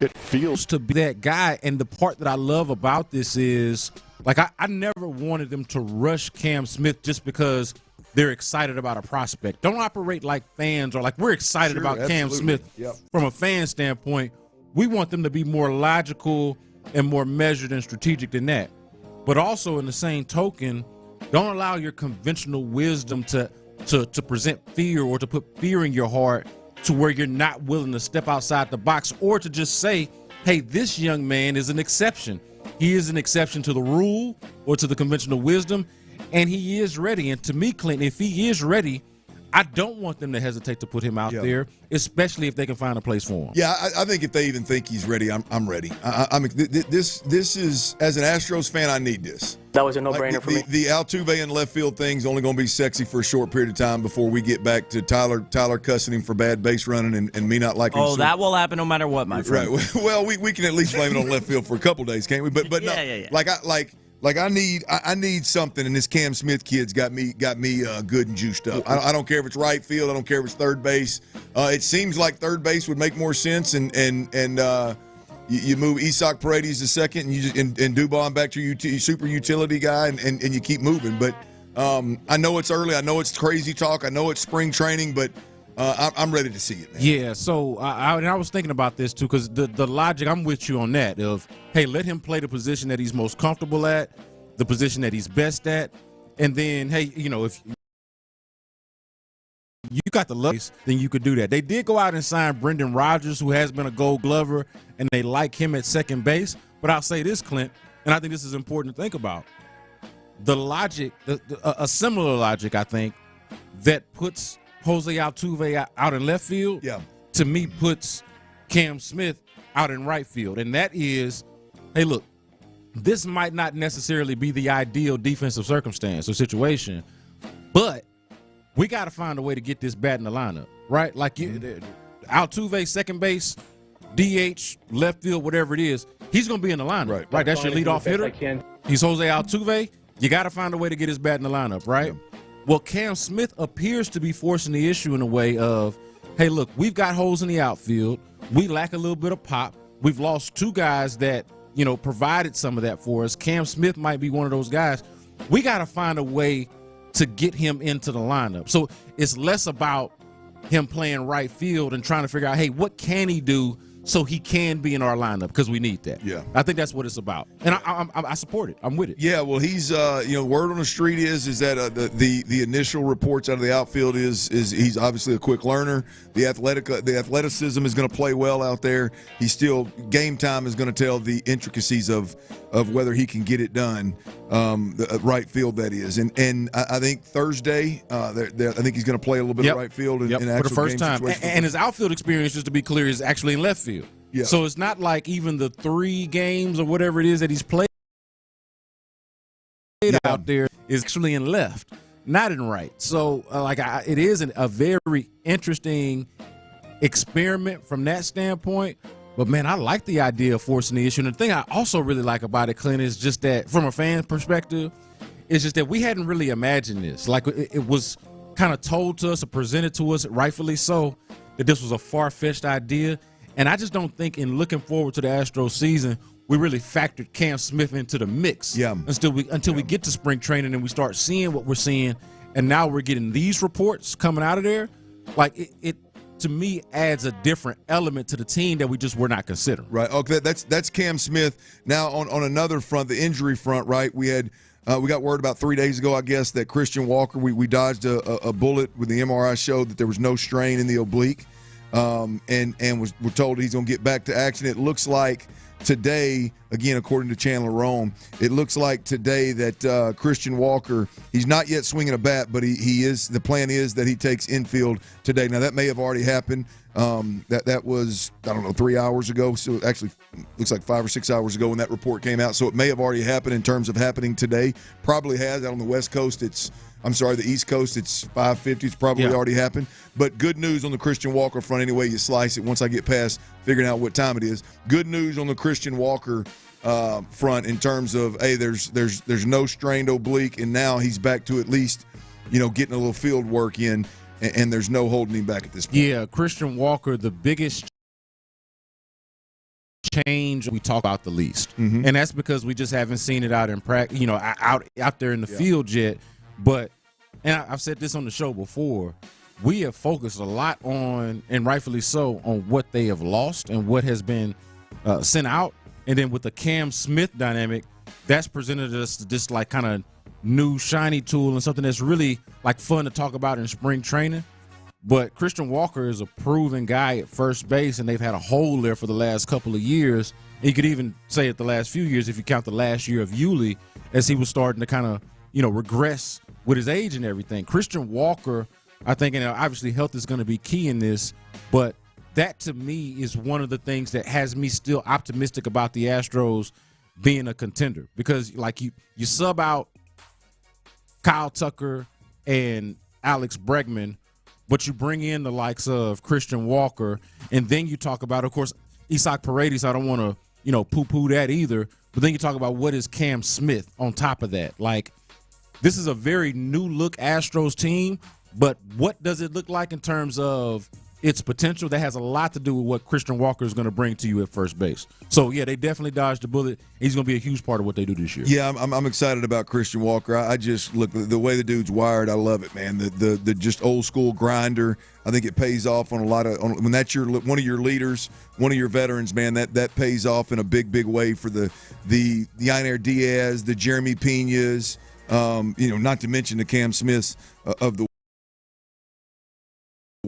It feels to be that guy. And the part that I love about this is, like, I never wanted them to rush Cam Smith just because they're excited about a prospect. Don't operate like fans or like we're excited about Cam Smith. Yep. From a fan standpoint, we want them to be more logical and more measured and strategic than that. But also in the same token, don't allow your conventional wisdom to present fear or to put fear in your heart to where you're not willing to step outside the box or to just say, hey, this young man is an exception. He is an exception to the rule or to the conventional wisdom, and he is ready. And to me, Clinton, if he is ready, I don't want them to hesitate to put him out there, especially if they can find a place for him. Yeah, I think if they even think he's ready, I'm ready. I mean, this is, as an Astros fan, I need this. That was a no-brainer for me. The Altuve in left field thing's only going to be sexy for a short period of time before we get back to Tyler cussing him for bad base running and me not liking him. Oh, that will happen no matter what, my friend. Right. Well, we can at least blame it on left field for a couple days, can't we? But yeah. I need something, and this Cam Smith kid's got me good and juiced up. I don't care if it's right field. I don't care if it's third base. It seems like third base would make more sense, and you move Isak Paredes to second, and you just and Dubon back to your super utility guy, and you keep moving. But I know it's early. I know it's crazy talk. I know it's spring training, but I'm ready to see it, man. Yeah, so I was thinking about this too, because the logic, I'm with you on that of, hey, let him play the position that he's most comfortable at, the position that he's best at, and then, hey, if you got the luck, then you could do that. They did go out and sign Brendan Rodgers, who has been a Gold Glover, and they like him at second base. But I'll say this, Clint, and I think this is important to think about. The logic, a similar logic, I think, that puts Jose Altuve out in left field, to me, puts Cam Smith out in right field. And that is, hey, look, this might not necessarily be the ideal defensive circumstance or situation, but we got to find a way to get this bat in the lineup, right? Like Altuve, second base, DH, left field, whatever it is, he's going to be in the lineup, right? That's your leadoff hitter. He's Jose Altuve. You got to find a way to get his bat in the lineup, right? Well, Cam Smith appears to be forcing the issue in a way of, hey, look, we've got holes in the outfield. We lack a little bit of pop. We've lost two guys that, provided some of that for us. Cam Smith might be one of those guys. We got to find a way to get him into the lineup. So it's less about him playing right field and trying to figure out, hey, what can he do so he can be in our lineup, because we need that. Yeah, I think that's what it's about, and I support it. I'm with it. Yeah, well, he's word on the street is that the initial reports out of the outfield is he's obviously a quick learner. The athleticism is going to play well out there. He's still, game time is going to tell the intricacies of whether he can get it done. The right field, that is, and I think Thursday, I think he's going to play a little bit of right field in actual for the first game time. And his outfield experience, just to be clear, is actually in left field. Yeah. So it's not like even the 3 games or whatever it is that he's played out there is actually in left, not in right. So it is a very interesting experiment from that standpoint. But, man, I like the idea of forcing the issue. And the thing I also really like about it, Clint, is just that from a fan perspective, it's just that we hadn't really imagined this. Like, it was kind of told to us or presented to us, rightfully so, that this was a far-fetched idea. And I just don't think, in looking forward to the Astros season, we really factored Cam Smith into the mix until we get to spring training and we start seeing what we're seeing. And now we're getting these reports coming out of there. Like, it to me, adds a different element to the team that we just were not considering. Right. Okay, that's Cam Smith. Now, on another front, the injury front, right, we got word about 3 days ago, I guess, that Christian Walker, we dodged a bullet with the MRI showed that there was no strain in the oblique. And we're told he's going to get back to action. It looks like today, again, according to Chandler Rome, it looks like today that Christian Walker, he's not yet swinging a bat, but he is. The plan is that he takes infield today. Now, that may have already happened. That was, 3 hours ago. So actually, looks like 5 or 6 hours ago when that report came out. So it may have already happened in terms of happening today. Probably has. Out on the West Coast, the East Coast, it's 5:50. It's probably already happened. But good news on the Christian Walker front, any way you slice it, once I get past figuring out what time it is. Good news on the Christian Walker front in terms of, hey, there's no strained oblique, and now he's back to at least, getting a little field work in, and there's no holding him back at this point. Yeah, Christian Walker, the biggest change we talk about the least. Mm-hmm. And that's because we just haven't seen it out in practice, out there in the field yet. But, and I've said this on the show before, we have focused a lot on, and rightfully so, on what they have lost and what has been sent out. And then with the Cam Smith dynamic, that's presented us this like kind of new shiny tool and something that's really like fun to talk about in spring training. But Christian Walker is a proven guy at first base, and they've had a hole there for the last couple of years. And you could even say it the last few years if you count the last year of Hughley, as he was starting to kind of, regress with his age and everything. Christian Walker, I think, and obviously health is going to be key in this, but that to me is one of the things that has me still optimistic about the Astros being a contender, because like you sub out Kyle Tucker and Alex Bregman, but you bring in the likes of Christian Walker, and then you talk about, of course, Isaac Paredes. I don't want to, poo-poo that either. But then you talk about what is Cam Smith on top of that. Like, this is a very new-look Astros team, but what does it look like in terms of its potential? That has a lot to do with what Christian Walker is going to bring to you at first base. So, yeah, they definitely dodged the bullet. He's going to be a huge part of what they do this year. Yeah, I'm excited about Christian Walker. I just look, the way the dude's wired, I love it, man. The just old school grinder. I think it pays off on a lot of when that's one of your leaders, one of your veterans, man. That pays off in a big way for the Yainer Diaz, the Jeremy Peñas, not to mention the Cam Smiths of the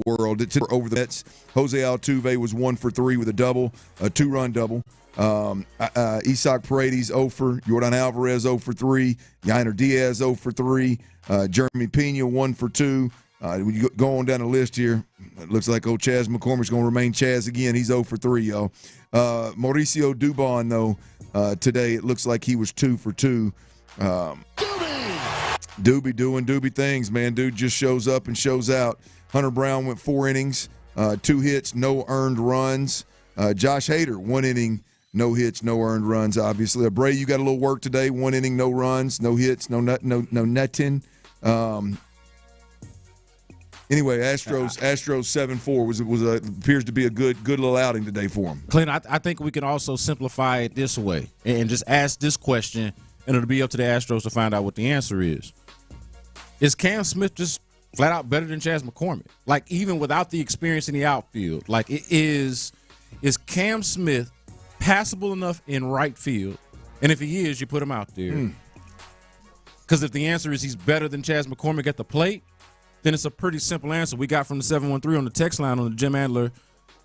world. It's over the Mets. Jose Altuve was 1 for 3 with a double, a 2-run double. Isaac Paredes 0 for, Yordan Alvarez 0 for 3, Yainer Diaz 0 for 3, Jeremy Pena 1 for 2. When you go on down the list here, it looks like old Chas McCormick's going to remain Chaz again. He's 0 for 3, y'all. Mauricio Dubon, though, today it looks like he was 2 for 2. Doobie doing Doobie things, man. Dude just shows up and shows out. Hunter Brown went 4 innings, 2 hits, no earned runs. Josh Hader, 1 inning, no hits, no earned runs, obviously. Bray, you got a little work today, 1 inning, no runs, no hits, no nothing. Anyway, Astros 7-4 appears to be a good little outing today for them. Clint, I think we can also simplify it this way and just ask this question, and it'll be up to the Astros to find out what the answer is. Is Cam Smith just flat out better than Chas McCormick? Like, even without the experience in the outfield, like, is Cam Smith passable enough in right field? And if he is, you put him out there. Because if the answer is he's better than Chas McCormick at the plate, then it's a pretty simple answer. We got from the 713 on the text line, on the Jim Adler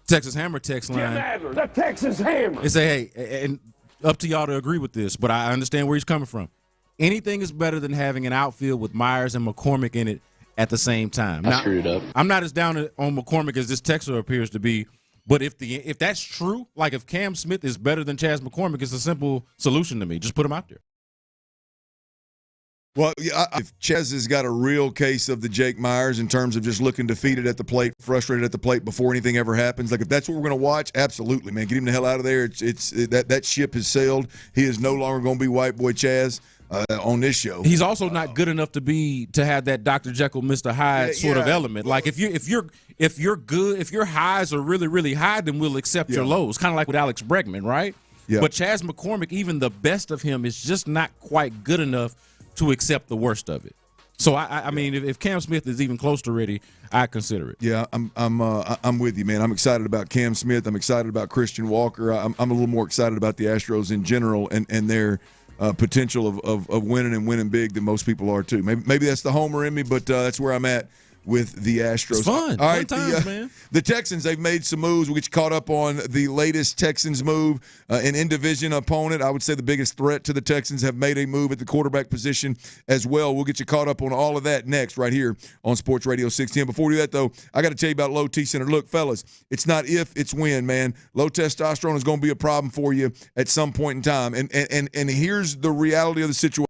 Texas Hammer text line. Jim Adler, the Texas Hammer. They say, hey, and up to y'all to agree with this, but I understand where he's coming from. Anything is better than having an outfield with Myers and McCormick in it at the same time. Now, screwed up. I'm not as down on McCormick as this texter appears to be, but if that's true, like if Cam Smith is better than Chas McCormick, it's a simple solution to me. Just put him out there. Well, yeah, if Chaz has got a real case of the Jake Myers in terms of just looking defeated at the plate, frustrated at the plate before anything ever happens, like if that's what we're going to watch, absolutely, man. Get him the hell out of there. That ship has sailed. He is no longer going to be white boy Chaz on this show. He's also not good enough to have that Dr. Jekyll, Mr. Hyde sort of element. Like if you're good, if your highs are really, really high, then we'll accept your lows. Kind of like with Alex Bregman, right? Yeah. But Chas McCormick, even the best of him is just not quite good enough to accept the worst of it. So I mean, if Cam Smith is even close to ready, I consider it. Yeah, I'm with you, man. I'm excited about Cam Smith. I'm excited about Christian Walker. I'm a little more excited about the Astros in general and their potential of winning big than most people are too. Maybe that's the homer in me, but that's where I'm at with the Astros. It's fun. All right, times, man. The Texans, they've made some moves. We'll get you caught up on the latest Texans move. An in-division opponent, I would say the biggest threat to the Texans, have made a move at the quarterback position as well. We'll get you caught up on all of that next right here on Sports Radio 610. Before we do that, though, I got to tell you about Low T Center. Look, fellas, it's not if, it's when, man. Low testosterone is going to be a problem for you at some point in time. And here's the reality of the situation.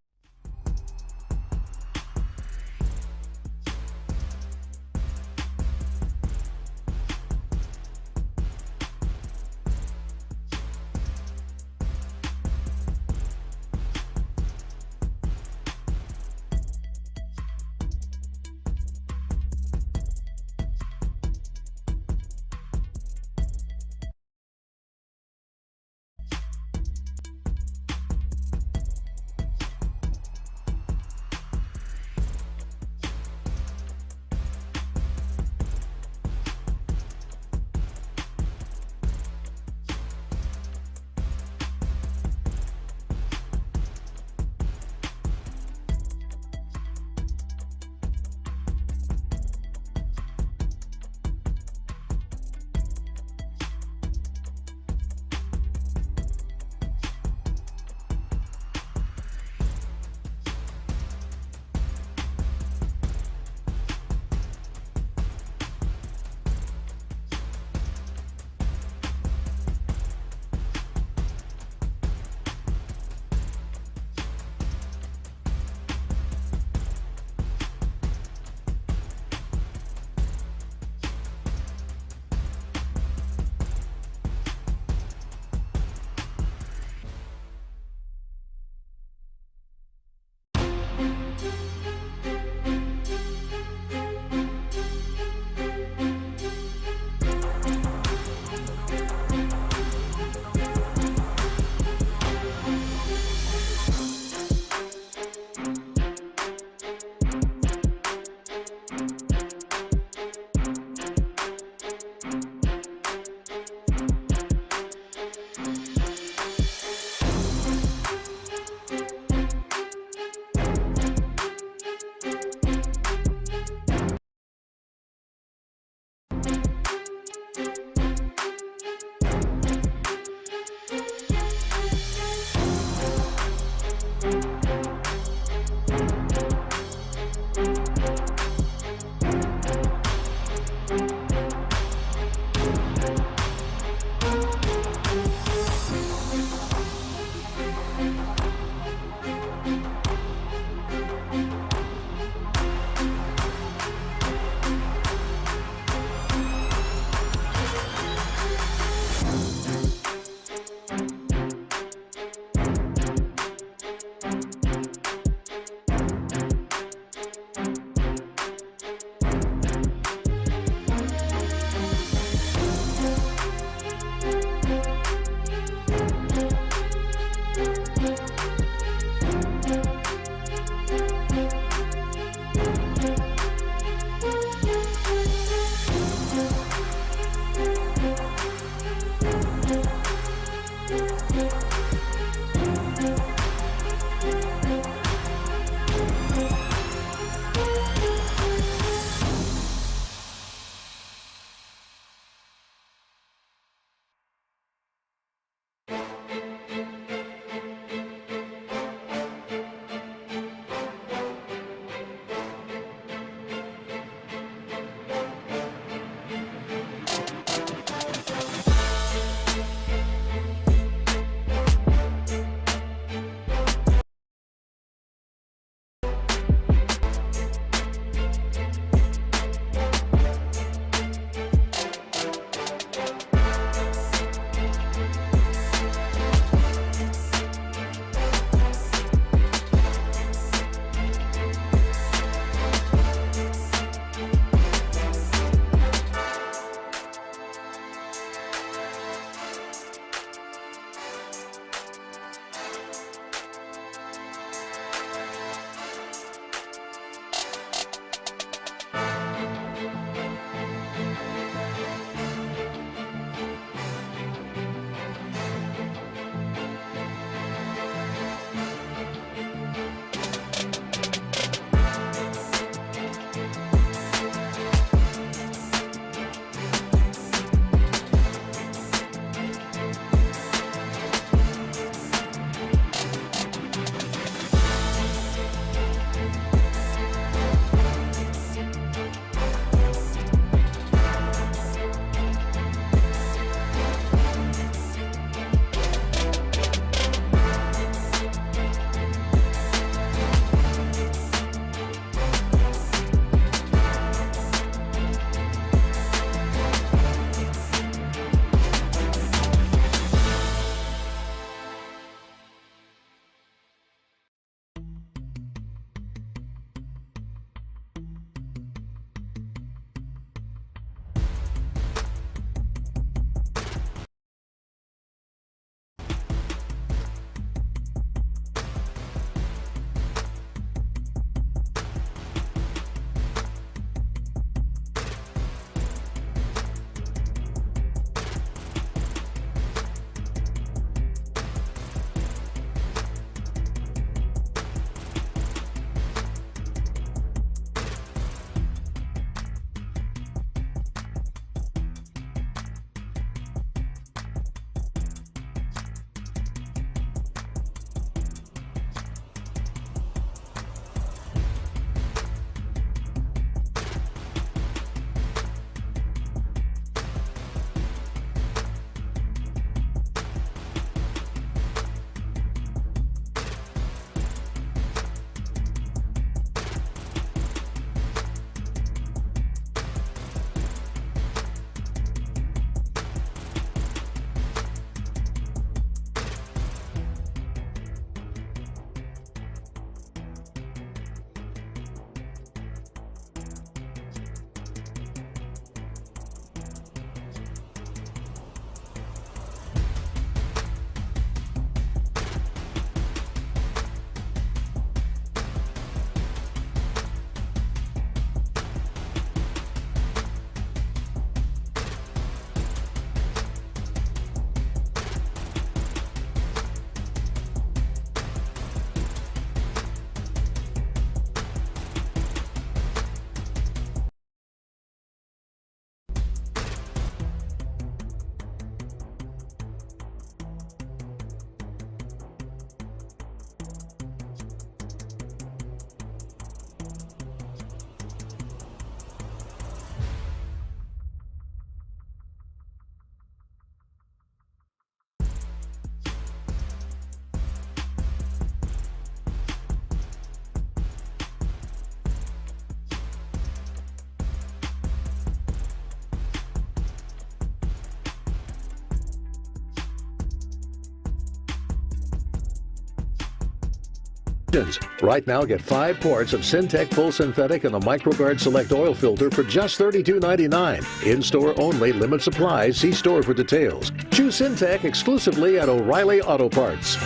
Right now, get 5 quarts of Syntec Full Synthetic and the MicroGuard Select Oil Filter for just $32.99. In-store only, limit supply. See store for details. Choose Syntec exclusively at O'Reilly Auto Parts.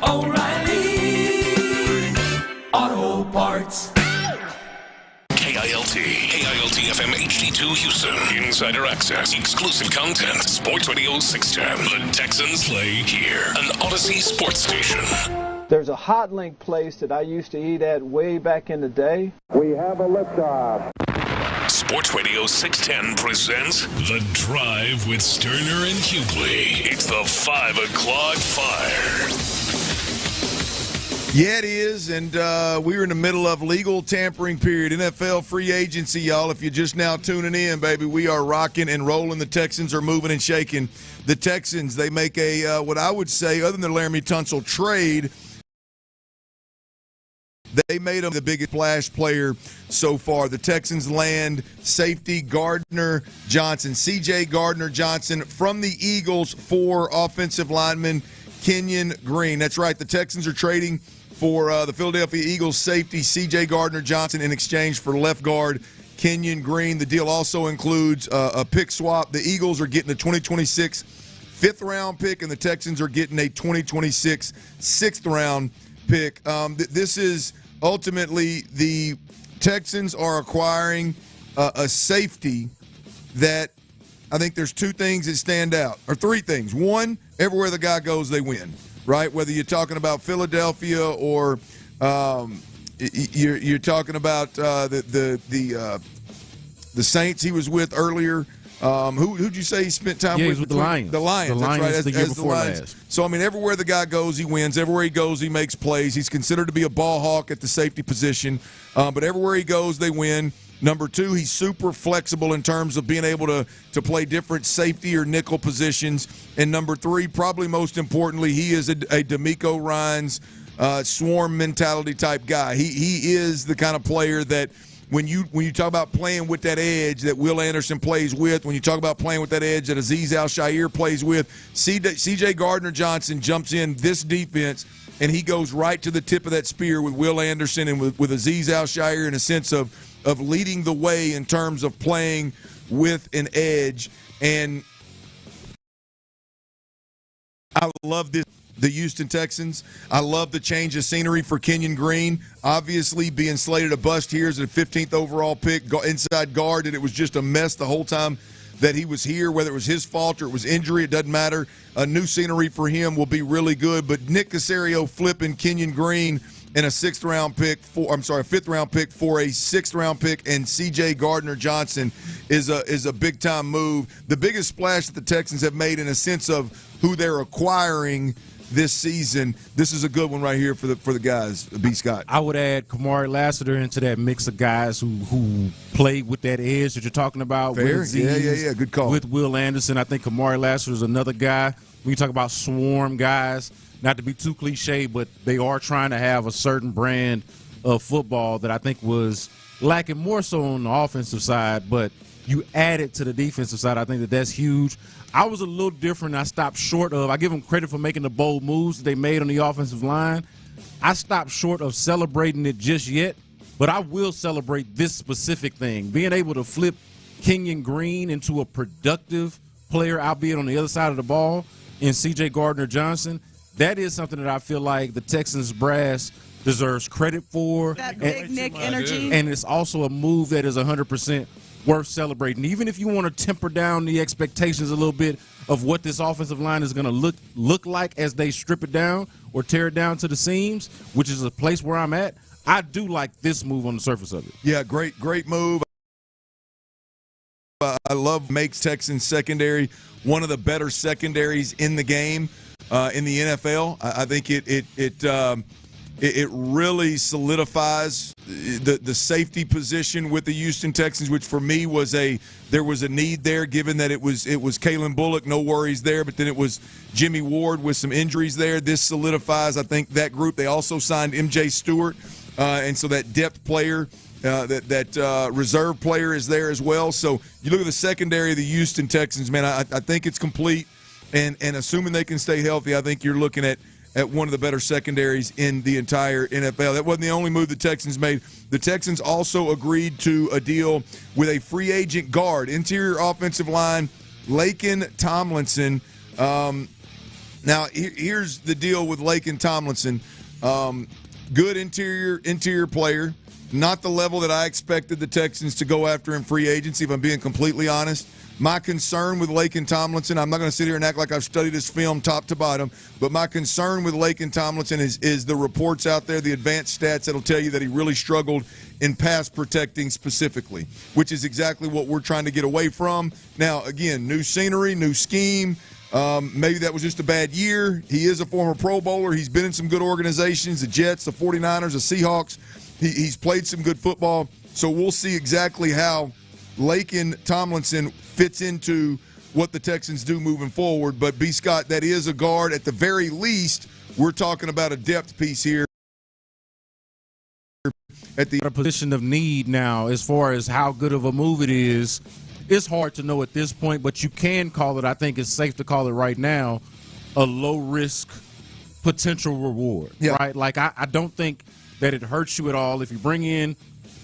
O'Reilly Auto Parts. KILT, WILT-FM HD2 Houston. Insider access, exclusive content. Sports Radio 610. The Texans play here. An Odyssey sports station. There's a hot link place that I used to eat at way back in the day. We have a liftoff. Sports Radio 610 presents The Drive with Stoerner and Hughley. It's the 5 o'clock fire. Yeah, it is, and we're in the middle of legal tampering period. NFL free agency, y'all. If you're just now tuning in, baby, we are rocking and rolling. The Texans are moving and shaking. The Texans, they make a, what I would say, other than the Laremy Tunsil trade, they made him the biggest splash player so far. The Texans land safety Gardner-Johnson, CJ Gardner-Johnson from the Eagles for offensive lineman Kenyan Green. That's right. The Texans are trading for the Philadelphia Eagles safety CJ Gardner-Johnson in exchange for left guard Kenyon Green. The deal also includes a pick swap. The Eagles are getting a 2026 fifth-round pick, and the Texans are getting a 2026 sixth-round pick. This is ultimately the Texans are acquiring a safety that I think there's two things that stand out, or three things. One, everywhere the guy goes, they win, right? Whether you're talking about Philadelphia or you're talking about the Saints he was with earlier. Who'd you say he spent time with? He was with the Lions. The Lions, the that's Lions right. the year before last. So, I mean, everywhere the guy goes, he wins. Everywhere he goes, he makes plays. He's considered to be a ball hawk at the safety position. But everywhere he goes, they win. Number two, he's super flexible in terms of being able to play different safety or nickel positions. And number three, probably most importantly, he is a D'Amico Ryans swarm mentality type guy. He is the kind of player that when you talk about playing with that edge that Will Anderson plays with, when you talk about playing with that edge that Azeez Al-Shaair plays with, C.J. Gardner-Johnson jumps in this defense, and he goes right to the tip of that spear with Will Anderson and with Azeez Al-Shaair in a sense of leading the way in terms of playing with an edge. And I love this. The Houston Texans. I love the change of scenery for Kenyon Green. Obviously, being slated a bust here as a 15th overall pick, inside guard, and it was just a mess the whole time that he was here, whether it was his fault or it was injury, it doesn't matter. A new scenery for him will be really good. But Nick Caserio flipping Kenyon Green and a fifth-round pick for a sixth-round pick, and C.J. Gardner-Johnson is a big-time move. The biggest splash that the Texans have made in a sense of who they're acquiring this season. This is a good one right here for the guys, B. Scott. I would add Kamari Lassiter into that mix of guys who play with that edge that you're talking about. Fair. With Azeez, yeah. Good call. With Will Anderson. I think Kamari Lassiter is another guy. When you talk about swarm guys, not to be too cliche, but they are trying to have a certain brand of football that I think was lacking more so on the offensive side, but you add it to the defensive side. I think that's huge. I was a little different. I stopped short of – I give them credit for making the bold moves that they made on the offensive line. I stopped short of celebrating it just yet, but I will celebrate this specific thing. Being able to flip Kenyon Green into a productive player, albeit on the other side of the ball, in C.J. Gardner-Johnson, that is something that I feel like the Texans brass deserves credit for. That big Nick energy. And it's also a move that is 100% worth celebrating. Even if you want to temper down the expectations a little bit of what this offensive line is going to look like as they strip it down or tear it down to the seams, which is a place where I'm at, I do like this move on the surface of it. Yeah, great move. I love makes Texans secondary one of the better secondaries in the game in the NFL. I think it really solidifies the safety position with the Houston Texans, which for me there was a need there, given that it was Kalen Bullock, no worries there, but then it was Jimmy Ward with some injuries there. This solidifies, I think, that group. They also signed M.J. Stewart, and so that depth player, that reserve player is there as well. So you look at the secondary of the Houston Texans, man, I think it's complete, and assuming they can stay healthy, I think you're looking at one of the better secondaries in the entire NFL. That wasn't the only move the Texans made. The Texans also agreed to a deal with a free agent guard, interior offensive line, Laken Tomlinson. Now, here's the deal with Laken Tomlinson. Good interior player. Not the level that I expected the Texans to go after in free agency, if I'm being completely honest. My concern with Laken Tomlinson, I'm not going to sit here and act like I've studied his film top to bottom, but my concern with Laken Tomlinson is the reports out there, the advanced stats that'll tell you that he really struggled in pass protecting specifically, which is exactly what we're trying to get away from. Now, again, new scenery, new scheme. Maybe that was just a bad year. He is a former Pro Bowler. He's been in some good organizations, the Jets, the 49ers, the Seahawks. He's played some good football. So we'll see exactly how Laken Tomlinson fits into what the Texans do moving forward. But, B. Scott, that is a guard. At the very least, we're talking about a depth piece here. At the position of need now, as far as how good of a move it is, it's hard to know at this point, but you can call it, I think it's safe to call it right now, a low-risk potential reward, right? Like, I don't think that it hurts you at all if you bring in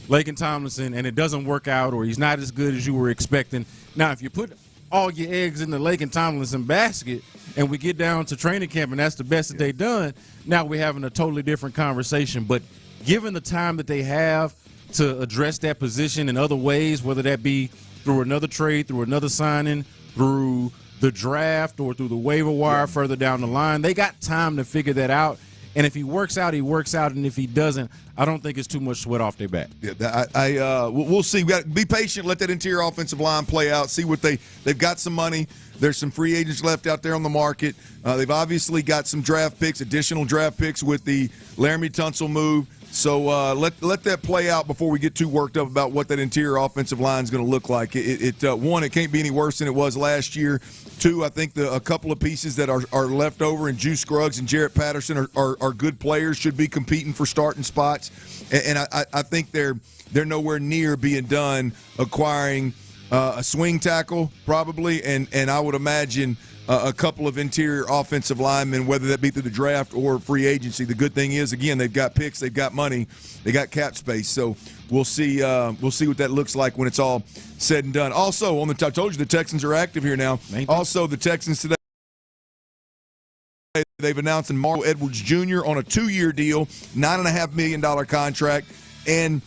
Laken Tomlinson and it doesn't work out or he's not as good as you were expecting. Now, if you put all your eggs in the Laken Tomlinson basket and we get down to training camp and that's the best that they've done, now we're having a totally different conversation. But given the time that they have to address that position in other ways, whether that be through another trade, through another signing, through the draft, or through the waiver wire further down the line, they got time to figure that out. And if he works out, he works out. And if he doesn't, I don't think it's too much sweat off their back. Yeah, we'll see. We got to be patient. Let that interior offensive line play out. See what they've got some money. There's some free agents left out there on the market. They've obviously got some draft picks, additional draft picks with the Laremy Tunsil move. So let that play out before we get too worked up about what that interior offensive line is going to look like. One, it can't be any worse than it was last year. Two, I think a couple of pieces that are left over in Juice Scruggs and Jarrett Patterson are good players, should be competing for starting spots. And I think they're nowhere near being done acquiring a swing tackle probably, and I would imagine a couple of interior offensive linemen, whether that be through the draft or free agency. The good thing is, again, they've got picks, they've got money, they got cap space. So we'll see what that looks like when it's all said and done. Also, I told you the Texans are active here now. Also, the Texans today, they've announced Mario Edwards Jr. on a 2-year deal, $9.5 million contract. And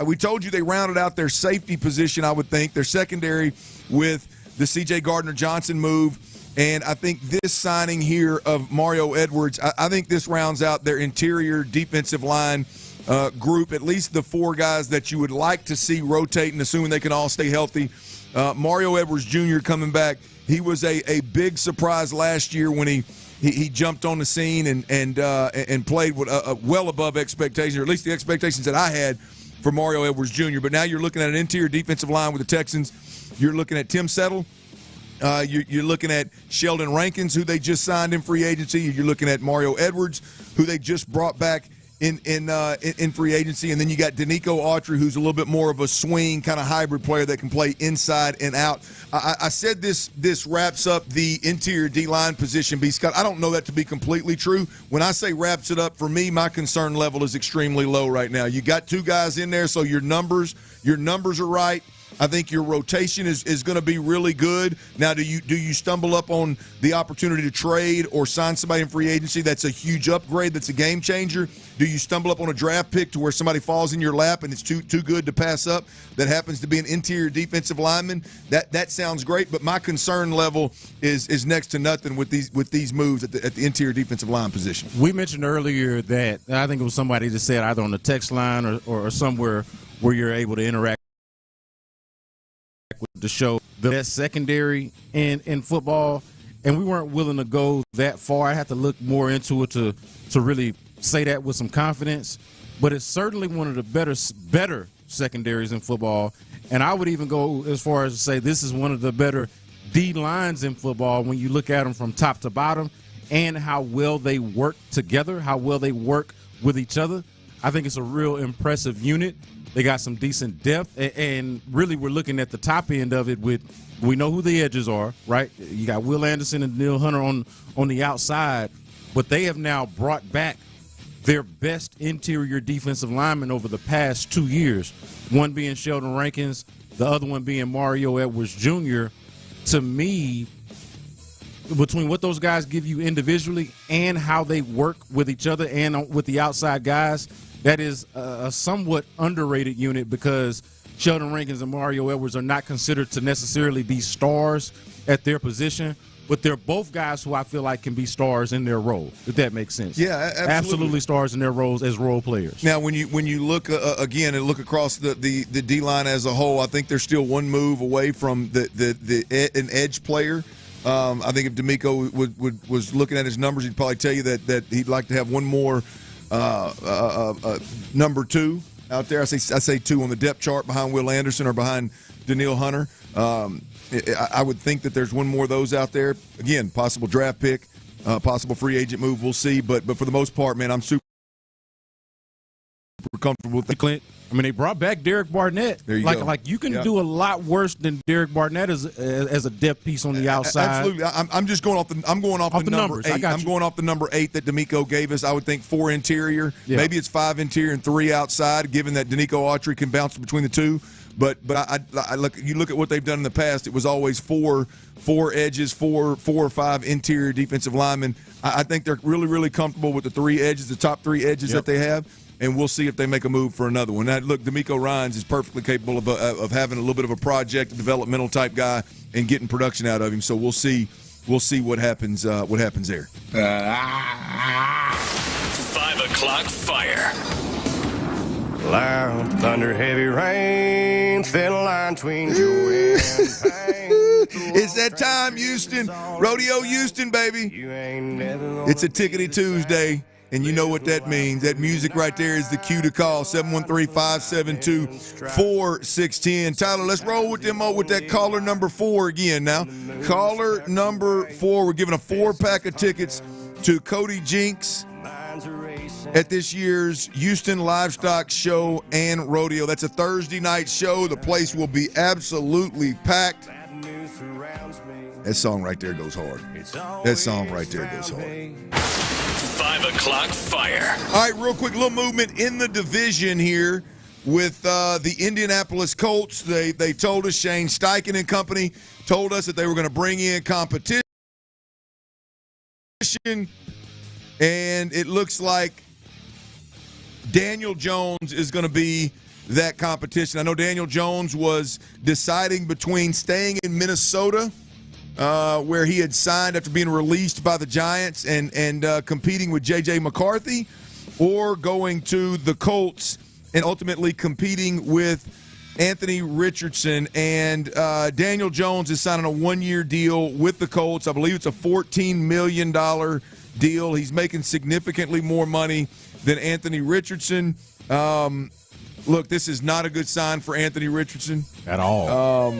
we told you they rounded out their safety position, I would think, their secondary with the C.J. Gardner-Johnson move. And I think this signing here of Mario Edwards, I think this rounds out their interior defensive line group, at least the 4 guys that you would like to see rotating, assuming they can all stay healthy. Mario Edwards Jr. coming back. He was a big surprise last year when he jumped on the scene and played with well above expectations, or at least the expectations that I had for Mario Edwards Jr. But now you're looking at an interior defensive line with the Texans. You're looking at Tim Settle. You're looking at Sheldon Rankins, who they just signed in free agency. You're looking at Mario Edwards, who they just brought back in free agency. And then you got Danico Autry, who's a little bit more of a swing kind of hybrid player that can play inside and out. I said this wraps up the interior D-line position, B. Scott. I don't know that to be completely true. When I say wraps it up, for me, my concern level is extremely low right now. You got 2 guys in there, so your numbers are right. I think your rotation is going to be really good. Now, do you stumble up on the opportunity to trade or sign somebody in free agency that's a huge upgrade, that's a game changer? Do you stumble up on a draft pick to where somebody falls in your lap and it's too good to pass up that happens to be an interior defensive lineman? That sounds great, but my concern level is next to nothing with these moves at the interior defensive line position. We mentioned earlier that I think it was somebody that said either on the text line or somewhere where you're able to interact with the show, the best secondary in football, and we weren't willing to go that far. I had to look more into it to really say that with some confidence, but it's certainly one of the better secondaries in football, and I would even go as far as to say this is one of the better D lines in football when you look at them from top to bottom and how well they work together, how well they work with each other. I think it's a real impressive unit. They got some decent depth, and really we're looking at the top end of it we know who the edges are, right? You got Will Anderson and Neil Hunter on the outside, but they have now brought back their best interior defensive lineman over the past 2 years, one being Sheldon Rankins, the other one being Mario Edwards Jr. To me, between what those guys give you individually and how they work with each other and with the outside guys, that is a somewhat underrated unit because Sheldon Rankins and Mario Edwards are not considered to necessarily be stars at their position, but they're both guys who I feel like can be stars in their role, if that makes sense. Yeah, absolutely stars in their roles as role players. Now, when you look again and look across the D-line as a whole, I think they're still one move away from an edge player. I think if D'Amico was looking at his numbers, he'd probably tell you that he'd like to have one more number 2 out there. I say 2 on the depth chart behind Will Anderson or behind Daniil Hunter. I would think that there's one more of those out there. Again, possible draft pick, possible free agent move. We'll see. But for the most part, man, I'm super comfortable with Clint. I mean, they brought back Derek Barnett. There you go. Like you can do a lot worse than Derek Barnett as a depth piece on the outside. Absolutely. I'm just going off the number 8. I'm going off the number 8 that D'Amico gave us. I would think 4 interior. Yeah. Maybe it's 5 interior and 3 outside, given that Danico Autry can bounce between the two. But I look. You look at what they've done in the past. It was always four edges, four or 5 interior defensive linemen. I think they're really comfortable with the 3 edges, the top 3 edges that they have. And we'll see if they make a move for another one. Now, look, D'Amico Ryans is perfectly capable of having a little bit of a project, a developmental type guy, and getting production out of him. So we'll see what happens. What happens there? 5 o'clock fire. Loud thunder, heavy rain, thin line between joy and pain. It's that time, Houston. Rodeo Houston, baby. It's a Tickety Tuesday. And you know what that means. That music right there is the cue to call, 713-572-4610. Tyler, let's roll with them with that caller number 4 again now. Caller number 4, we're giving a 4-pack of tickets to Cody Jinx at this year's Houston Livestock Show and Rodeo. That's a Thursday night show. The place will be absolutely packed. That song right there goes hard. 5 o'clock fire. All right, real quick, little movement in the division here with the Indianapolis Colts. They told us, Shane Steichen and company told us that they were going to bring in competition, and it looks like Daniel Jones is going to be that competition. I know Daniel Jones was deciding between staying in Minnesota, where he had signed after being released by the Giants and competing with J.J. McCarthy, or going to the Colts and ultimately competing with Anthony Richardson. And Daniel Jones is signing a 1-year deal with the Colts. I believe it's a $14 million deal. He's making significantly more money than Anthony Richardson. Look, this is not a good sign for Anthony Richardson at all.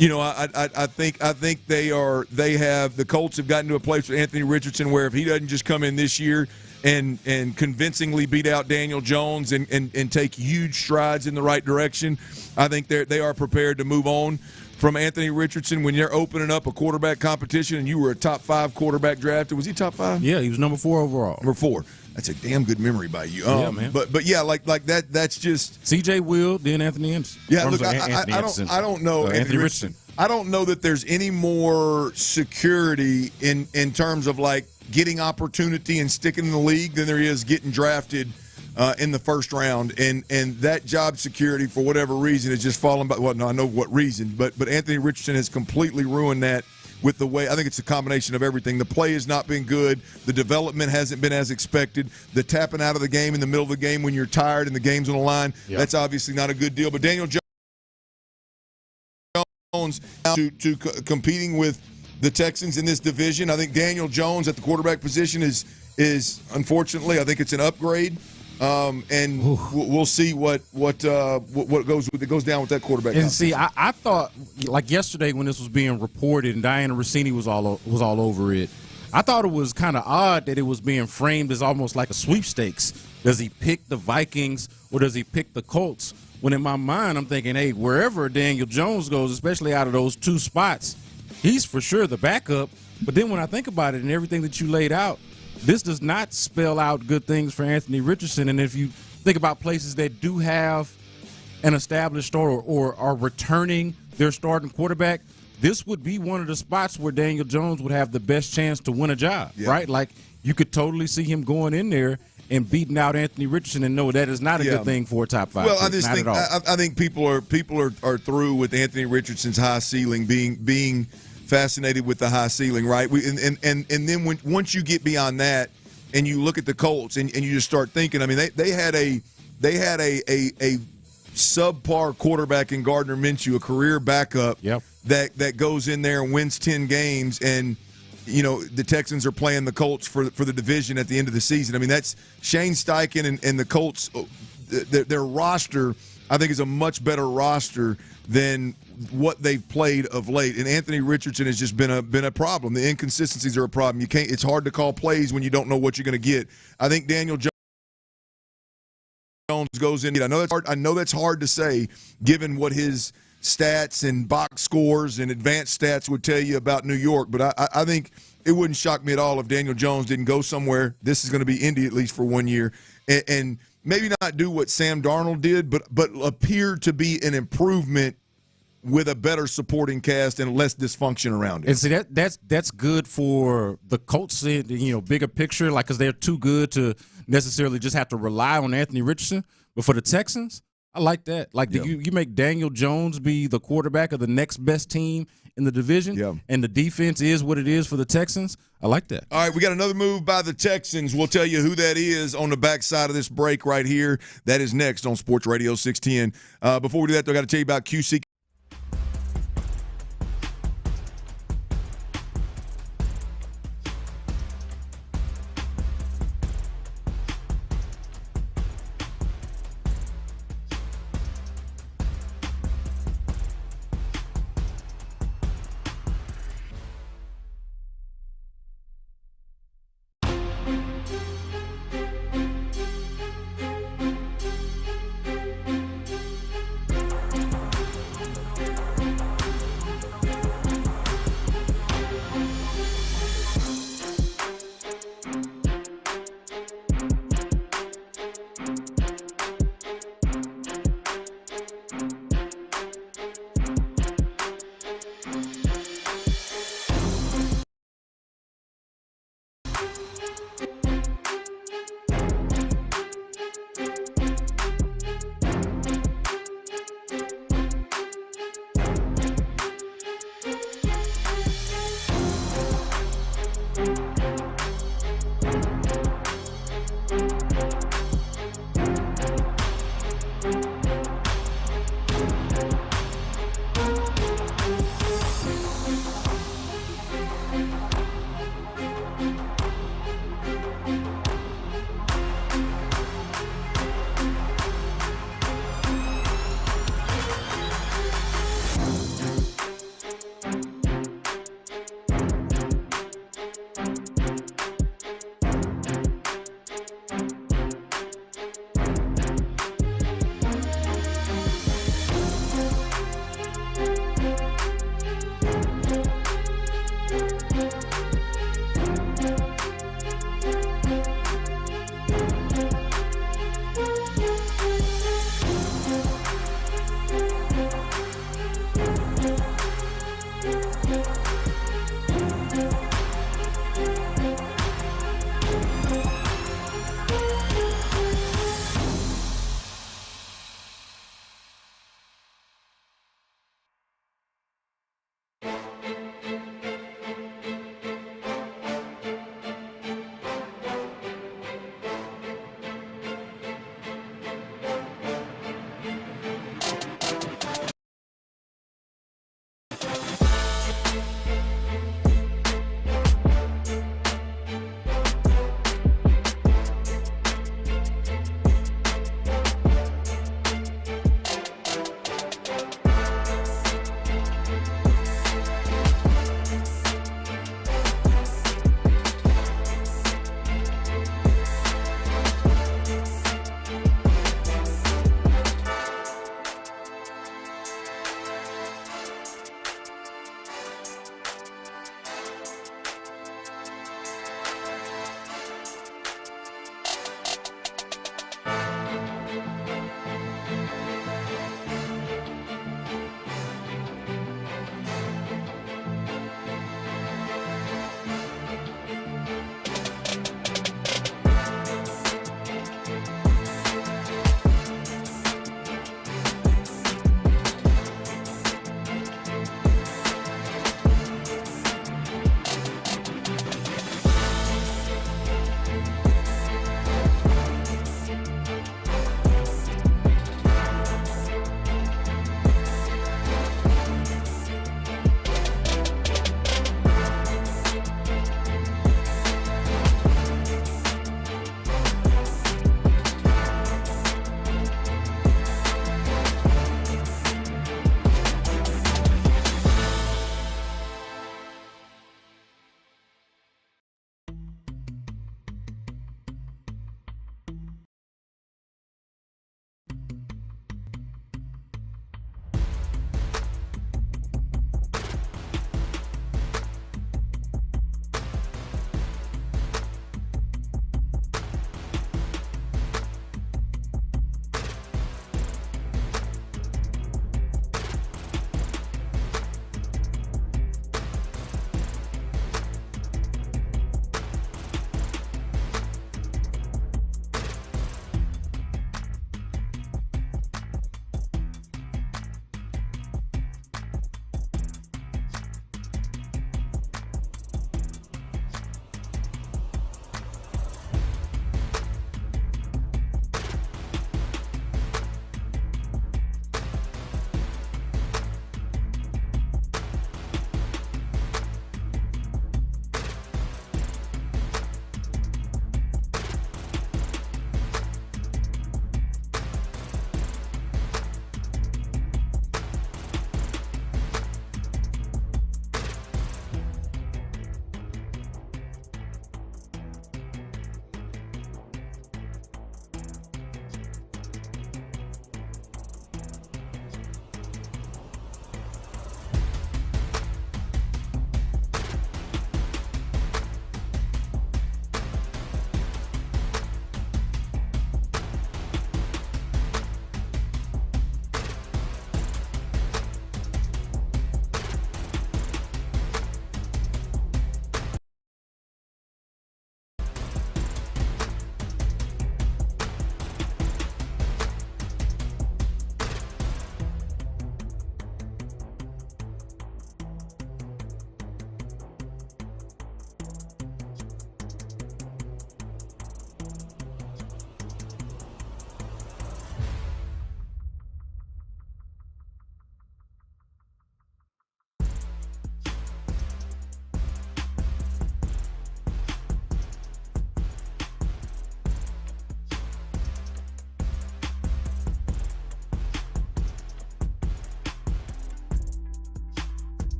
I think the Colts have gotten to a place with Anthony Richardson where if he doesn't just come in this year and convincingly beat out Daniel Jones and take huge strides in the right direction, I think they are prepared to move on from Anthony Richardson. When you're opening up a quarterback competition and you were a top 5 quarterback drafted, was he top 5? Yeah, he was number 4 overall. Number 4. That's a damn good memory by you. Yeah, man. But yeah, like that. That's just C.J. Will, then Anthony Anderson. Yeah, look, I don't know Anthony Richardson. I don't know that there's any more security in terms of like getting opportunity and sticking in the league than there is getting drafted in the first round. And that job security, for whatever reason, is just fallen by. Well, no, I know what reason, but Anthony Richardson has completely ruined that. With the way, I think it's a combination of everything. The play has not been good. The development hasn't been as expected. The tapping out of the game in the middle of the game when you're tired and the game's on the line, that's obviously not a good deal. But Daniel Jones to competing with the Texans in this division. I think Daniel Jones at the quarterback position is unfortunately, I think it's an upgrade. And we'll see what goes down with that quarterback. And see, I thought, like yesterday when this was being reported and Diana Rossini was all over it, I thought it was kind of odd that it was being framed as almost like a sweepstakes. Does he pick the Vikings or does he pick the Colts? When in my mind I'm thinking, hey, wherever Daniel Jones goes, especially out of those 2 spots, he's for sure the backup. But then when I think about it and everything that you laid out, this does not spell out good things for Anthony Richardson. And if you think about places that do have an established starter or are returning their starting quarterback, this would be one of the spots where Daniel Jones would have the best chance to win a job, right? Like you could totally see him going in there and beating out Anthony Richardson, and no, that is not a good thing for a top 5. Well, pick. I just not think I think people are through with Anthony Richardson's high ceiling, being fascinated with the high ceiling, right? And then once you get beyond that, and you look at the Colts, and you just start thinking. I mean, they had a subpar quarterback in Gardner Minshew, a career backup that goes in there and wins 10 games, and the Texans are playing the Colts for the division at the end of the season. I mean, that's Shane Steichen and the Colts. Their roster, I think, is a much better roster than what they've played of late. And Anthony Richardson has just been a problem. The inconsistencies are a problem. It's hard to call plays when you don't know what you're going to get. I think Daniel Jones goes in. I know that's hard to say, given what his stats and box scores and advanced stats would tell you about New York. But I think it wouldn't shock me at all if Daniel Jones didn't go somewhere. This is going to be Indy at least for 1 year, and maybe not do what Sam Darnold did, but appear to be an improvement with a better supporting cast and less dysfunction around it. And see, that's good for the Colts, bigger picture, like, because they're too good to necessarily just have to rely on Anthony Richardson. But for the Texans, I like that. Like, you make Daniel Jones be the quarterback of the next best team in the division, and the defense is what it is for the Texans. I like that. All right, we got another move by the Texans. We'll tell you who that is on the backside of this break right here. That is next on Sports Radio 610. Before we do that, though, I got to tell you about QC.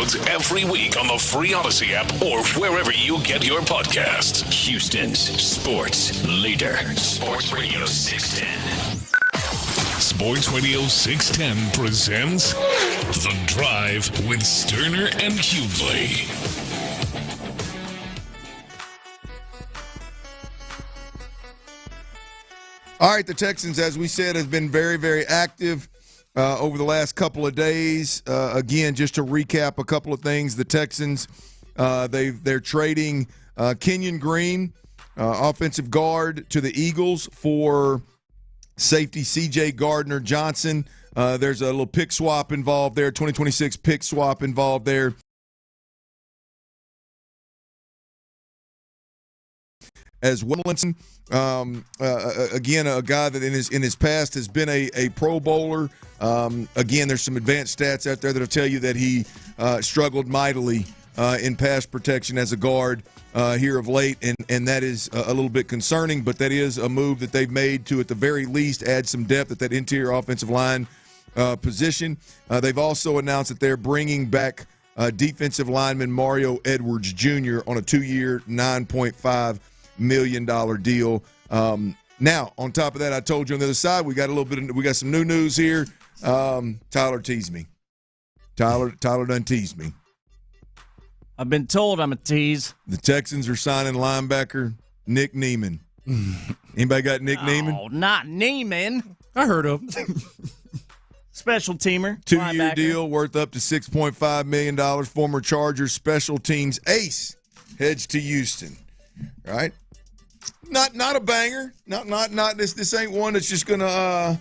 episodes every week on the free Odyssey app or wherever you get your podcasts. Houston's sports leader. Sports Radio 610. Sports Radio 610 presents The Drive with Stoerner and Hughley. All right, the Texans, as we said, have been very, very active over the last couple of days. Again, just to recap a couple of things, the Texans, they're trading Kenyan Green, offensive guard, to the Eagles for safety C.J. Gardner-Johnson. There's a little pick swap involved there, 2026 pick swap involved there. As Tomlinson, again, a guy that in his past has been a Pro Bowler. Again, there's some advanced stats out there that'll tell you that he struggled mightily in pass protection as a guard here of late, and that is a little bit concerning, but that is a move that they've made to, at the very least, add some depth at that interior offensive line position. They've also announced that they're bringing back defensive lineman Mario Edwards Jr. on a 2-year, $9.5 million deal. Now, on top of that, I told you on the other side, we got some new news here. Tyler teased me. Tyler done teased me. I've been told I'm a tease. The Texans are signing linebacker Nick Neeman. Anybody got Nick Neeman? Oh, not Neeman. I heard of him. Special teamer. 2-year deal worth up to $6.5 million. Former Chargers special teams ace heads to Houston. Right? Not a banger. Not this ain't one that's just gonna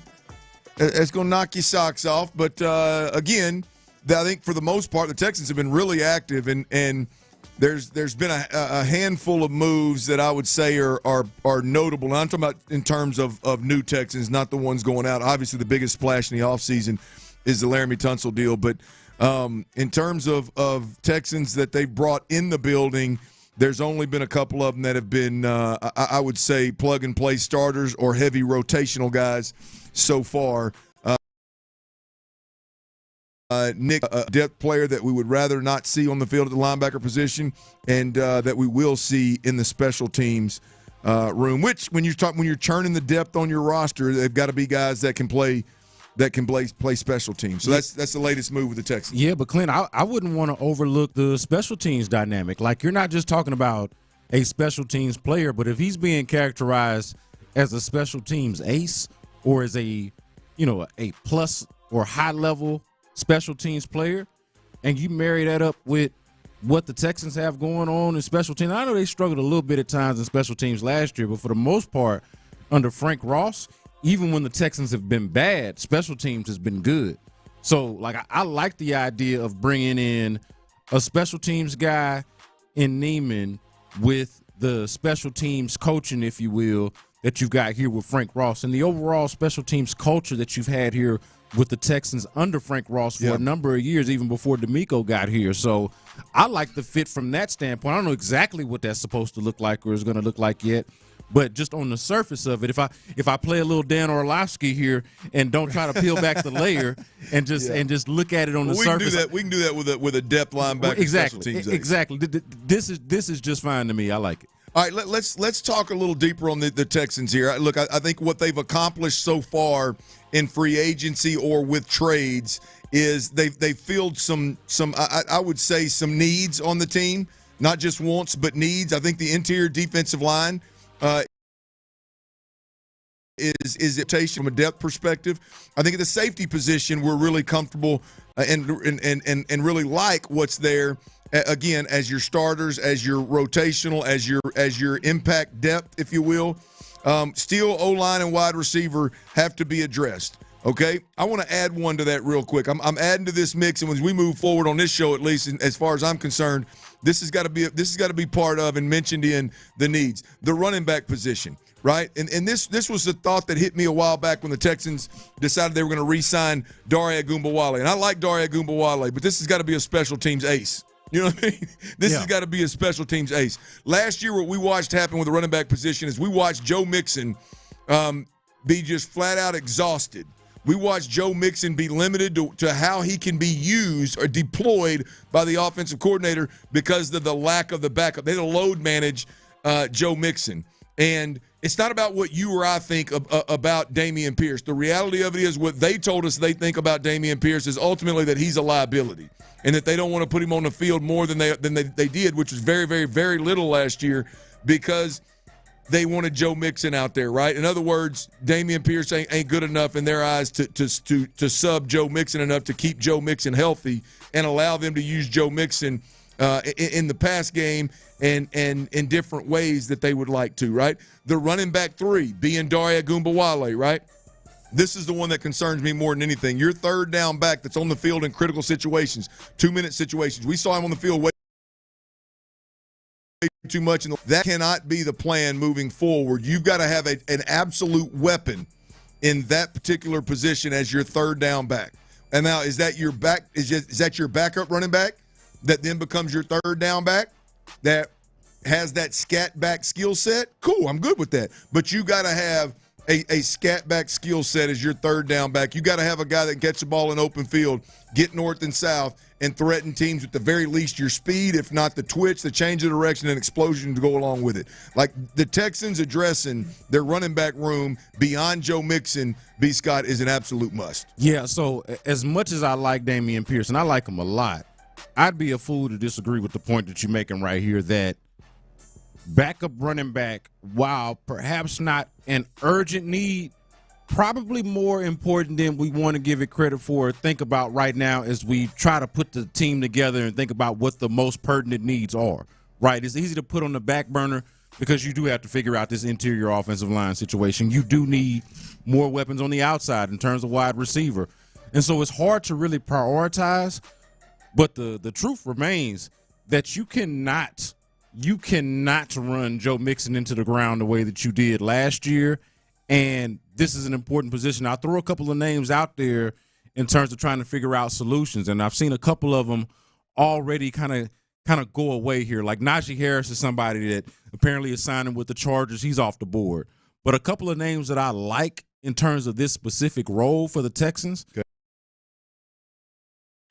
knock your socks off. But again, I think for the most part the Texans have been really active, and there's been a handful of moves that I would say are notable. And I'm talking about in terms of new Texans, not the ones going out. Obviously, the biggest splash in the offseason is the Laremy Tunsil deal. But in terms of Texans that they brought in the building, there's only been a couple of them that have been, I would say, plug-and-play starters or heavy rotational guys so far. Nick, a depth player that we would rather not see on the field at the linebacker position, and that we will see in the special teams room. Which, when you're churning the depth on your roster, they've got to be guys that can play special teams. So that's the latest move with the Texans. Yeah, but Clint, I wouldn't want to overlook the special teams dynamic. Like, you're not just talking about a special teams player, but if he's being characterized as a special teams ace or as a plus or high level special teams player, and you marry that up with what the Texans have going on in special teams. I know they struggled a little bit at times in special teams last year, but for the most part, under Frank Ross, even when the Texans have been bad, special teams has been good. So, like, I like the idea of bringing in a special teams guy in Neeman with the special teams coaching, if you will, that you've got here with Frank Ross, and the overall special teams culture that you've had here with the Texans under Frank Ross for a number of years, even before D'Amico got here. So I like the fit from that standpoint. I don't know exactly what that's supposed to look like or is going to look like yet, but just on the surface of it, if I play a little Dan Orlovsky here and don't try to peel back the layer and just look at it on the surface, we can do that with a depth linebacker. Exactly, special teams exactly. This is just fine to me. I like it. All right, let's talk a little deeper on the Texans here. Look, I think what they've accomplished so far in free agency or with trades is they've filled some I would say some needs on the team, not just wants but needs. I think the interior defensive line is rotation from a depth perspective. I think at the safety position we're really comfortable and really like what's there. Again, as your starters, as your rotational, as your impact depth, if you will. Still, O-line and wide receiver have to be addressed. Okay, I want to add one to that real quick. I'm adding to this mix, and as we move forward on this show, at least as far as I'm concerned, this has got to be part of and mentioned in the needs. The running back position, right? And this was the thought that hit me a while back when the Texans decided they were going to re-sign Dare Ogunbowale, and I like Dare Ogunbowale, but this has got to be a special teams ace. You know what I mean? This has got to be a special teams ace. Last year, what we watched happen with the running back position is we watched Joe Mixon be just flat out exhausted We watched Joe Mixon be limited to how he can be used or deployed by the offensive coordinator because of the lack of the backup. They had to load manage Joe Mixon. And it's not about what you or I think about Dameon Pierce. The reality of it is what they told us they think about Dameon Pierce is ultimately that he's a liability and that they don't want to put him on the field more than they did, which was very, very, very little last year because they wanted Joe Mixon out there, right? In other words, Dameon Pierce ain't good enough in their eyes to sub Joe Mixon enough to keep Joe Mixon healthy and allow them to use Joe Mixon in the pass game and in different ways that they would like to, right? The running back 3 being Dare Ogunbowale, right? This is the one that concerns me more than anything. Your third down back that's on the field in critical situations, 2-minute situations. We saw him on the field way too much, and that cannot be the plan moving forward. You've got to have an absolute weapon in that particular position as your third down back. And now, is that your backup running back that then becomes your third down back that has that scat back skill set? Cool, I'm good with that. But you got to have a scat back skill set as your third down back. You got to have a guy that can catch the ball in open field, get north and south, and threaten teams with the very least your speed, if not the twitch, the change of direction, and explosion to go along with it. Like the Texans addressing their running back room beyond Joe Mixon, B. Scott, is an absolute must. Yeah, so as much as I like Dameon Pierce, and I like him a lot, I'd be a fool to disagree with the point that you're making right here that backup running back, while perhaps not an urgent need, probably more important than we want to give it credit for. Think about right now as we try to put the team together and think about what the most pertinent needs are, right? It's easy to put on the back burner because you do have to figure out this interior offensive line situation. You do need more weapons on the outside in terms of wide receiver. And so it's hard to really prioritize, but the truth remains that you cannot run Joe Mixon into the ground the way that you did last year. And this is an important position. I'll throw a couple of names out there in terms of trying to figure out solutions. And I've seen a couple of them already kind of go away here. Like Najee Harris is somebody that apparently is signing with the Chargers. He's off the board. But a couple of names that I like in terms of this specific role for the Texans.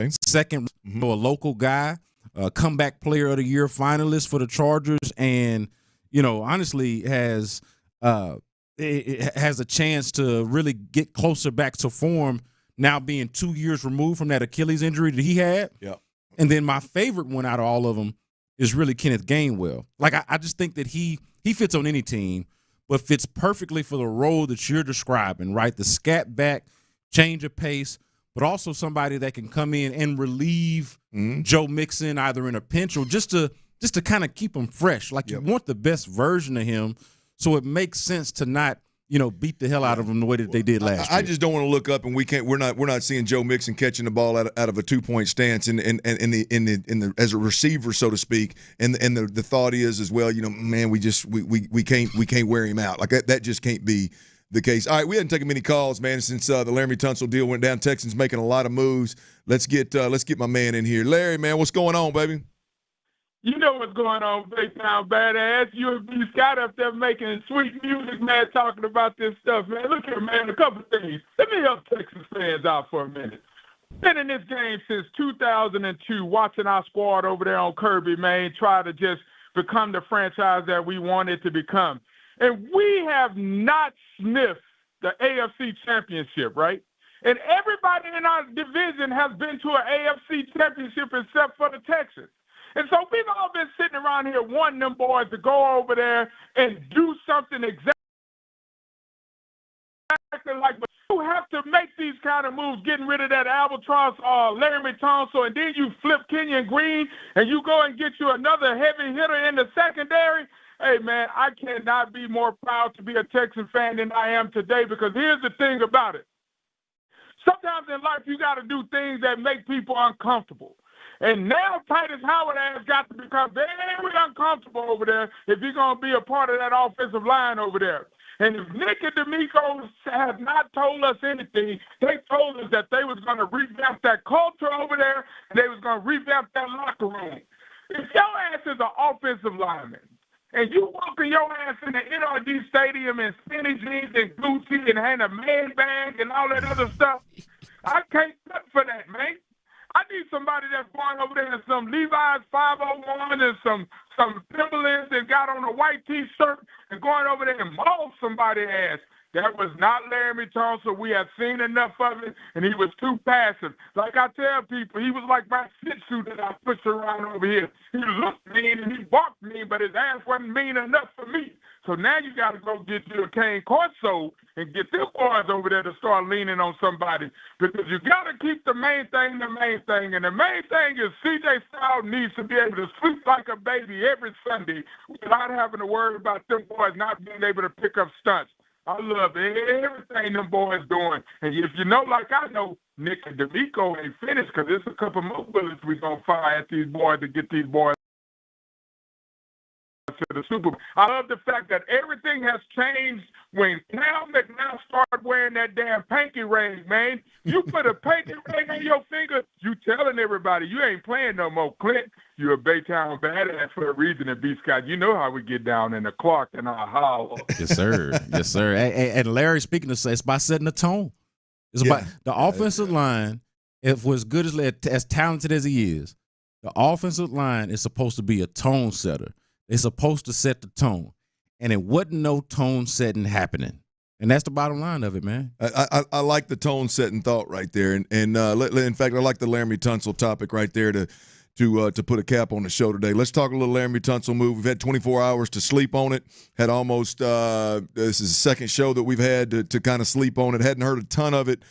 Okay. Second, a local guy, comeback player of the year finalist for the Chargers, and, honestly has it has a chance to really get closer back to form now being 2 years removed from that Achilles injury that he had. Yeah. And then my favorite one out of all of them is really Kenneth Gainwell. Like, I just think that he fits on any team, but fits perfectly for the role that you're describing, right? The scat back, change of pace, but also somebody that can come in and relieve Joe Mixon either in a pinch or just to kind of keep him fresh. Like, you want the best version of him. So it makes sense to not, beat the hell out of them the way that they did last year. I just don't want to look up and we're not seeing Joe Mixon catching the ball out of a 2-point stance in the as a receiver, so to speak. And the thought is as well, man, we can't wear him out. Like that just can't be the case. All right, we hadn't taken many calls, man, since the Laremy Tunsil deal went down. Texans making a lot of moves. Let's get my man in here. Larry, man, what's going on, baby? You know what's going on, Big Town Badass. You and B. Scott up there making sweet music, man, talking about this stuff, man. Look here, man, a couple things. Let me help Texas fans out for a minute. Been in this game since 2002, watching our squad over there on Kirby, man, try to just become the franchise that we wanted to become. And we have not sniffed the AFC championship, right? And everybody in our division has been to an AFC championship except for the Texans. And so we've all been sitting around here wanting them boys to go over there and do something exactly like, but you have to make these kind of moves, getting rid of that albatross, Laremy Tunsil, and then you flip Kenyan Green and you go and get you another heavy hitter in the secondary. Hey, man, I cannot be more proud to be a Texan fan than I am today, because here's the thing about it. Sometimes in life you got to do things that make people uncomfortable. And now Titus Howard has got to become very uncomfortable over there if he's going to be a part of that offensive line over there. And if Nick and D'Amico have not told us anything, they told us that they was going to revamp that culture over there, and they was going to revamp that locker room. If your ass is an offensive lineman, and you walking your ass in the NRG Stadium in skinny jeans and Gucci and had a man bag and all that other stuff. I can't cut for that, man. I need somebody that's going over there in some Levi's 501 and some Timberlands and got on a white T-shirt and going over there and maul somebody's ass. That was not Laremy Tunsil. We have seen enough of it, and he was too passive. Like I tell people, he was like my Shih Tzu that I pushed around over here. He looked mean and he walked mean, but his ass wasn't mean enough for me. So now you got to go get you a Cane Corso and get them boys over there to start leaning on somebody, because you got to keep the main thing the main thing. And the main thing is C.J. Stroud needs to be able to sleep like a baby every Sunday without having to worry about them boys not being able to pick up stunts. I love everything them boys doing. And if you know, like I know, Nick and D'Amico ain't finished, because there's a couple more bullets we're going to fire at these boys to get these boys to the Super Bowl. I love the fact that everything has changed when Cal McNown started wearing that damn pinky ring, man. You put a pinky ring on your finger, you telling everybody you ain't playing no more, Clint. You're a Baytown badass for a reason, and B. Scott, you know how we get down in the Clark and our hollow. Yes, sir. Yes, sir. And Larry, speaking of, it's by setting the tone. It's about the offensive line. If was good as talented as he is, the offensive line is supposed to be a tone setter. They're supposed to set the tone, and it wasn't no tone setting happening. And that's the bottom line of it, man. I like the tone setting thought right there, and in fact, I like the Laremy Tunsil topic right there to put a cap on the show today. Let's talk a little Laremy Tunsil move. We've had 24 hours to sleep on it. Had almost this is the second show that we've had to kind of sleep on it. Hadn't heard a ton of it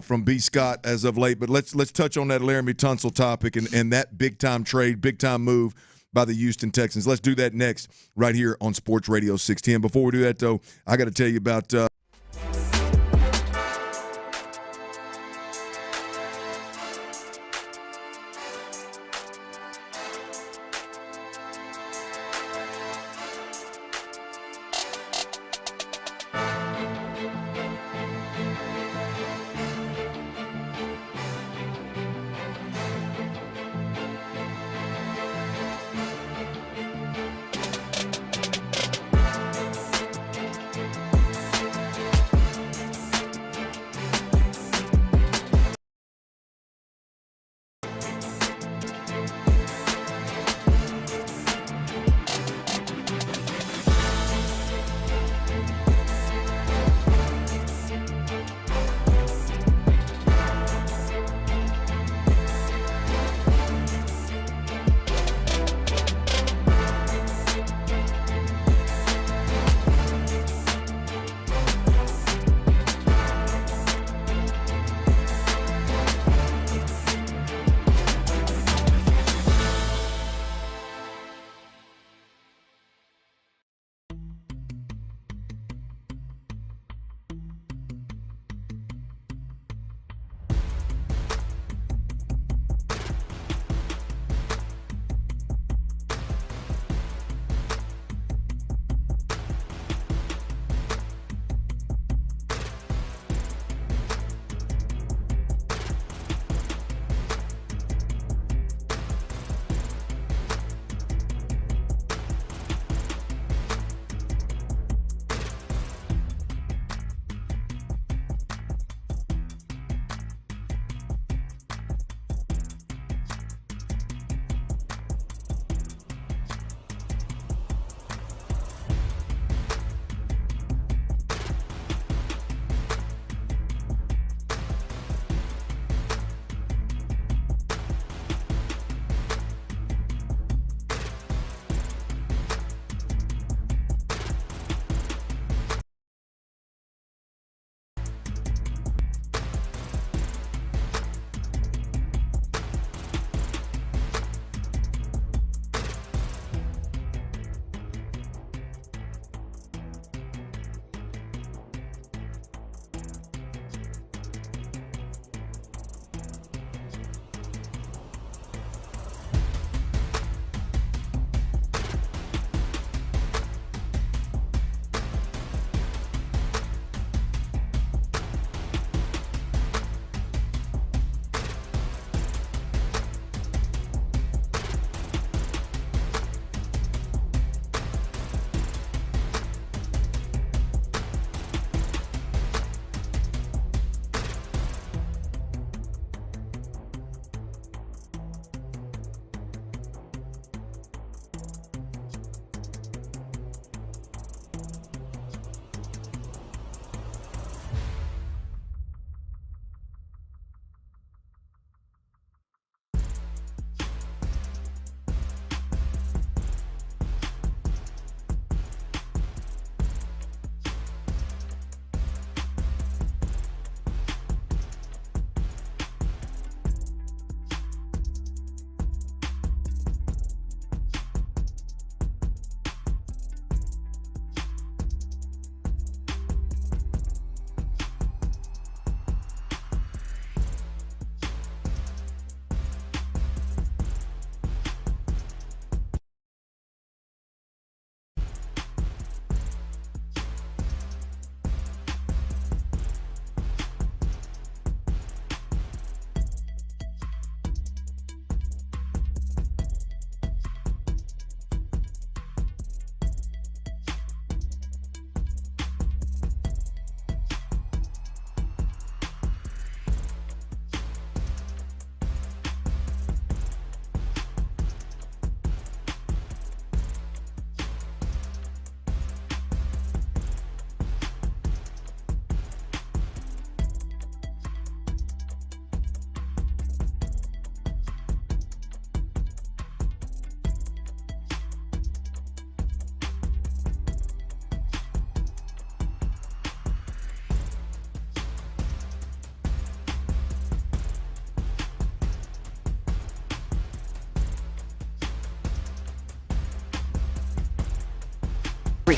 from B. Scott as of late, but let's touch on that Laremy Tunsil topic and that big time trade, big time move by the Houston Texans. Let's do that next right here on Sports Radio 610. Before we do that, though, I got to tell you about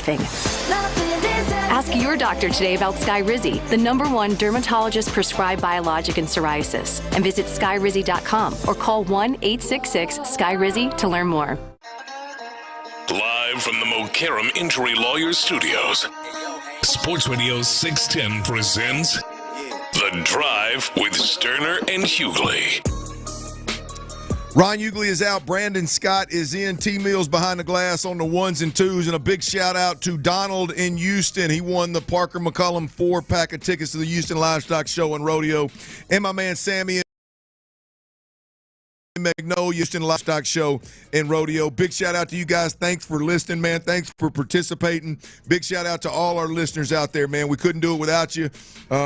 everything. Ask your doctor today about Skyrizi, the #1 dermatologist-prescribed biologic in psoriasis. And visit skyrizi.com or call 1-866-SKYRIZI to learn more. Live from the Mokaram Injury Lawyers Studios, Sports Radio 610 presents The Drive with Stoerner and Hughley. Ron Hughley is out. Brandon Scott is in. T-Mills behind the glass on the ones and twos. And a big shout-out to Donald in Houston. He won the Parker McCullum 4-pack of tickets to the Houston Livestock Show and Rodeo. And my man Sammy Magnolia, Houston Livestock Show and Rodeo. Big shout out to you guys. Thanks for listening, man. Thanks for participating. Big shout out to all our listeners out there, man. We couldn't do it without you.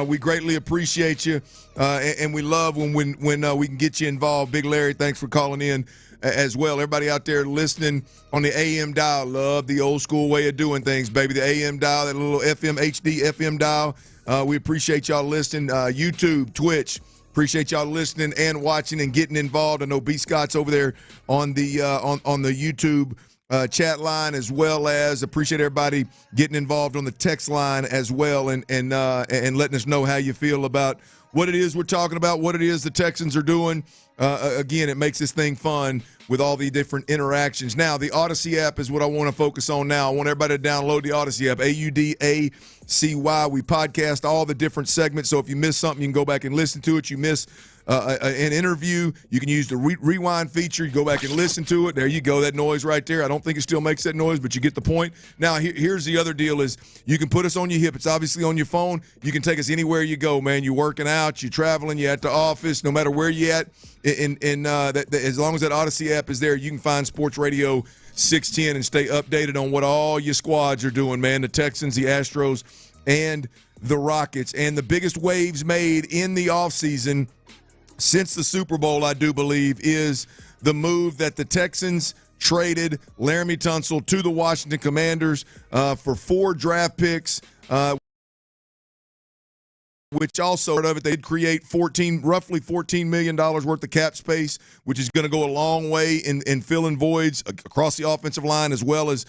We greatly appreciate you, and we love when we can get you involved. Big Larry, thanks for calling in as well. Everybody out there listening on the AM dial, love the old school way of doing things, baby. The AM dial, that little FM, HD FM dial. We appreciate y'all listening. YouTube, Twitch. Appreciate y'all listening and watching and getting involved. I know B. Scott's over there on the on the YouTube chat line, as well as appreciate everybody getting involved on the text line as well, and letting us know how you feel about what it is we're talking about, what it is the Texans are doing. Again, it makes this thing fun with all the different interactions. Now, the Odyssey app is what I want to focus on now. I want everybody to download the Odyssey app, AUDACY. We podcast all the different segments, so if you miss something, you can go back and listen to it. You miss an interview, you can use the rewind feature. You go back and listen to it. There you go, that noise right there. I don't think it still makes that noise, but you get the point. Now, here's the other deal is you can put us on your hip. It's obviously on your phone. You can take us anywhere you go, man. You're working out, you're traveling, you're at the office, no matter where you're at. As long as that Odyssey app is there, you can find Sports Radio 610 and stay updated on what all your squads are doing, man. The Texans, the Astros, and the Rockets. And the biggest waves made in the offseason since the Super Bowl, I do believe, is the move that the Texans traded Laremy Tunsil to the Washington Commanders for 4 draft picks, which also of it, they'd create roughly $14 million worth of cap space, which is going to go a long way in filling voids across the offensive line as well as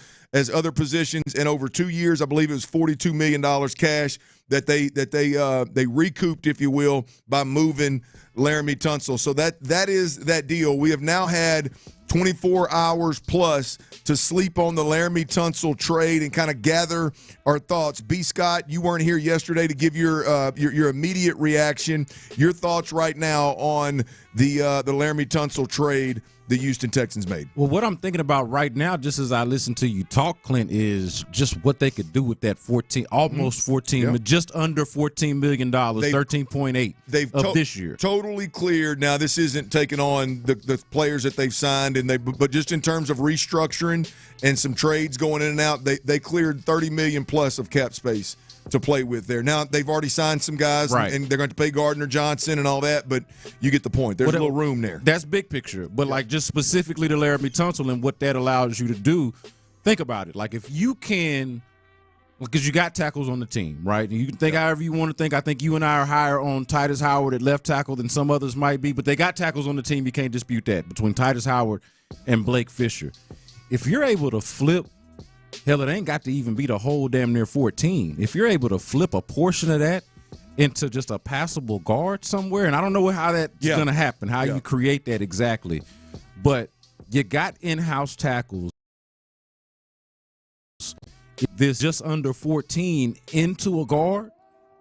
other positions. And over 2 years, I believe it was $42 million cash that they recouped, if you will, by moving Laremy Tunsil. So that is that deal. We have now had 24 hours plus to sleep on the Laremy Tunsil trade and kind of gather our thoughts. B. Scott, you weren't here yesterday to give your immediate reaction, your thoughts right now on the Laremy Tunsil trade the Houston Texans made. Well, what I'm thinking about right now, just as I listen to you talk, Clint, is just what they could do with that just under $14 million, 13.8 of this year. Totally cleared. Now, this isn't taking on the players that they've signed, but just in terms of restructuring and some trades going in and out, they cleared $30 million plus of cap space to play with there. Now, they've already signed some guys, right, and they're going to pay Gardner-Johnson and all that, but you get the point. There's a little room there. That's big picture. But, just specifically to Laremy Tunsil and what that allows you to do, think about it. Like, if you can – because you got tackles on the team, right? And you can think however you want to think. I think you and I are higher on Titus Howard at left tackle than some others might be, but they got tackles on the team. You can't dispute that, between Titus Howard and Blake Fisher. If you're able to flip – hell, it ain't got to even be the whole damn near 14. If you're able to flip a portion of that into just a passable guard somewhere, and I don't know how that's going to happen, how you create that exactly, but you got in-house tackles. This just under 14 into a guard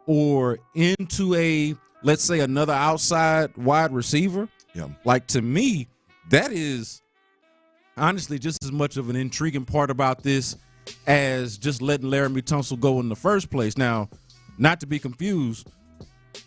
or into let's say another outside wide receiver. Yeah. Like, to me, that is honestly just as much of an intriguing part about this as just letting Laremy Tunsil go in the first place. Now, not to be confused,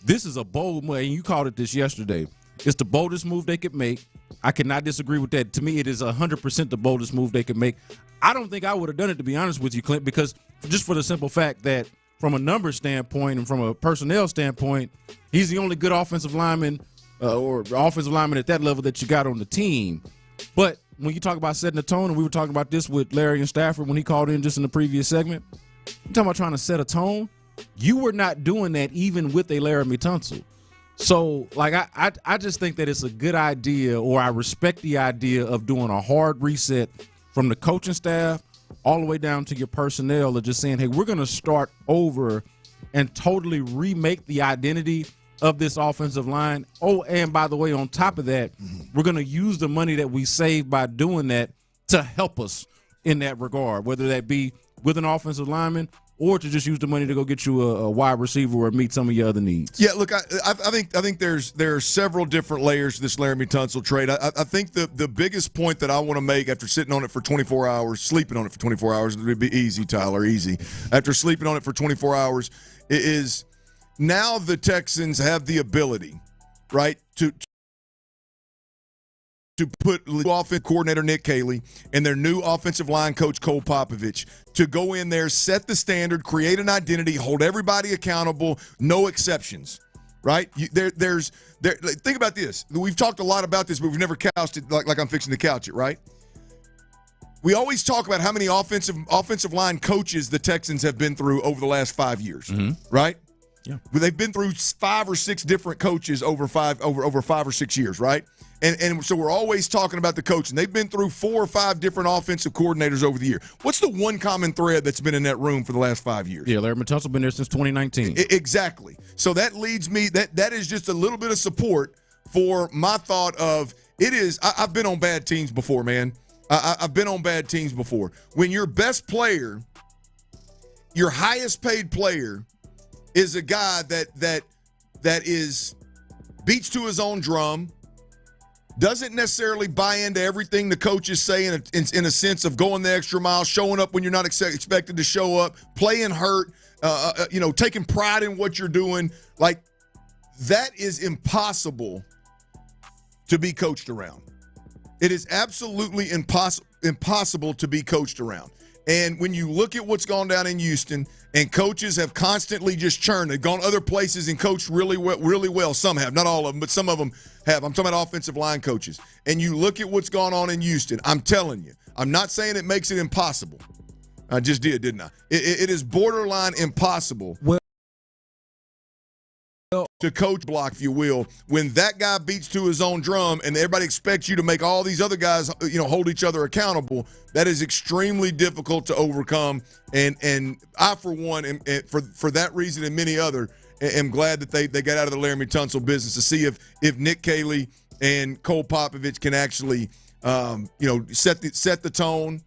this is a bold move, and you called it this yesterday. It's the boldest move they could make. I cannot disagree with that. To me, it is 100% the boldest move they could make. I don't think I would have done it, to be honest with you, Clint, because just for the simple fact that from a numbers standpoint and from a personnel standpoint, he's the only good offensive lineman or offensive lineman at that level that you got on the team. But when you talk about setting the tone, and we were talking about this with Larry and Stafford when he called in just in the previous segment, you're talking about trying to set a tone. You were not doing that even with a Laremy Tunsil. So, I just think that it's a good idea, or I respect the idea of doing a hard reset from the coaching staff all the way down to your personnel of just saying, hey, we're going to start over and totally remake the identity of this offensive line. Oh, and by the way, on top of that, we're going to use the money that we save by doing that to help us in that regard, whether that be with an offensive lineman or to just use the money to go get you a wide receiver or meet some of your other needs. Yeah, look, I think there are several different layers to this Laremy Tunsil trade. I think the biggest point that I want to make after sitting on it for 24 hours, sleeping on it for 24 hours, it would be easy, Tyler, easy. After sleeping on it for 24 hours, is now the Texans have the ability, right, to put offensive coordinator Nick Neeman and their new offensive line coach Cole Popovich to go in there, set the standard, create an identity, hold everybody accountable, no exceptions, right? Think about this. We've talked a lot about this, but we've never couched it like I'm fixing to couch it, right? We always talk about how many offensive line coaches the Texans have been through over the last 5 years, right? Yeah, they've been through 5 or 6 different coaches over 5 or 6 years, right? And so we're always talking about the coach, and they've been through 4 or 5 different offensive coordinators over the year. What's the one common thread that's been in that room for the last 5 years? Yeah, Laremy Tunsil been there since 2019. Exactly. So that leads me that is just a little bit of support for my thought of it is. I've been on bad teams before, man. I've been on bad teams before. When your best player, your highest paid player, is a guy that is beats to his own drum, doesn't necessarily buy into everything the coaches say in a sense of going the extra mile, showing up when you're not expected to show up, playing hurt, taking pride in what you're doing. Like, that is impossible to be coached around. It is absolutely impossible to be coached around. And when you look at what's gone down in Houston, and coaches have constantly just churned. They've gone other places and coached really well. Some have, not all of them, but some of them have. I'm talking about offensive line coaches. And you look at what's gone on in Houston. I'm telling you, I'm not saying it makes it impossible. I just did, didn't I? It is borderline impossible to coach block, if you will, when that guy beats to his own drum and everybody expects you to make all these other guys, hold each other accountable. That is extremely difficult to overcome. And I, for one, for that reason and many other, am glad that they got out of the Laremy Tunsil business to see if Nick Neeman and Cole Popovich can actually, set the tone,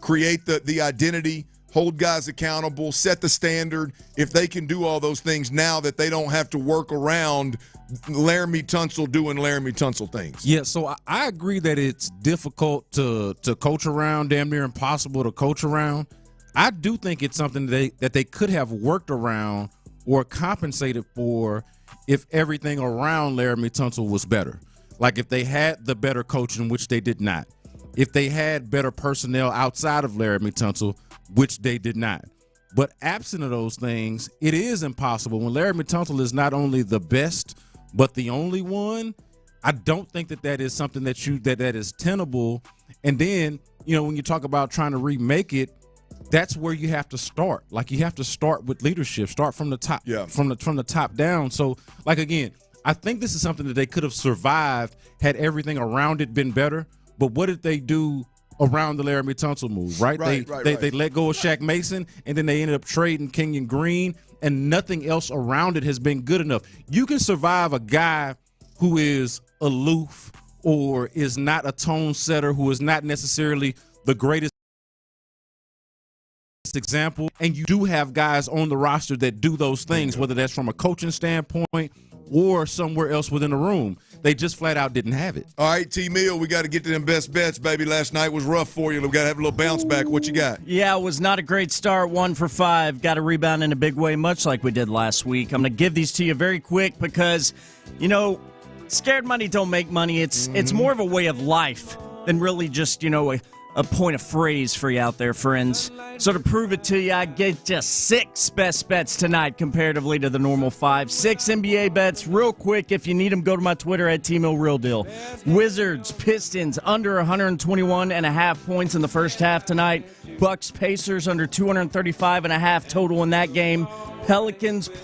create the identity, hold guys accountable, set the standard. If they can do all those things now that they don't have to work around Laremy Tunsil doing Laremy Tunsil things. Yeah, so I agree that it's difficult to coach around, damn near impossible to coach around. I do think it's something that they could have worked around or compensated for if everything around Laremy Tunsil was better. Like if they had the better coaching, which they did not. If they had better personnel outside of Laremy Tunsil, which they did not. But absent of those things, it is impossible. When Laremy Tunsil is not only the best, but the only one, I don't think that is something that is tenable. And then, when you talk about trying to remake it, that's where you have to start. Like, you have to start with leadership, start from the top, from the top down. So, like, again, I think this is something that they could have survived had everything around it been better. But what did they do around the Laremy Tunsil move, right? They let go of Shaq Mason, and then they ended up trading Kenyan Green, and nothing else around it has been good enough. You can survive a guy who is aloof or is not a tone setter, who is not necessarily the greatest example, and you do have guys on the roster that do those things, whether that's from a coaching standpoint or somewhere else within the room. They just flat out didn't have it. All right, T-Mill, we got to get to them best bets, baby. Last night was rough for you. We got to have a little bounce back. What you got? Yeah, it was not a great start. 1 for 5. Got to rebound in a big way, much like we did last week. I'm going to give these to you very quick because, scared money don't make money. It's more of a way of life than really just, a point of phrase for you out there, friends. So to prove it to you, I get you 6 best bets tonight comparatively to the normal 5. 6 NBA bets real quick. If you need them, go to my Twitter at @TMillRealDeal. Wizards, Pistons, under 121.5 points in the first half tonight. Bucks, Pacers, under 235.5 total in that game. Pelicans,